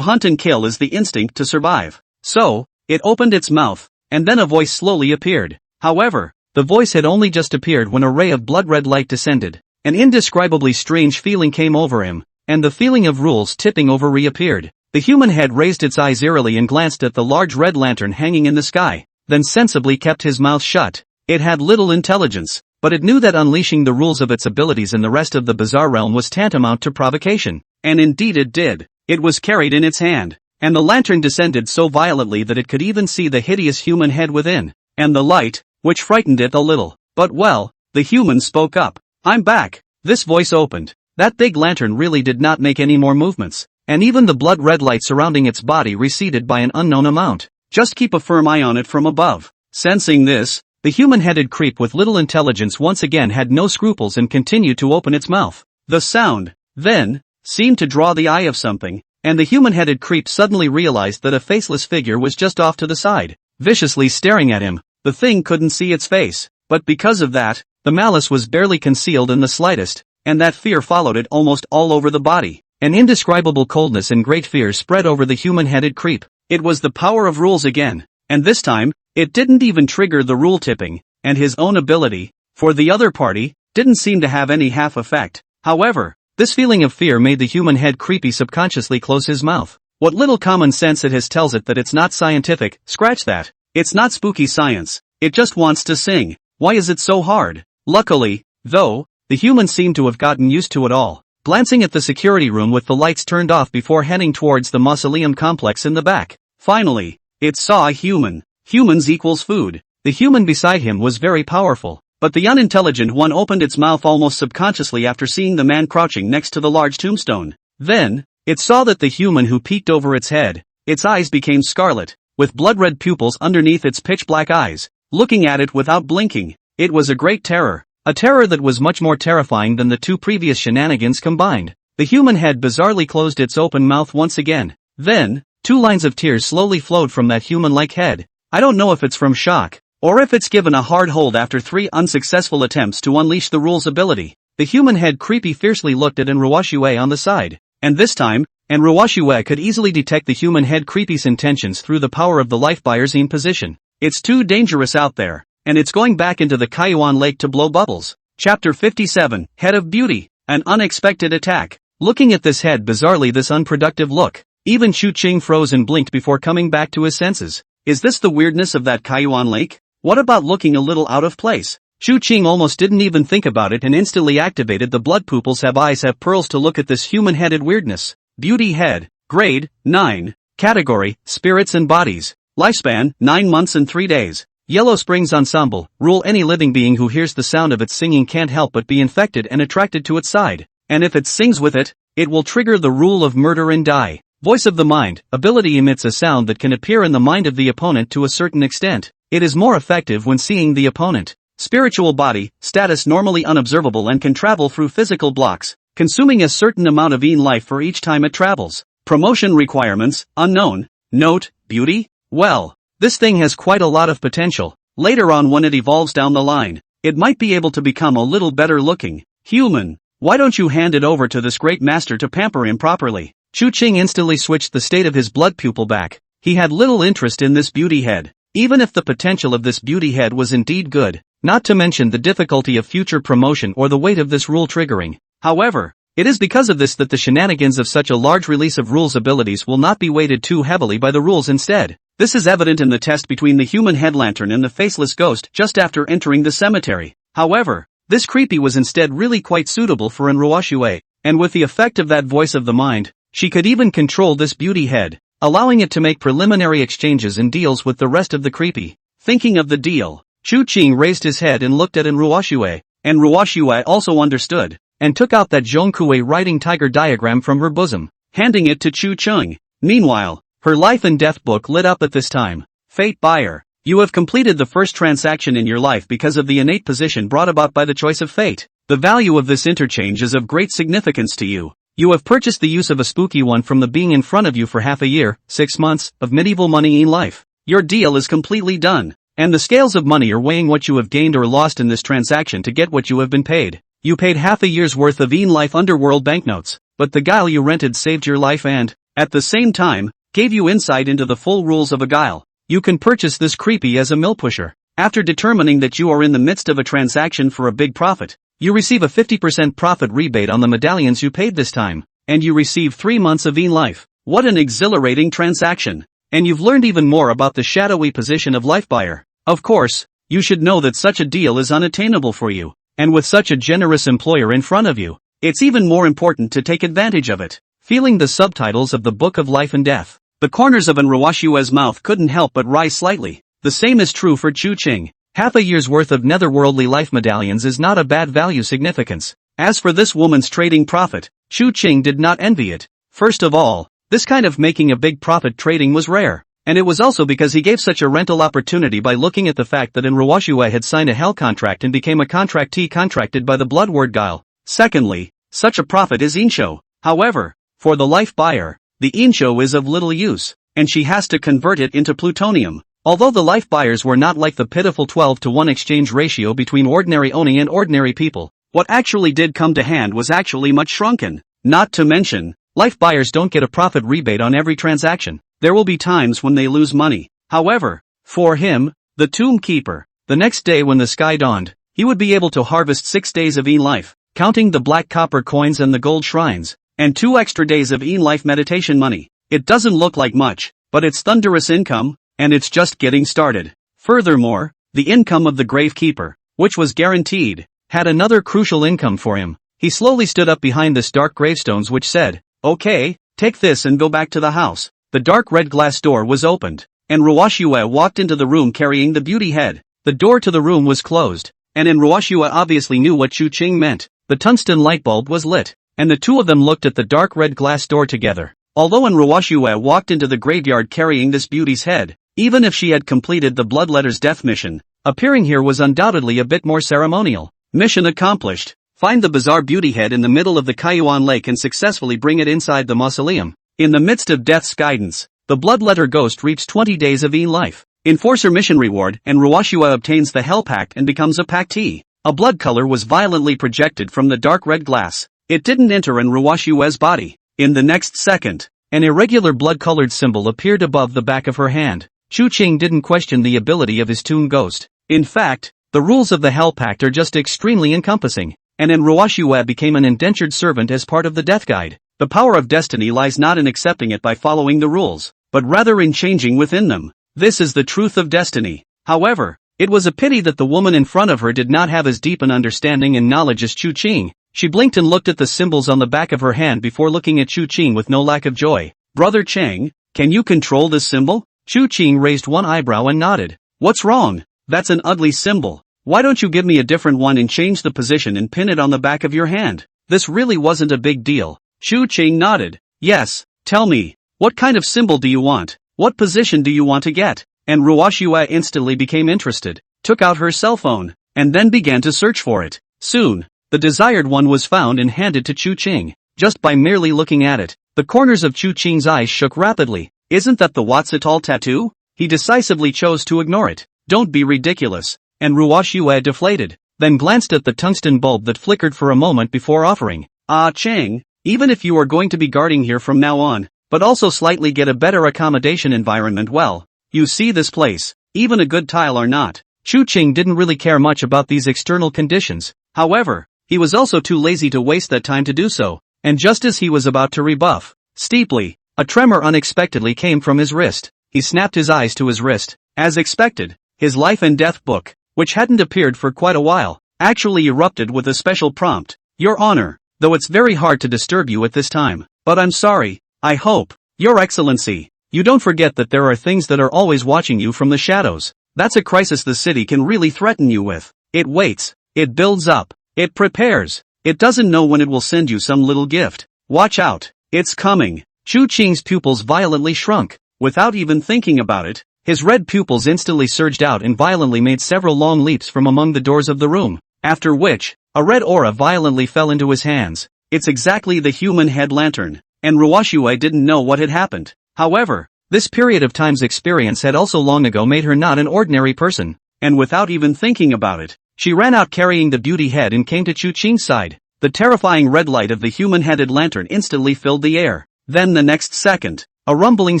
and kill is the instinct to survive. So, it opened its mouth, and then a voice slowly appeared. However, the voice had only just appeared when a ray of blood-red light descended. An indescribably strange feeling came over him, and the feeling of rules tipping over reappeared. The human head raised its eyes eerily and glanced at the large red lantern hanging in the sky, then sensibly kept his mouth shut. It had little intelligence, but it knew that unleashing the rules of its abilities in the rest of the bizarre realm was tantamount to provocation, and indeed it did. It was carried in its hand, and the lantern descended so violently that it could even see the hideous human head within, and the light, which frightened it a little. But well, the human spoke up. "I'm back." This voice opened. That big lantern really did not make any more movements, and even the blood-red light surrounding its body receded by an unknown amount. Just keep a firm eye on it from above. Sensing this, the human-headed creep with little intelligence once again had no scruples and continued to open its mouth. The sound, then, seemed to draw the eye of something, and the human-headed creep suddenly realized that a faceless figure was just off to the side, viciously staring at him. The thing couldn't see its face, but because of that, the malice was barely concealed in the slightest, and that fear followed it almost all over the body. An indescribable coldness and great fear spread over the human-headed creep. It was the power of rules again, and this time, it didn't even trigger the rule tipping, and his own ability, for the other party, didn't seem to have any half effect. However, this feeling of fear made the human head creepy subconsciously close his mouth. What little common sense it has tells it that it's not scientific. Scratch that. It's not spooky science. It just wants to sing. Why is it so hard? Luckily, though, the human seemed to have gotten used to it all, glancing at the security room with the lights turned off before heading towards the mausoleum complex in the back. Finally, it saw a human. Humans equals food. The human beside him was very powerful, but the unintelligent one opened its mouth almost subconsciously after seeing the man crouching next to the large tombstone. Then, it saw that the human who peeked over its head, its eyes became scarlet, with blood-red pupils underneath its pitch-black eyes, looking at it without blinking. It was a great terror, a terror that was much more terrifying than the two previous shenanigans combined. The human head bizarrely closed its open mouth once again. Then, 2 lines of tears slowly flowed from that human-like head. I don't know if it's from shock, or if it's given a hard hold after 3 unsuccessful attempts to unleash the rules ability. The human head creepy fiercely looked at Enruashue on the side, and this time, Enruashue could easily detect the human head creepy's intentions through the power of the life buyer's in position. It's too dangerous out there, and it's going back into the Kaiyuan Lake to blow bubbles. Chapter 57, Head of Beauty, an unexpected attack. Looking at this head bizarrely, this unproductive look, even Chu Qing froze and blinked before coming back to his senses. Is this the weirdness of that Kaiyuan Lake? What about looking a little out of place? Chu Qing almost didn't even think about it and instantly activated the blood pupils have eyes have pearls to look at this human-headed weirdness. Beauty head, grade, 9, category, spirits and bodies, lifespan, 9 months and 3 days. Yellow Springs Ensemble, rule any living being who hears the sound of its singing can't help but be infected and attracted to its side, and if it sings with it, it will trigger the rule of murder and die. Voice of the mind, ability emits a sound that can appear in the mind of the opponent to a certain extent. It is more effective when seeing the opponent. Spiritual body, status normally unobservable and can travel through physical blocks, consuming a certain amount of life for each time it travels. Promotion requirements, unknown. Note, beauty? Well, this thing has quite a lot of potential. Later on when it evolves down the line, it might be able to become a little better looking. Human. Why don't you hand it over to this great master to pamper him properly? Chu Qing instantly switched the state of his blood pupil back. He had little interest in this beauty head, even if the potential of this beauty head was indeed good, not to mention the difficulty of future promotion or the weight of this rule triggering. However, it is because of this that the shenanigans of such a large release of rules abilities will not be weighted too heavily by the rules instead. This is evident in the test between the human head lantern and the faceless ghost just after entering the cemetery. However, this creepy was instead really quite suitable for Ruoxue, and with the effect of that voice of the mind, she could even control this beauty head, allowing it to make preliminary exchanges and deals with the rest of the creepy. Thinking of the deal, Chu Qing raised his head and looked at Ruoxue, and Ruoxue also understood, and took out that Zhongkue riding tiger diagram from her bosom, handing it to Chu Qing. Meanwhile, her life and death book lit up at this time. Fate buyer. You have completed the first transaction in your life because of the innate position brought about by the choice of fate. The value of this interchange is of great significance to you. You have purchased the use of a spooky one from the being in front of you for half a year, 6 months, of medieval money in life. Your deal is completely done, and the scales of money are weighing what you have gained or lost in this transaction to get what you have been paid. You paid half a year's worth of in-life underworld banknotes, but the guile you rented saved your life and, at the same time, gave you insight into the full rules of a guile. You can purchase this creepy as a mill pusher. After determining that you are in the midst of a transaction for a big profit, you receive a 50% profit rebate on the medallions you paid this time, and you receive 3 months of in-life. What an exhilarating transaction! And you've learned even more about the shadowy position of life buyer. Of course, you should know that such a deal is unattainable for you, and with such a generous employer in front of you, it's even more important to take advantage of it. Feeling the subtitles of the Book of Life and Death, the corners of Ruoxue's mouth couldn't help but rise slightly. The same is true for Chu Qing. Half a year's worth of netherworldly life medallions is not a bad value significance. As for this woman's trading profit, Chu Qing did not envy it. First of all, this kind of making a big profit trading was rare, and it was also because he gave such a rental opportunity by looking at the fact that Ruoxue had signed a hell contract and became a contractee contracted by the Bloodword guile. Secondly, such a profit is insho. However, for the life buyer, the insho is of little use, and she has to convert it into plutonium. Although the life buyers were not like the pitiful 12-to-1 exchange ratio between ordinary oni and ordinary people, what actually did come to hand was actually much shrunken. Not to mention, life buyers don't get a profit rebate on every transaction. There will be times when they lose money. However, for him, the Tomb Keeper, the next day when the sky dawned, he would be able to harvest 6 days of in-life, counting the black copper coins and the gold shrines, and 2 extra days of in-life meditation money. It doesn't look like much, but it's thunderous income, and it's just getting started. Furthermore, the income of the Gravekeeper, which was guaranteed, had another crucial income for him. He slowly stood up behind this dark gravestones which said, "Okay, take this and go back to the house." The dark red glass door was opened, and Ruoxue walked into the room carrying the beauty head. The door to the room was closed, and Ruoxue obviously knew what Chu Qing meant. The tungsten light bulb was lit, and the two of them looked at the dark red glass door together. Although Ruoxue walked into the graveyard carrying this beauty's head, even if she had completed the Bloodletter's death mission, appearing here was undoubtedly a bit more ceremonial. Mission accomplished. Find the bizarre beauty head in the middle of the Kaiyuan Lake and successfully bring it inside the mausoleum. In the midst of death's guidance, the Bloodletter ghost reaps 20 days of in-life. Enforcer mission reward, and Ruoxue obtains the Hell Pact and becomes a pactee. A blood color was violently projected from the dark red glass. It didn't enter Ruoxue's body. In the next second, an irregular blood-colored symbol appeared above the back of her hand. Chu Qing didn't question the ability of his Toon Ghost. In fact, the rules of the Hell Pact are just extremely encompassing, and Ruoxue became an indentured servant as part of the Death Guide. The power of destiny lies not in accepting it by following the rules, but rather in changing within them. This is the truth of destiny. However, it was a pity that the woman in front of her did not have as deep an understanding and knowledge as Chu Qing. She blinked and looked at the symbols on the back of her hand before looking at Chu Qing with no lack of joy. "Brother Chang, can you control this symbol?" Chu Qing raised one eyebrow and nodded. "What's wrong? That's an ugly symbol. Why don't you give me a different one and change the position and pin it on the back of your hand?" This really wasn't a big deal. Chu Qing nodded. "Yes, tell me, what kind of symbol do you want? What position do you want to get?" And Ruoxue instantly became interested, took out her cell phone, and then began to search for it. Soon, the desired one was found and handed to Chu Qing. Just by merely looking at it, The corners of Chu Qing's eyes shook rapidly. Isn't that the What's It All tattoo? He decisively chose to ignore it. Don't be ridiculous. And Ruoxue deflated, then glanced at the tungsten bulb that flickered for a moment before offering. Cheng, even if you are going to be guarding here from now on, but also slightly get a better accommodation environment, well, you see this place, even a good tile or not. Chu Qing didn't really care much about these external conditions. However, he was also too lazy to waste that time to do so, and just as he was about to rebuff, steeply, a tremor unexpectedly came from his wrist. He snapped his eyes to his wrist. As expected, his life and death book, which hadn't appeared for quite a while, actually erupted with a special prompt. Your Honor, though it's very hard to disturb you at this time, but I'm sorry, I hope, Your Excellency, you don't forget that there are things that are always watching you from the shadows. That's a crisis the city can really threaten you with. It waits, it builds up, it prepares, it doesn't know when it will send you some little gift. Watch out, it's coming. Chu Qing's pupils violently shrunk. Without even thinking about it, his red pupils instantly surged out and violently made several long leaps from among the doors of the room, after which, a red aura violently fell into his hands. It's exactly the human head lantern, and Ruoxue didn't know what had happened. However, this period of time's experience had also long ago made her not an ordinary person, and without even thinking about it, she ran out carrying the beauty head and came to Chu Qing's side. The terrifying red light of the human-headed lantern instantly filled the air. Then the next second, a rumbling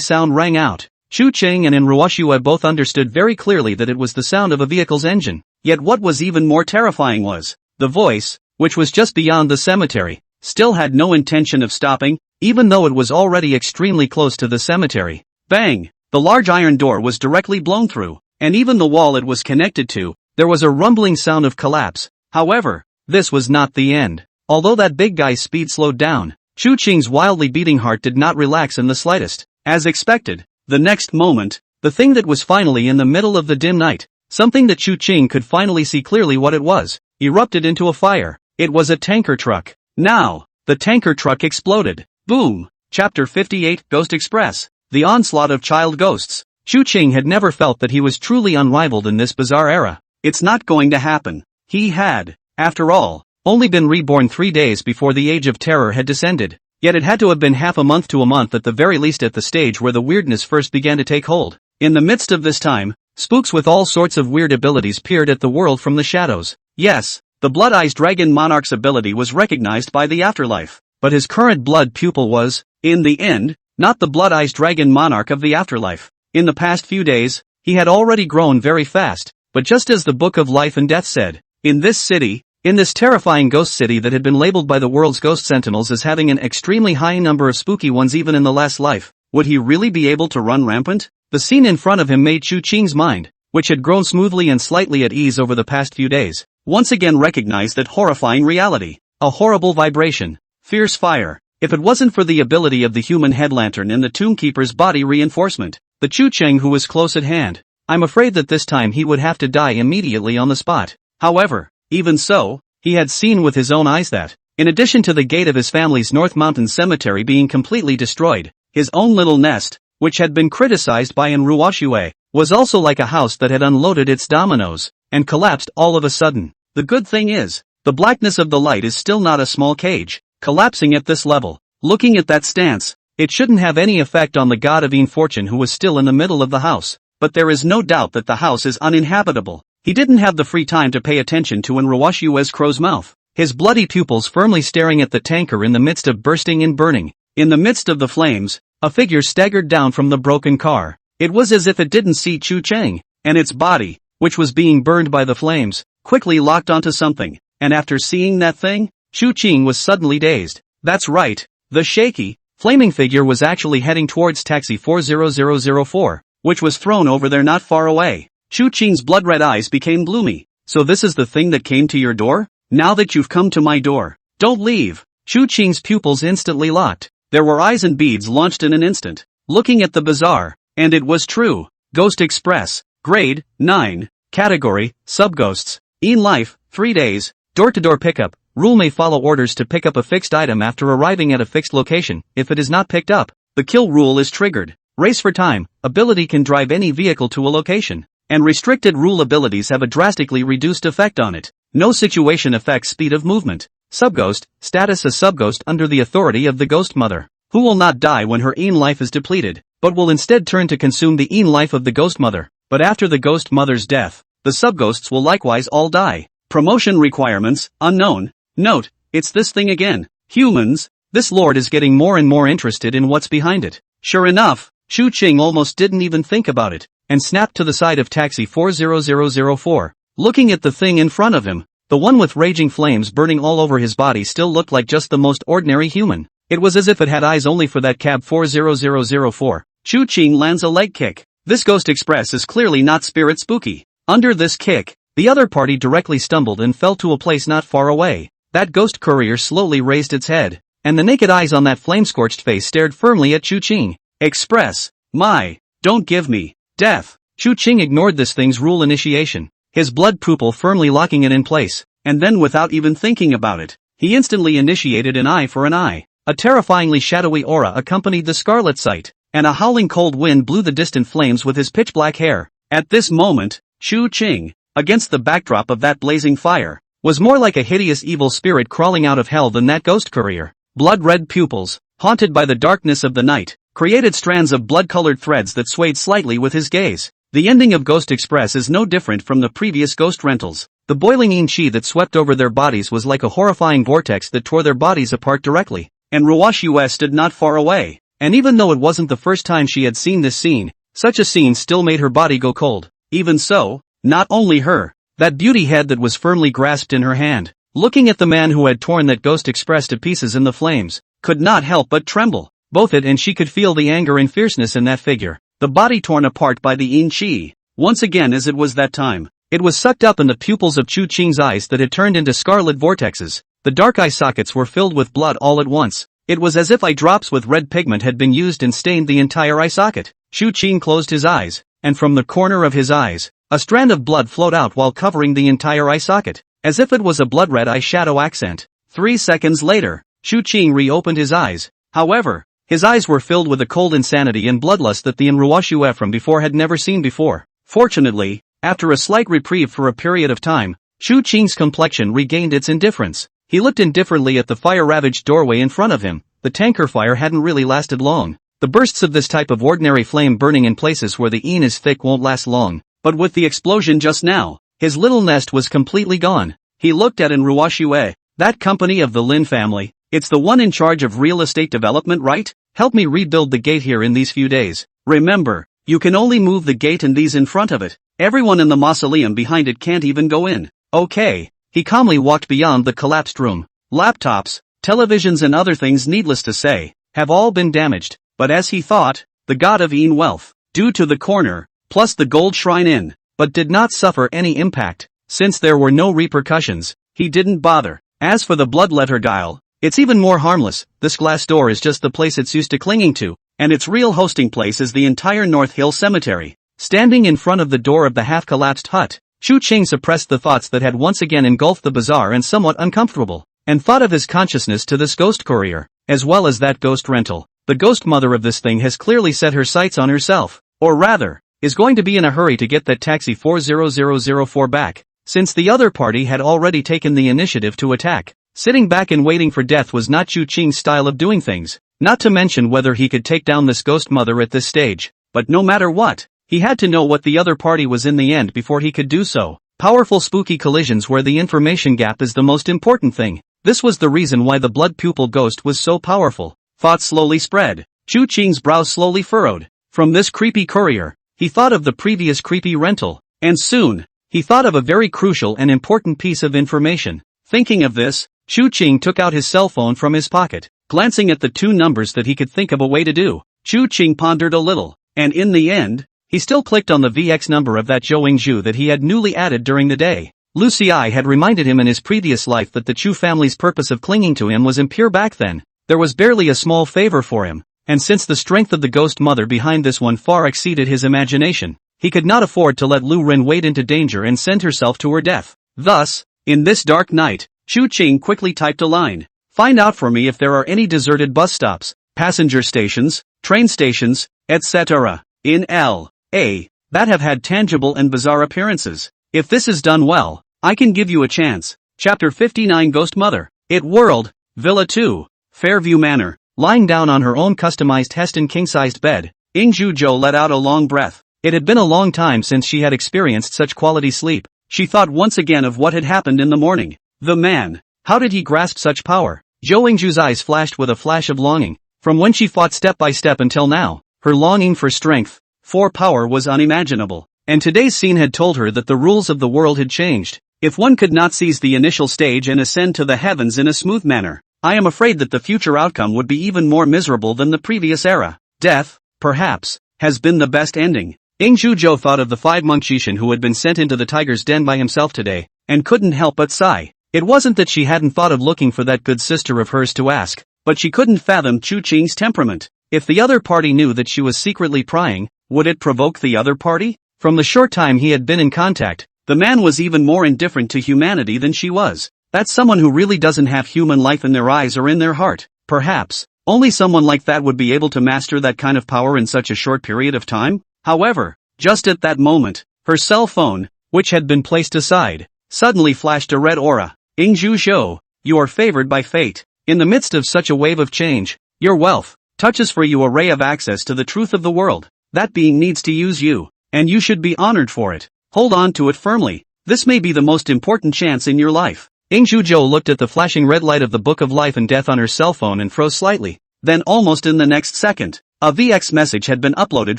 sound rang out. Chu Qing and Ruoxue both understood very clearly that it was the sound of a vehicle's engine. Yet what was even more terrifying was, the voice, which was just beyond the cemetery, still had no intention of stopping, even though it was already extremely close to the cemetery. Bang! The large iron door was directly blown through, and even the wall it was connected to, there was a rumbling sound of collapse. However, this was not the end. Although that big guy's speed slowed down, Chu Qing's wildly beating heart did not relax in the slightest. As expected, the next moment, the thing that was finally in the middle of the dim night, something that Chu Qing could finally see clearly what it was, erupted into a fire. It was a tanker truck. Now, the tanker truck exploded. Boom! Chapter 58, Ghost Express. The onslaught of child ghosts. Chu Qing had never felt that he was truly unrivaled in this bizarre era. It's not going to happen. He had, after all, only been reborn 3 days before the Age of Terror had descended. Yet it had to have been half a month to a month at the very least at the stage where the weirdness first began to take hold. In the midst of this time, spooks with all sorts of weird abilities peered at the world from the shadows. Yes, the Blood-Eyes Dragon Monarch's ability was recognized by the afterlife, but his current blood pupil was, in the end, not the Blood-Eyes Dragon Monarch of the afterlife. In the past few days, he had already grown very fast, but just as the Book of Life and Death said, in this city, in this terrifying ghost city that had been labeled by the world's ghost sentinels as having an extremely high number of spooky ones even in the last life, would he really be able to run rampant? The scene in front of him made Chu Qing's mind, which had grown smoothly and slightly at ease over the past few days, once again recognize that horrifying reality. A horrible vibration. Fierce fire. If it wasn't for the ability of the human head lantern and the Tombkeeper's body reinforcement, the Chu Qing who was close at hand, I'm afraid that this time he would have to die immediately on the spot. However, even so, he had seen with his own eyes that, in addition to the gate of his family's North Mountain Cemetery being completely destroyed, his own little nest, which had been criticized by Ruoxue, was also like a house that had unloaded its dominoes, and collapsed all of a sudden. The good thing is, the blackness of the light is still not a small cage, collapsing at this level. Looking at that stance, it shouldn't have any effect on the god of Fortune who was still in the middle of the house, but there is no doubt that the house is uninhabitable. He didn't have the free time to pay attention to Ruoxue's crow's mouth, his bloody pupils firmly staring at the tanker in the midst of bursting and burning. In the midst of the flames, a figure staggered down from the broken car. It was as if it didn't see Chu Qing, and its body, which was being burned by the flames, quickly locked onto something, and after seeing that thing, Chu Qing was suddenly dazed. That's right, the shaky, flaming figure was actually heading towards taxi 40004, which was thrown over there not far away. Chu Qing's blood-red eyes became gloomy. So this is the thing that came to your door? Now that you've come to my door, don't leave. Chu Qing's pupils instantly locked. There were eyes and beads launched in an instant, looking at the bazaar, and it was true. Ghost Express, Grade, 9, Category, Subghosts, in Life, 3 days, door-to-door pickup, rule may follow orders to pick up a fixed item after arriving at a fixed location. If it is not picked up, the kill rule is triggered. Race for time, ability can drive any vehicle to a location, and restricted rule abilities have a drastically reduced effect on it. No situation affects speed of movement. Subghost, status a subghost under the authority of the Ghost Mother. who will not die when her own life is depleted, but will instead turn to consume the own life of the ghost mother. But after the ghost mother's death, the subghosts will likewise all die. Promotion requirements, unknown. Note, it's this thing again. Humans, this lord is getting more and more interested in what's behind it. Sure enough, Chu Ching almost didn't even think about it, and snapped to the side of taxi 40004. Looking at the thing in front of him, the one with raging flames burning all over his body still looked like just the most ordinary human. It was as if it had eyes only for that cab 40004. Chu Ching lands a leg kick. This Ghost Express is clearly not spirit spooky. Under this kick, the other party directly stumbled and fell to a place not far away. That ghost courier slowly raised its head, and the naked eyes on that flame-scorched face stared firmly at Chu Ching. Express. My. Don't give me. Death. Chu Ching ignored this thing's rule initiation, his blood pupil firmly locking it in place, and then without even thinking about it, he instantly initiated an eye for an eye. A terrifyingly shadowy aura accompanied the scarlet sight, and a howling cold wind blew the distant flames with his pitch-black hair. At this moment, Chu Ching, against the backdrop of that blazing fire, was more like a hideous evil spirit crawling out of hell than that ghost courier. Blood-red pupils, haunted by the darkness of the night, created strands of blood-colored threads that swayed slightly with his gaze. The ending of Ghost Express is no different from the previous ghost rentals. The boiling yin-chi that swept over their bodies was like a horrifying vortex that tore their bodies apart directly. And Ruoshue stood not far away, and even though it wasn't the first time she had seen this scene, such a scene still made her body go cold. Even so, not only her, that beauty head that was firmly grasped in her hand, looking at the man who had torn that Ghost Express to pieces in the flames, could not help but tremble. Both it and she could feel the anger and fierceness in that figure, the body torn apart by the yin-chi. Once again as it was that time, it was sucked up in the pupils of Chu Ching's eyes that had turned into scarlet vortexes. The dark eye sockets were filled with blood all at once. It was as if eye drops with red pigment had been used and stained the entire eye socket. Chu Ching closed his eyes, and from the corner of his eyes, a strand of blood flowed out while covering the entire eye socket, as if it was a blood-red eye shadow accent. 3 seconds later, Chu Ching reopened his eyes. However, his eyes were filled with a cold insanity and bloodlust that the Ruoshue from before had never seen before. Fortunately, after a slight reprieve for a period of time, Chu Ching's complexion regained its indifference. He looked indifferently at the fire-ravaged doorway in front of him. The tanker fire hadn't really lasted long. The bursts of this type of ordinary flame burning in places where the yin is thick won't last long. But with the explosion just now, his little nest was completely gone. He looked at Ruoshue. That company of the Lin family, it's the one in charge of real estate development, right? Help me rebuild the gate here in these few days. Remember, you can only move the gate and these in front of it. Everyone in the mausoleum behind it can't even go in. Okay. He calmly walked beyond the collapsed room. Laptops, televisions and other things, needless to say, have all been damaged. But as he thought, the god of yin wealth, due to the corner, plus the gold shrine in, but did not suffer any impact. Since there were no repercussions, he didn't bother. As for the bloodletter dial, it's even more harmless. This glass door is just the place it's used to clinging to, and its real hosting place is the entire North Hill Cemetery. Standing in front of the door of the half-collapsed hut, Chu Ching suppressed the thoughts that had once again engulfed the bizarre and somewhat uncomfortable, and thought of his consciousness to this ghost courier, as well as that ghost rental. The ghost mother of this thing has clearly set her sights on herself, or rather, is going to be in a hurry to get that taxi 40004 back, since the other party had already taken the initiative to attack. Sitting back and waiting for death was not Chu Ching's style of doing things, not to mention whether he could take down this ghost mother at this stage. But no matter what, he had to know what the other party was in the end before he could do so. Powerful spooky collisions where the information gap is the most important thing. This was the reason why the blood pupil ghost was so powerful. Thoughts slowly spread. Chu Ching's brows slowly furrowed. From this creepy courier, he thought of the previous creepy rental, and soon, he thought of a very crucial and important piece of information. Thinking of this, Chu Ching took out his cell phone from his pocket. Glancing at the 2 numbers that he could think of a way to do, Chu Ching pondered a little, and in the end, he still clicked on the VX number of that Zhou Yingzhu that he had newly added during the day. Lu Xi had reminded him in his previous life that the Chu family's purpose of clinging to him was impure back then. There was barely a small favor for him, and since the strength of the ghost mother behind this one far exceeded his imagination, he could not afford to let Lu Ren wade into danger and send herself to her death. Thus, in this dark night, Chu Ching quickly typed a line. Find out for me if there are any deserted bus stops, passenger stations, train stations, etc. in L.A. that have had tangible and bizarre appearances. If this is done well, I can give you a chance. Chapter 59 Ghost Mother. It World, Villa 2, Fairview Manor. lying down on her own customized Heston king-sized bed, Ingju let out a long breath. It had been a long time since she had experienced such quality sleep. She thought once again of what had happened in the morning. The man. How did he grasp such power? Ingju's eyes flashed with a flash of longing. From when she fought step by step until now, her longing for strength, for power was unimaginable. And today's scene had told her that the rules of the world had changed. If one could not seize the initial stage and ascend to the heavens in a smooth manner, I am afraid that the future outcome would be even more miserable than the previous era. Death, perhaps, has been the best ending. Ingju thought of the 5-monk Shishin who had been sent into the tiger's den by himself today, and couldn't help but sigh. It wasn't that she hadn't thought of looking for that good sister of hers to ask, but she couldn't fathom Chu Qing's temperament. If the other party knew that she was secretly prying, would it provoke the other party? From the short time he had been in contact, the man was even more indifferent to humanity than she was. That's someone who really doesn't have human life in their eyes or in their heart. Perhaps, only someone like that would be able to master that kind of power in such a short period of time. However, just at that moment, her cell phone, which had been placed aside, suddenly flashed a red aura. Ingju, you are favored by fate. In the midst of such a wave of change, your wealth touches for you a ray of access to the truth of the world. That being needs to use you, and you should be honored for it. Hold on to it firmly. This may be the most important chance in your life. Ingju looked at the flashing red light of the Book of Life and Death on her cell phone and froze slightly. Then almost in the next second, a VX message had been uploaded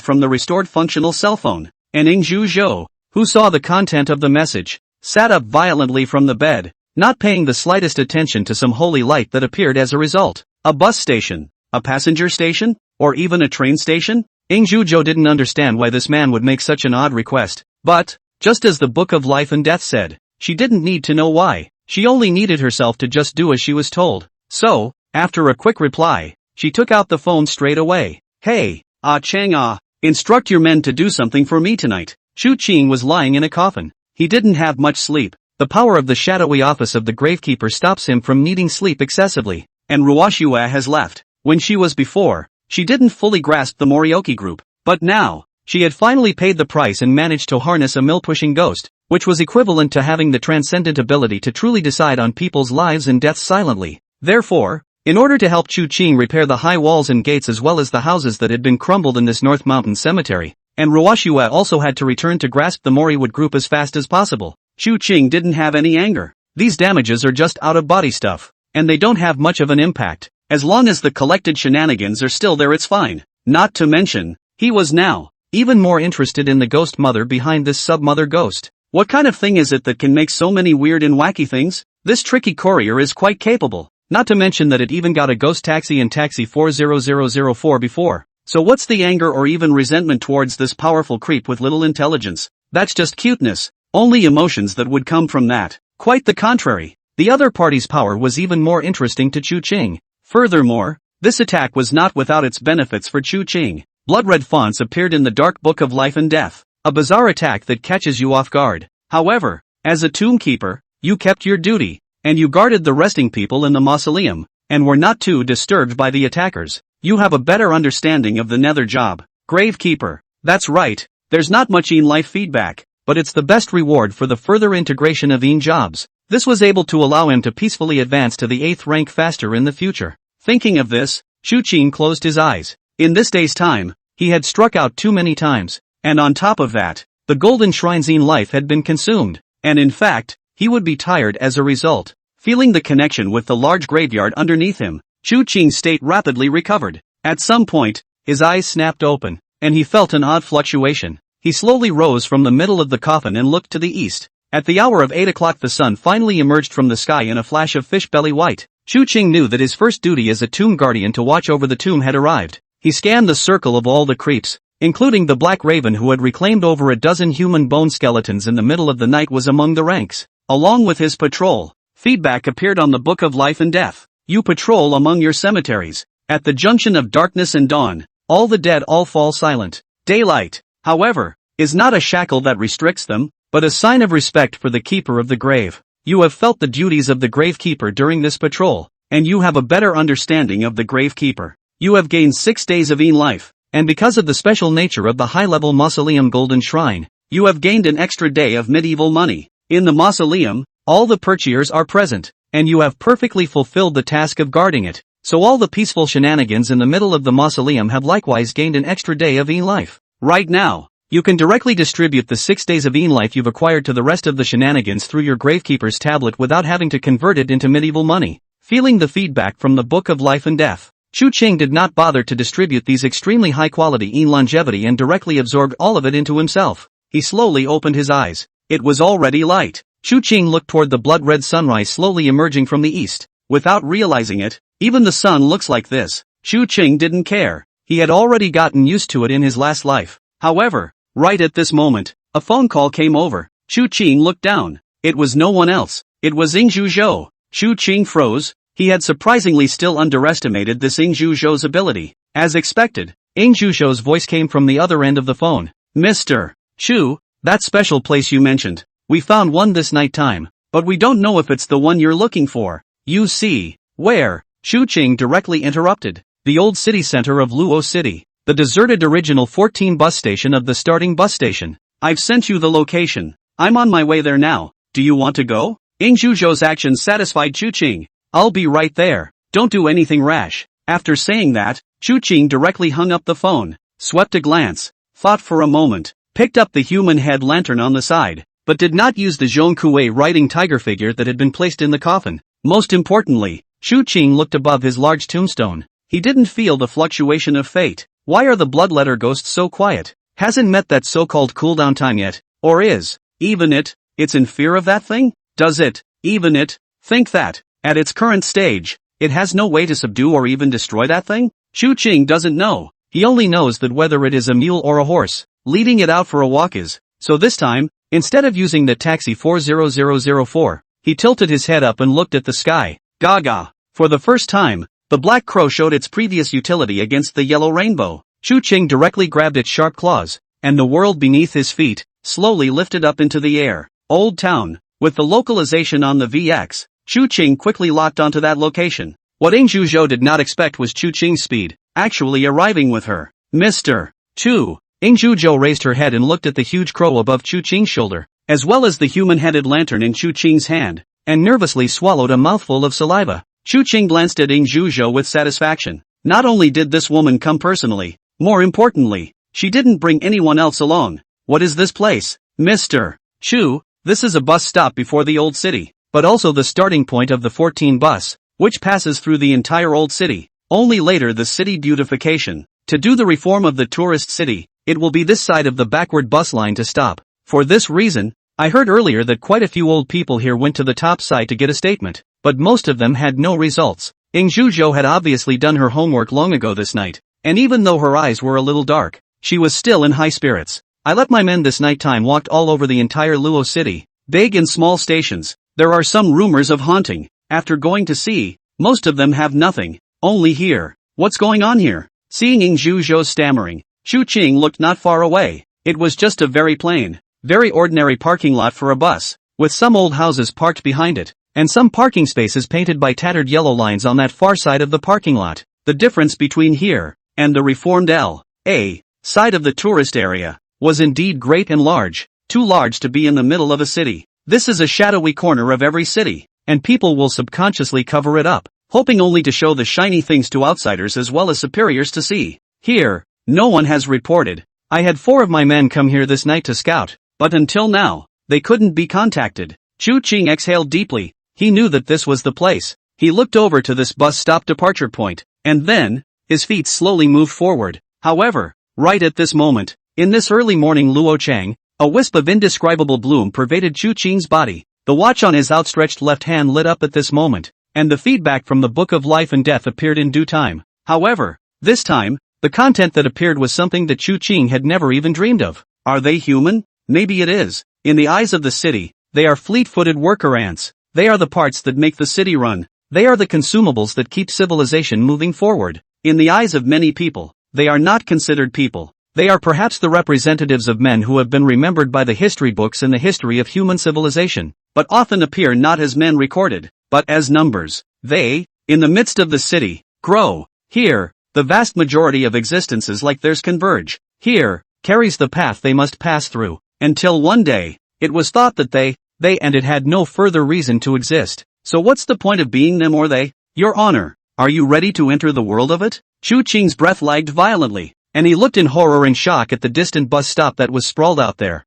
from the restored functional cell phone, and Ingju, who saw the content of the message, sat up violently from the bed, not paying the slightest attention to some holy light that appeared as a result. A bus station, a passenger station, or even a train station? Ingju didn't understand why this man would make such an odd request, but, just as the Book of Life and Death said, she didn't need to know why. She only needed herself to just do as she was told. So, after a quick reply, she took out the phone straight away. Hey, Chang, instruct your men to do something for me tonight. Chu Qing was lying in a coffin. He didn't have much sleep. The power of the shadowy office of the Gravekeeper stops him from needing sleep excessively. And Ruoshua has left. When she was before, she didn't fully grasp the Morioki group. But now, she had finally paid the price and managed to harness a mill-pushing ghost, which was equivalent to having the transcendent ability to truly decide on people's lives and deaths silently. Therefore, in order to help Chu Qing repair the high walls and gates as well as the houses that had been crumbled in this North Mountain cemetery, and Ruoshua also had to return to grasp the Moriwood group as fast as possible, Chu Qing didn't have any anger. These damages are just out-of-body stuff, and they don't have much of an impact. As long as the collected shenanigans are still there, it's fine. Not to mention, he was now even more interested in the ghost mother behind this sub-mother ghost. What kind of thing is it that can make so many weird and wacky things? This tricky courier is quite capable. Not to mention that it even got a ghost taxi in taxi 40004 before. So what's the anger or even resentment towards this powerful creep with little intelligence? That's just cuteness. Only emotions that would come from that. Quite the contrary. The other party's power was even more interesting to Chu Qing. Furthermore, this attack was not without its benefits for Chu Qing. Blood-red fonts appeared in the Dark Book of Life and Death. A bizarre attack that catches you off guard. However, as a tomb keeper, you kept your duty, and you guarded the resting people in the mausoleum, and were not too disturbed by the attackers. You have a better understanding of the nether job. Gravekeeper. That's right, there's not much in life feedback, but it's the best reward for the further integration of jobs. This was able to allow him to peacefully advance to the 8th rank faster in the future. Thinking of this, Chu Qing closed his eyes. In this day's time, he had struck out too many times, and on top of that, the golden shrine's life had been consumed, and in fact, he would be tired as a result. Feeling the connection with the large graveyard underneath him, Chu Qing's state rapidly recovered. At some point, his eyes snapped open, and he felt an odd fluctuation. He slowly rose from the middle of the coffin and looked to the east. At the hour of 8 o'clock the sun finally emerged from the sky in a flash of fish-belly white. Chu Qing knew that his first duty as a tomb guardian to watch over the tomb had arrived. He scanned the circle of all the creeps, including the Black Raven who had reclaimed over a dozen human bone skeletons in the middle of the night was among the ranks. Along with his patrol, feedback appeared on the Book of Life and Death. You patrol among your cemeteries. At the junction of darkness and dawn, all the dead all fall silent. Daylight, however, is not a shackle that restricts them, but a sign of respect for the keeper of the grave. You have felt the duties of the Gravekeeper during this patrol, and you have a better understanding of the Gravekeeper. You have gained 6 days of life, and because of the special nature of the high-level mausoleum golden shrine, you have gained an extra day of medieval money. In the mausoleum, all the purchasers are present, and you have perfectly fulfilled the task of guarding it. So all the peaceful shenanigans in the middle of the mausoleum have likewise gained an extra day of life. Right now, you can directly distribute the 6 days of life you've acquired to the rest of the shenanigans through your Gravekeeper's tablet without having to convert it into medieval money. Feeling the feedback from the Book of Life and Death, Chu Qing did not bother to distribute these extremely high-quality longevity and directly absorbed all of it into himself. He slowly opened his eyes. It was already light. Chu Qing looked toward the blood-red sunrise slowly emerging from the east. Without realizing it, even the sun looks like this. Chu Qing didn't care. He had already gotten used to it in his last life. However, right at this moment, a phone call came over. Chu Qing looked down. It was no one else. It was Ing Zhuzhou. Chu Qing froze. He had surprisingly still underestimated this Ing Zhuzhou's ability. As expected, Ing Zhuzhou's voice came from the other end of the phone. Mr. Chu, that special place you mentioned. We found one this night time, but we don't know if it's the one you're looking for. You see, where? Chu Qing directly interrupted. The old city center of Luo City. The deserted original 14 bus station of the starting bus station. I've sent you the location. I'm on my way there now. Do you want to go? Ing Zhuzhou's actions satisfied Chu Qing. I'll be right there. Don't do anything rash. After saying that, Chu Qing directly hung up the phone, swept a glance, thought for a moment, picked up the human head lantern on the side, but did not use the Zhongkue riding tiger figure that had been placed in the coffin. Most importantly, Chu Qing looked above his large tombstone. He didn't feel the fluctuation of fate. Why are the bloodletter ghosts so quiet? Hasn't met that so-called cooldown time yet, or is, even it's in fear of that thing? Does it, even think that, at its current stage, it has no way to subdue or even destroy that thing? Chu Qing doesn't know. He only knows that whether it is a mule or a horse, leading it out for a walk is. So this time, instead of using the taxi 40004, he tilted his head up and looked at the sky. Gaga. For the first time, the black crow showed its previous utility against the yellow rainbow. Chu Qing directly grabbed its sharp claws, and the world beneath his feet slowly lifted up into the air. Old Town. With the localization on the VX, Chu Qing quickly locked onto that location. What Ing Zhuzhou did not expect was Chu Qing's speed, actually arriving with her. Mr. Chu. Ing Zhuzhou raised her head and looked at the huge crow above Chu Qing's shoulder, as well as the human-headed lantern in Chu Qing's hand, and nervously swallowed a mouthful of saliva. Chu Qing glanced at Ing Zhuzhou with satisfaction. Not only did this woman come personally, more importantly, she didn't bring anyone else along. What is this place? Mr. Chu, this is a bus stop before the old city, but also the starting point of the 14 bus, which passes through the entire old city. Only later the city beautification. To do the reform of the tourist city, it will be this side of the backward bus line to stop. For this reason, I heard earlier that quite a few old people here went to the top side to get a statement, but most of them had no results. Ing Zhuzhou had obviously done her homework long ago this night, and even though her eyes were a little dark, she was still in high spirits. I let my men this nighttime walked all over the entire Luo city, big and small stations. There are some rumors of haunting. After going to see, most of them have nothing. Only here. What's going on here? Seeing Ing Zhuzhou stammering, Chu Qing looked not far away. It was just a very plain, very ordinary parking lot for a bus, with some old houses parked behind it, and some parking spaces painted by tattered yellow lines on that far side of the parking lot. The difference between here and the reformed L.A. side of the tourist area was indeed great and large, too large to be in the middle of a city. This is a shadowy corner of every city, and people will subconsciously cover it up, hoping only to show the shiny things to outsiders as well as superiors to see. Here, no one has reported. I had 4 of my men come here this night to scout, but until now, they couldn't be contacted. Chu Qing exhaled deeply. He knew that this was the place. He looked over to this bus stop departure point, and then, his feet slowly moved forward. However, right at this moment, in this early morning Luo Chang, a wisp of indescribable bloom pervaded Chu Qing's body. The watch on his outstretched left hand lit up at this moment, and the feedback from the Book of Life and Death appeared in due time. However, this time, the content that appeared was something that Chu Qing had never even dreamed of. Are they human? Maybe it is. In the eyes of the city, they are fleet-footed worker ants. They are the parts that make the city run. They are the consumables that keep civilization moving forward. In the eyes of many people, they are not considered people. They are perhaps the representatives of men who have been remembered by the history books in the history of human civilization, but often appear not as men recorded, but as numbers. They, in the midst of the city, grow. Here, the vast majority of existences like theirs converge. Here, carries the path they must pass through, until one day, it was thought that they and it had no further reason to exist. So what's the point of being them or they? Your Honor, Are you ready to enter the world of it? Chu Qing's breath lagged violently, and he looked in horror and shock at the distant bus stop that was sprawled out there.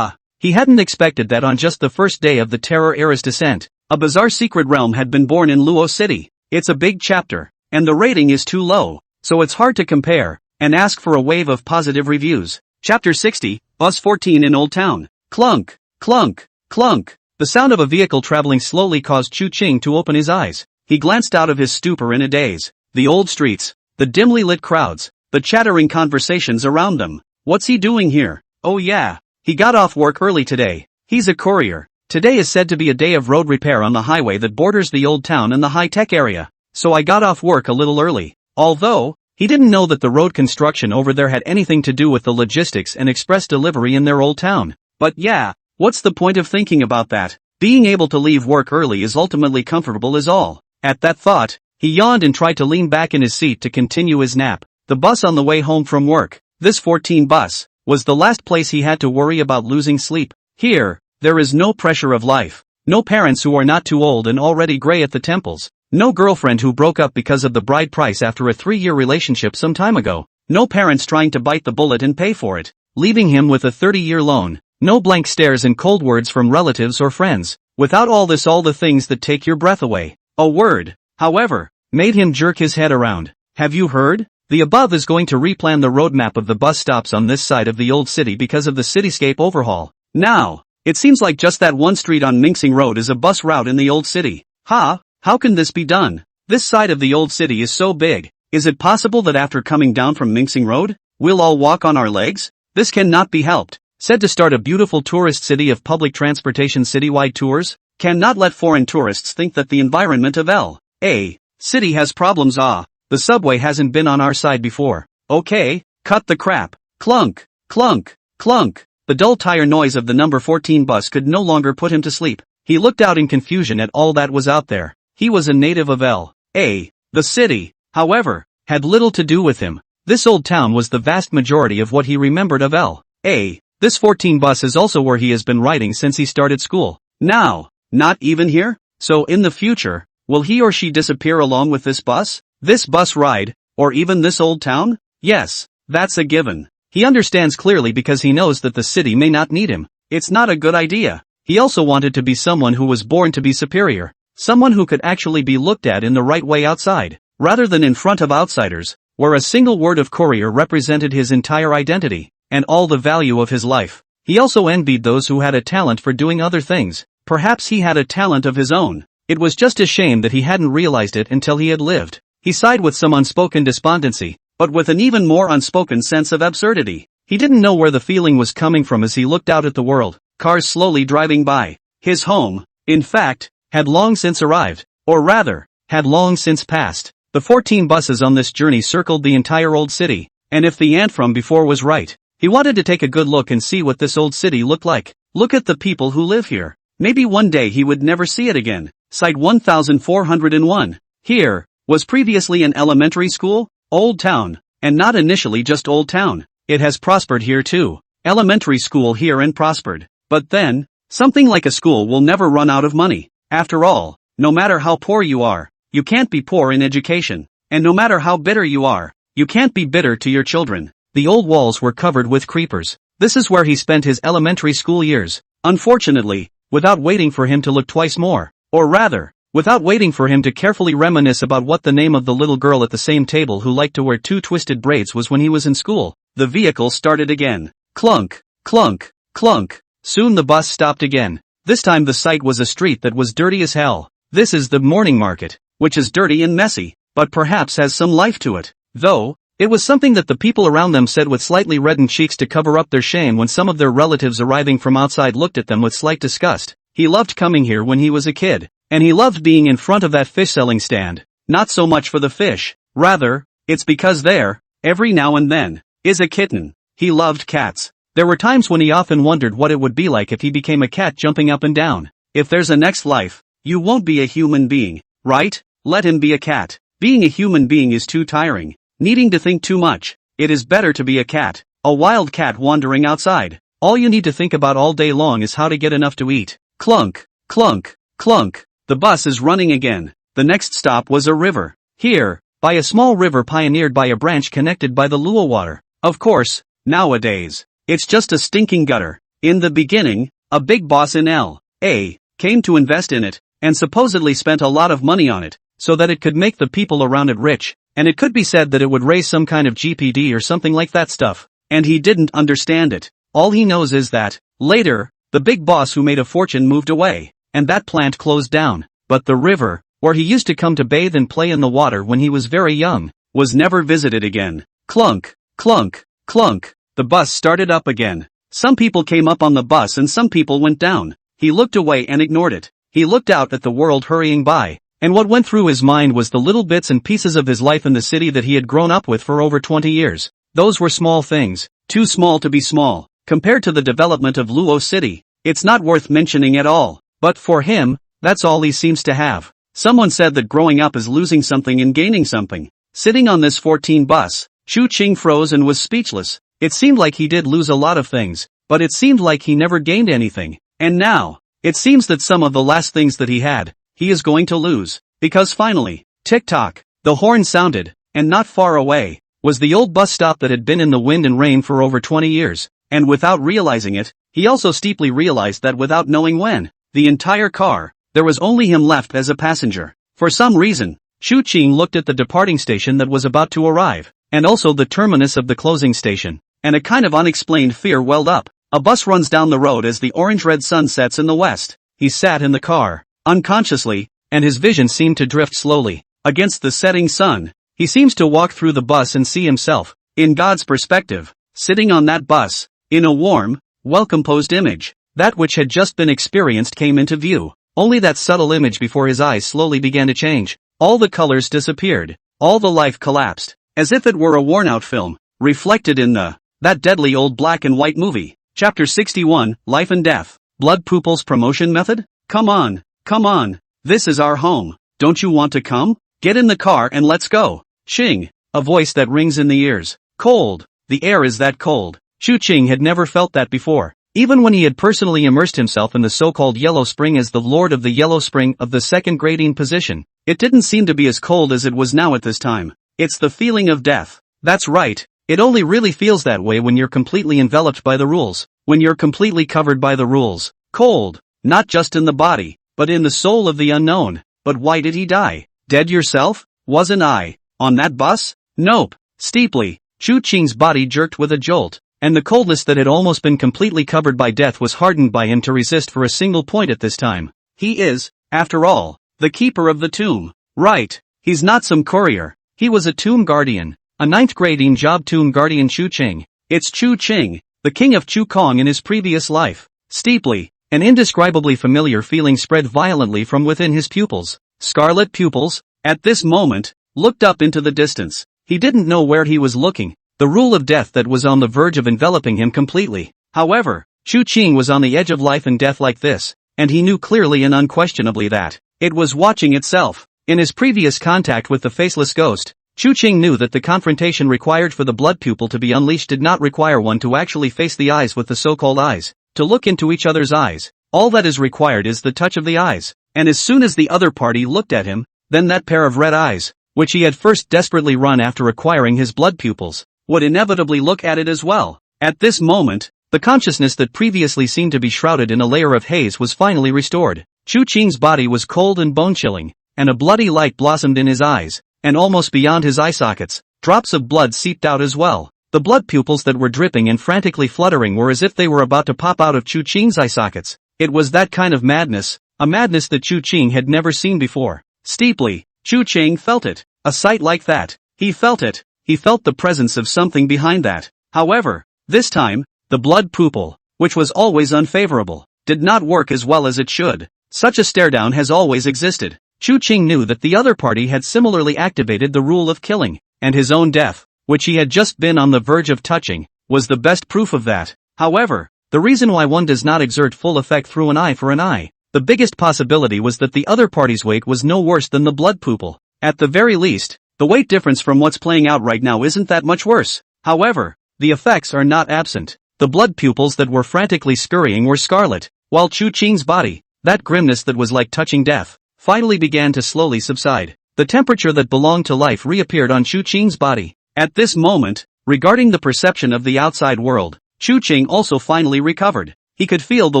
He hadn't expected that on just the first day of the Terror Era's descent, a bizarre secret realm had been born in Luo City. It's a big chapter, and the rating is too low, so it's hard to compare, and ask for a wave of positive reviews. Chapter 60, Bus 14 in Old Town. Clunk, clunk, clunk. The sound of a vehicle traveling slowly caused Chu Qing to open his eyes. He glanced out of his stupor in a daze. The old streets, the dimly lit crowds, the chattering conversations around them. What's he doing here? Oh yeah, he got off work early today. He's a courier. Today is said to be a day of road repair on the highway that borders the old town and the high-tech area. So I got off work a little early. Although, he didn't know that the road construction over there had anything to do with the logistics and express delivery in their old town. But yeah, what's the point of thinking about that? Being able to leave work early is ultimately comfortable is all. At that thought, he yawned and tried to lean back in his seat to continue his nap. The bus on the way home from work, this 14 bus, was the last place he had to worry about losing sleep. Here, there is no pressure of life. No parents who are not too old and already gray at the temples. No girlfriend who broke up because of the bride price after a 3-year relationship some time ago. No parents trying to bite the bullet and pay for it, leaving him with a 30-year loan. No blank stares and cold words from relatives or friends. Without all this, all the things that take your breath away. A word, however, made him jerk his head around. Have you heard? The above is going to replan the roadmap of the bus stops on this side of the old city because of the cityscape overhaul. Now, it seems like just that one street on Mingsing Road is a bus route in the old city. How can this be done? This side of the old city is so big. Is it possible that after coming down from Mingsing Road, we'll all walk on our legs? This cannot be helped. Said to start a beautiful tourist city of public transportation citywide tours? Cannot let foreign tourists think that the environment of L.A. city has problems. The subway hasn't been on our side before. Okay, cut the crap. Clunk, clunk, clunk. The dull tire noise of the number 14 bus could no longer put him to sleep. He looked out in confusion at all that was out there. He was a native of L.A. The city, however, had little to do with him. This old town was the vast majority of what he remembered of L.A. This 14 bus is also where he has been riding since he started school. Now, not even here? So in the future, will he or she disappear along with this bus? This bus ride, or even this old town? Yes, that's a given. He understands clearly because he knows that the city may not need him. It's not a good idea. He also wanted to be someone who was born to be superior. Someone who could actually be looked at in the right way outside, rather than in front of outsiders, where a single word of courier represented his entire identity, and all the value of his life. He also envied those who had a talent for doing other things. Perhaps he had a talent of his own. It was just a shame that he hadn't realized it until he had lived. He sighed with some unspoken despondency, but with an even more unspoken sense of absurdity. He didn't know where the feeling was coming from as he looked out at the world, cars slowly driving by. His home, in fact, had long since arrived, or rather, had long since passed. The 14 buses on this journey circled the entire old city, and if the ant from before was right, he wanted to take a good look and see what this old city looked like. Look at the people who live here. Maybe one day he would never see it again. Site 1401. Here was previously an elementary school, Old Town, and not initially just Old Town. It has prospered here too. Elementary school here and prospered. But then, something like a school will never run out of money. After all, no matter how poor you are, you can't be poor in education. And no matter how bitter you are, you can't be bitter to your children. The old walls were covered with creepers. This is where he spent his elementary school years. Unfortunately, without waiting for him to look twice more. Or rather, without waiting for him to carefully reminisce about what the name of the little girl at the same table who liked to wear 2 twisted braids was when he was in school. The vehicle started again. Clunk, clunk, clunk. Soon the bus stopped again. This time the site was a street that was dirty as hell. This is the morning market, which is dirty and messy, but perhaps has some life to it. Though, it was something that the people around them said with slightly reddened cheeks to cover up their shame when some of their relatives arriving from outside looked at them with slight disgust. He loved coming here when he was a kid, and he loved being in front of that fish-selling stand. Not so much for the fish, rather, it's because there, every now and then, is a kitten. He loved cats. There were times when he often wondered what it would be like if he became a cat jumping up and down. If there's a next life, you won't be a human being, right? Let him be a cat. Being a human being is too tiring. Needing to think too much. It is better to be a cat. A wild cat wandering outside. All you need to think about all day long is how to get enough to eat. Clunk, clunk, clunk. The bus is running again. The next stop was a river. Here, by a small river pioneered by a branch connected by the Luo water. Of course, nowadays, it's just a stinking gutter. In the beginning, a big boss in L.A. came to invest in it, and supposedly spent a lot of money on it, so that it could make the people around it rich, and it could be said that it would raise some kind of GPD or something like that stuff. And he didn't understand it. All he knows is that, later, the big boss who made a fortune moved away, and that plant closed down. But the river, where he used to come to bathe and play in the water when he was very young, was never visited again. Clunk, clunk, clunk. The bus started up again. Some people came up on the bus and some people went down. He looked away and ignored it. He looked out at the world hurrying by, and what went through his mind was the little bits and pieces of his life in the city that he had grown up with for over 20 years. Those were small things, too small to be small. Compared to the development of Luo City, it's not worth mentioning at all. But for him, that's all he seems to have. Someone said that growing up is losing something and gaining something. Sitting on this 14 bus, Chu Qing froze and was speechless. It seemed like he did lose a lot of things, but it seemed like he never gained anything. And now, it seems that some of the last things that he had, he is going to lose. Because finally, tick-tock, the horn sounded, and not far away, was the old bus stop that had been in the wind and rain for over 20 years. And without realizing it, he also steeply realized that without knowing when, the entire car, there was only him left as a passenger. For some reason, Chu Qing looked at the departing station that was about to arrive, and also the terminus of the closing station, and a kind of unexplained fear welled up. A bus runs down the road as the orange-red sun sets in the west. He sat in the car, unconsciously, and his vision seemed to drift slowly, against the setting sun. He seems to walk through the bus and see himself, in God's perspective, sitting on that bus, in a warm, well-composed image. That which had just been experienced came into view. Only that subtle image before his eyes slowly began to change. All the colors disappeared. All the life collapsed, as if it were a worn-out film, reflected in that deadly old black and white movie. Chapter 61, Life and Death. Blood Pupils Promotion Method? Come on, come on. This is our home. Don't you want to come? Get in the car and let's go. Qing. A voice that rings in the ears. Cold. The air is that cold. Chu Qing had never felt that before. Even when he had personally immersed himself in the so-called Yellow Spring as the Lord of the Yellow Spring of the second grading position, it didn't seem to be as cold as it was now at this time. It's the feeling of death. That's right. It only really feels that way when you're completely enveloped by the rules. When you're completely covered by the rules. Cold. Not just in the body, but in the soul of the unknown. But why did he die? Dead yourself? Wasn't I on that bus? Nope. Steeply, Chu Qing's body jerked with a jolt, and the coldness that had almost been completely covered by death was hardened by him to resist for a single point at this time. He is, after all, the keeper of the tomb. Right. He's not some courier. He was a tomb guardian. A 9th grading job tomb guardian Chu Qing. It's Chu Qing, the king of Chu Kong in his previous life. Steeply, an indescribably familiar feeling spread violently from within his pupils. Scarlet pupils, at this moment, looked up into the distance. He didn't know where he was looking. The rule of death that was on the verge of enveloping him completely. However, Chu Qing was on the edge of life and death like this, and he knew clearly and unquestionably that it was watching itself. In his previous contact with the faceless ghost, Chu Qing knew that the confrontation required for the blood pupil to be unleashed did not require one to actually face the eyes with the so-called eyes, to look into each other's eyes. All that is required is the touch of the eyes, and as soon as the other party looked at him, then that pair of red eyes, which he had first desperately run after acquiring his blood pupils, would inevitably look at it as well. At this moment, the consciousness that previously seemed to be shrouded in a layer of haze was finally restored. Chu Qing's body was cold and bone-chilling, and a bloody light blossomed in his eyes, and almost beyond his eye sockets, drops of blood seeped out as well. The blood pupils that were dripping and frantically fluttering were as if they were about to pop out of Chu Qing's eye sockets. It was that kind of madness, a madness that Chu Qing had never seen before. Steeply, Chu Qing felt it. A sight like that. He felt it. He felt the presence of something behind that. However, this time, the blood pupil, which was always unfavorable, did not work as well as it should. Such a stare-down has always existed. Chu Qing knew that the other party had similarly activated the rule of killing, and his own death, which he had just been on the verge of touching, was the best proof of that. However, the reason why one does not exert full effect through an eye for an eye, the biggest possibility was that the other party's weight was no worse than the blood pupil. At the very least, the weight difference from what's playing out right now isn't that much worse. However, the effects are not absent. The blood pupils that were frantically scurrying were scarlet, while Chu Qing's body, that grimness that was like touching death, finally began to slowly subside. the temperature that belonged to life reappeared on Chu Qing's body. At this moment, regarding the perception of the outside world, Chu Qing also finally recovered. He could feel the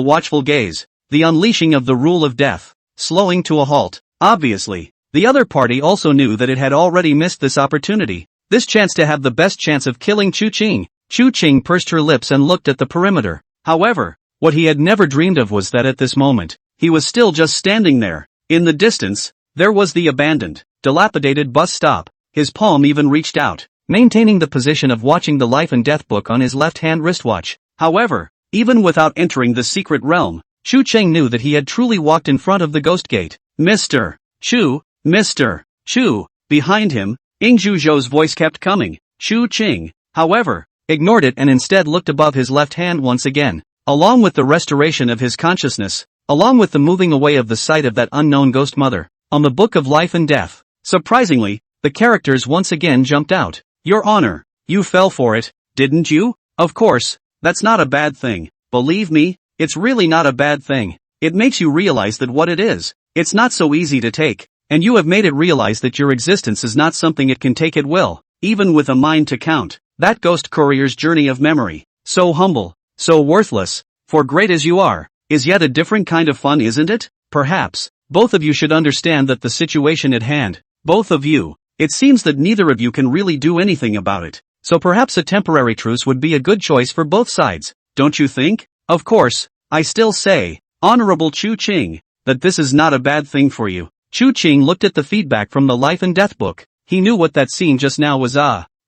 watchful gaze, the unleashing of the rule of death, slowing to a halt. Obviously, the other party also knew that it had already missed this opportunity, this chance to have the best chance of killing Chu Qing. Chu Qing pursed her lips and looked at the perimeter. However, what he had never dreamed of was that at this moment, he was still just standing there. In the distance, there was the abandoned, dilapidated bus stop. His palm even reached out, maintaining the position of watching the life and death book on his left-hand wristwatch. However, even without entering the secret realm, Chu Qing knew that he had truly walked in front of the ghost gate. Mr. Chu, Mr. Chu. Behind him, Ing Zhuzhou's voice kept coming. Chu Qing, however, ignored it and instead looked above his left hand once again. Along with the restoration of his consciousness, along with the moving away of the sight of that unknown ghost mother, on the book of life and death, surprisingly, the characters once again jumped out. Your Honor, you fell for it, didn't you? Of course, that's not a bad thing. Believe me, it's really not a bad thing. It makes you realize that what it is, it's not so easy to take, and you have made it realize that your existence is not something it can take at will, even with a mind to count. That ghost courier's journey of memory, so humble, so worthless, for great as you are, is yet a different kind of fun, isn't it? Perhaps, both of you should understand that the situation at hand, both of you, it seems that neither of you can really do anything about it, so perhaps a temporary truce would be a good choice for both sides, don't you think? Of course, I still say, Honorable Chu Qing, that this is not a bad thing for you. Chu Qing looked at the feedback from the life and death book. He knew what that scene just now was.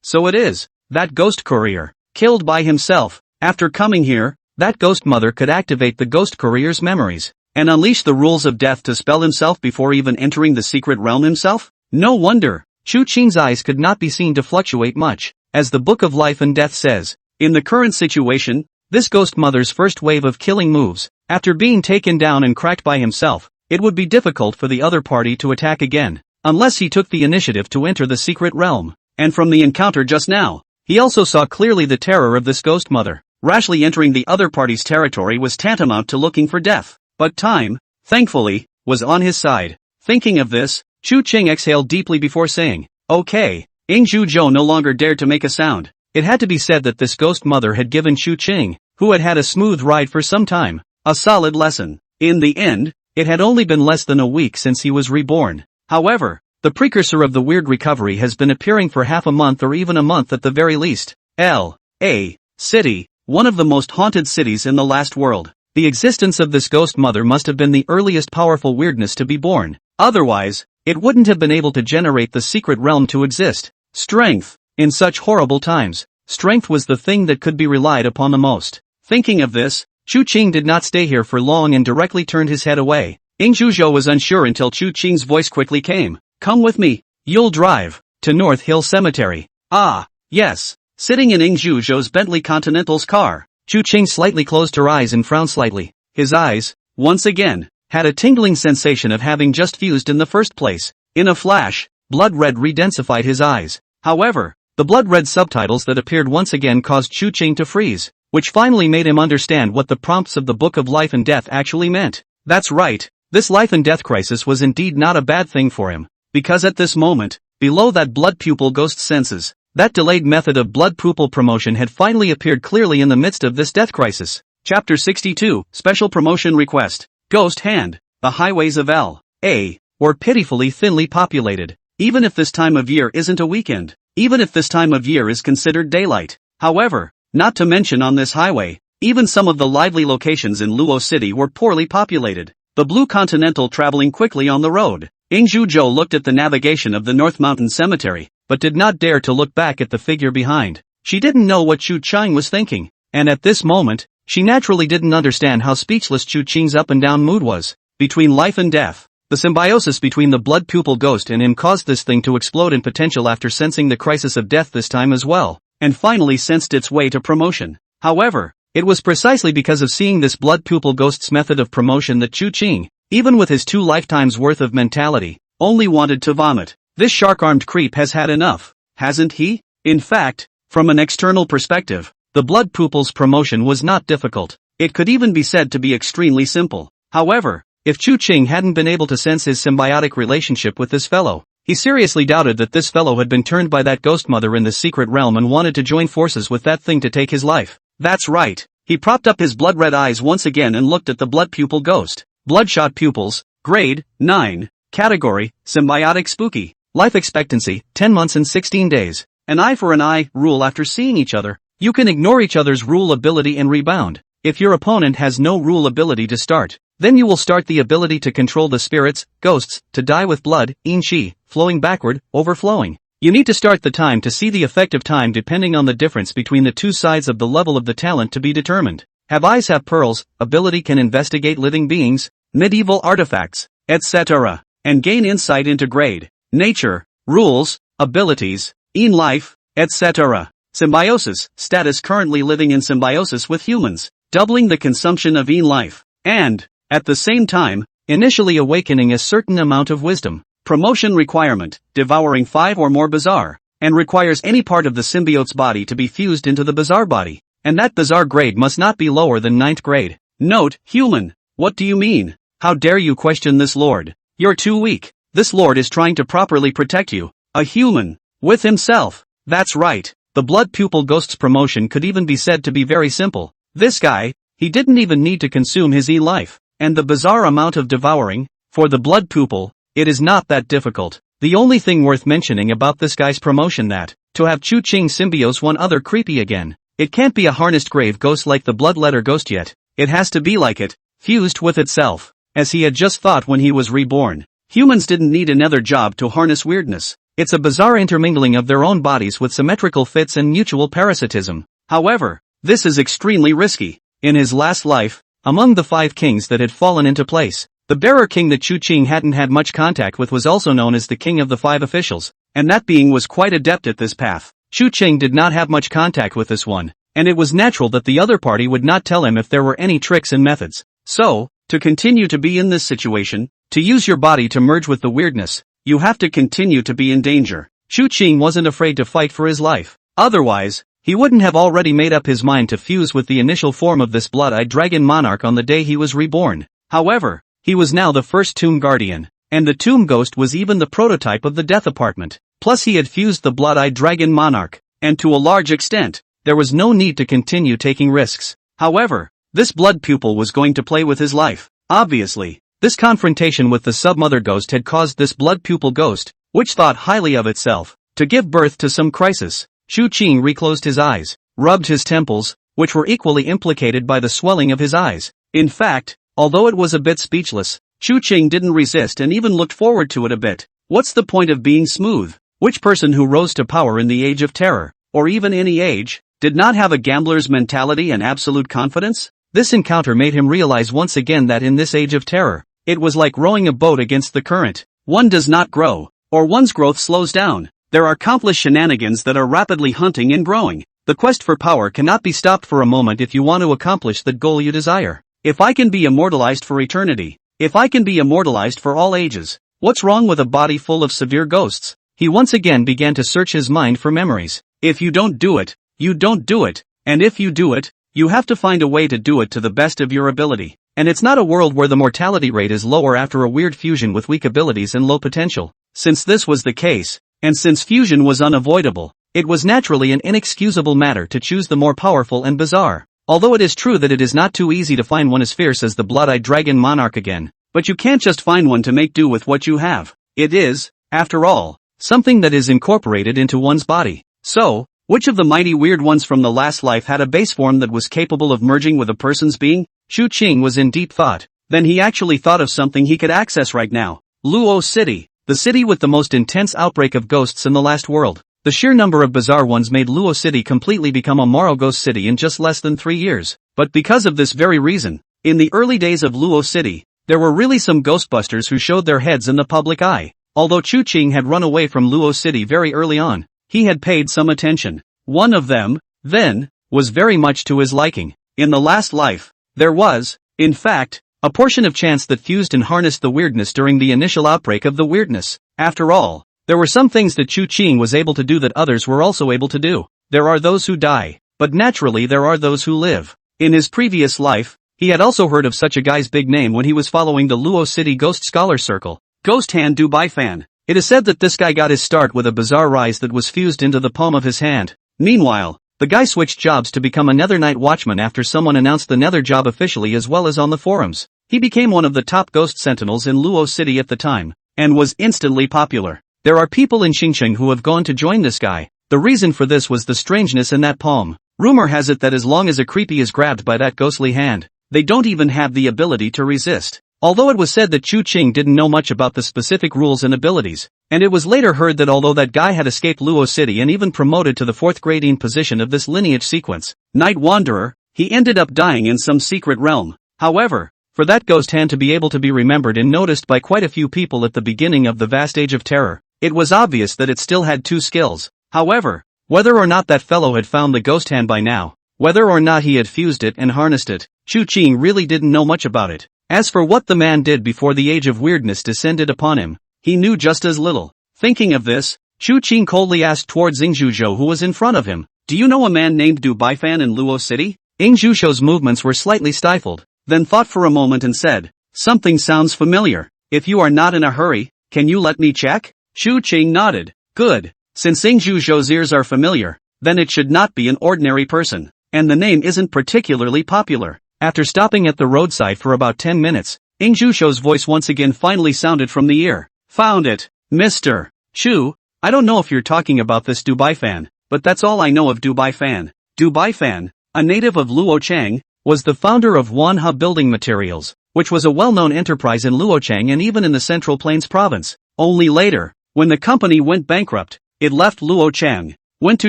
So it is. That ghost courier, killed by himself. After coming here, that ghost mother could activate the ghost courier's memories, and unleash the rules of death to spell himself before even entering the secret realm himself? No wonder. Chu Qing's eyes could not be seen to fluctuate much. As the Book of Life and Death says, in the current situation, this ghost mother's first wave of killing moves, after being taken down and cracked by himself, it would be difficult for the other party to attack again, unless he took the initiative to enter the secret realm. And from the encounter just now, he also saw clearly the terror of this ghost mother. Rashly entering the other party's territory was tantamount to looking for death. But time, thankfully, was on his side. Thinking of this, Chu Qing exhaled deeply before saying, okay. Ing Zhuzhou no longer dared to make a sound. It had to be said that this ghost mother had given Chu Qing, who had had a smooth ride for some time, a solid lesson. In the end, it had only been less than a week since he was reborn. However, the precursor of the weird recovery has been appearing for half a month or even a month at the very least. L.A. City, one of the most haunted cities in the last world. The existence of this ghost mother must have been the earliest powerful weirdness to be born. Otherwise, it wouldn't have been able to generate the secret realm to exist. Strength. In such horrible times, strength was the thing that could be relied upon the most. Thinking of this, Chu Qing did not stay here for long and directly turned his head away. Ing Zhuzhou was unsure until Chu Qing's voice quickly came. Come with me. You'll drive to North Hill Cemetery. Ah, yes. Sitting in Ing Zhuzhou's Bentley Continental's car, Chu Qing slightly closed her eyes and frowned slightly. His eyes, once again, had a tingling sensation of having just fused in the first place. In a flash, blood red redensified his eyes. However, the blood red subtitles that appeared once again caused Chu Qing to freeze, which finally made him understand what the prompts of the Book of Life and Death actually meant. That's right, this life and death crisis was indeed not a bad thing for him. Because at this moment, below that blood pupil ghost senses, that delayed method of blood pupil promotion had finally appeared clearly in the midst of this death crisis. Chapter 62, Special Promotion Request. Ghost Hand. The highways of L.A. were pitifully thinly populated. Even if this time of year isn't a weekend. Even if this time of year is considered daylight. However, not to mention on this highway, even some of the lively locations in Luo City were poorly populated. The Blue Continental traveling quickly on the road. Ing Zhuzhou looked at the navigation of the North Mountain Cemetery, but did not dare to look back at the figure behind. She didn't know what Chu Qing was thinking, and at this moment, she naturally didn't understand how speechless Chu Qing's up and down mood was. Between life and death, the symbiosis between the blood pupil ghost and him caused this thing to explode in potential after sensing the crisis of death this time as well, and finally sensed its way to promotion. However, it was precisely because of seeing this blood pupil ghost's method of promotion that Chu Qing, even with his 2 lifetimes worth of mentality, only wanted to vomit. This shark-armed creep has had enough, hasn't he? In fact, from an external perspective, the blood pupil's promotion was not difficult. It could even be said to be extremely simple. However, if Chu Qing hadn't been able to sense his symbiotic relationship with this fellow, He seriously doubted that this fellow had been turned by that ghost mother in the secret realm and wanted to join forces with that thing to take his life. That's right. He propped up his blood-red eyes once again and looked at the blood pupil ghost. Bloodshot pupils, grade 9, category, symbiotic spooky. Life expectancy, 10 months and 16 days. An eye for an eye rule after seeing each other. You can ignore each other's rule ability and rebound. If your opponent has no rule ability to start, then you will start the ability to control the spirits, ghosts, to die with blood, in-chi, flowing backward, overflowing. You need to start the time to see the effective time depending on the difference between the two sides of the level of the talent to be determined. Have eyes have pearls, ability can investigate living beings, medieval artifacts, etc. and gain insight into grade, nature, rules, abilities, in life, etc. Symbiosis, status currently living in symbiosis with humans, doubling the consumption of in life, and, at the same time, initially awakening a certain amount of wisdom. Promotion requirement, devouring 5 or more bizarre, and requires any part of the symbiote's body to be fused into the bizarre body, and that bizarre grade must not be lower than 9th grade. Note, human. What do you mean? How dare you question this lord? You're too weak. This lord is trying to properly protect you. A human. With himself. That's right. The blood pupil ghost's promotion could even be said to be very simple. This guy, he didn't even need to consume his e-life. And the bizarre amount of devouring, for the blood pupil, it is not that difficult. The only thing worth mentioning about this guy's promotion that, to have Chu Ching symbiose one other creepy again. It can't be a harnessed grave ghost like the bloodletter ghost yet. It has to be like it, fused with itself, as he had just thought when he was reborn. Humans didn't need another job to harness weirdness. It's a bizarre intermingling of their own bodies with symmetrical fits and mutual parasitism. However, this is extremely risky. In his last life, among the 5 kings that had fallen into place, the bearer king that Chu Ching hadn't had much contact with was also known as the king of the 5 officials, and that being was quite adept at this path. Chu Ching did not have much contact with this one, and it was natural that the other party would not tell him if there were any tricks and methods. So, to continue to be in this situation, to use your body to merge with the weirdness, you have to continue to be in danger. Chu Ching wasn't afraid to fight for his life. Otherwise, he wouldn't have already made up his mind to fuse with the initial form of this blood-eyed dragon monarch on the day he was reborn. However, he was now the first tomb guardian, and the tomb ghost was even the prototype of the death apartment. Plus he had fused the blood-eyed dragon monarch, and to a large extent, there was no need to continue taking risks. However, this blood pupil was going to play with his life. Obviously, this confrontation with the submother ghost had caused this blood pupil ghost, which thought highly of itself, to give birth to some crisis. Chu Ching reclosed his eyes, rubbed his temples, which were equally implicated by the swelling of his eyes. In fact, although it was a bit speechless, Chu Ching didn't resist and even looked forward to it a bit. What's the point of being smooth? Which person who rose to power in the Age of Terror, or even any age, did not have a gambler's mentality and absolute confidence? This encounter made him realize once again that in this Age of Terror, it was like rowing a boat against the current. One does not grow, or one's growth slows down. There are countless shenanigans that are rapidly hunting and growing. The quest for power cannot be stopped for a moment if you want to accomplish the goal you desire. If I can be immortalized for eternity, if I can be immortalized for all ages, what's wrong with a body full of severe ghosts? He once again began to search his mind for memories. If you don't do it, you don't do it, and if you do it, you have to find a way to do it to the best of your ability. And it's not a world where the mortality rate is lower after a weird fusion with weak abilities and low potential. Since this was the case, and since fusion was unavoidable, it was naturally an inexcusable matter to choose the more powerful and bizarre. Although it is true that it is not too easy to find one as fierce as the blood-eyed dragon monarch again, but you can't just find one to make do with what you have. It is, after all, something that is incorporated into one's body. So, which of the mighty weird ones from the last life had a base form that was capable of merging with a person's being? Chu Ching was in deep thought. Then he actually thought of something he could access right now. Luo City. The city with the most intense outbreak of ghosts in the last world. The sheer number of bizarre ones made Luo City completely become a Morrow ghost city in just less than 3 years. But because of this very reason, in the early days of Luo City, there were really some ghostbusters who showed their heads in the public eye. Although Chu Ching had run away from Luo City very early on, he had paid some attention. One of them, then, was very much to his liking. In the last life, there was, in fact, a portion of chance that fused and harnessed the weirdness during the initial outbreak of the weirdness. After all, there were some things that Chu Ching was able to do that others were also able to do. There are those who die, but naturally there are those who live. In his previous life, he had also heard of such a guy's big name when he was following the Luo City Ghost Scholar Circle. Ghost Han Du Bai Fan. It is said that this guy got his start with a bizarre rise that was fused into the palm of his hand. Meanwhile, the guy switched jobs to become a nether night watchman after someone announced the nether job officially as well as on the forums. He became one of the top ghost sentinels in Luo City at the time, and was instantly popular. There are people in Xingqiang who have gone to join this guy. The reason for this was the strangeness in that palm. Rumor has it that as long as a creepy is grabbed by that ghostly hand, they don't even have the ability to resist. Although it was said that Chu Qing didn't know much about the specific rules and abilities, and it was later heard that although that guy had escaped Luo City and even promoted to the 4th grading position of this lineage sequence, Night Wanderer, he ended up dying in some secret realm. However, for that ghost hand to be able to be remembered and noticed by quite a few people at the beginning of the vast age of terror, it was obvious that it still had 2 skills. However, whether or not that fellow had found the ghost hand by now, whether or not he had fused it and harnessed it, Chu Qing really didn't know much about it. As for what the man did before the age of weirdness descended upon him, he knew just as little. Thinking of this, Chu Qing coldly asked toward Xingzhuzhou who was in front of him, "Do you know a man named Du Baifan in Luo City?" Xingzhuzhou's movements were slightly stifled, then thought for a moment and said, "Something sounds familiar. If you are not in a hurry, can you let me check?" Chu Qing nodded. "Good. Since Xingzhuzhou's ears are familiar, then it should not be an ordinary person, and the name isn't particularly popular." After stopping at the roadside for about 10 minutes, Xingzhuzhou's voice once again finally sounded from the ear. "Found it, Mr. Chu. I don't know if you're talking about this Du Baifan, but that's all I know of Du Baifan." Du Baifan, a native of Luochang, was the founder of Manhwa Building Materials, which was a well-known enterprise in Luochang and even in the Central Plains province. Only later, when the company went bankrupt, it left Luochang, went to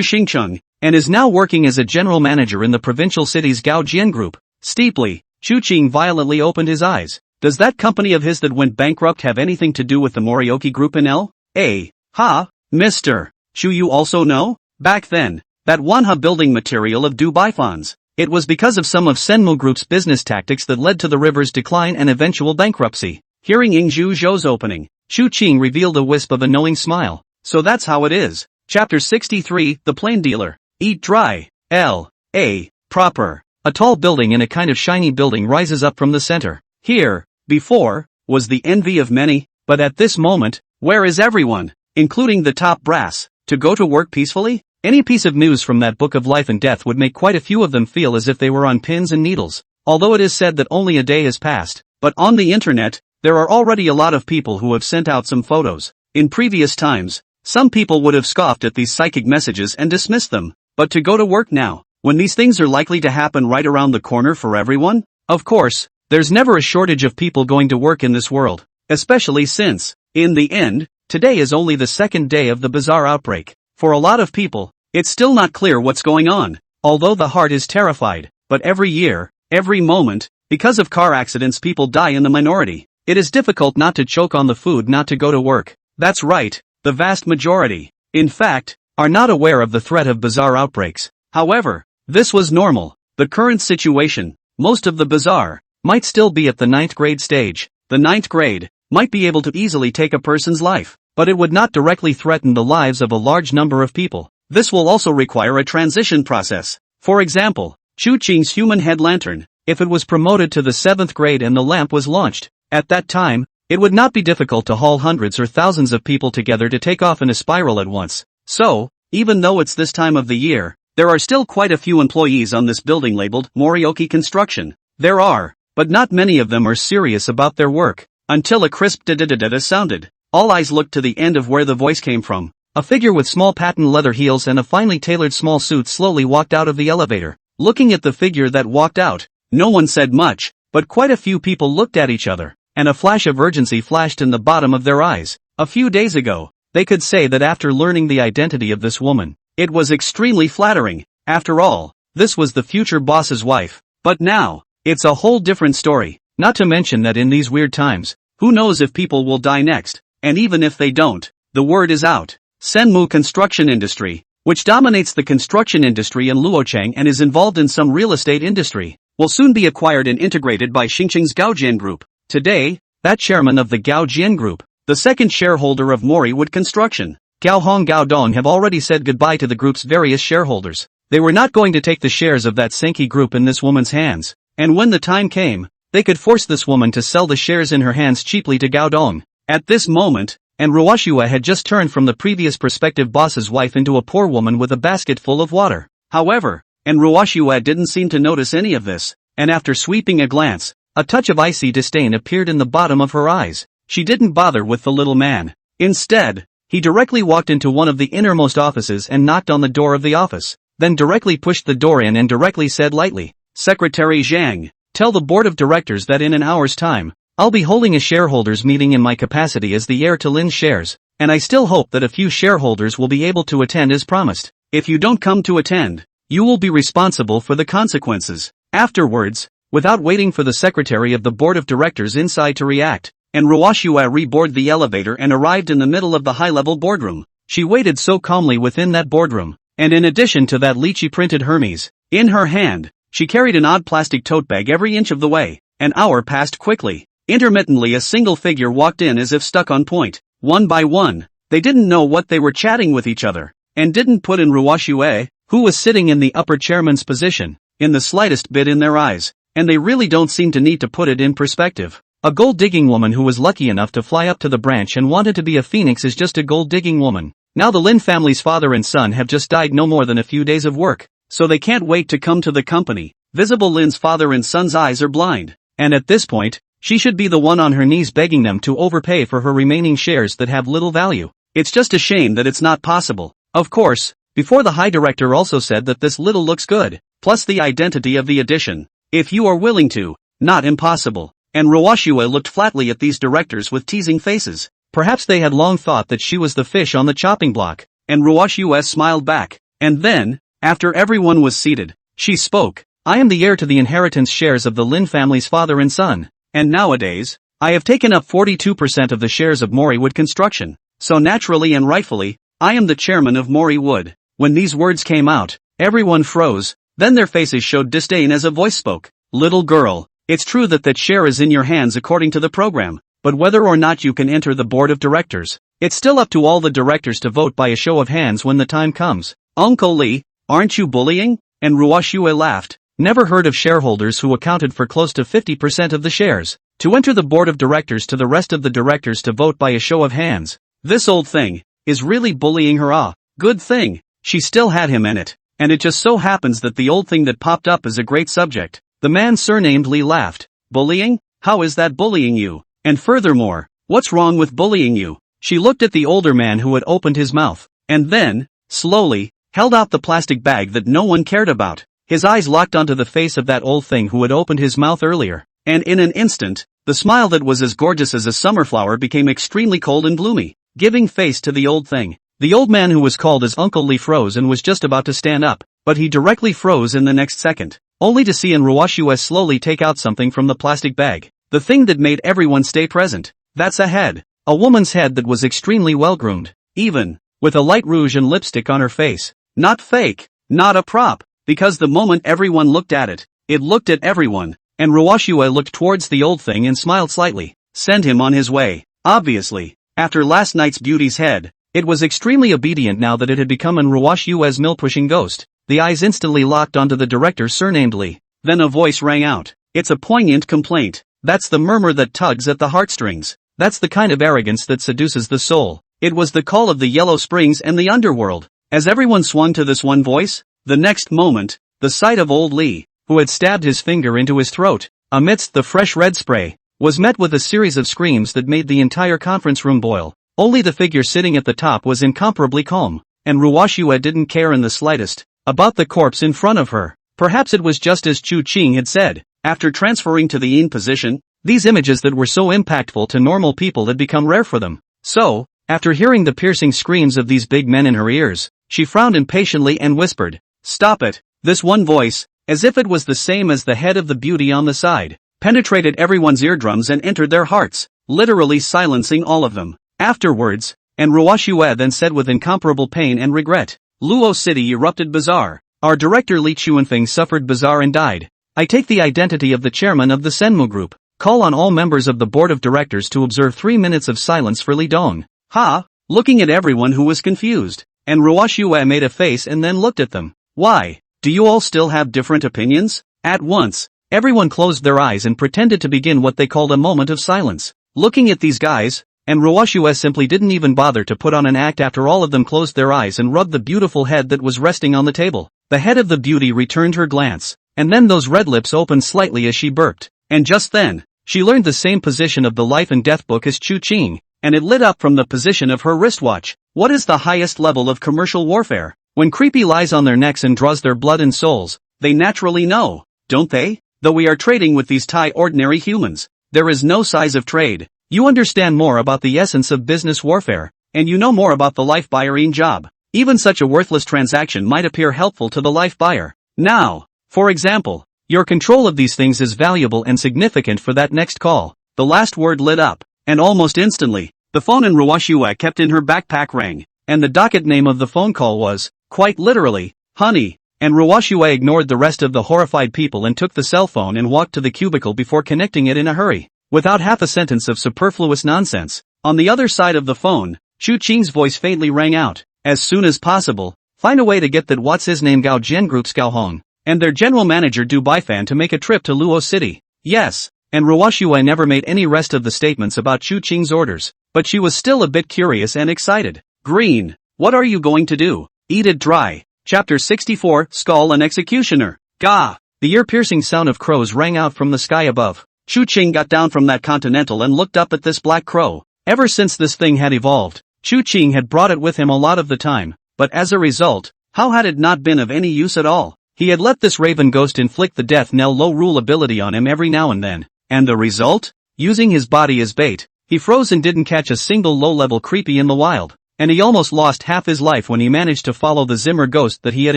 Xingqiang, and is now working as a general manager in the provincial city's Gaojian group. Steeply, Chu Qing violently opened his eyes. Does that company of his that went bankrupt have anything to do with the Morioki group in L.A.? Ha, Mr. Chu, you also know? Back then, that Wanha building material of Du Baifan's. It was because of some of Senmu Group's business tactics that led to the river's decline and eventual bankruptcy. Hearing Xingzhuzhou's opening, Chu Qing revealed a wisp of a knowing smile. So that's how it is. Chapter 63, The Plain Dealer. Eat dry. L.A. Proper. A tall building in a kind of shiny building rises up from the center. Here, before, was the envy of many, but at this moment, where is everyone, including the top brass, to go to work peacefully? Any piece of news from that book of life and death would make quite a few of them feel as if they were on pins and needles. Although it is said that only a day has passed, but on the internet, there are already a lot of people who have sent out some photos. In previous times, some people would have scoffed at these psychic messages and dismissed them, but to go to work now, when these things are likely to happen right around the corner for everyone? Of course, there's never a shortage of people going to work in this world, especially since, in the end, today is only the 2nd day of the bizarre outbreak. For a lot of people, it's still not clear what's going on, although the heart is terrified, but every year, every moment, because of car accidents people die in the minority. It is difficult not to choke on the food not to go to work. That's right, the vast majority, in fact, are not aware of the threat of bizarre outbreaks. However, this was normal. The current situation, most of the bizarre, might still be at the 9th grade stage. The 9th grade might be able to easily take a person's life, but it would not directly threaten the lives of a large number of people. This will also require a transition process. For example, Chu Qing's human head lantern, if it was promoted to the 7th grade and the lamp was launched, at that time, it would not be difficult to haul hundreds or thousands of people together to take off in a spiral at once. So, even though it's this time of the year, there are still quite a few employees on this building labeled Morioki Construction. There are, but not many of them are serious about their work. Until a crisp da-da-da-da sounded. All eyes looked to the end of where the voice came from. A figure with small patent leather heels and a finely tailored small suit slowly walked out of the elevator. Looking at the figure that walked out, no one said much, but quite a few people looked at each other, and a flash of urgency flashed in the bottom of their eyes. A few days ago, they could say that after learning the identity of this woman, it was extremely flattering. After all, this was the future boss's wife. But now, it's a whole different story. Not to mention that in these weird times, who knows if people will die next, and even if they don't, the word is out. Senmu construction industry, which dominates the construction industry in Luochang and is involved in some real estate industry, will soon be acquired and integrated by Xingqiang's Gaojian Group. Today, that chairman of the Gaojian Group, the second shareholder of Moriwood Construction, Gao Hong Gao Dong have already said goodbye to the group's various shareholders. They were not going to take the shares of that Senki group in this woman's hands, and when the time came, they could force this woman to sell the shares in her hands cheaply to Gao Dong. At this moment, and Ruoshua had just turned from the previous prospective boss's wife into a poor woman with a basket full of water. However, and Ruoshua didn't seem to notice any of this, and after sweeping a glance, a touch of icy disdain appeared in the bottom of her eyes. She didn't bother with the little man. Instead, he directly walked into one of the innermost offices and knocked on the door of the office, then directly pushed the door in and directly said lightly, "Secretary Zhang, tell the board of directors that in an hour's time, I'll be holding a shareholders meeting in my capacity as the heir to Lin's shares, and I still hope that a few shareholders will be able to attend as promised. If you don't come to attend, you will be responsible for the consequences." Afterwards, without waiting for the secretary of the board of directors inside to react, and Ruoshua reboarded the elevator and arrived in the middle of the high-level boardroom. She waited so calmly within that boardroom, and in addition to that lychee-printed Hermes, in her hand, she carried an odd plastic tote bag every inch of the way. An hour passed quickly. Intermittently a single figure walked in as if stuck on point. One by one, they didn't know what they were chatting with each other, and didn't put in Ruoshua, who was sitting in the upper chairman's position, in the slightest bit in their eyes, and they really don't seem to need to put it in perspective. A gold-digging woman who was lucky enough to fly up to the branch and wanted to be a phoenix is just a gold-digging woman. Now the Lin family's father and son have just died no more than a few days of work, so they can't wait to come to the company. Visible Lin's father and son's eyes are blind, and at this point, she should be the one on her knees begging them to overpay for her remaining shares that have little value. It's just a shame that it's not possible. Of course, before the high director also said that this little looks good, plus the identity of the addition. If you are willing to, not impossible. And Ruoshua looked flatly at these directors with teasing faces. Perhaps they had long thought that she was the fish on the chopping block, and Ruoshua smiled back. And then, after everyone was seated, she spoke. "I am the heir to the inheritance shares of the Lin family's father and son, and nowadays, I have taken up 42% of the shares of Mori Wood Construction, so naturally and rightfully, I am the chairman of Mori Wood." When these words came out, everyone froze, then their faces showed disdain as a voice spoke. "Little girl, it's true that share is in your hands according to the program, but whether or not you can enter the board of directors, it's still up to all the directors to vote by a show of hands when the time comes." "Uncle Lee, aren't you bullying?" And Ruoshua laughed. "Never heard of shareholders who accounted for close to 50% of the shares, to enter the board of directors to the rest of the directors to vote by a show of hands. This old thing is really bullying her. Ah, good thing she still had him in it, and it just so happens that the old thing that popped up is a great subject." The man surnamed Lee laughed. "Bullying? How is that bullying you? And furthermore, what's wrong with bullying you?" She looked at the older man who had opened his mouth, and then, slowly, held out the plastic bag that no one cared about. His eyes locked onto the face of that old thing who had opened his mouth earlier, and in an instant, the smile that was as gorgeous as a summer flower became extremely cold and gloomy, giving face to the old thing. The old man who was called as Uncle Lee froze and was just about to stand up, but he directly froze in the next second, only to see Ruoshua slowly take out something from the plastic bag. The thing that made everyone stay present. That's a head. A woman's head that was extremely well-groomed, even, with a light rouge and lipstick on her face. Not fake, not a prop, because the moment everyone looked at it, it looked at everyone, and Ruoshua looked towards the old thing and smiled slightly. Send him on his way. Obviously, after last night's beauty's head, it was extremely obedient now that it had become an Ruoshua's mill-pushing ghost. The eyes instantly locked onto the director surnamed Lee. Then a voice rang out. It's a poignant complaint. That's the murmur that tugs at the heartstrings. That's the kind of arrogance that seduces the soul. It was the call of the Yellow Springs and the underworld. As everyone swung to this one voice, the next moment, the sight of old Lee, who had stabbed his finger into his throat, amidst the fresh red spray, was met with a series of screams that made the entire conference room boil. Only the figure sitting at the top was incomparably calm, and Ruoshua didn't care in the slightest about the corpse in front of her. Perhaps it was just as Chu Qing had said. After transferring to the yin position, these images that were so impactful to normal people had become rare for them. So, after hearing the piercing screams of these big men in her ears, she frowned impatiently and whispered, "Stop it." This one voice, as if it was the same as the head of the beauty on the side, penetrated everyone's eardrums and entered their hearts, literally silencing all of them. Afterwards, and Ruoshua then said with incomparable pain and regret, "Luo City erupted bizarre. Our director Li Chuanfeng suffered bizarre and died. I take the identity of the chairman of the Senmu Group. Call on all members of the board of directors to observe 3 minutes of silence for Li Dong." Ha! Looking at everyone who was confused, and Ruoshua made a face and then looked at them. "Why? Do you all still have different opinions?" At once, everyone closed their eyes and pretended to begin what they called a moment of silence. Looking at these guys, and Ruoshue simply didn't even bother to put on an act after all of them closed their eyes and rubbed the beautiful head that was resting on the table. The head of the beauty returned her glance, and then those red lips opened slightly as she burped, and just then, she learned the same position of the life and death book as Chu Qing, and it lit up from the position of her wristwatch. What is the highest level of commercial warfare? When creepy lies on their necks and draws their blood and souls, they naturally know, don't they? Though we are trading with these Thai ordinary humans, there is no size of trade. You understand more about the essence of business warfare, and you know more about the life buying job. Even such a worthless transaction might appear helpful to the life buyer. Now, for example, your control of these things is valuable and significant for that next call. The last word lit up, and almost instantly, the phone in Ruoshue kept in her backpack rang, and the docket name of the phone call was, quite literally, Honey, and Ruoshue ignored the rest of the horrified people and took the cell phone and walked to the cubicle before connecting it in a hurry. Without half a sentence of superfluous nonsense, on the other side of the phone, Chu Qing's voice faintly rang out, as soon as possible, find a way to get that what's his name Gao Jian Group's Gao Hong, and their general manager Du Baifan to make a trip to Luo City. Yes, and Ruoshue never made any rest of the statements about Chu Qing's orders, but she was still a bit curious and excited. Green, what are you going to do? Eat it dry. Chapter 64, Skull and Executioner. Gah! The ear-piercing sound of crows rang out from the sky above. Chu Qing got down from that continental and looked up at this black crow. Ever since this thing had evolved, Chu Qing had brought it with him a lot of the time, but as a result, how had it not been of any use at all? He had let this raven ghost inflict the death knell low rule ability on him every now and then, and the result? Using his body as bait, he froze and didn't catch a single low-level creepy in the wild, and he almost lost half his life when he managed to follow the Zimmer ghost that he had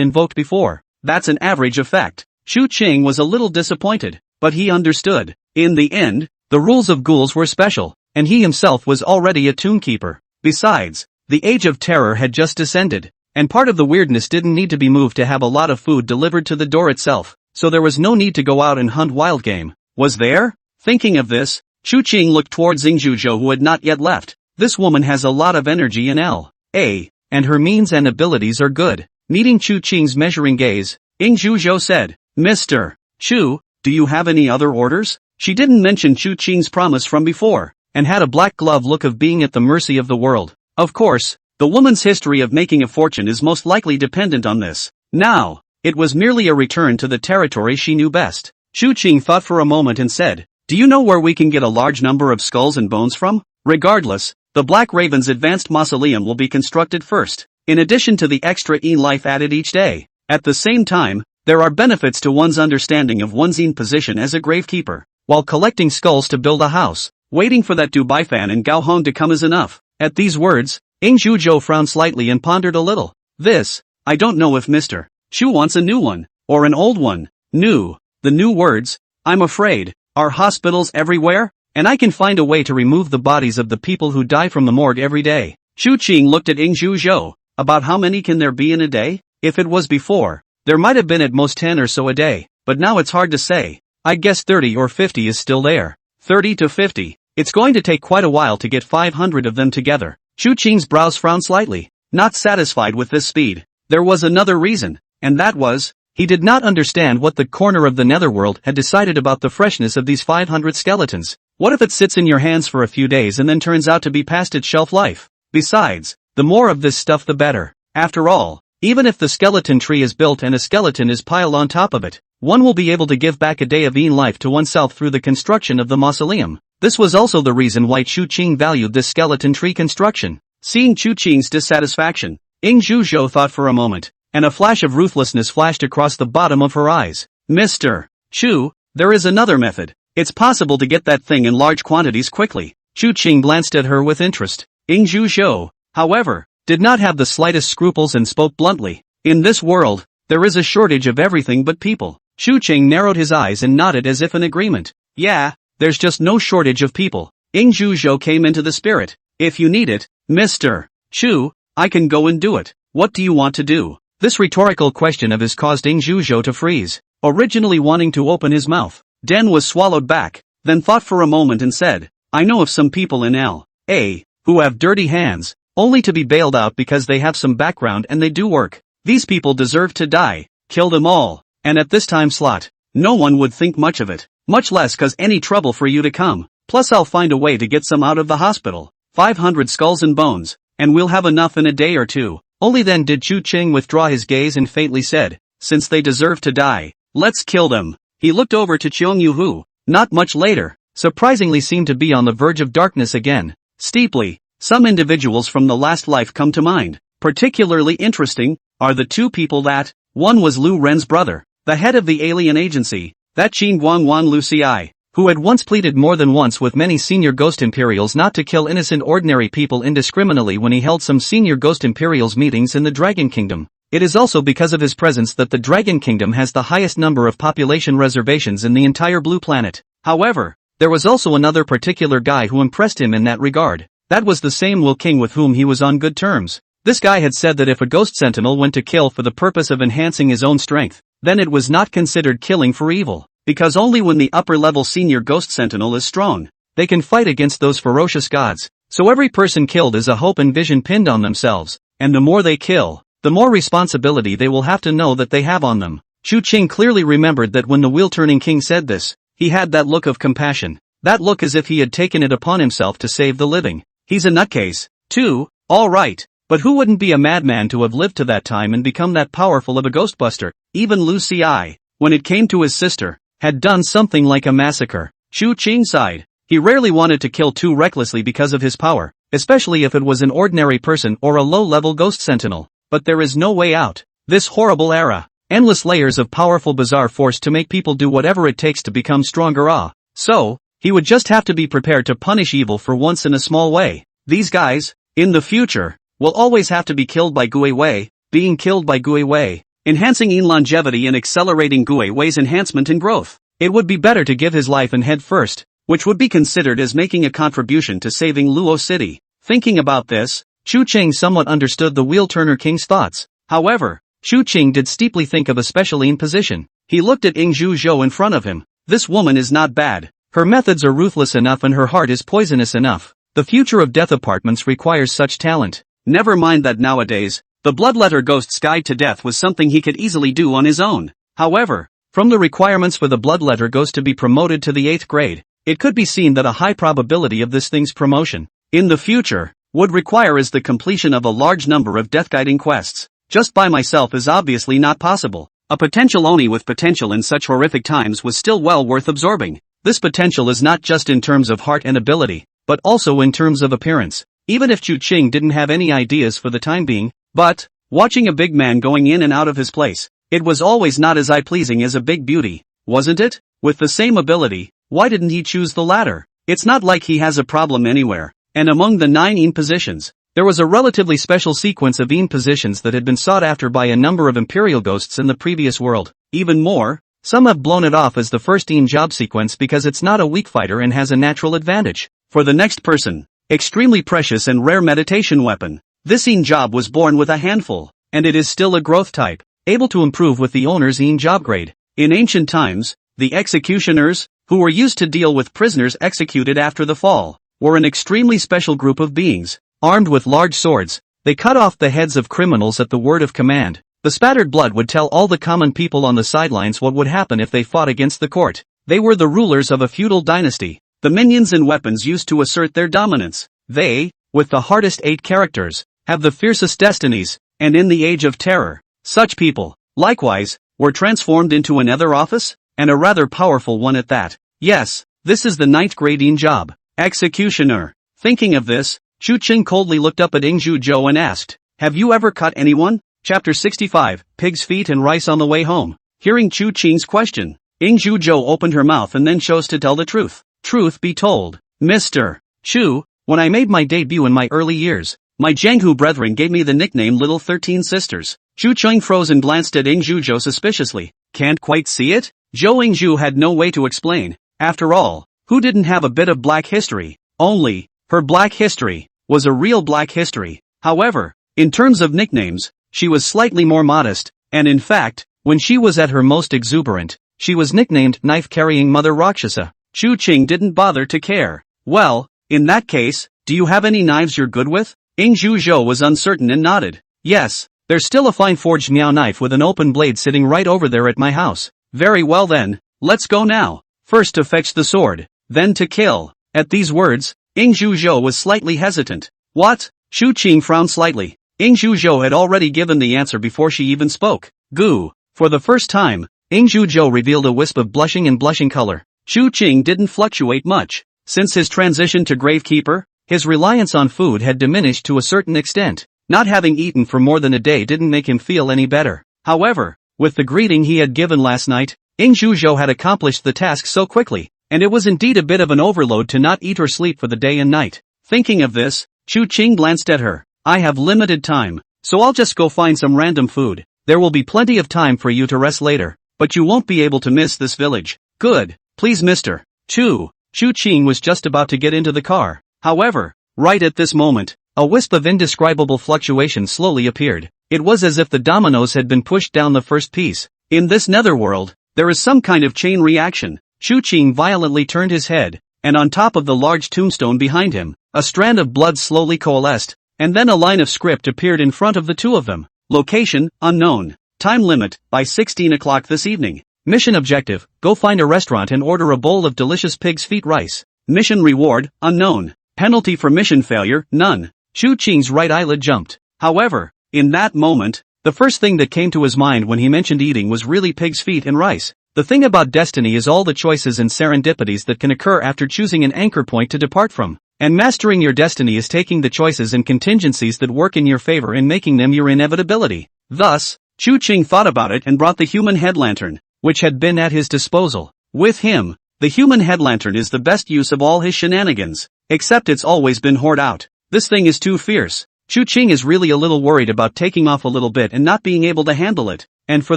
invoked before. That's an average effect. Chu Qing was a little disappointed, but he understood. In the end, the rules of ghouls were special, and he himself was already a tombkeeper. Besides, the Age of Terror had just descended, and part of the weirdness didn't need to be moved to have a lot of food delivered to the door itself, so there was no need to go out and hunt wild game. Was there? Thinking of this, Chu Qing looked towards Yingzhuzhou who had not yet left. This woman has a lot of energy in L.A., and her means and abilities are good. Meeting Chu Qing's measuring gaze, Yingzhuzhou said, Mr. Chu, do you have any other orders? She didn't mention Chu Qing's promise from before, and had a black glove look of being at the mercy of the world. Of course, the woman's history of making a fortune is most likely dependent on this. Now, it was merely a return to the territory she knew best. Chu Qing thought for a moment and said, do you know where we can get a large number of skulls and bones from? Regardless, the Black Raven's advanced mausoleum will be constructed first, in addition to the extra life added each day. At the same time, there are benefits to one's understanding of one's position as a gravekeeper. While collecting skulls to build a house, waiting for that Du Baifan and Gao Hong to come is enough. At these words, Yingzhuzhou frowned slightly and pondered a little. I don't know if Mr. Chu wants a new one, or an old one. New. The new words, I'm afraid, are hospitals everywhere? And I can find a way to remove the bodies of the people who die from the morgue every day. Chu Qing looked at Yingzhuzhou. About how many can there be in a day? If it was before, there might have been at most 10 or so a day, but now it's hard to say. I guess 30 or 50 is still there. 30 to 50. It's going to take quite a while to get 500 of them together. Chu Qing's brows frowned slightly. Not satisfied with this speed, there was another reason, and that was, he did not understand what the corner of the netherworld had decided about the freshness of these 500 skeletons. What if it sits in your hands for a few days and then turns out to be past its shelf life? Besides, the more of this stuff the better. After all, even if the skeleton tree is built and a skeleton is piled on top of it, one will be able to give back a day of life to oneself through the construction of the mausoleum. This was also the reason why Chu Qing valued this skeleton tree construction. Seeing Chu Qing's dissatisfaction, Yingzhuzhou thought for a moment, and a flash of ruthlessness flashed across the bottom of her eyes. Mr. Chu, there is another method. It's possible to get that thing in large quantities quickly. Chu Qing glanced at her with interest. Yingzhuzhou, however, did not have the slightest scruples and spoke bluntly. In this world, there is a shortage of everything but people. Chu Qing narrowed his eyes and nodded as if in agreement. Yeah, there's just no shortage of people. Yingzhuzhou came into the spirit. If you need it, Mr. Chu, I can go and do it. What do you want to do? This rhetorical question of his caused Yingzhuzhou to freeze, originally wanting to open his mouth. Den was swallowed back, then thought for a moment and said, I know of some people in L.A. who have dirty hands, only to be bailed out because they have some background and they do work. These people deserve to die. Kill them all. And at this time slot, no one would think much of it, much less cause any trouble for you to come. Plus I'll find a way to get some out of the hospital. 500 skulls and bones, and we'll have enough in a day or two. Only then did Chu Ching withdraw his gaze and faintly said, since they deserve to die, let's kill them. He looked over to Cheong Yu who, not much later, surprisingly seemed to be on the verge of darkness again. Steeply, some individuals from the last life come to mind. Particularly interesting are the two people that, one was Lu Ren's brother, the head of the alien agency, that Qin Guangwan Lu Ci, who had once pleaded more than once with many senior Ghost Imperials not to kill innocent ordinary people indiscriminately when he held some senior Ghost Imperials meetings in the Dragon Kingdom. It is also because of his presence that the Dragon Kingdom has the highest number of population reservations in the entire Blue Planet. However, there was also another particular guy who impressed him in that regard. That was the same Will King with whom he was on good terms. This guy had said that if a Ghost Sentinel went to kill for the purpose of enhancing his own strength, then it was not considered killing for evil. Because only when the upper-level senior Ghost Sentinel is strong, they can fight against those ferocious gods. So every person killed is a hope and vision pinned on themselves, and the more they kill, the more responsibility they will have to know that they have on them. Chu Ching clearly remembered that when the wheel-turning king said this, he had that look of compassion, that look as if he had taken it upon himself to save the living. He's a nutcase, too, all right, but who wouldn't be a madman to have lived to that time and become that powerful of a ghostbuster? Even Lu Ci, when it came to his sister, had done something like a massacre. Chu Ching sighed. He rarely wanted to kill too recklessly because of his power, especially if it was an ordinary person or a low-level ghost sentinel. But there is no way out. This horrible era. Endless layers of powerful bizarre force to make people do whatever it takes to become stronger. So, he would just have to be prepared to punish evil for once in a small way. These guys, in the future, will always have to be killed by Gui Wei, being killed by Gui Wei, enhancing in longevity and accelerating Gui Wei's enhancement and growth. It would be better to give his life and head first, which would be considered as making a contribution to saving Luo City. Thinking about this, Chu Ching somewhat understood the wheel-turner king's thoughts. However, Chu Ching did steeply think of a special position. He looked at Ingzhu Zhou in front of him. This woman is not bad. Her methods are ruthless enough and her heart is poisonous enough. The future of death apartments requires such talent. Never mind that nowadays, the bloodletter ghost's guide to death was something he could easily do on his own. However, from the requirements for the bloodletter ghost to be promoted to the 8th grade, it could be seen that a high probability of this thing's promotion, in the future, would require is the completion of a large number of death-guiding quests. Just by myself is obviously not possible. A potential Oni with potential in such horrific times was still well worth absorbing. This potential is not just in terms of heart and ability, but also in terms of appearance. Even if Chu Ching didn't have any ideas for the time being, but, watching a big man going in and out of his place, it was always not as eye-pleasing as a big beauty, wasn't it? With the same ability, why didn't he choose the latter? It's not like he has a problem anywhere, and among the 9 in positions, there was a relatively special sequence of in positions that had been sought after by a number of Imperial ghosts in the previous world. Even more, some have blown it off as the first in job sequence because it's not a weak fighter and has a natural advantage. For the next person, extremely precious and rare meditation weapon. This in job was born with a handful, and it is still a growth type, able to improve with the owner's in job grade. In ancient times, the executioners, who were used to deal with prisoners executed after the fall, were an extremely special group of beings. Armed with large swords, they cut off the heads of criminals at the word of command. The spattered blood would tell all the common people on the sidelines what would happen if they fought against the court. They were the rulers of a feudal dynasty. The minions and weapons used to assert their dominance. They, with the hardest 8 characters, have the fiercest destinies, and in the age of terror, such people, likewise, were transformed into another office, and a rather powerful one at that. Yes, this is the 9th grade in job. Executioner. Thinking of this, Chu Ching coldly looked up at Ingzhu Zhou and asked, have you ever cut anyone? Chapter 65, Pig's Feet and Rice on the Way Home. Hearing Chu Ching's question, Ingzhu Zhou opened her mouth and then chose to tell the truth. Truth be told, Mr. Chu, when I made my debut in my early years, my Jianghu brethren gave me the nickname Little 13 Sisters. Chu Ching froze and glanced at Ingzhu Zhou suspiciously. Can't quite see it? Zhou Ingzhu had no way to explain. After all, who didn't have a bit of black history? Only, her black history was a real black history. However, in terms of nicknames, she was slightly more modest, and in fact, when she was at her most exuberant, she was nicknamed Knife-Carrying Mother Rakshasa. Chu Ching didn't bother to care. Well, in that case, do you have any knives you're good with? Ingzhu Zhou was uncertain and nodded. Yes, there's still a fine forged Miao knife with an open blade sitting right over there at my house. Very well then, let's go now. First to fetch the sword, then to kill. At these words, Ing Zhuzhou was slightly hesitant. What? Chu Qing frowned slightly. Ing Zhuzhou had already given the answer before she even spoke. Goo. For the first time, Ing Zhuzhou revealed a wisp of blushing and blushing color. Chu Qing didn't fluctuate much. Since his transition to Gravekeeper, his reliance on food had diminished to a certain extent. Not having eaten for more than a day didn't make him feel any better. However, with the greeting he had given last night, Ing Zhuzhou had accomplished the task so quickly, and it was indeed a bit of an overload to not eat or sleep for the day and night. Thinking of this, Chu Qing glanced at her. I have limited time, so I'll just go find some random food. There will be plenty of time for you to rest later, but you won't be able to miss this village. Good, please Mr. Chu. Chu Qing was just about to get into the car. However, right at this moment, a wisp of indescribable fluctuation slowly appeared. It was as if the dominoes had been pushed down the first piece. In this netherworld, there is some kind of chain reaction. Chu Qing violently turned his head, and on top of the large tombstone behind him, a strand of blood slowly coalesced, and then a line of script appeared in front of the two of them. Location, unknown. Time limit, by 16 o'clock this evening. Mission objective, go find a restaurant and order a bowl of delicious pig's feet rice. Mission reward, unknown. Penalty for mission failure, none. Chu Qing's right eyelid jumped. However, in that moment, the first thing that came to his mind when he mentioned eating was really pig's feet and rice. The thing about destiny is all the choices and serendipities that can occur after choosing an anchor point to depart from. And mastering your destiny is taking the choices and contingencies that work in your favor and making them your inevitability. Thus, Chu Qing thought about it and brought the human head lantern, which had been at his disposal. With him, the human head lantern is the best use of all his shenanigans, except it's always been hoard out. This thing is too fierce. Chu Qing is really a little worried about taking off a little bit and not being able to handle it, and for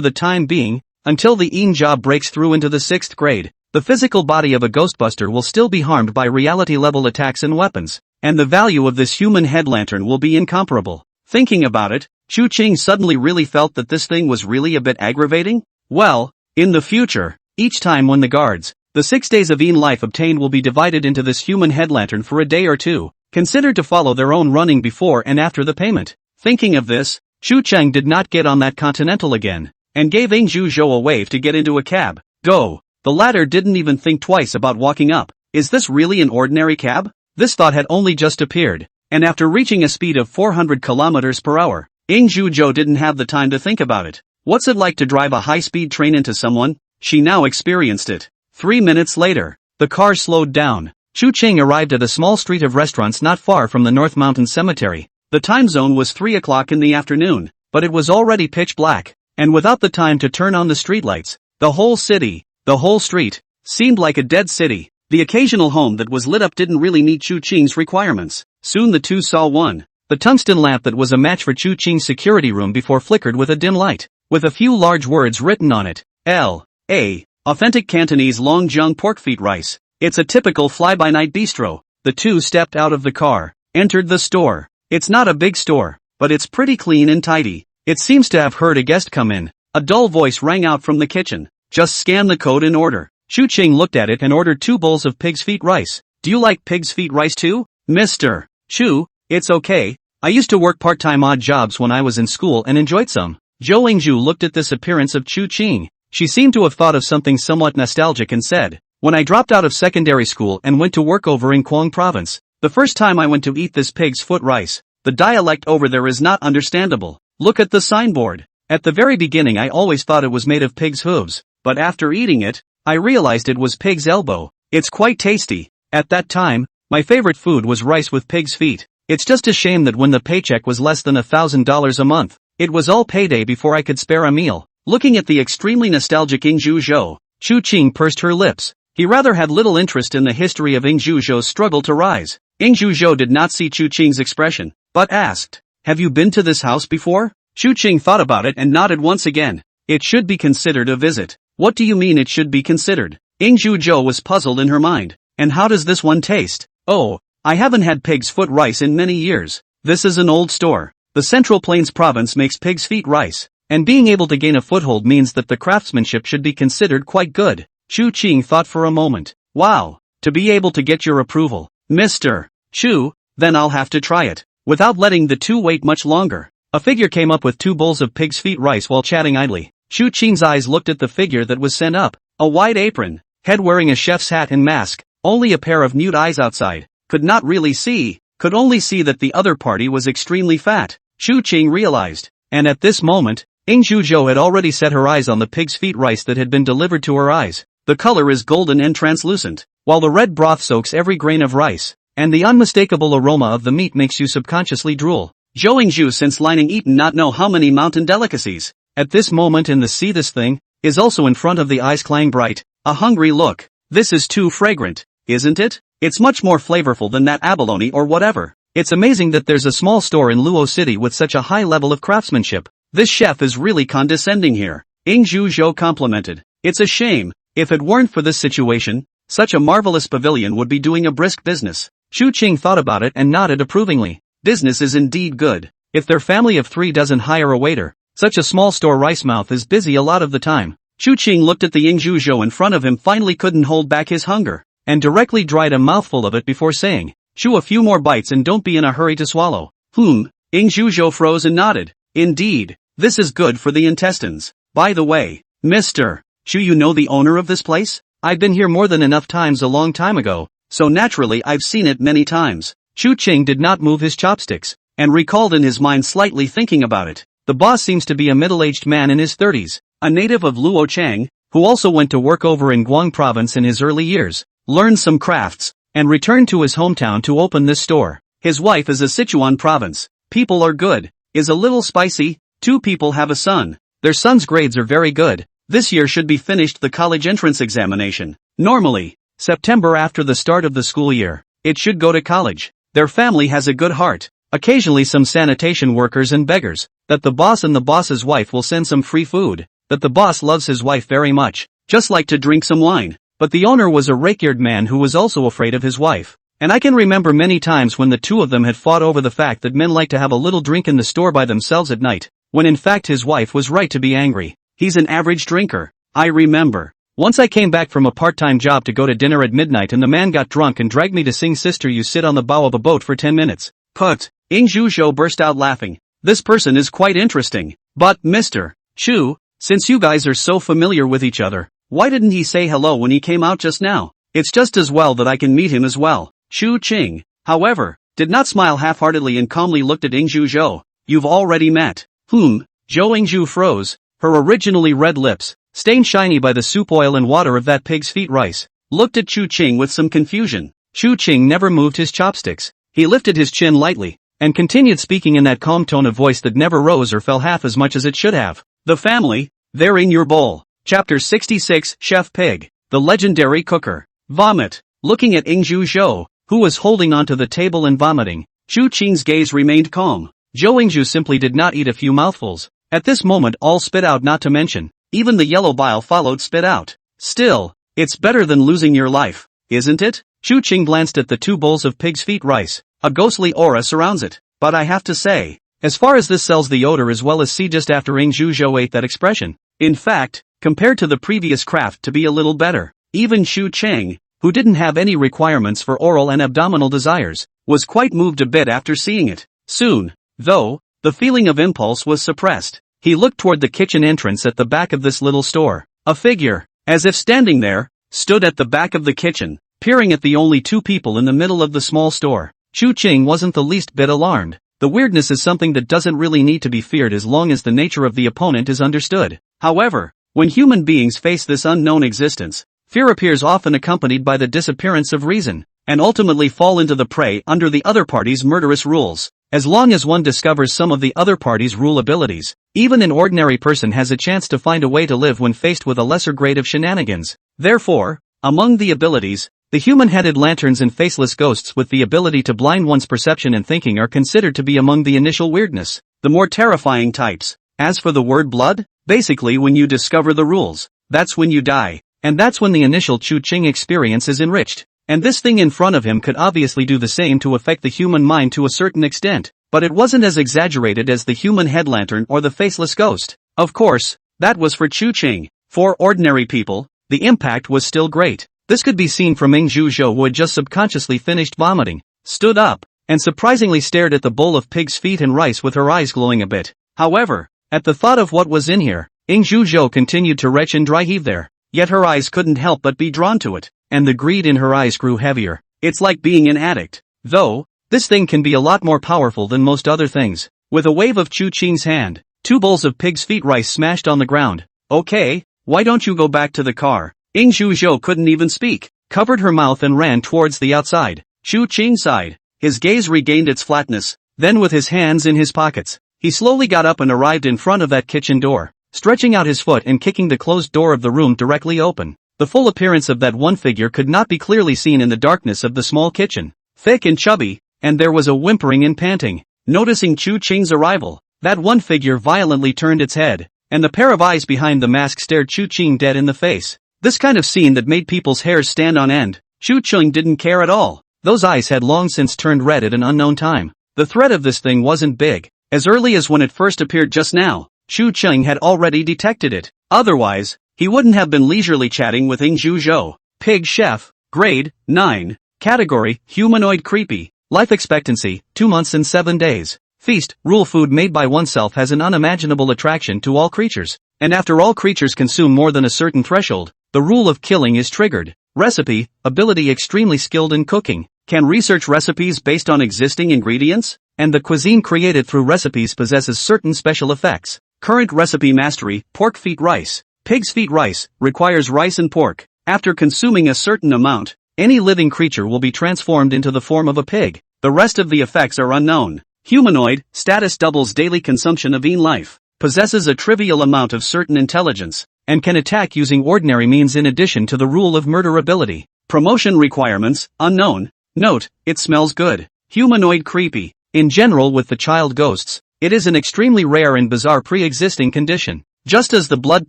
the time being, until the Yin job breaks through into the 6th grade, the physical body of a ghostbuster will still be harmed by reality-level attacks and weapons, and the value of this human head lantern will be incomparable. Thinking about it, Chu Qing suddenly really felt that this thing was really a bit aggravating. Well, in the future, each time when the guards, the 6 days of Yin life obtained will be divided into this human head lantern for a day or two, considered to follow their own running before and after the payment. Thinking of this, Chu Cheng did not get on that Continental again, and gave Ing Zhuzhou a wave to get into a cab. Go. The latter didn't even think twice about walking up. Is this really an ordinary cab? This thought had only just appeared, and after reaching a speed of 400 kilometers per hour, Ing Zhuzhou didn't have the time to think about it. What's it like to drive a high-speed train into someone? She now experienced it. 3 minutes later, the car slowed down. Chu Ching arrived at a small street of restaurants not far from the North Mountain Cemetery. The time zone was 3 o'clock in the afternoon, but it was already pitch black, and without the time to turn on the streetlights, the whole city, the whole street, seemed like a dead city. The occasional home that was lit up didn't really meet Chu Ching's requirements. Soon the two saw one. The tungsten lamp that was a match for Chu Ching's security room before flickered with a dim light, with a few large words written on it. L.A. Authentic Cantonese long jung pork feet rice. It's a typical fly-by-night bistro. The two stepped out of the car, entered the store. It's not a big store, but it's pretty clean and tidy. It seems to have heard a guest come in. A dull voice rang out from the kitchen. Just scan the code and order. Chu Ching looked at it and ordered 2 bowls of pig's feet rice. Do you like pig's feet rice too? Mr. Chu, it's okay. I used to work part-time odd jobs when I was in school and enjoyed some. Zhou Yingzhu looked at this appearance of Chu Ching. She seemed to have thought of something somewhat nostalgic and said, when I dropped out of secondary school and went to work over in Quang Province, the first time I went to eat this pig's foot rice, the dialect over there is not understandable. Look at the signboard. At the very beginning I always thought it was made of pig's hooves, but after eating it, I realized it was pig's elbow. It's quite tasty. At that time, my favorite food was rice with pig's feet. It's just a shame that when the paycheck was less than $1,000 a month, it was all payday before I could spare a meal. Looking at the extremely nostalgic Ing Zhuzhou, Chu Ching pursed her lips. He rather had little interest in the history of Ing Zhuzhou's struggle to rise. Ing Zhuzhou did not see Chu Ching's expression, but asked, have you been to this house before? Chu Ching thought about it and nodded once again. It should be considered a visit. What do you mean it should be considered? Ing Zhuzhou was puzzled in her mind. And how does this one taste? Oh, I haven't had pig's foot rice in many years. This is an old store. The Central Plains province makes pig's feet rice, and being able to gain a foothold means that the craftsmanship should be considered quite good. Chu Ching thought for a moment. Wow, to be able to get your approval, Mr. Chu, then I'll have to try it. Without letting the two wait much longer, a figure came up with 2 bowls of pig's feet rice while chatting idly. Chu Ching's eyes looked at the figure that was sent up. A white apron, head wearing a chef's hat and mask, only a pair of mute eyes outside. could not really see, could only see that the other party was extremely fat, Chu Qing realized. And at this moment, Ing Zhuzhou had already set her eyes on the pig's feet rice that had been delivered to her eyes. The color is golden and translucent, while the red broth soaks every grain of rice, and the unmistakable aroma of the meat makes you subconsciously drool. Zhou Ingzhu since lining eaten not know how many mountain delicacies. At this moment in the see this thing, is also in front of the eyes clang bright, a hungry look. This is too fragrant, isn't it? It's much more flavorful than that abalone or whatever. It's amazing that there's a small store in Luo City with such a high level of craftsmanship. This chef is really condescending here, Ing Zhuzhou complimented. It's a shame, if it weren't for this situation, such a marvelous pavilion would be doing a brisk business. Chu Qing thought about it and nodded approvingly. Business is indeed good. If their family of 3 doesn't hire a waiter, such a small store rice mouth is busy a lot of the time. Chu Qing looked at the Ing Zhuzhou in front of him, finally couldn't hold back his hunger, and directly dried a mouthful of it before saying, chew a few more bites and don't be in a hurry to swallow. Ing Zhuzhou froze and nodded. Indeed, this is good for the intestines. By the way, Mr. Chu, you know the owner of this place? I've been here more than enough times a long time ago, so naturally I've seen it many times. Chu Qing did not move his chopsticks, and recalled in his mind slightly thinking about it. The boss seems to be a middle-aged man in his 30s, a native of Luo Chang, who also went to work over in Guang province in his early years, learned some crafts, and returned to his hometown to open this store. His wife is a Sichuan province. People are good, is a little spicy. 2 people have a son. Their son's grades are very good. This year should be finished the college entrance examination. Normally, September after the start of the school year, it should go to college. Their family has a good heart. Occasionally some sanitation workers and beggars. That the boss and the boss's wife will send some free food. That the boss loves his wife very much. Just like to drink some wine. But the owner was a rake-eared man who was also afraid of his wife. And I can remember many times when the 2 of them had fought over the fact that men like to have a little drink in the store by themselves at night, when in fact his wife was right to be angry. He's an average drinker. I remember. Once I came back from a part-time job to go to dinner at midnight and the man got drunk and dragged me to sing Sister You Sit on the Bow of a Boat for 10 minutes. Put. Ing Zhuzhou burst out laughing. This person is quite interesting. But, Mr. Chu, since you guys are so familiar with each other, why didn't he say hello when he came out just now? It's just as well that I can meet him as well. Chu Qing, however, did not smile half-heartedly and calmly looked at Ing Zhuzhou. You've already met. Zhou Ingzhu froze, her originally red lips, stained shiny by the soup oil and water of that pig's feet rice, looked at Chu Qing with some confusion. Chu Qing never moved his chopsticks. He lifted his chin lightly, and continued speaking in that calm tone of voice that never rose or fell half as much as it should have. The family, they're in your bowl. Chapter 66, Chef Pig, the legendary cooker. Vomit. Looking at Ing Zhuzhou, who was holding onto the table and vomiting, Chu Qing's gaze remained calm. Zhou Ingzhu simply did not eat a few mouthfuls. At this moment all spit out, not to mention, even the yellow bile followed spit out. Still, it's better than losing your life, isn't it? Chu Qing glanced at the 2 bowls of pig's feet rice. A ghostly aura surrounds it. But I have to say, as far as this sells the odor as well as see just after Ing Zhuzhou ate that expression. In fact, compared to the previous craft to be a little better. Even Chu Qing, who didn't have any requirements for oral and abdominal desires, was quite moved a bit after seeing it. Soon, though, the feeling of impulse was suppressed. He looked toward the kitchen entrance at the back of this little store. A figure, as if standing there, stood at the back of the kitchen, peering at the only 2 people in the middle of the small store. Chu Qing wasn't the least bit alarmed. The weirdness is something that doesn't really need to be feared as long as the nature of the opponent is understood. However, when human beings face this unknown existence, fear appears often accompanied by the disappearance of reason, and ultimately fall into the prey under the other party's murderous rules. As long as one discovers some of the other party's rule abilities, even an ordinary person has a chance to find a way to live when faced with a lesser grade of shenanigans. Therefore, among the abilities, the human-headed lanterns and faceless ghosts with the ability to blind one's perception and thinking are considered to be among the initial weirdness, the more terrifying types. As for the word blood, basically when you discover the rules, that's when you die, and that's when the initial Chu Qing experience is enriched. And this thing in front of him could obviously do the same to affect the human mind to a certain extent, but it wasn't as exaggerated as the human head lantern or the faceless ghost. Of course, that was for Chu Qing. For ordinary people, the impact was still great. This could be seen from Ing Zhuzhou, who had just subconsciously finished vomiting, stood up, and surprisingly stared at the bowl of pig's feet and rice with her eyes glowing a bit. However, at the thought of what was in here, Ing Zhuzhou continued to retch and dry heave there, yet her eyes couldn't help but be drawn to it, and the greed in her eyes grew heavier. It's like being an addict. Though, this thing can be a lot more powerful than most other things. With a wave of Chu Qing's hand, 2 bowls of pig's feet rice smashed on the ground. Okay, why don't you go back to the car? Ying Zhuzhou couldn't even speak, covered her mouth and ran towards the outside. Chu Qing sighed. His gaze regained its flatness. Then with his hands in his pockets, he slowly got up and arrived in front of that kitchen door, stretching out his foot and kicking the closed door of the room directly open. The full appearance of that one figure could not be clearly seen in the darkness of the small kitchen. Thick and chubby, and there was a whimpering and panting. Noticing Chu Qing's arrival, that one figure violently turned its head, and the pair of eyes behind the mask stared Chu Qing dead in the face. This kind of scene that made people's hairs stand on end. Chu Qing didn't care at all. Those eyes had long since turned red at an unknown time. The threat of this thing wasn't big. As early as when it first appeared just now, Chu Qing had already detected it. Otherwise, he wouldn't have been leisurely chatting with Ying Zhuzhou. Pig chef, grade 9, category humanoid creepy, life expectancy 2 months and 7 days. Feast, rule food made by oneself has an unimaginable attraction to all creatures, and after all creatures consume more than a certain threshold, the rule of killing is triggered. Recipe, ability extremely skilled in cooking, can research recipes based on existing ingredients, and the cuisine created through recipes possesses certain special effects. Current recipe mastery, pork feet rice. Pig's feet rice, requires rice and pork. After consuming a certain amount, any living creature will be transformed into the form of a pig. The rest of the effects are unknown. Humanoid, status doubles daily consumption of life, possesses a trivial amount of certain intelligence, and can attack using ordinary means in addition to the rule of murder ability. Promotion requirements, unknown. Note, it smells good. Humanoid creepy. In general with the child ghosts, it is an extremely rare and bizarre pre-existing condition. Just as the blood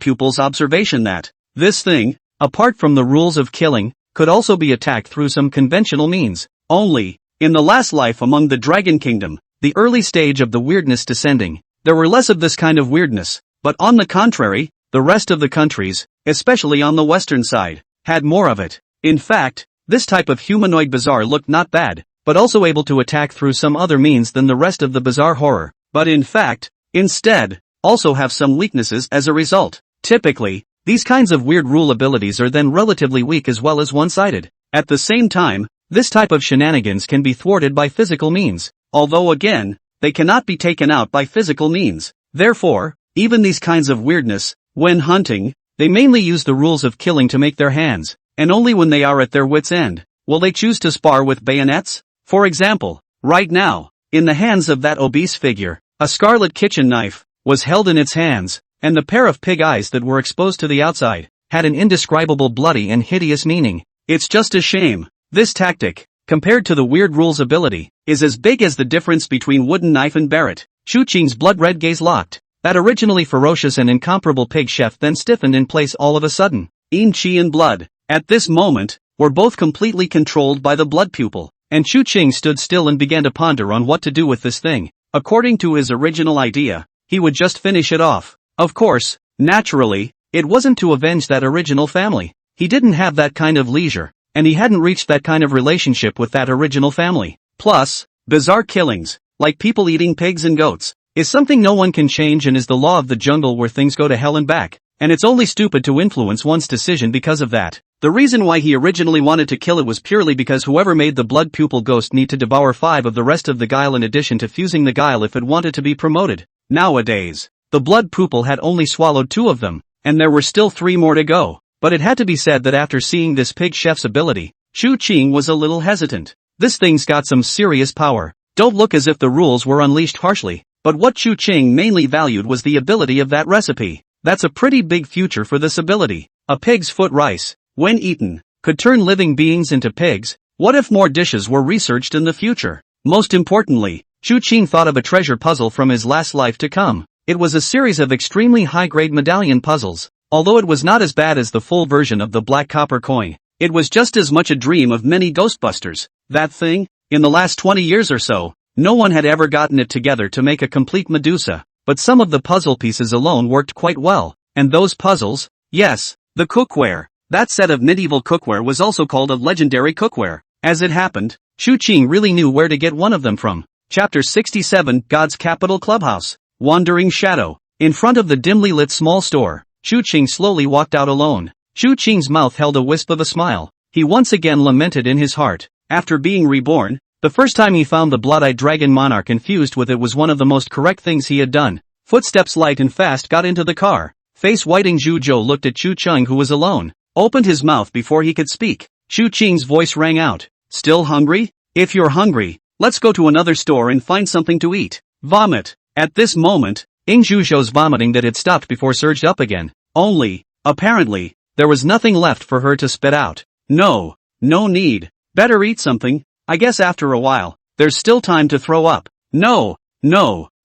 pupils' observation that, this thing, apart from the rules of killing, could also be attacked through some conventional means. Only, in the last life among the Dragon Kingdom, the early stage of the weirdness descending, there were less of this kind of weirdness, but on the contrary, the rest of the countries, especially on the western side, had more of it. In fact, this type of humanoid bizarre looked not bad, but also able to attack through some other means than the rest of the bizarre horror, but in fact, instead, also have some weaknesses as a result. Typically, these kinds of weird rule abilities are then relatively weak as well as one-sided. At the same time, this type of shenanigans can be thwarted by physical means, although again, they cannot be taken out by physical means. Therefore, even these kinds of weirdness, when hunting, they mainly use the rules of killing to make their hands, and only when they are at their wits' end, will they choose to spar with bayonets. For example, right now, in the hands of that obese figure, a scarlet kitchen knife was held in its hands, and the pair of pig eyes that were exposed to the outside had an indescribable bloody and hideous meaning. It's just a shame. This tactic, compared to the weird rules ability, is as big as the difference between wooden knife and barret. Chu Qing's blood-red gaze locked. That originally ferocious and incomparable pig chef then stiffened in place all of a sudden. Yin Qi and blood, at this moment, were both completely controlled by the blood pupil, and Chu Qing stood still and began to ponder on what to do with this thing. According to his original idea, he would just finish it off. Of course, naturally, it wasn't to avenge that original family. He didn't have that kind of leisure, and he hadn't reached that kind of relationship with that original family. Plus, bizarre killings, like people eating pigs and goats, is something no one can change and is the law of the jungle where things go to hell and back, and it's only stupid to influence one's decision because of that. The reason why he originally wanted to kill it was purely because whoever made the blood pupil ghost need to devour 5 of the rest of the guile in addition to fusing the guile if it wanted to be promoted. Nowadays, the blood pupil had only swallowed 2 of them, and there were still 3 more to go. But it had to be said that after seeing this pig chef's ability, Chu Qing was a little hesitant. This thing's got some serious power. Don't look as if the rules were unleashed harshly, but what Chu Qing mainly valued was the ability of that recipe. That's a pretty big future for this ability. A pig's foot rice, when eaten, could turn living beings into pigs. What if more dishes were researched in the future? Most importantly, Chu Qing thought of a treasure puzzle from his last life to come. It was a series of extremely high-grade medallion puzzles. Although it was not as bad as the full version of the black copper coin, it was just as much a dream of many Ghostbusters. That thing, in the last 20 years or so, no one had ever gotten it together to make a complete Medusa, but some of the puzzle pieces alone worked quite well. And those puzzles? Yes, the cookware. That set of medieval cookware was also called a legendary cookware. As it happened, Chu Qing really knew where to get one of them from. Chapter 67, God's Capital Clubhouse. Wandering Shadow. In front of the dimly lit small store, Chu Qing slowly walked out alone. Chu Qing's mouth held a wisp of a smile. He once again lamented in his heart, After being reborn, the first time he found the blood-eyed dragon monarch infused with it was one of the most correct things he had done. Footsteps light and fast got into the car. Face whiting Zhu Zhou looked at Chu Cheng, who was alone, opened his mouth before he could speak. Chu Cheng's voice rang out. Still hungry? If you're hungry, let's go to another store and find something to eat. Vomit. At this moment, Zhu Zhou's vomiting that had stopped before surged up again. Only, apparently, there was nothing left for her to spit out. No need. Better eat something. I guess after a while, there's still time to throw up. No,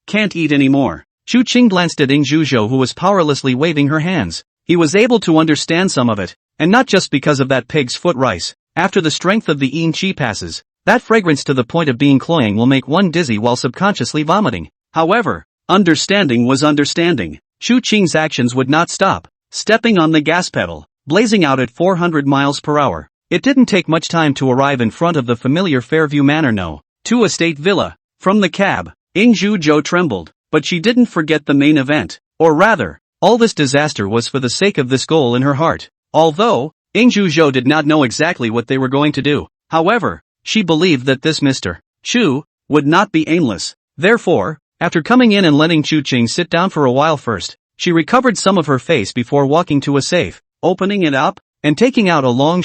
can't eat anymore. Chu Cheng glanced at Zhu Zhou, who was powerlessly waving her hands. He was able to understand some of it, and not just because of that pig's foot rice. After the strength of the yin qi passes, that fragrance to the point of being cloying will make one dizzy while subconsciously vomiting. However, understanding was understanding. Chu Cheng's actions would not stop, stepping on the gas pedal, blazing out at 400 miles per hour. It didn't take much time to arrive in front of the familiar Fairview Manor No. 2 Estate Villa. From the cab, Zhu Zhou trembled, but she didn't forget the main event. Or rather, all this disaster was for the sake of this goal in her heart. Although, Zhu Zhou did not know exactly what they were going to do. However, she believed that this Mr. Chu would not be aimless. Therefore, after coming in and letting Chu Cheng sit down for a while first, she recovered some of her face before walking to a safe, opening it up, and taking out a long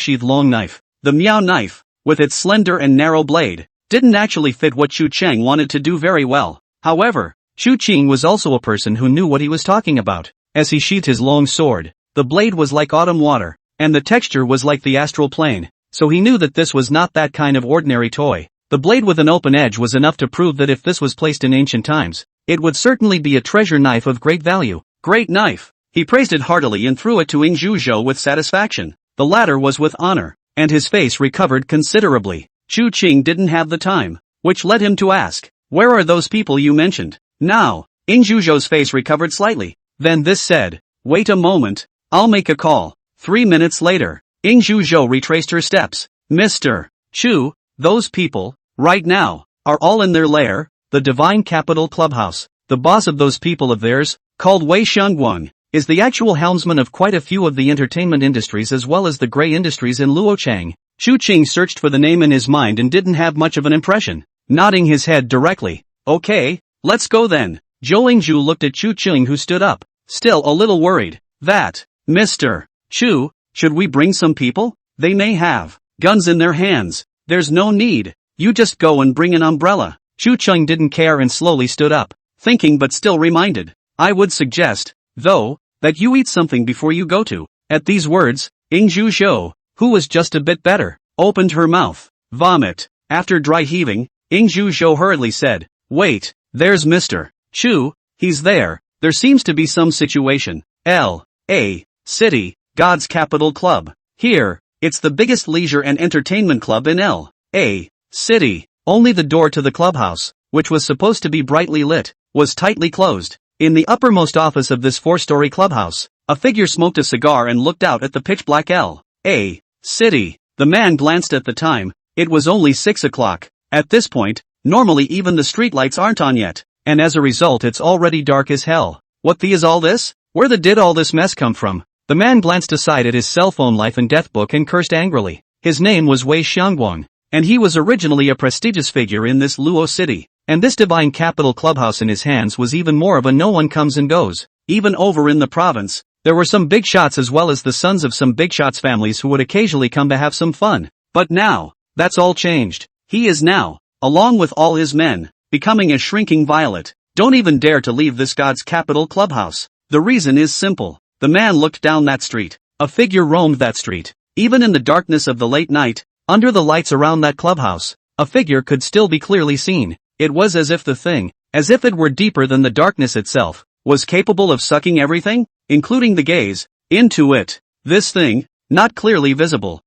knife. The Miao knife, with its slender and narrow blade, didn't actually fit what Chu Cheng wanted to do very well. However, Chu Cheng was also a person who knew what he was talking about. As he sheathed his long sword, the blade was like autumn water, and the texture was like the astral plane, so he knew that this was not that kind of ordinary toy. The blade with an open edge was enough to prove that if this was placed in ancient times, it would certainly be a treasure knife of great value. Great knife! He praised it heartily and threw it to Zhu Zhou with satisfaction. The latter was with honor, and his face recovered considerably. Chu Cheng didn't have the time, which led him to ask, "Where are those people you mentioned?" Now, Zhu Zhou's face recovered slightly. Then this said, "Wait a moment, I'll make a call." 3 minutes later, Zhu Zhou retraced her steps. Mr. Chu, those people, right now, are all in their lair, the Divine Capital Clubhouse. The boss of those people of theirs, called Wei Xiangguang, is the actual helmsman of quite a few of the entertainment industries as well as the gray industries in Luochang. Chu Cheng searched for the name in his mind and didn't have much of an impression, nodding his head directly. Okay, let's go then. Zhou Lingzhu looked at Chu Cheng, who stood up, still a little worried. That, Mr. Chu, should we bring some people? They may have guns in their hands. There's no need. You just go and bring an umbrella. Chu Cheng didn't care and slowly stood up, thinking but still reminded. I would suggest, though, that you eat something before you go to. At these words, Zhu Zhou, who was just a bit better, opened her mouth. Vomit. After dry heaving, Zhu Zhou hurriedly said, "Wait, there's Mr. Chu, he's there. There seems to be some situation. L.A. City, God's Capital Club. Here, it's the biggest leisure and entertainment club in L.A. City." Only the door to the clubhouse, which was supposed to be brightly lit, was tightly closed. In the uppermost office of this 4-story clubhouse, a figure smoked a cigar and looked out at the pitch-black L.A. City. The man glanced at the time. It was only 6 o'clock. At this point, normally even the streetlights aren't on yet, and as a result it's already dark as hell. What the is all this? Where the did all this mess come from? The man glanced aside at his cell phone life and death book and cursed angrily. His name was Wei Xiangguang, and he was originally a prestigious figure in this Luo city. And this Divine Capital Clubhouse in his hands was even more of a no one comes and goes. Even over in the province, there were some big shots as well as the sons of some big shots families who would occasionally come to have some fun. But now, that's all changed. He is now, along with all his men, becoming a shrinking violet. Don't even dare to leave this God's Capital Clubhouse. The reason is simple. The man looked down that street. A figure roamed that street. Even in the darkness of the late night, under the lights around that clubhouse, a figure could still be clearly seen. It was as if the thing, as if it were deeper than the darkness itself, was capable of sucking everything, including the gaze, into it. This thing, not clearly visible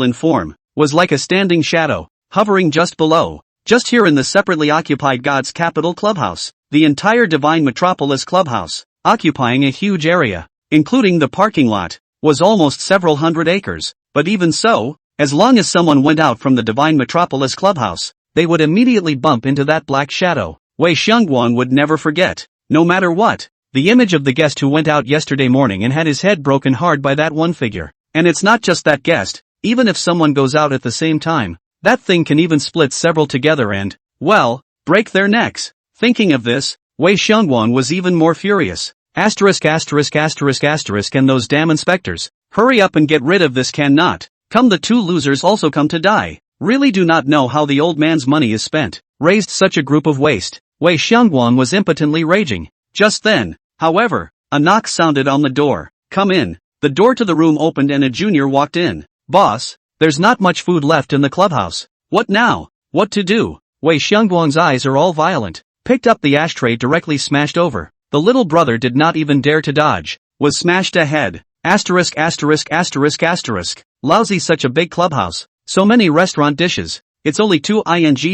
in form, was like a standing shadow, hovering just below, just here in the separately occupied God's Capital Clubhouse, the entire Divine Metropolis Clubhouse, occupying a huge area, including the parking lot, was almost several hundred acres. But even so, as long as someone went out from the Divine Metropolis Clubhouse, they would immediately bump into that black shadow. Wei Xiangguang would never forget, no matter what, the image of the guest who went out yesterday morning and had his head broken hard by that one figure. And it's not just that guest, even if someone goes out at the same time, that thing can even split several together and, well, break their necks. Thinking of this, Wei Xiongguang was even more furious. Asterisk asterisk asterisk asterisk and those damn inspectors. Hurry up and get rid of this cannot. Come, the two losers also come to die. Really do not know how the old man's money is spent. Raised such a group of waste. Wei Xiongguang was impotently raging. Just then, however, a knock sounded on the door. Come in. The door to the room opened and a junior walked in. Boss, there's not much food left in the clubhouse. What now? What to do? Wei Xiongguang's eyes are all violent. Picked up the ashtray, directly smashed over. The little brother did not even dare to dodge. Was smashed ahead. Asterisk asterisk asterisk asterisk. Lousy, such a big clubhouse. So many restaurant dishes. It's only 2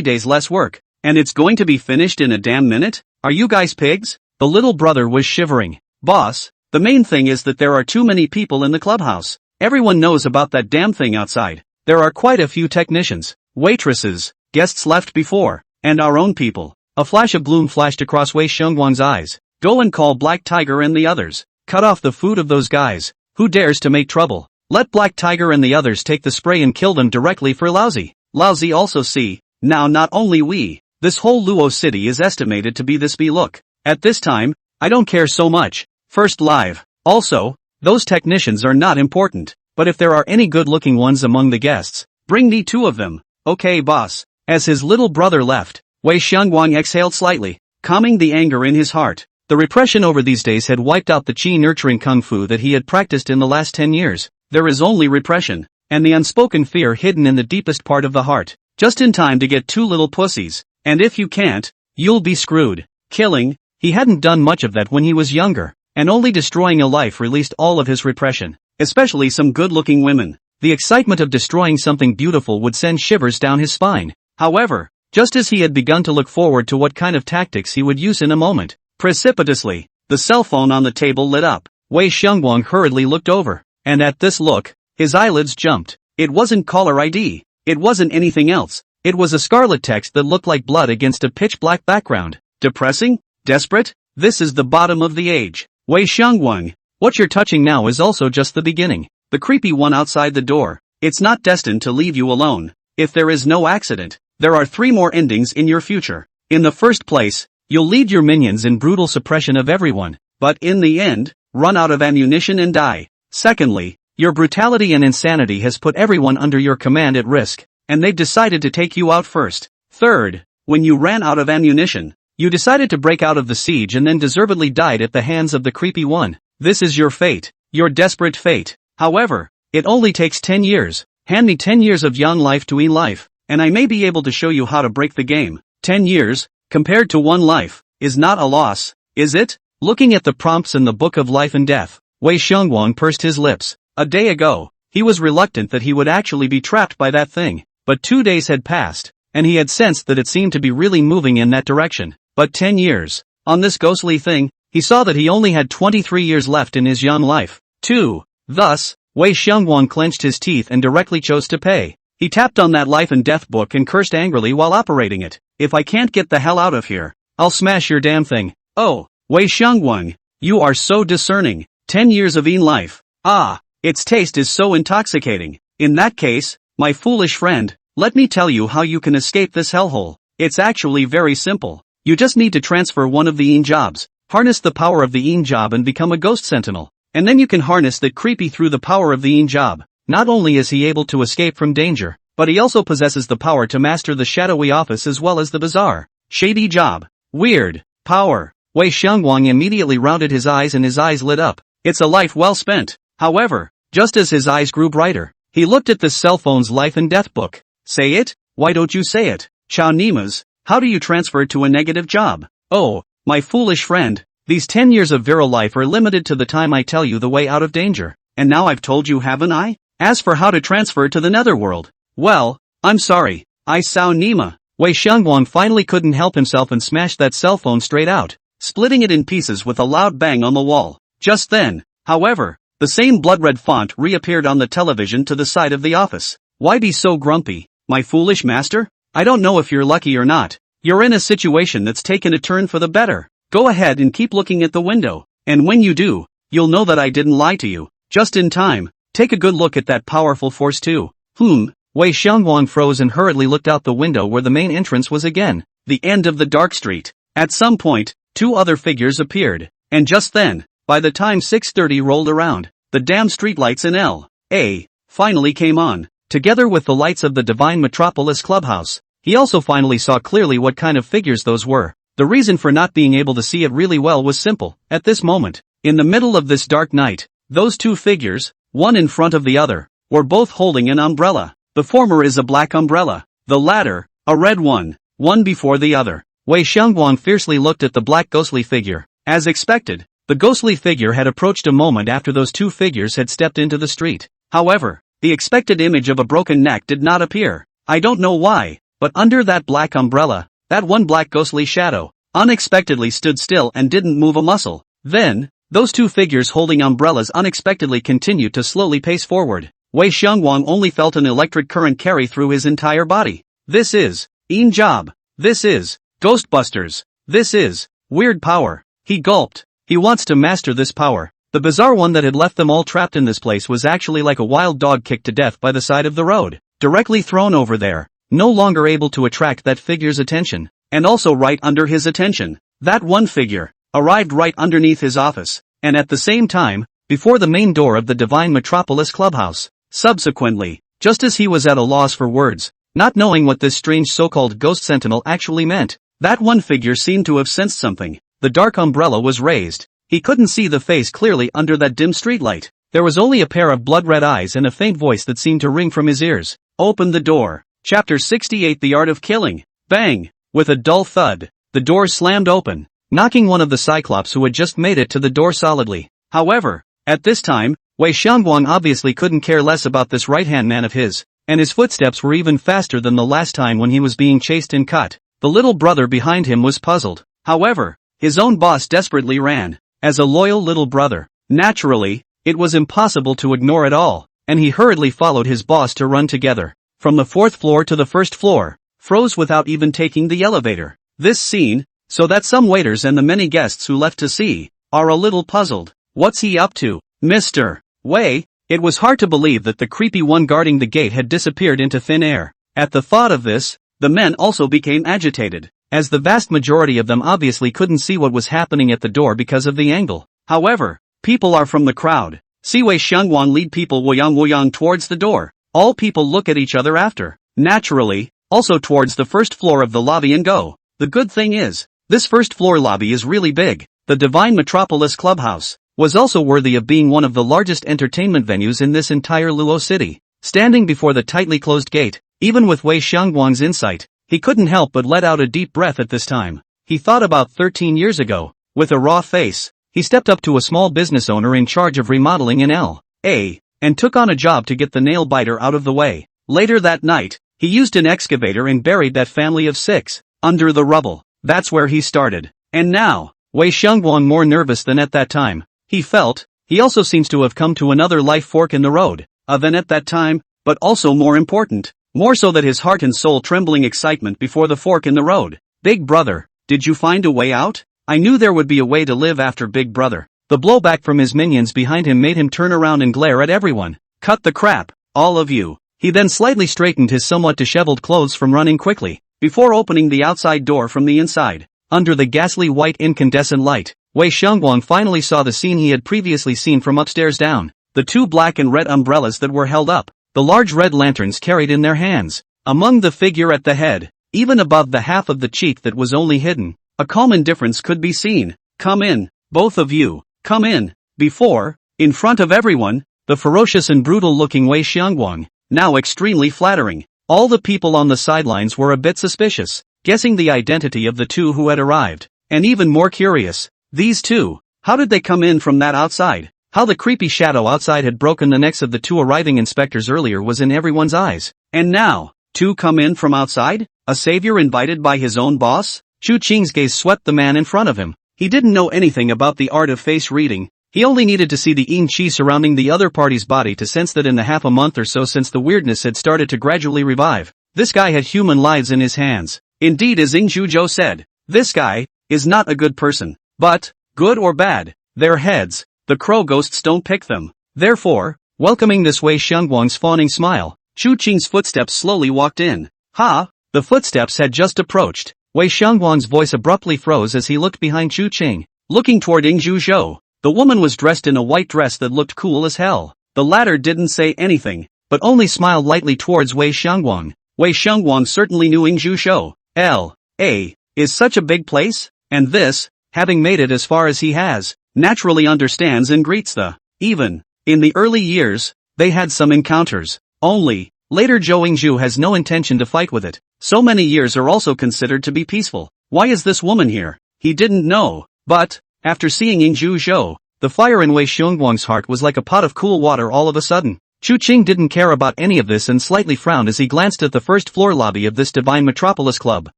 days less work. And it's going to be finished in a damn minute? Are you guys pigs? The little brother was shivering. Boss, the main thing is that there are too many people in the clubhouse. Everyone knows about that damn thing outside. There are quite a few technicians, waitresses, guests left before, and our own people. A flash of gloom flashed across Wei Xiongguang's eyes. Go and call Black Tiger and the others. Cut off the food of those guys. Who dares to make trouble? Let Black Tiger and the others take the spray and kill them directly for lousy. Lousy also see. Now not only we. This whole Luo city is estimated to be this B. Look. At this time, I don't care so much. First live. Also, those technicians are not important. But if there are any good-looking ones among the guests, bring me 2 of them. Okay, boss. As his little brother left, Wei Xiongguang exhaled slightly, calming the anger in his heart. The repression over these days had wiped out the chi-nurturing kung fu that he had practiced in the last 10 years. There is only repression, and the unspoken fear hidden in the deepest part of the heart. Just in time to get 2 little pussies. And if you can't, you'll be screwed. Killing, he hadn't done much of that when he was younger, and only destroying a life released all of his repression, especially some good-looking women. The excitement of destroying something beautiful would send shivers down his spine. However, just as he had begun to look forward to what kind of tactics he would use in a moment, precipitously, the cell phone on the table lit up. Wei Xiongguang hurriedly looked over, and at this look, his eyelids jumped. It wasn't caller ID. It wasn't anything else. It was a scarlet text that looked like blood against a pitch-black background. Depressing? Desperate? This is the bottom of the age. Wei Xiongguang, what you're touching now is also just the beginning. The creepy one outside the door. It's not destined to leave you alone. If there is no accident, there are 3 more endings in your future. In the first place, you'll lead your minions in brutal suppression of everyone, but in the end, run out of ammunition and die. Secondly, your brutality and insanity has put everyone under your command at risk, and they've decided to take you out first. Third, when you ran out of ammunition, you decided to break out of the siege and then deservedly died at the hands of the creepy one. This is your fate, your desperate fate. However, it only takes 10 years. Hand me 10 years of young life to life, and I may be able to show you how to break the game. 10 years, compared to 1 life, is not a loss, is it? Looking at the prompts in the Book of Life and Death, Wei Xiongguang pursed his lips. A day ago, he was reluctant that he would actually be trapped by that thing, but 2 days had passed, and he had sensed that it seemed to be really moving in that direction. But 10 years, on this ghostly thing, he saw that he only had 23 years left in his young life. 2. Thus, Wei Xiongguang clenched his teeth and directly chose to pay. He tapped on that life and death book and cursed angrily while operating it. If I can't get the hell out of here, I'll smash your damn thing. Oh, Wei Xiongguang, you are so discerning. 10 years of life. Ah, its taste is so intoxicating. In that case, my foolish friend, let me tell you how you can escape this hellhole. It's actually very simple. You just need to transfer one of the jobs, harness the power of the job and become a ghost sentinel. And then you can harness that creepy through the power of the job. Not only is he able to escape from danger, but he also possesses the power to master the shadowy office as well as the bizarre, shady job. Weird. Power. Wei Xiongguang immediately rounded his eyes and his eyes lit up. It's a life well spent. However, just as his eyes grew brighter, he looked at the cell phone's life and death book. Say it? Why don't you say it? Chow Nimas, how do you transfer to a negative job? Oh, my foolish friend, these 10 years of virile life are limited to the time I tell you the way out of danger. And now I've told you, haven't I? As for how to transfer to the netherworld, well, I'm sorry, I Sao Nima. Wei Xiongguang finally couldn't help himself and smashed that cell phone straight out, splitting it in pieces with a loud bang on the wall. Just then, however, the same blood-red font reappeared on the television to the side of the office. Why be so grumpy, my foolish master? I don't know if you're lucky or not. You're in a situation that's taken a turn for the better. Go ahead and keep looking at the window, and when you do, you'll know that I didn't lie to you. Just in time. Take a good look at that powerful force too. Wei Xiangwang froze and hurriedly looked out the window where the main entrance was again. The end of the dark street. At some point, two other figures appeared. And just then, by the time 6:30 rolled around, the damn streetlights in L.A. finally came on. Together with the lights of the Divine Metropolis Clubhouse, he also finally saw clearly what kind of figures those were. The reason for not being able to see it really well was simple. At this moment, in the middle of this dark night, those two figures, one in front of the other, were both holding an umbrella. The former is a black umbrella, the latter, a red one before the other. Wei Xiangwang fiercely looked at the black ghostly figure. As expected, the ghostly figure had approached a moment after those two figures had stepped into the street. However, the expected image of a broken neck did not appear. I don't know why, but under that black umbrella, that one black ghostly shadow, unexpectedly stood still and didn't move a muscle. Then, those two figures holding umbrellas unexpectedly continued to slowly pace forward. Wei Xiangwang only felt an electric current carry through his entire body. This is job. This is Ghostbusters. This is weird power. He gulped. He wants to master this power. The bizarre one that had left them all trapped in this place was actually like a wild dog kicked to death by the side of the road, directly thrown over there, no longer able to attract that figure's attention, and also right under his attention. That one figure arrived right underneath his office, and at the same time, before the main door of the Divine Metropolis Clubhouse. Subsequently, just as he was at a loss for words, not knowing what this strange so-called ghost sentinel actually meant, that one figure seemed to have sensed something. The dark umbrella was raised. He couldn't see the face clearly under that dim streetlight. There was only a pair of blood-red eyes and a faint voice that seemed to ring from his ears. Open the door. Chapter 68 The Art of Killing. Bang! With a dull thud, the door slammed open, knocking one of the Cyclops who had just made it to the door solidly. However, at this time, Wei Xiangwang obviously couldn't care less about this right-hand man of his, and his footsteps were even faster than the last time when he was being chased and cut. The little brother behind him was puzzled. However, his own boss desperately ran. As a loyal little brother, naturally, it was impossible to ignore it all, and he hurriedly followed his boss to run together. From the 4th floor to the 1st floor, froze without even taking the elevator. This scene, so that some waiters and the many guests who left to see, are a little puzzled. What's he up to? Mr. Wei? It was hard to believe that the creepy one guarding the gate had disappeared into thin air. At the thought of this, the men also became agitated, as the vast majority of them obviously couldn't see what was happening at the door because of the angle. However, people are from the crowd. See Wei Xiangwang lead people Woyang towards the door. All people look at each other after. Naturally, also towards the 1st floor of the lobby and go. The good thing is, this 1st floor lobby is really big. The Divine Metropolis Clubhouse was also worthy of being one of the largest entertainment venues in this entire Luo city. Standing before the tightly closed gate, even with Wei Xiangwang's insight, he couldn't help but let out a deep breath at this time. He thought about 13 years ago. With a raw face, he stepped up to a small business owner in charge of remodeling in L.A. and took on a job to get the nail biter out of the way. Later that night, he used an excavator and buried that family of 6 under the rubble. That's where he started. And now, Wei Xiangwang more nervous than at that time. He felt, he also seems to have come to another life fork in the road, than at that time, but also more important. More so that his heart and soul trembling excitement before the fork in the road. Big brother, did you find a way out? I knew there would be a way to live after Big Brother. The blowback from his minions behind him made him turn around and glare at everyone. Cut the crap, all of you. He then slightly straightened his somewhat disheveled clothes from running quickly, before opening the outside door from the inside. Under the ghastly white incandescent light, Wei Xiangwang finally saw the scene he had previously seen from upstairs down. The 2 black and red umbrellas that were held up, the large red lanterns carried in their hands. Among the figure at the head, even above the half of the cheek that was only hidden, a calm indifference could be seen. Come in, both of you, come in. Before, in front of everyone, the ferocious and brutal-looking Wei Xiangwang, now extremely flattering. All the people on the sidelines were a bit suspicious, guessing the identity of the 2 who had arrived, and even more curious. These 2, how did they come in from that outside? How the creepy shadow outside had broken the necks of the 2 arriving inspectors earlier was in everyone's eyes. And now, 2 come in from outside? A savior invited by his own boss? Chu Qing's gaze swept the man in front of him. He didn't know anything about the art of face reading. He only needed to see the yin qi surrounding the other party's body to sense that in the half a month or so since the weirdness had started to gradually revive, this guy had human lives in his hands. Indeed, as Ing Zhuzhou said, this guy is not a good person. But, good or bad, they're heads. The crow ghosts don't pick them. Therefore, welcoming this Wei Xiangwang's fawning smile, Chu Qing's footsteps slowly walked in. Ha! The footsteps had just approached. Wei Xiangwang's voice abruptly froze as he looked behind Chu Qing. Looking toward Yingzhu Zhou, the woman was dressed in a white dress that looked cool as hell. The latter didn't say anything, but only smiled lightly towards Wei Xiangwang. Wei Xiangwang certainly knew Yingzhu Zhou. L.A. is such a big place, and this, having made it as far as he has, naturally understands and greets the. Even, in the early years, they had some encounters. Only, later Zhou Yingzhu has no intention to fight with it. So many years are also considered to be peaceful. Why is this woman here? He didn't know, but, after seeing Yingzhu Zhou, the fire in Wei Xiangwang's heart was like a pot of cool water all of a sudden. Chu Qing didn't care about any of this and slightly frowned as he glanced at the first floor lobby of this divine metropolis club.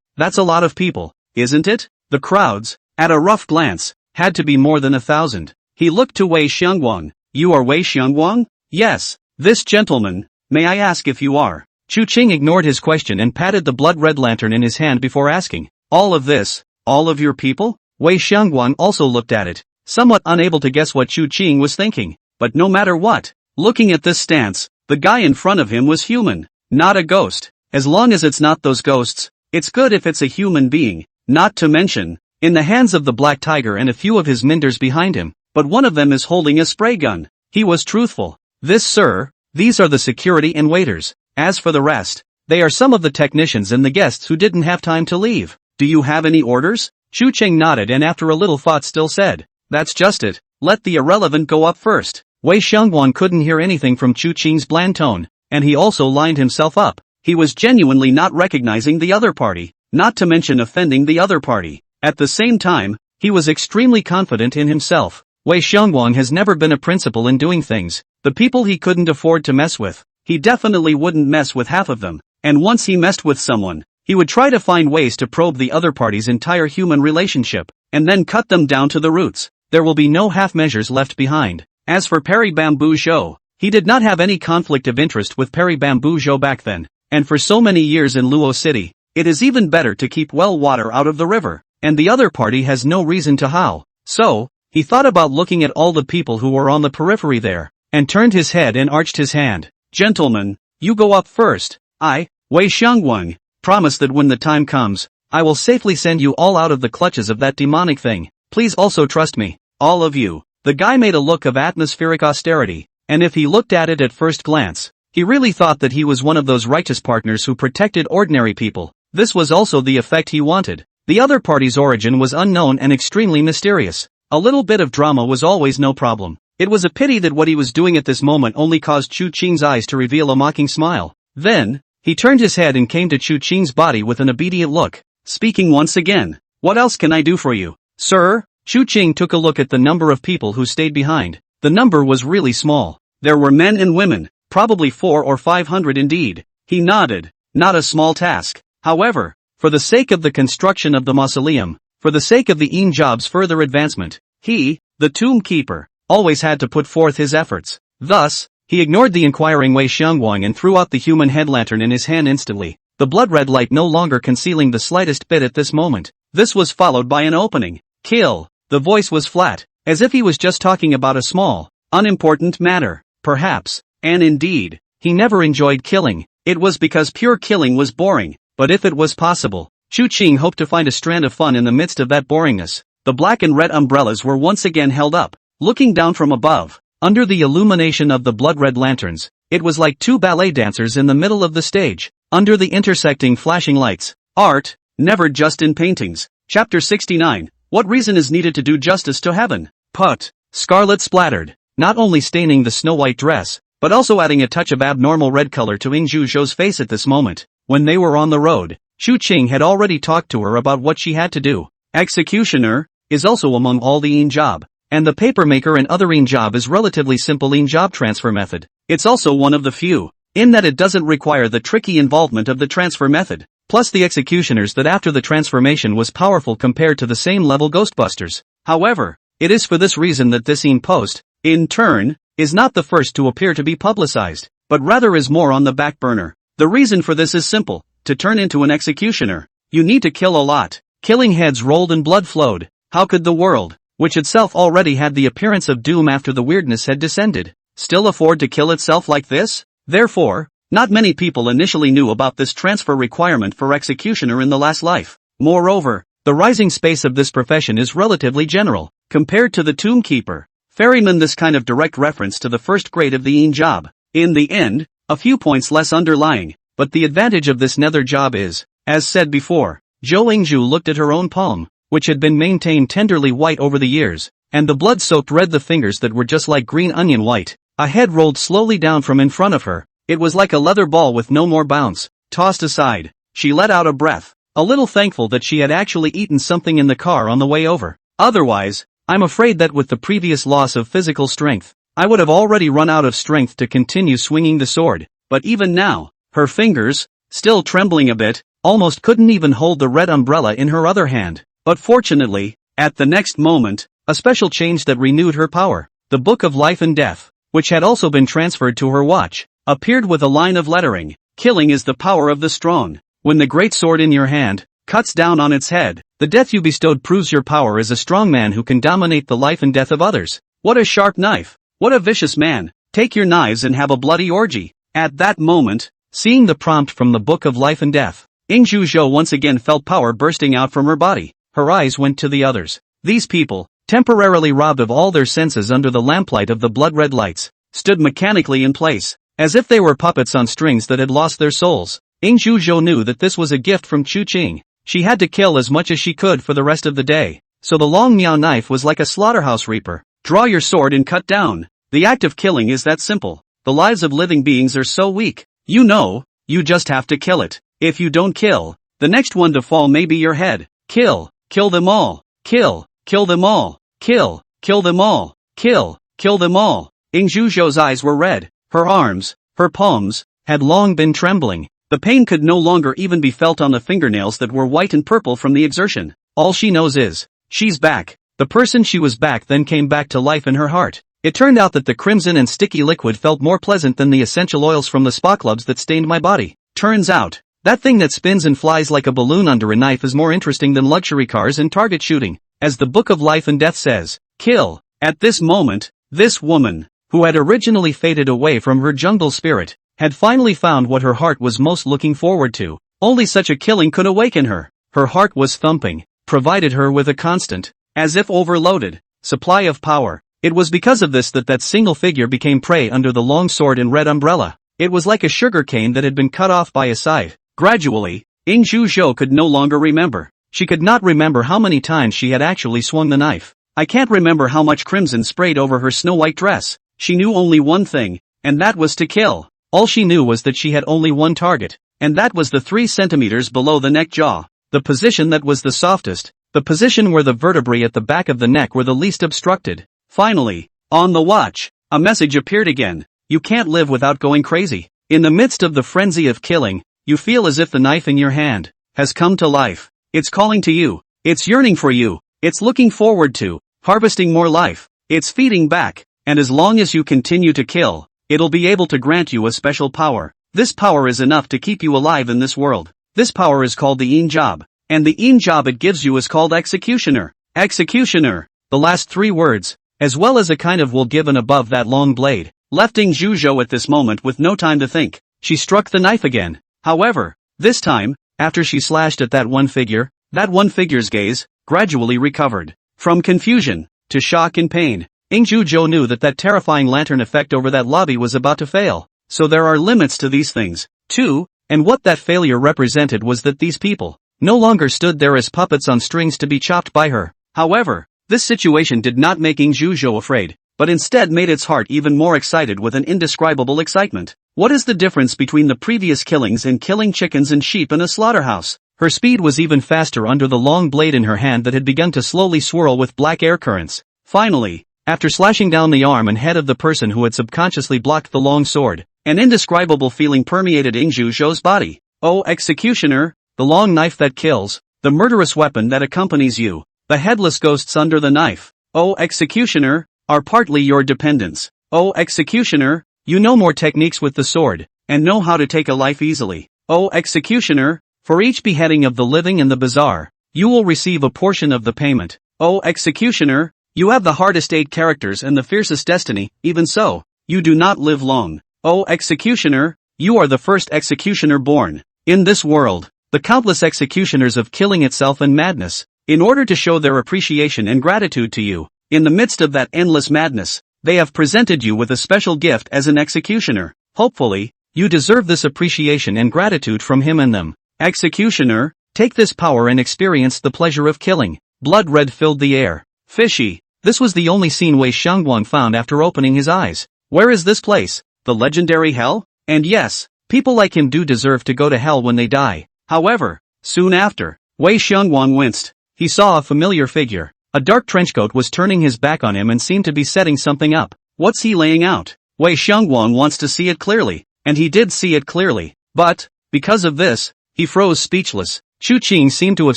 That's a lot of people, isn't it? The crowds, at a rough glance, had to be more than 1,000. He looked to Wei Xiangwang. You are Wei Xiangwang? Yes. This gentleman, may I ask if you are? Chu Qing ignored his question and patted the blood-red lantern in his hand before asking. All of this? All of your people? Wei Xiangwang also looked at it, somewhat unable to guess what Chu Qing was thinking. But no matter what, looking at this stance, the guy in front of him was human, not a ghost. As long as it's not those ghosts, it's good if it's a human being, not to mention, in the hands of the Black Tiger and a few of his minders behind him, but one of them is holding a spray gun. He was truthful. This, sir, these are the security and waiters. As for the rest, they are some of the technicians and the guests who didn't have time to leave. Do you have any orders? Chu Qing nodded and after a little thought still said, that's just it, let the irrelevant go up first. Wei Xiangwang couldn't hear anything from Chu Qing's bland tone, and he also lined himself up. He was genuinely not recognizing the other party, not to mention offending the other party. At the same time, he was extremely confident in himself. Wei Xiangwang has never been a principal in doing things. The people he couldn't afford to mess with, he definitely wouldn't mess with half of them, and once he messed with someone, he would try to find ways to probe the other party's entire human relationship, and then cut them down to the roots. There will be no half measures left behind. As for Perry Bamboo Zhou, he did not have any conflict of interest with Perry Bamboo Zhou back then, and for so many years in Luo City, it is even better to keep well water out of the river, and the other party has no reason to howl. So, he thought about looking at all the people who were on the periphery there, and turned his head and arched his hand. Gentlemen, you go up first. I, Wei Xiangwang, promise that when the time comes, I will safely send you all out of the clutches of that demonic thing. Please also trust me, all of you. The guy made a look of atmospheric austerity, and if he looked at it at first glance, he really thought that he was one of those righteous partners who protected ordinary people. This was also the effect he wanted. The other party's origin was unknown and extremely mysterious. A little bit of drama was always no problem. It was a pity that what he was doing at this moment only caused Chu Qing's eyes to reveal a mocking smile. Then, he turned his head and came to Chu Qing's body with an obedient look, speaking once again. What else can I do for you, sir? Chu Qing took a look at the number of people who stayed behind. The number was really small. There were men and women, probably 400 or 500 indeed. He nodded. Not a small task. However, for the sake of the construction of the mausoleum, for the sake of the Job's further advancement, he, the tomb keeper, always had to put forth his efforts. Thus, he ignored the inquiring Wei Xiangwang and threw out the human head lantern in his hand instantly, the blood-red light no longer concealing the slightest bit at this moment. This was followed by an opening. Kill. The voice was flat, as if he was just talking about a small, unimportant matter. Perhaps, and indeed, he never enjoyed killing. It was because pure killing was boring, but if it was possible, Chu Qing hoped to find a strand of fun in the midst of that boringness. The black and red umbrellas were once again held up. Looking down from above, under the illumination of the blood-red lanterns, it was like two ballet dancers in the middle of the stage, under the intersecting flashing lights. Art, never just in paintings. Chapter 69. What reason is needed to do justice to heaven? Put. Scarlet splattered, not only staining the snow-white dress, but also adding a touch of abnormal red color to Yingzhu Zhou's face at this moment. When they were on the road, Chu Qing had already talked to her about what she had to do. Executioner is also among all the job. And the papermaker and other job is relatively simple job transfer method. It's also one of the few, in that it doesn't require the tricky involvement of the transfer method, plus the executioners that after the transformation was powerful compared to the same level Ghostbusters. However, it is for this reason that this post, in turn, is not the first to appear to be publicized, but rather is more on the back burner. The reason for this is simple. To turn into an executioner, you need to kill a lot. Killing heads rolled and blood flowed. How could the world, which itself already had the appearance of doom after the weirdness had descended, still afford to kill itself like this? Therefore, Not many people initially knew about this transfer requirement for executioner in the last life. Moreover, the rising space of this profession is relatively general, compared to the tombkeeper. Ferryman, this kind of direct reference to the first grade of the job. In the end, a few points less underlying, but the advantage of this nether job is, as said before, Zhou Ingzhu looked at her own palm, which had been maintained tenderly white over the years, and the blood-soaked red the fingers that were just like green onion white. A head rolled slowly down from in front of her. It was like a leather ball with no more bounce. Tossed aside, she let out a breath, a little thankful that she had actually eaten something in the car on the way over. Otherwise, I'm afraid that with the previous loss of physical strength, I would have already run out of strength to continue swinging the sword, but even now, her fingers, still trembling a bit, almost couldn't even hold the red umbrella in her other hand. But fortunately, at the next moment, a special change that renewed her power, the Book of Life and Death, which had also been transferred to her watch, appeared with a line of lettering. Killing is the power of the strong. When the great sword in your hand cuts down on its head, the death you bestowed proves your power as a strong man who can dominate the life and death of others. What a sharp knife! What a vicious man! Take your knives and have a bloody orgy. At that moment, seeing the prompt from the Book of Life and Death, Ingzhu Zhou once again felt power bursting out from her body. Her eyes went to the others. These people, temporarily robbed of all their senses under the lamplight of the blood-red lights, stood mechanically in place, as if they were puppets on strings that had lost their souls. Ingzhu Zhou knew that this was a gift from Chu Qing. She had to kill as much as she could for the rest of the day, so the long miao knife was like a slaughterhouse reaper. Draw your sword and cut down. The act of killing is that simple. The lives of living beings are so weak. You know, you just have to kill it. If you don't kill, the next one to fall may be your head. Kill them all. Kill them all. Kill them all. Kill them all. Ingzhu Zhou's eyes were red. Her arms, her palms, had long been trembling. The pain could no longer even be felt on the fingernails that were white and purple from the exertion. All she knows is, she's back. The person she was back then came back to life in her heart. It turned out that the crimson and sticky liquid felt more pleasant than the essential oils from the spa clubs that stained my body. Turns out, that thing that spins and flies like a balloon under a knife is more interesting than luxury cars and target shooting. As the Book of Life and Death says, kill. At this moment, this woman, who had originally faded away from her jungle spirit, had finally found what her heart was most looking forward to. Only such a killing could awaken her. Her heart was thumping, provided her with a constant, as if overloaded, supply of power. It was because of this that that single figure became prey under the long sword and red umbrella. It was like a sugar cane that had been cut off by a scythe. Gradually, Ingzhu Zhou could no longer remember. She could not remember how many times she had actually swung the knife. I can't remember how much crimson sprayed over her snow-white dress. She knew only one thing, and that was to kill. All she knew was that she had only one target, and that was the 3 centimeters below the neck jaw, the position that was the softest, the position where the vertebrae at the back of the neck were the least obstructed. Finally, on the watch, a message appeared again. You can't live without going crazy. In the midst of the frenzy of killing, you feel as if the knife in your hand has come to life. It's calling to you. It's yearning for you. It's looking forward to harvesting more life. It's feeding back, and as long as you continue to kill, it'll be able to grant you a special power. This power is enough to keep you alive in this world. This power is called the job, and the job it gives you is called executioner. Executioner. The last 3 words, as well as a kind of will given above that long blade, left Ingzhu Zhou at this moment with no time to think. She struck the knife again. However, this time, after she slashed at that one figure's gaze gradually recovered. From confusion to shock and pain, Ingzhu Zhou knew that that terrifying lantern effect over that lobby was about to fail. So there are limits to these things, too, and what that failure represented was that these people no longer stood there as puppets on strings to be chopped by her. However, this situation did not make Ingzhu Zhou afraid, but instead made its heart even more excited with an indescribable excitement. What is the difference between the previous killings and killing chickens and sheep in a slaughterhouse? Her speed was even faster under the long blade in her hand that had begun to slowly swirl with black air currents. Finally, after slashing down the arm and head of the person who had subconsciously blocked the long sword, an indescribable feeling permeated Ingzhu Zhou's body. Oh, executioner, the long knife that kills, the murderous weapon that accompanies you, the headless ghosts under the knife, oh executioner, are partly your dependents. Oh executioner, you know more techniques with the sword, and know how to take a life easily. Oh executioner, for each beheading of the living and the bizarre, you will receive a portion of the payment. Oh executioner, you have the hardest 8 characters and the fiercest destiny. Even so, you do not live long. Oh executioner, You are the first executioner born. In this world, the countless executioners of killing itself and madness, in order to show their appreciation and gratitude to you, in the midst of that endless madness, they have presented you with a special gift as an executioner. Hopefully, you deserve this appreciation and gratitude from him and them. Executioner, take this power and experience the pleasure of killing. Blood red filled the air. Fishy. This was the only scene Wei Xiangguang found after opening his eyes. Where is this place? The legendary hell? And yes, people like him do deserve to go to hell when they die. However, soon after, Wei Xiangguang winced. He saw a familiar figure. A dark trenchcoat was turning his back on him and seemed to be setting something up. What's he laying out? Wei Xiangguang wants to see it clearly, and he did see it clearly. But, because of this, he froze speechless. Chu Qing seemed to have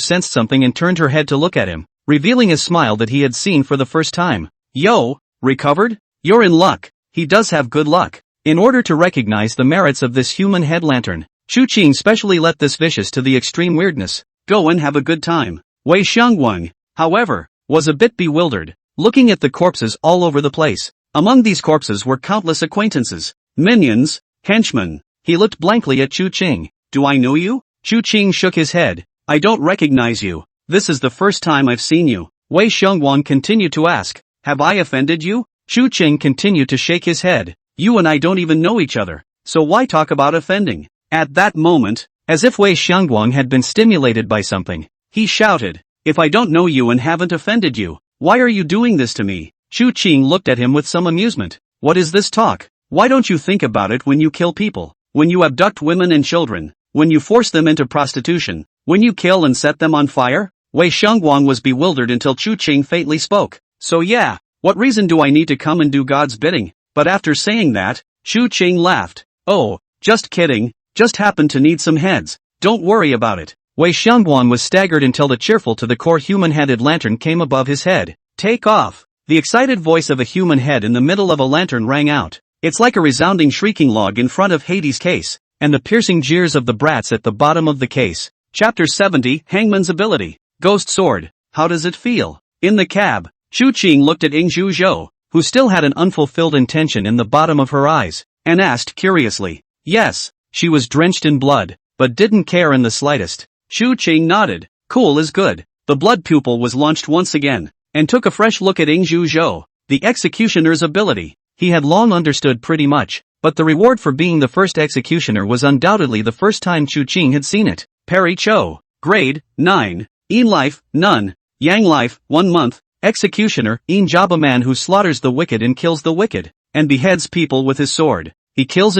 sensed something and turned her head to look at him, revealing a smile that he had seen for the first time. Yo, recovered? You're in luck. He does have good luck. In order to recognize the merits of this human head lantern, Chu Qing specially let this vicious to the extreme weirdness. Go and have a good time. Wei Xiangguang, however, was a bit bewildered, looking at the corpses all over the place. Among these corpses were countless acquaintances, minions, henchmen. He looked blankly at Chu Qing. Do I know you? Chu Qing shook his head. I don't recognize you. This is the first time I've seen you. Wei Xiangguang continued to ask. Have I offended you? Chu Qing continued to shake his head. You and I don't even know each other, so why talk about offending? At that moment, as if Wei Xiangguang had been stimulated by something, he shouted, if I don't know you and haven't offended you, why are you doing this to me? Chu Qing looked at him with some amusement. What is this talk? Why don't you think about it when you kill people, when you abduct women and children, when you force them into prostitution, when you kill and set them on fire? Wei Xiangguang was bewildered until Chu Qing faintly spoke. So yeah, what reason do I need to come and do God's bidding? But after saying that, Chu Qing laughed. Oh, just kidding, just happened to need some heads. Don't worry about it. Wei Xiangguang was staggered until the cheerful to the core human-headed lantern came above his head. Take off. The excited voice of a human head in the middle of a lantern rang out. It's like a resounding shrieking log in front of Hades' case, and the piercing jeers of the brats at the bottom of the case. Chapter 70, Hangman's Ability. Ghost Sword. How does it feel? In the cab, Chu Qing looked at Ying Zhuzhou, who still had an unfulfilled intention in the bottom of her eyes, and asked curiously. Yes, she was drenched in blood, but didn't care in the slightest. Chu Qing nodded. Cool is good. The blood pupil was launched once again, and took a fresh look at Ying Zhuzhou, the executioner's ability. He had long understood pretty much, but the reward for being the first executioner was undoubtedly the first time Chu Qing had seen it. Perry Cho. Grade, 9. Yin life, none. Yang life, 1 month. Executioner, Yin job a man who slaughters the wicked and kills the wicked, and beheads people with his sword. He kills,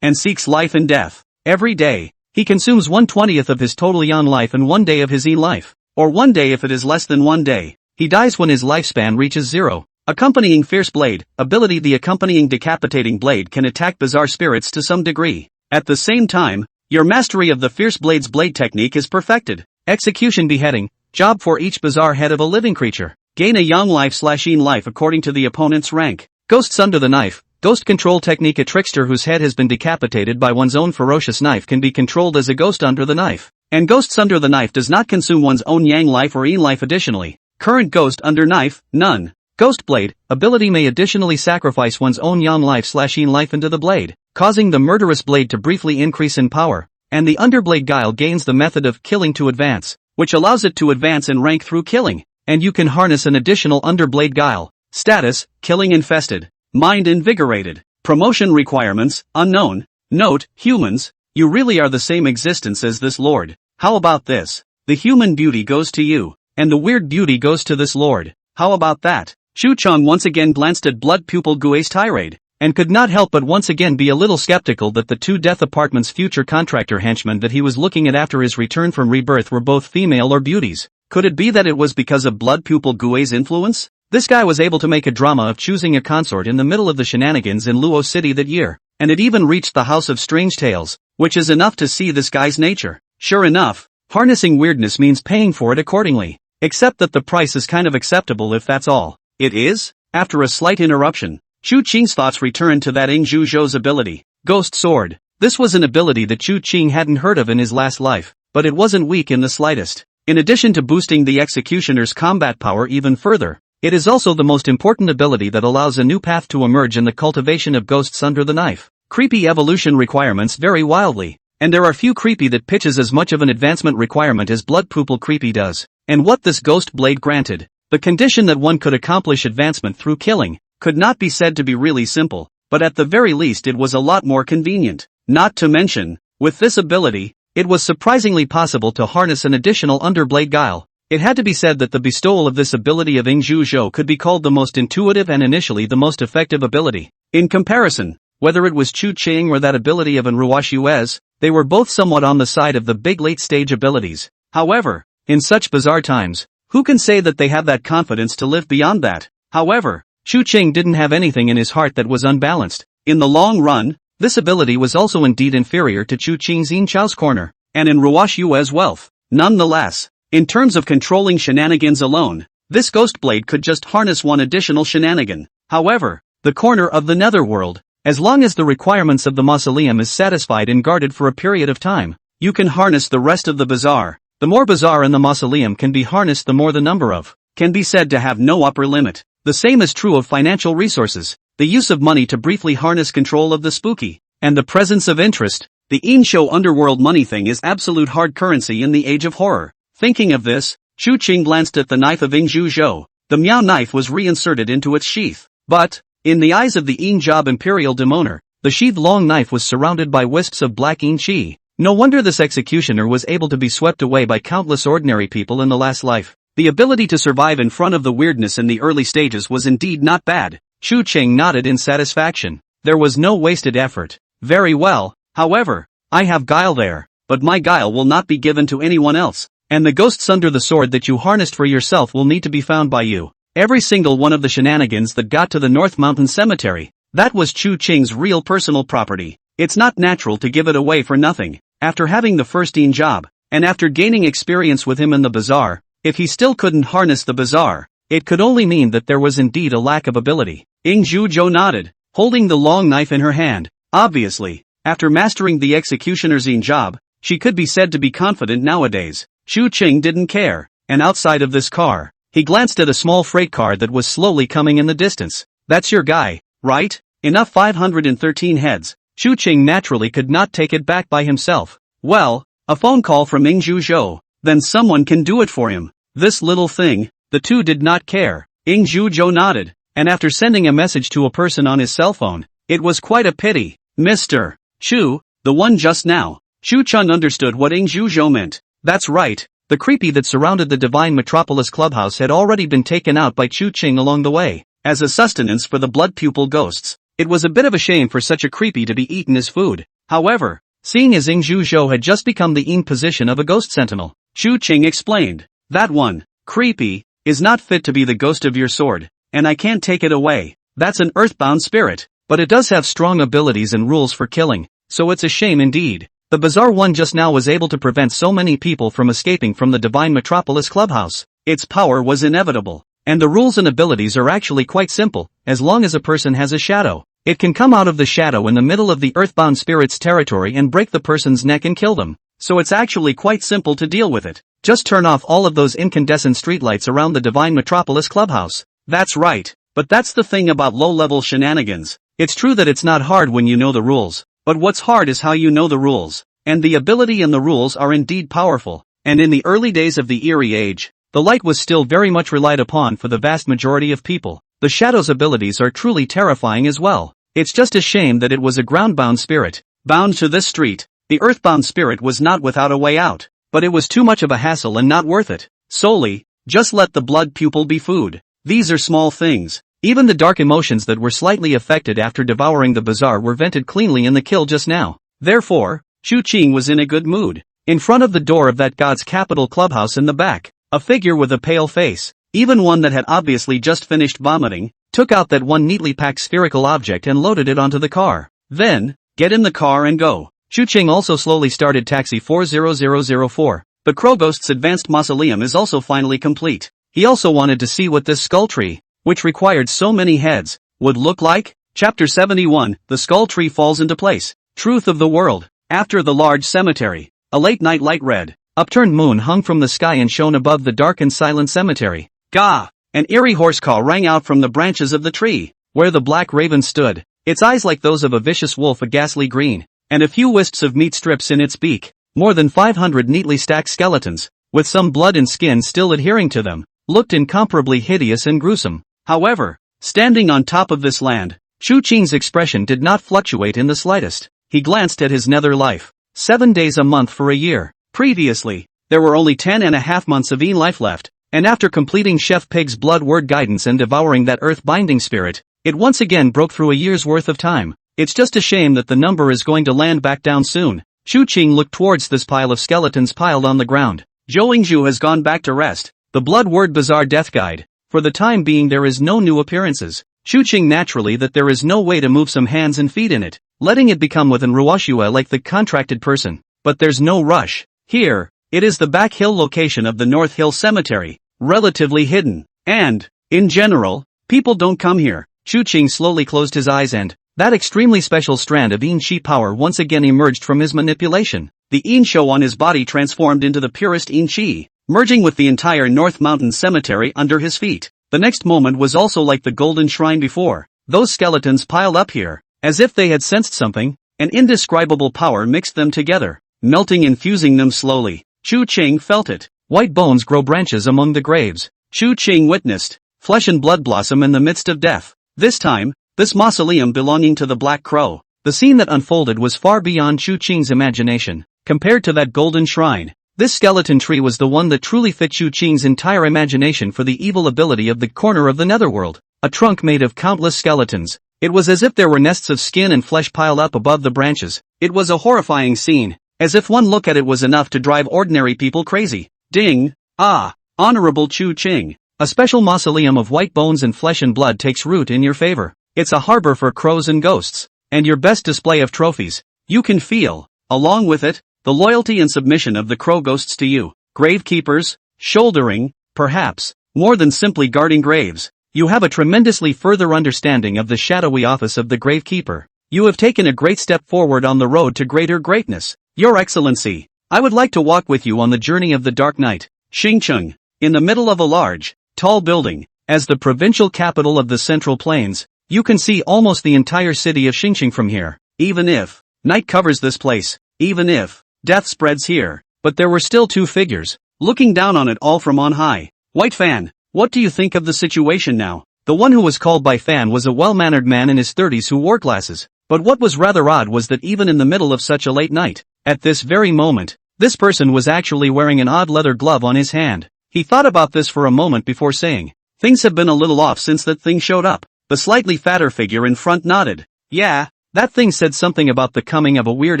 and seeks life and death. Every day, he consumes 1/20th of his total Yan life and 1 day of his Yin life. Or 1 day if it is less than 1 day. He dies when his lifespan reaches 0. Accompanying Fierce Blade, ability. The accompanying decapitating blade can attack bizarre spirits to some degree. At the same time, your mastery of the Fierce Blade's blade technique is perfected. Execution beheading, job for each bizarre head of a living creature. Gain a Yang life/Yin life according to the opponent's rank. Ghosts under the knife. Ghost control technique. A trickster whose head has been decapitated by one's own ferocious knife can be controlled as a ghost under the knife. And ghosts under the knife does not consume one's own Yang life or Yin life additionally. Current ghost under knife, none. Ghost blade, ability may additionally sacrifice one's own Yang life/Yin life into the blade, causing the murderous blade to briefly increase in power. And the underblade guile gains the method of killing to advance, which allows it to advance in rank through killing. And you can harness an additional underblade guile. Status, killing infested. Mind invigorated. Promotion requirements, unknown. Note, humans, you really are the same existence as this lord. How about this? The human beauty goes to you, and the weird beauty goes to this lord. How about that? Chu Chong once again glanced at blood pupil Gui's tirade, and could not help but once again be a little skeptical that the 2 Death Apartment's future contractor henchmen that he was looking at after his return from rebirth were both female or beauties. Could it be that it was because of blood pupil Gui's influence? This guy was able to make a drama of choosing a consort in the middle of the shenanigans in Luo City that year, and it even reached the House of Strange Tales, which is enough to see this guy's nature. Sure enough, harnessing weirdness means paying for it accordingly, except that the price is kind of acceptable if that's all. It is? After a slight interruption, Chu Qing's thoughts returned to that Ying Zhuzhou's ability, Ghost Sword. This was an ability that Chu Qing hadn't heard of in his last life, but it wasn't weak in the slightest. In addition to boosting the executioner's combat power even further, it is also the most important ability that allows a new path to emerge in the cultivation of ghosts under the knife. Creepy evolution requirements vary wildly, and there are few creepy that pitches as much of an advancement requirement as blood pupil creepy does. And what this ghost blade granted, the condition that one could accomplish advancement through killing, could not be said to be really simple, but at the very least it was a lot more convenient. Not to mention, with this ability, it was surprisingly possible to harness an additional underblade guile. It had to be said that the bestowal of this ability of Ingzhu Zhou could be called the most intuitive and initially the most effective ability. In comparison, whether it was Chu Ching or that ability of Anruashuez, they were both somewhat on the side of the big late-stage abilities. However, in such bizarre times, who can say that they have that confidence to live beyond that? However, Chu Ching didn't have anything in his heart that was unbalanced. In the long run, this ability was also indeed inferior to Chu Ching's Yin Chao's corner, and in Ruashuez's wealth. Nonetheless, in terms of controlling shenanigans alone, this ghost blade could just harness one additional shenanigan. However, the corner of the netherworld, as long as the requirements of the mausoleum is satisfied and guarded for a period of time, you can harness the rest of the bazaar. The more bazaar in the mausoleum can be harnessed, the more the number of can be said to have no upper limit. The same is true of financial resources, the use of money to briefly harness control of the spooky, and the presence of interest. The Insho underworld money thing is absolute hard currency in the age of horror. Thinking of this, Chu Ching glanced at the knife of Ingzhu Zhou. The Miao knife was reinserted into its sheath. But, in the eyes of the Yin Job Imperial Demoner, the sheathed long knife was surrounded by wisps of black Yin Chi. No wonder this executioner was able to be swept away by countless ordinary people in the last life. The ability to survive in front of the weirdness in the early stages was indeed not bad. Chu Ching nodded in satisfaction. There was no wasted effort. Very well, however, I have guile there, but my guile will not be given to anyone else. And the ghosts under the sword that you harnessed for yourself will need to be found by you. Every single one of the shenanigans that got to the North Mountain Cemetery, that was Chu Ching's real personal property. It's not natural to give it away for nothing. After having the first Yin job, and after gaining experience with him in the bazaar, if he still couldn't harness the bazaar, it could only mean that there was indeed a lack of ability. Ingzhu Zhou nodded, holding the long knife in her hand. Obviously, after mastering the executioner's Yin job, she could be said to be confident nowadays. Chu Ching didn't care, and outside of this car, he glanced at a small freight car that was slowly coming in the distance. That's your guy, right? Enough 513 heads. Chu Ching naturally could not take it back by himself. Well, a phone call from Ingzhu Zhou, then someone can do it for him. This little thing, the two did not care. Ingzhu Zhou nodded, and after sending a message to a person on his cell phone, it was quite a pity. Mr. Chu, the one just now. Chu Chun understood what Ingzhu Zhou meant. That's right, the creepy that surrounded the Divine Metropolis clubhouse had already been taken out by Chu Ching along the way, as a sustenance for the blood pupil ghosts. It was a bit of a shame for such a creepy to be eaten as food. However, seeing as Ingzhu Zhou had just become the Yin position of a ghost sentinel, Chu Ching explained, that one, creepy, is not fit to be the ghost of your sword, and I can't take it away. That's an earthbound spirit, but it does have strong abilities and rules for killing, so it's a shame indeed. The bizarre one just now was able to prevent so many people from escaping from the Divine Metropolis clubhouse. Its power was inevitable, and the rules and abilities are actually quite simple. As long as a person has a shadow, it can come out of the shadow in the middle of the earthbound spirit's territory and break the person's neck and kill them. So it's actually quite simple to deal with it. Just turn off all of those incandescent streetlights around the Divine Metropolis clubhouse. That's right, but that's the thing about low-level shenanigans. It's true that it's not hard when you know the rules. But what's hard is how you know the rules, and the ability and the rules are indeed powerful, and in the early days of the Eerie Age, the light was still very much relied upon for the vast majority of people. The Shadow's abilities are truly terrifying as well. It's just a shame that it was a ground-bound spirit, bound to this street. The earthbound spirit was not without a way out, but it was too much of a hassle and not worth it. Solely, just let the blood pupil be food. These are small things. Even the dark emotions that were slightly affected after devouring the bazaar were vented cleanly in the kill just now. Therefore, Chu Ching was in a good mood. In front of the door of that god's capital clubhouse in the back, a figure with a pale face, even one that had obviously just finished vomiting, took out that one neatly packed spherical object and loaded it onto the car. Then, get in the car and go. Chu Ching also slowly started taxi 40004. The Crow Ghost's advanced mausoleum is also finally complete. He also wanted to see what this skull tree, which required so many heads, would look like. Chapter 71, The Skull Tree Falls into Place. Truth of the World. After the large cemetery, a late-night light red, upturned moon hung from the sky and shone above the dark and silent cemetery. Gah! An eerie horse call rang out from the branches of the tree, where the black raven stood. its eyes like those of a vicious wolf a ghastly green, and a few wisps of meat strips in its beak. More than 500 neatly stacked skeletons, with some blood and skin still adhering to them, looked incomparably hideous and gruesome. However, standing on top of this land, Chu Qing's expression did not fluctuate in the slightest. He glanced at his nether life. 7 days a month for a year. Previously, there were only 10.5 months of life left, and after completing Chef Pig's blood word guidance and devouring that earth-binding spirit, it once again broke through a year's worth of time. It's just a shame that the number is going to land back down soon. Chu Qing looked towards this pile of skeletons piled on the ground. Zhou Yingzhu has gone back to rest. The blood word bizarre death guide. For the time being there is no new appearances. Chu Qing naturally that there is no way to move some hands and feet in it, letting it become within Ruoshua like the contracted person. But there's no rush. Here, it is the back hill location of the North Hill Cemetery, relatively hidden. And, in general, people don't come here. Chu Qing slowly closed his eyes and, that extremely special strand of Yin Qi power once again emerged from his manipulation. The Yin Shou on his body transformed into the purest Yin Qi, merging with the entire North Mountain Cemetery under his feet. The next moment was also like the golden shrine before. Those skeletons piled up here, as if they had sensed something, an indescribable power mixed them together, melting and fusing them slowly. Chu Qing felt it. White bones grow branches among the graves. Chu Qing witnessed flesh and blood blossom in the midst of death. This time, this mausoleum belonging to the Black Crow. The scene that unfolded was far beyond Chu Qing's imagination. Compared to that golden shrine, this skeleton tree was the one that truly fit Chu Qing's entire imagination for the evil ability of the corner of the netherworld. A trunk made of countless skeletons. It was as if there were nests of skin and flesh piled up above the branches. It was a horrifying scene, as if one look at it was enough to drive ordinary people crazy. Ding! Ah! Honorable Chu Qing. A special mausoleum of white bones and flesh and blood takes root in your favor. It's a harbor for crows and ghosts, and your best display of trophies. You can feel, along with it, the loyalty and submission of the crow ghosts to you. Gravekeepers, shouldering, perhaps, more than simply guarding graves. You have a tremendously further understanding of the shadowy office of the Gravekeeper. You have taken a great step forward on the road to greater greatness. Your Excellency, I would like to walk with you on the journey of the Dark Night. Xingcheng, in the middle of a large, tall building, as the provincial capital of the Central Plains, you can see almost the entire city of Xingcheng from here. Even if night covers this place, even if death spreads here, but there were still two figures, looking down on it all from on high. White Fan, what do you think of the situation now? The one who was called by Fan was a well-mannered man in his 30s who wore glasses, but what was rather odd was that even in the middle of such a late night, at this very moment, this person was actually wearing an odd leather glove on his hand. He thought about this for a moment before saying, things have been a little off since that thing showed up. The slightly fatter figure in front nodded. Yeah, that thing said something about the coming of a weird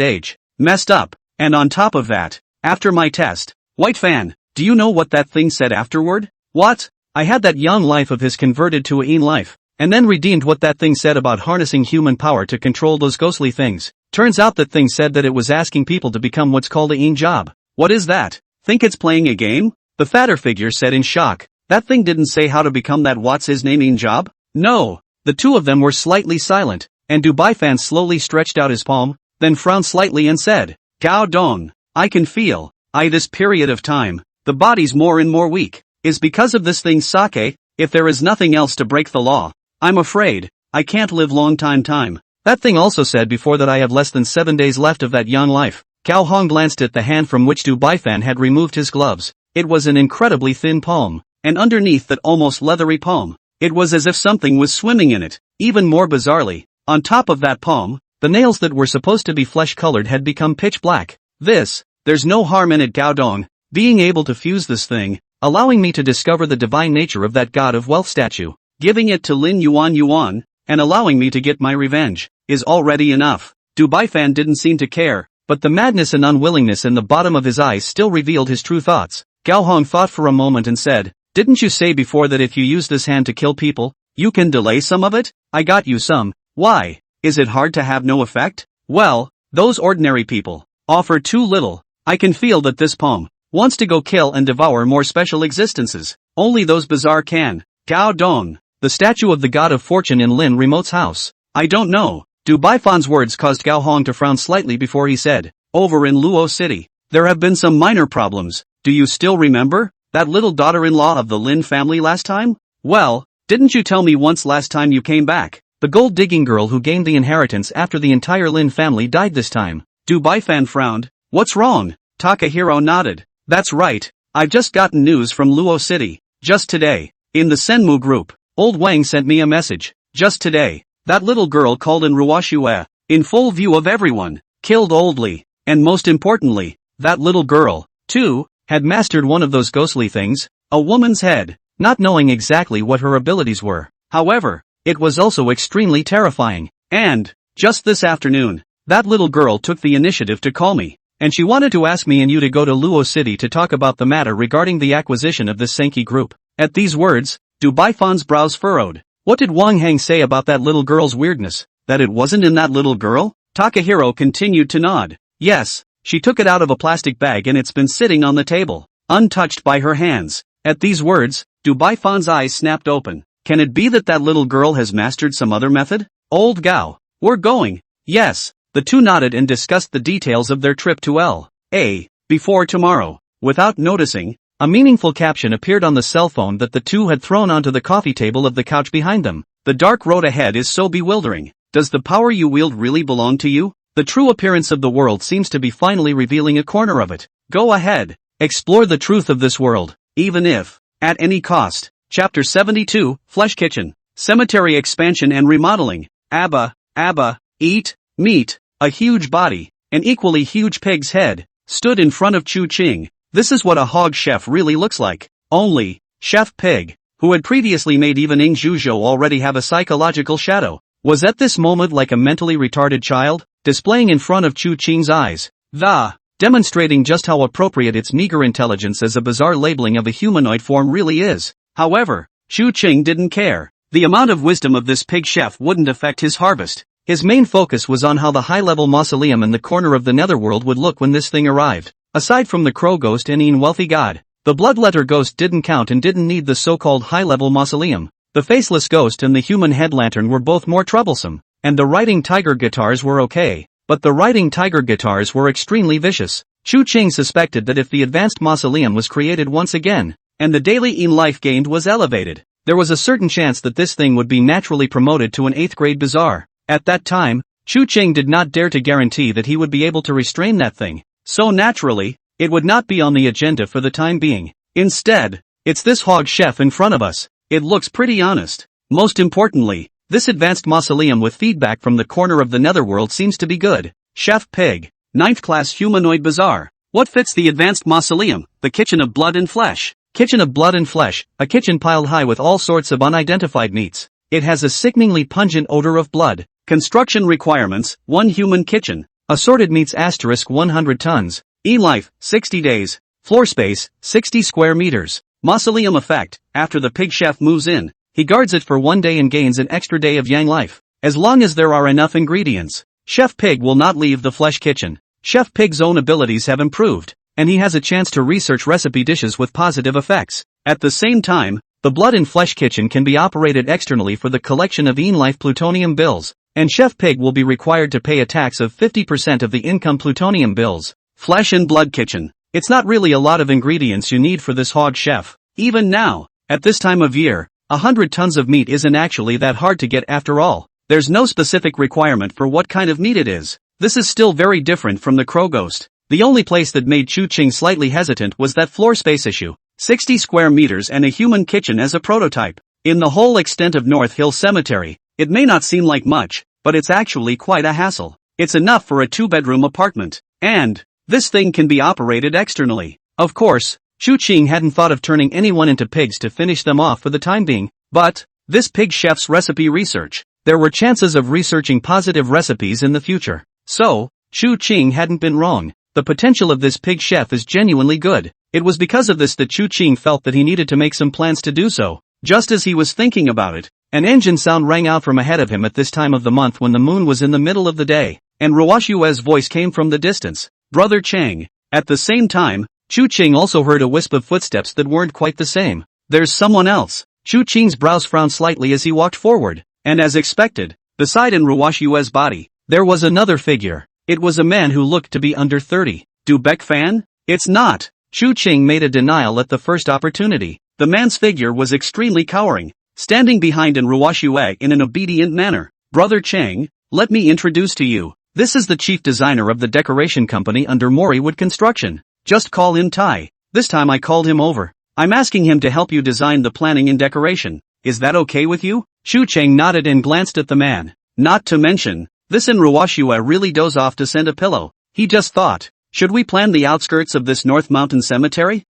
age. Messed up. And on top of that, after my test, White Fan, do you know what that thing said afterward? What? I had that young life of his converted to a Yin life, and then redeemed what that thing said about harnessing human power to control those ghostly things. Turns out that thing said that it was asking people to become what's called a Yin job. What is that? Think it's playing a game? The fatter figure said in shock. That thing didn't say how to become that what's his name Yin job? No. The two of them were slightly silent, and Dubai Fan slowly stretched out his palm, then frowned slightly and said, Gao Dong, I can feel, this period of time, the body's more and more weak, is because of this thing sake. If there is nothing else to break the law, I'm afraid, I can't live long time. That thing also said before that I have less than 7 days left of that young life. Cao Hong glanced at the hand from which Dubai Fan had removed his gloves. It was an incredibly thin palm, and underneath that almost leathery palm, it was as if something was swimming in it. Even more bizarrely, on top of that palm, the nails that were supposed to be flesh-colored had become pitch black. There's no harm in it Gao Dong, being able to fuse this thing, allowing me to discover the divine nature of that god of wealth statue, giving it to Lin Yuan, and allowing me to get my revenge, is already enough. Dubai Fan didn't seem to care, but the madness and unwillingness in the bottom of his eyes still revealed his true thoughts. Gao Hong thought for a moment and said, didn't you say before that if you use this hand to kill people, you can delay some of it? I got you some. Why? Is it hard to have no effect? Well, those ordinary people offer too little. I can feel that this palm wants to go kill and devour more special existences. Only those bizarre can. Gao Dong, the statue of the god of fortune in Lin Remote's house. I don't know. Dubai Fan's words caused Gao Hong to frown slightly before he said, over in Luo City, there have been some minor problems. Do you still remember that little daughter-in-law of the Lin family last time? Well, didn't you tell me once last time you came back? The gold-digging girl who gained the inheritance after the entire Lin family died this time. Fan frowned. What's wrong? Takahiro nodded. That's right. I've just gotten news from Luo City. Just today. In the Senmu group. Old Wang sent me a message. Just today. That little girl called in Ruwashue. In full view of everyone. Killed Old Li. And most importantly, that little girl, too, had mastered one of those ghostly things. A woman's head. Not knowing exactly what her abilities were. However, it was also extremely terrifying. And, just this afternoon, that little girl took the initiative to call me. And she wanted to ask me and you to go to Luo City to talk about the matter regarding the acquisition of this Senki group. At these words, Fan's brows furrowed. What did Wang Hang say about that little girl's weirdness? That it wasn't in that little girl? Takahiro continued to nod. Yes, she took it out of a plastic bag and it's been sitting on the table, untouched by her hands. At these words, Fan's eyes snapped open. Can it be that that little girl has mastered some other method? Old Gao. We're going. Yes. The two nodded and discussed the details of their trip to L.A. before tomorrow. Without noticing, a meaningful caption appeared on the cell phone that the two had thrown onto the coffee table of the couch behind them. The dark road ahead is so bewildering. Does the power you wield really belong to you? The true appearance of the world seems to be finally revealing a corner of it. Go ahead. Explore the truth of this world, even if, at any cost. Chapter 72, Flesh Kitchen. Cemetery expansion and remodeling. Abba, eat, meat. A huge body, an equally huge pig's head, stood in front of Chu Qing. This is what a hog chef really looks like. Only, Chef Pig, who had previously made even Ing Zhuzhou already have a psychological shadow, was at this moment like a mentally retarded child, displaying in front of Chu Qing's eyes, demonstrating just how appropriate its meager intelligence as a bizarre labeling of a humanoid form really is. However, Chu Qing didn't care. The amount of wisdom of this pig chef wouldn't affect his harvest. His main focus was on how the high-level mausoleum in the corner of the netherworld would look when this thing arrived. Aside from the crow ghost and Een wealthy god, the bloodletter ghost didn't count and didn't need the so-called high-level mausoleum. The faceless ghost and the human head lantern were both more troublesome, and the riding tiger guitars were okay, but the riding tiger guitars were extremely vicious. Chu Qing suspected that if the advanced mausoleum was created once again, and the daily Een life gained was elevated, there was a certain chance that this thing would be naturally promoted to an 8th grade bazaar. At that time, Chu Qing did not dare to guarantee that he would be able to restrain that thing, so naturally, it would not be on the agenda for the time being. Instead, it's this hog chef in front of us. It looks pretty honest. Most importantly, this advanced mausoleum with feedback from the corner of the netherworld seems to be good. Chef Pig, 9th class humanoid bazaar. What fits the advanced mausoleum? The kitchen of blood and flesh. Kitchen of blood and flesh, a kitchen piled high with all sorts of unidentified meats. It has a sickeningly pungent odor of blood. Construction requirements, 1 human kitchen. Assorted meats * 100 tons. E-life, 60 days. Floor space, 60 square meters. Mausoleum effect, after the pig chef moves in, he guards it for 1 day and gains an extra day of yang life. As long as there are enough ingredients. Chef Pig will not leave the flesh kitchen. Chef Pig's own abilities have improved, and he has a chance to research recipe dishes with positive effects. At the same time, the blood and flesh kitchen can be operated externally for the collection of Een-life plutonium bills. And Chef Pig will be required to pay a tax of 50% of the income plutonium bills. Flesh and blood kitchen. It's not really a lot of ingredients you need for this hog chef. Even now, at this time of year, 100 tons of meat isn't actually that hard to get after all. There's no specific requirement for what kind of meat it is. This is still very different from the crow ghost. The only place that made Chu Qing slightly hesitant was that floor space issue. 60 square meters and a human kitchen as a prototype. In the whole extent of North Hill Cemetery, it may not seem like much, but it's actually quite a hassle. It's enough for a 2-bedroom apartment. And, this thing can be operated externally. Of course, Chu Qing hadn't thought of turning anyone into pigs to finish them off for the time being, but, this pig chef's recipe research, there were chances of researching positive recipes in the future. So, Chu Qing hadn't been wrong. The potential of this pig chef is genuinely good. It was because of this that Chu Qing felt that he needed to make some plans to do so. Just as he was thinking about it, an engine sound rang out from ahead of him at this time of the month when the moon was in the middle of the day, and Ruoshue's voice came from the distance. Brother Chang. At the same time, Chu Qing also heard a wisp of footsteps that weren't quite the same. There's someone else. Chu Qing's brows frowned slightly as he walked forward, and as expected, beside in Ruoshue's body, there was another figure. It was a man who looked to be under 30. Beck Fan? It's not. Chu Qing made a denial at the first opportunity. The man's figure was extremely cowering. standing behind and Ruoshue in an obedient manner. Brother Chang, let me introduce to you. This is the chief designer of the decoration company under Moriwood Construction. Just call him Tai. This time I called him over. I'm asking him to help you design the planning and decoration. Is that okay with you? Chu Chang nodded and glanced at the man. Not to mention, this in Ruoshue really doze off to send a pillow. He just thought, should we plan the outskirts of this North Mountain Cemetery?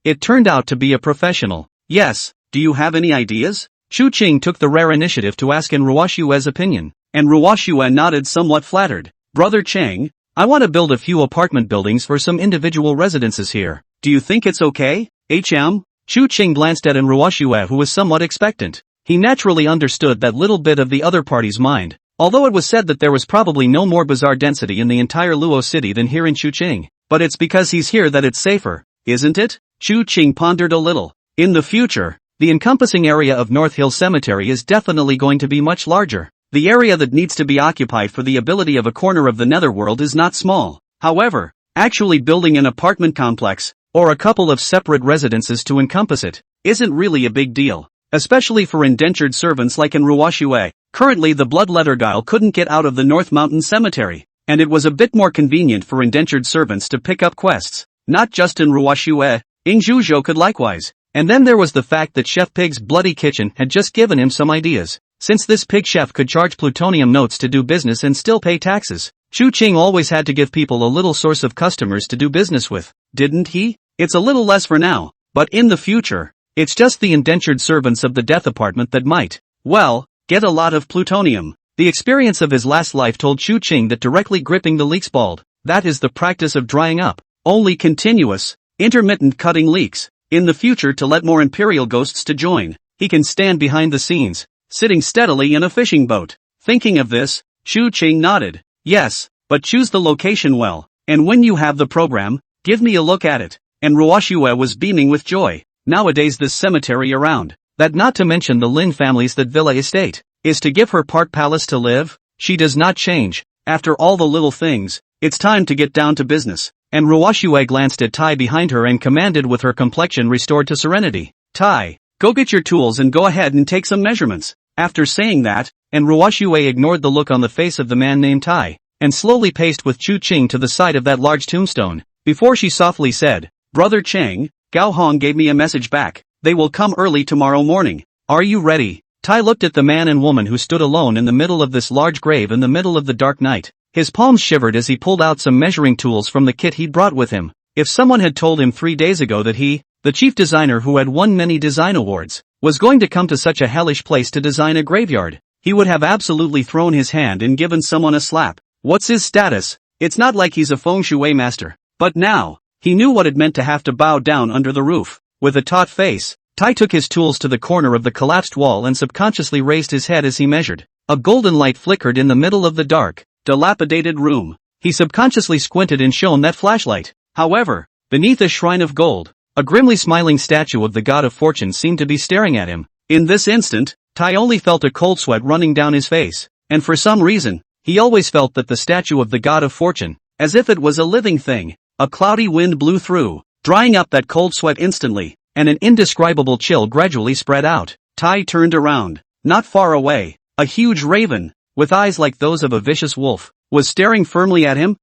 It turned out to be a professional. Yes, do you have any ideas? Chu Ching took the rare initiative to ask in Ruoshue's opinion, and Ruoshue nodded somewhat flattered. Brother Chang, I want to build a few apartment buildings for some individual residences here. Do you think it's okay? Chu Ching glanced at Ruoshue, who was somewhat expectant. He naturally understood that little bit of the other party's mind, although it was said that there was probably no more bizarre density in the entire Luo city than here in Chuqing. But it's because he's here that it's safer, isn't it? Chu Ching pondered a little. In the future, the encompassing area of North Hill Cemetery is definitely going to be much larger. The area that needs to be occupied for the ability of a corner of the netherworld is not small. However, actually building an apartment complex, or a couple of separate residences to encompass it, isn't really a big deal. Especially for indentured servants like in Ruoshue. Currently the bloodletter guile couldn't get out of the North Mountain Cemetery, and it was a bit more convenient for indentured servants to pick up quests. Not just in Ruoshue, Ingzhuzhou could likewise. And then there was the fact that Chef Pig's Bloody Kitchen had just given him some ideas. Since this pig chef could charge plutonium notes to do business and still pay taxes, Chu Ching always had to give people a little source of customers to do business with, didn't he? It's a little less for now, but in the future, it's just the indentured servants of the death apartment that might, well, get a lot of plutonium. The experience of his last life told Chu Ching that directly gripping the leaks bald, that is the practice of drying up, only continuous, intermittent cutting leaks. In the future to let more imperial ghosts to join, he can stand behind the scenes, sitting steadily in a fishing boat. Thinking of this, Chu Ching nodded. Yes, but choose the location well, and when you have the program, give me a look at it. And Ruoshue was beaming with joy. Nowadays this cemetery around, that not to mention the Lin family's that villa estate, is to give her park palace to live. She does not change. After all the little things, it's time to get down to business. And Ruoshue glanced at Tai behind her and commanded with her complexion restored to serenity. Tai, go get your tools and go ahead and take some measurements. After saying that, and Ruoshue ignored the look on the face of the man named Tai, and slowly paced with Chu Ching to the side of that large tombstone, before she softly said, Brother Chang, Gao Hong gave me a message back. They will come early tomorrow morning. Are you ready? Tai looked at the man and woman who stood alone in the middle of this large grave in the middle of the dark night. His palms shivered as he pulled out some measuring tools from the kit he'd brought with him. If someone had told him 3 days ago that he, the chief designer who had won many design awards, was going to come to such a hellish place to design a graveyard, he would have absolutely thrown his hand and given someone a slap. What's his status? It's not like he's a feng shui master. But now, he knew what it meant to have to bow down under the roof. With a taut face, Tai took his tools to the corner of the collapsed wall and subconsciously raised his head as he measured. A golden light flickered in the middle of the dark, dilapidated room. He subconsciously squinted and shone that flashlight. However, beneath a shrine of gold, a grimly smiling statue of the god of fortune seemed to be staring at him. In this instant, Tai only felt a cold sweat running down his face, and for some reason, he always felt that the statue of the god of fortune, as if it was a living thing. A cloudy wind blew through, drying up that cold sweat instantly, and an indescribable chill gradually spread out. Tai turned around. Not far away, a huge raven, with eyes like those of a vicious wolf, was staring firmly at him.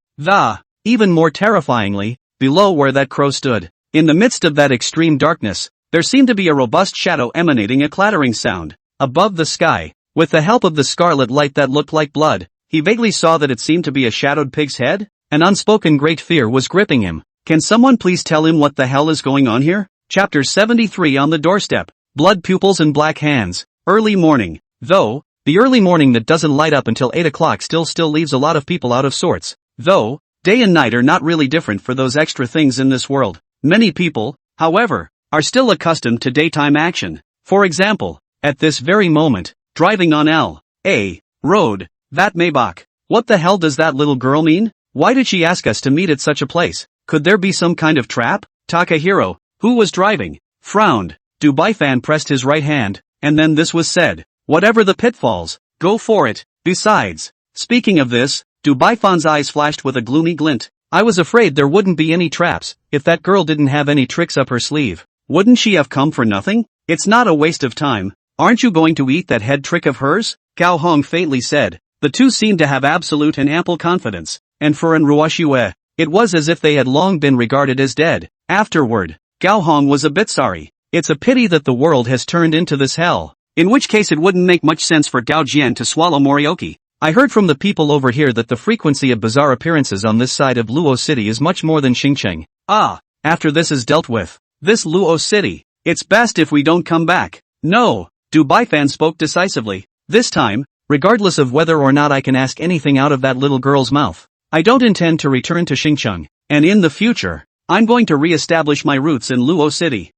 Even more terrifyingly, below where that crow stood, in the midst of that extreme darkness, there seemed to be a robust shadow emanating a clattering sound. Above the sky, with the help of the scarlet light that looked like blood, he vaguely saw that it seemed to be a shadowed pig's head. An unspoken great fear was gripping him. Can someone please tell him what the hell is going on here? Chapter 73 on the doorstep. Blood pupils and black hands. Early morning. Though, the early morning that doesn't light up until 8 o'clock still leaves a lot of people out of sorts. Though, day and night are not really different for those extra things in this world. Many people, however, are still accustomed to daytime action. For example, at this very moment, driving on L.A. Road, that Maybach. What the hell does that little girl mean? Why did she ask us to meet at such a place? Could there be some kind of trap? Takahiro, who was driving, frowned. Dubai Fan pressed his right hand, and then this was said. Whatever the pitfalls, go for it. Besides, speaking of this, Dubai Fan's eyes flashed with a gloomy glint. I was afraid there wouldn't be any traps, if that girl didn't have any tricks up her sleeve. Wouldn't she have come for nothing? It's not a waste of time. Aren't you going to eat that head trick of hers? Gao Hong faintly said. The two seemed to have absolute and ample confidence, and for an Ruoxue, it was as if they had long been regarded as dead. Afterward, Gao Hong was a bit sorry. It's a pity that the world has turned into this hell. In which case it wouldn't make much sense for Gao Jian to swallow Morioki. I heard from the people over here that the frequency of bizarre appearances on this side of Luo City is much more than Xingqiang. After this is dealt with, this Luo City, it's best if we don't come back. No, Dubai Fan spoke decisively. This time, regardless of whether or not I can ask anything out of that little girl's mouth, I don't intend to return to Xingqiang, and in the future, I'm going to re-establish my roots in Luo City.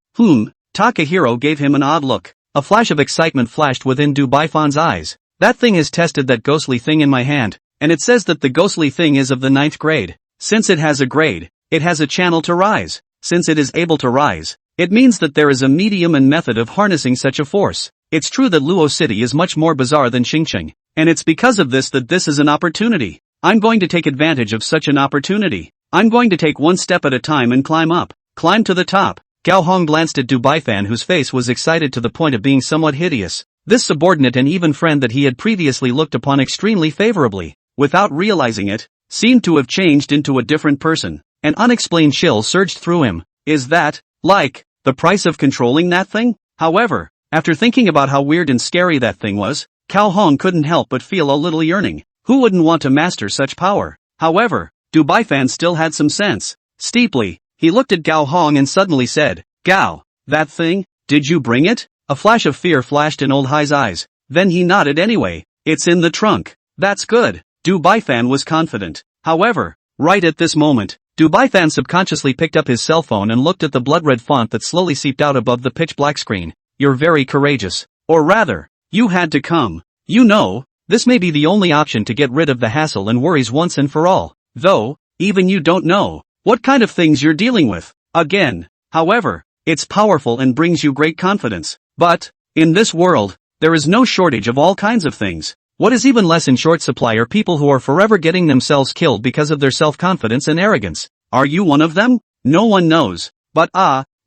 Takahiro gave him an odd look. A flash of excitement flashed within Dubai Fan's eyes. That thing has tested that ghostly thing in my hand, and it says that the ghostly thing is of the 9th grade. Since it has a grade, it has a channel to rise. Since it is able to rise, it means that there is a medium and method of harnessing such a force. It's true that Luo City is much more bizarre than Xingqiang, and it's because of this that this is an opportunity. I'm going to take advantage of such an opportunity. I'm going to take one step at a time and climb to the top. Gao Hong glanced at Dubai Fan, whose face was excited to the point of being somewhat hideous. This subordinate and even friend that he had previously looked upon extremely favorably, without realizing it, seemed to have changed into a different person. An unexplained chill surged through him. Is that, like, the price of controlling that thing? However, after thinking about how weird and scary that thing was, Gao Hong couldn't help but feel a little yearning. Who wouldn't want to master such power? However, Dubai Fan still had some sense. Steeply, he looked at Gao Hong and suddenly said, Gao, that thing, did you bring it? A flash of fear flashed in Old Hai's eyes. Then he nodded anyway. It's in the trunk. That's good. Dubai Fan was confident. However, right at this moment, Dubai Fan subconsciously picked up his cell phone and looked at the blood-red font that slowly seeped out above the pitch-black screen. You're very courageous. Or rather, you had to come. You know, this may be the only option to get rid of the hassle and worries once and for all. Though, even you don't know what kind of things you're dealing with. Again. However, it's powerful and brings you great confidence. But, in this world, there is no shortage of all kinds of things. What is even less in short supply are people who are forever getting themselves killed because of their self-confidence and arrogance. Are you one of them? No one knows. But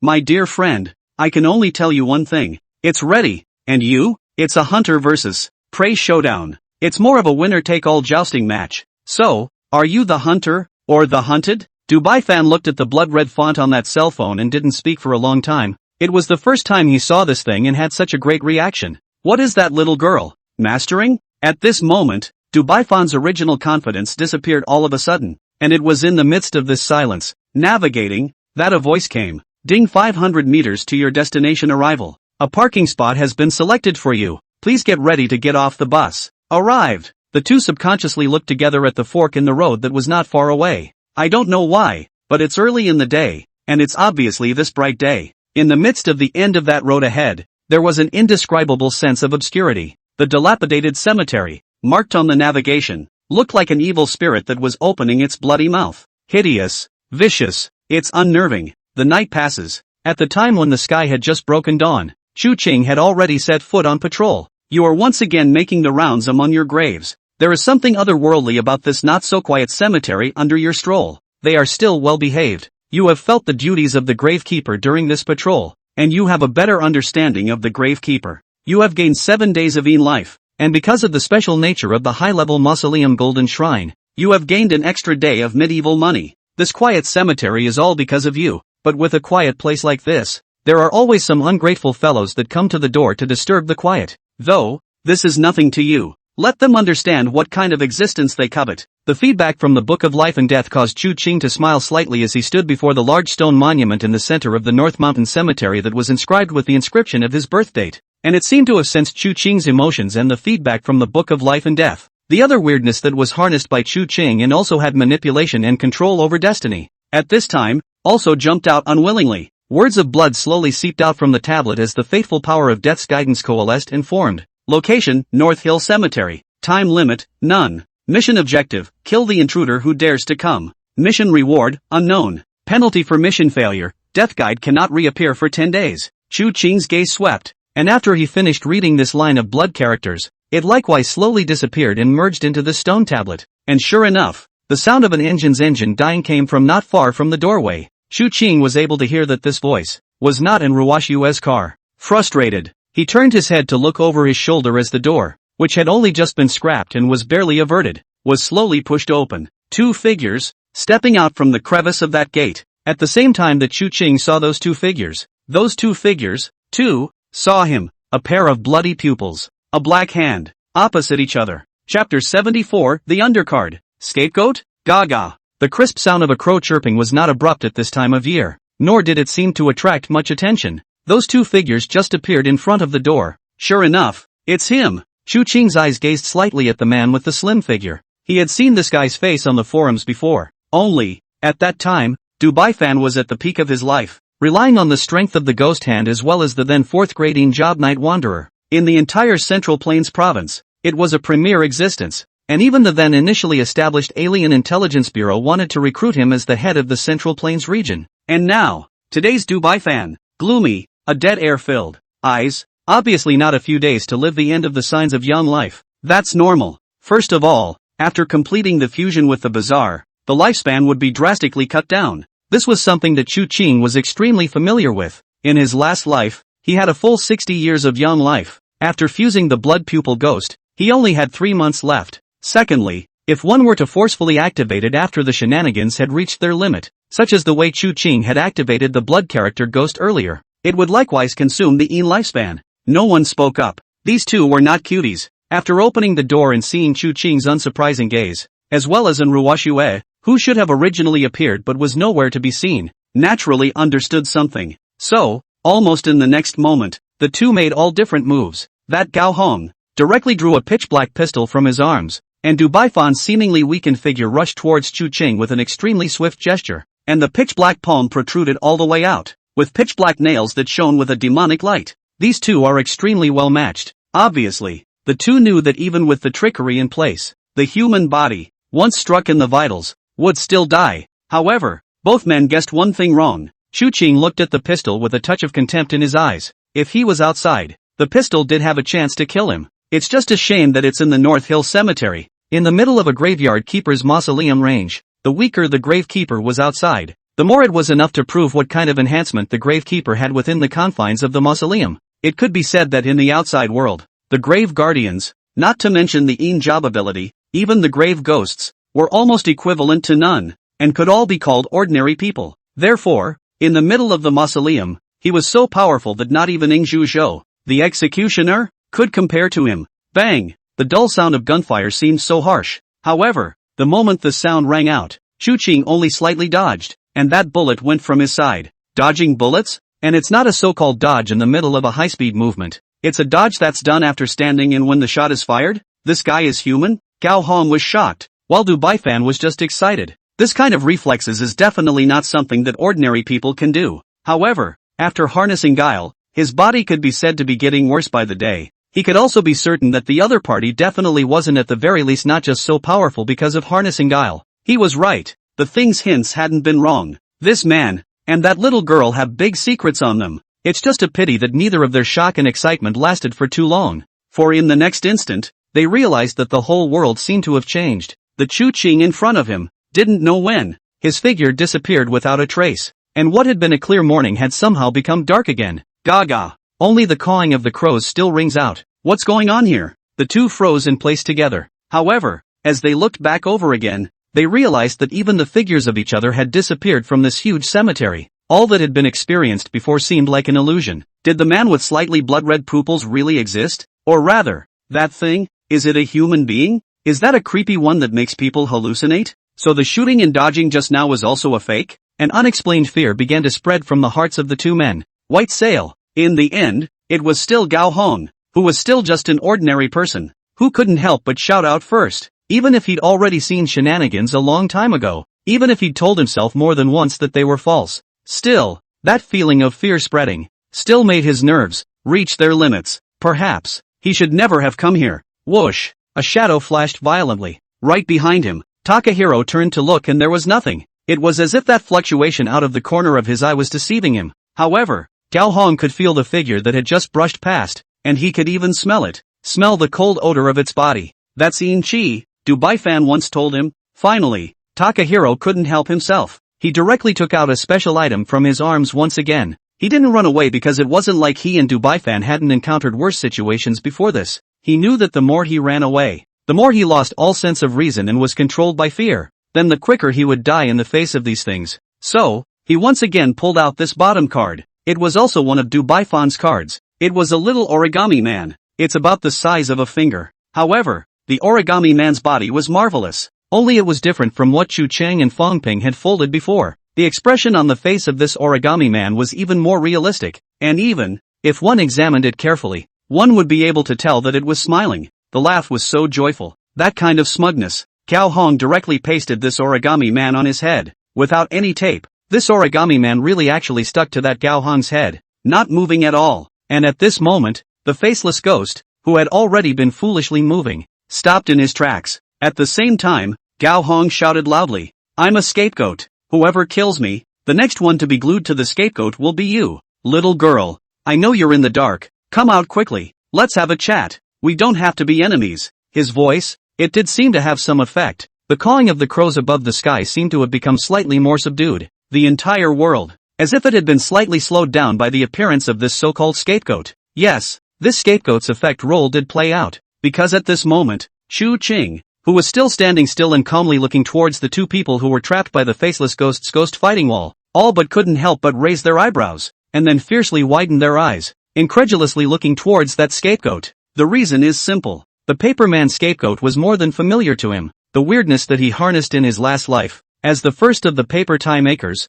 my dear friend, I can only tell you one thing. It's ready. And you? It's a hunter versus prey showdown. It's more of a winner-take-all jousting match. So, are you the hunter, or the hunted? Dubai Fan looked at the blood-red font on that cell phone and didn't speak for a long time. It was the first time he saw this thing and had such a great reaction. What is that little girl mastering? At this moment, Dubai Fan's original confidence disappeared all of a sudden, and it was in the midst of this silence, navigating, that a voice came. Ding, 500 meters to your destination arrival. A parking spot has been selected for you. Please get ready to get off the bus. Arrived. The two subconsciously looked together at the fork in the road that was not far away. I don't know why, but it's early in the day, and it's obviously this bright day. In the midst of the end of that road ahead, there was an indescribable sense of obscurity. The dilapidated cemetery, marked on the navigation, looked like an evil spirit that was opening its bloody mouth. Hideous, vicious, it's unnerving. The night passes. At the time when the sky had just broken dawn, Chu Qing had already set foot on patrol. You are once again making the rounds among your graves. There is something otherworldly about this not-so-quiet cemetery under your stroll. They are still well-behaved. You have felt the duties of the Gravekeeper during this patrol, and you have a better understanding of the Gravekeeper. You have gained 7 days of life, and because of the special nature of the high-level Mausoleum Golden Shrine, you have gained an extra day of medieval money. This quiet cemetery is all because of you, but with a quiet place like this, there are always some ungrateful fellows that come to the door to disturb the quiet. Though, this is nothing to you. Let them understand what kind of existence they covet. The feedback from the Book of Life and Death caused Chu Qing to smile slightly as he stood before the large stone monument in the center of the North Mountain Cemetery that was inscribed with the inscription of his birth date. And it seemed to have sensed Chu Qing's emotions and the feedback from the Book of Life and Death. The other weirdness that was harnessed by Chu Qing and also had manipulation and control over destiny. At this time, also jumped out unwillingly. Words of blood slowly seeped out from the tablet as the fateful power of death's guidance coalesced and formed. Location, North Hill Cemetery. Time limit, none. Mission objective, kill the intruder who dares to come. Mission reward, unknown. Penalty for mission failure, death guide cannot reappear for 10 days. Chu Qing's gaze swept, and after he finished reading this line of blood characters, it likewise slowly disappeared and merged into the stone tablet. And sure enough, the sound of an engine's engine dying came from not far from the doorway. Chu Qing was able to hear that this voice was not in Ruoshue's car. Frustrated, He turned his head to look over his shoulder as the door, which had only just been scrapped and was barely averted, was slowly pushed open. 2 figures, stepping out from the crevice of that gate. At the same time that Chu Qing saw those 2 figures, those 2 figures, too, saw him, a pair of bloody pupils, a black hand, opposite each other. Chapter 74, The Undercard. Scapegoat? Gaga. The crisp sound of a crow chirping was not abrupt at this time of year, nor did it seem to attract much attention. Those 2 figures just appeared in front of the door. Sure enough, it's him. Chu Qing's eyes gazed slightly at the man with the slim figure. He had seen this guy's face on the forums before. Only, at that time, Dubai Fan was at the peak of his life, relying on the strength of the ghost hand as well as the then 4th grading job night wanderer. In the entire Central Plains province, it was a premier existence, and even the then initially established Alien Intelligence Bureau wanted to recruit him as the head of the Central Plains region. And now, today's Dubai Fan, gloomy, a dead air-filled eyes, obviously not a few days to live the end of the signs of young life. That's normal. First of all, after completing the fusion with the bazaar, the lifespan would be drastically cut down. This was something that Chu Qing was extremely familiar with. In his last life, he had a full 60 years of young life. After fusing the blood pupil ghost, he only had 3 months left. Secondly, if one were to forcefully activate it after the shenanigans had reached their limit, such as the way Chu Qing had activated the blood character ghost earlier, it would likewise consume the lifespan. No one spoke up. These 2 were not cuties. After opening the door and seeing Chu Qing's unsurprising gaze, as well as Ruoxue, who should have originally appeared but was nowhere to be seen, naturally understood something. So, almost in the next moment, the 2 made all different moves. That Gao Hong directly drew a pitch-black pistol from his arms, and Dubai Fan's seemingly weakened figure rushed towards Chu Qing with an extremely swift gesture, and the pitch-black palm protruded all the way out, with pitch-black nails that shone with a demonic light. These 2 are extremely well matched. Obviously, the 2 knew that even with the trickery in place, the human body, once struck in the vitals, would still die. However, both men guessed one thing wrong. Chu Qing looked at the pistol with a touch of contempt in his eyes. If he was outside, the pistol did have a chance to kill him. It's just a shame that it's in the North Hill Cemetery, in the middle of a graveyard keeper's mausoleum range. The weaker the Gravekeeper was outside, the more it was enough to prove what kind of enhancement the Gravekeeper had within the confines of the mausoleum. It could be said that in the outside world, the Grave Guardians, not to mention the job ability, even the Grave Ghosts, were almost equivalent to none, and could all be called ordinary people. Therefore, in the middle of the mausoleum, he was so powerful that not even Zhou, the executioner, could compare to him. Bang! The dull sound of gunfire seemed so harsh. However, the moment the sound rang out, Chu Qing only slightly dodged, and that bullet went from his side. Dodging bullets? And it's not a so-called dodge in the middle of a high-speed movement. It's a dodge that's done after standing in when the shot is fired? This guy is human? Gao Hong was shocked, while Dubai Fan was just excited. This kind of reflexes is definitely not something that ordinary people can do. However, after harnessing guile, his body could be said to be getting worse by the day. He could also be certain that the other party definitely wasn't at the very least not just so powerful because of harnessing guile. He was right. The thing's hints hadn't been wrong. This man, and that little girl have big secrets on them. It's just a pity that neither of their shock and excitement lasted for too long. For in the next instant, they realized that the whole world seemed to have changed. The Chu Qing in front of him didn't know when. His figure disappeared without a trace, and what had been a clear morning had somehow become dark again. Gaga. Only the cawing of the crows still rings out. What's going on here? The 2 froze in place together. However, as they looked back over again, they realized that even the figures of each other had disappeared from this huge cemetery. All that had been experienced before seemed like an illusion. Did the man with slightly blood-red pupils really exist? Or rather, that thing, is it a human being? Is that a creepy one that makes people hallucinate? So the shooting and dodging just now was also a fake? An unexplained fear began to spread from the hearts of the 2 men. White sail. In the end, it was still Gao Hong, who was still just an ordinary person, who couldn't help but shout out first. Even if he'd already seen shenanigans a long time ago, even if he'd told himself more than once that they were false, still, that feeling of fear spreading, still made his nerves reach their limits. Perhaps, he should never have come here. Whoosh! A shadow flashed violently. Right behind him, Takahiro turned to look and there was nothing. It was as if that fluctuation out of the corner of his eye was deceiving him. However, Gao Hong could feel the figure that had just brushed past, and he could even smell it. Smell the cold odor of its body. That's Yin Chi, Dubai Fan once told him. Finally, Takahiro couldn't help himself. He directly took out a special item from his arms once again. He didn't run away because it wasn't like he and Dubai-fan hadn't encountered worse situations before this. He knew that the more he ran away, the more he lost all sense of reason and was controlled by fear, then the quicker he would die in the face of these things. So, he once again pulled out this bottom card. It was also one of Dubai-fan's cards. It was a little origami man. It's about the size of a finger. However, the origami man's body was marvelous. Only it was different from what Chu Chang and Fang Ping had folded before. The expression on the face of this origami man was even more realistic, and even, if one examined it carefully, one would be able to tell that it was smiling. The laugh was so joyful, that kind of smugness. Cao Hong directly pasted this origami man on his head, without any tape. This origami man really actually stuck to that Cao Hong's head, not moving at all. And at this moment, the faceless ghost, who had already been foolishly moving, stopped in his tracks. At the same time, Cao Hong shouted loudly, "I'm a scapegoat. Whoever kills me, the next one to be glued to the scapegoat will be you. Little girl, I know you're in the dark. Come out quickly. Let's have a chat. We don't have to be enemies." His voice, it did seem to have some effect. The cawing of the crows above the sky seemed to have become slightly more subdued. The entire world, as if it had been slightly slowed down by the appearance of this so-called scapegoat. Yes, this scapegoat's effect role did play out, because at this moment, Chu Ching, who was still standing still and calmly looking towards the two people who were trapped by the faceless ghost's ghost fighting wall, all but couldn't help but raise their eyebrows, and then fiercely widen their eyes, incredulously looking towards that scapegoat. The reason is simple. The paperman scapegoat was more than familiar to him. The weirdness that he harnessed in his last life, as the first of the paper tie makers.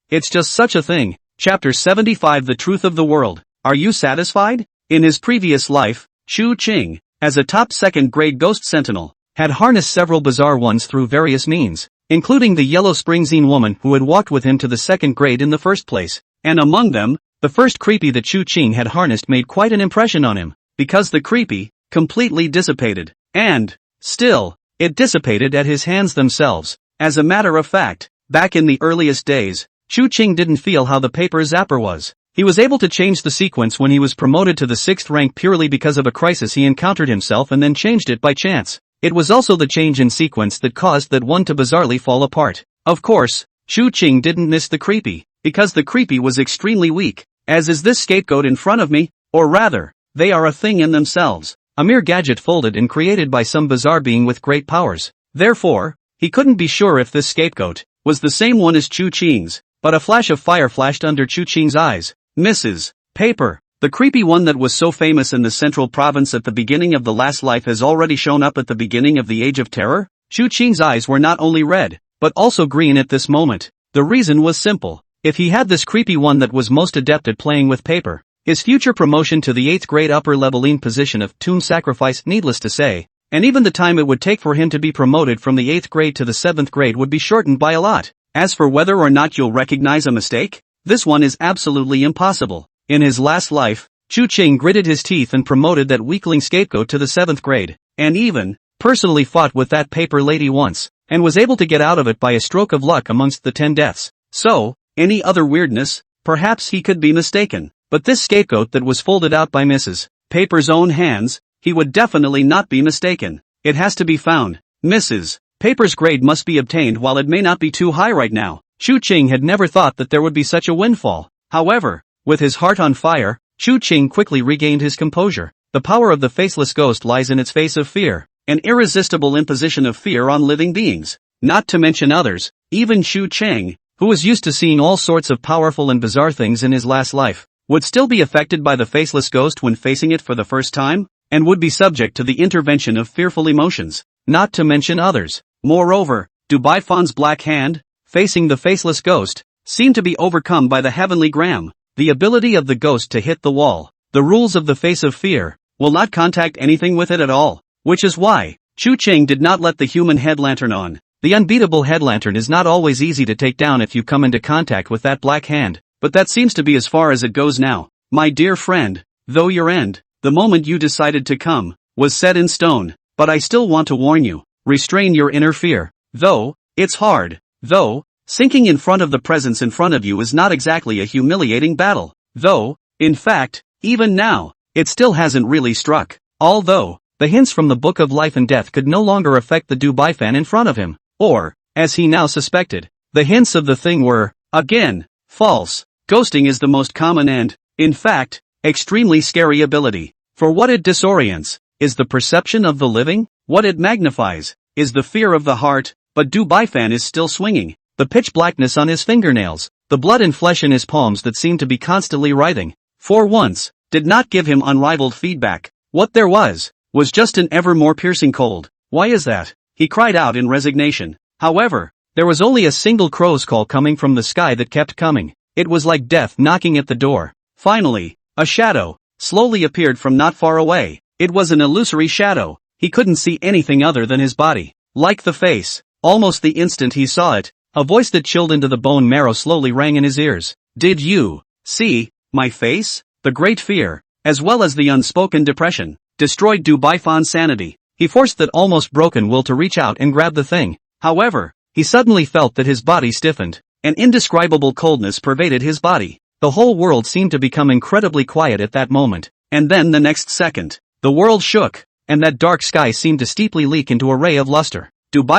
It's just such a thing. Chapter 75 The Truth of the World. Are you satisfied? In his previous life, Chu Ching, as a top second-grade ghost sentinel, had harnessed several bizarre ones through various means, including the yellow Springzine woman who had walked with him to the second grade in the first place, and among them, the first creepy that Chu Ching had harnessed made quite an impression on him, because the creepy completely dissipated, and, still, it dissipated at his hands themselves. As a matter of fact, back in the earliest days, Chu Ching didn't feel how the paper zapper was. He was able to change the sequence when he was promoted to the 6th rank purely because of a crisis he encountered himself and then changed it by chance. It was also the change in sequence that caused that one to bizarrely fall apart. Of course, Chu Ching didn't miss the creepy, because the creepy was extremely weak, as is this scapegoat in front of me, or rather, they are a thing in themselves, a mere gadget folded and created by some bizarre being with great powers. Therefore, he couldn't be sure if this scapegoat was the same one as Chu Ching's, but a flash of fire flashed under Chu Ching's eyes. Mrs. Paper, the creepy one that was so famous in the central province at the beginning of the last life has already shown up at the beginning of the Age of Terror? Chu Ching's eyes were not only red, but also green at this moment. The reason was simple. If he had this creepy one that was most adept at playing with paper, his future promotion to the 8th grade upper leveling position of tomb sacrifice, needless to say, and even the time it would take for him to be promoted from the 8th grade to the 7th grade would be shortened by a lot. As for whether or not you'll recognize a mistake, this one is absolutely impossible. In his last life, Chu Ching gritted his teeth and promoted that weakling scapegoat to the 7th grade, and even, personally fought with that paper lady once, and was able to get out of it by a stroke of luck amongst the 10 deaths. So, any other weirdness? Perhaps he could be mistaken. But this scapegoat that was folded out by Mrs. Paper's own hands, he would definitely not be mistaken. It has to be found. Mrs. Paper's grade must be obtained while it may not be too high right now. Chu Ching had never thought that there would be such a windfall. However, with his heart on fire, Chu Ching quickly regained his composure. The power of the faceless ghost lies in its face of fear, an irresistible imposition of fear on living beings, not to mention others. Even Chu Chang, who was used to seeing all sorts of powerful and bizarre things in his last life, would still be affected by the faceless ghost when facing it for the first time, and would be subject to the intervention of fearful emotions, not to mention others. Moreover, Dubai Fan's black hand, facing the faceless ghost, seemed to be overcome by the heavenly gram, the ability of the ghost to hit the wall. The rules of the face of fear will not contact anything with it at all, which is why Chu Ching did not let the human head lantern on. The unbeatable head lantern is not always easy to take down if you come into contact with that black hand. But that seems to be as far as it goes now. My dear friend, though your end, the moment you decided to come, was set in stone, but I still want to warn you, restrain your inner fear. Though, it's hard. Though, sinking in front of the presence in front of you is not exactly a humiliating battle. Though, in fact, even now, it still hasn't really struck. Although, the hints from the Book of Life and Death could no longer affect the Dubai fan in front of him. Or, as he now suspected, the hints of the thing were, again, false. Ghosting is the most common and, in fact, extremely scary ability. For what it disorients is the perception of the living, what it magnifies is the fear of the heart, but Fan is still swinging, the pitch blackness on his fingernails, the blood and flesh in his palms that seemed to be constantly writhing, for once, did not give him unrivaled feedback. What there was just an ever more piercing cold. Why is that? He cried out in resignation. However, there was only a single crow's call coming from the sky that kept coming. It was like death knocking at the door. Finally, a shadow slowly appeared from not far away. It was an illusory shadow. He couldn't see anything other than his body. Like the face, almost the instant he saw it, a voice that chilled into the bone marrow slowly rang in his ears. Did you see my face? The great fear, as well as the unspoken depression, destroyed Fan's sanity. He forced that almost broken will to reach out and grab the thing. However, he suddenly felt that his body stiffened. An indescribable coldness pervaded his body. The whole world seemed to become incredibly quiet at that moment. And then the next second, the world shook, and that dark sky seemed to steeply leak into a ray of luster.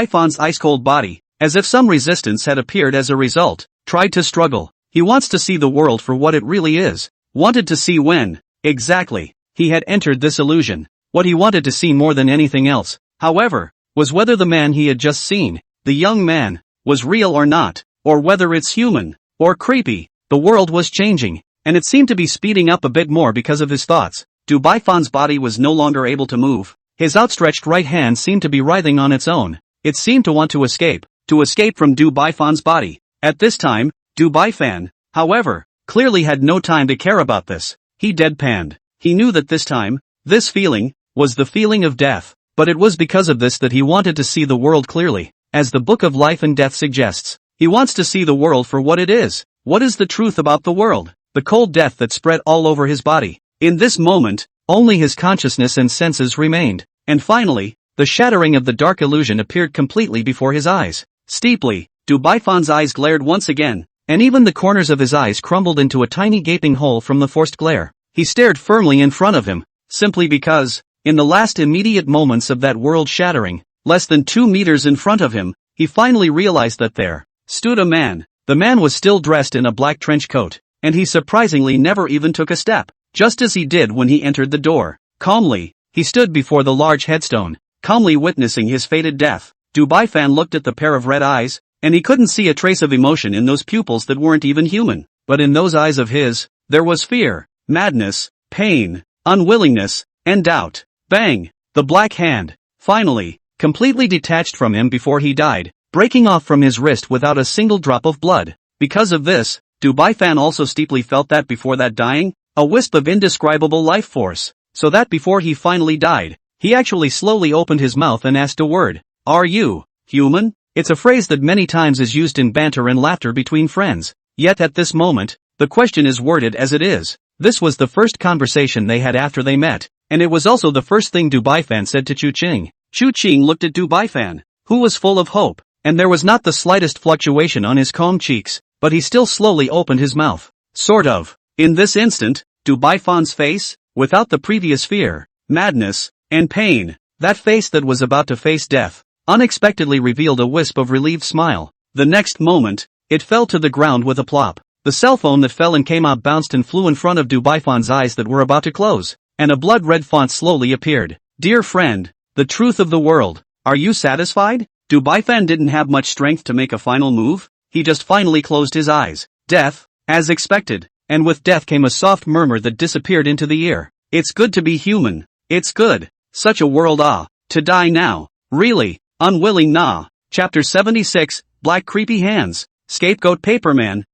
Fan's ice-cold body, as if some resistance had appeared as a result, tried to struggle. He wants to see the world for what it really is. Wanted to see when, exactly, he had entered this illusion. What he wanted to see more than anything else, however, was whether the man he had just seen, the young man, was real or not, or whether it's human, or creepy. The world was changing, and it seemed to be speeding up a bit more because of his thoughts. Fan's body was no longer able to move. His outstretched right hand seemed to be writhing on its own. It seemed to want to escape from Fan's body. At this time, Fan, however, clearly had no time to care about this. He deadpanned. He knew that this time, this feeling, was the feeling of death. But it was because of this that he wanted to see the world clearly. As the Book of Life and Death suggests, he wants to see the world for what it is. What is the truth about the world? The cold death that spread all over his body. In this moment, only his consciousness and senses remained. And finally, the shattering of the dark illusion appeared completely before his eyes. Steeply, Fan's eyes glared once again, and even the corners of his eyes crumbled into a tiny gaping hole from the forced glare. He stared firmly in front of him, simply because, in the last immediate moments of that world shattering, less than 2 meters in front of him, he finally realized that there stood a man. The man was still dressed in a black trench coat, and he surprisingly never even took a step, just as he did when he entered the door. Calmly, he stood before the large headstone, calmly witnessing his fated death. Fan looked at the pair of red eyes, and he couldn't see a trace of emotion in those pupils that weren't even human. But in those eyes of his, there was fear, madness, pain, unwillingness, and doubt. Bang! The black hand, finally, completely detached from him before he died, breaking off from his wrist without a single drop of blood. Because of this, Fan also steeply felt that before that dying, a wisp of indescribable life force, so that before he finally died, he actually slowly opened his mouth and asked a word. Are you human? It's a phrase that many times is used in banter and laughter between friends. Yet at this moment, the question is worded as it is. This was the first conversation they had after they met, and it was also the first thing Fan said to Chu Qing. Chu Qing looked at Fan, who was full of hope, and there was not the slightest fluctuation on his calm cheeks, but he still slowly opened his mouth. Sort of. In this instant, Fan's face, without the previous fear, madness, and pain, that face that was about to face death, unexpectedly revealed a wisp of relieved smile. The next moment, it fell to the ground with a plop. The cell phone that fell and came out bounced and flew in front of Fan's eyes that were about to close, and a blood-red font slowly appeared. Dear friend, the truth of the world. Are you satisfied? Fan didn't have much strength to make a final move. He just finally closed his eyes. Death, as expected, and with death came a soft murmur that disappeared into the ear. It's good to be human. It's good. Such a world to die now. Really, unwilling nah. Chapter 76, Black Creepy Hands. Scapegoat Paperman,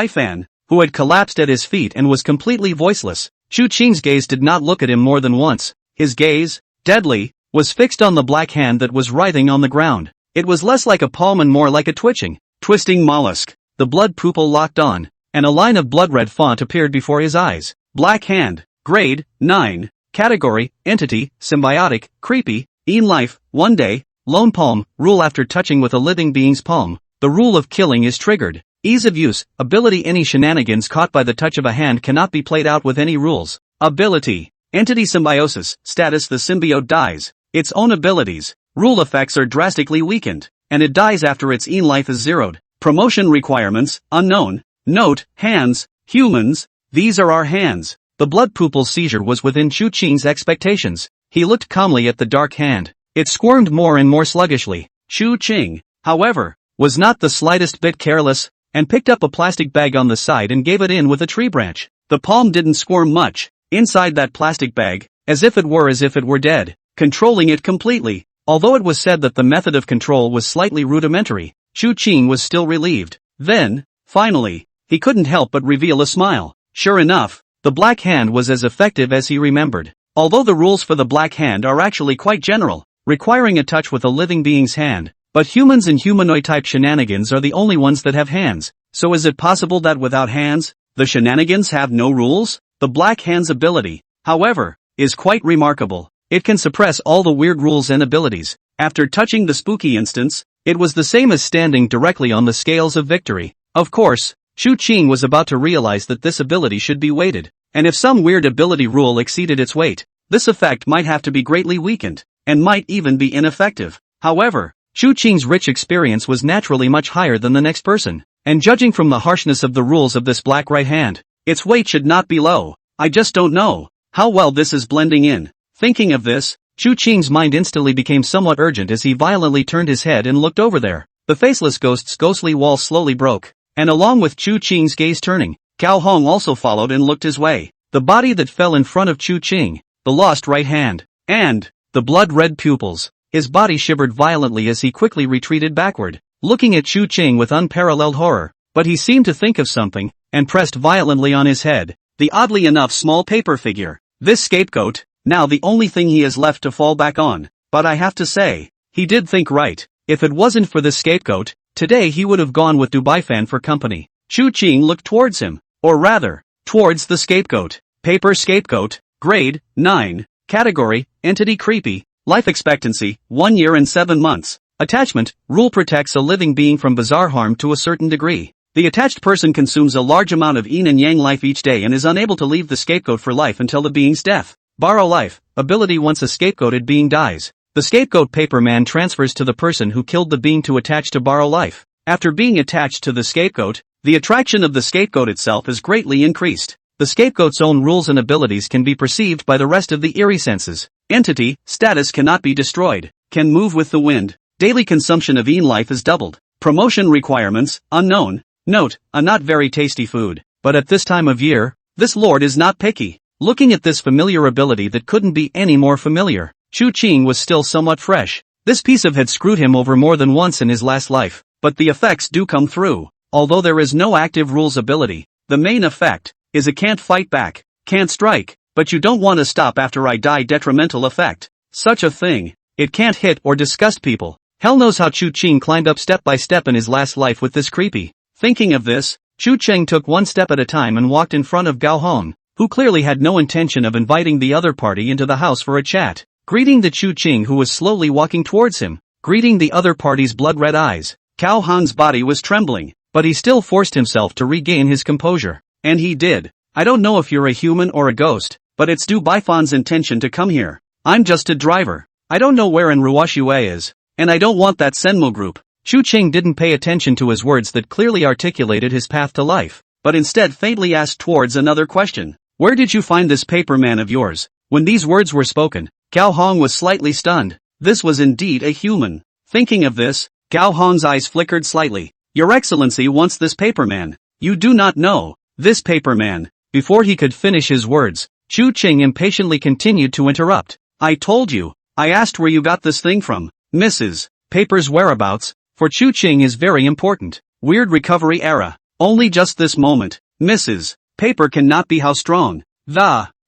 Fan, who had collapsed at his feet and was completely voiceless. Chu Qing's gaze did not look at him more than once. His gaze, deadly, was fixed on the black hand that was writhing on the ground. It was less like a palm and more like a twisting mollusk. The blood pupil locked on, and a line of blood-red font appeared before his eyes. Black hand, grade, 9, category, entity, symbiotic, creepy, in life, 1 day, lone palm, rule after touching with a living being's palm. The rule of killing is triggered. Ease of use, ability any shenanigans caught by the touch of a hand cannot be played out with any rules. Ability, entity symbiosis, status the symbiote dies. Its own abilities, rule effects are drastically weakened, and it dies after its life is zeroed. Promotion requirements, unknown. Note, hands, Humans, these are our hands. The blood pupil seizure was within Chu Qing's expectations. He looked calmly at the dark hand. It squirmed more and more sluggishly. Chu Qing, however, was not the slightest bit careless, and picked up a plastic bag on the side and gave it in with a tree branch. The palm didn't squirm much, inside that plastic bag, as if it were dead, controlling it completely. Although it was said that the method of control was slightly rudimentary, Chu Qing was still relieved. Then, finally, he couldn't help but reveal a smile. Sure enough, the black hand was as effective as he remembered. Although the rules for the black hand are actually quite general, requiring a touch with a living being's hand, but humans and humanoid-type shenanigans are the only ones that have hands. So is it possible that without hands, the shenanigans have no rules? The black hand's ability, however, is quite remarkable. It can suppress all the weird rules and abilities. After touching the spooky instance, it was the same as standing directly on the scales of victory. Of course, Chu Qing was about to realize that this ability should be weighted, and if some weird ability rule exceeded its weight, this effect might have to be greatly weakened, and might even be ineffective. However, Chu Qing's rich experience was naturally much higher than the next person, and judging from the harshness of the rules of this black right hand, its weight should not be low. I just don't know how well this is blending in. Thinking of this, Chu Qing's mind instantly became somewhat urgent as he violently turned his head and looked over there. The faceless ghost's ghostly wall slowly broke, and along with Chu Qing's gaze turning, Cao Hong also followed and looked his way. The body that fell in front of Chu Qing, the lost right hand, and the blood-red pupils. His body shivered violently as he quickly retreated backward, looking at Chu Qing with unparalleled horror, but he seemed to think of something, and pressed violently on his head, the oddly enough small paper figure. This scapegoat, now the only thing he has left to fall back on. But I have to say, he did think right. If it wasn't for this scapegoat, today he would have gone with Fan for company. Chu Qing looked towards him, or rather, towards the scapegoat. Paper scapegoat, grade, 9, category, entity creepy, life expectancy, 1 year and 7 months. Attachment, rule protects a living being from bizarre harm to a certain degree. The attached person consumes a large amount of yin and yang life each day and is unable to leave the scapegoat for life until the being's death. Borrow life, ability once a scapegoated being dies. The scapegoat paper man transfers to the person who killed the being to attach to borrow life. After being attached to the scapegoat, the attraction of the scapegoat itself is greatly increased. The scapegoat's own rules and abilities can be perceived by the rest of the eerie senses. Entity, status cannot be destroyed, can move with the wind. Daily consumption of yin life is doubled. Promotion requirements, unknown. Note, a not very tasty food. But at this time of year, this lord is not picky. Looking at this familiar ability that couldn't be any more familiar, Chu Qing was still somewhat fresh. This piece of had screwed him over more than once in his last life, but the effects do come through. Although there is no active rules ability, the main effect is a can't fight back, can't strike, but you don't want to stop after I die detrimental effect. Such a thing, it can't hit or disgust people. Hell knows how Chu Qing climbed up step by step in his last life with this creepy. Thinking of this, Chu Qing took one step at a time and walked in front of Gao Hong, who clearly had no intention of inviting the other party into the house for a chat. Greeting the Chu Qing who was slowly walking towards him, greeting the other party's blood-red eyes. Cao Hong's body was trembling, but he still forced himself to regain his composure. And he did. I don't know if you're a human or a ghost, but it's Baifan's intention to come here. I'm just a driver. I don't know where in Ruoxue is, and I don't want that Senmo group. Chu Qing didn't pay attention to his words that clearly articulated his path to life, but instead faintly asked towards another question. Where did you find this paper man of yours? When these words were spoken, Cao Hong was slightly stunned. This was indeed a human. Thinking of this, Cao Hong's eyes flickered slightly. Your Excellency wants this paper man. You do not know. This paper man. Before he could finish his words, Chu Qing impatiently continued to interrupt. I told you. I asked where you got this thing from. Mrs. Paper's whereabouts, for Chu Qing is very important. Weird recovery era. Only just this moment. Mrs. Paper cannot be how strong.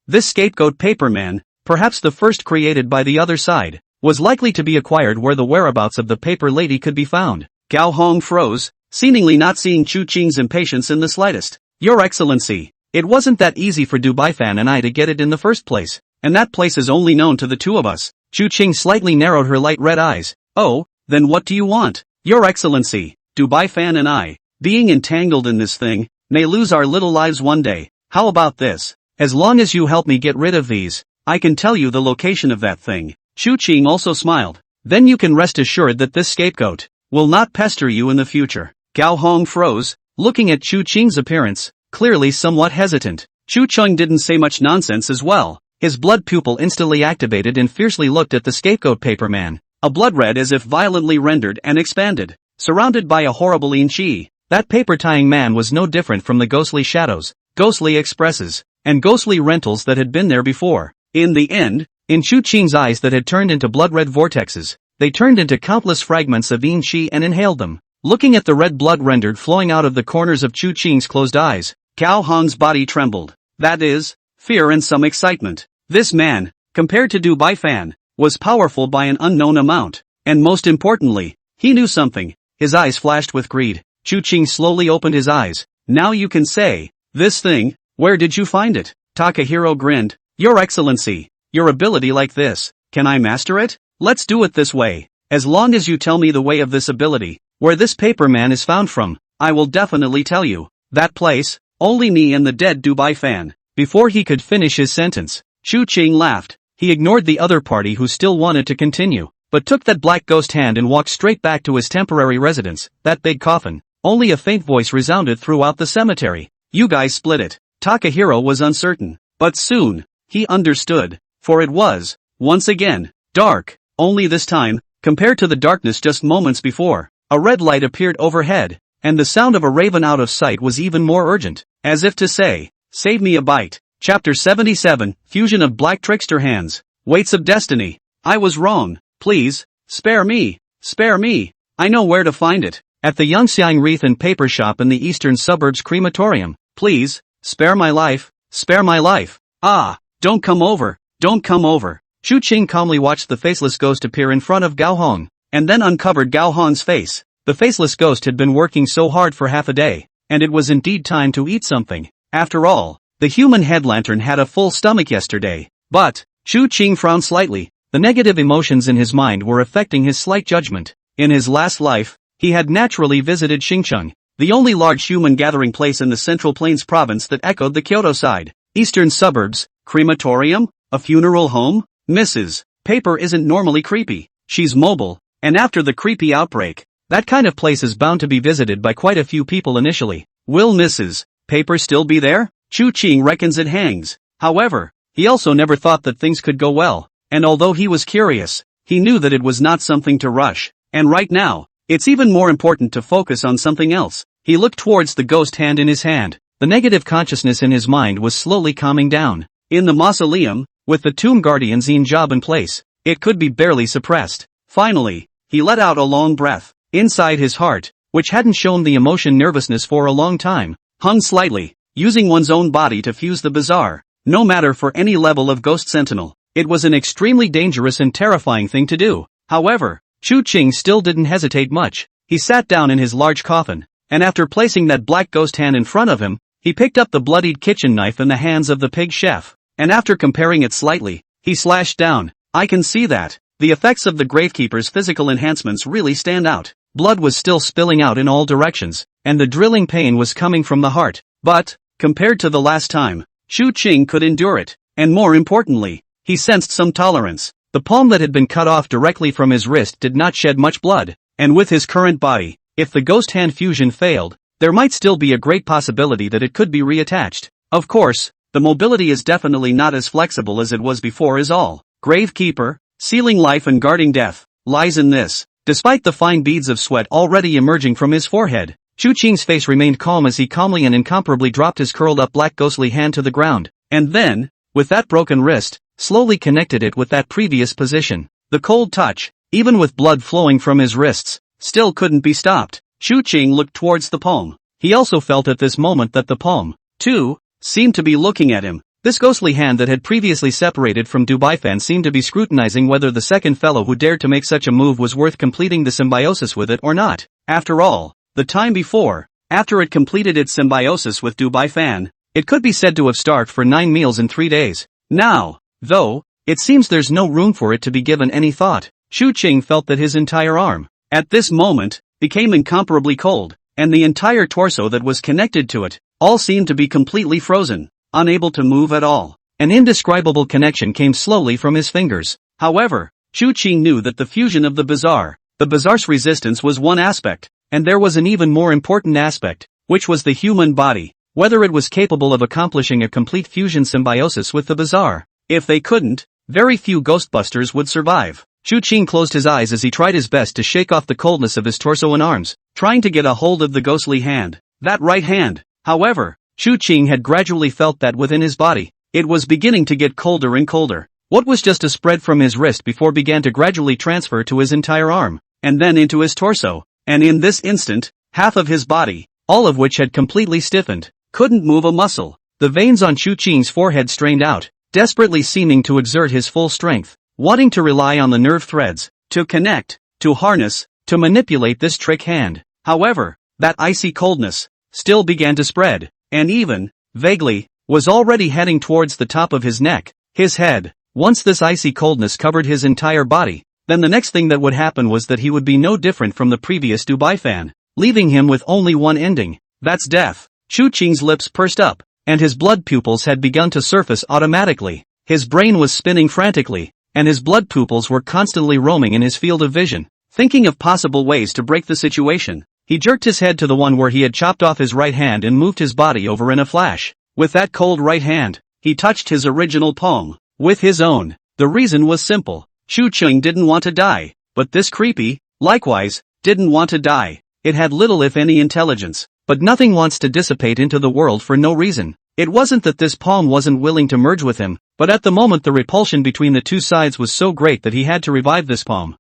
This scapegoat paper man, perhaps the first created by the other side, was likely to be acquired where the whereabouts of the paper lady could be found. Gao Hong froze, seemingly not seeing Chu Qing's impatience in the slightest. Your Excellency, it wasn't that easy for Fan and I to get it in the first place, and that place is only known to the two of us. Chu Qing slightly narrowed her light red eyes. Oh, then what do you want? Your Excellency, Fan and I, being entangled in this thing, may lose our little lives one day. How about this? As long as you help me get rid of these, I can tell you the location of that thing. Chu Qing also smiled. Then you can rest assured that this scapegoat will not pester you in the future. Gao Hong froze, looking at Chu Qing's appearance. clearly somewhat hesitant. Chu Cheng didn't say much nonsense as well. His blood pupil instantly activated and fiercely looked at the scapegoat paper man. A blood red as if violently rendered and expanded. Surrounded by a horrible yin chi, that paper-tying man was no different from the ghostly shadows, ghostly expresses, and ghostly rentals that had been there before. In the end, in Chu Qing's eyes that had turned into blood-red vortexes, they turned into countless fragments of yin chi and inhaled them. Looking at the red blood rendered flowing out of the corners of Chu Qing's closed eyes, Cao Hong's body trembled. That is, fear and some excitement. This man, compared to Du Baifan, was powerful by an unknown amount, and most importantly, he knew something. His eyes flashed with greed. Chu Qing slowly opened his eyes. Now you can say, this thing, where did you find it? Takahiro grinned. Your Excellency, your ability like this, can I master it? Let's do it this way. As long as you tell me the way of this ability, where this paper man is found from, I will definitely tell you. That place, only me and the dead Du Baifan. Before he could finish his sentence, Chu Qing laughed. He ignored the other party who still wanted to continue, but took that black ghost hand and walked straight back to his temporary residence, that big coffin. Only a faint voice resounded throughout the cemetery. You guys split it. Takahiro was uncertain, but soon, he understood, for it was, once again, dark. Only this time, compared to the darkness just moments before, a red light appeared overhead, and the sound of a raven out of sight was even more urgent, as if to say, save me a bite. Chapter 77, Fusion of Black Trickster Hands. Weights of Destiny. I was wrong. Please, spare me. Spare me. I know where to find it. At the Yangxiang Wreath and Paper Shop in the eastern suburbs crematorium. Please, spare my life. Spare my life. Ah, don't come over. Don't come over. Chu Qing calmly watched the faceless ghost appear in front of Gao Hong, and then uncovered Gao Hong's face. The faceless ghost had been working so hard for half a day, and it was indeed time to eat something. After all, the human head lantern had a full stomach yesterday. But, Chu Qing frowned slightly. The negative emotions in his mind were affecting his slight judgment. In his last life, he had naturally visited Xingcheng, the only large human gathering place in the Central Plains province that echoed the Kyoto side. Eastern suburbs, crematorium, a funeral home? Mrs. Paper isn't normally creepy. She's mobile, and after the creepy outbreak, that kind of place is bound to be visited by quite a few people initially. Will Mrs. Paper still be there? Chu Qing reckons it hangs. However, he also never thought that things could go well, and although he was curious, he knew that it was not something to rush, and right now, it's even more important to focus on something else. He looked towards the ghost hand in his hand. The negative consciousness in his mind was slowly calming down. In the mausoleum, with the tomb guardian's job in place, it could be barely suppressed. Finally, he let out a long breath. Inside his heart, which hadn't shown the emotion nervousness for a long time, hung slightly. Using one's own body to fuse the bizarre, no matter for any level of ghost sentinel, it was an extremely dangerous and terrifying thing to do. However, Chu Qing still didn't hesitate much. He sat down in his large coffin, and after placing that black ghost hand in front of him, he picked up the bloodied kitchen knife in the hands of the pig chef, and after comparing it slightly, he slashed down. I can see that. The effects of the Gravekeeper's physical enhancements really stand out. Blood was still spilling out in all directions, and the drilling pain was coming from the heart. But, compared to the last time, Chu Qing could endure it, and more importantly, he sensed some tolerance. The palm that had been cut off directly from his wrist did not shed much blood, and with his current body, if the ghost hand fusion failed, there might still be a great possibility that it could be reattached. Of course, the mobility is definitely not as flexible as it was before is all. Gravekeeper, sealing life and guarding death, lies in this. Despite the fine beads of sweat already emerging from his forehead, Chu Qing's face remained calm as he calmly and incomparably dropped his curled-up black ghostly hand to the ground, and then, with that broken wrist, slowly connected it with that previous position. The cold touch, even with blood flowing from his wrists, still couldn't be stopped. Chu Qing looked towards the palm. He also felt at this moment that the palm, too, seemed to be looking at him. This ghostly hand that had previously separated from Du Baifan seemed to be scrutinizing whether the second fellow who dared to make such a move was worth completing the symbiosis with it or not. After all, the time before, after it completed its symbiosis with Du Baifan, it could be said to have starved for 9 meals in 3 days. Now, though, it seems there's no room for it to be given any thought. Chu Qing felt that his entire arm, at this moment, became incomparably cold, and the entire torso that was connected to it, all seemed to be completely frozen, unable to move at all. An indescribable connection came slowly from his fingers. However, Chu Qing knew that the fusion of the bizarre's resistance was one aspect, and there was an even more important aspect, which was the human body. whether it was capable of accomplishing a complete fusion symbiosis with the bizarre. If they couldn't, very few Ghostbusters would survive. Chu Qing closed his eyes as he tried his best to shake off the coldness of his torso and arms, trying to get a hold of the ghostly hand. That right hand. However, Chu Qing had gradually felt that within his body, it was beginning to get colder and colder. What was just a spread from his wrist before began to gradually transfer to his entire arm, and then into his torso, and in this instant, half of his body, all of which had completely stiffened, couldn't move a muscle. The veins on Chu Qing's forehead strained out, desperately seeming to exert his full strength, wanting to rely on the nerve threads, to connect, to harness, to manipulate this trick hand. However, that icy coldness still began to spread, and even, vaguely, was already heading towards the top of his neck, his head. Once this icy coldness covered his entire body, then the next thing that would happen was that he would be no different from the previous Dubai fan, leaving him with only one ending, that's death. Chu Qing's lips pursed up, and his blood pupils had begun to surface automatically. His brain was spinning frantically, and his blood pupils were constantly roaming in his field of vision, thinking of possible ways to break the situation. He jerked his head to the one where he had chopped off his right hand and moved his body over in a flash. With that cold right hand, he touched his original palm with his own. The reason was simple. Chu Qing didn't want to die, but this creepy, likewise, didn't want to die. It had little if any intelligence, but nothing wants to dissipate into the world for no reason. It wasn't that this palm wasn't willing to merge with him, but at the moment the repulsion between the two sides was so great that he had to revive this palm.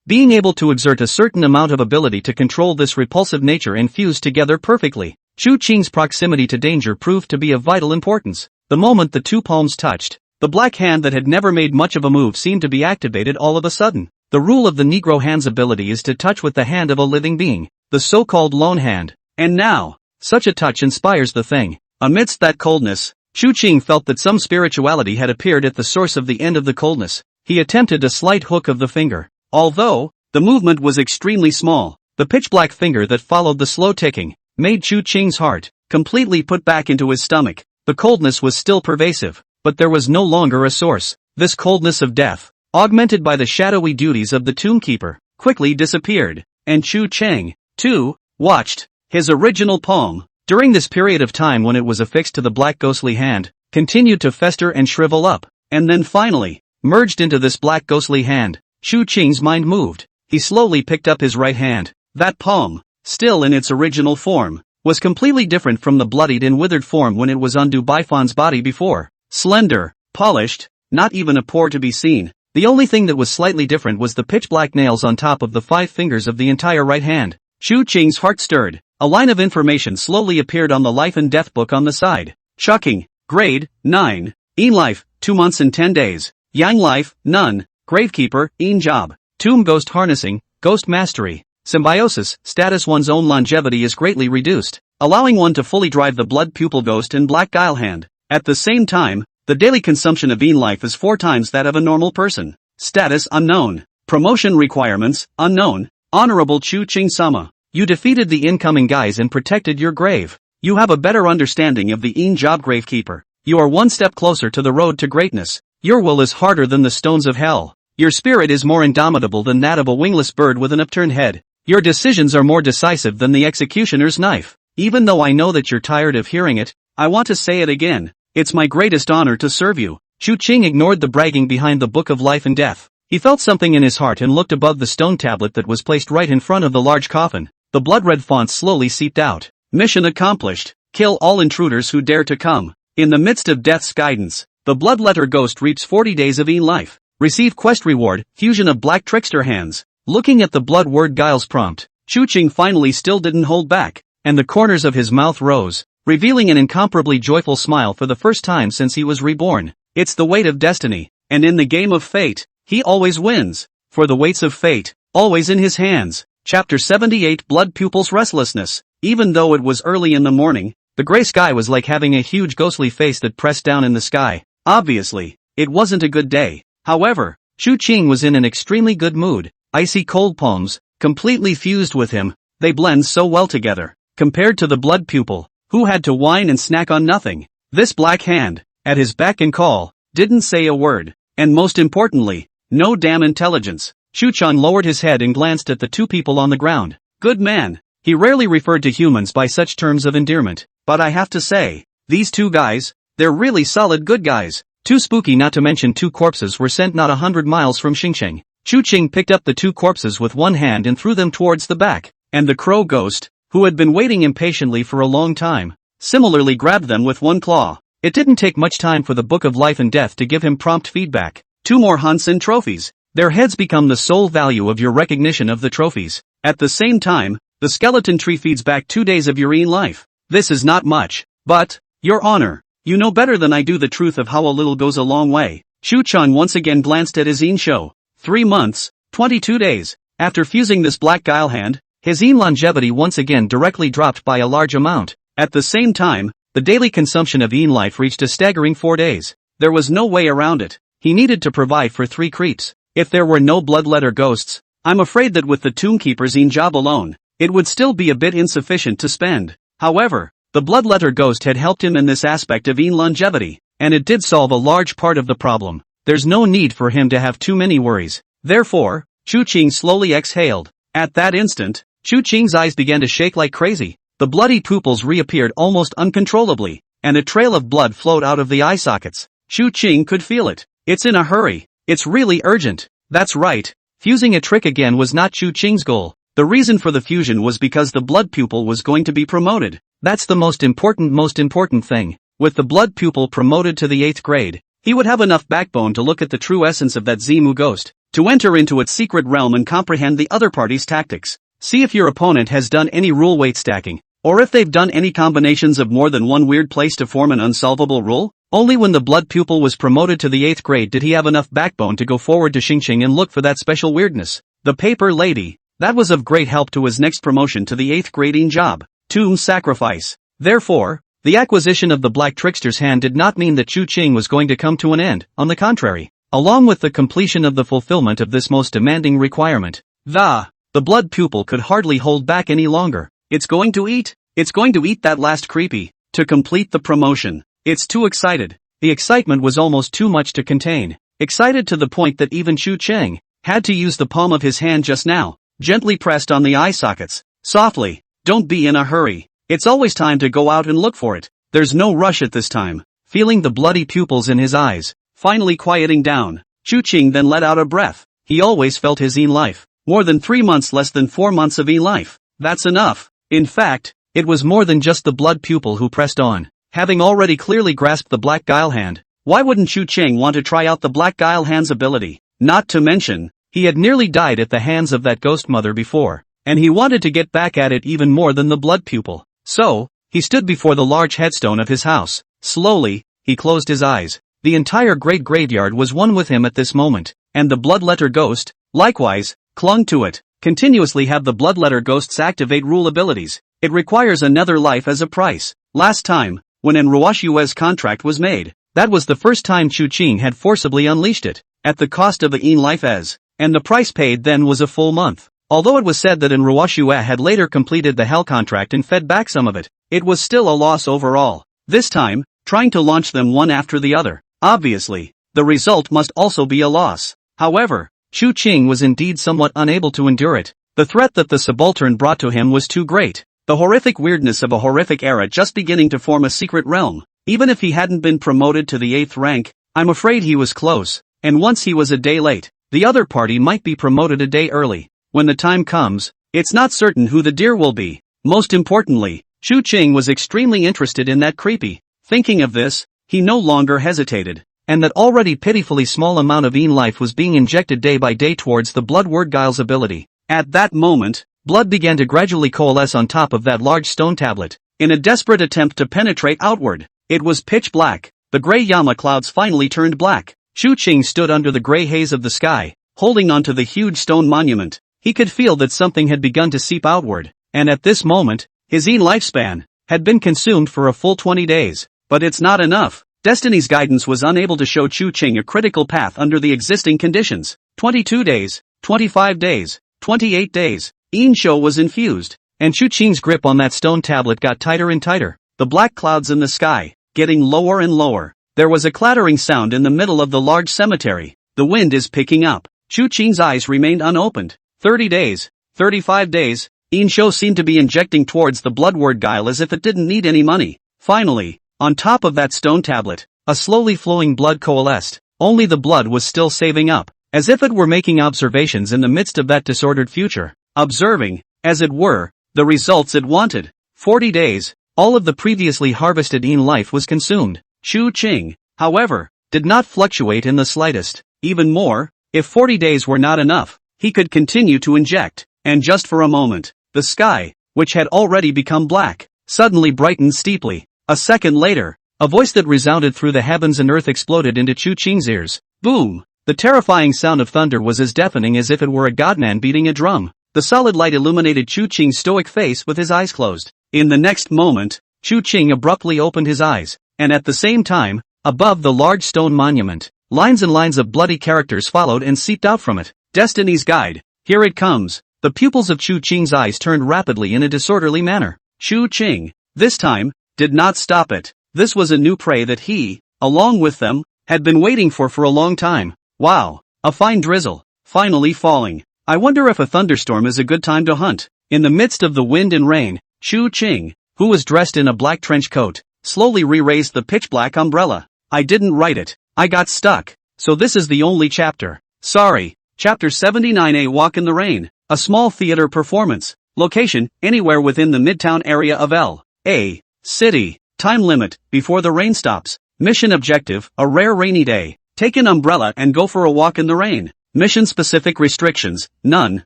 Being able to exert a certain amount of ability to control this repulsive nature and fuse together perfectly. Chu Qing's proximity to danger proved to be of vital importance. The moment the two palms touched, the black hand that had never made much of a move seemed to be activated all of a sudden. The rule of the Negro hand's ability is to touch with the hand of a living being, the so-called lone hand. And now, such a touch inspires the thing. Amidst that coldness, Chu Qing felt that some spirituality had appeared at the source of the end of the coldness. He attempted a slight hook of the finger. Although, the movement was extremely small, the pitch-black finger that followed the slow ticking made Chu Qing's heart completely put back into his stomach. The coldness was still pervasive, but there was no longer a source. This coldness of death, augmented by the shadowy duties of the tombkeeper, quickly disappeared, and Chu Qing, too, watched his original palm, during this period of time when it was affixed to the black ghostly hand, continued to fester and shrivel up, and then finally, merged into this black ghostly hand. Chu Qing's mind moved. He slowly picked up his right hand. That palm, still in its original form, was completely different from the bloodied and withered form when it was on Dubai Fan's body before. Slender, polished, not even a pore to be seen. The only thing that was slightly different was the pitch-black nails on top of the 5 fingers of the entire right hand. Chu Qing's heart stirred. A line of information slowly appeared on the life and death book on the side. Shocking. Grade, 9. Yin life, 2 months and 10 days. Yang life, none. Gravekeeper, Yin job. Tomb ghost harnessing, ghost mastery. Symbiosis, status one's own longevity is greatly reduced, allowing one to fully drive the blood pupil ghost and black guile hand. At the same time, the daily consumption of Yin life is 4 times that of a normal person. Status unknown. Promotion requirements, unknown. Honorable Chu Qing Sama. You defeated the incoming guys and protected your grave. You have a better understanding of the Yin job Gravekeeper. You are one step closer to the road to greatness. Your will is harder than the stones of hell. Your spirit is more indomitable than that of a wingless bird with an upturned head. Your decisions are more decisive than the executioner's knife. Even though I know that you're tired of hearing it, I want to say it again. It's my greatest honor to serve you. Chu Qing ignored the bragging behind the Book of Life and Death. He felt something in his heart and looked above the stone tablet that was placed right in front of the large coffin. The blood-red font slowly seeped out. Mission accomplished. Kill all intruders who dare to come. In the midst of death's guidance, the bloodletter ghost reaps 40 days of Yin life. Receive quest reward, fusion of black trickster hands. Looking at the blood word guile's prompt, Chu Qing finally still didn't hold back, and the corners of his mouth rose, revealing an incomparably joyful smile for the first time since he was reborn. It's the weight of destiny, and in the game of fate, he always wins, for the weights of fate, always in his hands. Chapter 78 Blood Pupils Restlessness. Even though it was early in the morning, the gray sky was like having a huge ghostly face that pressed down in the sky. Obviously, it wasn't a good day. However, Chu Qing was in an extremely good mood. Icy cold palms, completely fused with him, they blend so well together. Compared to the blood pupil, who had to whine and snack on nothing, this black hand, at his beck and call, didn't say a word, and most importantly, no damn intelligence. Chu Qing lowered his head and glanced at the 2 people on the ground. Good man. He rarely referred to humans by such terms of endearment. but I have to say, these two guys, they're really solid good guys. Too spooky not to mention 2 corpses were sent not 100 miles from Xingqing. Chu Qing picked up the 2 corpses with one hand and threw them towards the back, and the crow ghost, who had been waiting impatiently for a long time, similarly grabbed them with one claw. It didn't take much time for the Book of Life and Death to give him prompt feedback. 2 more hunts and trophies. Their heads become the sole value of your recognition of the trophies. At the same time, the skeleton tree feeds back 2 days of your life. This is not much, but, Your Honor, you know better than I do the truth of how a little goes a long way. Chu Chang once again glanced at his show. 3 months, 22 days. After fusing this black guile hand, his longevity once again directly dropped by a large amount. At the same time, the daily consumption of life reached a staggering 4 days. There was no way around it. He needed to provide for 3 creeps. If there were no bloodletter ghosts, I'm afraid that with the Tombkeeper's job alone, it would still be a bit insufficient to spend. However, the bloodletter ghost had helped him in this aspect of longevity, and it did solve a large part of the problem. There's no need for him to have too many worries. Therefore, Chu Qing slowly exhaled. At that instant, Chu Qing's eyes began to shake like crazy. The bloody pupils reappeared almost uncontrollably, and a trail of blood flowed out of the eye sockets. Chu Qing could feel it. It's in a hurry. It's really urgent. That's right. Fusing a trick again was not Chu Qing's goal. The reason for the fusion was because the blood pupil was going to be promoted. That's the most important thing. With the blood pupil promoted to the 8th grade, he would have enough backbone to look at the true essence of that Zimu ghost, to enter into its secret realm and comprehend the other party's tactics. See if your opponent has done any rule weight stacking, or if they've done any combinations of more than one weird place to form an unsolvable rule. Only when the blood pupil was promoted to the 8th grade did he have enough backbone to go forward to Xingqing and look for that special weirdness. The paper lady. That was of great help to his next promotion to the 8th grading job. Tomb sacrifice. Therefore, the acquisition of the black trickster's hand did not mean that Chu Qing was going to come to an end. On the contrary, along with the completion of the fulfillment of this most demanding requirement, the blood pupil could hardly hold back any longer. It's going to eat that last creepy, to complete the promotion. It's too excited. The excitement was almost too much to contain. Excited to the point that even Chu Qing had to use the palm of his hand just now, gently pressed on the eye sockets. Softly, don't be in a hurry. It's always time to go out and look for it. There's no rush at this time. Feeling the bloody pupils in his eyes, finally quieting down, Chu Qing then let out a breath. He always felt his life. More than 3 months, less than 4 months of life. That's enough. In fact, it was more than just the blood pupil who pressed on. Having already clearly grasped the black guile hand, why wouldn't Chu Qing want to try out the black guile hand's ability? Not to mention, he had nearly died at the hands of that ghost mother before, and he wanted to get back at it even more than the blood pupil. So, he stood before the large headstone of his house. Slowly, he closed his eyes. The entire great graveyard was one with him at this moment, and the bloodletter ghost, likewise, clung to it. Continuously have the bloodletter ghosts activate rule abilities. It requires another life as a price. Last time, when an Ruoshue's contract was made, that was the first time Chu Qing had forcibly unleashed it, at the cost of the life as, and the price paid then was a full month. Although it was said that an Ruoshue had later completed the hell contract and fed back some of it, it was still a loss overall. This time, trying to launch them one after the other. Obviously, the result must also be a loss. However, Chu Qing was indeed somewhat unable to endure it. The threat that the subaltern brought to him was too great. The horrific weirdness of a horrific era just beginning to form a secret realm. Even if he hadn't been promoted to the 8th rank, I'm afraid he was close, and once he was a day late, the other party might be promoted a day early. When the time comes, it's not certain who the deer will be. Most importantly, Chu Qing was extremely interested in that creepy. Thinking of this, he no longer hesitated, and that already pitifully small amount of life was being injected day by day towards the blood word guile's ability. At that moment, blood began to gradually coalesce on top of that large stone tablet, in a desperate attempt to penetrate outward. It was pitch black. The gray Yama clouds finally turned black. Chu Qing stood under the gray haze of the sky, holding onto the huge stone monument. He could feel that something had begun to seep outward, and at this moment, his lifespan had been consumed for a full 20 days. But it's not enough. Destiny's guidance was unable to show Chu Qing a critical path under the existing conditions. 22 days, 25 days, 28 days. Show was infused, and Chu Qing's grip on that stone tablet got tighter and tighter. The black clouds in the sky, getting lower and lower. There was a clattering sound in the middle of the large cemetery. The wind is picking up. Chu Qing's eyes remained unopened. 30 days, 35 days, Insho seemed to be injecting towards the bloodword guile as if it didn't need any money. Finally, on top of that stone tablet, a slowly flowing blood coalesced. Only the blood was still saving up, as if it were making observations in the midst of that disordered future. Observing, as it were, the results it wanted. 40 days, all of the previously harvested in life was consumed. Chu Ching, however, did not fluctuate in the slightest. Even more, if 40 days were not enough, he could continue to inject, and just for a moment, the sky, which had already become black, suddenly brightened steeply. A second later, a voice that resounded through the heavens and earth exploded into Chu Ching's ears. Boom! The terrifying sound of thunder was as deafening as if it were a godman beating a drum. The solid light illuminated Chu Ching's stoic face with his eyes closed. In the next moment, Chu Ching abruptly opened his eyes, and at the same time, above the large stone monument, lines and lines of bloody characters followed and seeped out from it. Destiny's Guide. Here it comes. The pupils of Chu Ching's eyes turned rapidly in a disorderly manner. Chu Ching, this time, did not stop it. This was a new prey that he, along with them, had been waiting for a long time. Wow, a fine drizzle, finally falling. I wonder if a thunderstorm is a good time to hunt. In the midst of the wind and rain, Chu Ching, who was dressed in a black trench coat, slowly re-raised the pitch-black umbrella. I didn't write it. I got stuck. So this is the only chapter. Sorry. Chapter 79A Walk in the Rain. A small theater performance. Location, anywhere within the midtown area of L.A. City. Time limit, before the rain stops. Mission objective, a rare rainy day. Take an umbrella and go for a walk in the rain. Mission-specific restrictions, none.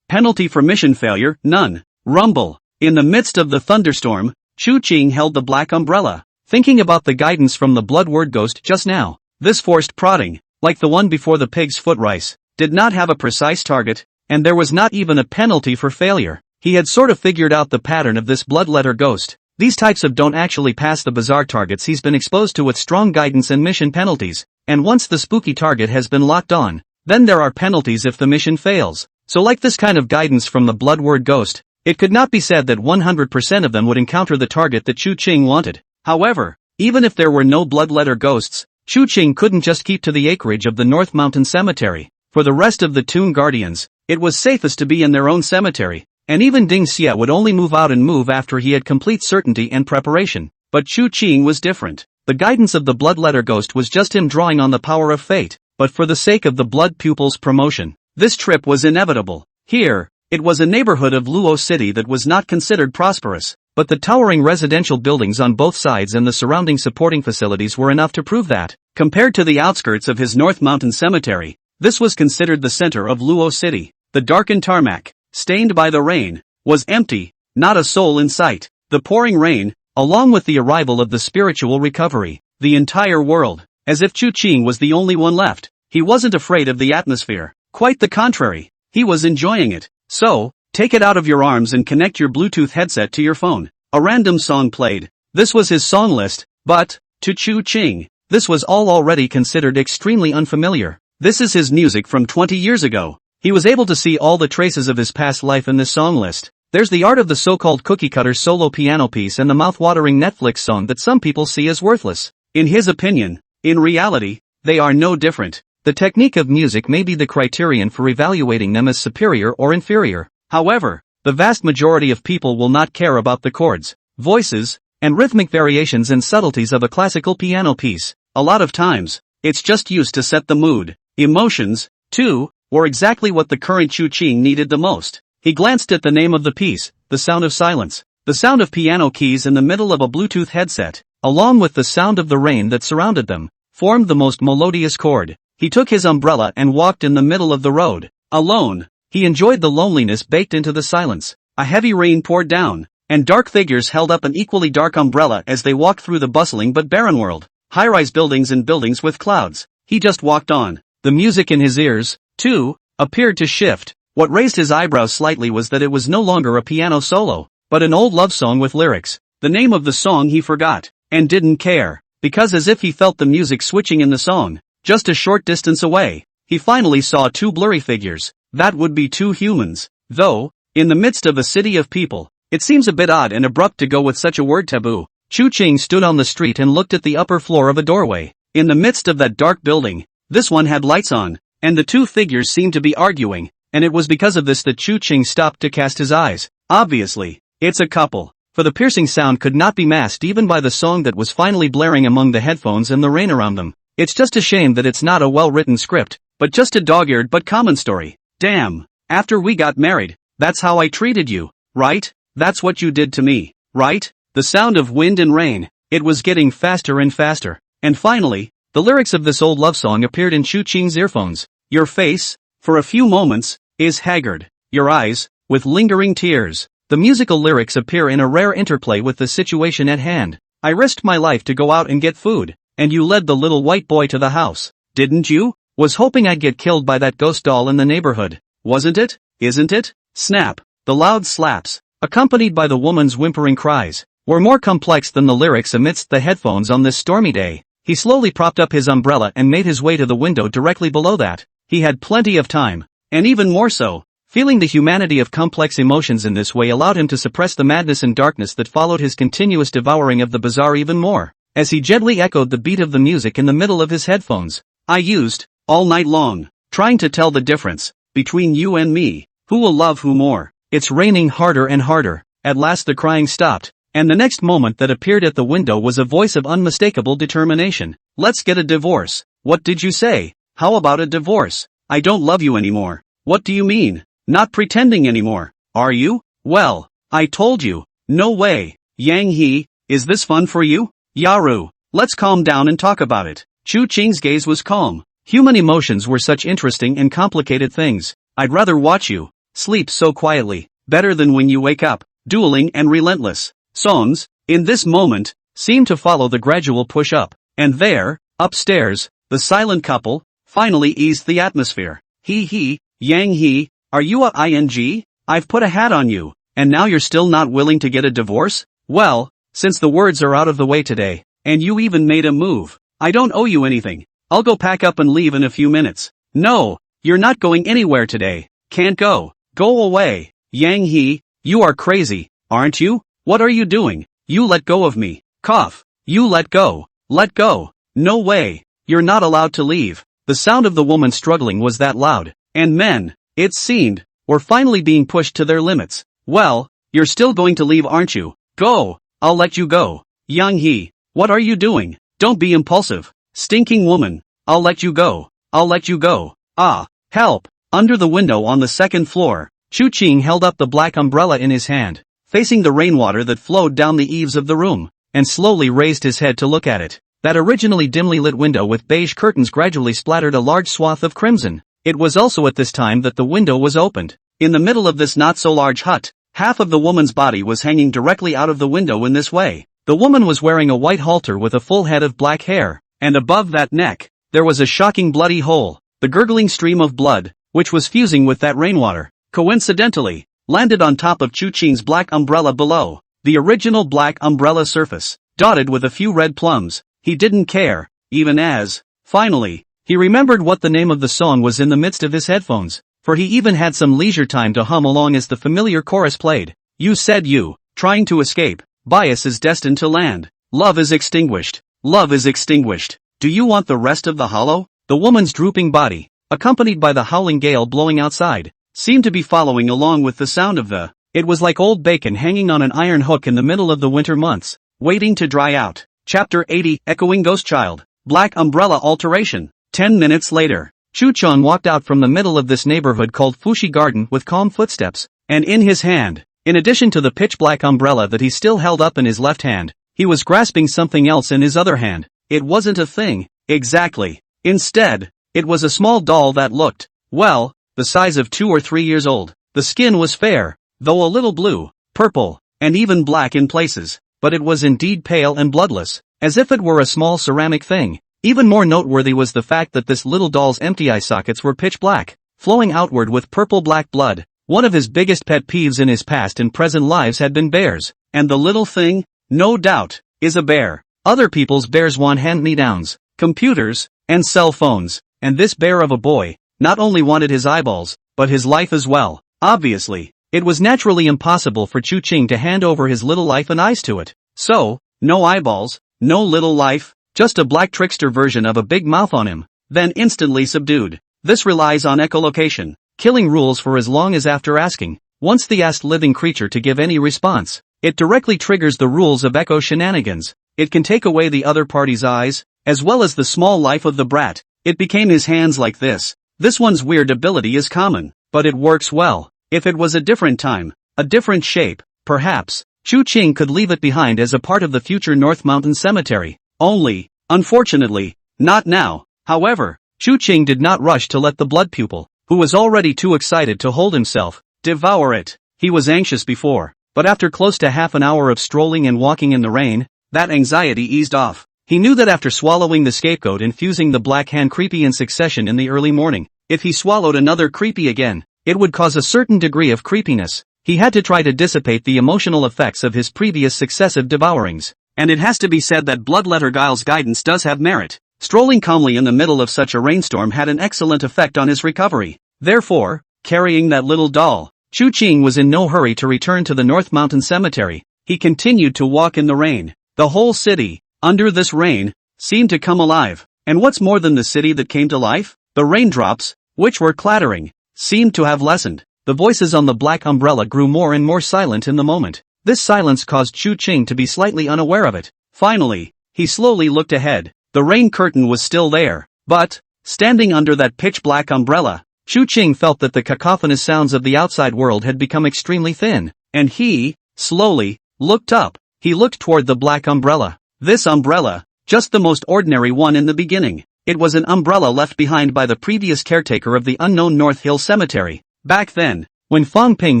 Penalty for mission failure, none. Rumble. In the midst of the thunderstorm, Chu Ching held the black umbrella, thinking about the guidance from the blood-word ghost just now. This forced prodding, like the one before the pig's foot rice, did not have a precise target, and there was not even a penalty for failure. He had sort of figured out the pattern of this bloodletter ghost. These types of don't actually pass the bizarre targets he's been exposed to with strong guidance and mission penalties, and once the spooky target has been locked on, then there are penalties if the mission fails. So like this kind of guidance from the bloodword ghost, it could not be said that 100% of them would encounter the target that Chu Ching wanted. However, even if there were no bloodletter ghosts, Chu Ching couldn't just keep to the acreage of the North Mountain Cemetery. For the rest of the Toon Guardians, it was safest to be in their own cemetery, and even Ding Xie would only move out and move after he had complete certainty and preparation. But Chu Ching was different. The guidance of the bloodletter ghost was just him drawing on the power of fate, but for the sake of the blood pupils promotion, this trip was inevitable. Here, it was a neighborhood of Luo City that was not considered prosperous, but the towering residential buildings on both sides and the surrounding supporting facilities were enough to prove that. Compared to the outskirts of his North Mountain Cemetery, this was considered the center of Luo City. The darkened tarmac, stained by the rain, was empty, not a soul in sight. The pouring rain, along with the arrival of the spiritual recovery, the entire world, as if Chu Ching was the only one left. He wasn't afraid of the atmosphere. Quite the contrary. He was enjoying it. So, take it out of your arms and connect your Bluetooth headset to your phone. A random song played. This was his song list, but, to Chu Ching, this was all already considered extremely unfamiliar. This is his music from 20 years ago. He was able to see all the traces of his past life in this song list. There's the art of the so-called cookie-cutter solo piano piece and the mouth-watering Netflix song that some people see as worthless. In his opinion, in reality, they are no different. The technique of music may be the criterion for evaluating them as superior or inferior. However, the vast majority of people will not care about the chords, voices, and rhythmic variations and subtleties of a classical piano piece. A lot of times, it's just used to set the mood. Emotions, too, were exactly what the current Chu Ching needed the most. He glanced at the name of the piece, The Sound of Silence. The sound of piano keys in the middle of a Bluetooth headset, along with the sound of the rain that surrounded them, formed the most melodious chord. He took his umbrella and walked in the middle of the road. Alone, he enjoyed the loneliness baked into the silence. A heavy rain poured down, and dark figures held up an equally dark umbrella as they walked through the bustling but barren world. High-rise buildings and buildings with clouds. He just walked on. The music in his ears, too, appeared to shift. What raised his eyebrows slightly was that it was no longer a piano solo, but an old love song with lyrics. The name of the song he forgot, and didn't care, because as if he felt the music switching in the song, just a short distance away, he finally saw two blurry figures. That would be two humans. Though, in the midst of a city of people, it seems a bit odd and abrupt to go with such a word taboo. Chu Ching stood on the street and looked at the upper floor of a doorway. In the midst of that dark building, this one had lights on, and the two figures seemed to be arguing, and it was because of this that Chu Ching stopped to cast his eyes Obviously, it's a couple. For the piercing sound could not be masked even by the song that was finally blaring among the headphones and the rain around them. It's just a shame that it's not a well-written script, but just a dog-eared but common story. Damn. After we got married, that's how I treated you, right? That's what you did to me, right? The sound of wind and rain. It was getting faster and faster. And finally, the lyrics of this old love song appeared in Chu Qing's earphones. Your face, for a few moments, is haggard. Your eyes, with lingering tears. The musical lyrics appear in a rare interplay with the situation at hand. I risked my life to go out and get food, and you led the little white boy to the house, didn't you? Was hoping I'd get killed by that ghost doll in the neighborhood. Wasn't it? Isn't it? Snap. The loud slaps, accompanied by the woman's whimpering cries, were more complex than the lyrics amidst the headphones on this stormy day. He slowly propped up his umbrella and made his way to the window directly below that. He had plenty of time, and even more so, feeling the humanity of complex emotions in this way allowed him to suppress the madness and darkness that followed his continuous devouring of the bizarre even more, as he gently echoed the beat of the music in the middle of his headphones. I used, all night long, trying to tell the difference, between you and me, who will love who more. It's raining harder and harder. At last the crying stopped, and the next moment that appeared at the window was a voice of unmistakable determination. Let's get a divorce. What did you say? How about a divorce? I don't love you anymore. What do you mean? Not pretending anymore, are you? Well, I told you. No way. Yang He, is this fun for you? Yaru, let's calm down and talk about it. Chu Qing's gaze was calm. Human emotions were such interesting and complicated things. I'd rather watch you sleep so quietly, better than when you wake up, dueling and relentless. Songs, in this moment, seemed to follow the gradual push-up, and there, upstairs, the silent couple, finally eased the atmosphere. Yang He, are you a ing? I've put a hat on you, and now you're still not willing to get a divorce? Well, since the words are out of the way today, and you even made a move, I don't owe you anything. I'll go pack up and leave in a few minutes. No, you're not going anywhere today. Can't go. Go away. Yang He, you are crazy, aren't you? What are you doing? You let go of me. Cough. You let go. Let go. No way. You're not allowed to leave. The sound of the woman struggling was that loud, and men, it seemed, were finally being pushed to their limits. Well, you're still going to leave, aren't you? Go. I'll let you go. Yang He, what are you doing? Don't be impulsive. Stinking woman. I'll let you go. I'll let you go. Ah, help. Under the window on the second floor, Chu Qing held up the black umbrella in his hand, facing the rainwater that flowed down the eaves of the room, and slowly raised his head to look at it. That originally dimly lit window with beige curtains gradually splattered a large swath of crimson. It was also at this time that the window was opened. In the middle of this not-so-large hut, half of the woman's body was hanging directly out of the window in this way. The woman was wearing a white halter with a full head of black hair, and above that neck, there was a shocking bloody hole. The gurgling stream of blood, which was fusing with that rainwater, coincidentally, landed on top of Chu Qing's black umbrella below. The original black umbrella surface, dotted with a few red plums. He didn't care, even as, finally, he remembered what the name of the song was in the midst of his headphones, for he even had some leisure time to hum along as the familiar chorus played. You said you, trying to escape, bias is destined to land. Love is extinguished. Love is extinguished. Do you want the rest of the hollow? The woman's drooping body, accompanied by the howling gale blowing outside, seemed to be following along with the sound of the. It was like old bacon hanging on an iron hook in the middle of the winter months, waiting to dry out. Chapter 80, Echoing Ghost Child, Black Umbrella Alteration. 10 minutes later, Chu Chun walked out from the middle of this neighborhood called Fushi Garden with calm footsteps, and in his hand, in addition to the pitch-black umbrella that he still held up in his left hand, he was grasping something else in his other hand. It wasn't a thing, exactly. Instead, it was a small doll that looked, well, the size of 2 or 3 years old. The skin was fair, though a little blue, purple, and even black in places, but it was indeed pale and bloodless, as if it were a small ceramic thing. Even more noteworthy was the fact that this little doll's empty eye sockets were pitch black, flowing outward with purple-black blood. One of his biggest pet peeves in his past and present lives had been bears, and the little thing, no doubt, is a bear. Other people's bears want hand-me-downs, computers, and cell phones, and this bear of a boy not only wanted his eyeballs, but his life as well. Obviously, it was naturally impossible for Chu Qing to hand over his little life and eyes to it. So, no eyeballs, no little life, just a black trickster version of a big mouth on him, then instantly subdued. This relies on echolocation, killing rules for as long as after asking. wants the asked living creature to give any response. It directly triggers the rules of echo shenanigans. It can take away the other party's eyes, as well as the small life of the brat. It became his hands like this. This one's weird ability is common, but it works well. If it was a different time, a different shape, perhaps, Chu Qing could leave it behind as a part of the future North Mountain Cemetery. Only, unfortunately, not now. However, Chu Qing did not rush to let the blood pupil, who was already too excited to hold himself, devour it. He was anxious before, but after close to half an hour of strolling and walking in the rain, that anxiety eased off. He knew that after swallowing the scapegoat and fusing the black hand creepy in succession in the early morning, if he swallowed another creepy again, it would cause a certain degree of creepiness. He had to try to dissipate the emotional effects of his previous successive devourings. And it has to be said that Bloodletter Guile's guidance does have merit. Strolling calmly in the middle of such a rainstorm had an excellent effect on his recovery. Therefore, carrying that little doll, Chu Qing was in no hurry to return to the North Mountain Cemetery. He continued to walk in the rain. The whole city, under this rain, seemed to come alive. And what's more than the city that came to life? The raindrops, which were clattering, seemed to have lessened. The voices on the black umbrella grew more and more silent in the moment. This silence caused Chu Qing to be slightly unaware of it. Finally, he slowly looked ahead. The rain curtain was still there, but, standing under that pitch-black umbrella, Chu Qing felt that the cacophonous sounds of the outside world had become extremely thin, and he, slowly, looked up. He looked toward the black umbrella. This umbrella, just the most ordinary one in the beginning. It was an umbrella left behind by the previous caretaker of the unknown North Hill Cemetery. Back then, when Fang Ping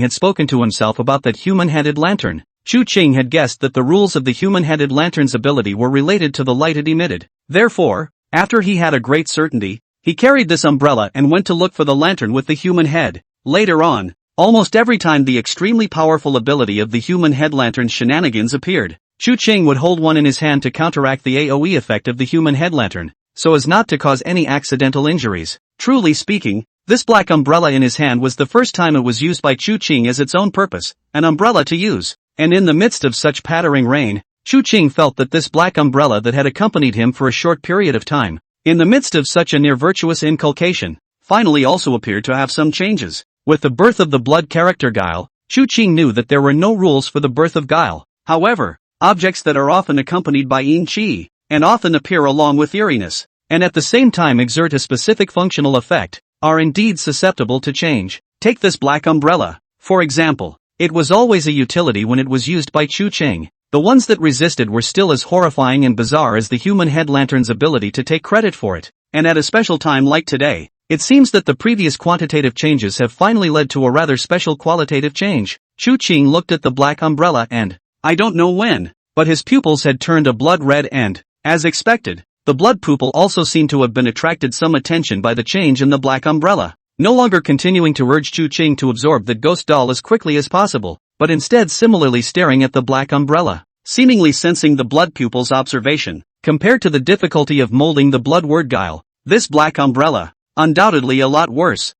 had spoken to himself about that human-headed lantern, Chu Qing had guessed that the rules of the human-headed lantern's ability were related to the light it emitted. Therefore, after he had a great certainty, he carried this umbrella and went to look for the lantern with the human head. Later on, almost every time the extremely powerful ability of the human head lantern's shenanigans appeared, Chu Qing would hold one in his hand to counteract the AoE effect of the human head lantern, so as not to cause any accidental injuries. Truly speaking, this black umbrella in his hand was the first time it was used by Chu Qing as its own purpose, an umbrella to use. And in the midst of such pattering rain, Chu Qing felt that this black umbrella that had accompanied him for a short period of time, in the midst of such a near-virtuous inculcation, finally also appeared to have some changes. With the birth of the blood character Guile, Chu Qing knew that there were no rules for the birth of Guile. However, objects that are often accompanied by yin qi, and often appear along with eeriness, and at the same time exert a specific functional effect, are indeed susceptible to change. Take this black umbrella, for example. It was always a utility when it was used by Chu Qing. The ones that resisted were still as horrifying and bizarre as the human head lantern's ability to take credit for it. And at a special time like today, it seems that the previous quantitative changes have finally led to a rather special qualitative change. Chu Qing looked at the black umbrella and, I don't know when, but his pupils had turned a blood red and, as expected, the blood pupil also seemed to have been attracted some attention by the change in the black umbrella. No longer continuing to urge Chu Qing to absorb the ghost doll as quickly as possible, but instead similarly staring at the black umbrella, seemingly sensing the blood pupil's observation. Compared to the difficulty of molding the blood word Guile, this black umbrella, undoubtedly a lot worse.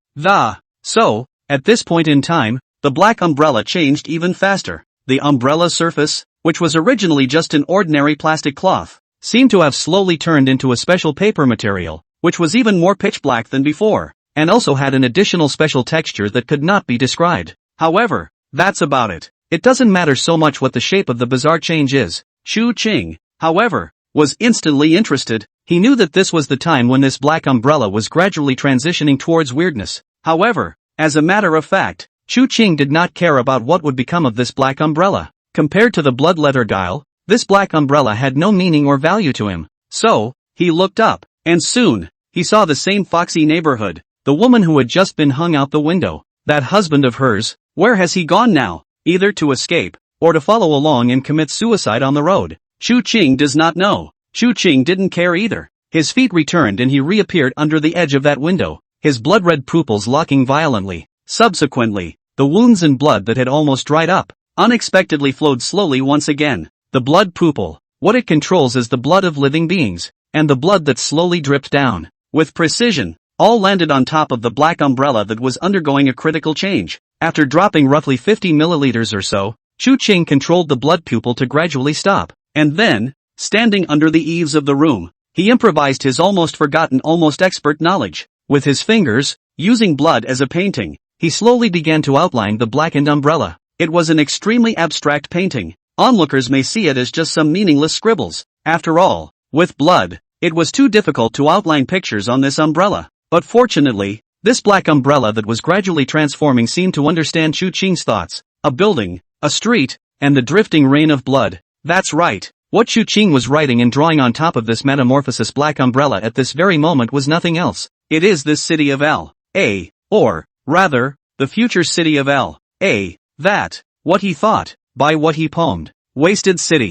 So, at this point in time, the black umbrella changed even faster. The umbrella surface, which was originally just an ordinary plastic cloth, seemed to have slowly turned into a special paper material, which was even more pitch black than before, and also had an additional special texture that could not be described. However, that's about it. It doesn't matter so much what the shape of the bizarre change is. Chu Qing, however, was instantly interested. He knew that this was the time when this black umbrella was gradually transitioning towards weirdness. However, as a matter of fact, Chu Qing did not care about what would become of this black umbrella. Compared to the bloodletter Guile, this black umbrella had no meaning or value to him. So, he looked up, and soon, he saw the same foxy neighborhood. The woman who had just been hung out the window, that husband of hers, where has he gone now? Either to escape, or to follow along and commit suicide on the road. Chu Qing does not know. Chu Qing didn't care either. His feet returned and he reappeared under the edge of that window, his blood-red pupils locking violently. Subsequently, the wounds and blood that had almost dried up, unexpectedly flowed slowly once again. The blood pupil, what it controls is the blood of living beings, and the blood that slowly dripped down, with precision, all landed on top of the black umbrella that was undergoing a critical change. After dropping roughly 50 milliliters or so, Chu Qing controlled the blood pupil to gradually stop, and then, standing under the eaves of the room, he improvised his almost forgotten almost expert knowledge. With his fingers, using blood as a painting, he slowly began to outline the blackened umbrella. It was an extremely abstract painting. Onlookers may see it as just some meaningless scribbles. After all, with blood, it was too difficult to outline pictures on this umbrella. But fortunately, this black umbrella that was gradually transforming seemed to understand Chu Qing's thoughts. A building, a street, and the drifting rain of blood. That's right. What Chu Qing was writing and drawing on top of this metamorphosis black umbrella at this very moment was nothing else. It is this city of L.A., or, rather, the future city of L.A., that, what he thought, by what he poemed. Wasted city.